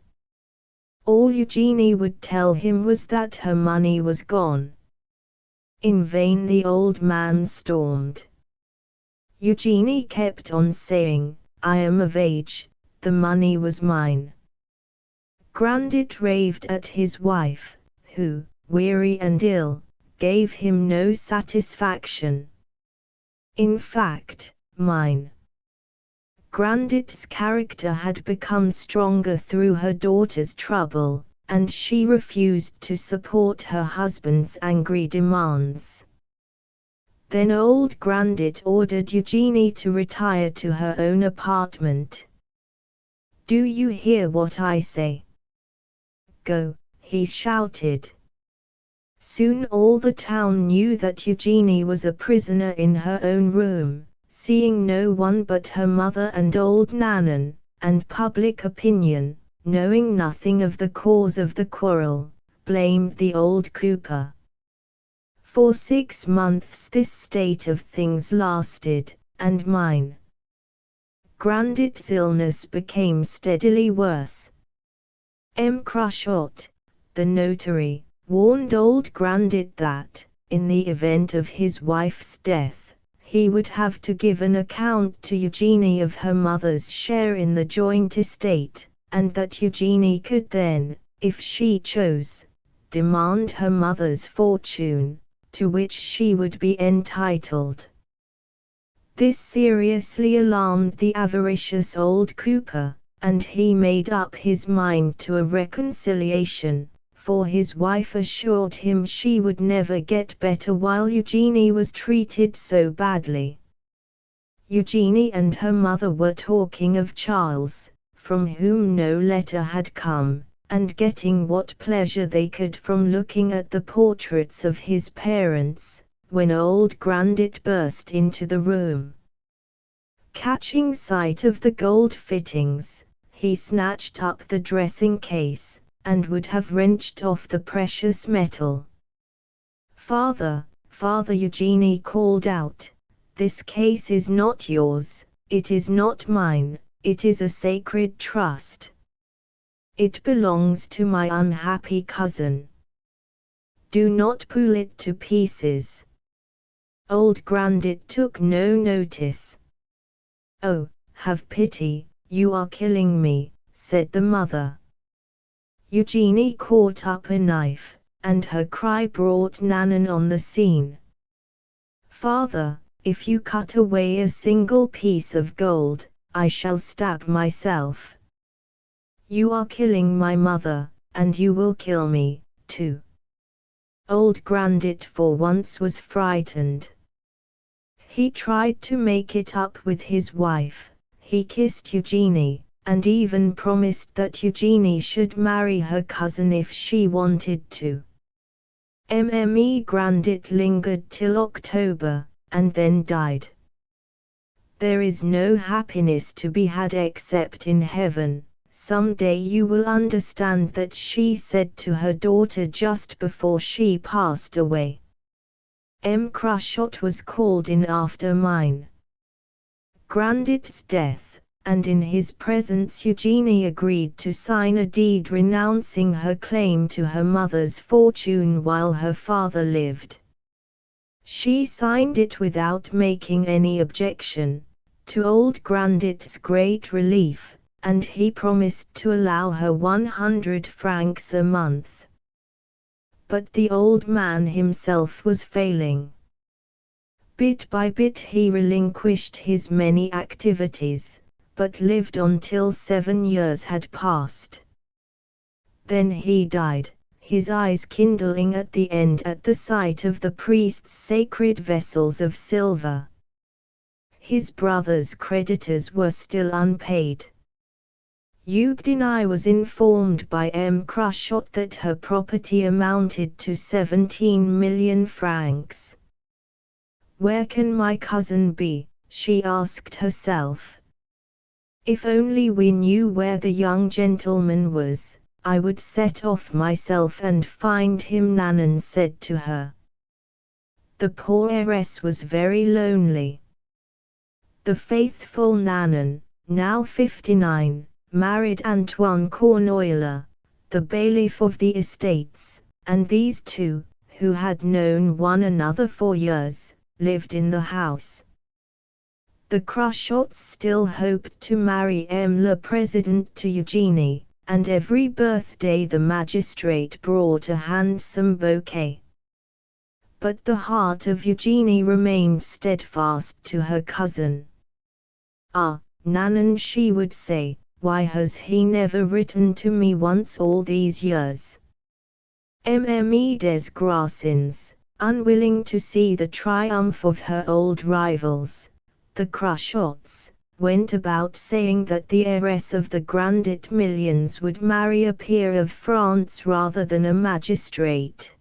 All Eugenie would tell him was that her money was gone. In vain the old man stormed. Eugenie kept on saying, "I am of age, the money was mine." Grandit raved at his wife, who, weary and ill, gave him no satisfaction. In fact, mine. Grandit's character had become stronger through her daughter's trouble, and she refused to support her husband's angry demands. Then old Grandit ordered Eugenie to retire to her own apartment. "Do you hear what I say? Go," he shouted. Soon all the town knew that Eugenie was a prisoner in her own room, seeing no one but her mother and old Nanon, and public opinion, knowing nothing of the cause of the quarrel, blamed the old cooper. For 6 months this state of things lasted, and mine. Grandit's illness became steadily worse. M. Cruchot, the notary, warned old Grandit that, in the event of his wife's death, he would have to give an account to Eugenie of her mother's share in the joint estate, and that Eugenie could then, if she chose, demand her mother's fortune, to which she would be entitled. This seriously alarmed the avaricious old cooper, and he made up his mind to a reconciliation, for his wife assured him she would never get better while Eugenie was treated so badly. Eugenie and her mother were talking of Charles, from whom no letter had come, and getting what pleasure they could from looking at the portraits of his parents, when old Grandit burst into the room. Catching sight of the gold fittings, he snatched up the dressing case, and would have wrenched off the precious metal. "Father, father," Eugenie called out, "this case is not yours, it is not mine, it is a sacred trust. It belongs to my unhappy cousin. Do not pull it to pieces." Old Grandit took no notice. "Oh, have pity, you are killing me," said the mother. Eugenie caught up a knife, and her cry brought Nanon on the scene. "Father, if you cut away a single piece of gold, I shall stab myself. You are killing my mother, and you will kill me, too." Old Grandit for once was frightened. He tried to make it up with his wife, he kissed Eugenie, and even promised that Eugenie should marry her cousin if she wanted to. Mme. Grandit lingered till October, and then died. There is no happiness to be had except in heaven. Some day you will understand that, she said to her daughter just before she passed away. Cruchot was called in after mine Grandit's death, and in his presence Eugenie agreed to sign a deed renouncing her claim to her mother's fortune while her father lived. She signed it without making any objection, to old Grandit's great relief, and he promised to allow her 100 francs a month. But the old man himself was failing. Bit by bit he relinquished his many activities, but lived on till 7 years had passed. Then he died, his eyes kindling at the end at the sight of the priest's sacred vessels of silver. His brother's creditors were still unpaid. Eugenie was informed by Cruchot that her property amounted to 17 million francs. Where can my cousin be? She asked herself. If only we knew where the young gentleman was, I would set off myself and find him, Nanon said to her. The poor heiress was very lonely. The faithful Nanon, now 59, married Antoine Cornoiller, the bailiff of the estates, and these two, who had known one another for years, lived in the house. The Cruchots still hoped to marry le President to Eugenie, and every birthday the magistrate brought a handsome bouquet. But the heart of Eugenie remained steadfast to her cousin. Ah, Nanon, she would say, why has he never written to me once all these years? Mme des Grassins, unwilling to see the triumph of her old rivals, the Cruchots, went about saying that the heiress of the Grandit millions would marry a peer of France rather than a magistrate.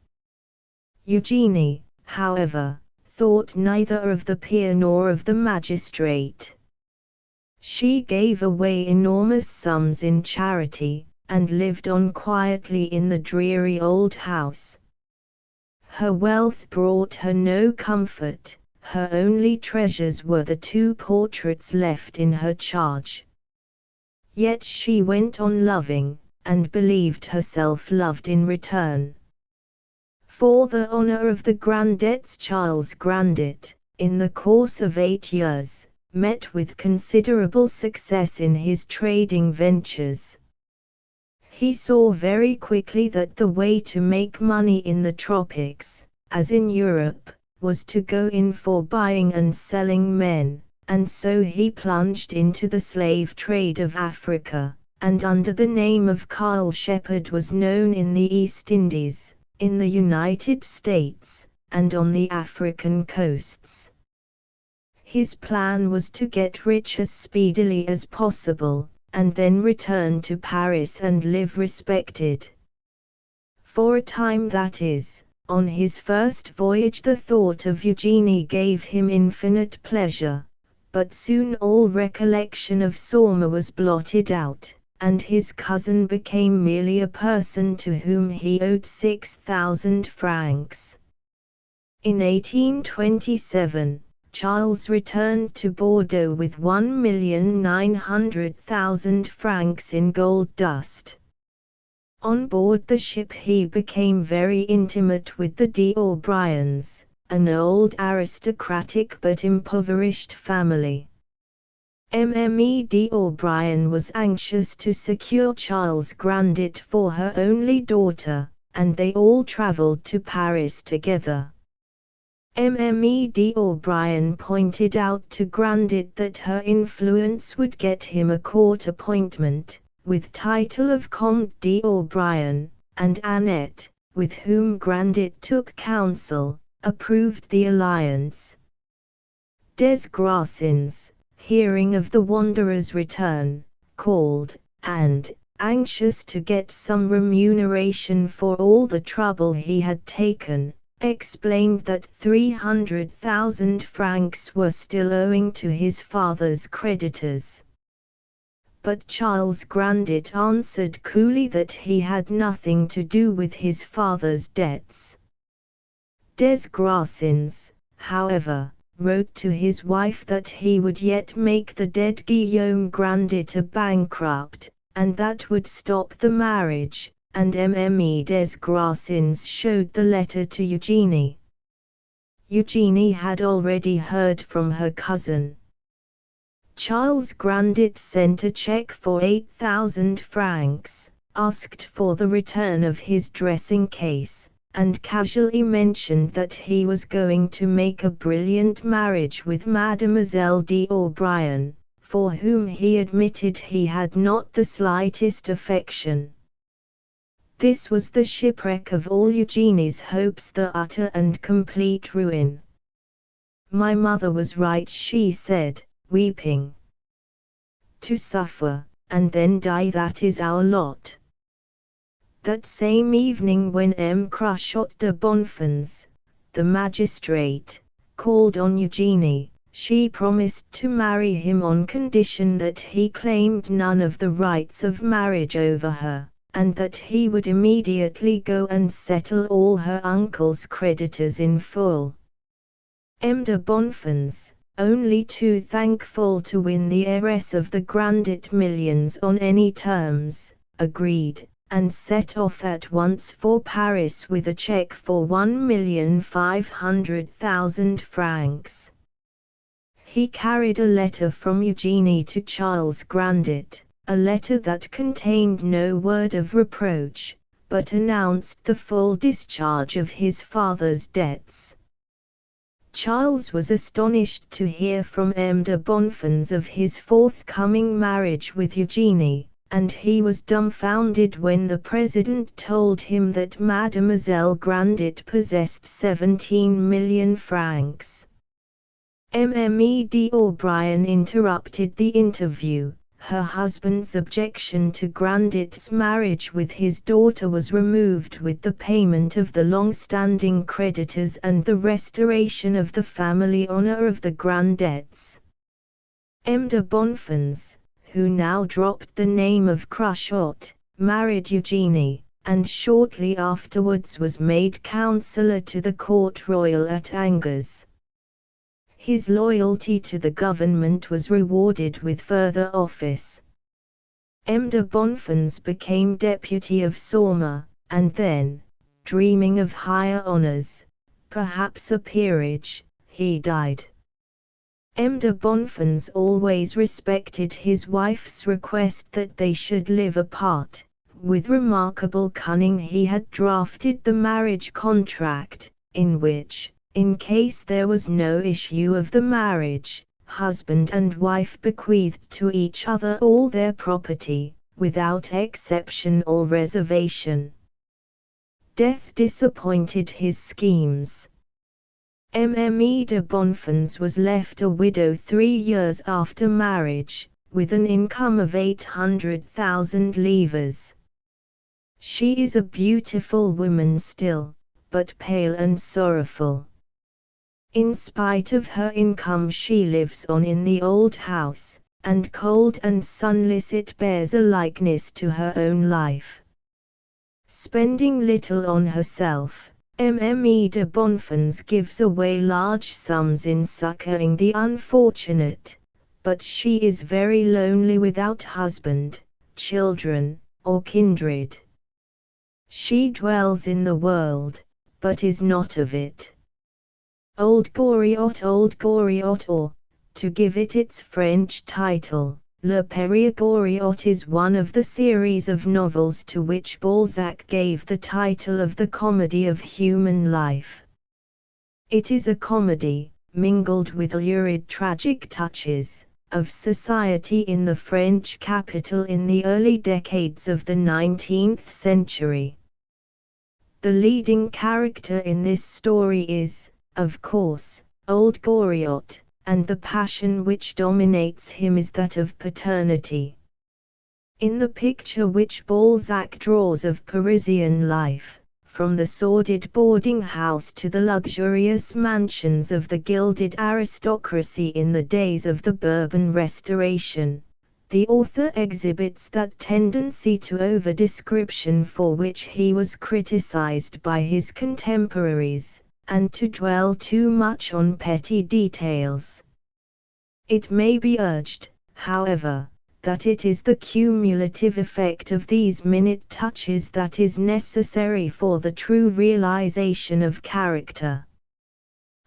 Eugenie, however, thought neither of the peer nor of the magistrate. She gave away enormous sums in charity, and lived on quietly in the dreary old house. Her wealth brought her no comfort, her only treasures were the 2 portraits left in her charge. Yet she went on loving, and believed herself loved in return. For the honor of the Grandets, Charles Grandit, in the course of 8 years, met with considerable success in his trading ventures. He saw very quickly that the way to make money in the tropics, as in Europe, was to go in for buying and selling men, and so he plunged into the slave trade of Africa, and under the name of Carl Shepherd was known in the East Indies, in the United States, and on the African coasts. His plan was to get rich as speedily as possible, and then return to Paris and live respected. For a time, that is, on his first voyage, the thought of Eugenie gave him infinite pleasure, but soon all recollection of Sorma was blotted out, and his cousin became merely a person to whom he owed 6,000 francs. In 1827, Charles returned to Bordeaux with 1,900,000 francs in gold dust. On board the ship he became very intimate with the d'Aubrions, an old aristocratic but impoverished family. Mme d'Aubrion was anxious to secure Charles Grandit for her only daughter, and they all travelled to Paris together. Mme d'Aubrion pointed out to Grandit that her influence would get him a court appointment, with title of Comte d'Aubrion, and Annette, with whom Grandit took counsel, approved the alliance. Des Grassins, hearing of the wanderer's return, called, and, anxious to get some remuneration for all the trouble he had taken, explained that 300,000 francs were still owing to his father's creditors. But Charles Grandit answered coolly that he had nothing to do with his father's debts. Des Grassins, however, wrote to his wife that he would yet make the dead Guillaume Grandit a bankrupt, and that would stop the marriage, and Mme. Des Grassins showed the letter to Eugenie. Eugenie had already heard from her cousin. Charles Grandit sent a check for 8,000 francs, asked for the return of his dressing case, and casually mentioned that he was going to make a brilliant marriage with Mademoiselle d'Aubrion, for whom he admitted he had not the slightest affection. This was the shipwreck of all Eugenie's hopes, the utter and complete ruin. "My mother was right," she said, weeping. "To suffer, and then die, that is our lot." That same evening, when M. Cruchot de Bonfons, the magistrate, called on Eugenie, she promised to marry him on condition that he claimed none of the rights of marriage over her, and that he would immediately go and settle all her uncle's creditors in full. M. de Bonfons, only too thankful to win the heiress of the Grandit millions on any terms, agreed, and set off at once for Paris with a check for 1,500,000 francs. He carried a letter from Eugenie to Charles Grandit, a letter that contained no word of reproach, but announced the full discharge of his father's debts. Charles was astonished to hear from M. de Bonfons of his forthcoming marriage with Eugenie, and he was dumbfounded when the president told him that Mademoiselle Grandit possessed 17 million francs. Mme. d'Aubrion interrupted the interview. Her husband's objection to Grandit's marriage with his daughter was removed with the payment of the long-standing creditors and the restoration of the family honor of the Grandets. M. de Bonfons, who now dropped the name of Cruchot, married Eugenie, and shortly afterwards was made councillor to the court royal at Angers. His loyalty to the government was rewarded with further office. M. de Bonfons became deputy of Sourma, and then, dreaming of higher honors, perhaps a peerage, he died. M. de Bonfons always respected his wife's request that they should live apart. With remarkable cunning he had drafted the marriage contract, in which, in case there was no issue of the marriage, husband and wife bequeathed to each other all their property, without exception or reservation. Death disappointed his schemes. Mme. de Bonfons was left a widow 3 years after marriage, with an income of 800,000 livres. She is a beautiful woman still, but pale and sorrowful. In spite of her income she lives on in the old house, and cold and sunless it bears a likeness to her own life. Spending little on herself, Mme. de Bonfons gives away large sums in succoring the unfortunate, but she is very lonely without husband, children, or kindred. She dwells in the world, but is not of it. Old Goriot, or, to give it its French title, Le Père Goriot, is one of the series of novels to which Balzac gave the title of the comedy of human life. It is a comedy, mingled with lurid tragic touches, of society in the French capital in the early decades of the 19th century. The leading character in this story is, of course, old Goriot, and the passion which dominates him is that of paternity. In the picture which Balzac draws of Parisian life, from the sordid boarding house to the luxurious mansions of the gilded aristocracy in the days of the Bourbon Restoration, the author exhibits that tendency to over-description for which he was criticized by his contemporaries, and to dwell too much on petty details. It may be urged, however, that it is the cumulative effect of these minute touches that is necessary for the true realization of character.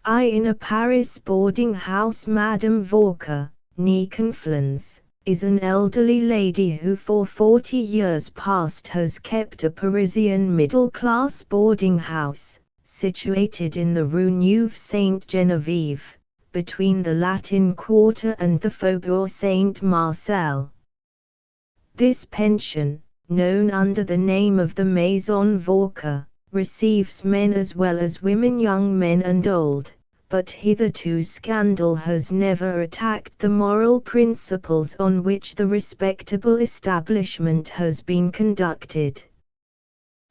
In a Paris boarding house, Madame Walker, née Conflans, is an elderly lady who for 40 years past has kept a Parisian middle-class boarding house, situated in the Rue Neuve Sainte-Geneviève, between the Latin Quarter and the Faubourg Saint-Marcel. This pension, known under the name of the Maison Walker, receives men as well as women, young men and old, but hitherto scandal has never attacked the moral principles on which the respectable establishment has been conducted.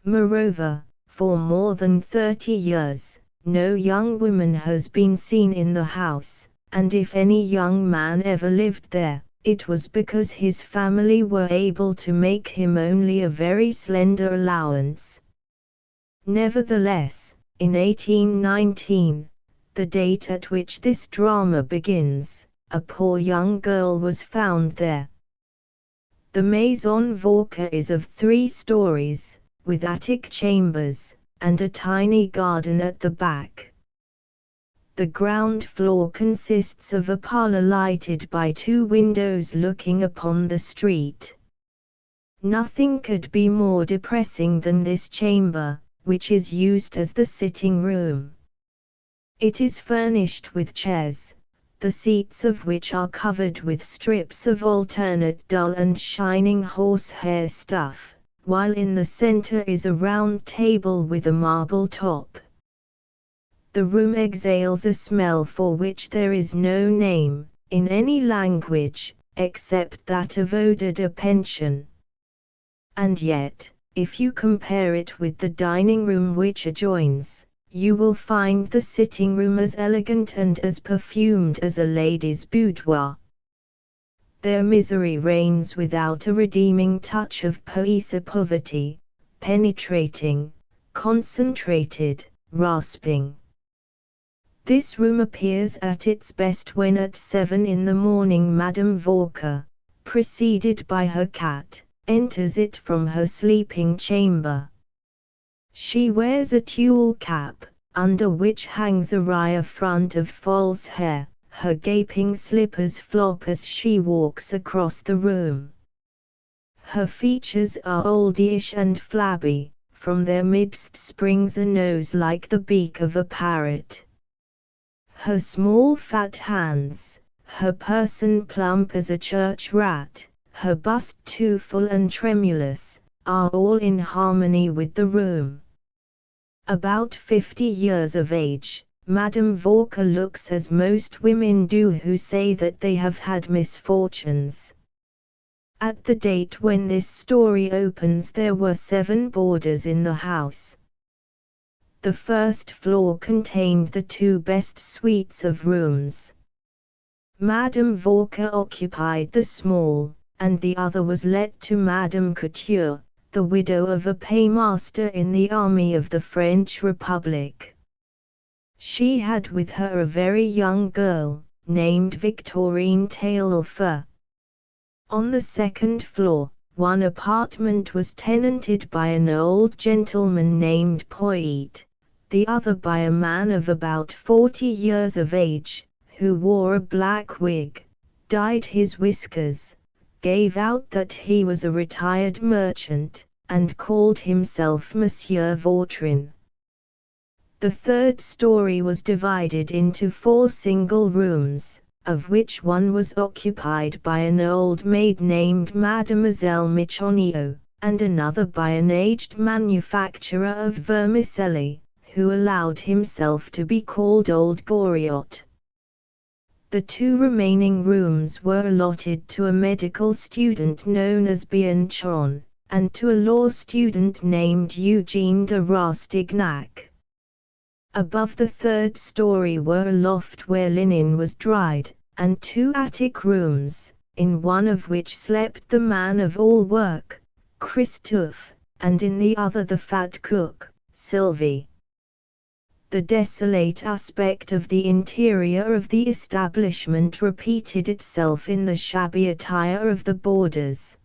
Moreover, for more than 30 years, no young woman has been seen in the house, and if any young man ever lived there, it was because his family were able to make him only a very slender allowance. Nevertheless, in 1819, the date at which this drama begins, a poor young girl was found there. The Maison Walker is of 3 stories, with attic chambers, and a tiny garden at the back. The ground floor consists of a parlor lighted by 2 windows looking upon the street. Nothing could be more depressing than this chamber, which is used as the sitting room. It is furnished with chairs, the seats of which are covered with strips of alternate dull and shining horsehair stuff, while in the center is a round table with a marble top. The room exhales a smell for which there is no name, in any language, except that of odeur de pension. And yet, if you compare it with the dining room which adjoins, you will find the sitting room as elegant and as perfumed as a lady's boudoir. Their misery reigns without a redeeming touch of poverty, penetrating, concentrated, rasping. This room appears at its best when at 7 in the morning Madame Walker, preceded by her cat, enters it from her sleeping chamber. She wears a tulle cap, under which hangs a wire front of false hair. Her gaping slippers flop as she walks across the room. Her features are oldish and flabby, from their midst springs a nose like the beak of a parrot. Her small fat hands, her person plump as a church rat, her bust too full and tremulous, are all in harmony with the room. About 50 years of age, Madame Walker looks as most women do who say that they have had misfortunes. At the date when this story opens there were 7 boarders in the house. The first floor contained the 2 best suites of rooms. Madame Walker occupied the small, and the other was let to Madame Couture, the widow of a paymaster in the army of the French Republic. She had with her a very young girl, named Victorine Taillefer. On the second floor, one apartment was tenanted by an old gentleman named Poet, the other by a man of about 40 years of age, who wore a black wig, dyed his whiskers, gave out that he was a retired merchant, and called himself Monsieur Vautrin. The third story was divided into 4 single rooms, of which one was occupied by an old maid named Mademoiselle Michonneau, and another by an aged manufacturer of vermicelli, who allowed himself to be called Old Goriot. The 2 remaining rooms were allotted to a medical student known as Bianchon, and to a law student named Eugene de Rastignac. Above the third story were a loft where linen was dried, and 2 attic rooms, in one of which slept the man of all work, Christophe, and in the other the fat cook, Sylvie. The desolate aspect of the interior of the establishment repeated itself in the shabby attire of the boarders.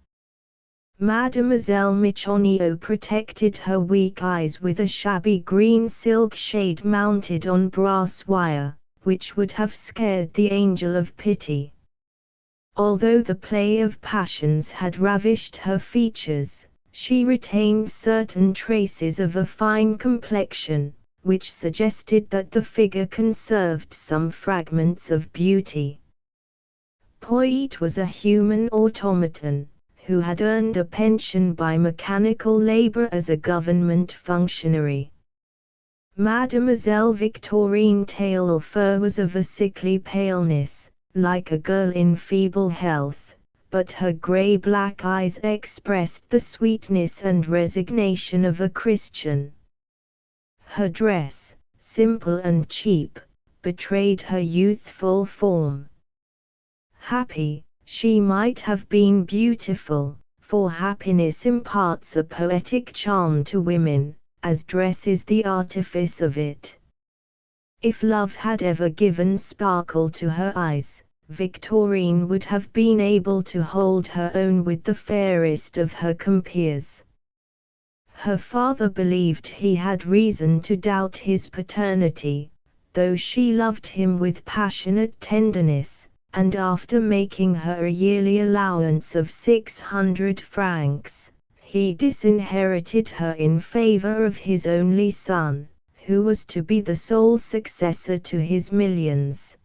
Mademoiselle Michonneau protected her weak eyes with a shabby green silk shade mounted on brass wire, which would have scared the angel of pity. Although the play of passions had ravished her features, she retained certain traces of a fine complexion, which suggested that the figure conserved some fragments of beauty. Poet was a human automaton, who had earned a pension by mechanical labor as a government functionary. Mademoiselle Victorine Taillefer was of a sickly paleness, like a girl in feeble health, but her grey-black eyes expressed the sweetness and resignation of a Christian. Her dress, simple and cheap, betrayed her youthful form. Happy, she might have been beautiful, for happiness imparts a poetic charm to women, as dress is the artifice of it. If love had ever given sparkle to her eyes, Victorine would have been able to hold her own with the fairest of her compeers. Her father believed he had reason to doubt his paternity, though she loved him with passionate tenderness, and after making her a yearly allowance of 600 francs, he disinherited her in favor of his only son, who was to be the sole successor to his millions.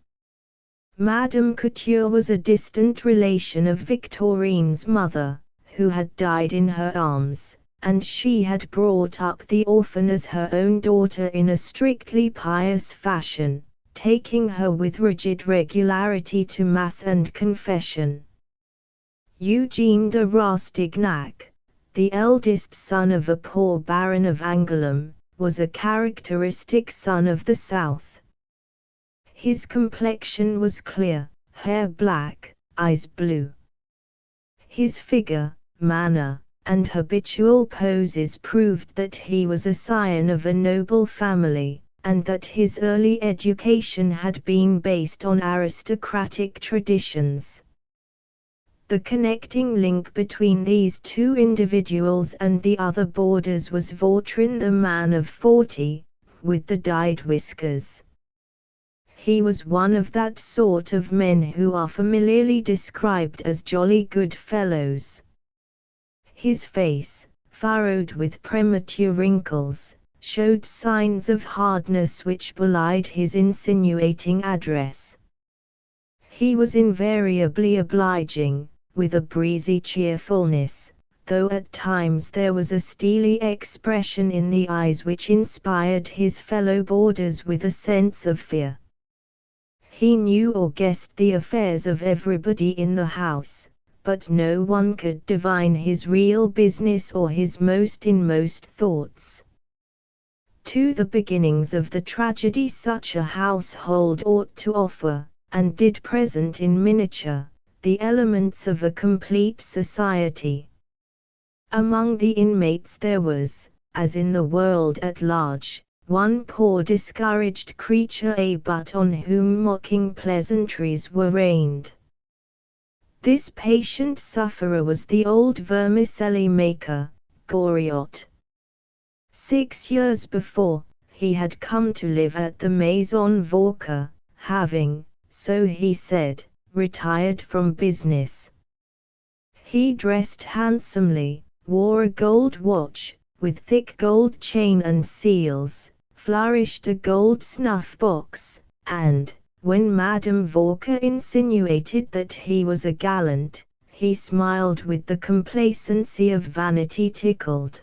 Madame Couture was a distant relation of Victorine's mother, who had died in her arms, and she had brought up the orphan as her own daughter in a strictly pious fashion, taking her with rigid regularity to Mass and confession. Eugene de Rastignac, the eldest son of a poor baron of Angoulême, was a characteristic son of the South. His complexion was clear, hair black, eyes blue. His figure, manner, and habitual poses proved that he was a scion of a noble family, and that his early education had been based on aristocratic traditions. The connecting link between these 2 individuals and the other boarders was Vautrin, the man of 40, with the dyed whiskers. He was one of that sort of men who are familiarly described as jolly good fellows. His face, furrowed with premature wrinkles, showed signs of hardness which belied his insinuating address. He was invariably obliging, with a breezy cheerfulness, though at times there was a steely expression in the eyes which inspired his fellow boarders with a sense of fear. He knew or guessed the affairs of everybody in the house, but no one could divine his real business or his most inmost thoughts. To the beginnings of the tragedy such a household ought to offer, and did present in miniature, the elements of a complete society. Among the inmates there was, as in the world at large, one poor discouraged creature a butt on whom mocking pleasantries were rained. This patient sufferer was the old vermicelli maker, Goriot. 6 years before, he had come to live at the Maison Vauquer, having, so he said, retired from business. He dressed handsomely, wore a gold watch, with thick gold chain and seals, flourished a gold snuff-box, and, when Madame Vauquer insinuated that he was a gallant, he smiled with the complacency of vanity tickled.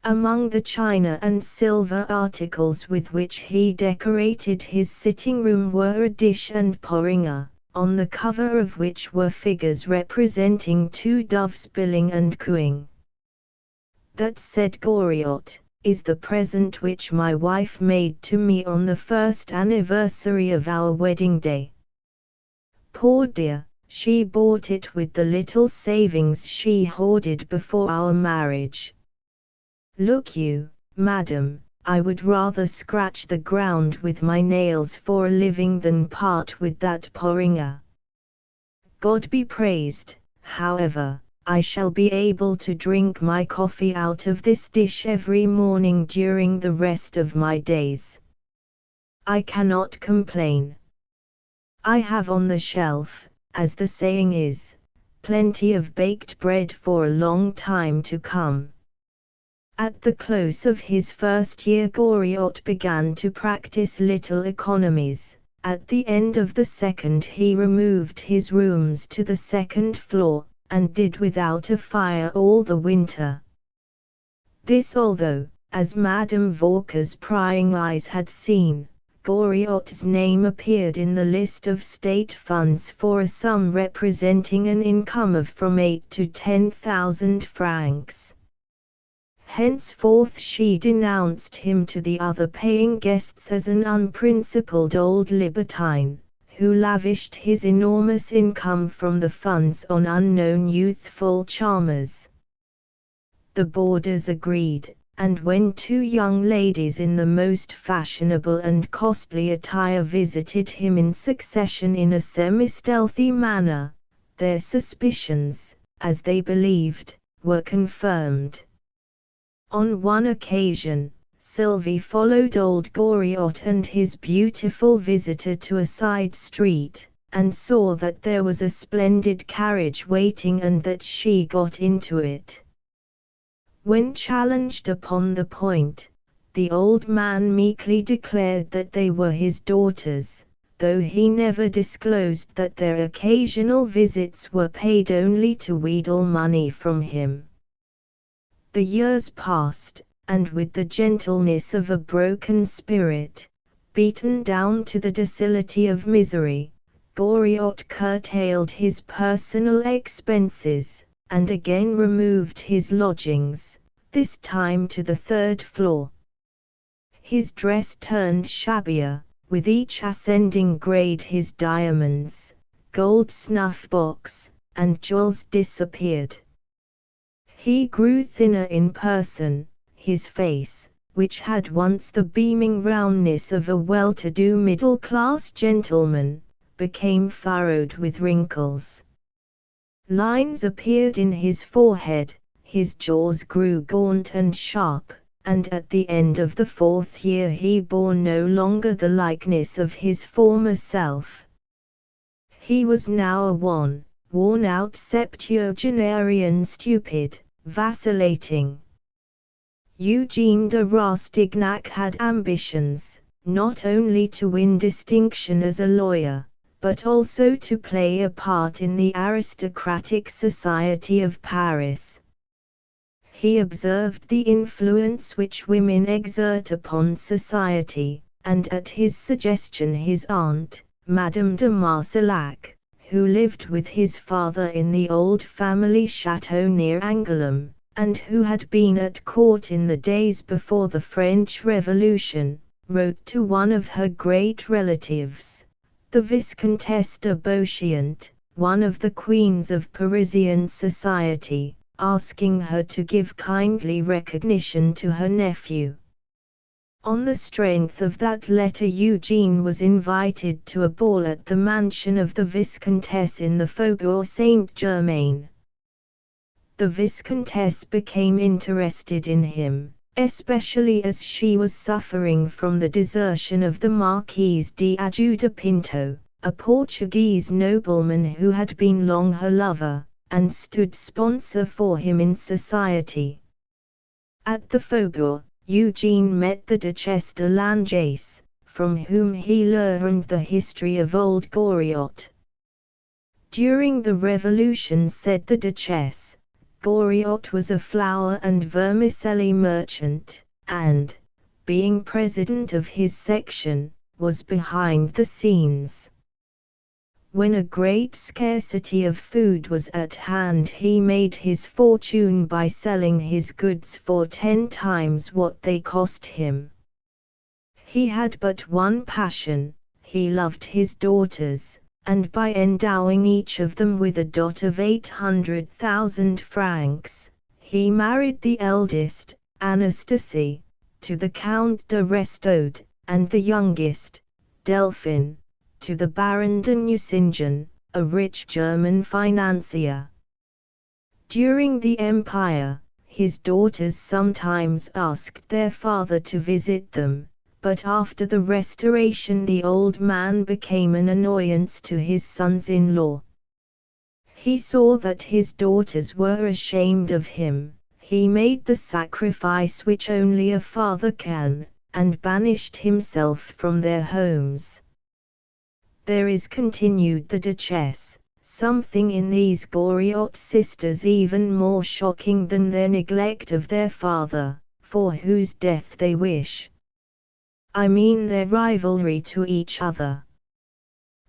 Among the china and silver articles with which he decorated his sitting-room were a dish and porringer, on the cover of which were figures representing 2 doves billing and cooing. "That," said Goriot, "is the present which my wife made to me on the first anniversary of our wedding day. Poor dear, she bought it with the little savings she hoarded before our marriage. Look you, madam, I would rather scratch the ground with my nails for a living than part with that porringer. God be praised, however, I shall be able to drink my coffee out of this dish every morning during the rest of my days. I cannot complain. I have on the shelf, as the saying is, plenty of baked bread for a long time to come." At the close of his first year, Goriot began to practice little economies. At the end of the second, he removed his rooms to the second floor, and did without a fire all the winter. This although, as Madame Walker's prying eyes had seen, Goriot's name appeared in the list of state funds for a sum representing an income of from 8 to 10,000 francs. Henceforth she denounced him to the other paying guests as an unprincipled old libertine, who lavished his enormous income from the funds on unknown youthful charmers. The boarders agreed, and when two young ladies in the most fashionable and costly attire visited him in succession in a semi-stealthy manner, their suspicions, as they believed, were confirmed. On one occasion, Sylvie followed old Goriot and his beautiful visitor to a side street, and saw that there was a splendid carriage waiting and that she got into it. When challenged upon the point, the old man meekly declared that they were his daughters, though he never disclosed that their occasional visits were paid only to wheedle money from him. The years passed, and with the gentleness of a broken spirit, beaten down to the docility of misery, Goriot curtailed his personal expenses, and again removed his lodgings, this time to the third floor. His dress turned shabbier, with each ascending grade his diamonds, gold snuff-box, and jewels disappeared. He grew thinner in person, his face, which had once the beaming roundness of a well-to-do middle-class gentleman, became furrowed with wrinkles. Lines appeared in his forehead, his jaws grew gaunt and sharp, and at the end of the fourth year he bore no longer the likeness of his former self. He was now a wan, worn-out septuagenarian, stupid, vacillating. Eugene de Rastignac had ambitions, not only to win distinction as a lawyer, but also to play a part in the aristocratic society of Paris. He observed the influence which women exert upon society, and at his suggestion his aunt, Madame de Marsillac, who lived with his father in the old family chateau near Angoulême, and who had been at court in the days before the French Revolution, wrote to one of her great relatives, the Viscountess de Beauchamp, one of the queens of Parisian society, asking her to give kindly recognition to her nephew. On the strength of that letter Eugene was invited to a ball at the mansion of the Viscountess in the Faubourg Saint-Germain. The Viscountess became interested in him, especially as she was suffering from the desertion of the Marquise de Ajuda Pinto, a Portuguese nobleman who had been long her lover, and stood sponsor for him in society. At the Faubourg, Eugene met the Duchesse de Langeais, from whom he learned the history of old Goriot. During the Revolution, said the Duchesse, Goriot was a flour and vermicelli merchant, and, being president of his section, was behind the scenes. When a great scarcity of food was at hand, he made his fortune by selling his goods for 10 times what they cost him. He had but one passion: he loved his daughters, and by endowing each of them with a dot of 800,000 francs, he married the eldest, Anastasie, to the Count de Restaud, and the youngest, Delphine, to the Baron de Nucingen, a rich German financier. During the Empire, his daughters sometimes asked their father to visit them, but after the Restoration the old man became an annoyance to his sons-in-law. He saw that his daughters were ashamed of him. He made the sacrifice which only a father can, and banished himself from their homes. There is, continued the Duchess, something in these Goriot sisters even more shocking than their neglect of their father, for whose death they wish. I mean their rivalry to each other.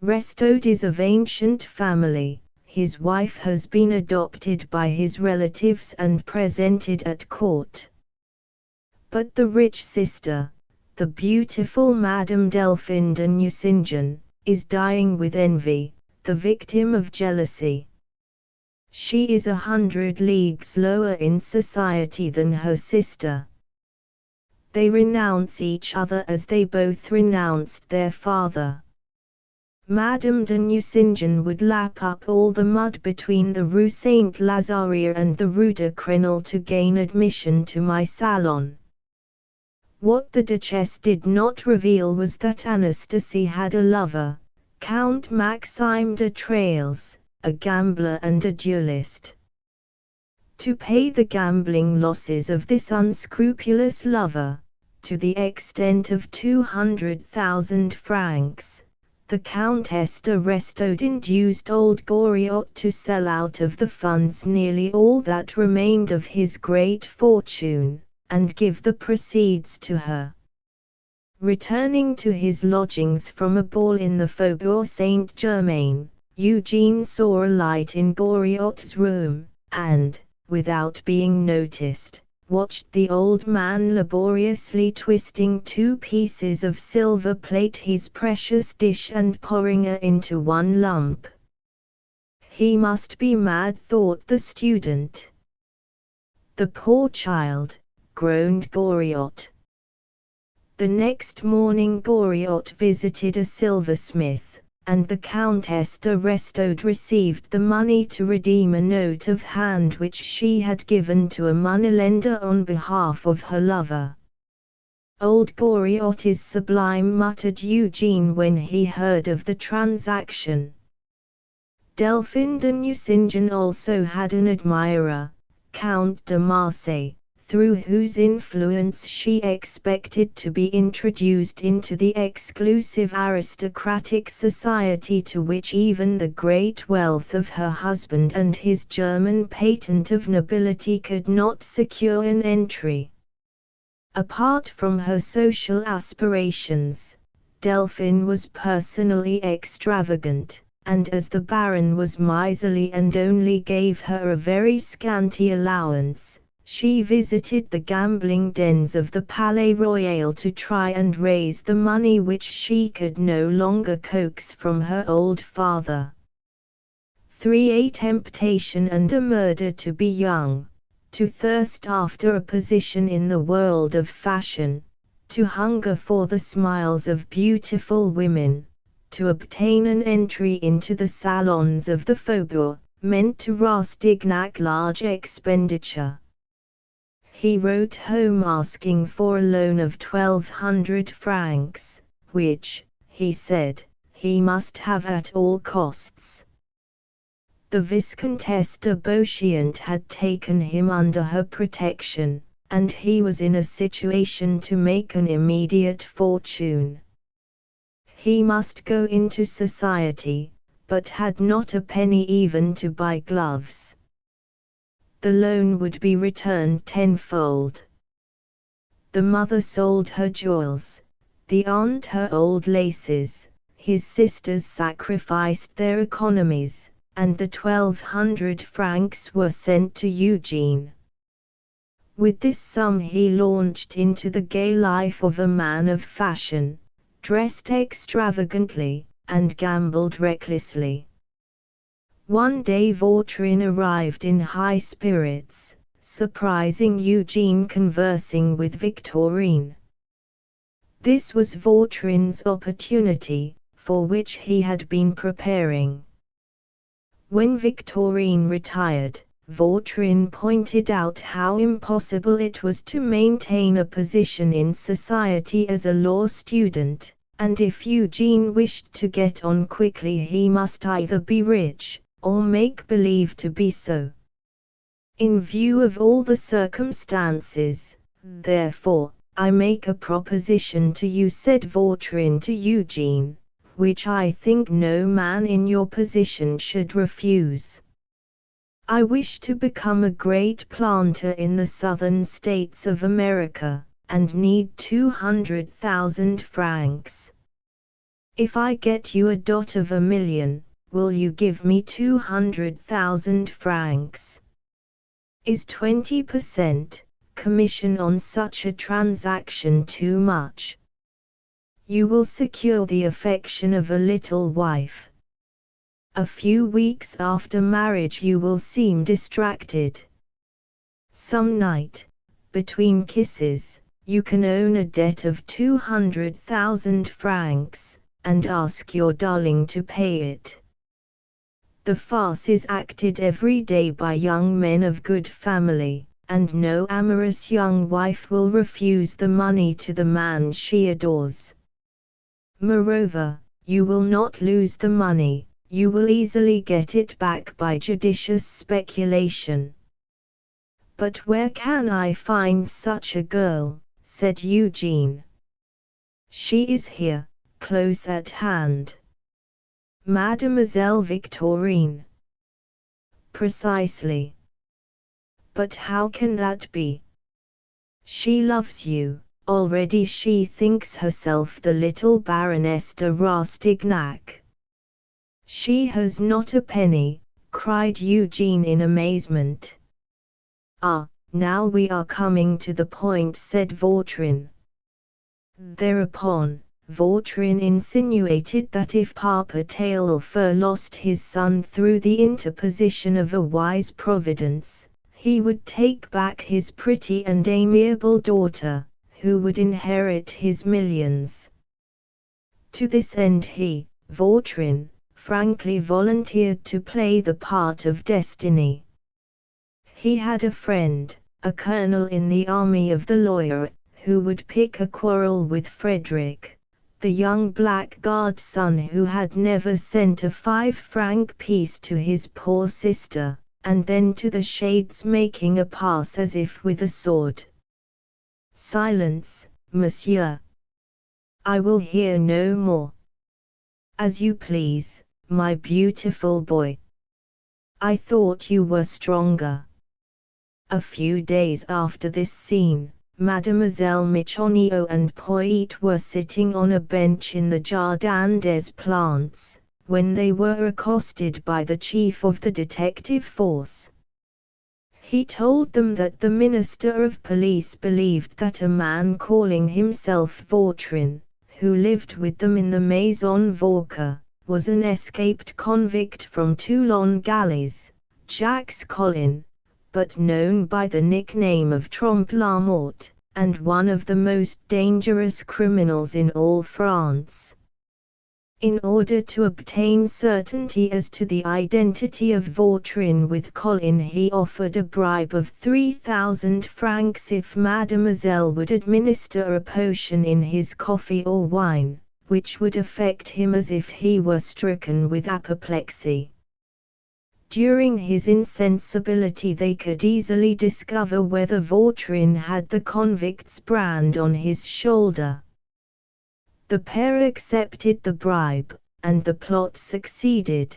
Restaud is of ancient family. His wife has been adopted by his relatives and presented at court. But the rich sister, the beautiful Madame Delphine de Nucingen, is dying with envy, the victim of jealousy. She is 100 leagues lower in society than her sister. They renounce each other as they both renounced their father. Madame de Nucingen would lap up all the mud between the Rue Saint-Lazare and the Rue de Crenelle to gain admission to my salon. What the Duchess did not reveal was that Anastasie had a lover, Count Maxime de Trailles, a gambler and a duelist. To pay the gambling losses of this unscrupulous lover, to the extent of 200,000 francs, the Countess de Restaud induced old Goriot to sell out of the funds nearly all that remained of his great fortune, and give the proceeds to her. Returning to his lodgings from a ball in the Faubourg Saint-Germain, Eugene saw a light in Goriot's room, and, without being noticed, watched the old man laboriously twisting 2 pieces of silver plate, his precious dish, and pouring it into one lump. He must be mad, thought the student. The poor child, groaned Goriot. The next morning Goriot visited a silversmith, and the Countess de Restaud received the money to redeem a note of hand which she had given to a moneylender on behalf of her lover. Old Goriot is sublime, muttered Eugene when he heard of the transaction. Delphine de Nucingen also had an admirer, Count de Marseille, through whose influence she expected to be introduced into the exclusive aristocratic society to which even the great wealth of her husband and his German patent of nobility could not secure an entry. Apart from her social aspirations, Delphine was personally extravagant, and as the Baron was miserly and only gave her a very scanty allowance, she visited the gambling dens of the Palais Royal to try and raise the money which she could no longer coax from her old father. 3. A temptation and a murder to be young, to thirst after a position in the world of fashion, to hunger for the smiles of beautiful women, to obtain an entry into the salons of the Faubourg, meant to Rastignac large expenditure. He wrote home asking for a loan of 1,200 francs, which, he said, he must have at all costs. The Viscountess de Beauchamp had taken him under her protection, and he was in a situation to make an immediate fortune. He must go into society, but had not a penny even to buy gloves. The loan would be returned tenfold. The mother sold her jewels, the aunt her old laces, his sisters sacrificed their economies, and the 1,200 francs were sent to Eugene. With this sum he launched into the gay life of a man of fashion, dressed extravagantly, and gambled recklessly. One day Vautrin arrived in high spirits, surprising Eugene conversing with Victorine. This was Vautrin's opportunity, for which he had been preparing. When Victorine retired, Vautrin pointed out how impossible it was to maintain a position in society as a law student, and if Eugene wished to get on quickly he must either be rich, or make believe to be so. In view of all the circumstances, therefore, I make a proposition to you, said Vautrin to Eugene, which I think no man in your position should refuse. I wish to become a great planter in the southern states of America, and need 200,000 francs. If I get you $1 million, will you give me 200,000 francs? Is 20% commission on such a transaction too much? You will secure the affection of a little wife. A few weeks after marriage you will seem distracted. Some night, between kisses, you can own a debt of 200,000 francs, and ask your darling to pay it. The farce is acted every day by young men of good family, and no amorous young wife will refuse the money to the man she adores. Moreover, you will not lose the money. You will easily get it back by judicious speculation. But where can I find such a girl? Said Eugene. She is here, close at hand. Mademoiselle Victorine. Precisely. But how can that be? She loves you, already she thinks herself the little Baroness de Rastignac. She has not a penny, cried Eugene in amazement. Ah, now we are coming to the point, said Vautrin. Thereupon, Vautrin insinuated that if Papa Taillefer lost his son through the interposition of a wise providence, he would take back his pretty and amiable daughter, who would inherit his millions. To this end he, Vautrin, frankly volunteered to play the part of destiny. He had a friend, a colonel in the army of the Loire, who would pick a quarrel with Frederick, the young blackguard son who had never sent a 5-franc piece to his poor sister, and then to the shades making a pass as if with a sword. Silence, monsieur. I will hear no more. As you please, my beautiful boy. I thought you were stronger. A few days after this scene, Mademoiselle Michonneau and Poit were sitting on a bench in the Jardin des Plantes, when they were accosted by the chief of the detective force. He told them that the Minister of Police believed that a man calling himself Vautrin, who lived with them in the Maison Vauquer, was an escaped convict from Toulon galleys, Jacques Collin, but known by the nickname of Trompe-la-Mort, and one of the most dangerous criminals in all France. In order to obtain certainty as to the identity of Vautrin with Collin, he offered a bribe of 3,000 francs if Mademoiselle would administer a potion in his coffee or wine, which would affect him as if he were stricken with apoplexy. During his insensibility they could easily discover whether Vautrin had the convict's brand on his shoulder. The pair accepted the bribe, and the plot succeeded.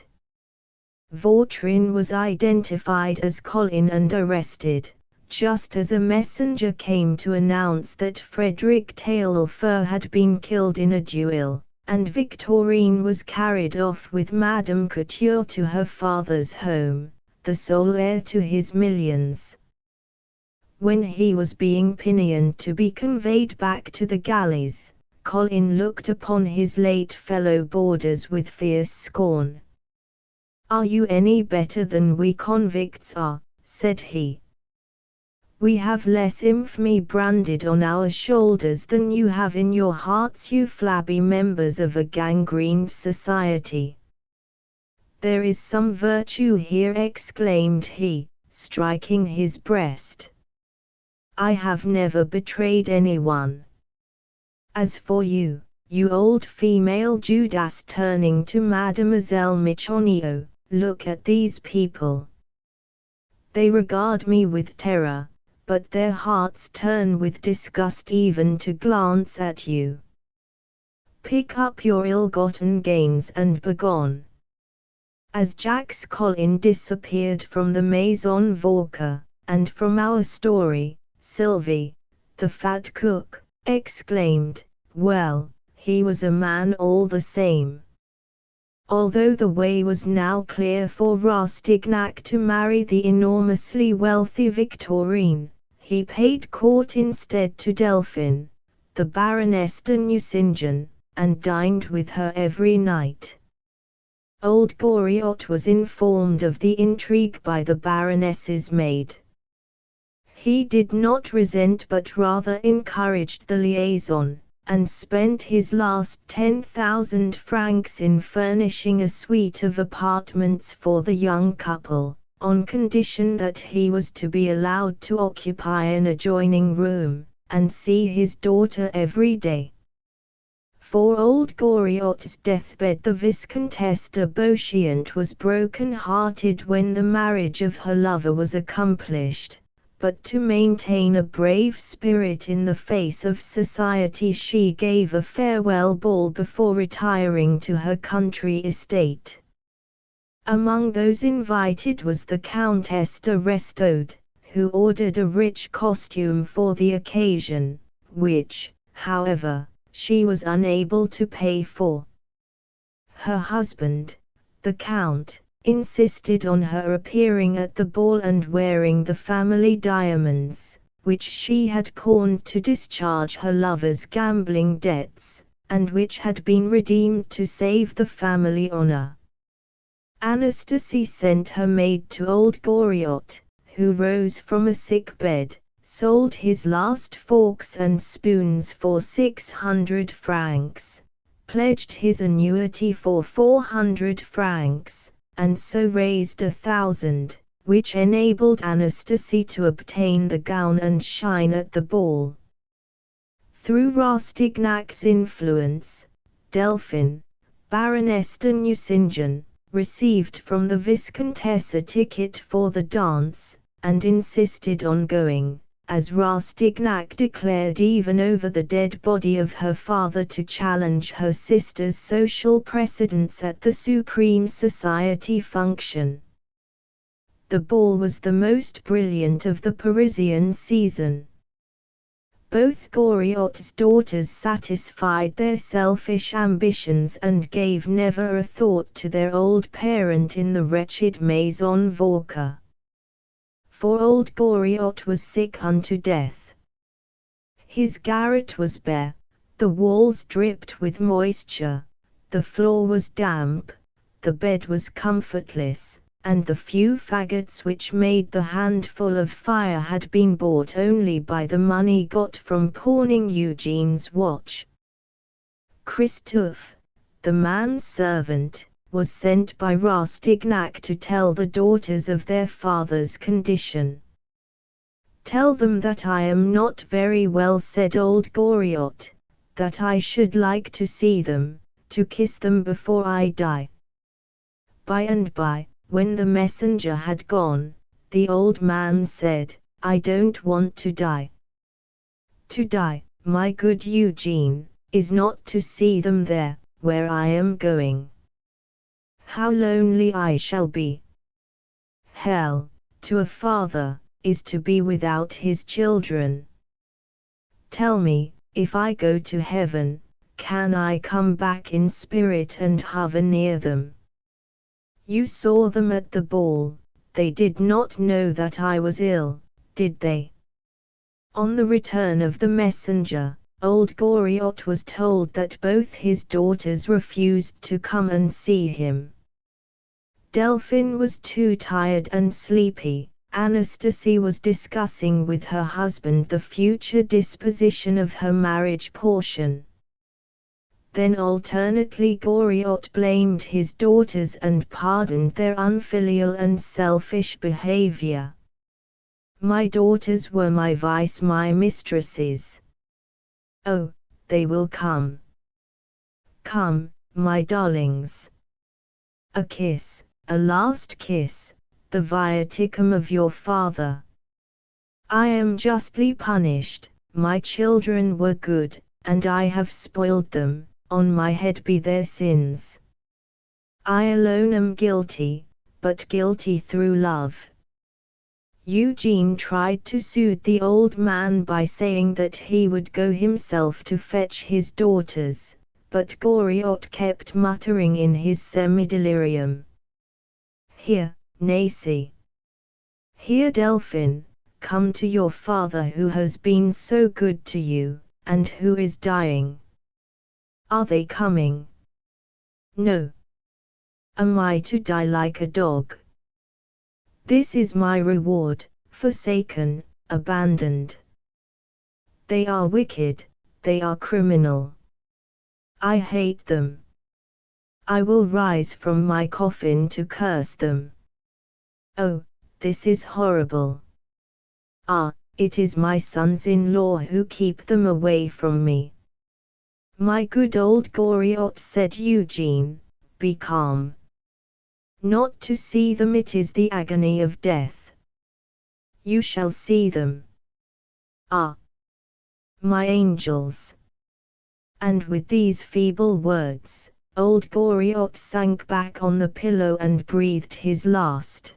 Vautrin was identified as Collin and arrested, just as a messenger came to announce that Frederick Taillefer had been killed in a duel, and Victorine was carried off with Madame Couture to her father's home, the sole heir to his millions. When he was being pinioned to be conveyed back to the galleys, Colin looked upon his late fellow boarders with fierce scorn. "Are you any better than we convicts are?" said he. "We have less infamy branded on our shoulders than you have in your hearts, you flabby members of a gangrened society." "There is some virtue here," exclaimed he, striking his breast. "I have never betrayed anyone. As for you, you old female Judas," turning to Mademoiselle Michonneau, "look at these people. They regard me with terror, but their hearts turn with disgust even to glance at you. Pick up your ill-gotten gains and begone." As Jacques Collin disappeared from the Maison Vauquer, and from our story, Sylvie, the fat cook, exclaimed, "Well, he was a man all the same." Although the way was now clear for Rastignac to marry the enormously wealthy Victorine, he paid court instead to Delphine, the Baroness de Nucingen, and dined with her every night. Old Goriot was informed of the intrigue by the Baroness's maid. He did not resent but rather encouraged the liaison, and spent his last 10,000 francs in furnishing a suite of apartments for the young couple, on condition that he was to be allowed to occupy an adjoining room, and see his daughter every day. For old Goriot's deathbed the Viscountesse de Beauchamp was broken-hearted when the marriage of her lover was accomplished, but to maintain a brave spirit in the face of society she gave a farewell ball before retiring to her country estate. Among those invited was the Countess de Restaud, who ordered a rich costume for the occasion, which, however, she was unable to pay for. Her husband, the Count, insisted on her appearing at the ball and wearing the family diamonds, which she had pawned to discharge her lover's gambling debts, and which had been redeemed to save the family honor. Anastasie sent her maid to old Goriot, who rose from a sick bed, sold his last forks and spoons for 600 francs, pledged his annuity for 400 francs, and so raised 1,000, which enabled Anastasie to obtain the gown and shine at the ball. Through Rastignac's influence, Delphine, Baroness de Nucingen, received from the Viscountess a ticket for the dance, and insisted on going, as Rastignac declared even over the dead body of her father, to challenge her sister's social precedence at the Supreme Society function. The ball was the most brilliant of the Parisian season. Both Goriot's daughters satisfied their selfish ambitions and gave never a thought to their old parent in the wretched Maison Vauquer. For old Goriot was sick unto death. His garret was bare, the walls dripped with moisture, the floor was damp, the bed was comfortless, and the few faggots which made the handful of fire had been bought only by the money got from pawning Eugene's watch. Christophe, the manservant, was sent by Rastignac to tell the daughters of their father's condition. "Tell them that I am not very well," said old Goriot, "that I should like to see them, to kiss them before I die." By and by, when the messenger had gone, the old man said, "I don't want to die. To die, my good Eugene, is not to see them there, where I am going. How lonely I shall be! Hell, to a father, is to be without his children. Tell me, if I go to heaven, can I come back in spirit and hover near them? You saw them at the ball, they did not know that I was ill, did they? On the return of the messenger, old Goriot was told that both his daughters refused to come and see him. Delphine was too tired and sleepy. Anastasie was discussing with her husband the future disposition of her marriage portion. Then alternately Goriot blamed his daughters and pardoned their unfilial and selfish behavior. My daughters were my vice, my mistresses. Oh, they will come. Come, my darlings. A kiss, a last kiss, the viaticum of your father. I am justly punished, my children were good, and I have spoiled them, on my head be their sins. I alone am guilty, but guilty through love. Eugene tried to soothe the old man by saying that he would go himself to fetch his daughters, but Goriot kept muttering in his semi-delirium. Here, Nacy. Here, Delphine, come to your father who has been so good to you, and who is dying. Are they coming? No. Am I to die like a dog? This is my reward, forsaken, abandoned. They are wicked, they are criminal. I hate them. I will rise from my coffin to curse them. Oh, this is horrible. Ah, it is my sons-in-law who keep them away from me. My good old Goriot, said Eugene, be calm. Not to see them, it is the agony of death. You shall see them. Ah, my angels. And with these feeble words, old Goriot sank back on the pillow and breathed his last.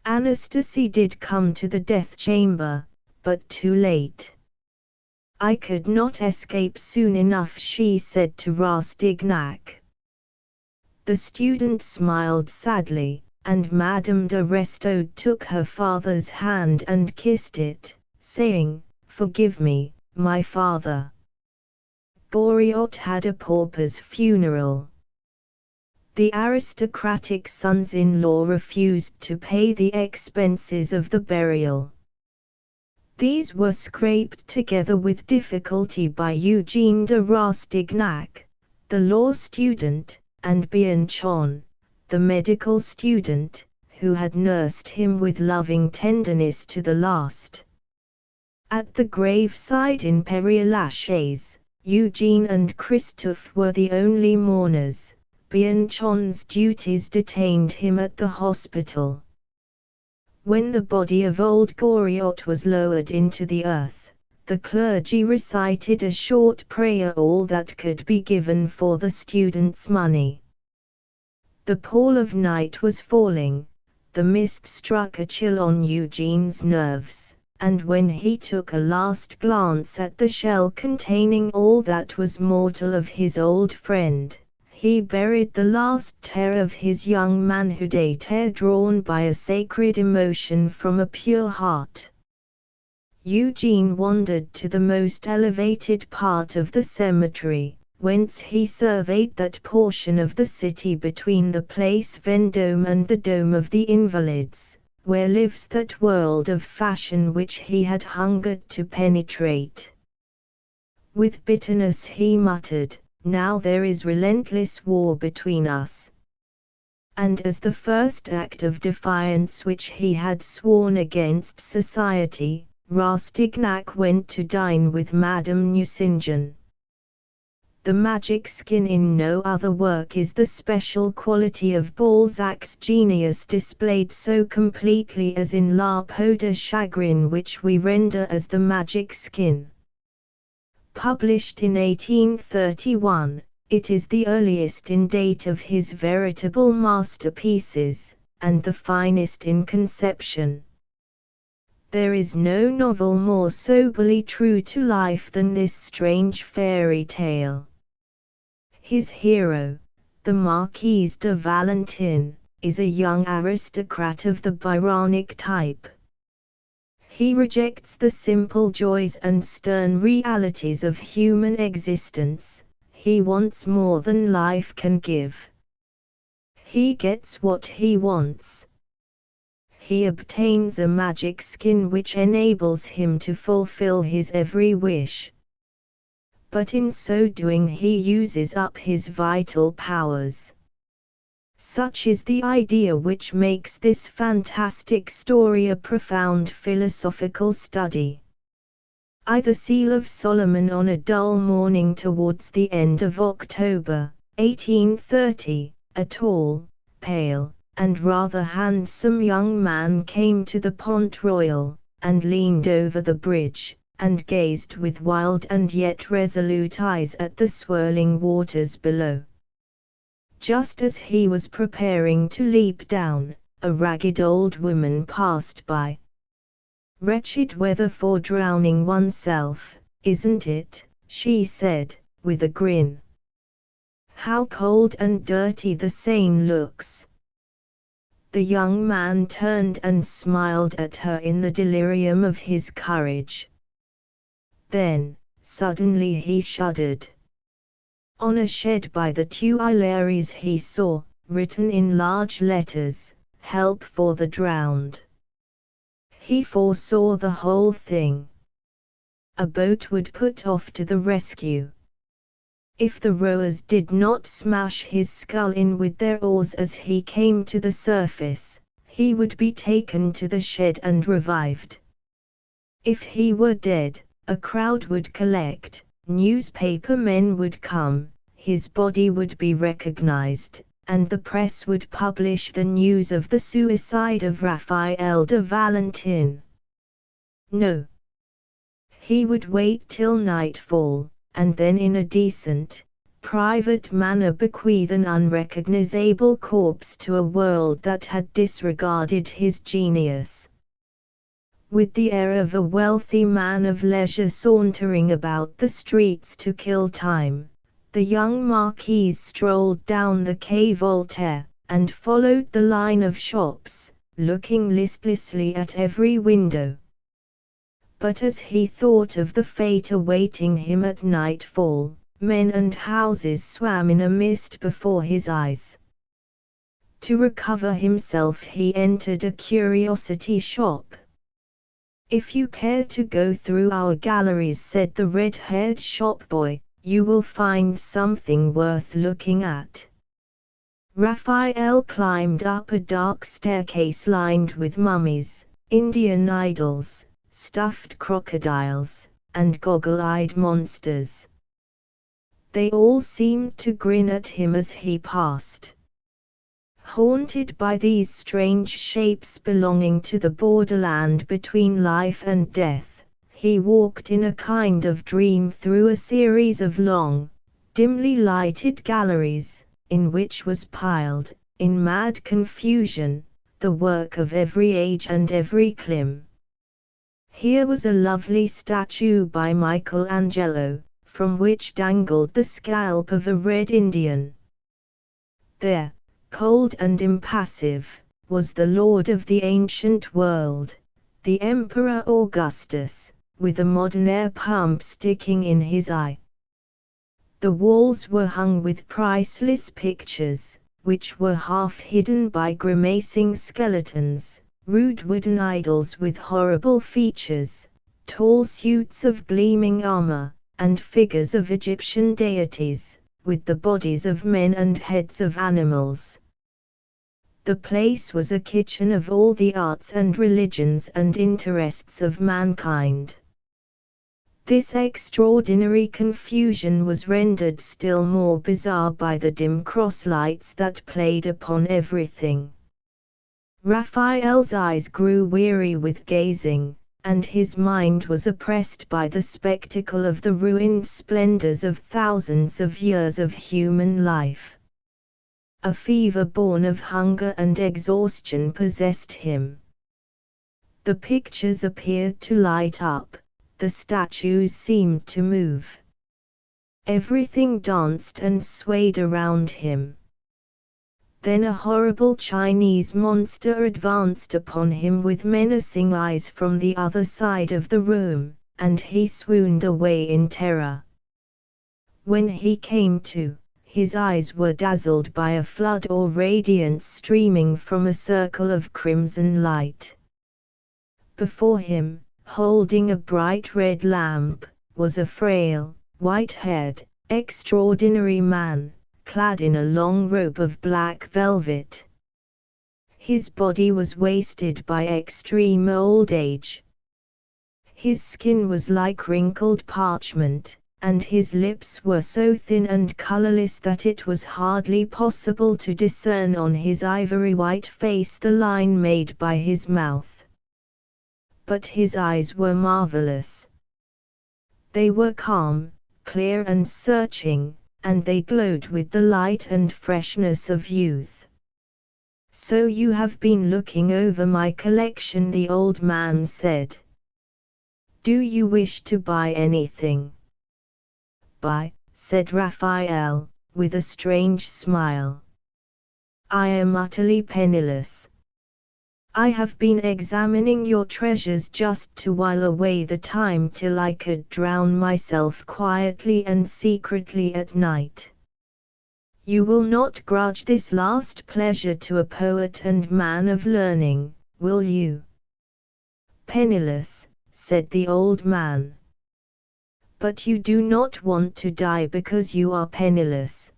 Anastasie did come to the death chamber, but too late. I could not escape soon enough, she said to Rastignac. The student smiled sadly, and Madame de Restaud took her father's hand and kissed it, saying, Forgive me, my father. Goriot had a pauper's funeral. The aristocratic sons-in-law refused to pay the expenses of the burial. These were scraped together with difficulty by Eugene de Rastignac, the law student, and Bianchon, the medical student, who had nursed him with loving tenderness to the last. At the graveside in Père-Lachaise, Eugene and Christophe were the only mourners. Bianchon's duties detained him at the hospital. When the body of old Goriot was lowered into the earth, the clergy recited a short prayer, all that could be given for the student's money. The pall of night was falling, the mist struck a chill on Eugene's nerves, and when he took a last glance at the shell containing all that was mortal of his old friend, he buried the last tear of his young manhood, a tear drawn by a sacred emotion from a pure heart. Eugene wandered to the most elevated part of the cemetery, whence he surveyed that portion of the city between the Place Vendôme and the Dome of the Invalids, where lives that world of fashion which he had hungered to penetrate. With bitterness he muttered, Now there is relentless war between us. And as the first act of defiance which he had sworn against society, Rastignac went to dine with Madame Nucingen. The magic skin in no other work is the special quality of Balzac's genius displayed so completely as in La Peau de Chagrin, which we render as the magic skin. Published in 1831, it is the earliest in date of his veritable masterpieces, and the finest in conception. There is no novel more soberly true to life than this strange fairy tale. His hero, the Marquis de Valentin, is a young aristocrat of the Byronic type. He rejects the simple joys and stern realities of human existence. He wants more than life can give. He gets what he wants. He obtains a magic skin which enables him to fulfill his every wish. But in so doing he uses up his vital powers. Such is the idea which makes this fantastic story a profound philosophical study. The Seal of Solomon. On a dull morning towards the end of October, 1830, a tall, pale, and rather handsome young man came to the Pont Royal, and leaned over the bridge, and gazed with wild and yet resolute eyes at the swirling waters below. Just as he was preparing to leap down, a ragged old woman passed by. "Wretched weather for drowning oneself, isn't it?" she said, with a grin. "How cold and dirty the Seine looks." The young man turned and smiled at her in the delirium of his courage. Then, suddenly he shuddered. On a shed by the Tuileries he saw, written in large letters, "Help for the drowned." He foresaw the whole thing. A boat would put off to the rescue. If the rowers did not smash his skull in with their oars as he came to the surface, he would be taken to the shed and revived. If he were dead, a crowd would collect. Newspaper men would come, his body would be recognized, and the press would publish the news of the suicide of Raphael de Valentin. No. He would wait till nightfall, and then in a decent, private manner bequeath an unrecognizable corpse to a world that had disregarded his genius. With the air of a wealthy man of leisure sauntering about the streets to kill time, the young Marquis strolled down the Quai Voltaire, and followed the line of shops, looking listlessly at every window. But as he thought of the fate awaiting him at nightfall, men and houses swam in a mist before his eyes. To recover himself he entered a curiosity shop. "If you care to go through our galleries," said the red-haired shopboy, "you will find something worth looking at." Raphael climbed up a dark staircase lined with mummies, Indian idols, stuffed crocodiles, and goggle-eyed monsters. They all seemed to grin at him as he passed. Haunted by these strange shapes belonging to the borderland between life and death, he walked in a kind of dream through a series of long, dimly lighted galleries, in which was piled, in mad confusion, the work of every age and every clime. Here was a lovely statue by Michelangelo, from which dangled the scalp of a Red Indian. There, cold and impassive, was the lord of the ancient world, the Emperor Augustus, with a modern air pump sticking in his eye. The walls were hung with priceless pictures, which were half hidden by grimacing skeletons, rude wooden idols with horrible features, tall suits of gleaming armor, and figures of Egyptian deities, with the bodies of men and heads of animals. The place was a kitchen of all the arts and religions and interests of mankind. This extraordinary confusion was rendered still more bizarre by the dim cross-lights that played upon everything. Raphael's eyes grew weary with gazing, and his mind was oppressed by the spectacle of the ruined splendors of thousands of years of human life. A fever born of hunger and exhaustion possessed him. The pictures appeared to light up, the statues seemed to move. Everything danced and swayed around him. Then a horrible Chinese monster advanced upon him with menacing eyes from the other side of the room, and he swooned away in terror. When he came to, his eyes were dazzled by a flood or radiance streaming from a circle of crimson light. Before him, holding a bright red lamp, was a frail, white-haired, extraordinary man, clad in a long robe of black velvet. His body was wasted by extreme old age. His skin was like wrinkled parchment, and his lips were so thin and colorless that it was hardly possible to discern on his ivory white face the line made by his mouth. But his eyes were marvelous. They were calm, clear and searching, and they glowed with the light and freshness of youth. "So you have been looking over my collection," the old man said. "Do you wish to buy anything?" "Buy," said Raphael, with a strange smile. "I am utterly penniless. I have been examining your treasures just to while away the time till I could drown myself quietly and secretly at night. You will not grudge this last pleasure to a poet and man of learning, will you?" "Penniless," said the old man. "But you do not want to die because you are penniless.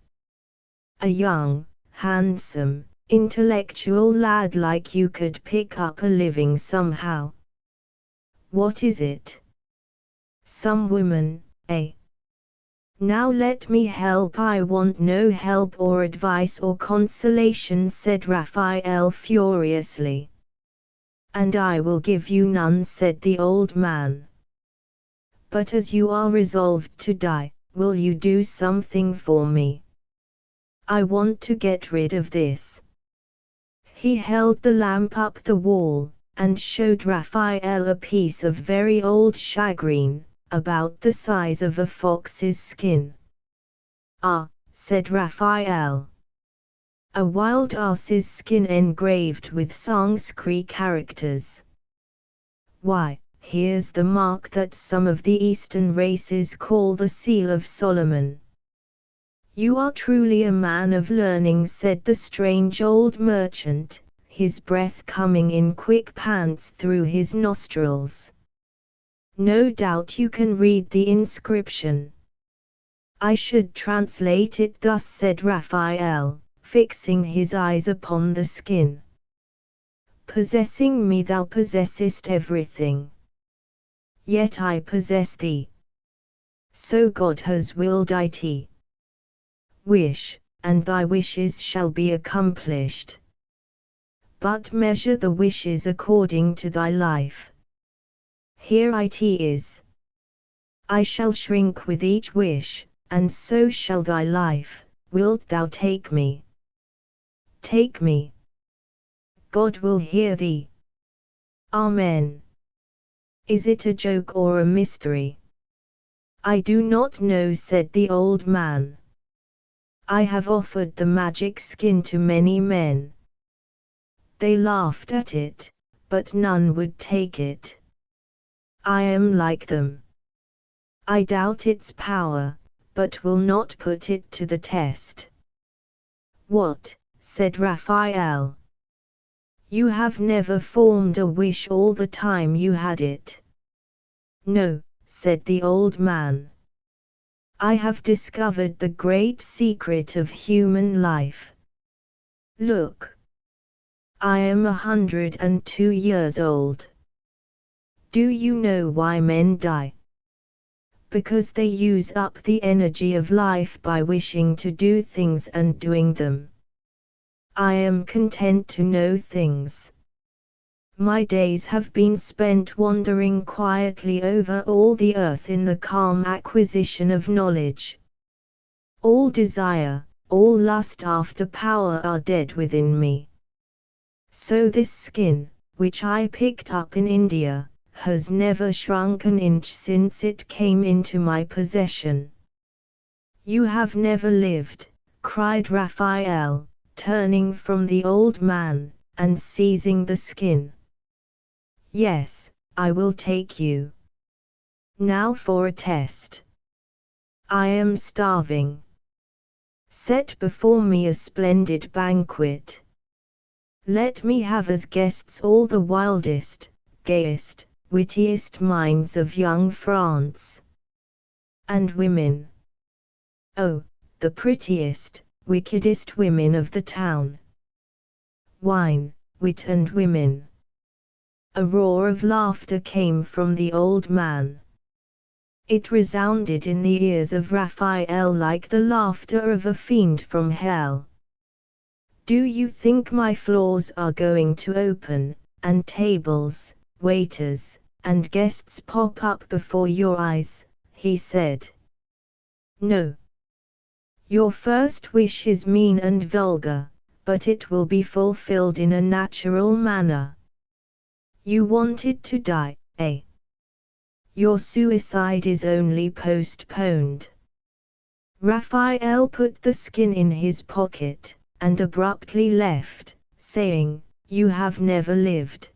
A young, handsome, intellectual lad like you could pick up a living somehow." "What is it?" "Some woman, eh?" "Now let me help." "I want no help or advice or consolation," said Raphael furiously. "And I will give you none," said the old man. "But as you are resolved to die, will you do something for me? I want to get rid of this." He held the lamp up the wall, and showed Raphael a piece of very old shagreen, about the size of a fox's skin. "Ah," said Raphael. "A wild ass's skin engraved with Sanskrit characters. Why, here's the mark that some of the Eastern races call the Seal of Solomon." "You are truly a man of learning," said the strange old merchant, his breath coming in quick pants through his nostrils. "No doubt you can read the inscription." "I should translate it thus," said Raphael, fixing his eyes upon the skin. "Possessing me thou possessest everything. Yet I possess thee. So God has willed it. Wish, and thy wishes shall be accomplished. But measure the wishes according to thy life. Here it is. I shall shrink with each wish, and so shall thy life. Wilt thou take me? Take me. God will hear thee. Amen. Is it a joke or a mystery?" "I do not know," said the old man. "I have offered the magic skin to many men. They laughed at it, but none would take it. I am like them. I doubt its power, but will not put it to the test." "What?" said Raphael. "You have never formed a wish all the time you had it?" "No," said the old man. "I have discovered the great secret of human life. Look. I am 102 years old. Do you know why men die? Because they use up the energy of life by wishing to do things and doing them. I am content to know things. My days have been spent wandering quietly over all the earth in the calm acquisition of knowledge. All desire, all lust after power are dead within me. So this skin, which I picked up in India, has never shrunk an inch since it came into my possession. You have never lived, cried Raphael, turning from the old man, and seizing the skin. Yes, I will take you. Now for a test. I am starving. Set before me a splendid banquet. Let me have as guests all the wildest, gayest, wittiest minds of young France. And women. Oh, the prettiest, wickedest women of the town. Wine, wit and women. A roar of laughter came from the old man. It resounded in the ears of Raphael like the laughter of a fiend from hell. Do you think my floors are going to open, and tables, waiters, and guests pop up before your eyes? He said. No. Your first wish is mean and vulgar, but it will be fulfilled in a natural manner. You wanted to die, eh? Your suicide is only postponed. Raphael put the skin in his pocket, and abruptly left, saying, You have never lived.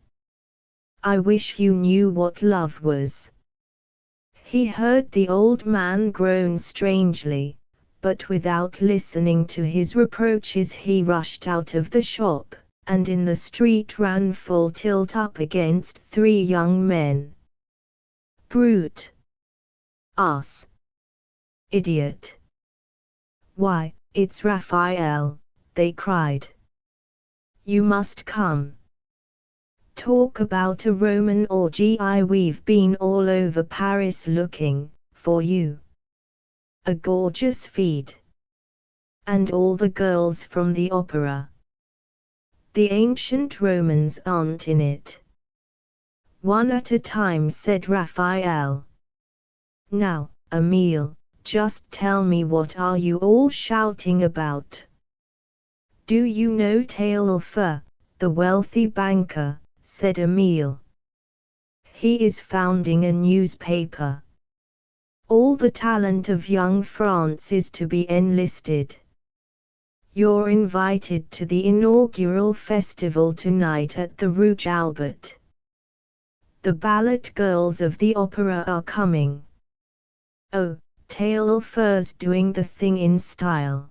I wish you knew what love was. He heard the old man groan strangely, but without listening to his reproaches he rushed out of the shop, and in the street ran full tilt up against 3 young men. Brute! Ass! Idiot! Why, it's Raphael, they cried. You must come. Talk about a Roman orgy, we've been all over Paris looking for you. A gorgeous feed. And all the girls from the opera. The ancient Romans aren't in it. One at a time, said Raphael. Now, Emile, just tell me, what are you all shouting about? Do you know Taillefer, the wealthy banker? Said Emile. He is founding a newspaper. All the talent of young France is to be enlisted. You're invited to the inaugural festival tonight at the Rouge Albert. The ballet girls of the opera are coming. Oh, Taillefer's doing the thing in style.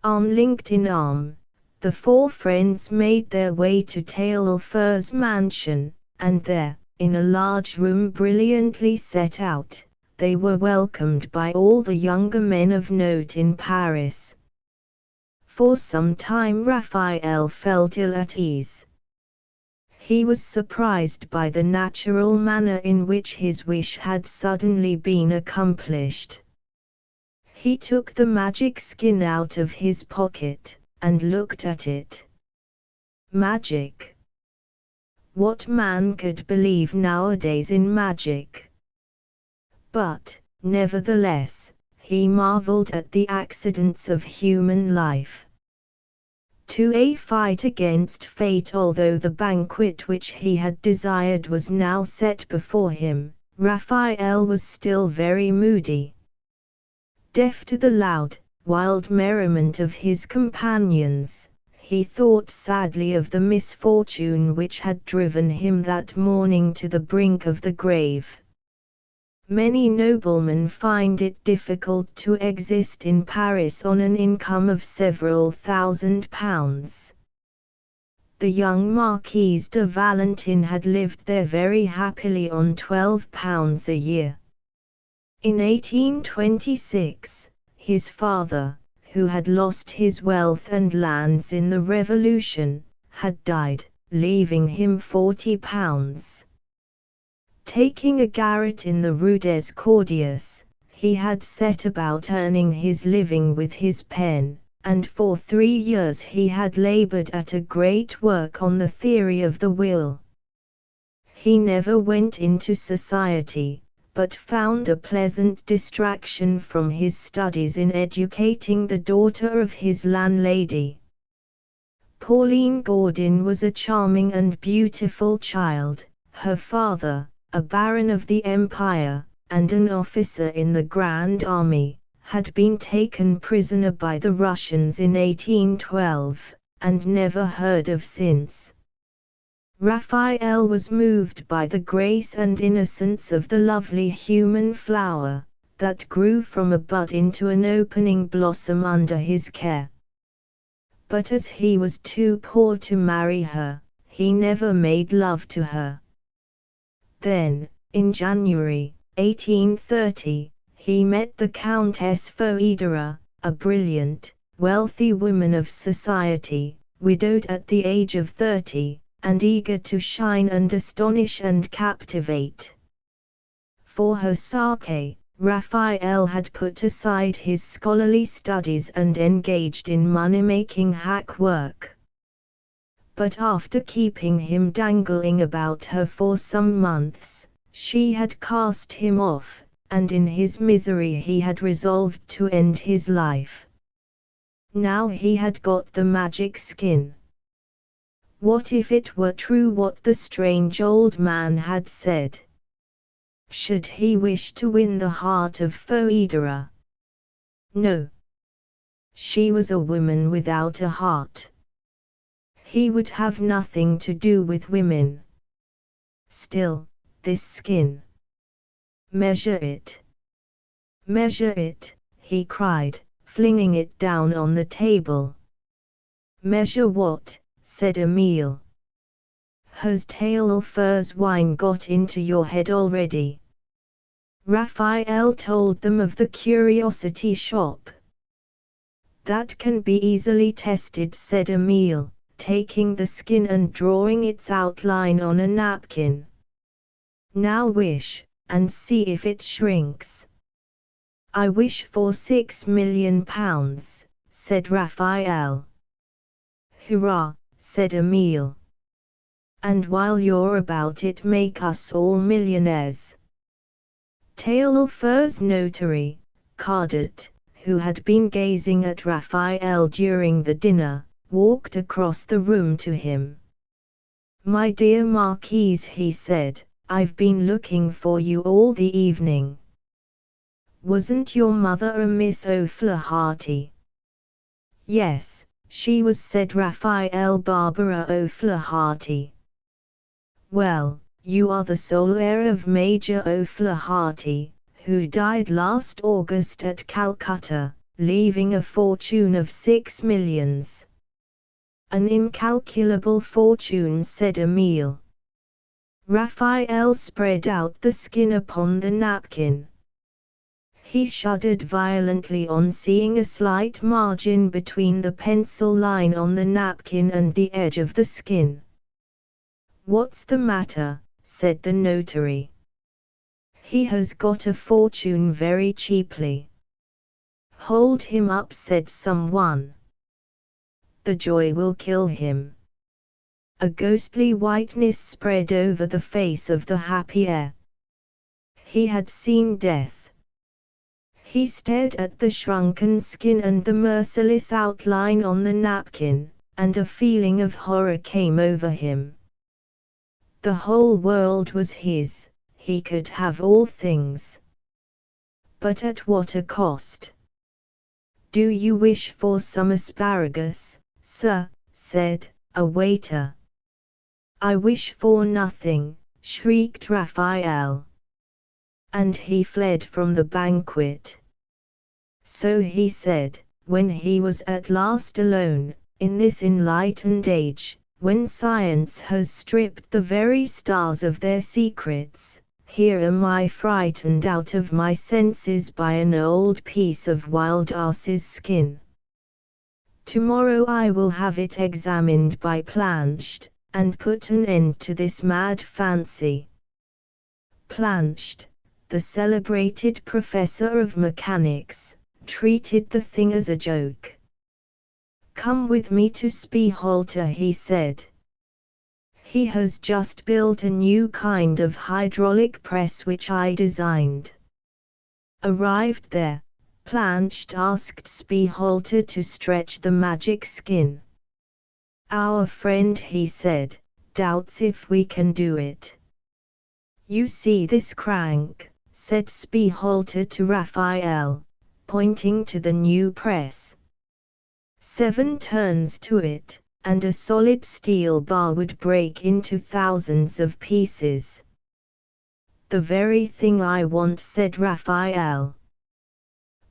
Arm linked in arm, the 4 friends made their way to Taillefer's mansion, and there, in a large room brilliantly set out, they were welcomed by all the younger men of note in Paris. For some time Raphael felt ill at ease. He was surprised by the natural manner in which his wish had suddenly been accomplished. He took the magic skin out of his pocket, and looked at it. Magic! What man could believe nowadays in magic? But, nevertheless, he marveled at the accidents of human life. To a fight against fate, although the banquet which he had desired was now set before him, Raphael was still very moody. Deaf to the loud, wild merriment of his companions, he thought sadly of the misfortune which had driven him that morning to the brink of the grave. Many noblemen find it difficult to exist in Paris on an income of several £1,000s. The young Marquise de Valentin had lived there very happily on £12 a year. In 1826, his father, who had lost his wealth and lands in the Revolution, had died, leaving him £40. Taking a garret in the Rue des Cordiers, he had set about earning his living with his pen, and for 3 years he had labored at a great work on the theory of the will. He never went into society, but found a pleasant distraction from his studies in educating the daughter of his landlady. Pauline Gaudin was a charming and beautiful child. Her father, a baron of the Empire, and an officer in the Grand Army, had been taken prisoner by the Russians in 1812, and never heard of since. Raphael was moved by the grace and innocence of the lovely human flower, that grew from a bud into an opening blossom under his care. But as he was too poor to marry her, he never made love to her. Then, in January, 1830, he met the Countess Foedera, a brilliant, wealthy woman of society, widowed at the age of 30, and eager to shine and astonish and captivate. For her sake, Raphael had put aside his scholarly studies and engaged in money-making hack work. But after keeping him dangling about her for some months, she had cast him off, and in his misery he had resolved to end his life. Now he had got the magic skin. What if it were true what the strange old man had said? Should he wish to win the heart of Foedera? No. She was a woman without a heart. He would have nothing to do with women. Still, this skin. Measure it. Measure it, he cried, flinging it down on the table. Measure what? Said Emile. Has Taillefer's wine got into your head already? Raphael told them of the curiosity shop. That can be easily tested, said Emile, taking the skin and drawing its outline on a napkin. Now wish, and see if it shrinks. I wish for £6 million, said Raphael. Hurrah, said Emile. And while you're about it, make us all millionaires. Taillefer's notary, Cardet, who had been gazing at Raphael during the dinner, walked across the room to him. My dear Marquise, he said, I've been looking for you all the evening. Wasn't your mother a Miss O'Flaherty? Yes, she was, said Raphael. Barbara O'Flaherty. Well, you are the sole heir of Major O'Flaherty, who died last August at Calcutta, leaving a fortune of 6 millions. An incalculable fortune, said Emile. Raphael spread out the skin upon the napkin. He shuddered violently on seeing a slight margin between the pencil line on the napkin and the edge of the skin. What's the matter? Said the notary. He has got a fortune very cheaply. Hold him up, said someone. The joy will kill him. A ghostly whiteness spread over the face of the happy heir. He had seen death. He stared at the shrunken skin and the merciless outline on the napkin, and a feeling of horror came over him. The whole world was his, he could have all things. But at what a cost! Do you wish for some asparagus, sir? Said a waiter. I wish for nothing, shrieked Raphael. And he fled from the banquet. So he said, when he was at last alone, in this enlightened age, when science has stripped the very stars of their secrets, here am I frightened out of my senses by an old piece of wild ass's skin. Tomorrow I will have it examined by Planchet, and put an end to this mad fancy. Planchet, the celebrated professor of mechanics, treated the thing as a joke. Come with me to Spieholter, he said. He has just built a new kind of hydraulic press which I designed. Arrived there, Planchet asked Spieholter to stretch the magic skin. Our friend, he said, doubts if we can do it. You see this crank, said Spieholter to Raphael. pointing to the new press. 7 turns to it, and a solid steel bar would break into thousands of pieces. "The very thing I want," said Raphael.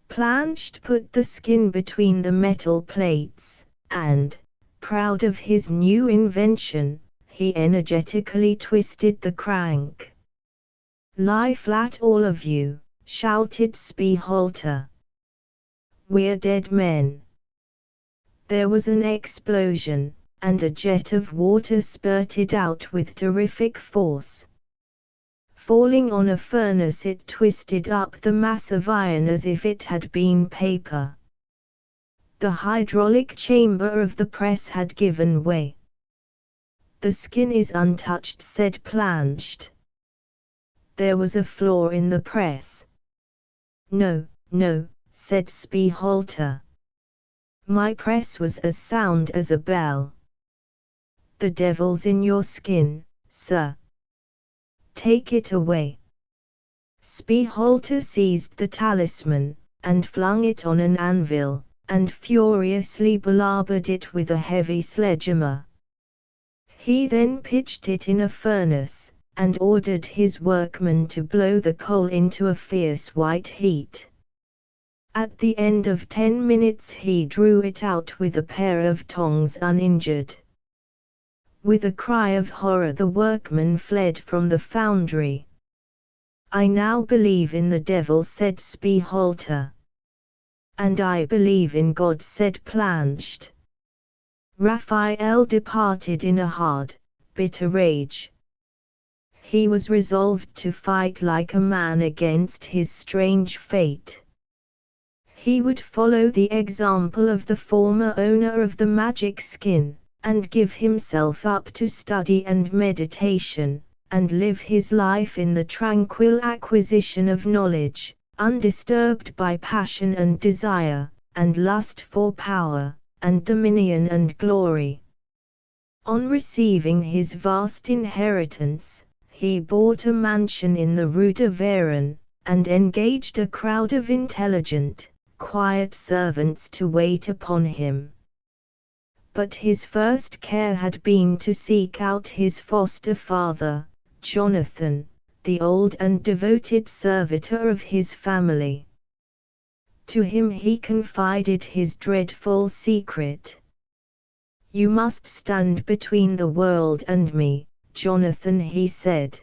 Planched put the skin between the metal plates, and, proud of his new invention, he energetically twisted the crank. "Lie flat all of you," shouted Spieghalter. "We're dead men." There was an explosion, and a jet of water spurted out with terrific force. Falling on a furnace, it twisted up the mass of iron as if it had been paper. The hydraulic chamber of the press had given way. "The skin is untouched," said Planched. There was a flaw in the press. "No, no," said Spieghalter. "My press was as sound as a bell." "The devil's in your skin, sir. Take it away." Spieghalter seized the talisman, and flung it on an anvil, and furiously belabored it with a heavy sledgehammer. He then pitched it in a furnace, and ordered his workmen to blow the coal into a fierce white heat. At the end of 10 minutes he drew it out with a pair of tongs uninjured. With a cry of horror the workmen fled from the foundry. "I now believe in the devil," said Spieghalter. "And I believe in God," said Planched. Raphael departed in a hard, bitter rage. He was resolved to fight like a man against his strange fate. He would follow the example of the former owner of the magic skin, and give himself up to study and meditation, and live his life in the tranquil acquisition of knowledge, undisturbed by passion and desire, and lust for power, and dominion and glory. On receiving his vast inheritance, he bought a mansion in the Rue de Varennes, and engaged a crowd of intelligent, quiet servants to wait upon him. But his first care had been to seek out his foster father, Jonathan, the old and devoted servitor of his family. To him he confided his dreadful secret. "You must stand between the world and me, Jonathan," he said.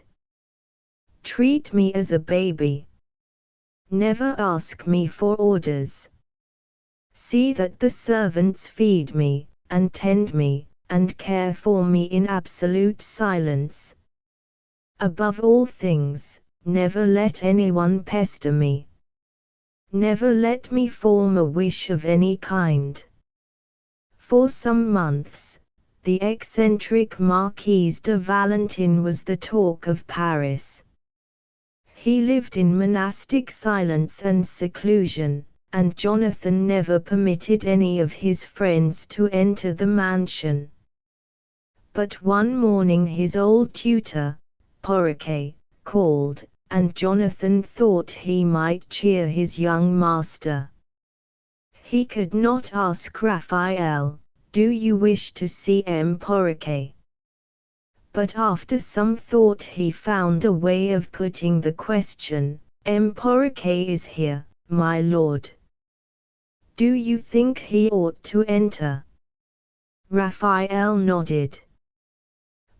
"Treat me as a baby. Never ask me for orders. See that the servants feed me, and tend me, and care for me in absolute silence. Above all things, never let anyone pester me. Never let me form a wish of any kind." For some months, the eccentric Marquis de Valentin was the talk of Paris. He lived in monastic silence and seclusion, and Jonathan never permitted any of his friends to enter the mansion. But one morning his old tutor, Porriquet, called, and Jonathan thought he might cheer his young master. He could not ask Raphael, "Do you wish to see M. Porriquet?" But after some thought he found a way of putting the question, "M. Porriquet is here, my lord. Do you think he ought to enter?" Raphael nodded.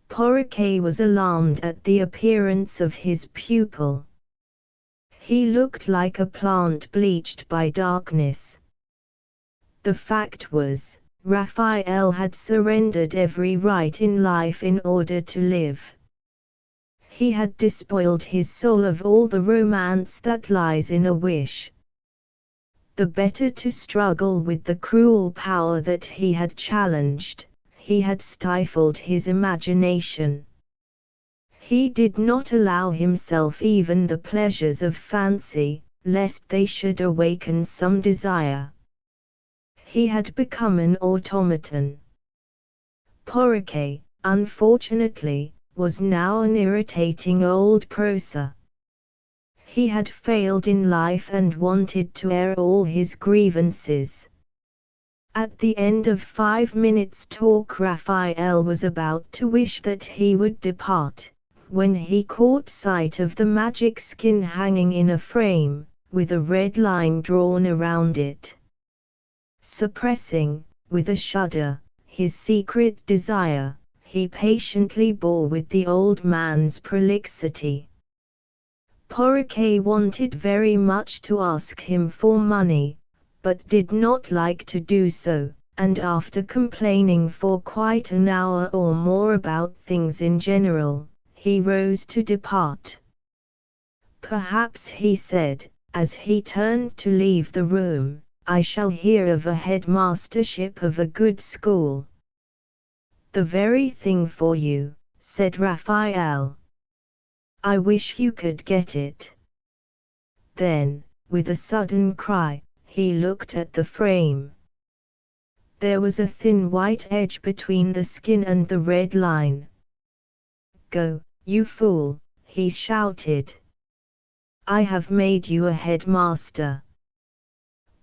Porriquet was alarmed at the appearance of his pupil. He looked like a plant bleached by darkness. The fact was, Raphael had surrendered every right in life in order to live. He had despoiled his soul of all the romance that lies in a wish. The better to struggle with the cruel power that he had challenged, he had stifled his imagination. He did not allow himself even the pleasures of fancy, lest they should awaken some desire. He had become an automaton. Porriquet, unfortunately, was now an irritating old proser. He had failed in life and wanted to air all his grievances. At the end of 5 minutes' talk, Raphael was about to wish that he would depart, when he caught sight of the magic skin hanging in a frame, with a red line drawn around it. Suppressing, with a shudder, his secret desire, he patiently bore with the old man's prolixity. Porriquet wanted very much to ask him for money, but did not like to do so, and after complaining for quite an hour or more about things in general, he rose to depart. "Perhaps," he said, as he turned to leave the room, "I shall hear of a headmastership of a good school." "The very thing for you," said Raphael. "I wish you could get it." Then, with a sudden cry, he looked at the frame. There was a thin white edge between the skin and the red line. "Go, you fool," he shouted. "I have made you a headmaster.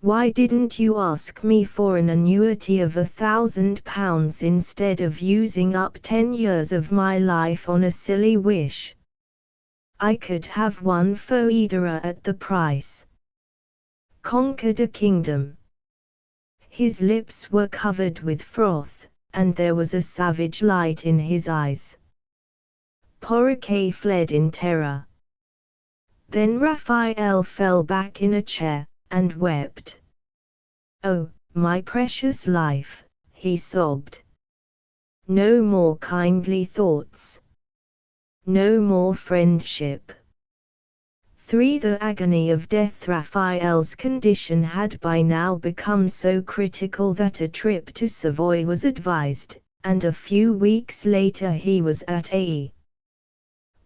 Why didn't you ask me for an annuity of £1,000 instead of using up 10 years of my life on a silly wish? I could have one foedera at the price. Conquered a kingdom." His lips were covered with froth, and there was a savage light in his eyes. Porriquet fled in terror. Then Raphael fell back in a chair, and wept. "Oh, my precious life," he sobbed. "No more kindly thoughts. No more friendship." Through the agony of death, Raphael's condition had by now become so critical that a trip to Savoy was advised, and a few weeks later he was at Aix.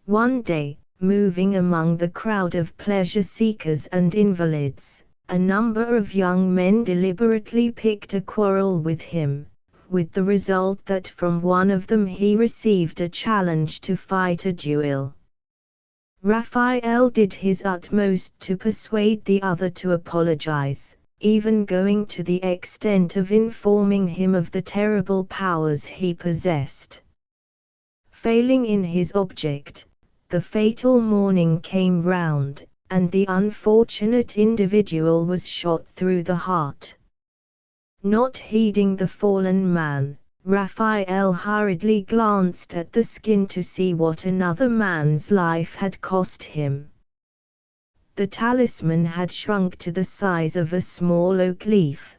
One day, moving among the crowd of pleasure-seekers and invalids, a number of young men deliberately picked a quarrel with him, with the result that from one of them he received a challenge to fight a duel. Raphael did his utmost to persuade the other to apologize, even going to the extent of informing him of the terrible powers he possessed. Failing in his object, the fatal morning came round, and the unfortunate individual was shot through the heart. Not heeding the fallen man, Raphael hurriedly glanced at the skin to see what another man's life had cost him. The talisman had shrunk to the size of a small oak leaf.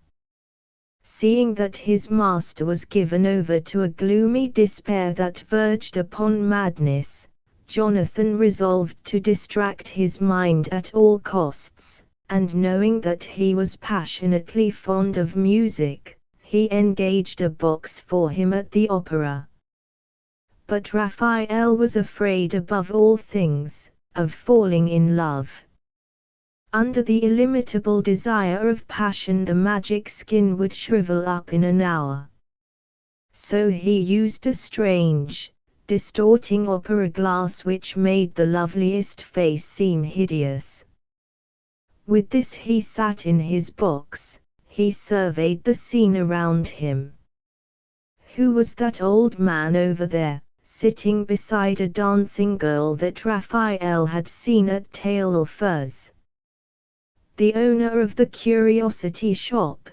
Seeing that his master was given over to a gloomy despair that verged upon madness, Jonathan resolved to distract his mind at all costs, and knowing that he was passionately fond of music, he engaged a box for him at the opera. But Raphael was afraid above all things, of falling in love. Under the illimitable desire of passion, the magic skin would shrivel up in an hour. So he used a strange, distorting opera glass which made the loveliest face seem hideous. With this he sat in his box. He surveyed the scene around him. Who was that old man over there, sitting beside a dancing girl that Raphael had seen at Taillefer's? The owner of the curiosity shop.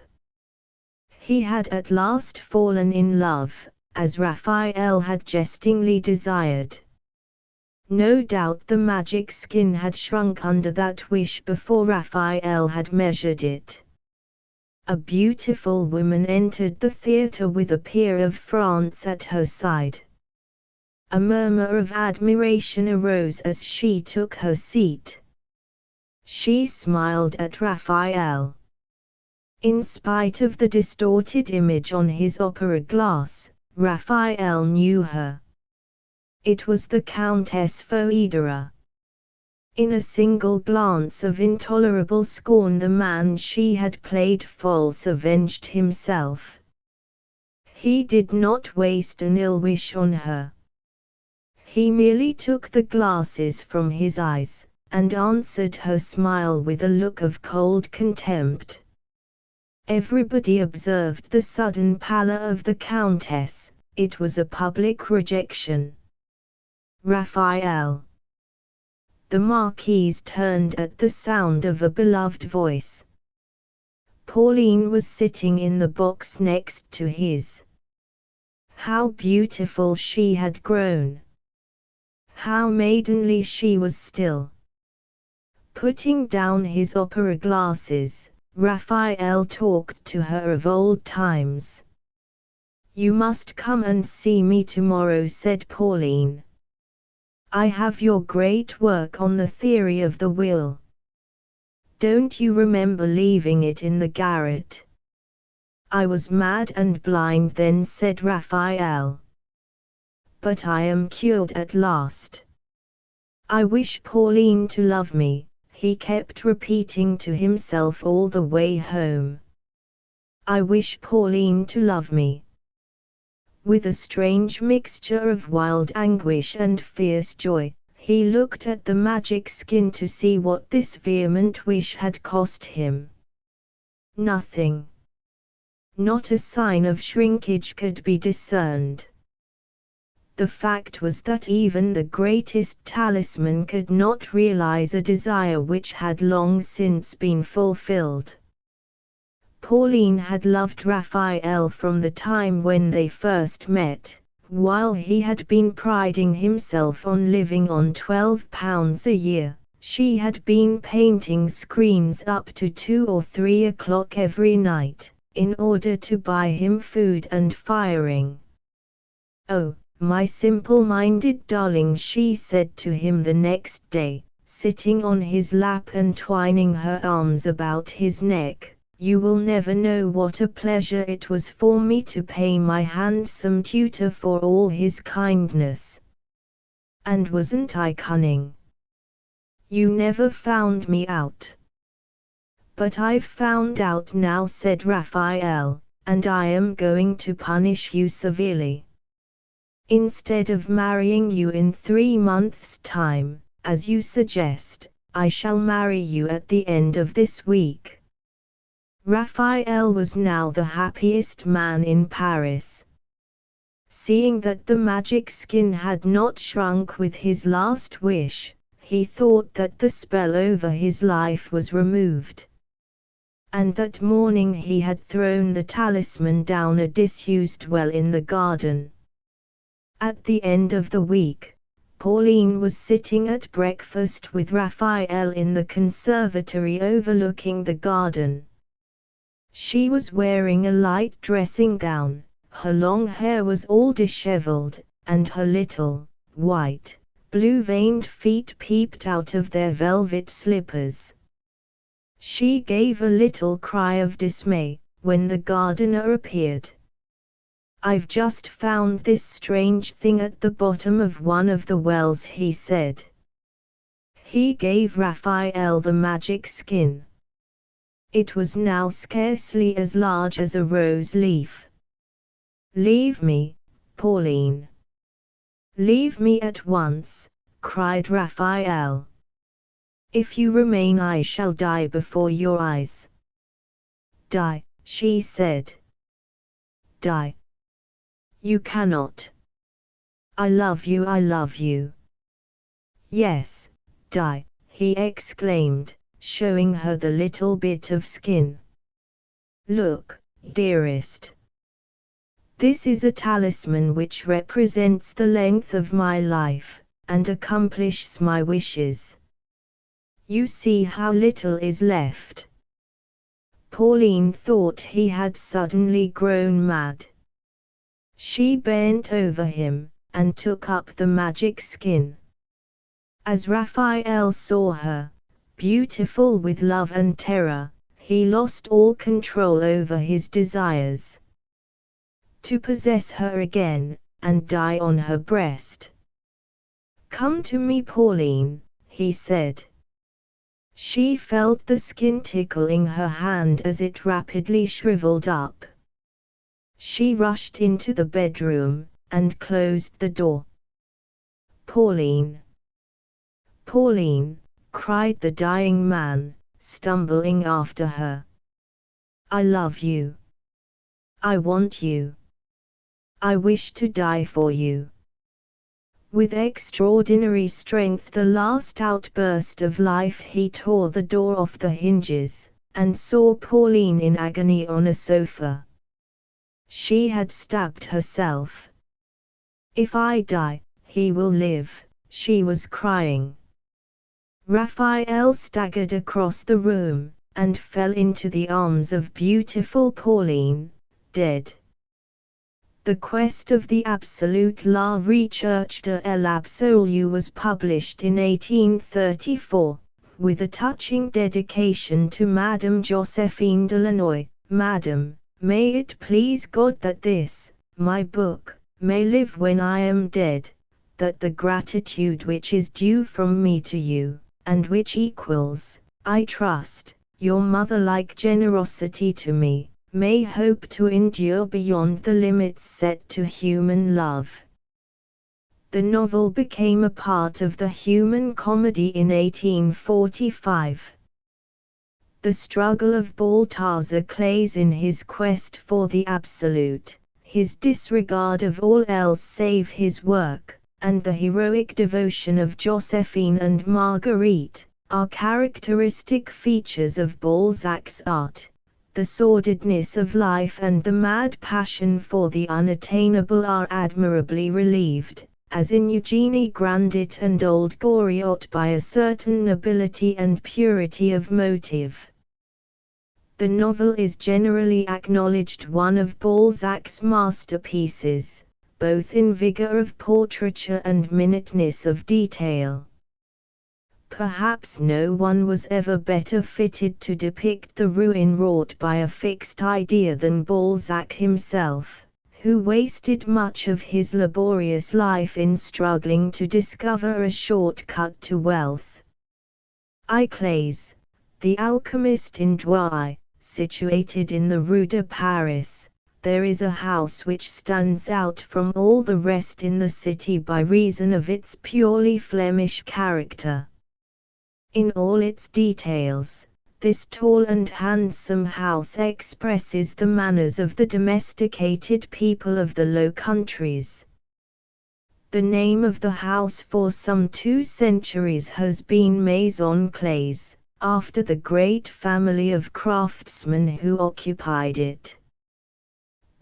He had at last fallen in love, as Raphael had jestingly desired. No doubt the magic skin had shrunk under that wish before Raphael had measured it. A beautiful woman entered the theatre with a peer of France at her side. A murmur of admiration arose as she took her seat. She smiled at Raphael. In spite of the distorted image on his opera glass, Raphael knew her. It was the Countess Foedera. In a single glance of intolerable scorn, the man she had played false avenged himself. He did not waste an ill wish on her. He merely took the glasses from his eyes, and answered her smile with a look of cold contempt. Everybody observed the sudden pallor of the Countess. It was a public rejection. Raphael. The Marquise turned at the sound of a beloved voice. Pauline was sitting in the box next to his. How beautiful she had grown! How maidenly she was still! Putting down his opera glasses, Raphael talked to her of old times. "You must come and see me tomorrow," said Pauline. "I have your great work on the theory of the will. Don't you remember leaving it in the garret?" "I was mad and blind then," said Raphael. "But I am cured at last. I wish Pauline to love me," he kept repeating to himself all the way home. "I wish Pauline to love me." With a strange mixture of wild anguish and fierce joy, he looked at the magic skin to see what this vehement wish had cost him. Nothing. Not a sign of shrinkage could be discerned. The fact was that even the greatest talisman could not realize a desire which had long since been fulfilled. Pauline had loved Raphael from the time when they first met, while he had been priding himself on living on £12 a year. She had been painting screens up to 2 or 3 o'clock every night, in order to buy him food and firing. "Oh, my simple-minded darling," she said to him the next day, sitting on his lap and twining her arms about his neck, "you will never know what a pleasure it was for me to pay my handsome tutor for all his kindness. And wasn't I cunning? You never found me out." "But I've found out now," said Raphael, "and I am going to punish you severely. Instead of marrying you in 3 months' time, as you suggest, I shall marry you at the end of this week." Raphael was now the happiest man in Paris. Seeing that the magic skin had not shrunk with his last wish, he thought that the spell over his life was removed. And that morning he had thrown the talisman down a disused well in the garden. At the end of the week, Pauline was sitting at breakfast with Raphael in the conservatory overlooking the garden. She was wearing a light dressing gown, her long hair was all disheveled, and her little, white, blue-veined feet peeped out of their velvet slippers. She gave a little cry of dismay, when the gardener appeared. "I've just found this strange thing at the bottom of one of the wells," he said. He gave Raphael the magic skin. It was now scarcely as large as a rose leaf. "Leave me, Pauline. Leave me at once," cried Raphael. "If you remain I shall die before your eyes." "Die," she said. "Die. You cannot. I love you, I love you." "Yes, die," he exclaimed, showing her the little bit of skin. "Look, dearest. This is a talisman which represents the length of my life, and accomplishes my wishes. You see how little is left." Pauline thought he had suddenly grown mad. She bent over him, and took up the magic skin. As Raphael saw her, beautiful with love and terror, he lost all control over his desires. To possess her again, and die on her breast. "Come to me, Pauline," he said. She felt the skin tickling her hand as it rapidly shriveled up. She rushed into the bedroom, and closed the door. "Pauline! Pauline!" cried the dying man, stumbling after her. I love you. I want you. I wish to die for you. With extraordinary strength, the last outburst of life, he tore the door off the hinges, and saw Pauline in agony on a sofa. She had stabbed herself. If I die, he will live, she was crying. Raphael staggered across the room, and fell into the arms of beautiful Pauline, dead. The Quest of the Absolute, La Recherche de l'Absolu, was published in 1834, with a touching dedication to Madame Josephine de Lannoy. Madam, may it please God that this, my book, may live when I am dead, that the gratitude which is due from me to you, and which equals, I trust, your mother-like generosity to me, may hope to endure beyond the limits set to human love. The novel became a part of the Human Comedy in 1845. The struggle of Balthazar Clays in his quest for the absolute, his disregard of all else save his work, and the heroic devotion of Josephine and Marguerite, are characteristic features of Balzac's art. The sordidness of life and the mad passion for the unattainable are admirably relieved, as in Eugenie Grandit and Old Goriot, by a certain nobility and purity of motive. The novel is generally acknowledged one of Balzac's masterpieces, both in vigor of portraiture and minuteness of detail. Perhaps no one was ever better fitted to depict the ruin wrought by a fixed idea than Balzac himself, who wasted much of his laborious life in struggling to discover a short-cut to wealth. Clays, the alchemist in Douai, situated in the Rue de Paris, there is a house which stands out from all the rest in the city by reason of its purely Flemish character. In all its details, this tall and handsome house expresses the manners of the domesticated people of the Low Countries. The name of the house for some 2 centuries has been Maison Clays, after the great family of craftsmen who occupied it.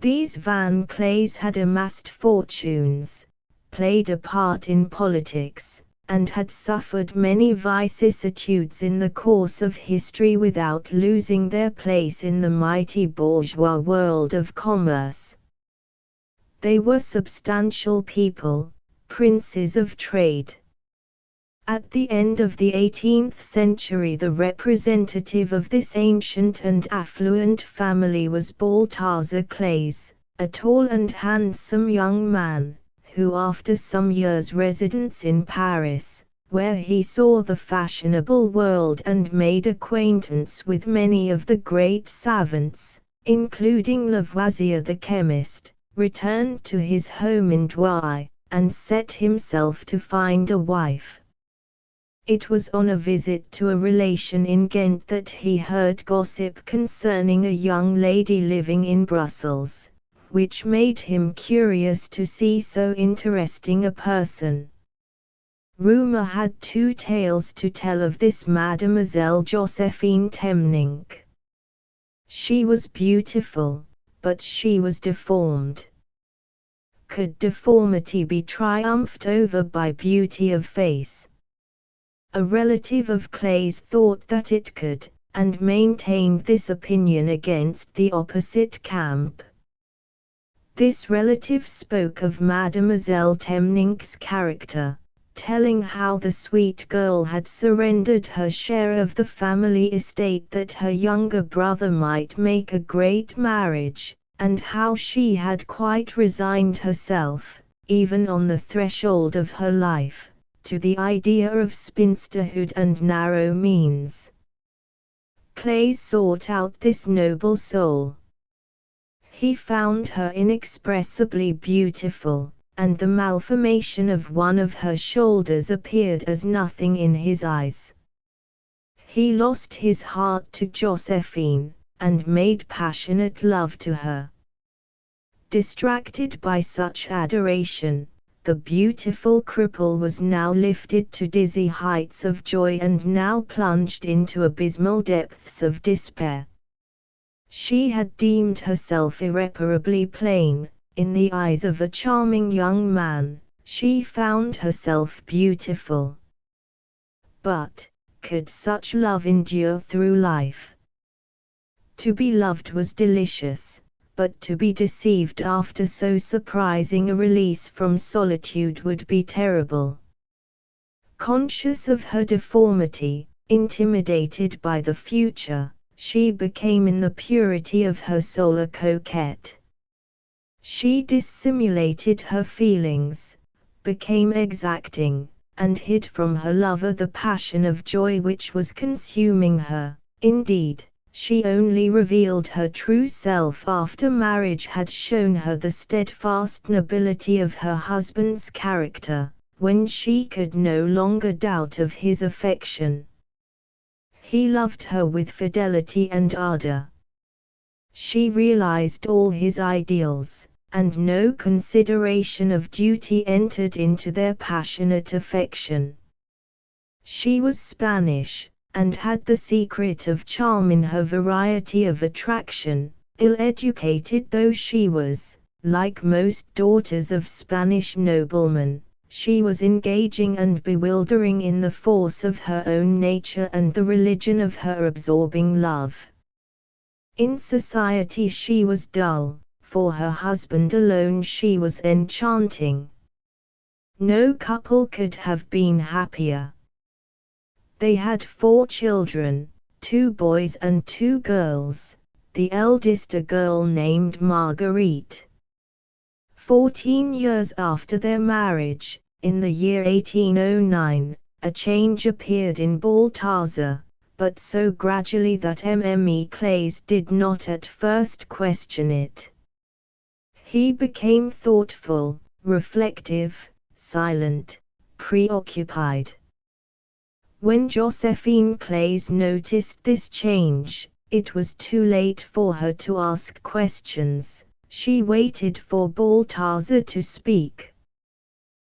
These Van Clays had amassed fortunes, played a part in politics, and had suffered many vicissitudes in the course of history without losing their place in the mighty bourgeois world of commerce. They were substantial people, princes of trade. At the end of the 18th century, the representative of this ancient and affluent family was Balthazar Clays, a tall and handsome young man, who after some years' residence in Paris, where he saw the fashionable world and made acquaintance with many of the great savants, including Lavoisier the chemist, returned to his home in Douai, and set himself to find a wife. It was on a visit to a relation in Ghent that he heard gossip concerning a young lady living in Brussels, which made him curious to see so interesting a person. Rumor had 2 tales to tell of this Mademoiselle Josephine Temninck. She was beautiful, but she was deformed. Could deformity be triumphed over by beauty of face? A relative of Clays thought that it could, and maintained this opinion against the opposite camp. This relative spoke of Mademoiselle Temninck's character, telling how the sweet girl had surrendered her share of the family estate that her younger brother might make a great marriage, and how she had quite resigned herself, even on the threshold of her life, to the idea of spinsterhood and narrow means. Clays sought out this noble soul. He found her inexpressibly beautiful, and the malformation of one of her shoulders appeared as nothing in his eyes. He lost his heart to Josephine, and made passionate love to her. Distracted by such adoration, the beautiful cripple was now lifted to dizzy heights of joy and now plunged into abysmal depths of despair. She had deemed herself irreparably plain. In the eyes of a charming young man, she found herself beautiful. But, could such love endure through life? To be loved was delicious, but to be deceived after so surprising a release from solitude would be terrible. Conscious of her deformity, intimidated by the future, she became in the purity of her soul a coquette. She dissimulated her feelings, became exacting, and hid from her lover the passion of joy which was consuming her. Indeed, she only revealed her true self after marriage had shown her the steadfast nobility of her husband's character, when she could no longer doubt of his affection. He loved her with fidelity and ardor. She realized all his ideals, and no consideration of duty entered into their passionate affection. She was Spanish, and had the secret of charm in her variety of attraction. Ill-educated though she was, like most daughters of Spanish noblemen, she was engaging and bewildering in the force of her own nature and the religion of her absorbing love. In society she was dull, for her husband alone she was enchanting. No couple could have been happier. They had 4 children, 2 boys and 2 girls, the eldest a girl named Marguerite. 14 years after their marriage, in the year 1809, a change appeared in Balthazar, but so gradually that Mme. Clays did not at first question it. He became thoughtful, reflective, silent, preoccupied. When Josephine Clays noticed this change, it was too late for her to ask questions. She waited for Balthazar to speak.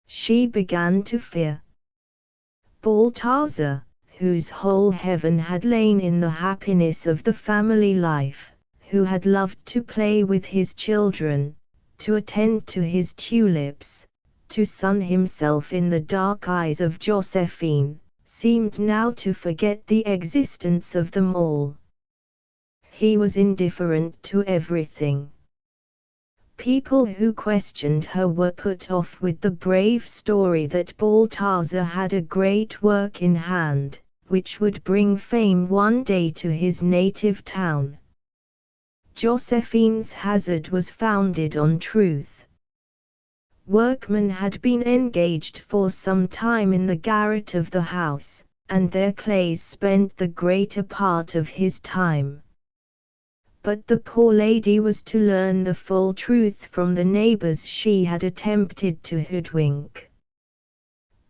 She began to fear. Balthazar, whose whole heaven had lain in the happiness of the family life, who had loved to play with his children, to attend to his tulips, to sun himself in the dark eyes of Josephine, seemed now to forget the existence of them all. He was indifferent to everything. People who questioned her were put off with the brave story that Balthazar had a great work in hand, which would bring fame one day to his native town. Josephine's hazard was founded on truth. Workmen had been engaged for some time in the garret of the house, and there Clays spent the greater part of his time. But the poor lady was to learn the full truth from the neighbors she had attempted to hoodwink.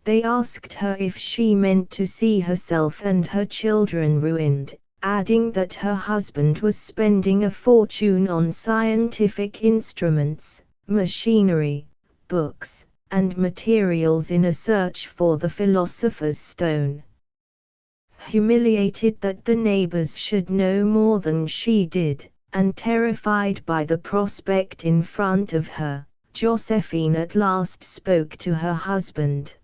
They asked her if she meant to see herself and her children ruined, adding that her husband was spending a fortune on scientific instruments, machinery, books, and materials in a search for the philosopher's stone. Humiliated that the neighbors should know more than she did, and terrified by the prospect in front of her, Josephine at last spoke to her husband.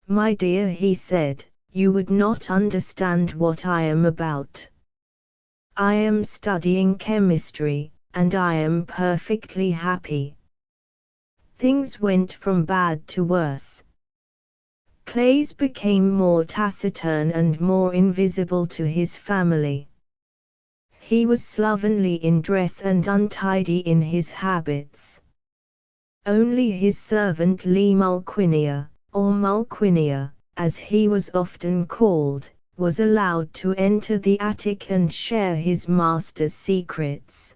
"My dear," he said, "you would not understand what I am about. I am studying chemistry, and I am perfectly happy." Things went from bad to worse. Clays became more taciturn and more invisible to his family. He was slovenly in dress and untidy in his habits. Only his servant Lee Mulquinia, or Mulquinia, as he was often called, was allowed to enter the attic and share his master's secrets.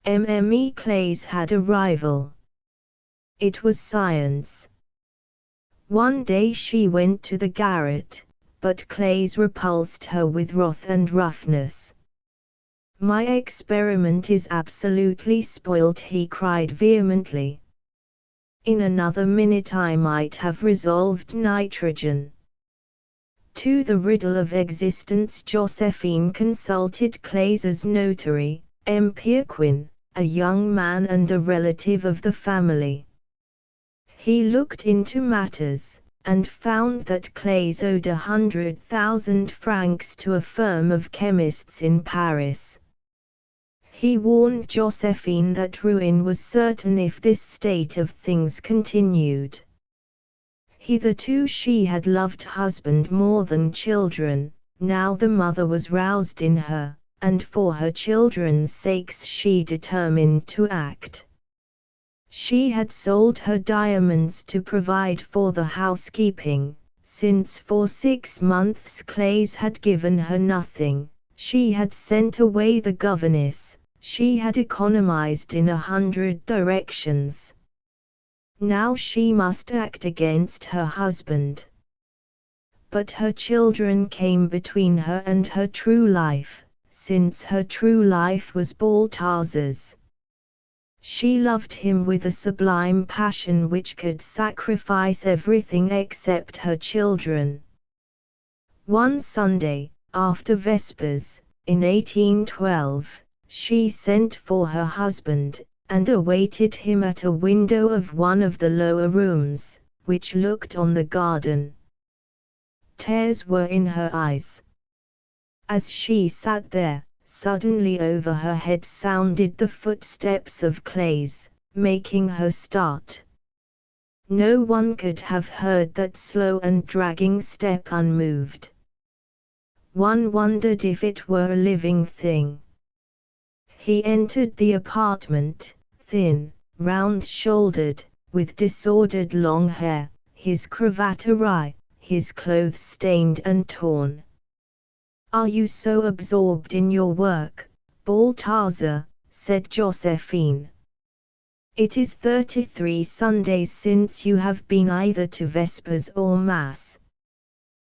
Mme. Clays had a rival. It was science. One day she went to the garret, but Clays repulsed her with wrath and roughness. "My experiment is absolutely spoilt," he cried vehemently. "In another minute I might have resolved nitrogen." To the riddle of existence Josephine consulted Clays as notary, M. Perequin, a young man and a relative of the family. He looked into matters, and found that Clays owed 100,000 francs to a firm of chemists in Paris. He warned Josephine that ruin was certain if this state of things continued. Hitherto she had loved husband more than children, now the mother was roused in her, and for her children's sakes she determined to act. She had sold her diamonds to provide for the housekeeping, since for 6 months Clays had given her nothing. She had sent away the governess, she had economized in 100 directions. Now she must act against her husband. But her children came between her and her true life, since her true life was Balthazar's. She loved him with a sublime passion which could sacrifice everything except her children. One Sunday, after Vespers, in 1812, she sent for her husband, and awaited him at a window of one of the lower rooms, which looked on the garden. Tears were in her eyes. As she sat there, suddenly over her head sounded the footsteps of Clays, making her start. No one could have heard that slow and dragging step unmoved. One wondered if it were a living thing. He entered the apartment, thin, round-shouldered, with disordered long hair, his cravat awry, his clothes stained and torn. "Are you so absorbed in your work, Balthazar?" said Josephine. "It is 33 Sundays since you have been either to Vespers or Mass."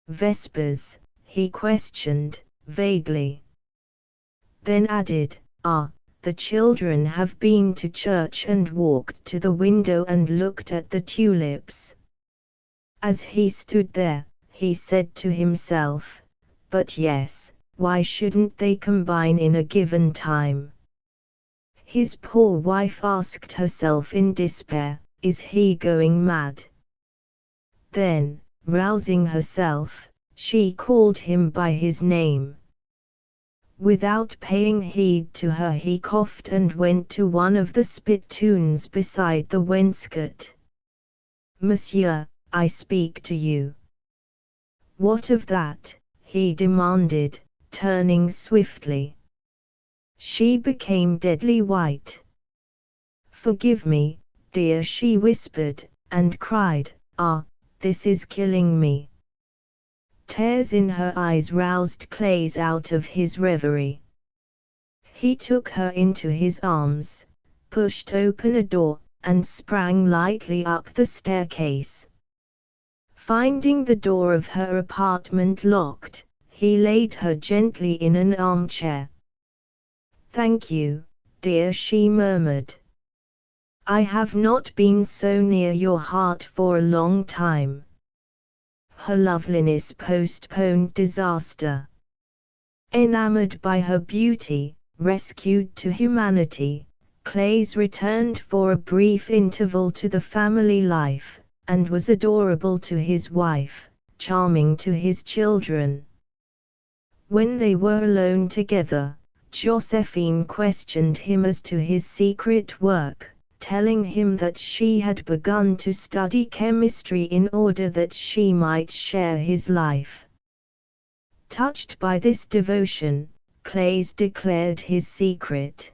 "Vespers?" he questioned, vaguely. Then added, "The children have been to church," and walked to the window and looked at the tulips. As he stood there, he said to himself, "But yes, why shouldn't they combine in a given time?" His poor wife asked herself in despair, "Is he going mad?" Then, rousing herself, she called him by his name. Without paying heed to her he coughed and went to one of the spittoons beside the wainscot. "Monsieur, I speak to you." "What of that?" he demanded, turning swiftly. She became deadly white. "Forgive me, dear," she whispered, and cried, "This is killing me." Tears in her eyes roused Clays out of his reverie. He took her into his arms, pushed open a door, and sprang lightly up the staircase. Finding the door of her apartment locked, he laid her gently in an armchair. "Thank you, dear," she murmured. "I have not been so near your heart for a long time." Her loveliness postponed disaster. Enamored by her beauty, rescued to humanity, Clays returned for a brief interval to the family life, and was adorable to his wife, charming to his children. When they were alone together, Josephine questioned him as to his secret work, telling him that she had begun to study chemistry in order that she might share his life. Touched by this devotion, Clays declared his secret.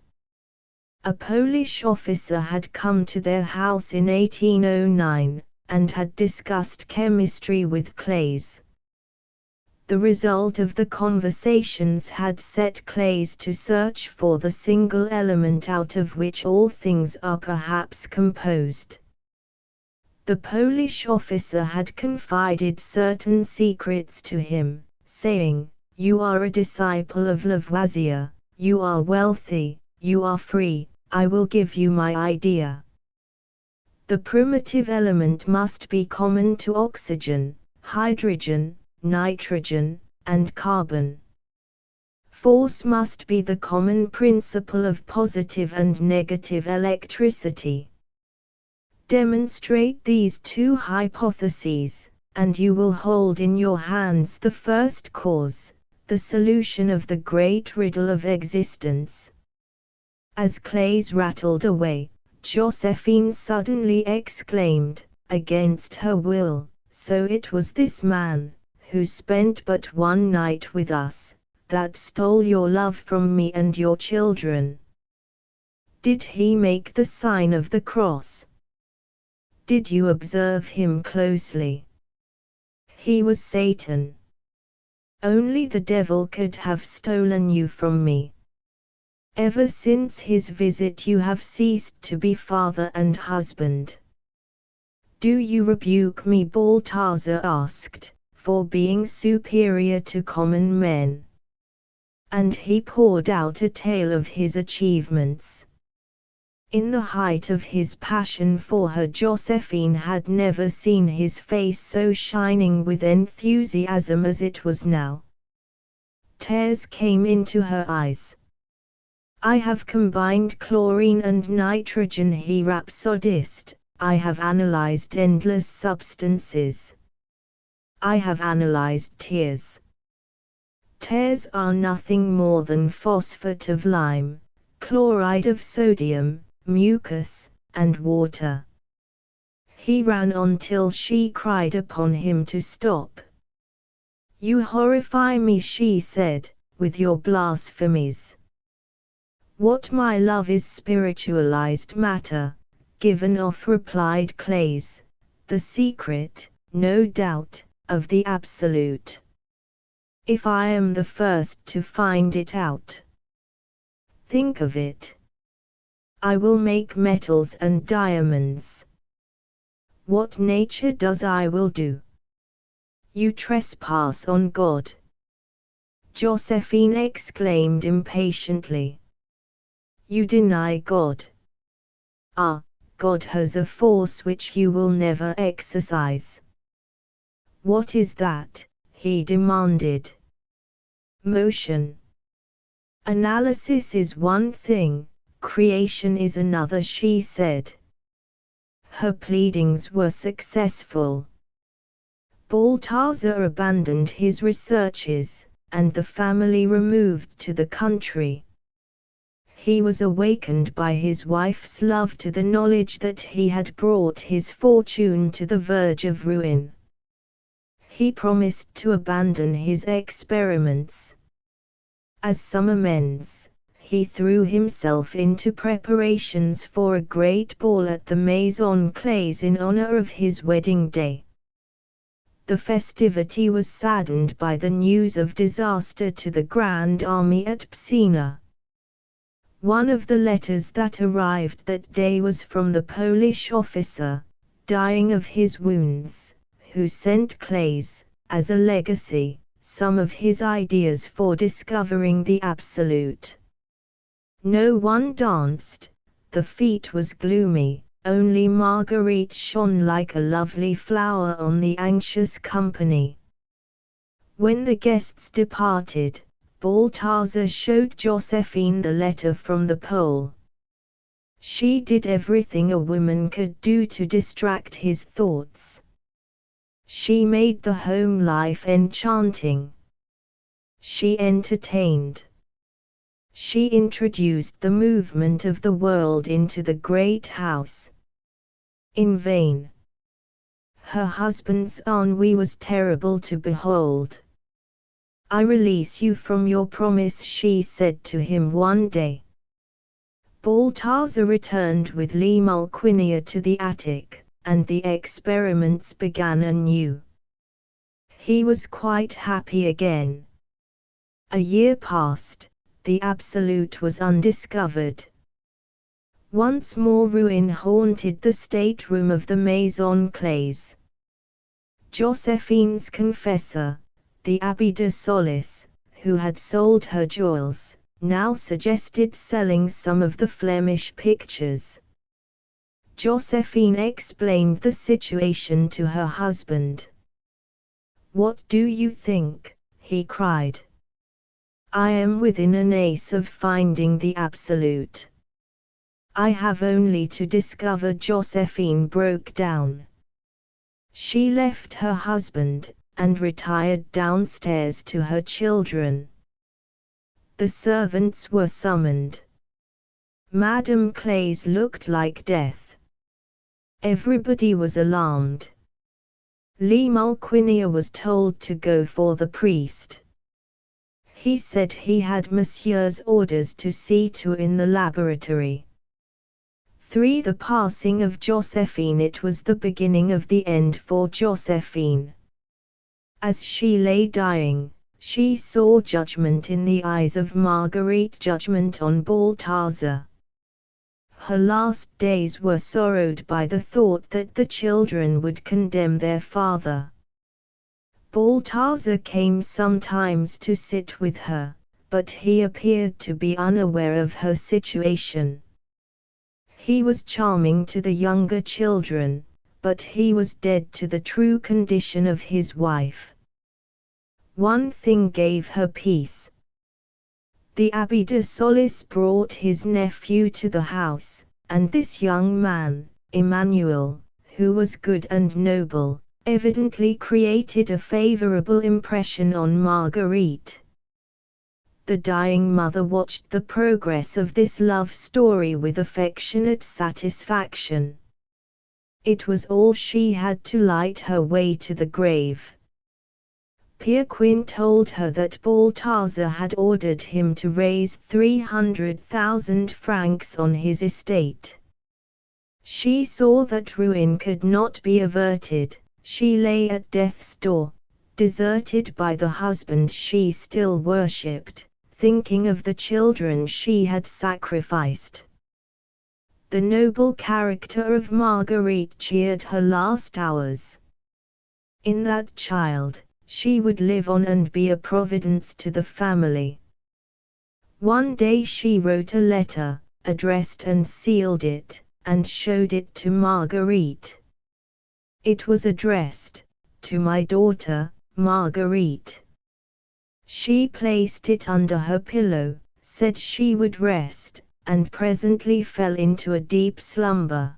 A Polish officer had come to their house in 1809, and had discussed chemistry with Clays. The result of the conversations had set Clays to search for the single element out of which all things are perhaps composed. The Polish officer had confided certain secrets to him, saying, "You are a disciple of Lavoisier, you are wealthy, you are free, I will give you my idea. The primitive element must be common to oxygen, hydrogen, nitrogen, and carbon. Force must be the common principle of positive and negative electricity. Demonstrate these two hypotheses, and you will hold in your hands the first cause, the solution of the great riddle of existence." As Clays rattled away, Josephine suddenly exclaimed, against her will, "So it was this man, who spent but one night with us, that stole your love from me and your children. Did he make the sign of the cross? Did you observe him closely? He was Satan. Only the devil could have stolen you from me. Ever since his visit you have ceased to be father and husband. Do you rebuke me?" Balthazar asked, "for being superior to common men?" And he poured out a tale of his achievements. In the height of his passion for her, Josephine had never seen his face so shining with enthusiasm as it was now. Tears came into her eyes. "I have combined chlorine and nitrogen," he rhapsodized. "I have analyzed endless substances. I have analyzed tears. Tears are nothing more than phosphate of lime, chloride of sodium, mucus, and water." He ran on till she cried upon him to stop. "You horrify me," she said, "with your blasphemies. What my love is spiritualized matter, given off," replied Clays, "the secret, no doubt, of the Absolute. If I am the first to find it out. Think of it. I will make metals and diamonds. What nature does I will do. You trespass on God." Josephine exclaimed impatiently. "You deny God. Ah, God has a force which you will never exercise." "What is that?" he demanded. "Motion. Analysis is one thing, creation is another," she said. Her pleadings were successful. Balthazar abandoned his researches, and the family removed to the country. He was awakened by his wife's love to the knowledge that he had brought his fortune to the verge of ruin. He promised to abandon his experiments. As some amends, he threw himself into preparations for a great ball at the Maison Clays in honor of his wedding day. The festivity was saddened by the news of disaster to the Grand Army at Psina. One of the letters that arrived that day was from the Polish officer, dying of his wounds, who sent Clays, as a legacy, some of his ideas for discovering the Absolute. No one danced, the fete was gloomy, only Marguerite shone like a lovely flower on the anxious company. When the guests departed, Balthazar showed Josephine the letter from the Pole. She did everything a woman could do to distract his thoughts. She made the home life enchanting. She entertained. She introduced the movement of the world into the great house. In vain. Her husband's ennui was terrible to behold. "I release you from your promise," she said to him one day. Balthazar returned with Lemulquinia to the attic, and the experiments began anew. He was quite happy again. A year passed, the Absolute was undiscovered. Once more ruin haunted the stateroom of the Maison Clays. Josephine's confessor, the Abbé de Solis, who had sold her jewels, now suggested selling some of the Flemish pictures. Josephine explained the situation to her husband. "What do you think?" he cried. "I am within an ace of finding the absolute. I have only to discover." Josephine broke down. She left her husband, and retired downstairs to her children. The servants were summoned. Madame Clays looked like death. Everybody was alarmed. Le Mulquinier was told to go for the priest. He said he had Monsieur's orders to see to in the laboratory. 3. The passing of Josephine. It was the beginning of the end for Josephine. As she lay dying, she saw judgment in the eyes of Marguerite, judgment on Balthazar. Her last days were sorrowed by the thought that the children would condemn their father. Balthazar came sometimes to sit with her, but he appeared to be unaware of her situation. He was charming to the younger children, but he was dead to the true condition of his wife. One thing gave her peace. The Abbé de Solis brought his nephew to the house, and this young man, Emmanuel, who was good and noble, evidently created a favorable impression on Marguerite. The dying mother watched the progress of this love story with affectionate satisfaction. It was all she had to light her way to the grave. Pierquin told her that Balthazar had ordered him to raise 300,000 francs on his estate. She saw that ruin could not be averted. She lay at death's door, deserted by the husband she still worshipped, thinking of the children she had sacrificed. The noble character of Marguerite cheered her last hours. In that child, she would live on and be a providence to the family. One day she wrote a letter, addressed and sealed it, and showed it to Marguerite. It was addressed, "To my daughter, Marguerite." She placed it under her pillow, said she would rest, and presently fell into a deep slumber.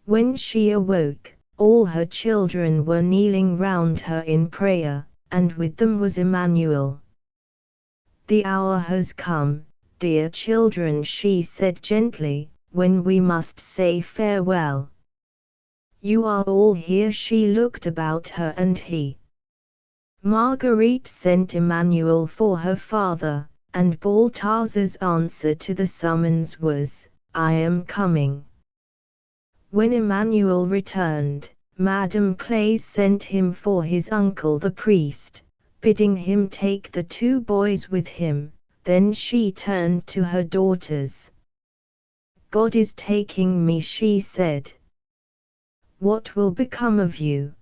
When she awoke, all her children were kneeling round her in prayer, and with them was Emmanuel. "The hour has come, dear children," she said gently, "when we must say farewell. You are all here." She looked about her and he. Marguerite sent Emmanuel for her father, and Balthazar's answer to the summons was, "I am coming." When Emmanuel returned, Madame Clays sent him for his uncle the priest, bidding him take the 2 boys with him. Then she turned to her daughters. "God is taking me," she said. "What will become of you?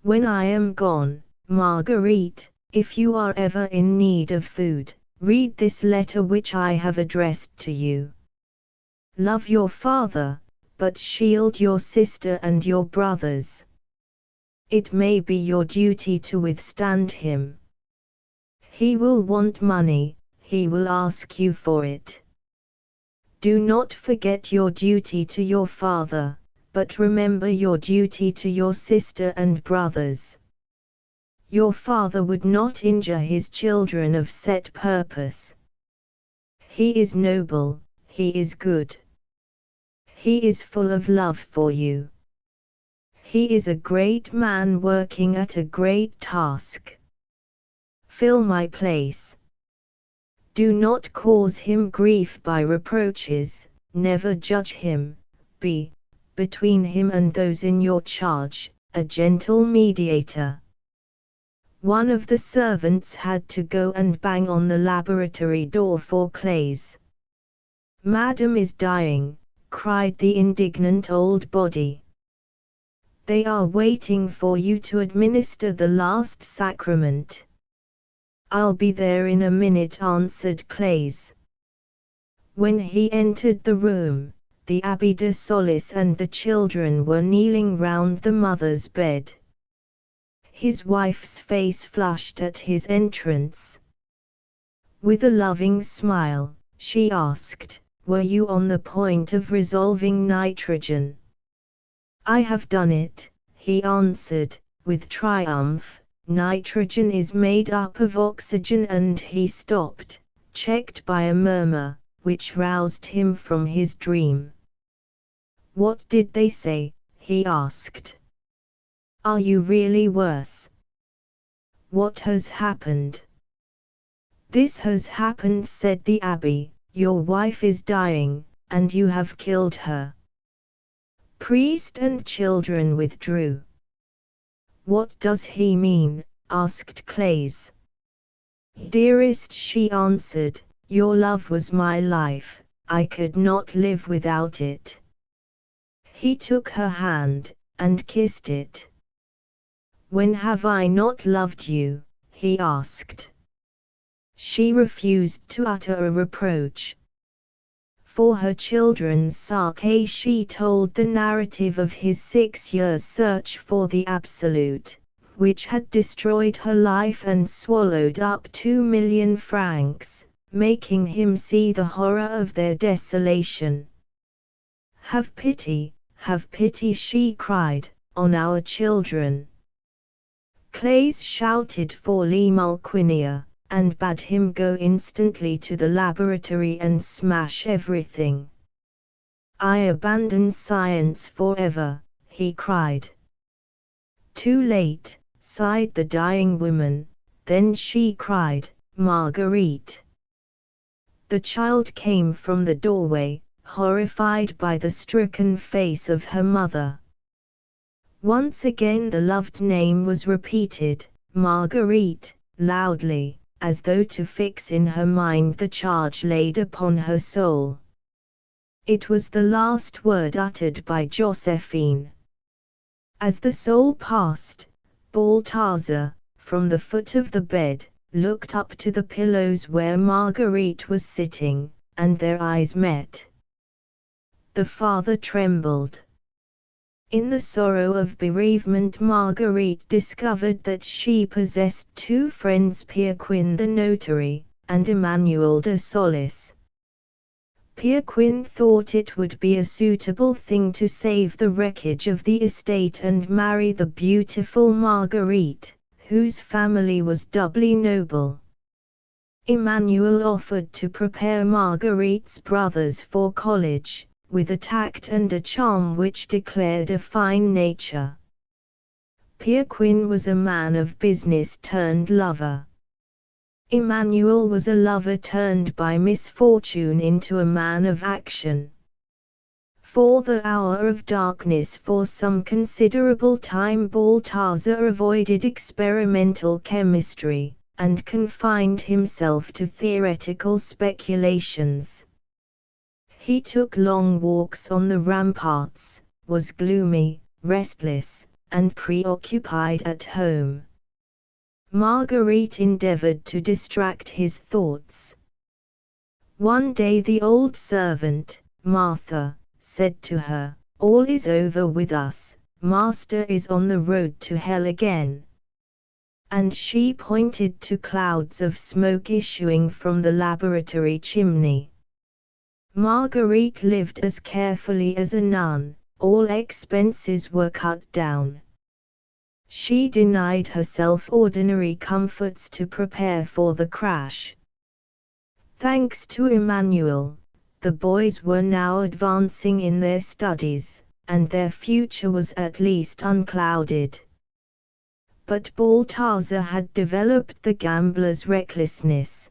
When I am gone, Marguerite, if you are ever in need of food, read this letter which I have addressed to you. Love your father, but shield your sister and your brothers. It may be your duty to withstand him. He will want money, he will ask you for it. Do not forget your duty to your father, but remember your duty to your sister and brothers. Your father would not injure his children of set purpose. He is noble, he is good. He is full of love for you. He is a great man working at a great task. Fill my place. Do not cause him grief by reproaches, never judge him, be, between him and those in your charge, a gentle mediator." One of the servants had to go and bang on the laboratory door for Clays. "Madam is dying," cried the indignant old body. "They are waiting for you to administer the last sacrament." "I'll be there in a minute," answered Claes. When he entered the room, the Abbé de Solis and the children were kneeling round the mother's bed. His wife's face flushed at his entrance. With a loving smile, she asked, "Were you on the point of resolving nitrogen?" "I have done it," he answered, with triumph. "Nitrogen is made up of oxygen," and he stopped, checked by a murmur, which roused him from his dream. "What did they say?" he asked. "Are you really worse? What has happened?" "This has happened," said the abbé. "Your wife is dying, and you have killed her." Priest and children withdrew. "What does he mean?" asked Claes. "Dearest," she answered, "your love was my life, I could not live without it." He took her hand, and kissed it. "When have I not loved you?" he asked. She refused to utter a reproach. For her children's sake she told the narrative of his 6 years' search for the Absolute, which had destroyed her life and swallowed up 2 million francs, making him see the horror of their desolation. Have pity," she cried, "on our children." Claes shouted for Lemulquinia, and bade him go instantly to the laboratory and smash everything. "I abandon science forever," he cried. "Too late," sighed the dying woman, then she cried, "Marguerite!" The child came from the doorway, horrified by the stricken face of her mother. Once again the loved name was repeated, Marguerite, loudly, as though to fix in her mind the charge laid upon her soul. It was the last word uttered by Josephine. As the soul passed, Balthazar, from the foot of the bed, looked up to the pillows where Marguerite was sitting, and their eyes met. The father trembled. In the sorrow of bereavement, Marguerite discovered that she possessed 2 friends, Pierquin the notary, and Emmanuel de Solis. Pierquin thought it would be a suitable thing to save the wreckage of the estate and marry the beautiful Marguerite, whose family was doubly noble. Emmanuel offered to prepare Marguerite's brothers for college, with a tact and a charm which declared a fine nature. Pierquin was a man of business turned lover. Emmanuel was a lover turned by misfortune into a man of action. For the hour of darkness, for some considerable time, Balthazar avoided experimental chemistry, and confined himself to theoretical speculations. He took long walks on the ramparts, was gloomy, restless, and preoccupied at home. Marguerite endeavored to distract his thoughts. One day the old servant, Martha, said to her, "All is over with us, Master is on the road to hell again." And she pointed to clouds of smoke issuing from the laboratory chimney. Marguerite lived as carefully as a nun, all expenses were cut down. She denied herself ordinary comforts to prepare for the crash. Thanks to Emmanuel, the boys were now advancing in their studies, and their future was at least unclouded. But Balthazar had developed the gambler's recklessness.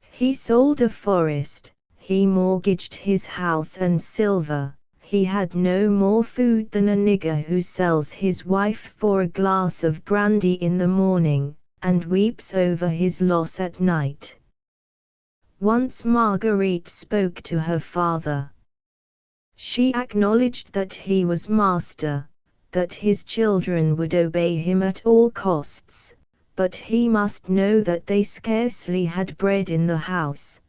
He sold a forest, he mortgaged his house and silver, he had no more food than a nigger who sells his wife for a glass of brandy in the morning, and weeps over his loss at night. Once Marguerite spoke to her father. She acknowledged that he was master, that his children would obey him at all costs, but he must know that they scarcely had bread in the house.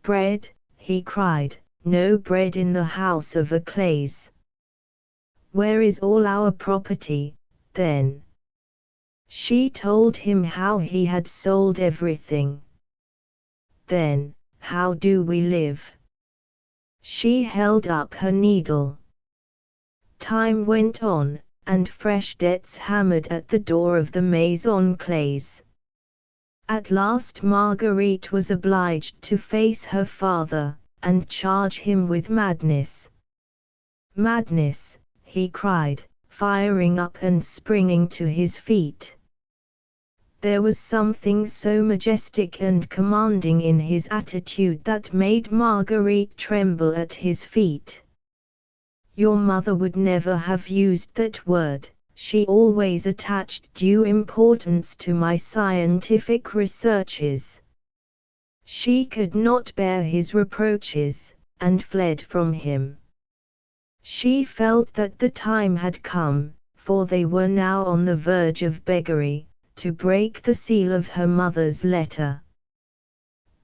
"Bread," he cried, "no bread in the house of a Clays. Where is all our property, then?" She told him how he had sold everything. "Then, how do we live?" She held up her needle. Time went on, and fresh debts hammered at the door of the Maison Clays. At last Marguerite was obliged to face her father, and charge him with madness. "Madness!" he cried, firing up and springing to his feet. There was something so majestic and commanding in his attitude that made Marguerite tremble at his feet. "Your mother would never have used that word. She always attached due importance to my scientific researches." She could not bear his reproaches, and fled from him. She felt that the time had come, for they were now on the verge of beggary, to break the seal of her mother's letter.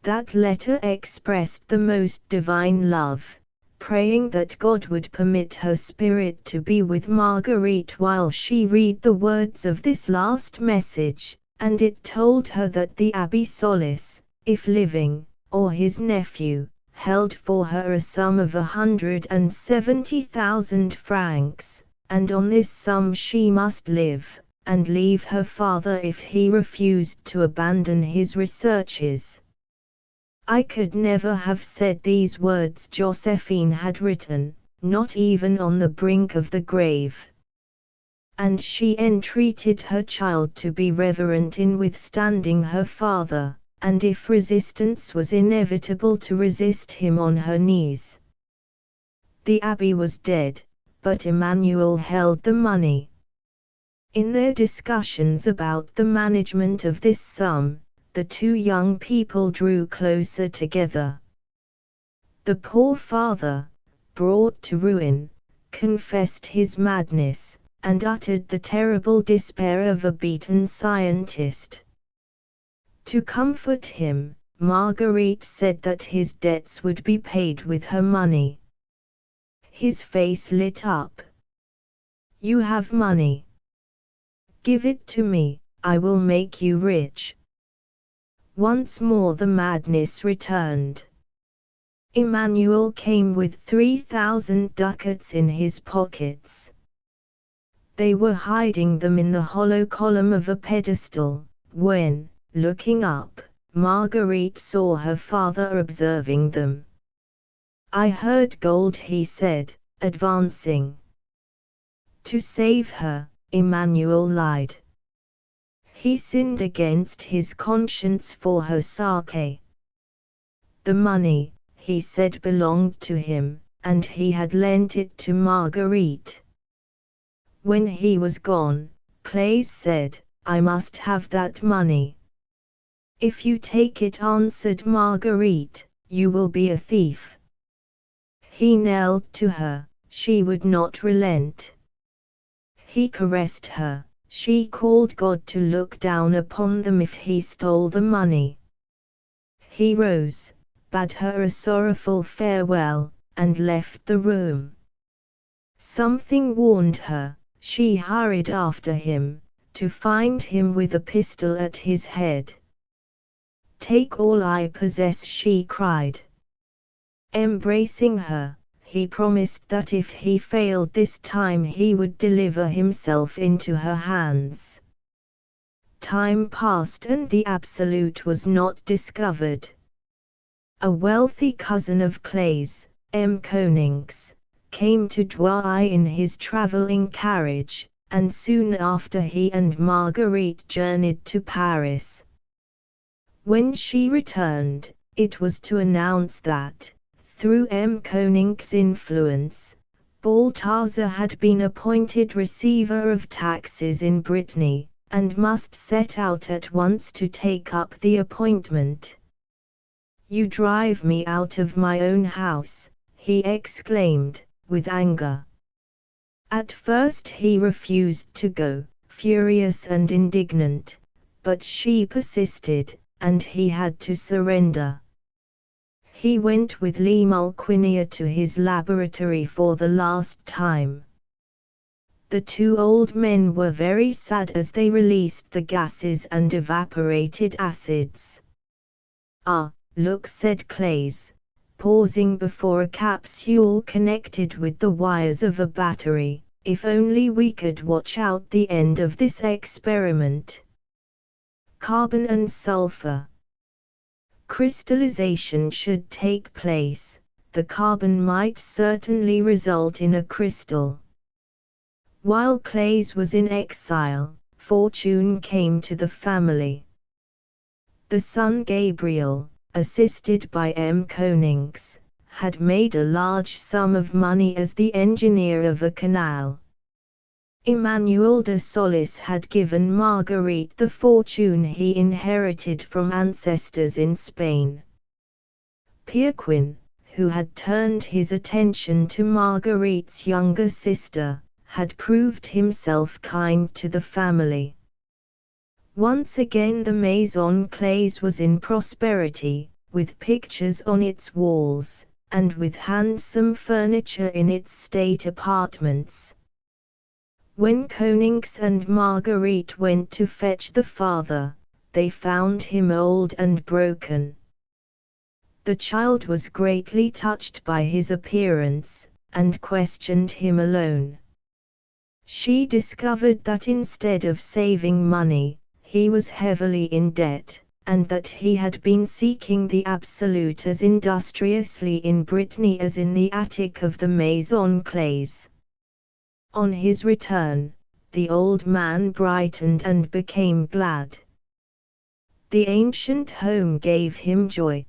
That letter expressed the most divine love, praying that God would permit her spirit to be with Marguerite while she read the words of this last message, and it told her that the Abbé Solis, if living, or his nephew, held for her a sum of 170,000 francs, and on this sum she must live, and leave her father if he refused to abandon his researches. "I could never have said these words," Josephine had written, "not even on the brink of the grave." And she entreated her child to be reverent in withstanding her father, and if resistance was inevitable to resist him on her knees. The abbé was dead, but Emmanuel held the money. In their discussions about the management of this sum, the two young people drew closer together. The poor father, brought to ruin, confessed his madness, and uttered the terrible despair of a beaten scientist. To comfort him, Marguerite said that his debts would be paid with her money. His face lit up. "You have money. Give it to me, I will make you rich." Once more the madness returned. Emmanuel came with 3,000 ducats in his pockets. They were hiding them in the hollow column of a pedestal, when, looking up, Marguerite saw her father observing them. "I heard gold," he said, advancing. To save her, Emmanuel lied. He sinned against his conscience for her sake. The money, he said, belonged to him, and he had lent it to Marguerite. When he was gone, Clays said, "I must have that money." "If you take it," answered Marguerite, "you will be a thief." He knelt to her, she would not relent. He caressed her, she called God to look down upon them if he stole the money. He rose, bade her a sorrowful farewell, and left the room. Something warned her, she hurried after him, to find him with a pistol at his head. "Take all I possess," she cried. Embracing her, he promised that if he failed this time he would deliver himself into her hands. Time passed and the absolute was not discovered. A wealthy cousin of Clays, M. Konings, came to Douai in his traveling carriage, and soon after he and Marguerite journeyed to Paris. When she returned, it was to announce that, through M. Koning's influence, Balthazar had been appointed receiver of taxes in Brittany, and must set out at once to take up the appointment. "You drive me out of my own house," he exclaimed, with anger. At first he refused to go, furious and indignant, but she persisted, and he had to surrender. He went with Lee Mulquinia to his laboratory for the last time. The two old men were very sad as they released the gases and evaporated acids. "Ah, look," said Clays, pausing before a capsule connected with the wires of a battery, "if only we could watch out the end of this experiment. Carbon and sulfur. Crystallization should take place, the carbon might certainly result in a crystal." While Clays was in exile, fortune came to the family. The son Gabriel, assisted by M. Konings, had made a large sum of money as the engineer of a canal. Emmanuel de Solis had given Marguerite the fortune he inherited from ancestors in Spain. Pierquin, who had turned his attention to Marguerite's younger sister, had proved himself kind to the family. Once again the Maison Clays was in prosperity, with pictures on its walls, and with handsome furniture in its state apartments. When Konings and Marguerite went to fetch the father, they found him old and broken. The child was greatly touched by his appearance, and questioned him alone. She discovered that instead of saving money, he was heavily in debt, and that he had been seeking the absolute as industriously in Brittany as in the attic of the Maison Clays. On his return, the old man brightened and became glad. The ancient home gave him joy.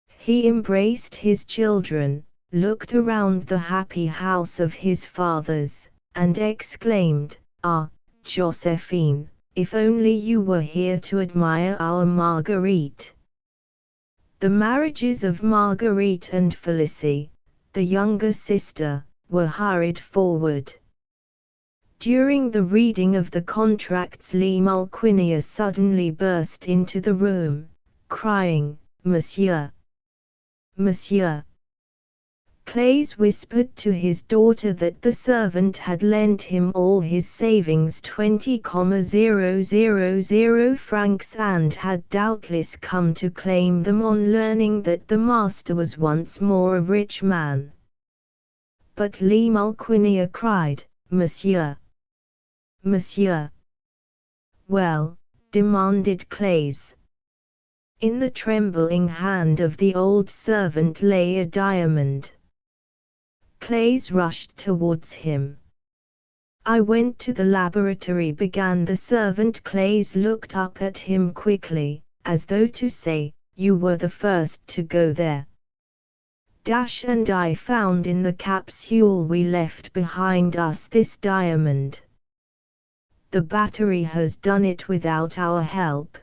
He embraced his children, looked around the happy house of his fathers, and exclaimed, "Ah, Josephine, if only you were here to admire our Marguerite." The marriages of Marguerite and Felicie, the younger sister, were hurried forward. During the reading of the contracts Lee Mulquinia suddenly burst into the room, crying, "Monsieur! Monsieur!" Clays whispered to his daughter that the servant had lent him all his savings, 20,000 francs, and had doubtless come to claim them on learning that the master was once more a rich man. But Lee Mulquinia cried, "Monsieur! Monsieur!" "Well?" demanded Clays. In the trembling hand of the old servant lay a diamond. Clays rushed towards him. "I went to the laboratory," began the servant. Clays looked up at him quickly, as though to say, "You were the first to go there. And I found in the capsule we left behind us this diamond. The battery has done it without our help."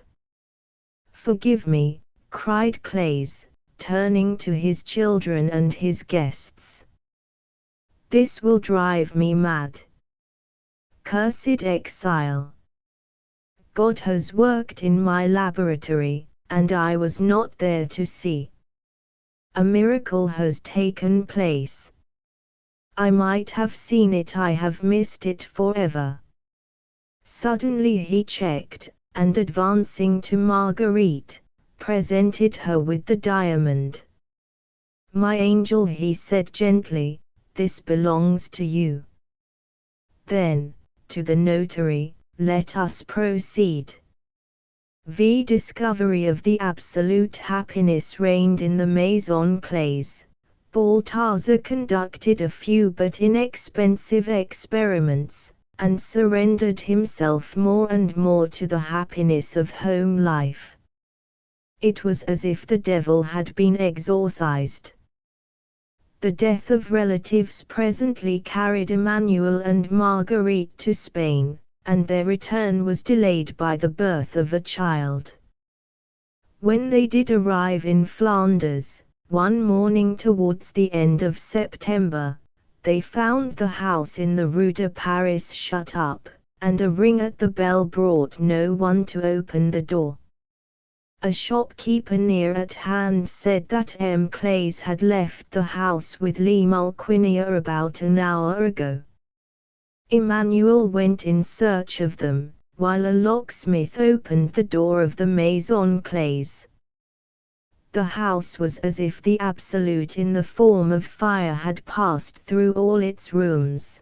"Forgive me," cried Clays, turning to his children and his guests. "This will drive me mad. Cursed exile! God has worked in my laboratory, and I was not there to see. A miracle has taken place. I might have seen it, I have missed it forever." Suddenly he checked, and advancing to Marguerite, presented her with the diamond. "My angel," he said gently, "this belongs to you." Then, to the notary, "Let us proceed." The discovery of the absolute happiness reigned in the Maison Clays. Balthazar conducted a few but inexpensive experiments, and surrendered himself more and more to the happiness of home life. It was as if the devil had been exorcised. The death of relatives presently carried Emmanuel and Marguerite to Spain, and their return was delayed by the birth of a child. When they did arrive in Flanders, one morning towards the end of September, they found the house in the Rue de Paris shut up, and a ring at the bell brought no one to open the door. A shopkeeper near at hand said that M. Clays had left the house with Lee Mulquinier about an hour ago. Emmanuel went in search of them, while a locksmith opened the door of the Maison Clays. The house was as if the absolute in the form of fire had passed through all its rooms.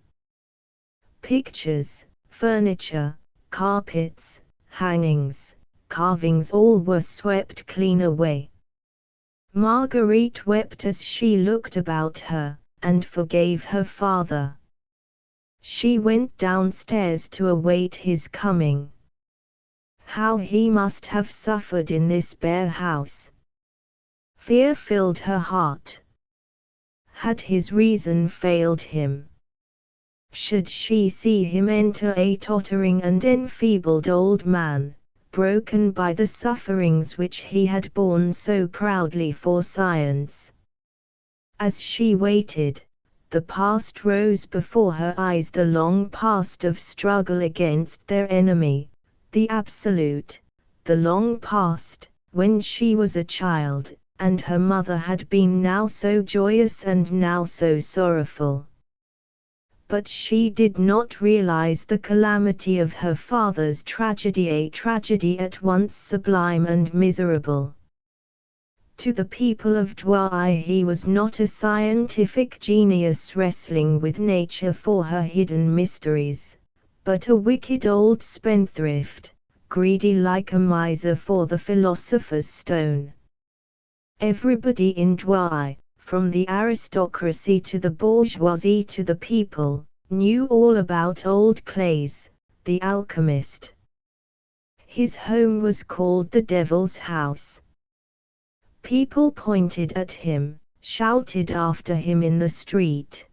Pictures, furniture, carpets, hangings, carvings, all were swept clean away. Marguerite wept as she looked about her, and forgave her father. She went downstairs to await his coming. How he must have suffered in this bare house! Fear filled her heart. Had his reason failed him? Should she see him enter a tottering and enfeebled old man, broken by the sufferings which he had borne so proudly for science? As she waited, the past rose before her eyes, the long past of struggle against their enemy, the absolute, the long past, when she was a child, and her mother had been now so joyous and now so sorrowful. But she did not realize the calamity of her father's tragedy, a tragedy at once sublime and miserable. To the people of Douai he was not a scientific genius wrestling with nature for her hidden mysteries, but a wicked old spendthrift, greedy like a miser for the philosopher's stone. Everybody in Douai, from the aristocracy to the bourgeoisie to the people, knew all about old Clays, the alchemist. His home was called the Devil's House. People pointed at him, shouted after him in the street.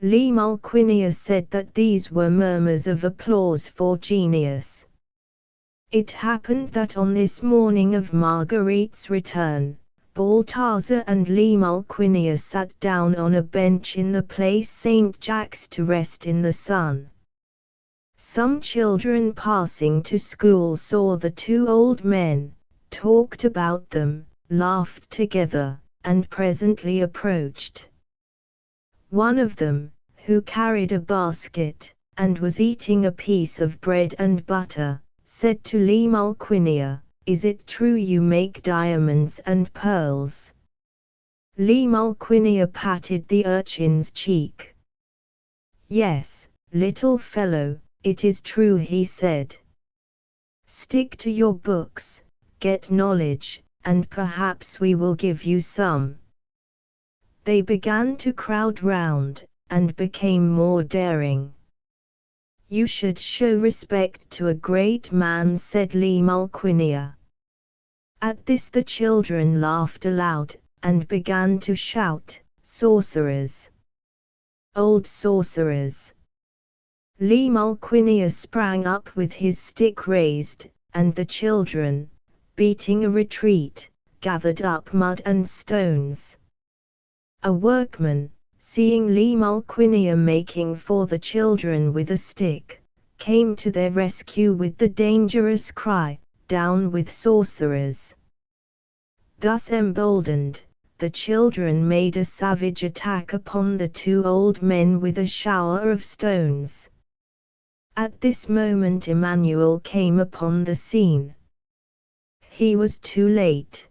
Lee Mulquinier said that these were murmurs of applause for genius. It happened that on this morning of Marguerite's return, Balthazar and Lee Mulquinier sat down on a bench in the Place St. Jacques to rest in the sun. Some children passing to school saw the two old men, talked about them, laughed together, and presently approached. One of them, who carried a basket, and was eating a piece of bread and butter, said to Lee Mulquinier, "Is it true you make diamonds and pearls?" Lee Mulquinier patted the urchin's cheek. "Yes, little fellow, it is true," he said. "Stick to your books, get knowledge, and perhaps we will give you some." They began to crowd round, and became more daring. "You should show respect to a great man," said Lee Mulquinier. At this the children laughed aloud, and began to shout, "Sorcerers! Old sorcerers!" Lee Mulquinier sprang up with his stick raised, and the children, beating a retreat, gathered up mud and stones. A workman, seeing Lee Mulquinier making for the children with a stick, came to their rescue with the dangerous cry, "Down with sorcerers!" Thus emboldened, the children made a savage attack upon the two old men with a shower of stones. At this moment Emmanuel came upon the scene. He was too late.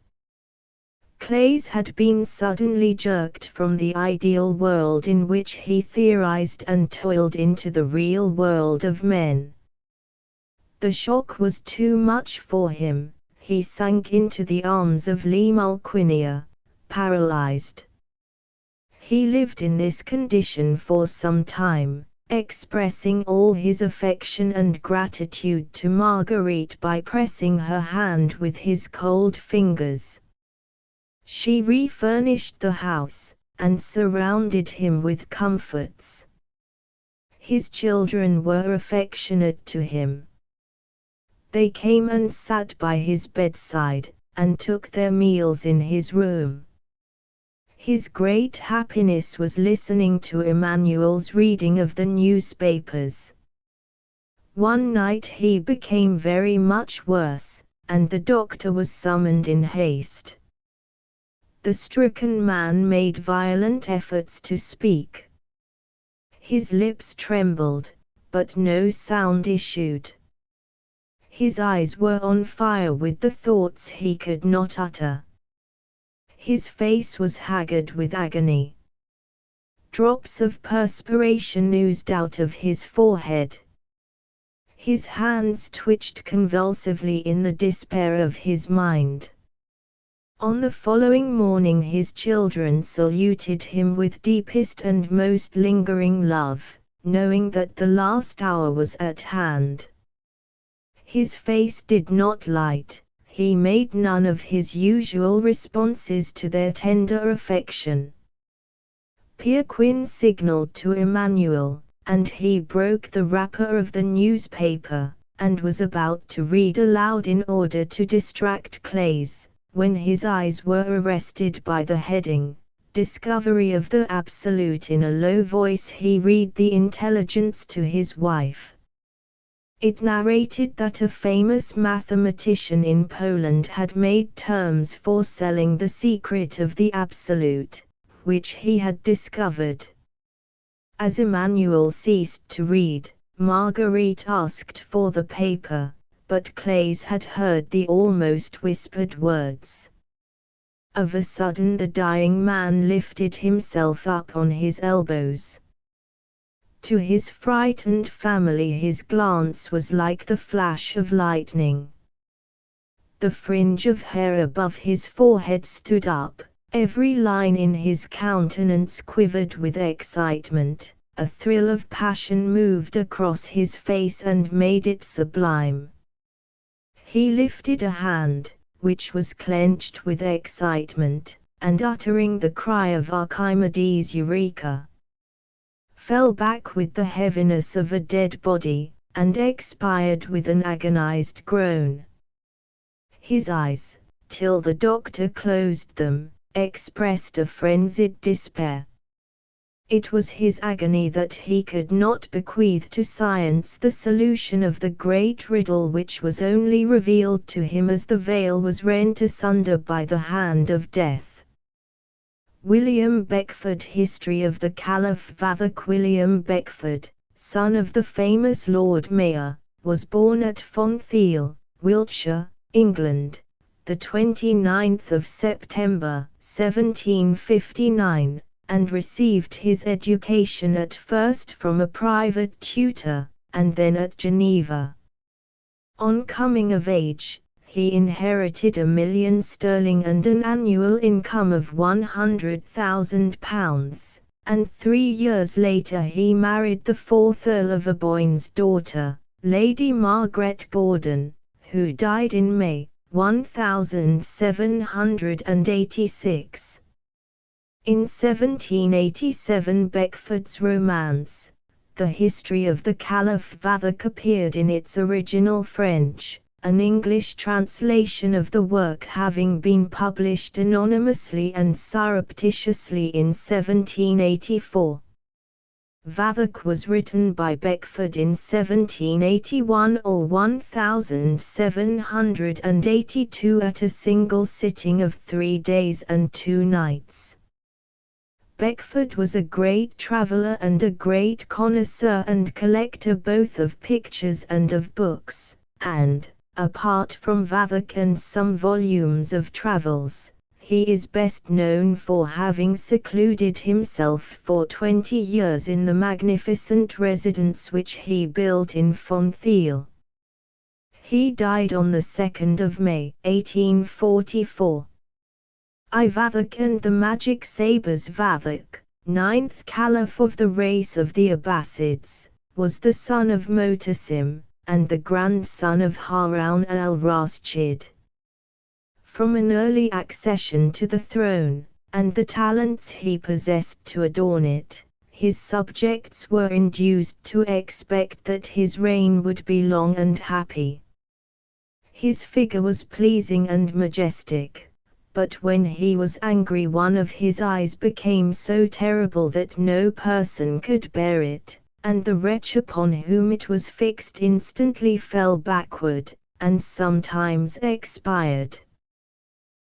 Clays had been suddenly jerked from the ideal world in which he theorized and toiled into the real world of men. The shock was too much for him. He sank into the arms of Lee Mulquinier, paralyzed. He lived in this condition for some time, expressing all his affection and gratitude to Marguerite by pressing her hand with his cold fingers. She refurnished the house, and surrounded him with comforts. His children were affectionate to him. They came and sat by his bedside, and took their meals in his room. His great happiness was listening to Emmanuel's reading of the newspapers. One night he became very much worse, and the doctor was summoned in haste. The stricken man made violent efforts to speak. His lips trembled, but no sound issued. His eyes were on fire with the thoughts he could not utter. His face was haggard with agony. Drops of perspiration oozed out of his forehead. His hands twitched convulsively in the despair of his mind. On the following morning his children saluted him with deepest and most lingering love, knowing that the last hour was at hand. His face did not light, he made none of his usual responses to their tender affection. Peregrine signaled to Emmanuel, and he broke the wrapper of the newspaper, and was about to read aloud in order to distract Claes, when his eyes were arrested by the heading, Discovery of the Absolute. In a low voice he read the intelligence to his wife. It narrated that a famous mathematician in Poland had made terms for selling the secret of the Absolute, which he had discovered. As Emmanuel ceased to read, Marguerite asked for the paper, but Claes had heard the almost whispered words. Of a sudden the dying man lifted himself up on his elbows. To his frightened family his glance was like the flash of lightning. The fringe of hair above his forehead stood up, every line in his countenance quivered with excitement, a thrill of passion moved across his face and made it sublime. He lifted a hand, which was clenched with excitement, and uttering the cry of Archimedes' Eureka, fell back with the heaviness of a dead body, and expired with an agonized groan. His eyes, till the doctor closed them, expressed a frenzied despair. It was his agony that he could not bequeath to science the solution of the great riddle which was only revealed to him as the veil was rent asunder by the hand of death. William Beckford. History of the Caliph Vathek. William Beckford, son of the famous Lord Mayor, was born at Fonthiel, Wiltshire, England, the 29th of September, 1759, and received his education at first from a private tutor, and then at Geneva. On coming of age, he inherited £1 million and an annual income of £100,000, and 3 years later he married the 4th Earl of Aboyne's daughter, Lady Margaret Gordon, who died in May, 1786. In 1787 Beckford's romance, The History of the Caliph Vathek, appeared in its original French, an English translation of the work having been published anonymously and surreptitiously in 1784. Vathek was written by Beckford in 1781 or 1782 at a single sitting of 3 days and 2 nights. Beckford was a great traveller and a great connoisseur and collector both of pictures and of books, and, apart from Vathek and some volumes of travels, he is best known for having secluded himself for 20 years in the magnificent residence which he built in Fonthiel. He died on the 2nd of May, 1844. Vathek and the Magic Sabres. Vathek, 9th Caliph of the race of the Abbasids, was the son of Motasim, and the grandson of Harun al-Rashid. From an early accession to the throne, and the talents he possessed to adorn it, his subjects were induced to expect that his reign would be long and happy. His figure was pleasing and majestic, but when he was angry one of his eyes became so terrible that no person could bear it, and the wretch upon whom it was fixed instantly fell backward, and sometimes expired.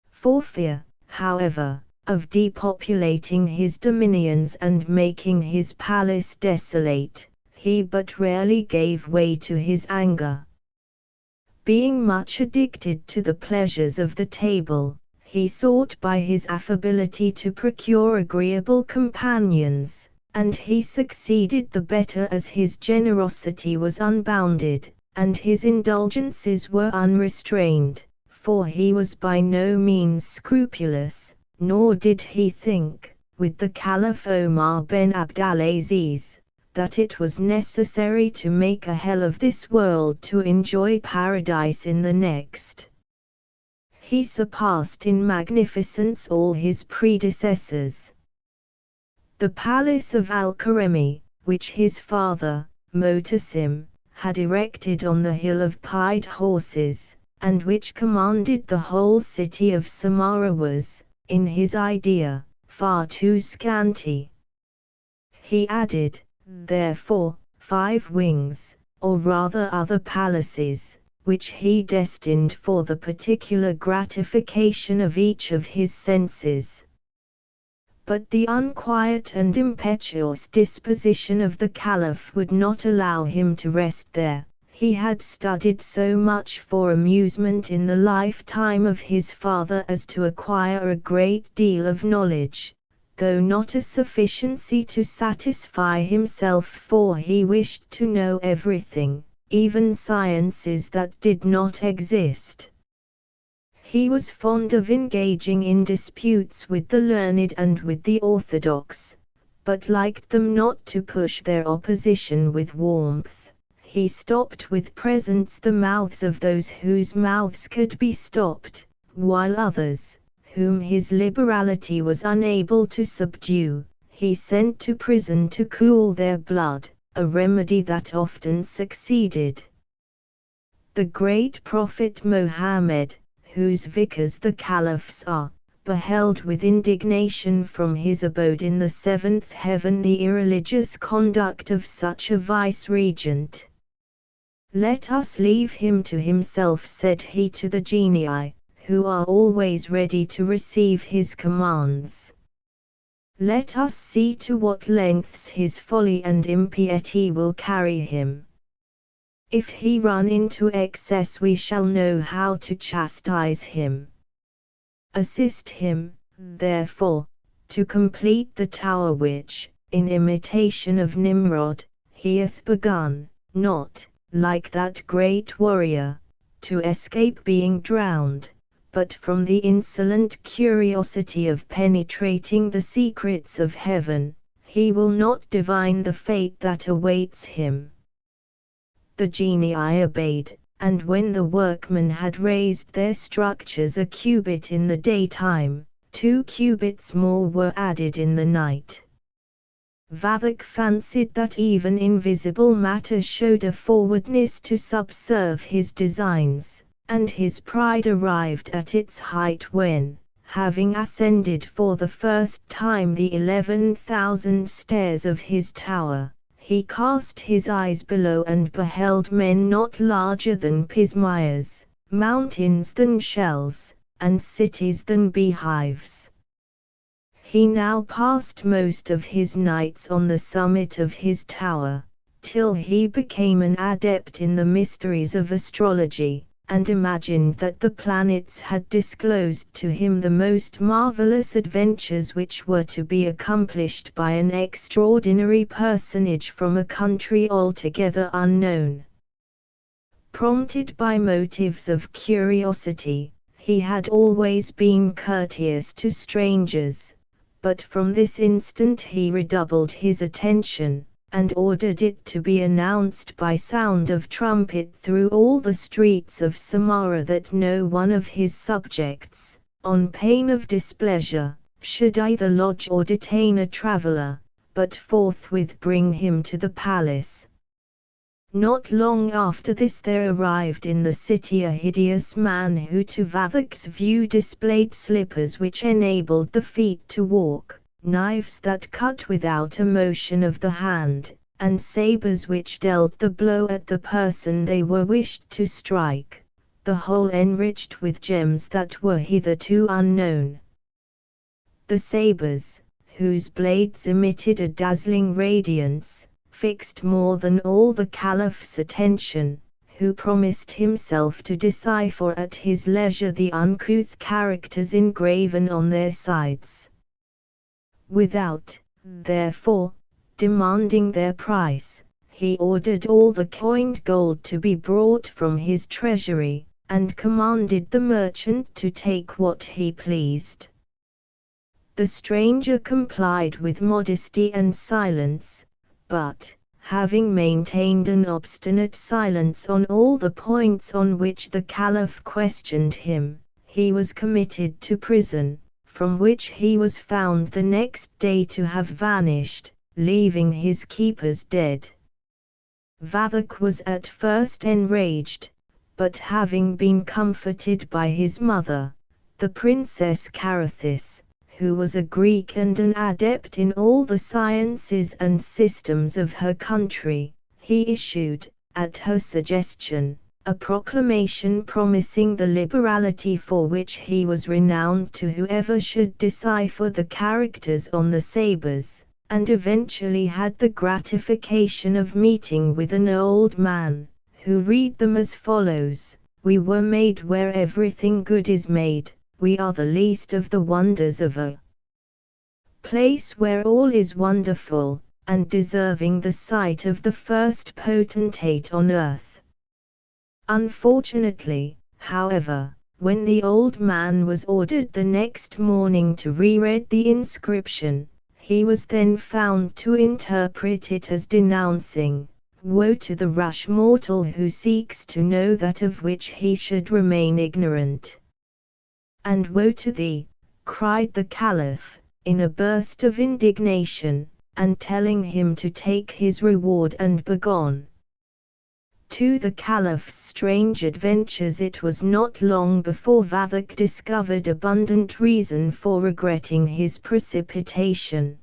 For fear, however, of depopulating his dominions and making his palace desolate, he but rarely gave way to his anger. Being much addicted to the pleasures of the table, he sought by his affability to procure agreeable companions, and he succeeded the better as his generosity was unbounded, and his indulgences were unrestrained, for he was by no means scrupulous, nor did he think, with the Caliph Omar ben Abdulaziz, that it was necessary to make a hell of this world to enjoy paradise in the next. He surpassed in magnificence all his predecessors. The palace of Al-Karemi, which his father, Motasim, had erected on the hill of pied horses, and which commanded the whole city of Samarra was, in his idea, far too scanty. He added, therefore, 5 wings, or rather other palaces, which he destined for the particular gratification of each of his senses. But the unquiet and impetuous disposition of the Caliph would not allow him to rest there. He had studied so much for amusement in the lifetime of his father as to acquire a great deal of knowledge, though not a sufficiency to satisfy himself, for he wished to know everything, even sciences that did not exist. He was fond of engaging in disputes with the learned and with the orthodox, but liked them not to push their opposition with warmth. He stopped with presents the mouths of those whose mouths could be stopped, while others, whom his liberality was unable to subdue, he sent to prison to cool their blood, a remedy that often succeeded. The great Prophet Mohammed, whose vicars the caliphs are, beheld with indignation from his abode in the 7th heaven the irreligious conduct of such a vice-regent. "Let us leave him to himself," said he to the genii, who are always ready to receive his commands. "Let us see to what lengths his folly and impiety will carry him. If he run into excess, we shall know how to chastise him. Assist him, therefore, to complete the tower which, in imitation of Nimrod, he hath begun, not, like that great warrior, to escape being drowned, but from the insolent curiosity of penetrating the secrets of heaven, he will not divine the fate that awaits him." The genii obeyed, and when the workmen had raised their structures a cubit in the daytime, 2 cubits more were added in the night. Vavak fancied that even invisible matter showed a forwardness to subserve his designs, and his pride arrived at its height when, having ascended for the first time the 11,000 stairs of his tower, he cast his eyes below and beheld men not larger than pismires, mountains than shells, and cities than beehives. He now passed most of his nights on the summit of his tower, till he became an adept in the mysteries of astrology, and imagined that the planets had disclosed to him the most marvelous adventures which were to be accomplished by an extraordinary personage from a country altogether unknown. Prompted by motives of curiosity, he had always been courteous to strangers, but from this instant he redoubled his attention, and ordered it to be announced by sound of trumpet through all the streets of Samarra that no one of his subjects, on pain of displeasure, should either lodge or detain a traveler, but forthwith bring him to the palace. Not long after this there arrived in the city a hideous man who to Vathek's view displayed slippers which enabled the feet to walk, knives that cut without a motion of the hand, and sabers which dealt the blow at the person they were wished to strike, the whole enriched with gems that were hitherto unknown. The sabers, whose blades emitted a dazzling radiance, fixed more than all the Caliph's attention, who promised himself to decipher at his leisure the uncouth characters engraven on their sides. Without, therefore, demanding their price, he ordered all the coined gold to be brought from his treasury, and commanded the merchant to take what he pleased. The stranger complied with modesty and silence, but, having maintained an obstinate silence on all the points on which the Caliph questioned him, he was committed to prison, from which he was found the next day to have vanished, leaving his keepers dead. Vathek was at first enraged, but having been comforted by his mother, the Princess Carathis, who was a Greek and an adept in all the sciences and systems of her country, he issued, at her suggestion, a proclamation promising the liberality for which he was renowned to whoever should decipher the characters on the sabers, and eventually had the gratification of meeting with an old man, who read them as follows: "We were made where everything good is made. We are the least of the wonders of a place where all is wonderful, and deserving the sight of the first potentate on earth." Unfortunately, however, when the old man was ordered the next morning to reread the inscription, he was then found to interpret it as denouncing, "Woe to the rash mortal who seeks to know that of which he should remain ignorant." "And woe to thee," cried the Caliph, in a burst of indignation, and telling him to take his reward and begone. To the Caliph's strange adventures it was not long before Vathek discovered abundant reason for regretting his precipitation.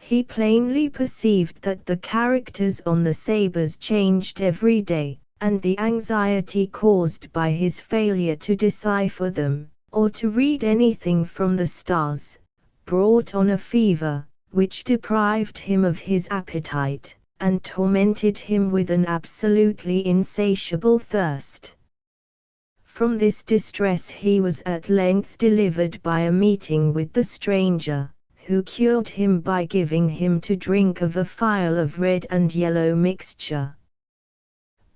He plainly perceived that the characters on the sabers changed every day, and the anxiety caused by his failure to decipher them, or to read anything from the stars, brought on a fever, which deprived him of his appetite, and tormented him with an absolutely insatiable thirst. From this distress he was at length delivered by a meeting with the stranger, who cured him by giving him to drink of a phial of red and yellow mixture.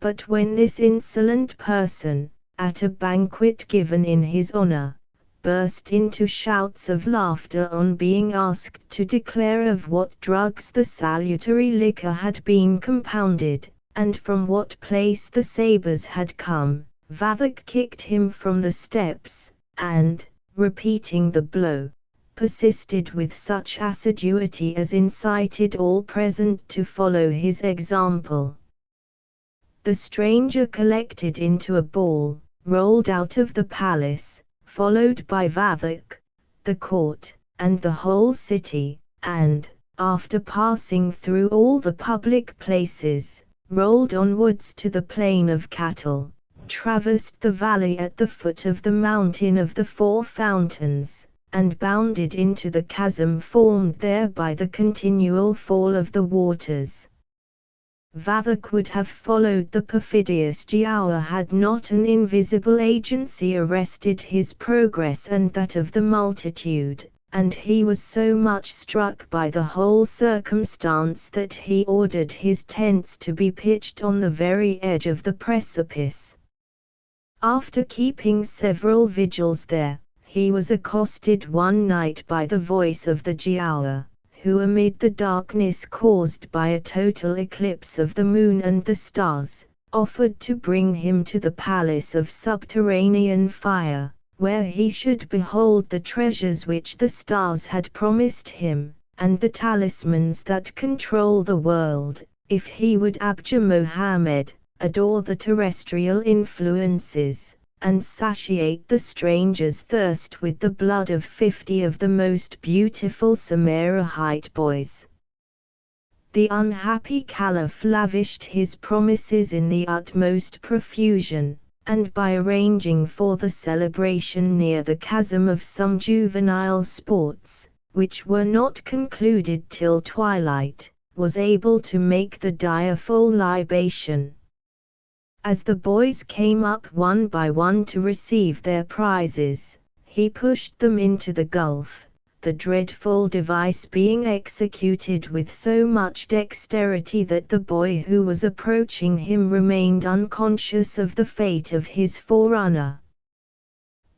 But when this insolent person, at a banquet given in his honor, burst into shouts of laughter on being asked to declare of what drugs the salutary liquor had been compounded, and from what place the sabers had come, Vathek kicked him from the steps, and, repeating the blow, persisted with such assiduity as incited all present to follow his example. The stranger collected into a ball, rolled out of the palace, followed by Vathek, the court, and the whole city, and, after passing through all the public places, rolled onwards to the plain of cattle, traversed the valley at the foot of the mountain of the Four Fountains, and bounded into the chasm formed there by the continual fall of the waters. Vathek would have followed the perfidious Giaour had not an invisible agency arrested his progress and that of the multitude, and he was so much struck by the whole circumstance that he ordered his tents to be pitched on the very edge of the precipice. After keeping several vigils there, he was accosted one night by the voice of the Giaour, who amid the darkness caused by a total eclipse of the moon and the stars, offered to bring him to the palace of subterranean fire, where he should behold the treasures which the stars had promised him, and the talismans that control the world, if he would abjure Mohammed, adore the terrestrial influences, and satiate the stranger's thirst with the blood of 50 of the most beautiful Samarahite boys. The unhappy Caliph lavished his promises in the utmost profusion, and by arranging for the celebration near the chasm of some juvenile sports, which were not concluded till twilight, was able to make the direful libation. As the boys came up one by one to receive their prizes, he pushed them into the gulf, the dreadful device being executed with so much dexterity that the boy who was approaching him remained unconscious of the fate of his forerunner.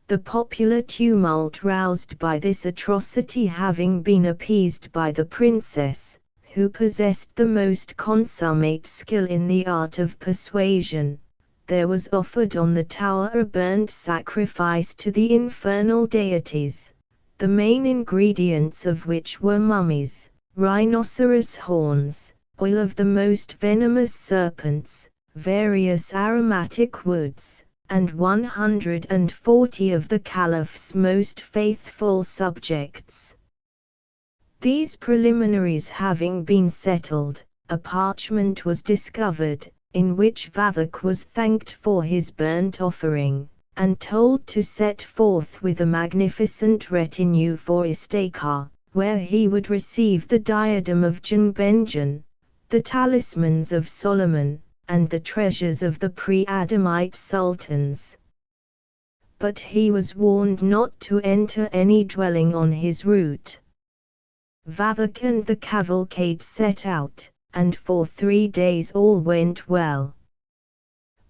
The popular tumult roused by this atrocity having been appeased by the princess, who possessed the most consummate skill in the art of persuasion, there was offered on the tower a burnt sacrifice to the infernal deities, the main ingredients of which were mummies, rhinoceros horns, oil of the most venomous serpents, various aromatic woods, and 140 of the Caliph's most faithful subjects. These preliminaries having been settled, a parchment was discovered, in which Vathek was thanked for his burnt offering, and told to set forth with a magnificent retinue for Istakar, where he would receive the diadem of Janbenjan, the talismans of Solomon, and the treasures of the pre-Adamite sultans. But he was warned not to enter any dwelling on his route. Vathek and the cavalcade set out, and for 3 days all went well.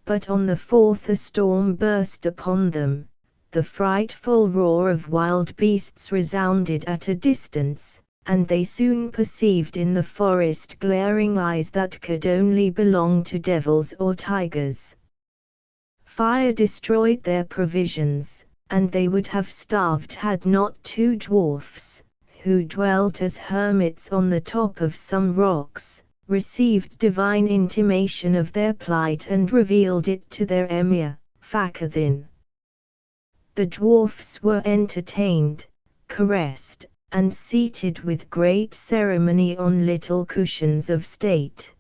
But on the 4th a storm burst upon them, the frightful roar of wild beasts resounded at a distance, and they soon perceived in the forest glaring eyes that could only belong to devils or tigers. Fire destroyed their provisions, and they would have starved had not 2 dwarfs, who dwelt as hermits on the top of some rocks, received divine intimation of their plight and revealed it to their emir, Fakhruddin. The dwarfs were entertained, caressed, and seated with great ceremony on little cushions of state.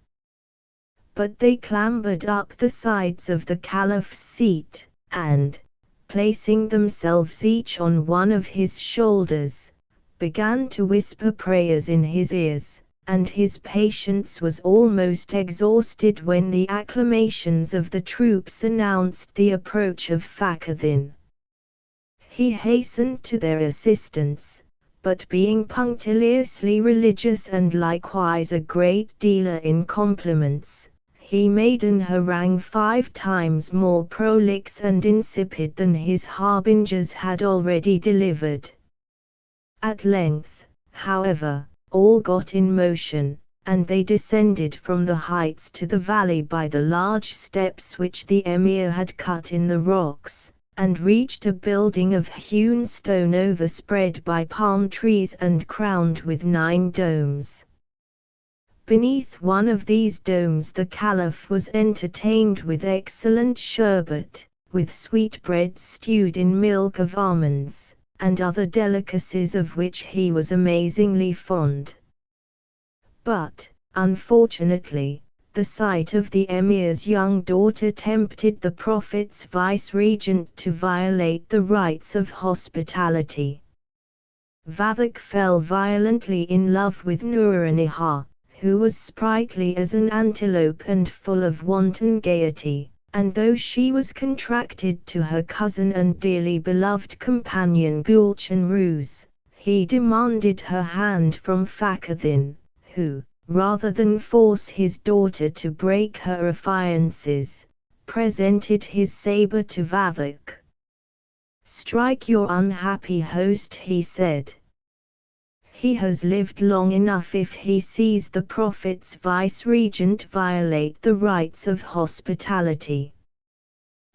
But they clambered up the sides of the Caliph's seat, and, placing themselves each on one of his shoulders, began to whisper prayers in his ears, and his patience was almost exhausted when the acclamations of the troops announced the approach of Fakhruddin. He hastened to their assistance, but being punctiliously religious and likewise a great dealer in compliments, he made an harangue 5 times more prolix and insipid than his harbingers had already delivered. At length, however, all got in motion, and they descended from the heights to the valley by the large steps which the emir had cut in the rocks, and reached a building of hewn stone overspread by palm trees and crowned with 9 domes. Beneath one of these domes the Caliph was entertained with excellent sherbet, with sweetbreads stewed in milk of almonds, and other delicacies of which he was amazingly fond. But, unfortunately, the sight of the emir's young daughter tempted the Prophet's vice-regent to violate the rites of hospitality. Vathek fell violently in love with Nur-an-Nihar, who was sprightly as an antelope and full of wanton gaiety, and though she was contracted to her cousin and dearly beloved companion Gulchan-Ruz, he demanded her hand from Fakhruddin, who, rather than force his daughter to break her affiances, presented his saber to Vathek. "Strike your unhappy host," he said. "He has lived long enough if he sees the Prophet's vice-regent violate the rites of hospitality."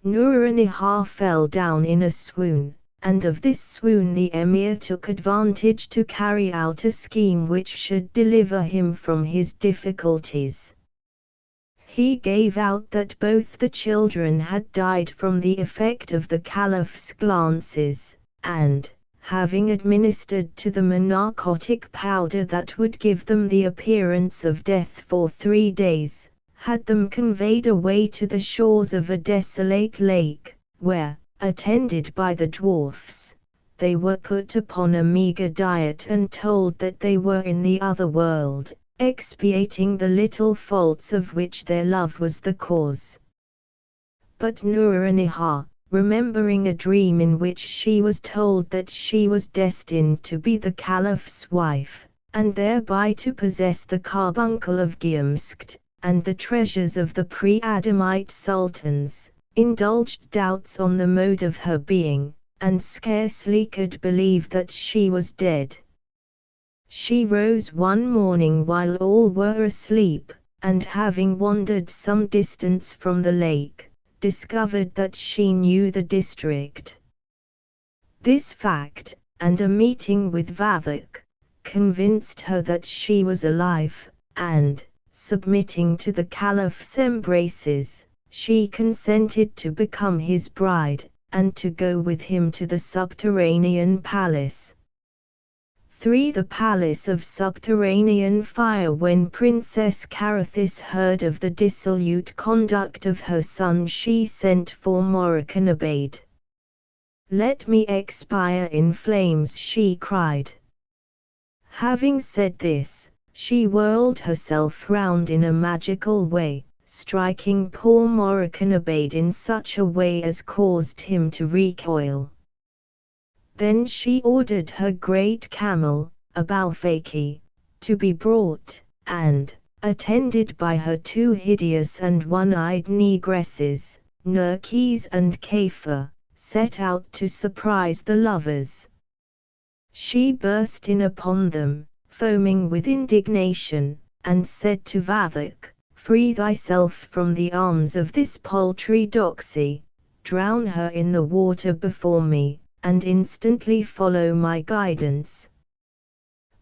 Nur-an-Nihar fell down in a swoon, and of this swoon the emir took advantage to carry out a scheme which should deliver him from his difficulties. He gave out that both the children had died from the effect of the Caliph's glances, and, having administered to them a narcotic powder that would give them the appearance of death for 3 days, had them conveyed away to the shores of a desolate lake, where, attended by the dwarfs, they were put upon a meager diet and told that they were in the other world, expiating the little faults of which their love was the cause. But Nur-an-Nihar, remembering a dream in which she was told that she was destined to be the Caliph's wife, and thereby to possess the carbuncle of Giamskt, and the treasures of the pre-Adamite sultans, indulged doubts on the mode of her being, and scarcely could believe that she was dead. She rose one morning while all were asleep, and having wandered some distance from the lake, discovered that she knew the district. This fact, and a meeting with Vathek, convinced her that she was alive, and, submitting to the Caliph's embraces, she consented to become his bride, and to go with him to the subterranean palace. 3. The Palace of Subterranean Fire. When Princess Carathis heard of the dissolute conduct of her son, she sent for Morakanabad. "Let me expire in flames," she cried. Having said this, she whirled herself round in a magical way, striking poor Morakanabad in such a way as caused him to recoil. Then she ordered her great camel, a Balfaki, to be brought, and, attended by her 2 hideous and one-eyed negresses, Nerkis and Kafur, set out to surprise the lovers. She burst in upon them, foaming with indignation, and said to Vathek, "Free thyself from the arms of this paltry doxy, drown her in the water before me, and instantly follow my guidance."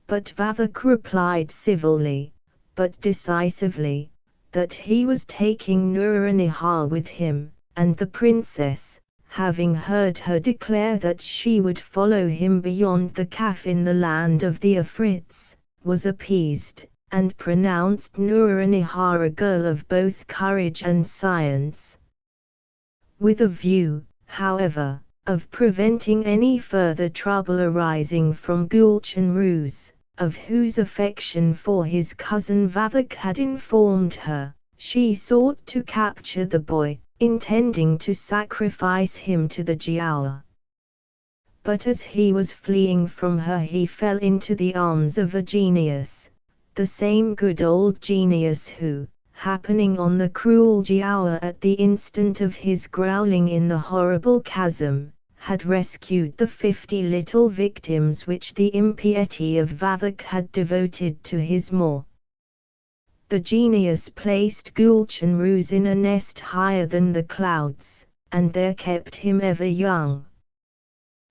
But Vathek replied civilly, but decisively, that he was taking Nur-an-Nihar with him, and the princess, having heard her declare that she would follow him beyond the Kaf in the land of the Afrits, was appeased, and pronounced Nur-an-Nihar a girl of both courage and science. With a view, however, of preventing any further trouble arising from Gulchan Ruse, of whose affection for his cousin Vathek had informed her, she sought to capture the boy, intending to sacrifice him to the Giaour. But as he was fleeing from her, he fell into the arms of a genius, the same good old genius who, happening on the cruel Giaour at the instant of his growling in the horrible chasm, had rescued the 50 little victims which the impiety of Vathek had devoted to his maw. The genius placed Gulchan Ruse in a nest higher than the clouds, and there kept him ever young.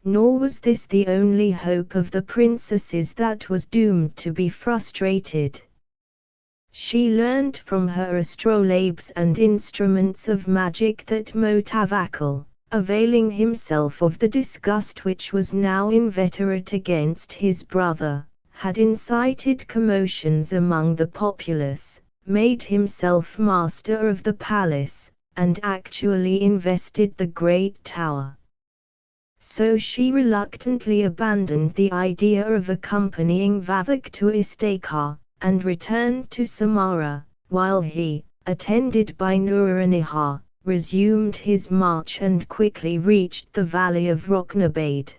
Nor was this the only hope of the princesses that was doomed to be frustrated. She learnt from her astrolabes and instruments of magic that Motavakkal, availing himself of the disgust which was now inveterate against his brother, had incited commotions among the populace, made himself master of the palace, and actually invested the great tower. So she reluctantly abandoned the idea of accompanying Vathek to Istakar, and returned to Samara, while he, attended by Nur-an-Nihar, resumed his march and quickly reached the valley of Roknabad.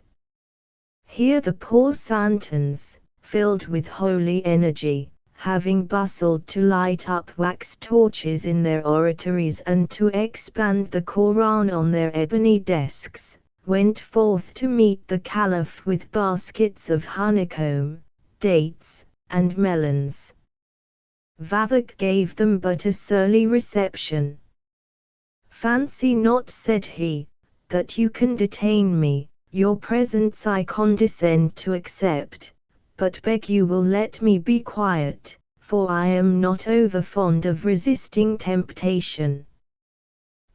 Here the poor Santans, filled with holy energy, having bustled to light up wax torches in their oratories and to expand the Koran on their ebony desks, went forth to meet the Caliph with baskets of honeycomb, dates, and melons. Vathek gave them but a surly reception. "Fancy not," said he, "that you can detain me, your presents I condescend to accept, but beg you will let me be quiet, for I am not over fond of resisting temptation.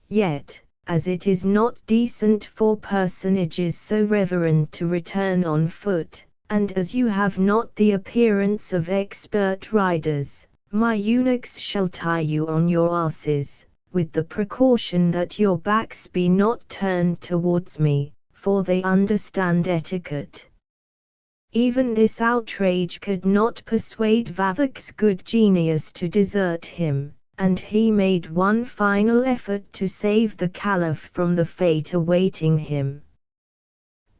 Yet, as it is not decent for personages so reverend to return on foot, and as you have not the appearance of expert riders, my eunuchs shall tie you on your asses, with the precaution that your backs be not turned towards me, for they understand etiquette. Even this outrage could not persuade Vathek's good genius to desert him, and he made one final effort to save the Caliph from the fate awaiting him.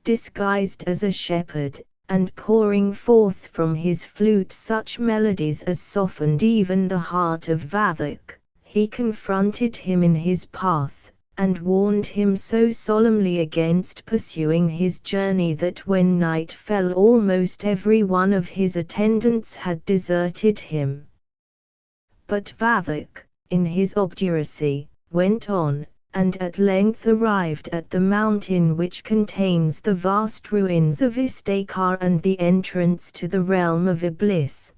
Disguised as a shepherd, and pouring forth from his flute such melodies as softened even the heart of Vathek, he confronted him in his path, and warned him so solemnly against pursuing his journey that when night fell almost every one of his attendants had deserted him. But Vathek, in his obduracy, went on, and at length arrived at the mountain which contains the vast ruins of Istakar and the entrance to the realm of Iblis.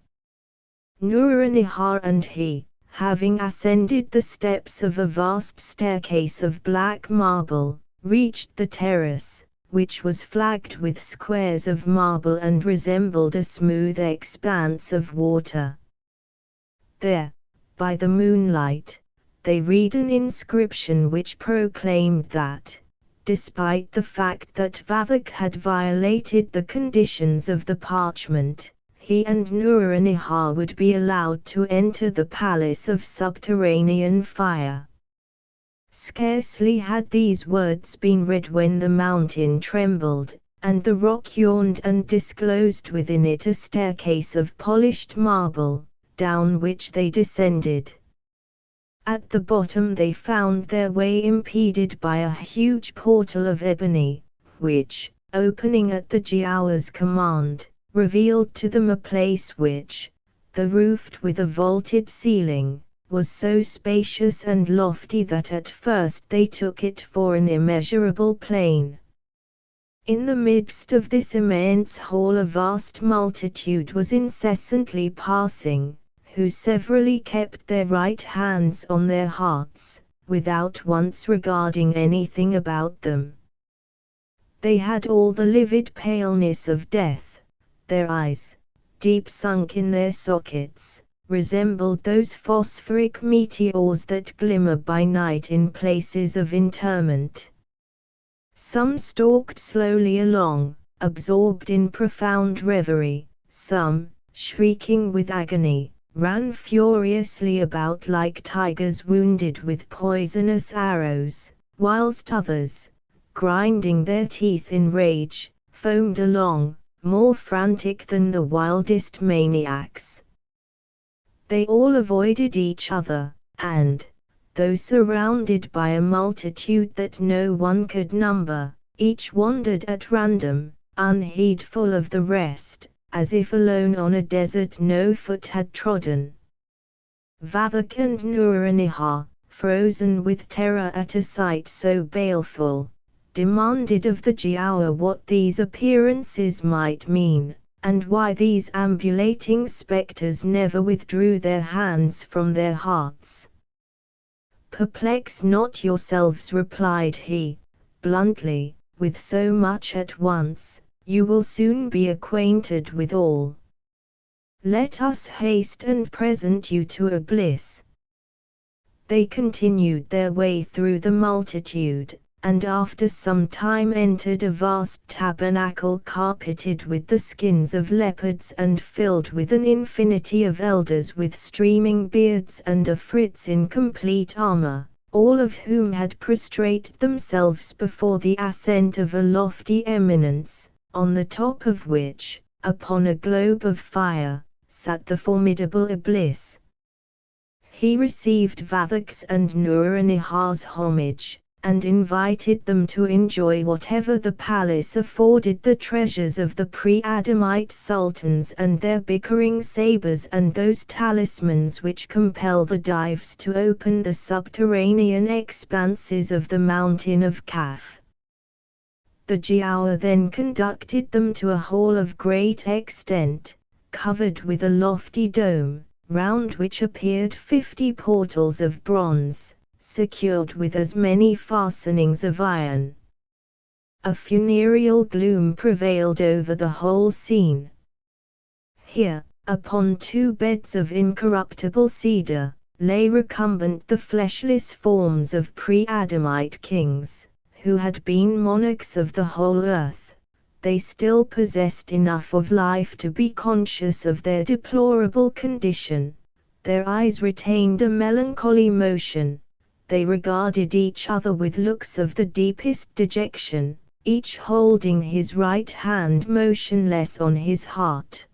Nur-an-Nihar and he, having ascended the steps of a vast staircase of black marble, reached the terrace, which was flagged with squares of marble and resembled a smooth expanse of water. There, by the moonlight, they read an inscription which proclaimed that, despite the fact that Vathek had violated the conditions of the parchment, he and Nur-an-Nihar would be allowed to enter the palace of subterranean fire. Scarcely had these words been read when the mountain trembled, and the rock yawned and disclosed within it a staircase of polished marble, down which they descended. At the bottom they found their way impeded by a huge portal of ebony, which, opening at the Giaour's command, revealed to them a place which, though roofed with a vaulted ceiling, was so spacious and lofty that at first they took it for an immeasurable plain. In the midst of this immense hall a vast multitude was incessantly passing, who severally kept their right hands on their hearts, without once regarding anything about them. They had all the livid paleness of death. Their eyes, deep sunk in their sockets, resembled those phosphoric meteors that glimmer by night in places of interment. Some stalked slowly along, absorbed in profound reverie, some, shrieking with agony, ran furiously about like tigers wounded with poisonous arrows, whilst others, grinding their teeth in rage, foamed along, more frantic than the wildest maniacs. They all avoided each other, and, though surrounded by a multitude that no one could number, each wandered at random, unheedful of the rest, as if alone on a desert no foot had trodden. Vathek and Nur-an-Nihar, frozen with terror at a sight so baleful, demanded of the Giaour what these appearances might mean, and why these ambulating spectres never withdrew their hands from their hearts. "Perplex not yourselves," replied he, bluntly, "with so much at once. You will soon be acquainted with all. Let us haste and present you to Iblis." They continued their way through the multitude, and after some time entered a vast tabernacle carpeted with the skins of leopards and filled with an infinity of elders with streaming beards and afrits in complete armor, all of whom had prostrated themselves before the ascent of a lofty eminence, on the top of which, upon a globe of fire, sat the formidable Iblis. He received Vathek's and Nur-an-Nihar's homage, and invited them to enjoy whatever the palace afforded, the treasures of the pre-Adamite sultans and their bickering sabers and those talismans which compel the dives to open the subterranean expanses of the mountain of Kaf. The Giaour then conducted them to a hall of great extent, covered with a lofty dome, round which appeared 50 portals of bronze, secured with as many fastenings of iron. A funereal gloom prevailed over the whole scene. Here, upon 2 beds of incorruptible cedar, lay recumbent the fleshless forms of pre-Adamite kings, who had been monarchs of the whole earth. They still possessed enough of life to be conscious of their deplorable condition. Their eyes retained a melancholy motion. They regarded each other with looks of the deepest dejection, each holding his right hand motionless on his heart.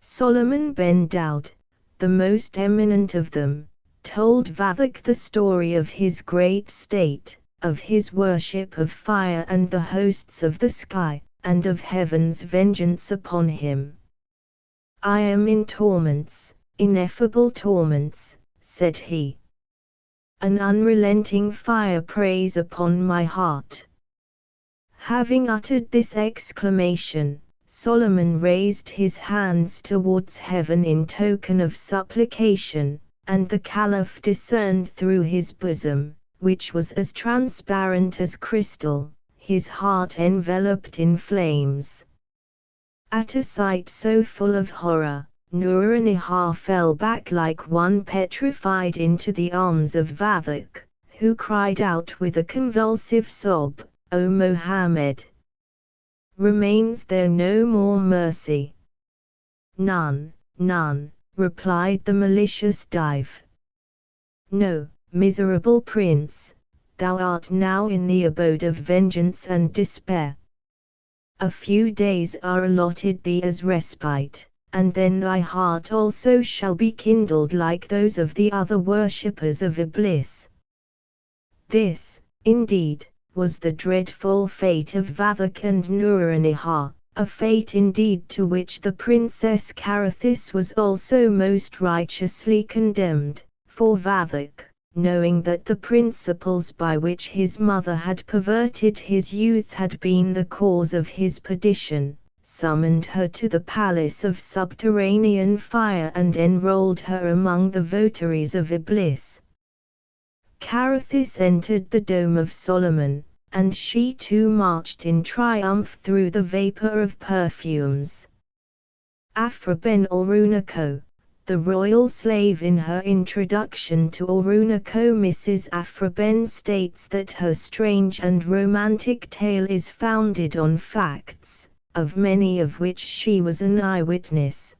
Solomon ben Daud, the most eminent of them, told Vathek the story of his great state, of his worship of fire and the hosts of the sky, and of heaven's vengeance upon him. "I am in torments, ineffable torments," said he. "An unrelenting fire preys upon my heart." Having uttered this exclamation, Solomon raised his hands towards heaven in token of supplication, and the Caliph discerned through his bosom, which was as transparent as crystal, his heart enveloped in flames. At a sight so full of horror, Nur-an-Nihar fell back like one petrified into the arms of Vathek, who cried out with a convulsive sob, "O Mohammed! Remains there no more mercy?" "None, none," replied the malicious Dive. "No, miserable prince, thou art now in the abode of vengeance and despair. A few days are allotted thee as respite, and then thy heart also shall be kindled like those of the other worshippers of Iblis." This, indeed, was the dreadful fate of Vathek and Nur-an-Nihar, a fate indeed to which the Princess Carathis was also most righteously condemned, for Vathek, knowing that the principles by which his mother had perverted his youth had been the cause of his perdition, summoned her to the palace of subterranean fire and enrolled her among the votaries of Iblis. Carathis entered the dome of Solomon, and she too marched in triumph through the vapor of perfumes. Afra ben Orunako, the royal slave, in her introduction to Orunako, Mrs. Afra Ben states that her strange and romantic tale is founded on facts, of many of which she was an eyewitness.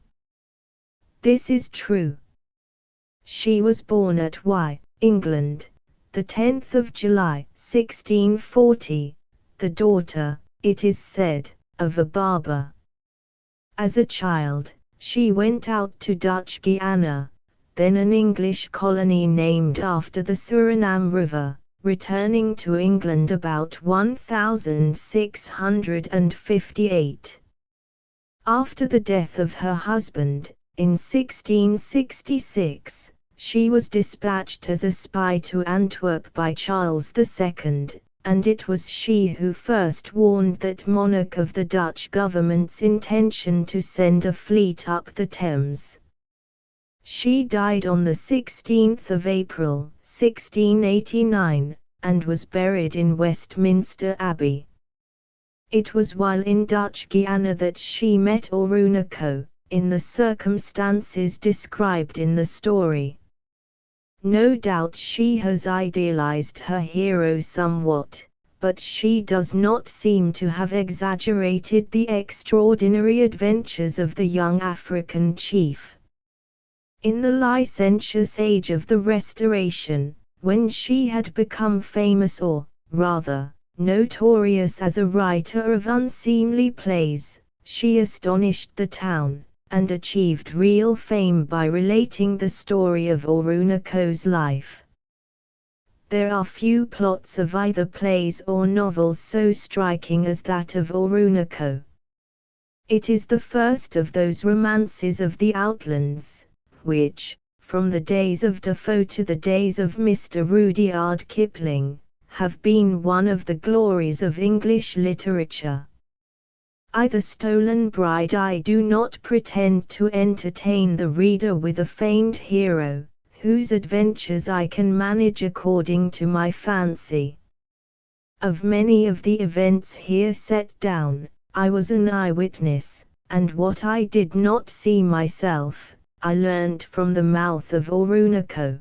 This is true. She was born at England, the 10th of July, 1640, the daughter, it is said, of a barber. As a child, she went out to Dutch Guiana, then an English colony named after the Suriname River, returning to England about 1658. After the death of her husband, in 1666, she was dispatched as a spy to Antwerp by Charles II, and it was she who first warned that monarch of the Dutch government's intention to send a fleet up the Thames. She died on the 16th of April, 1689, and was buried in Westminster Abbey. It was while in Dutch Guiana that she met Orunako, in the circumstances described in the story. No doubt she has idealized her hero somewhat, but she does not seem to have exaggerated the extraordinary adventures of the young African chief. In the licentious age of the Restoration, when she had become famous, or, rather, notorious as a writer of unseemly plays, she astonished the town, and achieved real fame by relating the story of Orunako's life. There are few plots of either plays or novels so striking as that of Orunako. It is the first of those romances of the outlands, which, from the days of Defoe to the days of Mr. Rudyard Kipling, have been one of the glories of English literature. I, the stolen bride, I do not pretend to entertain the reader with a feigned hero, whose adventures I can manage according to my fancy. Of many of the events here set down, I was an eyewitness, and what I did not see myself, I learnt from the mouth of Orunoko.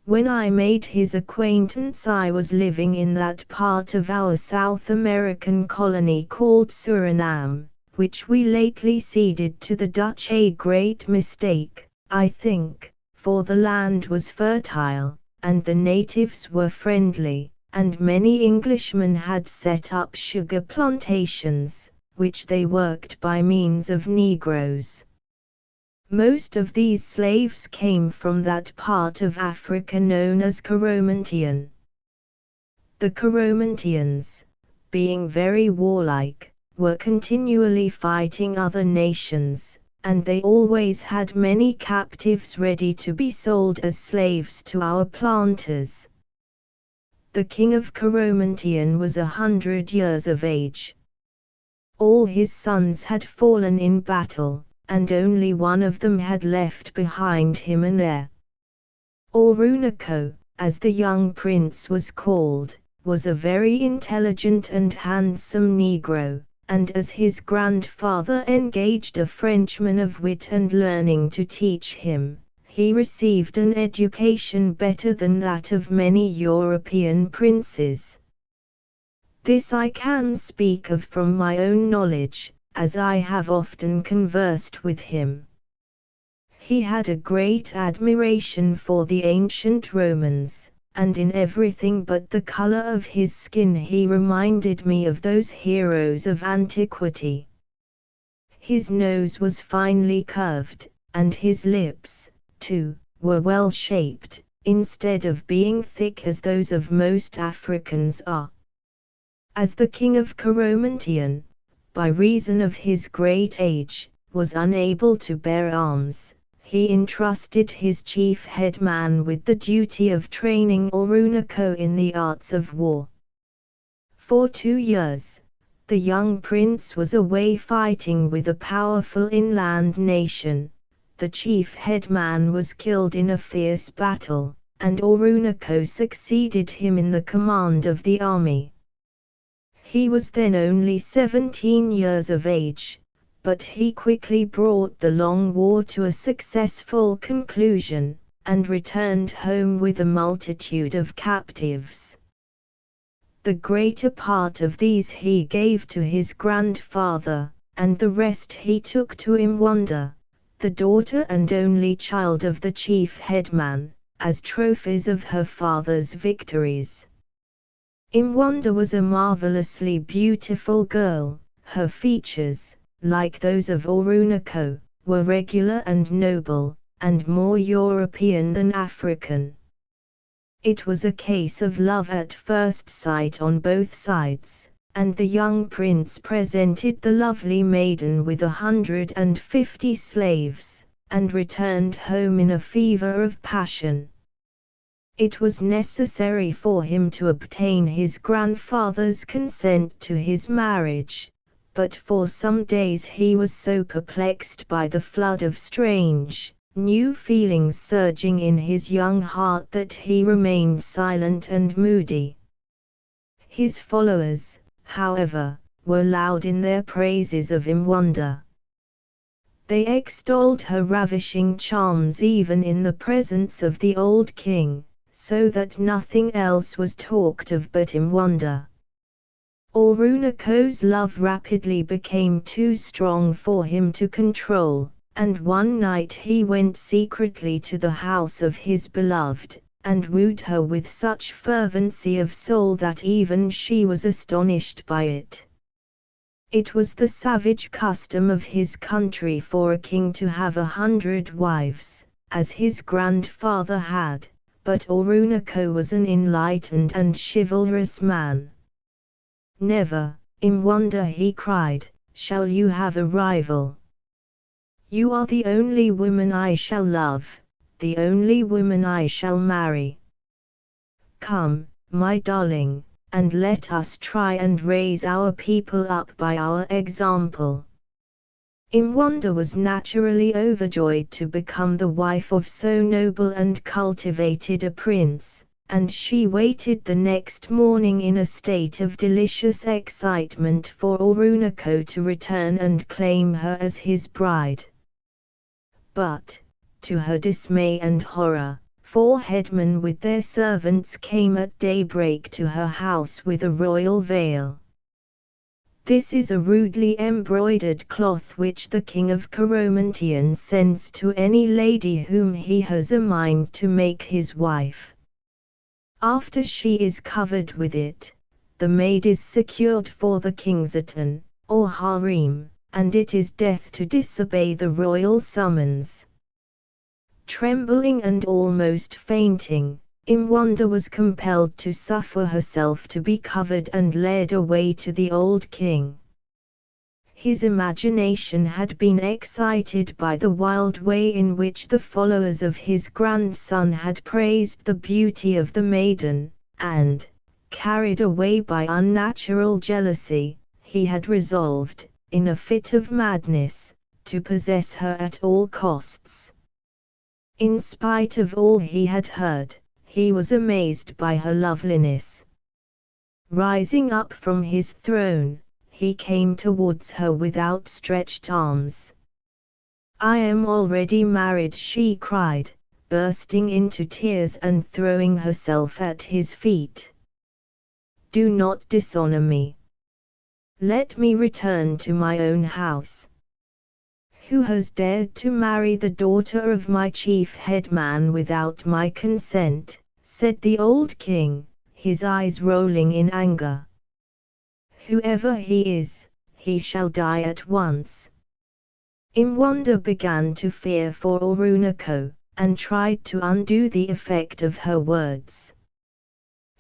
When I made his acquaintance I was living in that part of our South American colony called Suriname, which we lately ceded to the Dutch, a great mistake, I think, for the land was fertile, and the natives were friendly, and many Englishmen had set up sugar plantations, which they worked by means of Negroes. Most of these slaves came from that part of Africa known as Coromantien. The Coromantians, being very warlike, were continually fighting other nations, and they always had many captives ready to be sold as slaves to our planters. The king of Coromantien was 100 years of age. All his sons had fallen in battle, and only one of them had left behind him an heir. Orunoko, as the young prince was called, was a very intelligent and handsome Negro, and as his grandfather engaged a Frenchman of wit and learning to teach him, he received an education better than that of many European princes. This I can speak of from my own knowledge, as I have often conversed with him. He had a great admiration for the ancient Romans, and in everything but the color of his skin he reminded me of those heroes of antiquity. His nose was finely curved, and his lips, too, were well shaped, instead of being thick as those of most Africans are. As the king of Coromantien, by reason of his great age, was unable to bear arms, he entrusted his chief headman with the duty of training Orunoko in the arts of war. For 2 years, the young prince was away fighting with a powerful inland nation. The chief headman was killed in a fierce battle, and Orunoko succeeded him in the command of the army. He was then only 17 years of age, but he quickly brought the long war to a successful conclusion, and returned home with a multitude of captives. The greater part of these he gave to his grandfather, and the rest he took to Imwanda, the daughter and only child of the chief headman, as trophies of her father's victories. Imwanda was a marvelously beautiful girl. Her features, like those of Orunoko, were regular and noble, and more European than African. It was a case of love at first sight on both sides, and the young prince presented the lovely maiden with 150 slaves, and returned home in a fever of passion. It was necessary for him to obtain his grandfather's consent to his marriage, but for some days he was so perplexed by the flood of strange, new feelings surging in his young heart that he remained silent and moody. His followers, however, were loud in their praises of Imwanda. They extolled her ravishing charms even in the presence of the old king, so that nothing else was talked of but Imwanda. Orunoko's love rapidly became too strong for him to control, and one night he went secretly to the house of his beloved, and wooed her with such fervency of soul that even she was astonished by it. It was the savage custom of his country for a king to have 100 wives, as his grandfather had, but Orunoko was an enlightened and chivalrous man. "Never, Imwanda," he cried, "shall you have a rival. You are the only woman I shall love, the only woman I shall marry. Come, my darling, and let us try and raise our people up by our example." Imwanda was naturally overjoyed to become the wife of so noble and cultivated a prince, and she waited the next morning in a state of delicious excitement for Orunako to return and claim her as his bride. But, to her dismay and horror, 4 headmen with their servants came at daybreak to her house with a royal veil. This is a rudely embroidered cloth which the king of Coromantien sends to any lady whom he has a mind to make his wife. After she is covered with it, the maid is secured for the king's atan, or harem, and it is death to disobey the royal summons. Trembling and almost fainting, Imwanda was compelled to suffer herself to be covered and led away to the old king. His imagination had been excited by the wild way in which the followers of his grandson had praised the beauty of the maiden, and, carried away by unnatural jealousy, he had resolved, in a fit of madness, to possess her at all costs. In spite of all he had heard, he was amazed by her loveliness. Rising up from his throne, he came towards her with outstretched arms. "I am already married," she cried, bursting into tears and throwing herself at his feet. "Do not dishonor me. Let me return to my own house." "Who has dared to marry the daughter of my chief headman without my consent?" said the old king, his eyes rolling in anger. "Whoever he is, he shall die at once." Imwanda began to fear for Orunako, and tried to undo the effect of her words.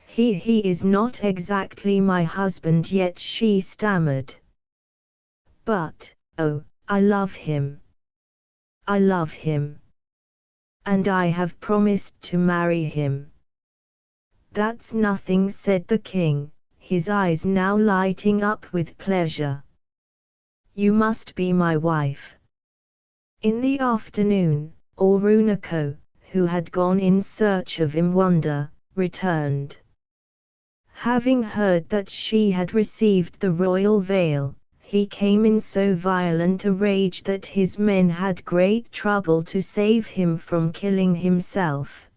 He is not exactly my husband yet," she stammered. "But, oh, I love him. I love him. And I have promised to marry him." "That's nothing," said the king, his eyes now lighting up with pleasure. "You must be my wife." In the afternoon, Orunako, who had gone in search of Imwanda, returned. Having heard that she had received the royal veil, he came in so violent a rage that his men had great trouble to save him from killing himself.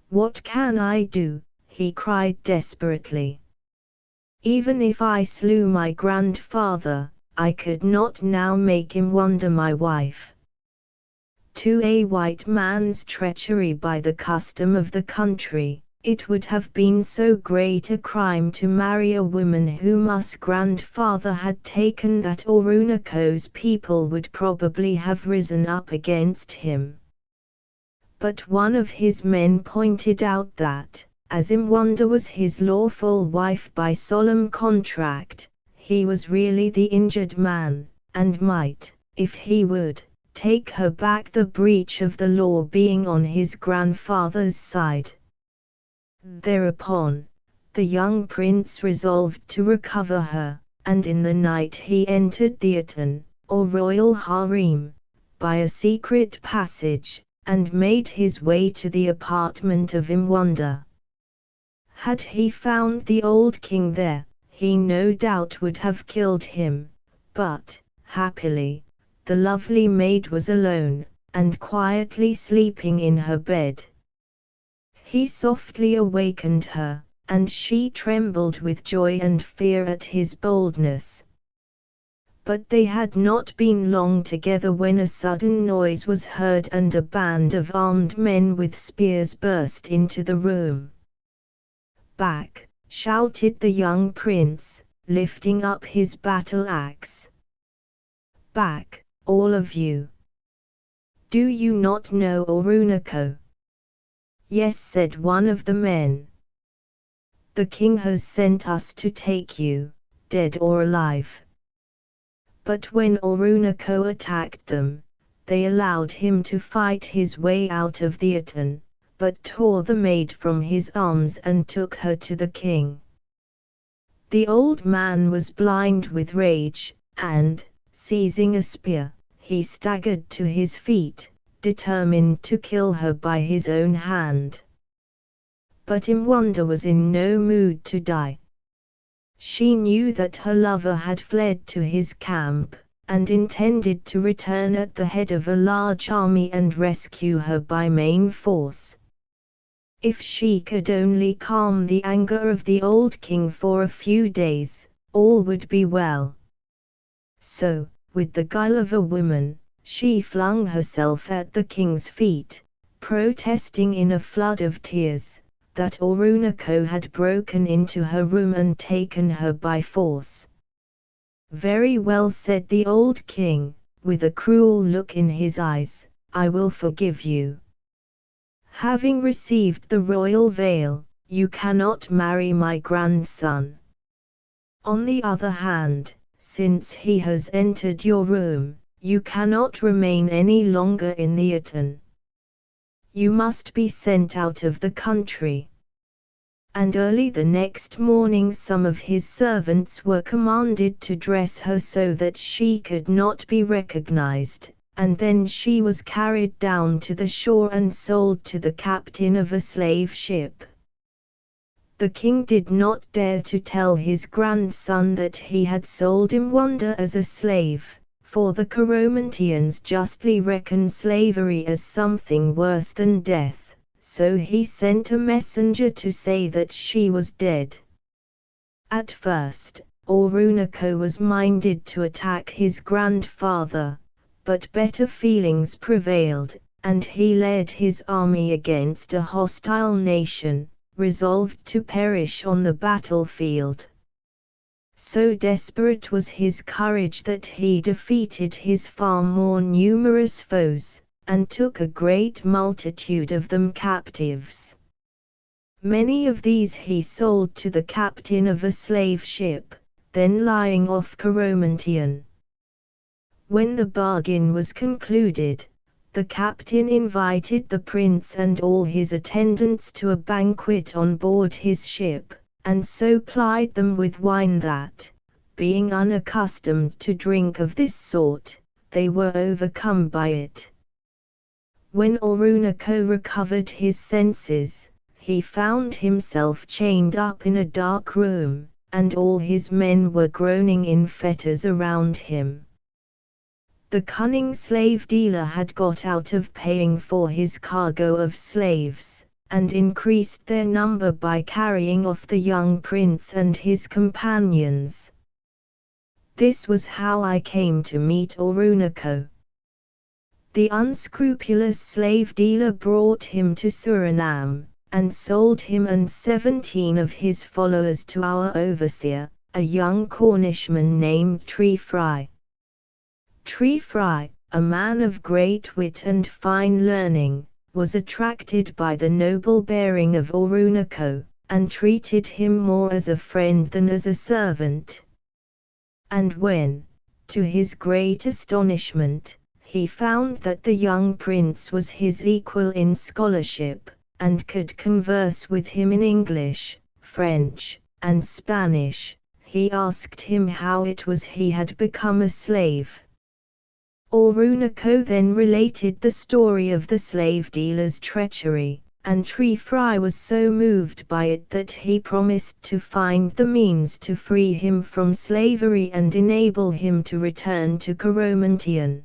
"What can I do?" he cried desperately. "Even if I slew my grandfather, I could not now make Imwanda my wife. To a white man's treachery by the custom of the country, it would have been so great a crime to marry a woman whom us grandfather had taken that Orunako's people would probably have risen up against him." But one of his men pointed out that, as Imwanda was his lawful wife by solemn contract, he was really the injured man, and might, if he would, take her back, the breach of the law being on his grandfather's side. Thereupon, the young prince resolved to recover her, and in the night he entered the atan, or royal harem, by a secret passage, and made his way to the apartment of Imwanda. Had he found the old king there, he no doubt would have killed him, but, happily, the lovely maid was alone, and quietly sleeping in her bed. He softly awakened her, and she trembled with joy and fear at his boldness. But they had not been long together when a sudden noise was heard and a band of armed men with spears burst into the room. "Back!" shouted the young prince, lifting up his battle axe. "Back, all of you! Do you not know Orunako?" "Yes," said one of the men. "The king has sent us to take you, dead or alive." But when Orunako attacked them, they allowed him to fight his way out of the atan, but tore the maid from his arms and took her to the king. The old man was blind with rage, and, seizing a spear, he staggered to his feet, determined to kill her by his own hand. But Imwanda was in no mood to die. She knew that her lover had fled to his camp, and intended to return at the head of a large army and rescue her by main force. If she could only calm the anger of the old king for a few days, all would be well. So, with the guile of a woman, she flung herself at the king's feet, protesting in a flood of tears that Orunako had broken into her room and taken her by force. "Very well," said the old king, with a cruel look in his eyes, "I will forgive you. Having received the royal veil, you cannot marry my grandson. On the other hand, since he has entered your room, you cannot remain any longer in the Aten. You must be sent out of the country." And early the next morning some of his servants were commanded to dress her so that she could not be recognized, and then she was carried down to the shore and sold to the captain of a slave ship. The king did not dare to tell his grandson that he had sold Imwanda as a slave, for the Coromantans justly reckon slavery as something worse than death, so he sent a messenger to say that she was dead. At first, Orunako was minded to attack his grandfather, but better feelings prevailed, and he led his army against a hostile nation, resolved to perish on the battlefield. So desperate was his courage that he defeated his far more numerous foes, and took a great multitude of them captives. Many of these he sold to the captain of a slave ship, then lying off Coromantian. When the bargain was concluded, the captain invited the prince and all his attendants to a banquet on board his ship, and so plied them with wine that, being unaccustomed to drink of this sort, they were overcome by it. When Orunako recovered his senses, he found himself chained up in a dark room, and all his men were groaning in fetters around him. The cunning slave dealer had got out of paying for his cargo of slaves, and increased their number by carrying off the young prince and his companions. This was how I came to meet Orunako. The unscrupulous slave dealer brought him to Suriname, and sold him and 17 of his followers to our overseer, a young Cornishman named Tree Fry. Tree Fry, a man of great wit and fine learning, was attracted by the noble bearing of Orunako, and treated him more as a friend than as a servant. And when, to his great astonishment, he found that the young prince was his equal in scholarship, and could converse with him in English, French, and Spanish, he asked him how it was he had become a slave. Orunako then related the story of the slave dealer's treachery, and Tree Fry was so moved by it that he promised to find the means to free him from slavery and enable him to return to Coromantian.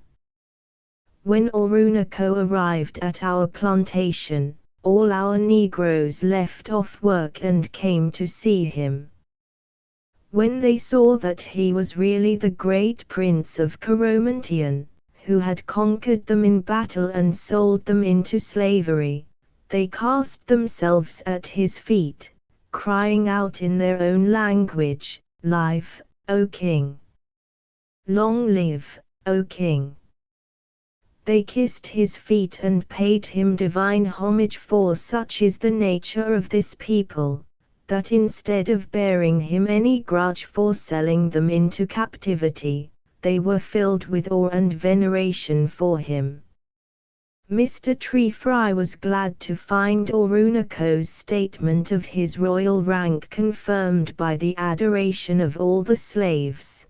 When Orunako arrived at our plantation, all our Negroes left off work and came to see him. When they saw that he was really the great prince of Coromantian, who had conquered them in battle and sold them into slavery, they cast themselves at his feet, crying out in their own language, "Life, O king! Long live, O king!" They kissed his feet and paid him divine homage, for such is the nature of this people, that instead of bearing him any grudge for selling them into captivity, they were filled with awe and veneration for him. Mr. Treefry was glad to find Orunako's statement of his royal rank confirmed by the adoration of all the slaves.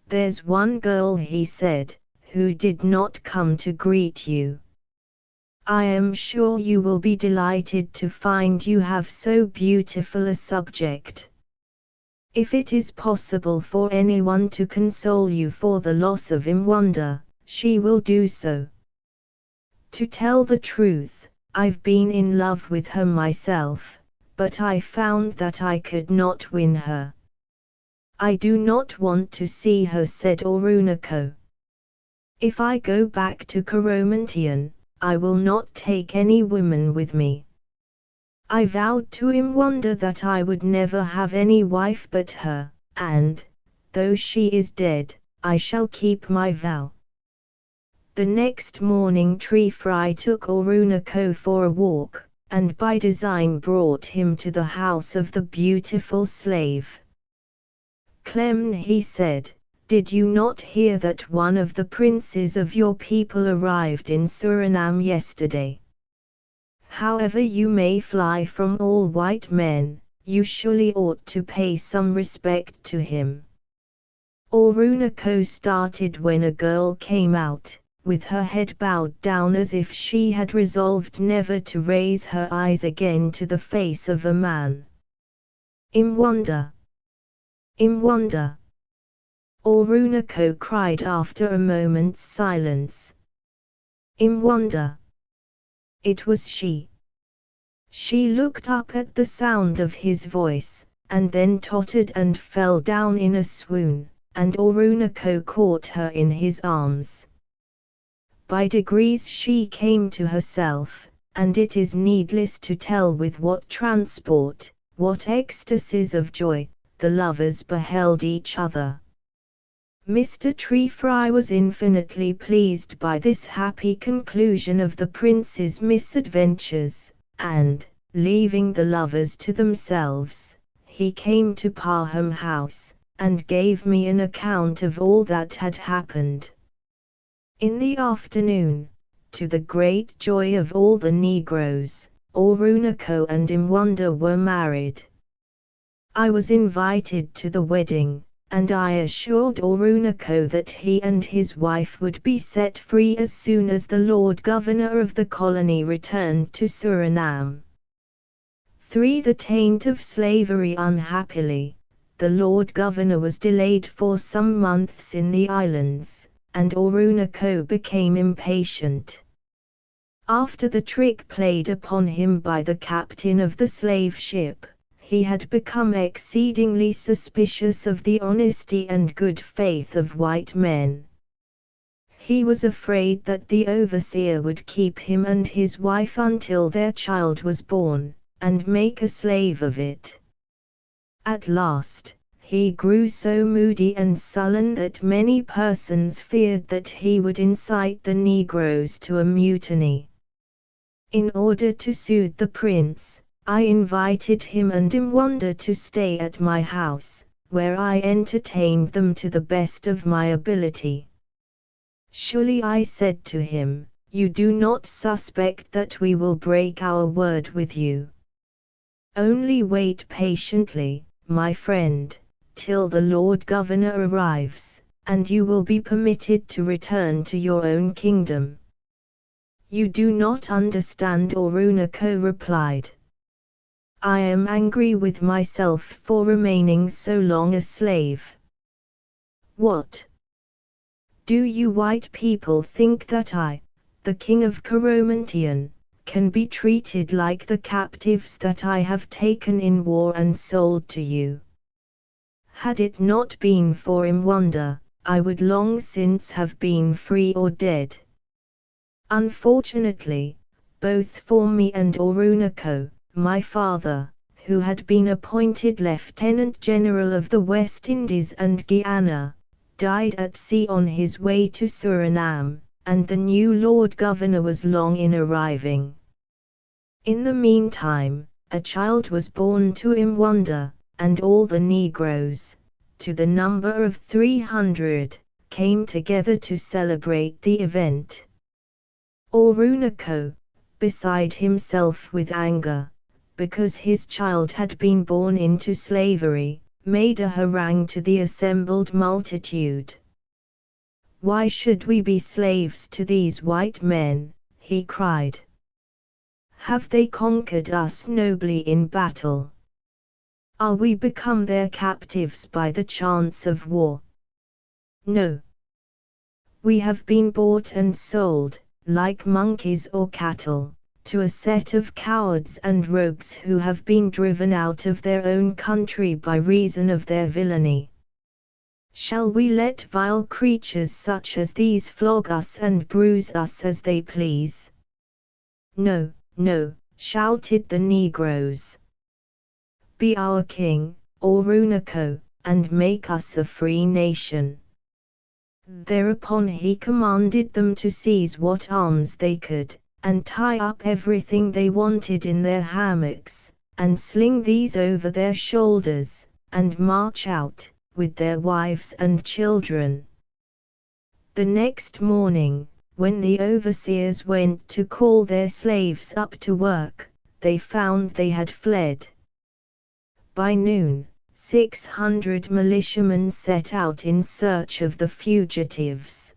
"There's one girl," he said, "who did not come to greet you. I am sure you will be delighted to find you have so beautiful a subject. If it is possible for anyone to console you for the loss of Imwanda, she will do so. To tell the truth, I've been in love with her myself, but I found that I could not win her. I do not want to see her," said Orunako. "If I go back to Coromantien, I will not take any woman with me. I vowed to Imwanda that I would never have any wife but her, and, though she is dead, I shall keep my vow." The next morning Treefry took Orunako for a walk, and by design brought him to the house of the beautiful slave. "Clem," he said, "did you not hear that one of the princes of your people arrived in Suriname yesterday? However you may fly from all white men, you surely ought to pay some respect to him." Orunako started when a girl came out, with her head bowed down as if she had resolved never to raise her eyes again to the face of a man. "Imwanda! Imwanda!" Orunako cried after a moment's silence. "Imwanda!" It was she. She looked up at the sound of his voice, and then tottered and fell down in a swoon, and Orunako caught her in his arms. By degrees she came to herself, and it is needless to tell with what transport, what ecstasies of joy, the lovers beheld each other. Mr. Treefry was infinitely pleased by this happy conclusion of the prince's misadventures, and, leaving the lovers to themselves, he came to Parham House, and gave me an account of all that had happened. In the afternoon, to the great joy of all the Negroes, Orunako and Imwanda were married. I was invited to the wedding, and I assured Orunako that he and his wife would be set free as soon as the Lord Governor of the colony returned to Suriname. 3. The taint of slavery. Unhappily, the Lord Governor was delayed for some months in the islands, and Orunako became impatient. After the trick played upon him by the captain of the slave ship, he had become exceedingly suspicious of the honesty and good faith of white men. He was afraid that the overseer would keep him and his wife until their child was born, and make a slave of it. At last, he grew so moody and sullen that many persons feared that he would incite the Negroes to a mutiny. In order to soothe the prince, I invited him and Imwanda to stay at my house, where I entertained them to the best of my ability. "Surely," I said to him, "you do not suspect that we will break our word with you. Only wait patiently, my friend, till the Lord Governor arrives, and you will be permitted to return to your own kingdom." "You do not understand," Orunako replied. "I am angry with myself for remaining so long a slave." "What? Do you white people think that I, the king of Coromantien, can be treated like the captives that I have taken in war and sold to you? Had it not been for Imwanda, I would long since have been free or dead. Unfortunately, both for me and Orunako, my father, who had been appointed Lieutenant General of the West Indies and Guyana, died at sea on his way to Suriname, and the new Lord Governor was long in arriving. In the meantime, a child was born to Imwanda, and all the Negroes, to the number of 300, came together to celebrate the event. Orunako, beside himself with anger, because his child had been born into slavery, made a harangue to the assembled multitude. "Why should we be slaves to these white men?" he cried. "Have they conquered us nobly in battle? Are we become their captives by the chance of war? No. We have been bought and sold, like monkeys or cattle, to a set of cowards and rogues who have been driven out of their own country by reason of their villainy. Shall we let vile creatures such as these flog us and bruise us as they please?" "No, no," shouted the Negroes. "Be our king, Orunako, and make us a free nation." Thereupon he commanded them to seize what arms they could, and tie up everything they wanted in their hammocks, and sling these over their shoulders, and march out, with their wives and children. The next morning, when the overseers went to call their slaves up to work, they found they had fled. By noon, 600 militiamen set out in search of the fugitives.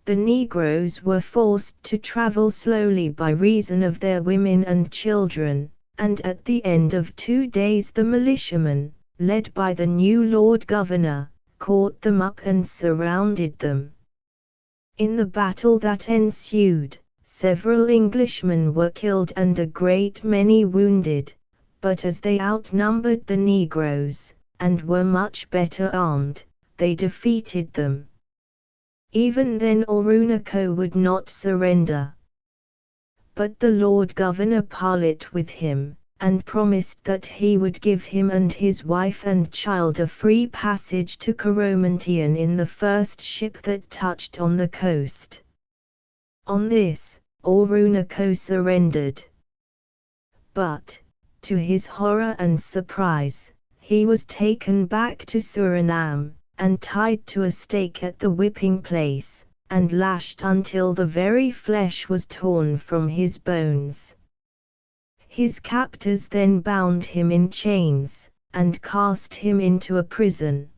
The Negroes were forced to travel slowly by reason of their women and children, and at the end of 2 days the militiamen, led by the new Lord Governor, caught them up and surrounded them. In the battle that ensued, several Englishmen were killed and a great many wounded, but as they outnumbered the Negroes, and were much better armed, they defeated them. Even then Orunako would not surrender. But the Lord Governor parleyed with him, and promised that he would give him and his wife and child a free passage to Coromantien in the first ship that touched on the coast. On this, Orunako surrendered. But, to his horror and surprise, he was taken back to Suriname, and tied to a stake at the whipping place, and lashed until the very flesh was torn from his bones. His captors then bound him in chains, and cast him into a prison.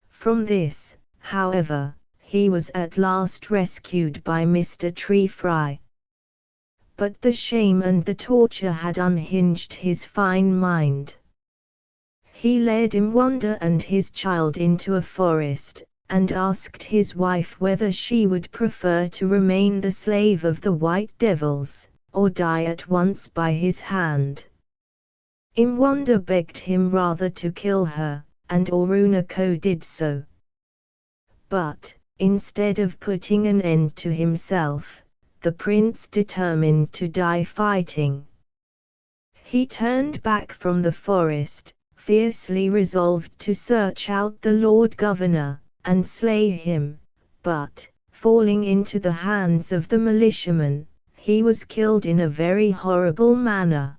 From this, however, he was at last rescued by Mr. Treefry. But the shame and the torture had unhinged his fine mind. He led Imwanda and his child into a forest, and asked his wife whether she would prefer to remain the slave of the white devils, or die at once by his hand. Imwanda begged him rather to kill her, and Orunako did so. But, instead of putting an end to himself, the prince determined to die fighting. He turned back from the forest, fiercely resolved to search out the Lord Governor, and slay him, but, falling into the hands of the militiamen, he was killed in a very horrible manner.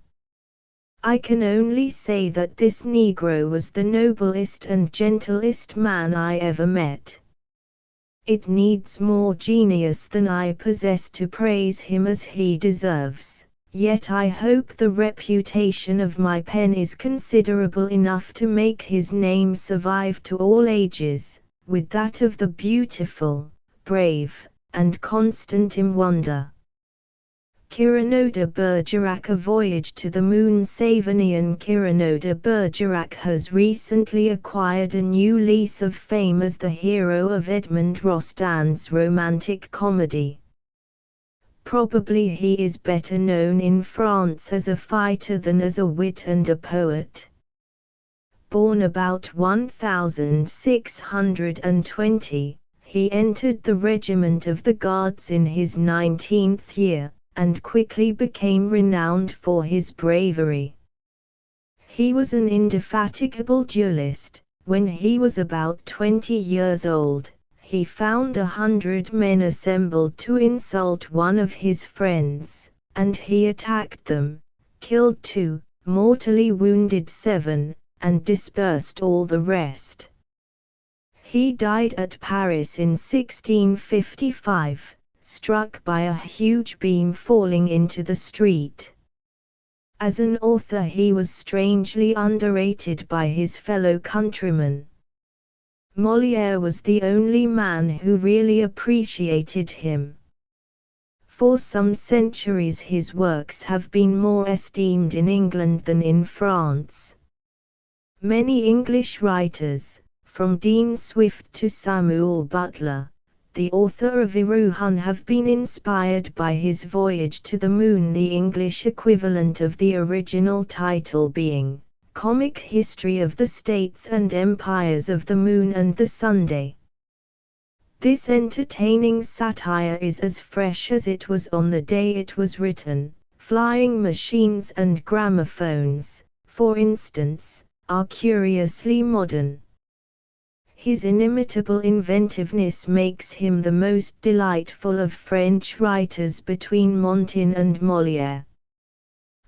I can only say that this Negro was the noblest and gentlest man I ever met. It needs more genius than I possess to praise him as he deserves. Yet I hope the reputation of my pen is considerable enough to make his name survive to all ages, with that of the beautiful, brave, and constant Imwanda. Kiranoda Bergerac. A voyage to the moon. Savanian Kiranoda Bergerac has recently acquired a new lease of fame as the hero of Edmond Rostand's romantic comedy. Probably he is better known in France as a fighter than as a wit and a poet. Born about 1620, he entered the regiment of the Guards in his 19th year, and quickly became renowned for his bravery. He was an indefatigable duelist. When he was about 20 years old, he found 100 men assembled to insult one of his friends, and he attacked them, killed 2, mortally wounded 7, and dispersed all the rest. He died at Paris in 1655, struck by a huge beam falling into the street. As an author he was strangely underrated by his fellow countrymen. Molière was the only man who really appreciated him. For some centuries his works have been more esteemed in England than in France. Many English writers, from Dean Swift to Samuel Butler, the author of Iruhun, have been inspired by his voyage to the moon, the English equivalent of the original title being Comic History of the States and Empires of the Moon and the Sunday. This entertaining satire is as fresh as it was on the day it was written. Flying machines and gramophones, for instance, are curiously modern. His inimitable inventiveness makes him the most delightful of French writers between Montaigne and Molière.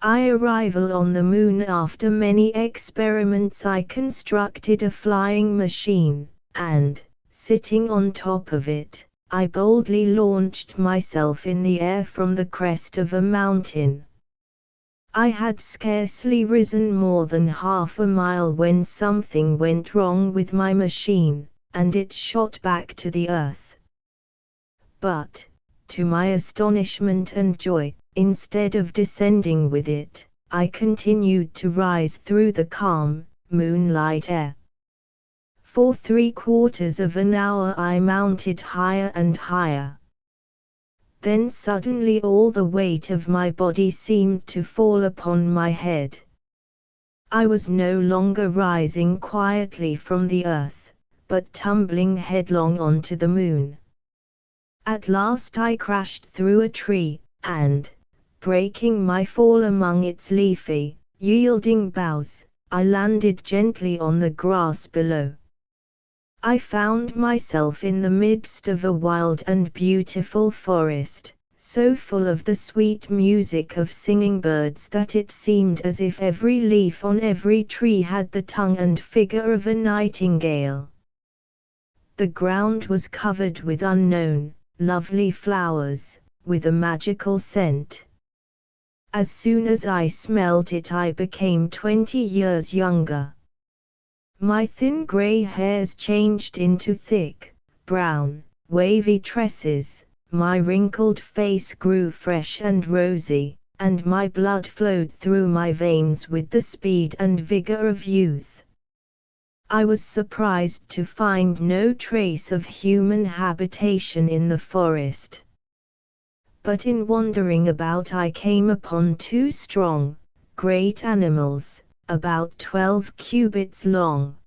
Arrival on the moon. After many experiments I constructed a flying machine, and, sitting on top of it, I boldly launched myself in the air from the crest of a mountain. I had scarcely risen more than half a mile when something went wrong with my machine, and it shot back to the earth. But, to my astonishment and joy, instead of descending with it, I continued to rise through the calm, moonlight air. For 3/4 of an hour I mounted higher and higher. Then suddenly all the weight of my body seemed to fall upon my head. I was no longer rising quietly from the earth, but tumbling headlong onto the moon. At last I crashed through a tree, and, breaking my fall among its leafy, yielding boughs, I landed gently on the grass below. I found myself in the midst of a wild and beautiful forest, so full of the sweet music of singing birds that it seemed as if every leaf on every tree had the tongue and figure of a nightingale. The ground was covered with unknown, lovely flowers, with a magical scent. As soon as I smelt it I became 20 years younger. My thin grey hairs changed into thick, brown, wavy tresses, my wrinkled face grew fresh and rosy, and my blood flowed through my veins with the speed and vigor of youth. I was surprised to find no trace of human habitation in the forest. But in wandering about I came upon 2 strong, great animals, about 12 cubits long,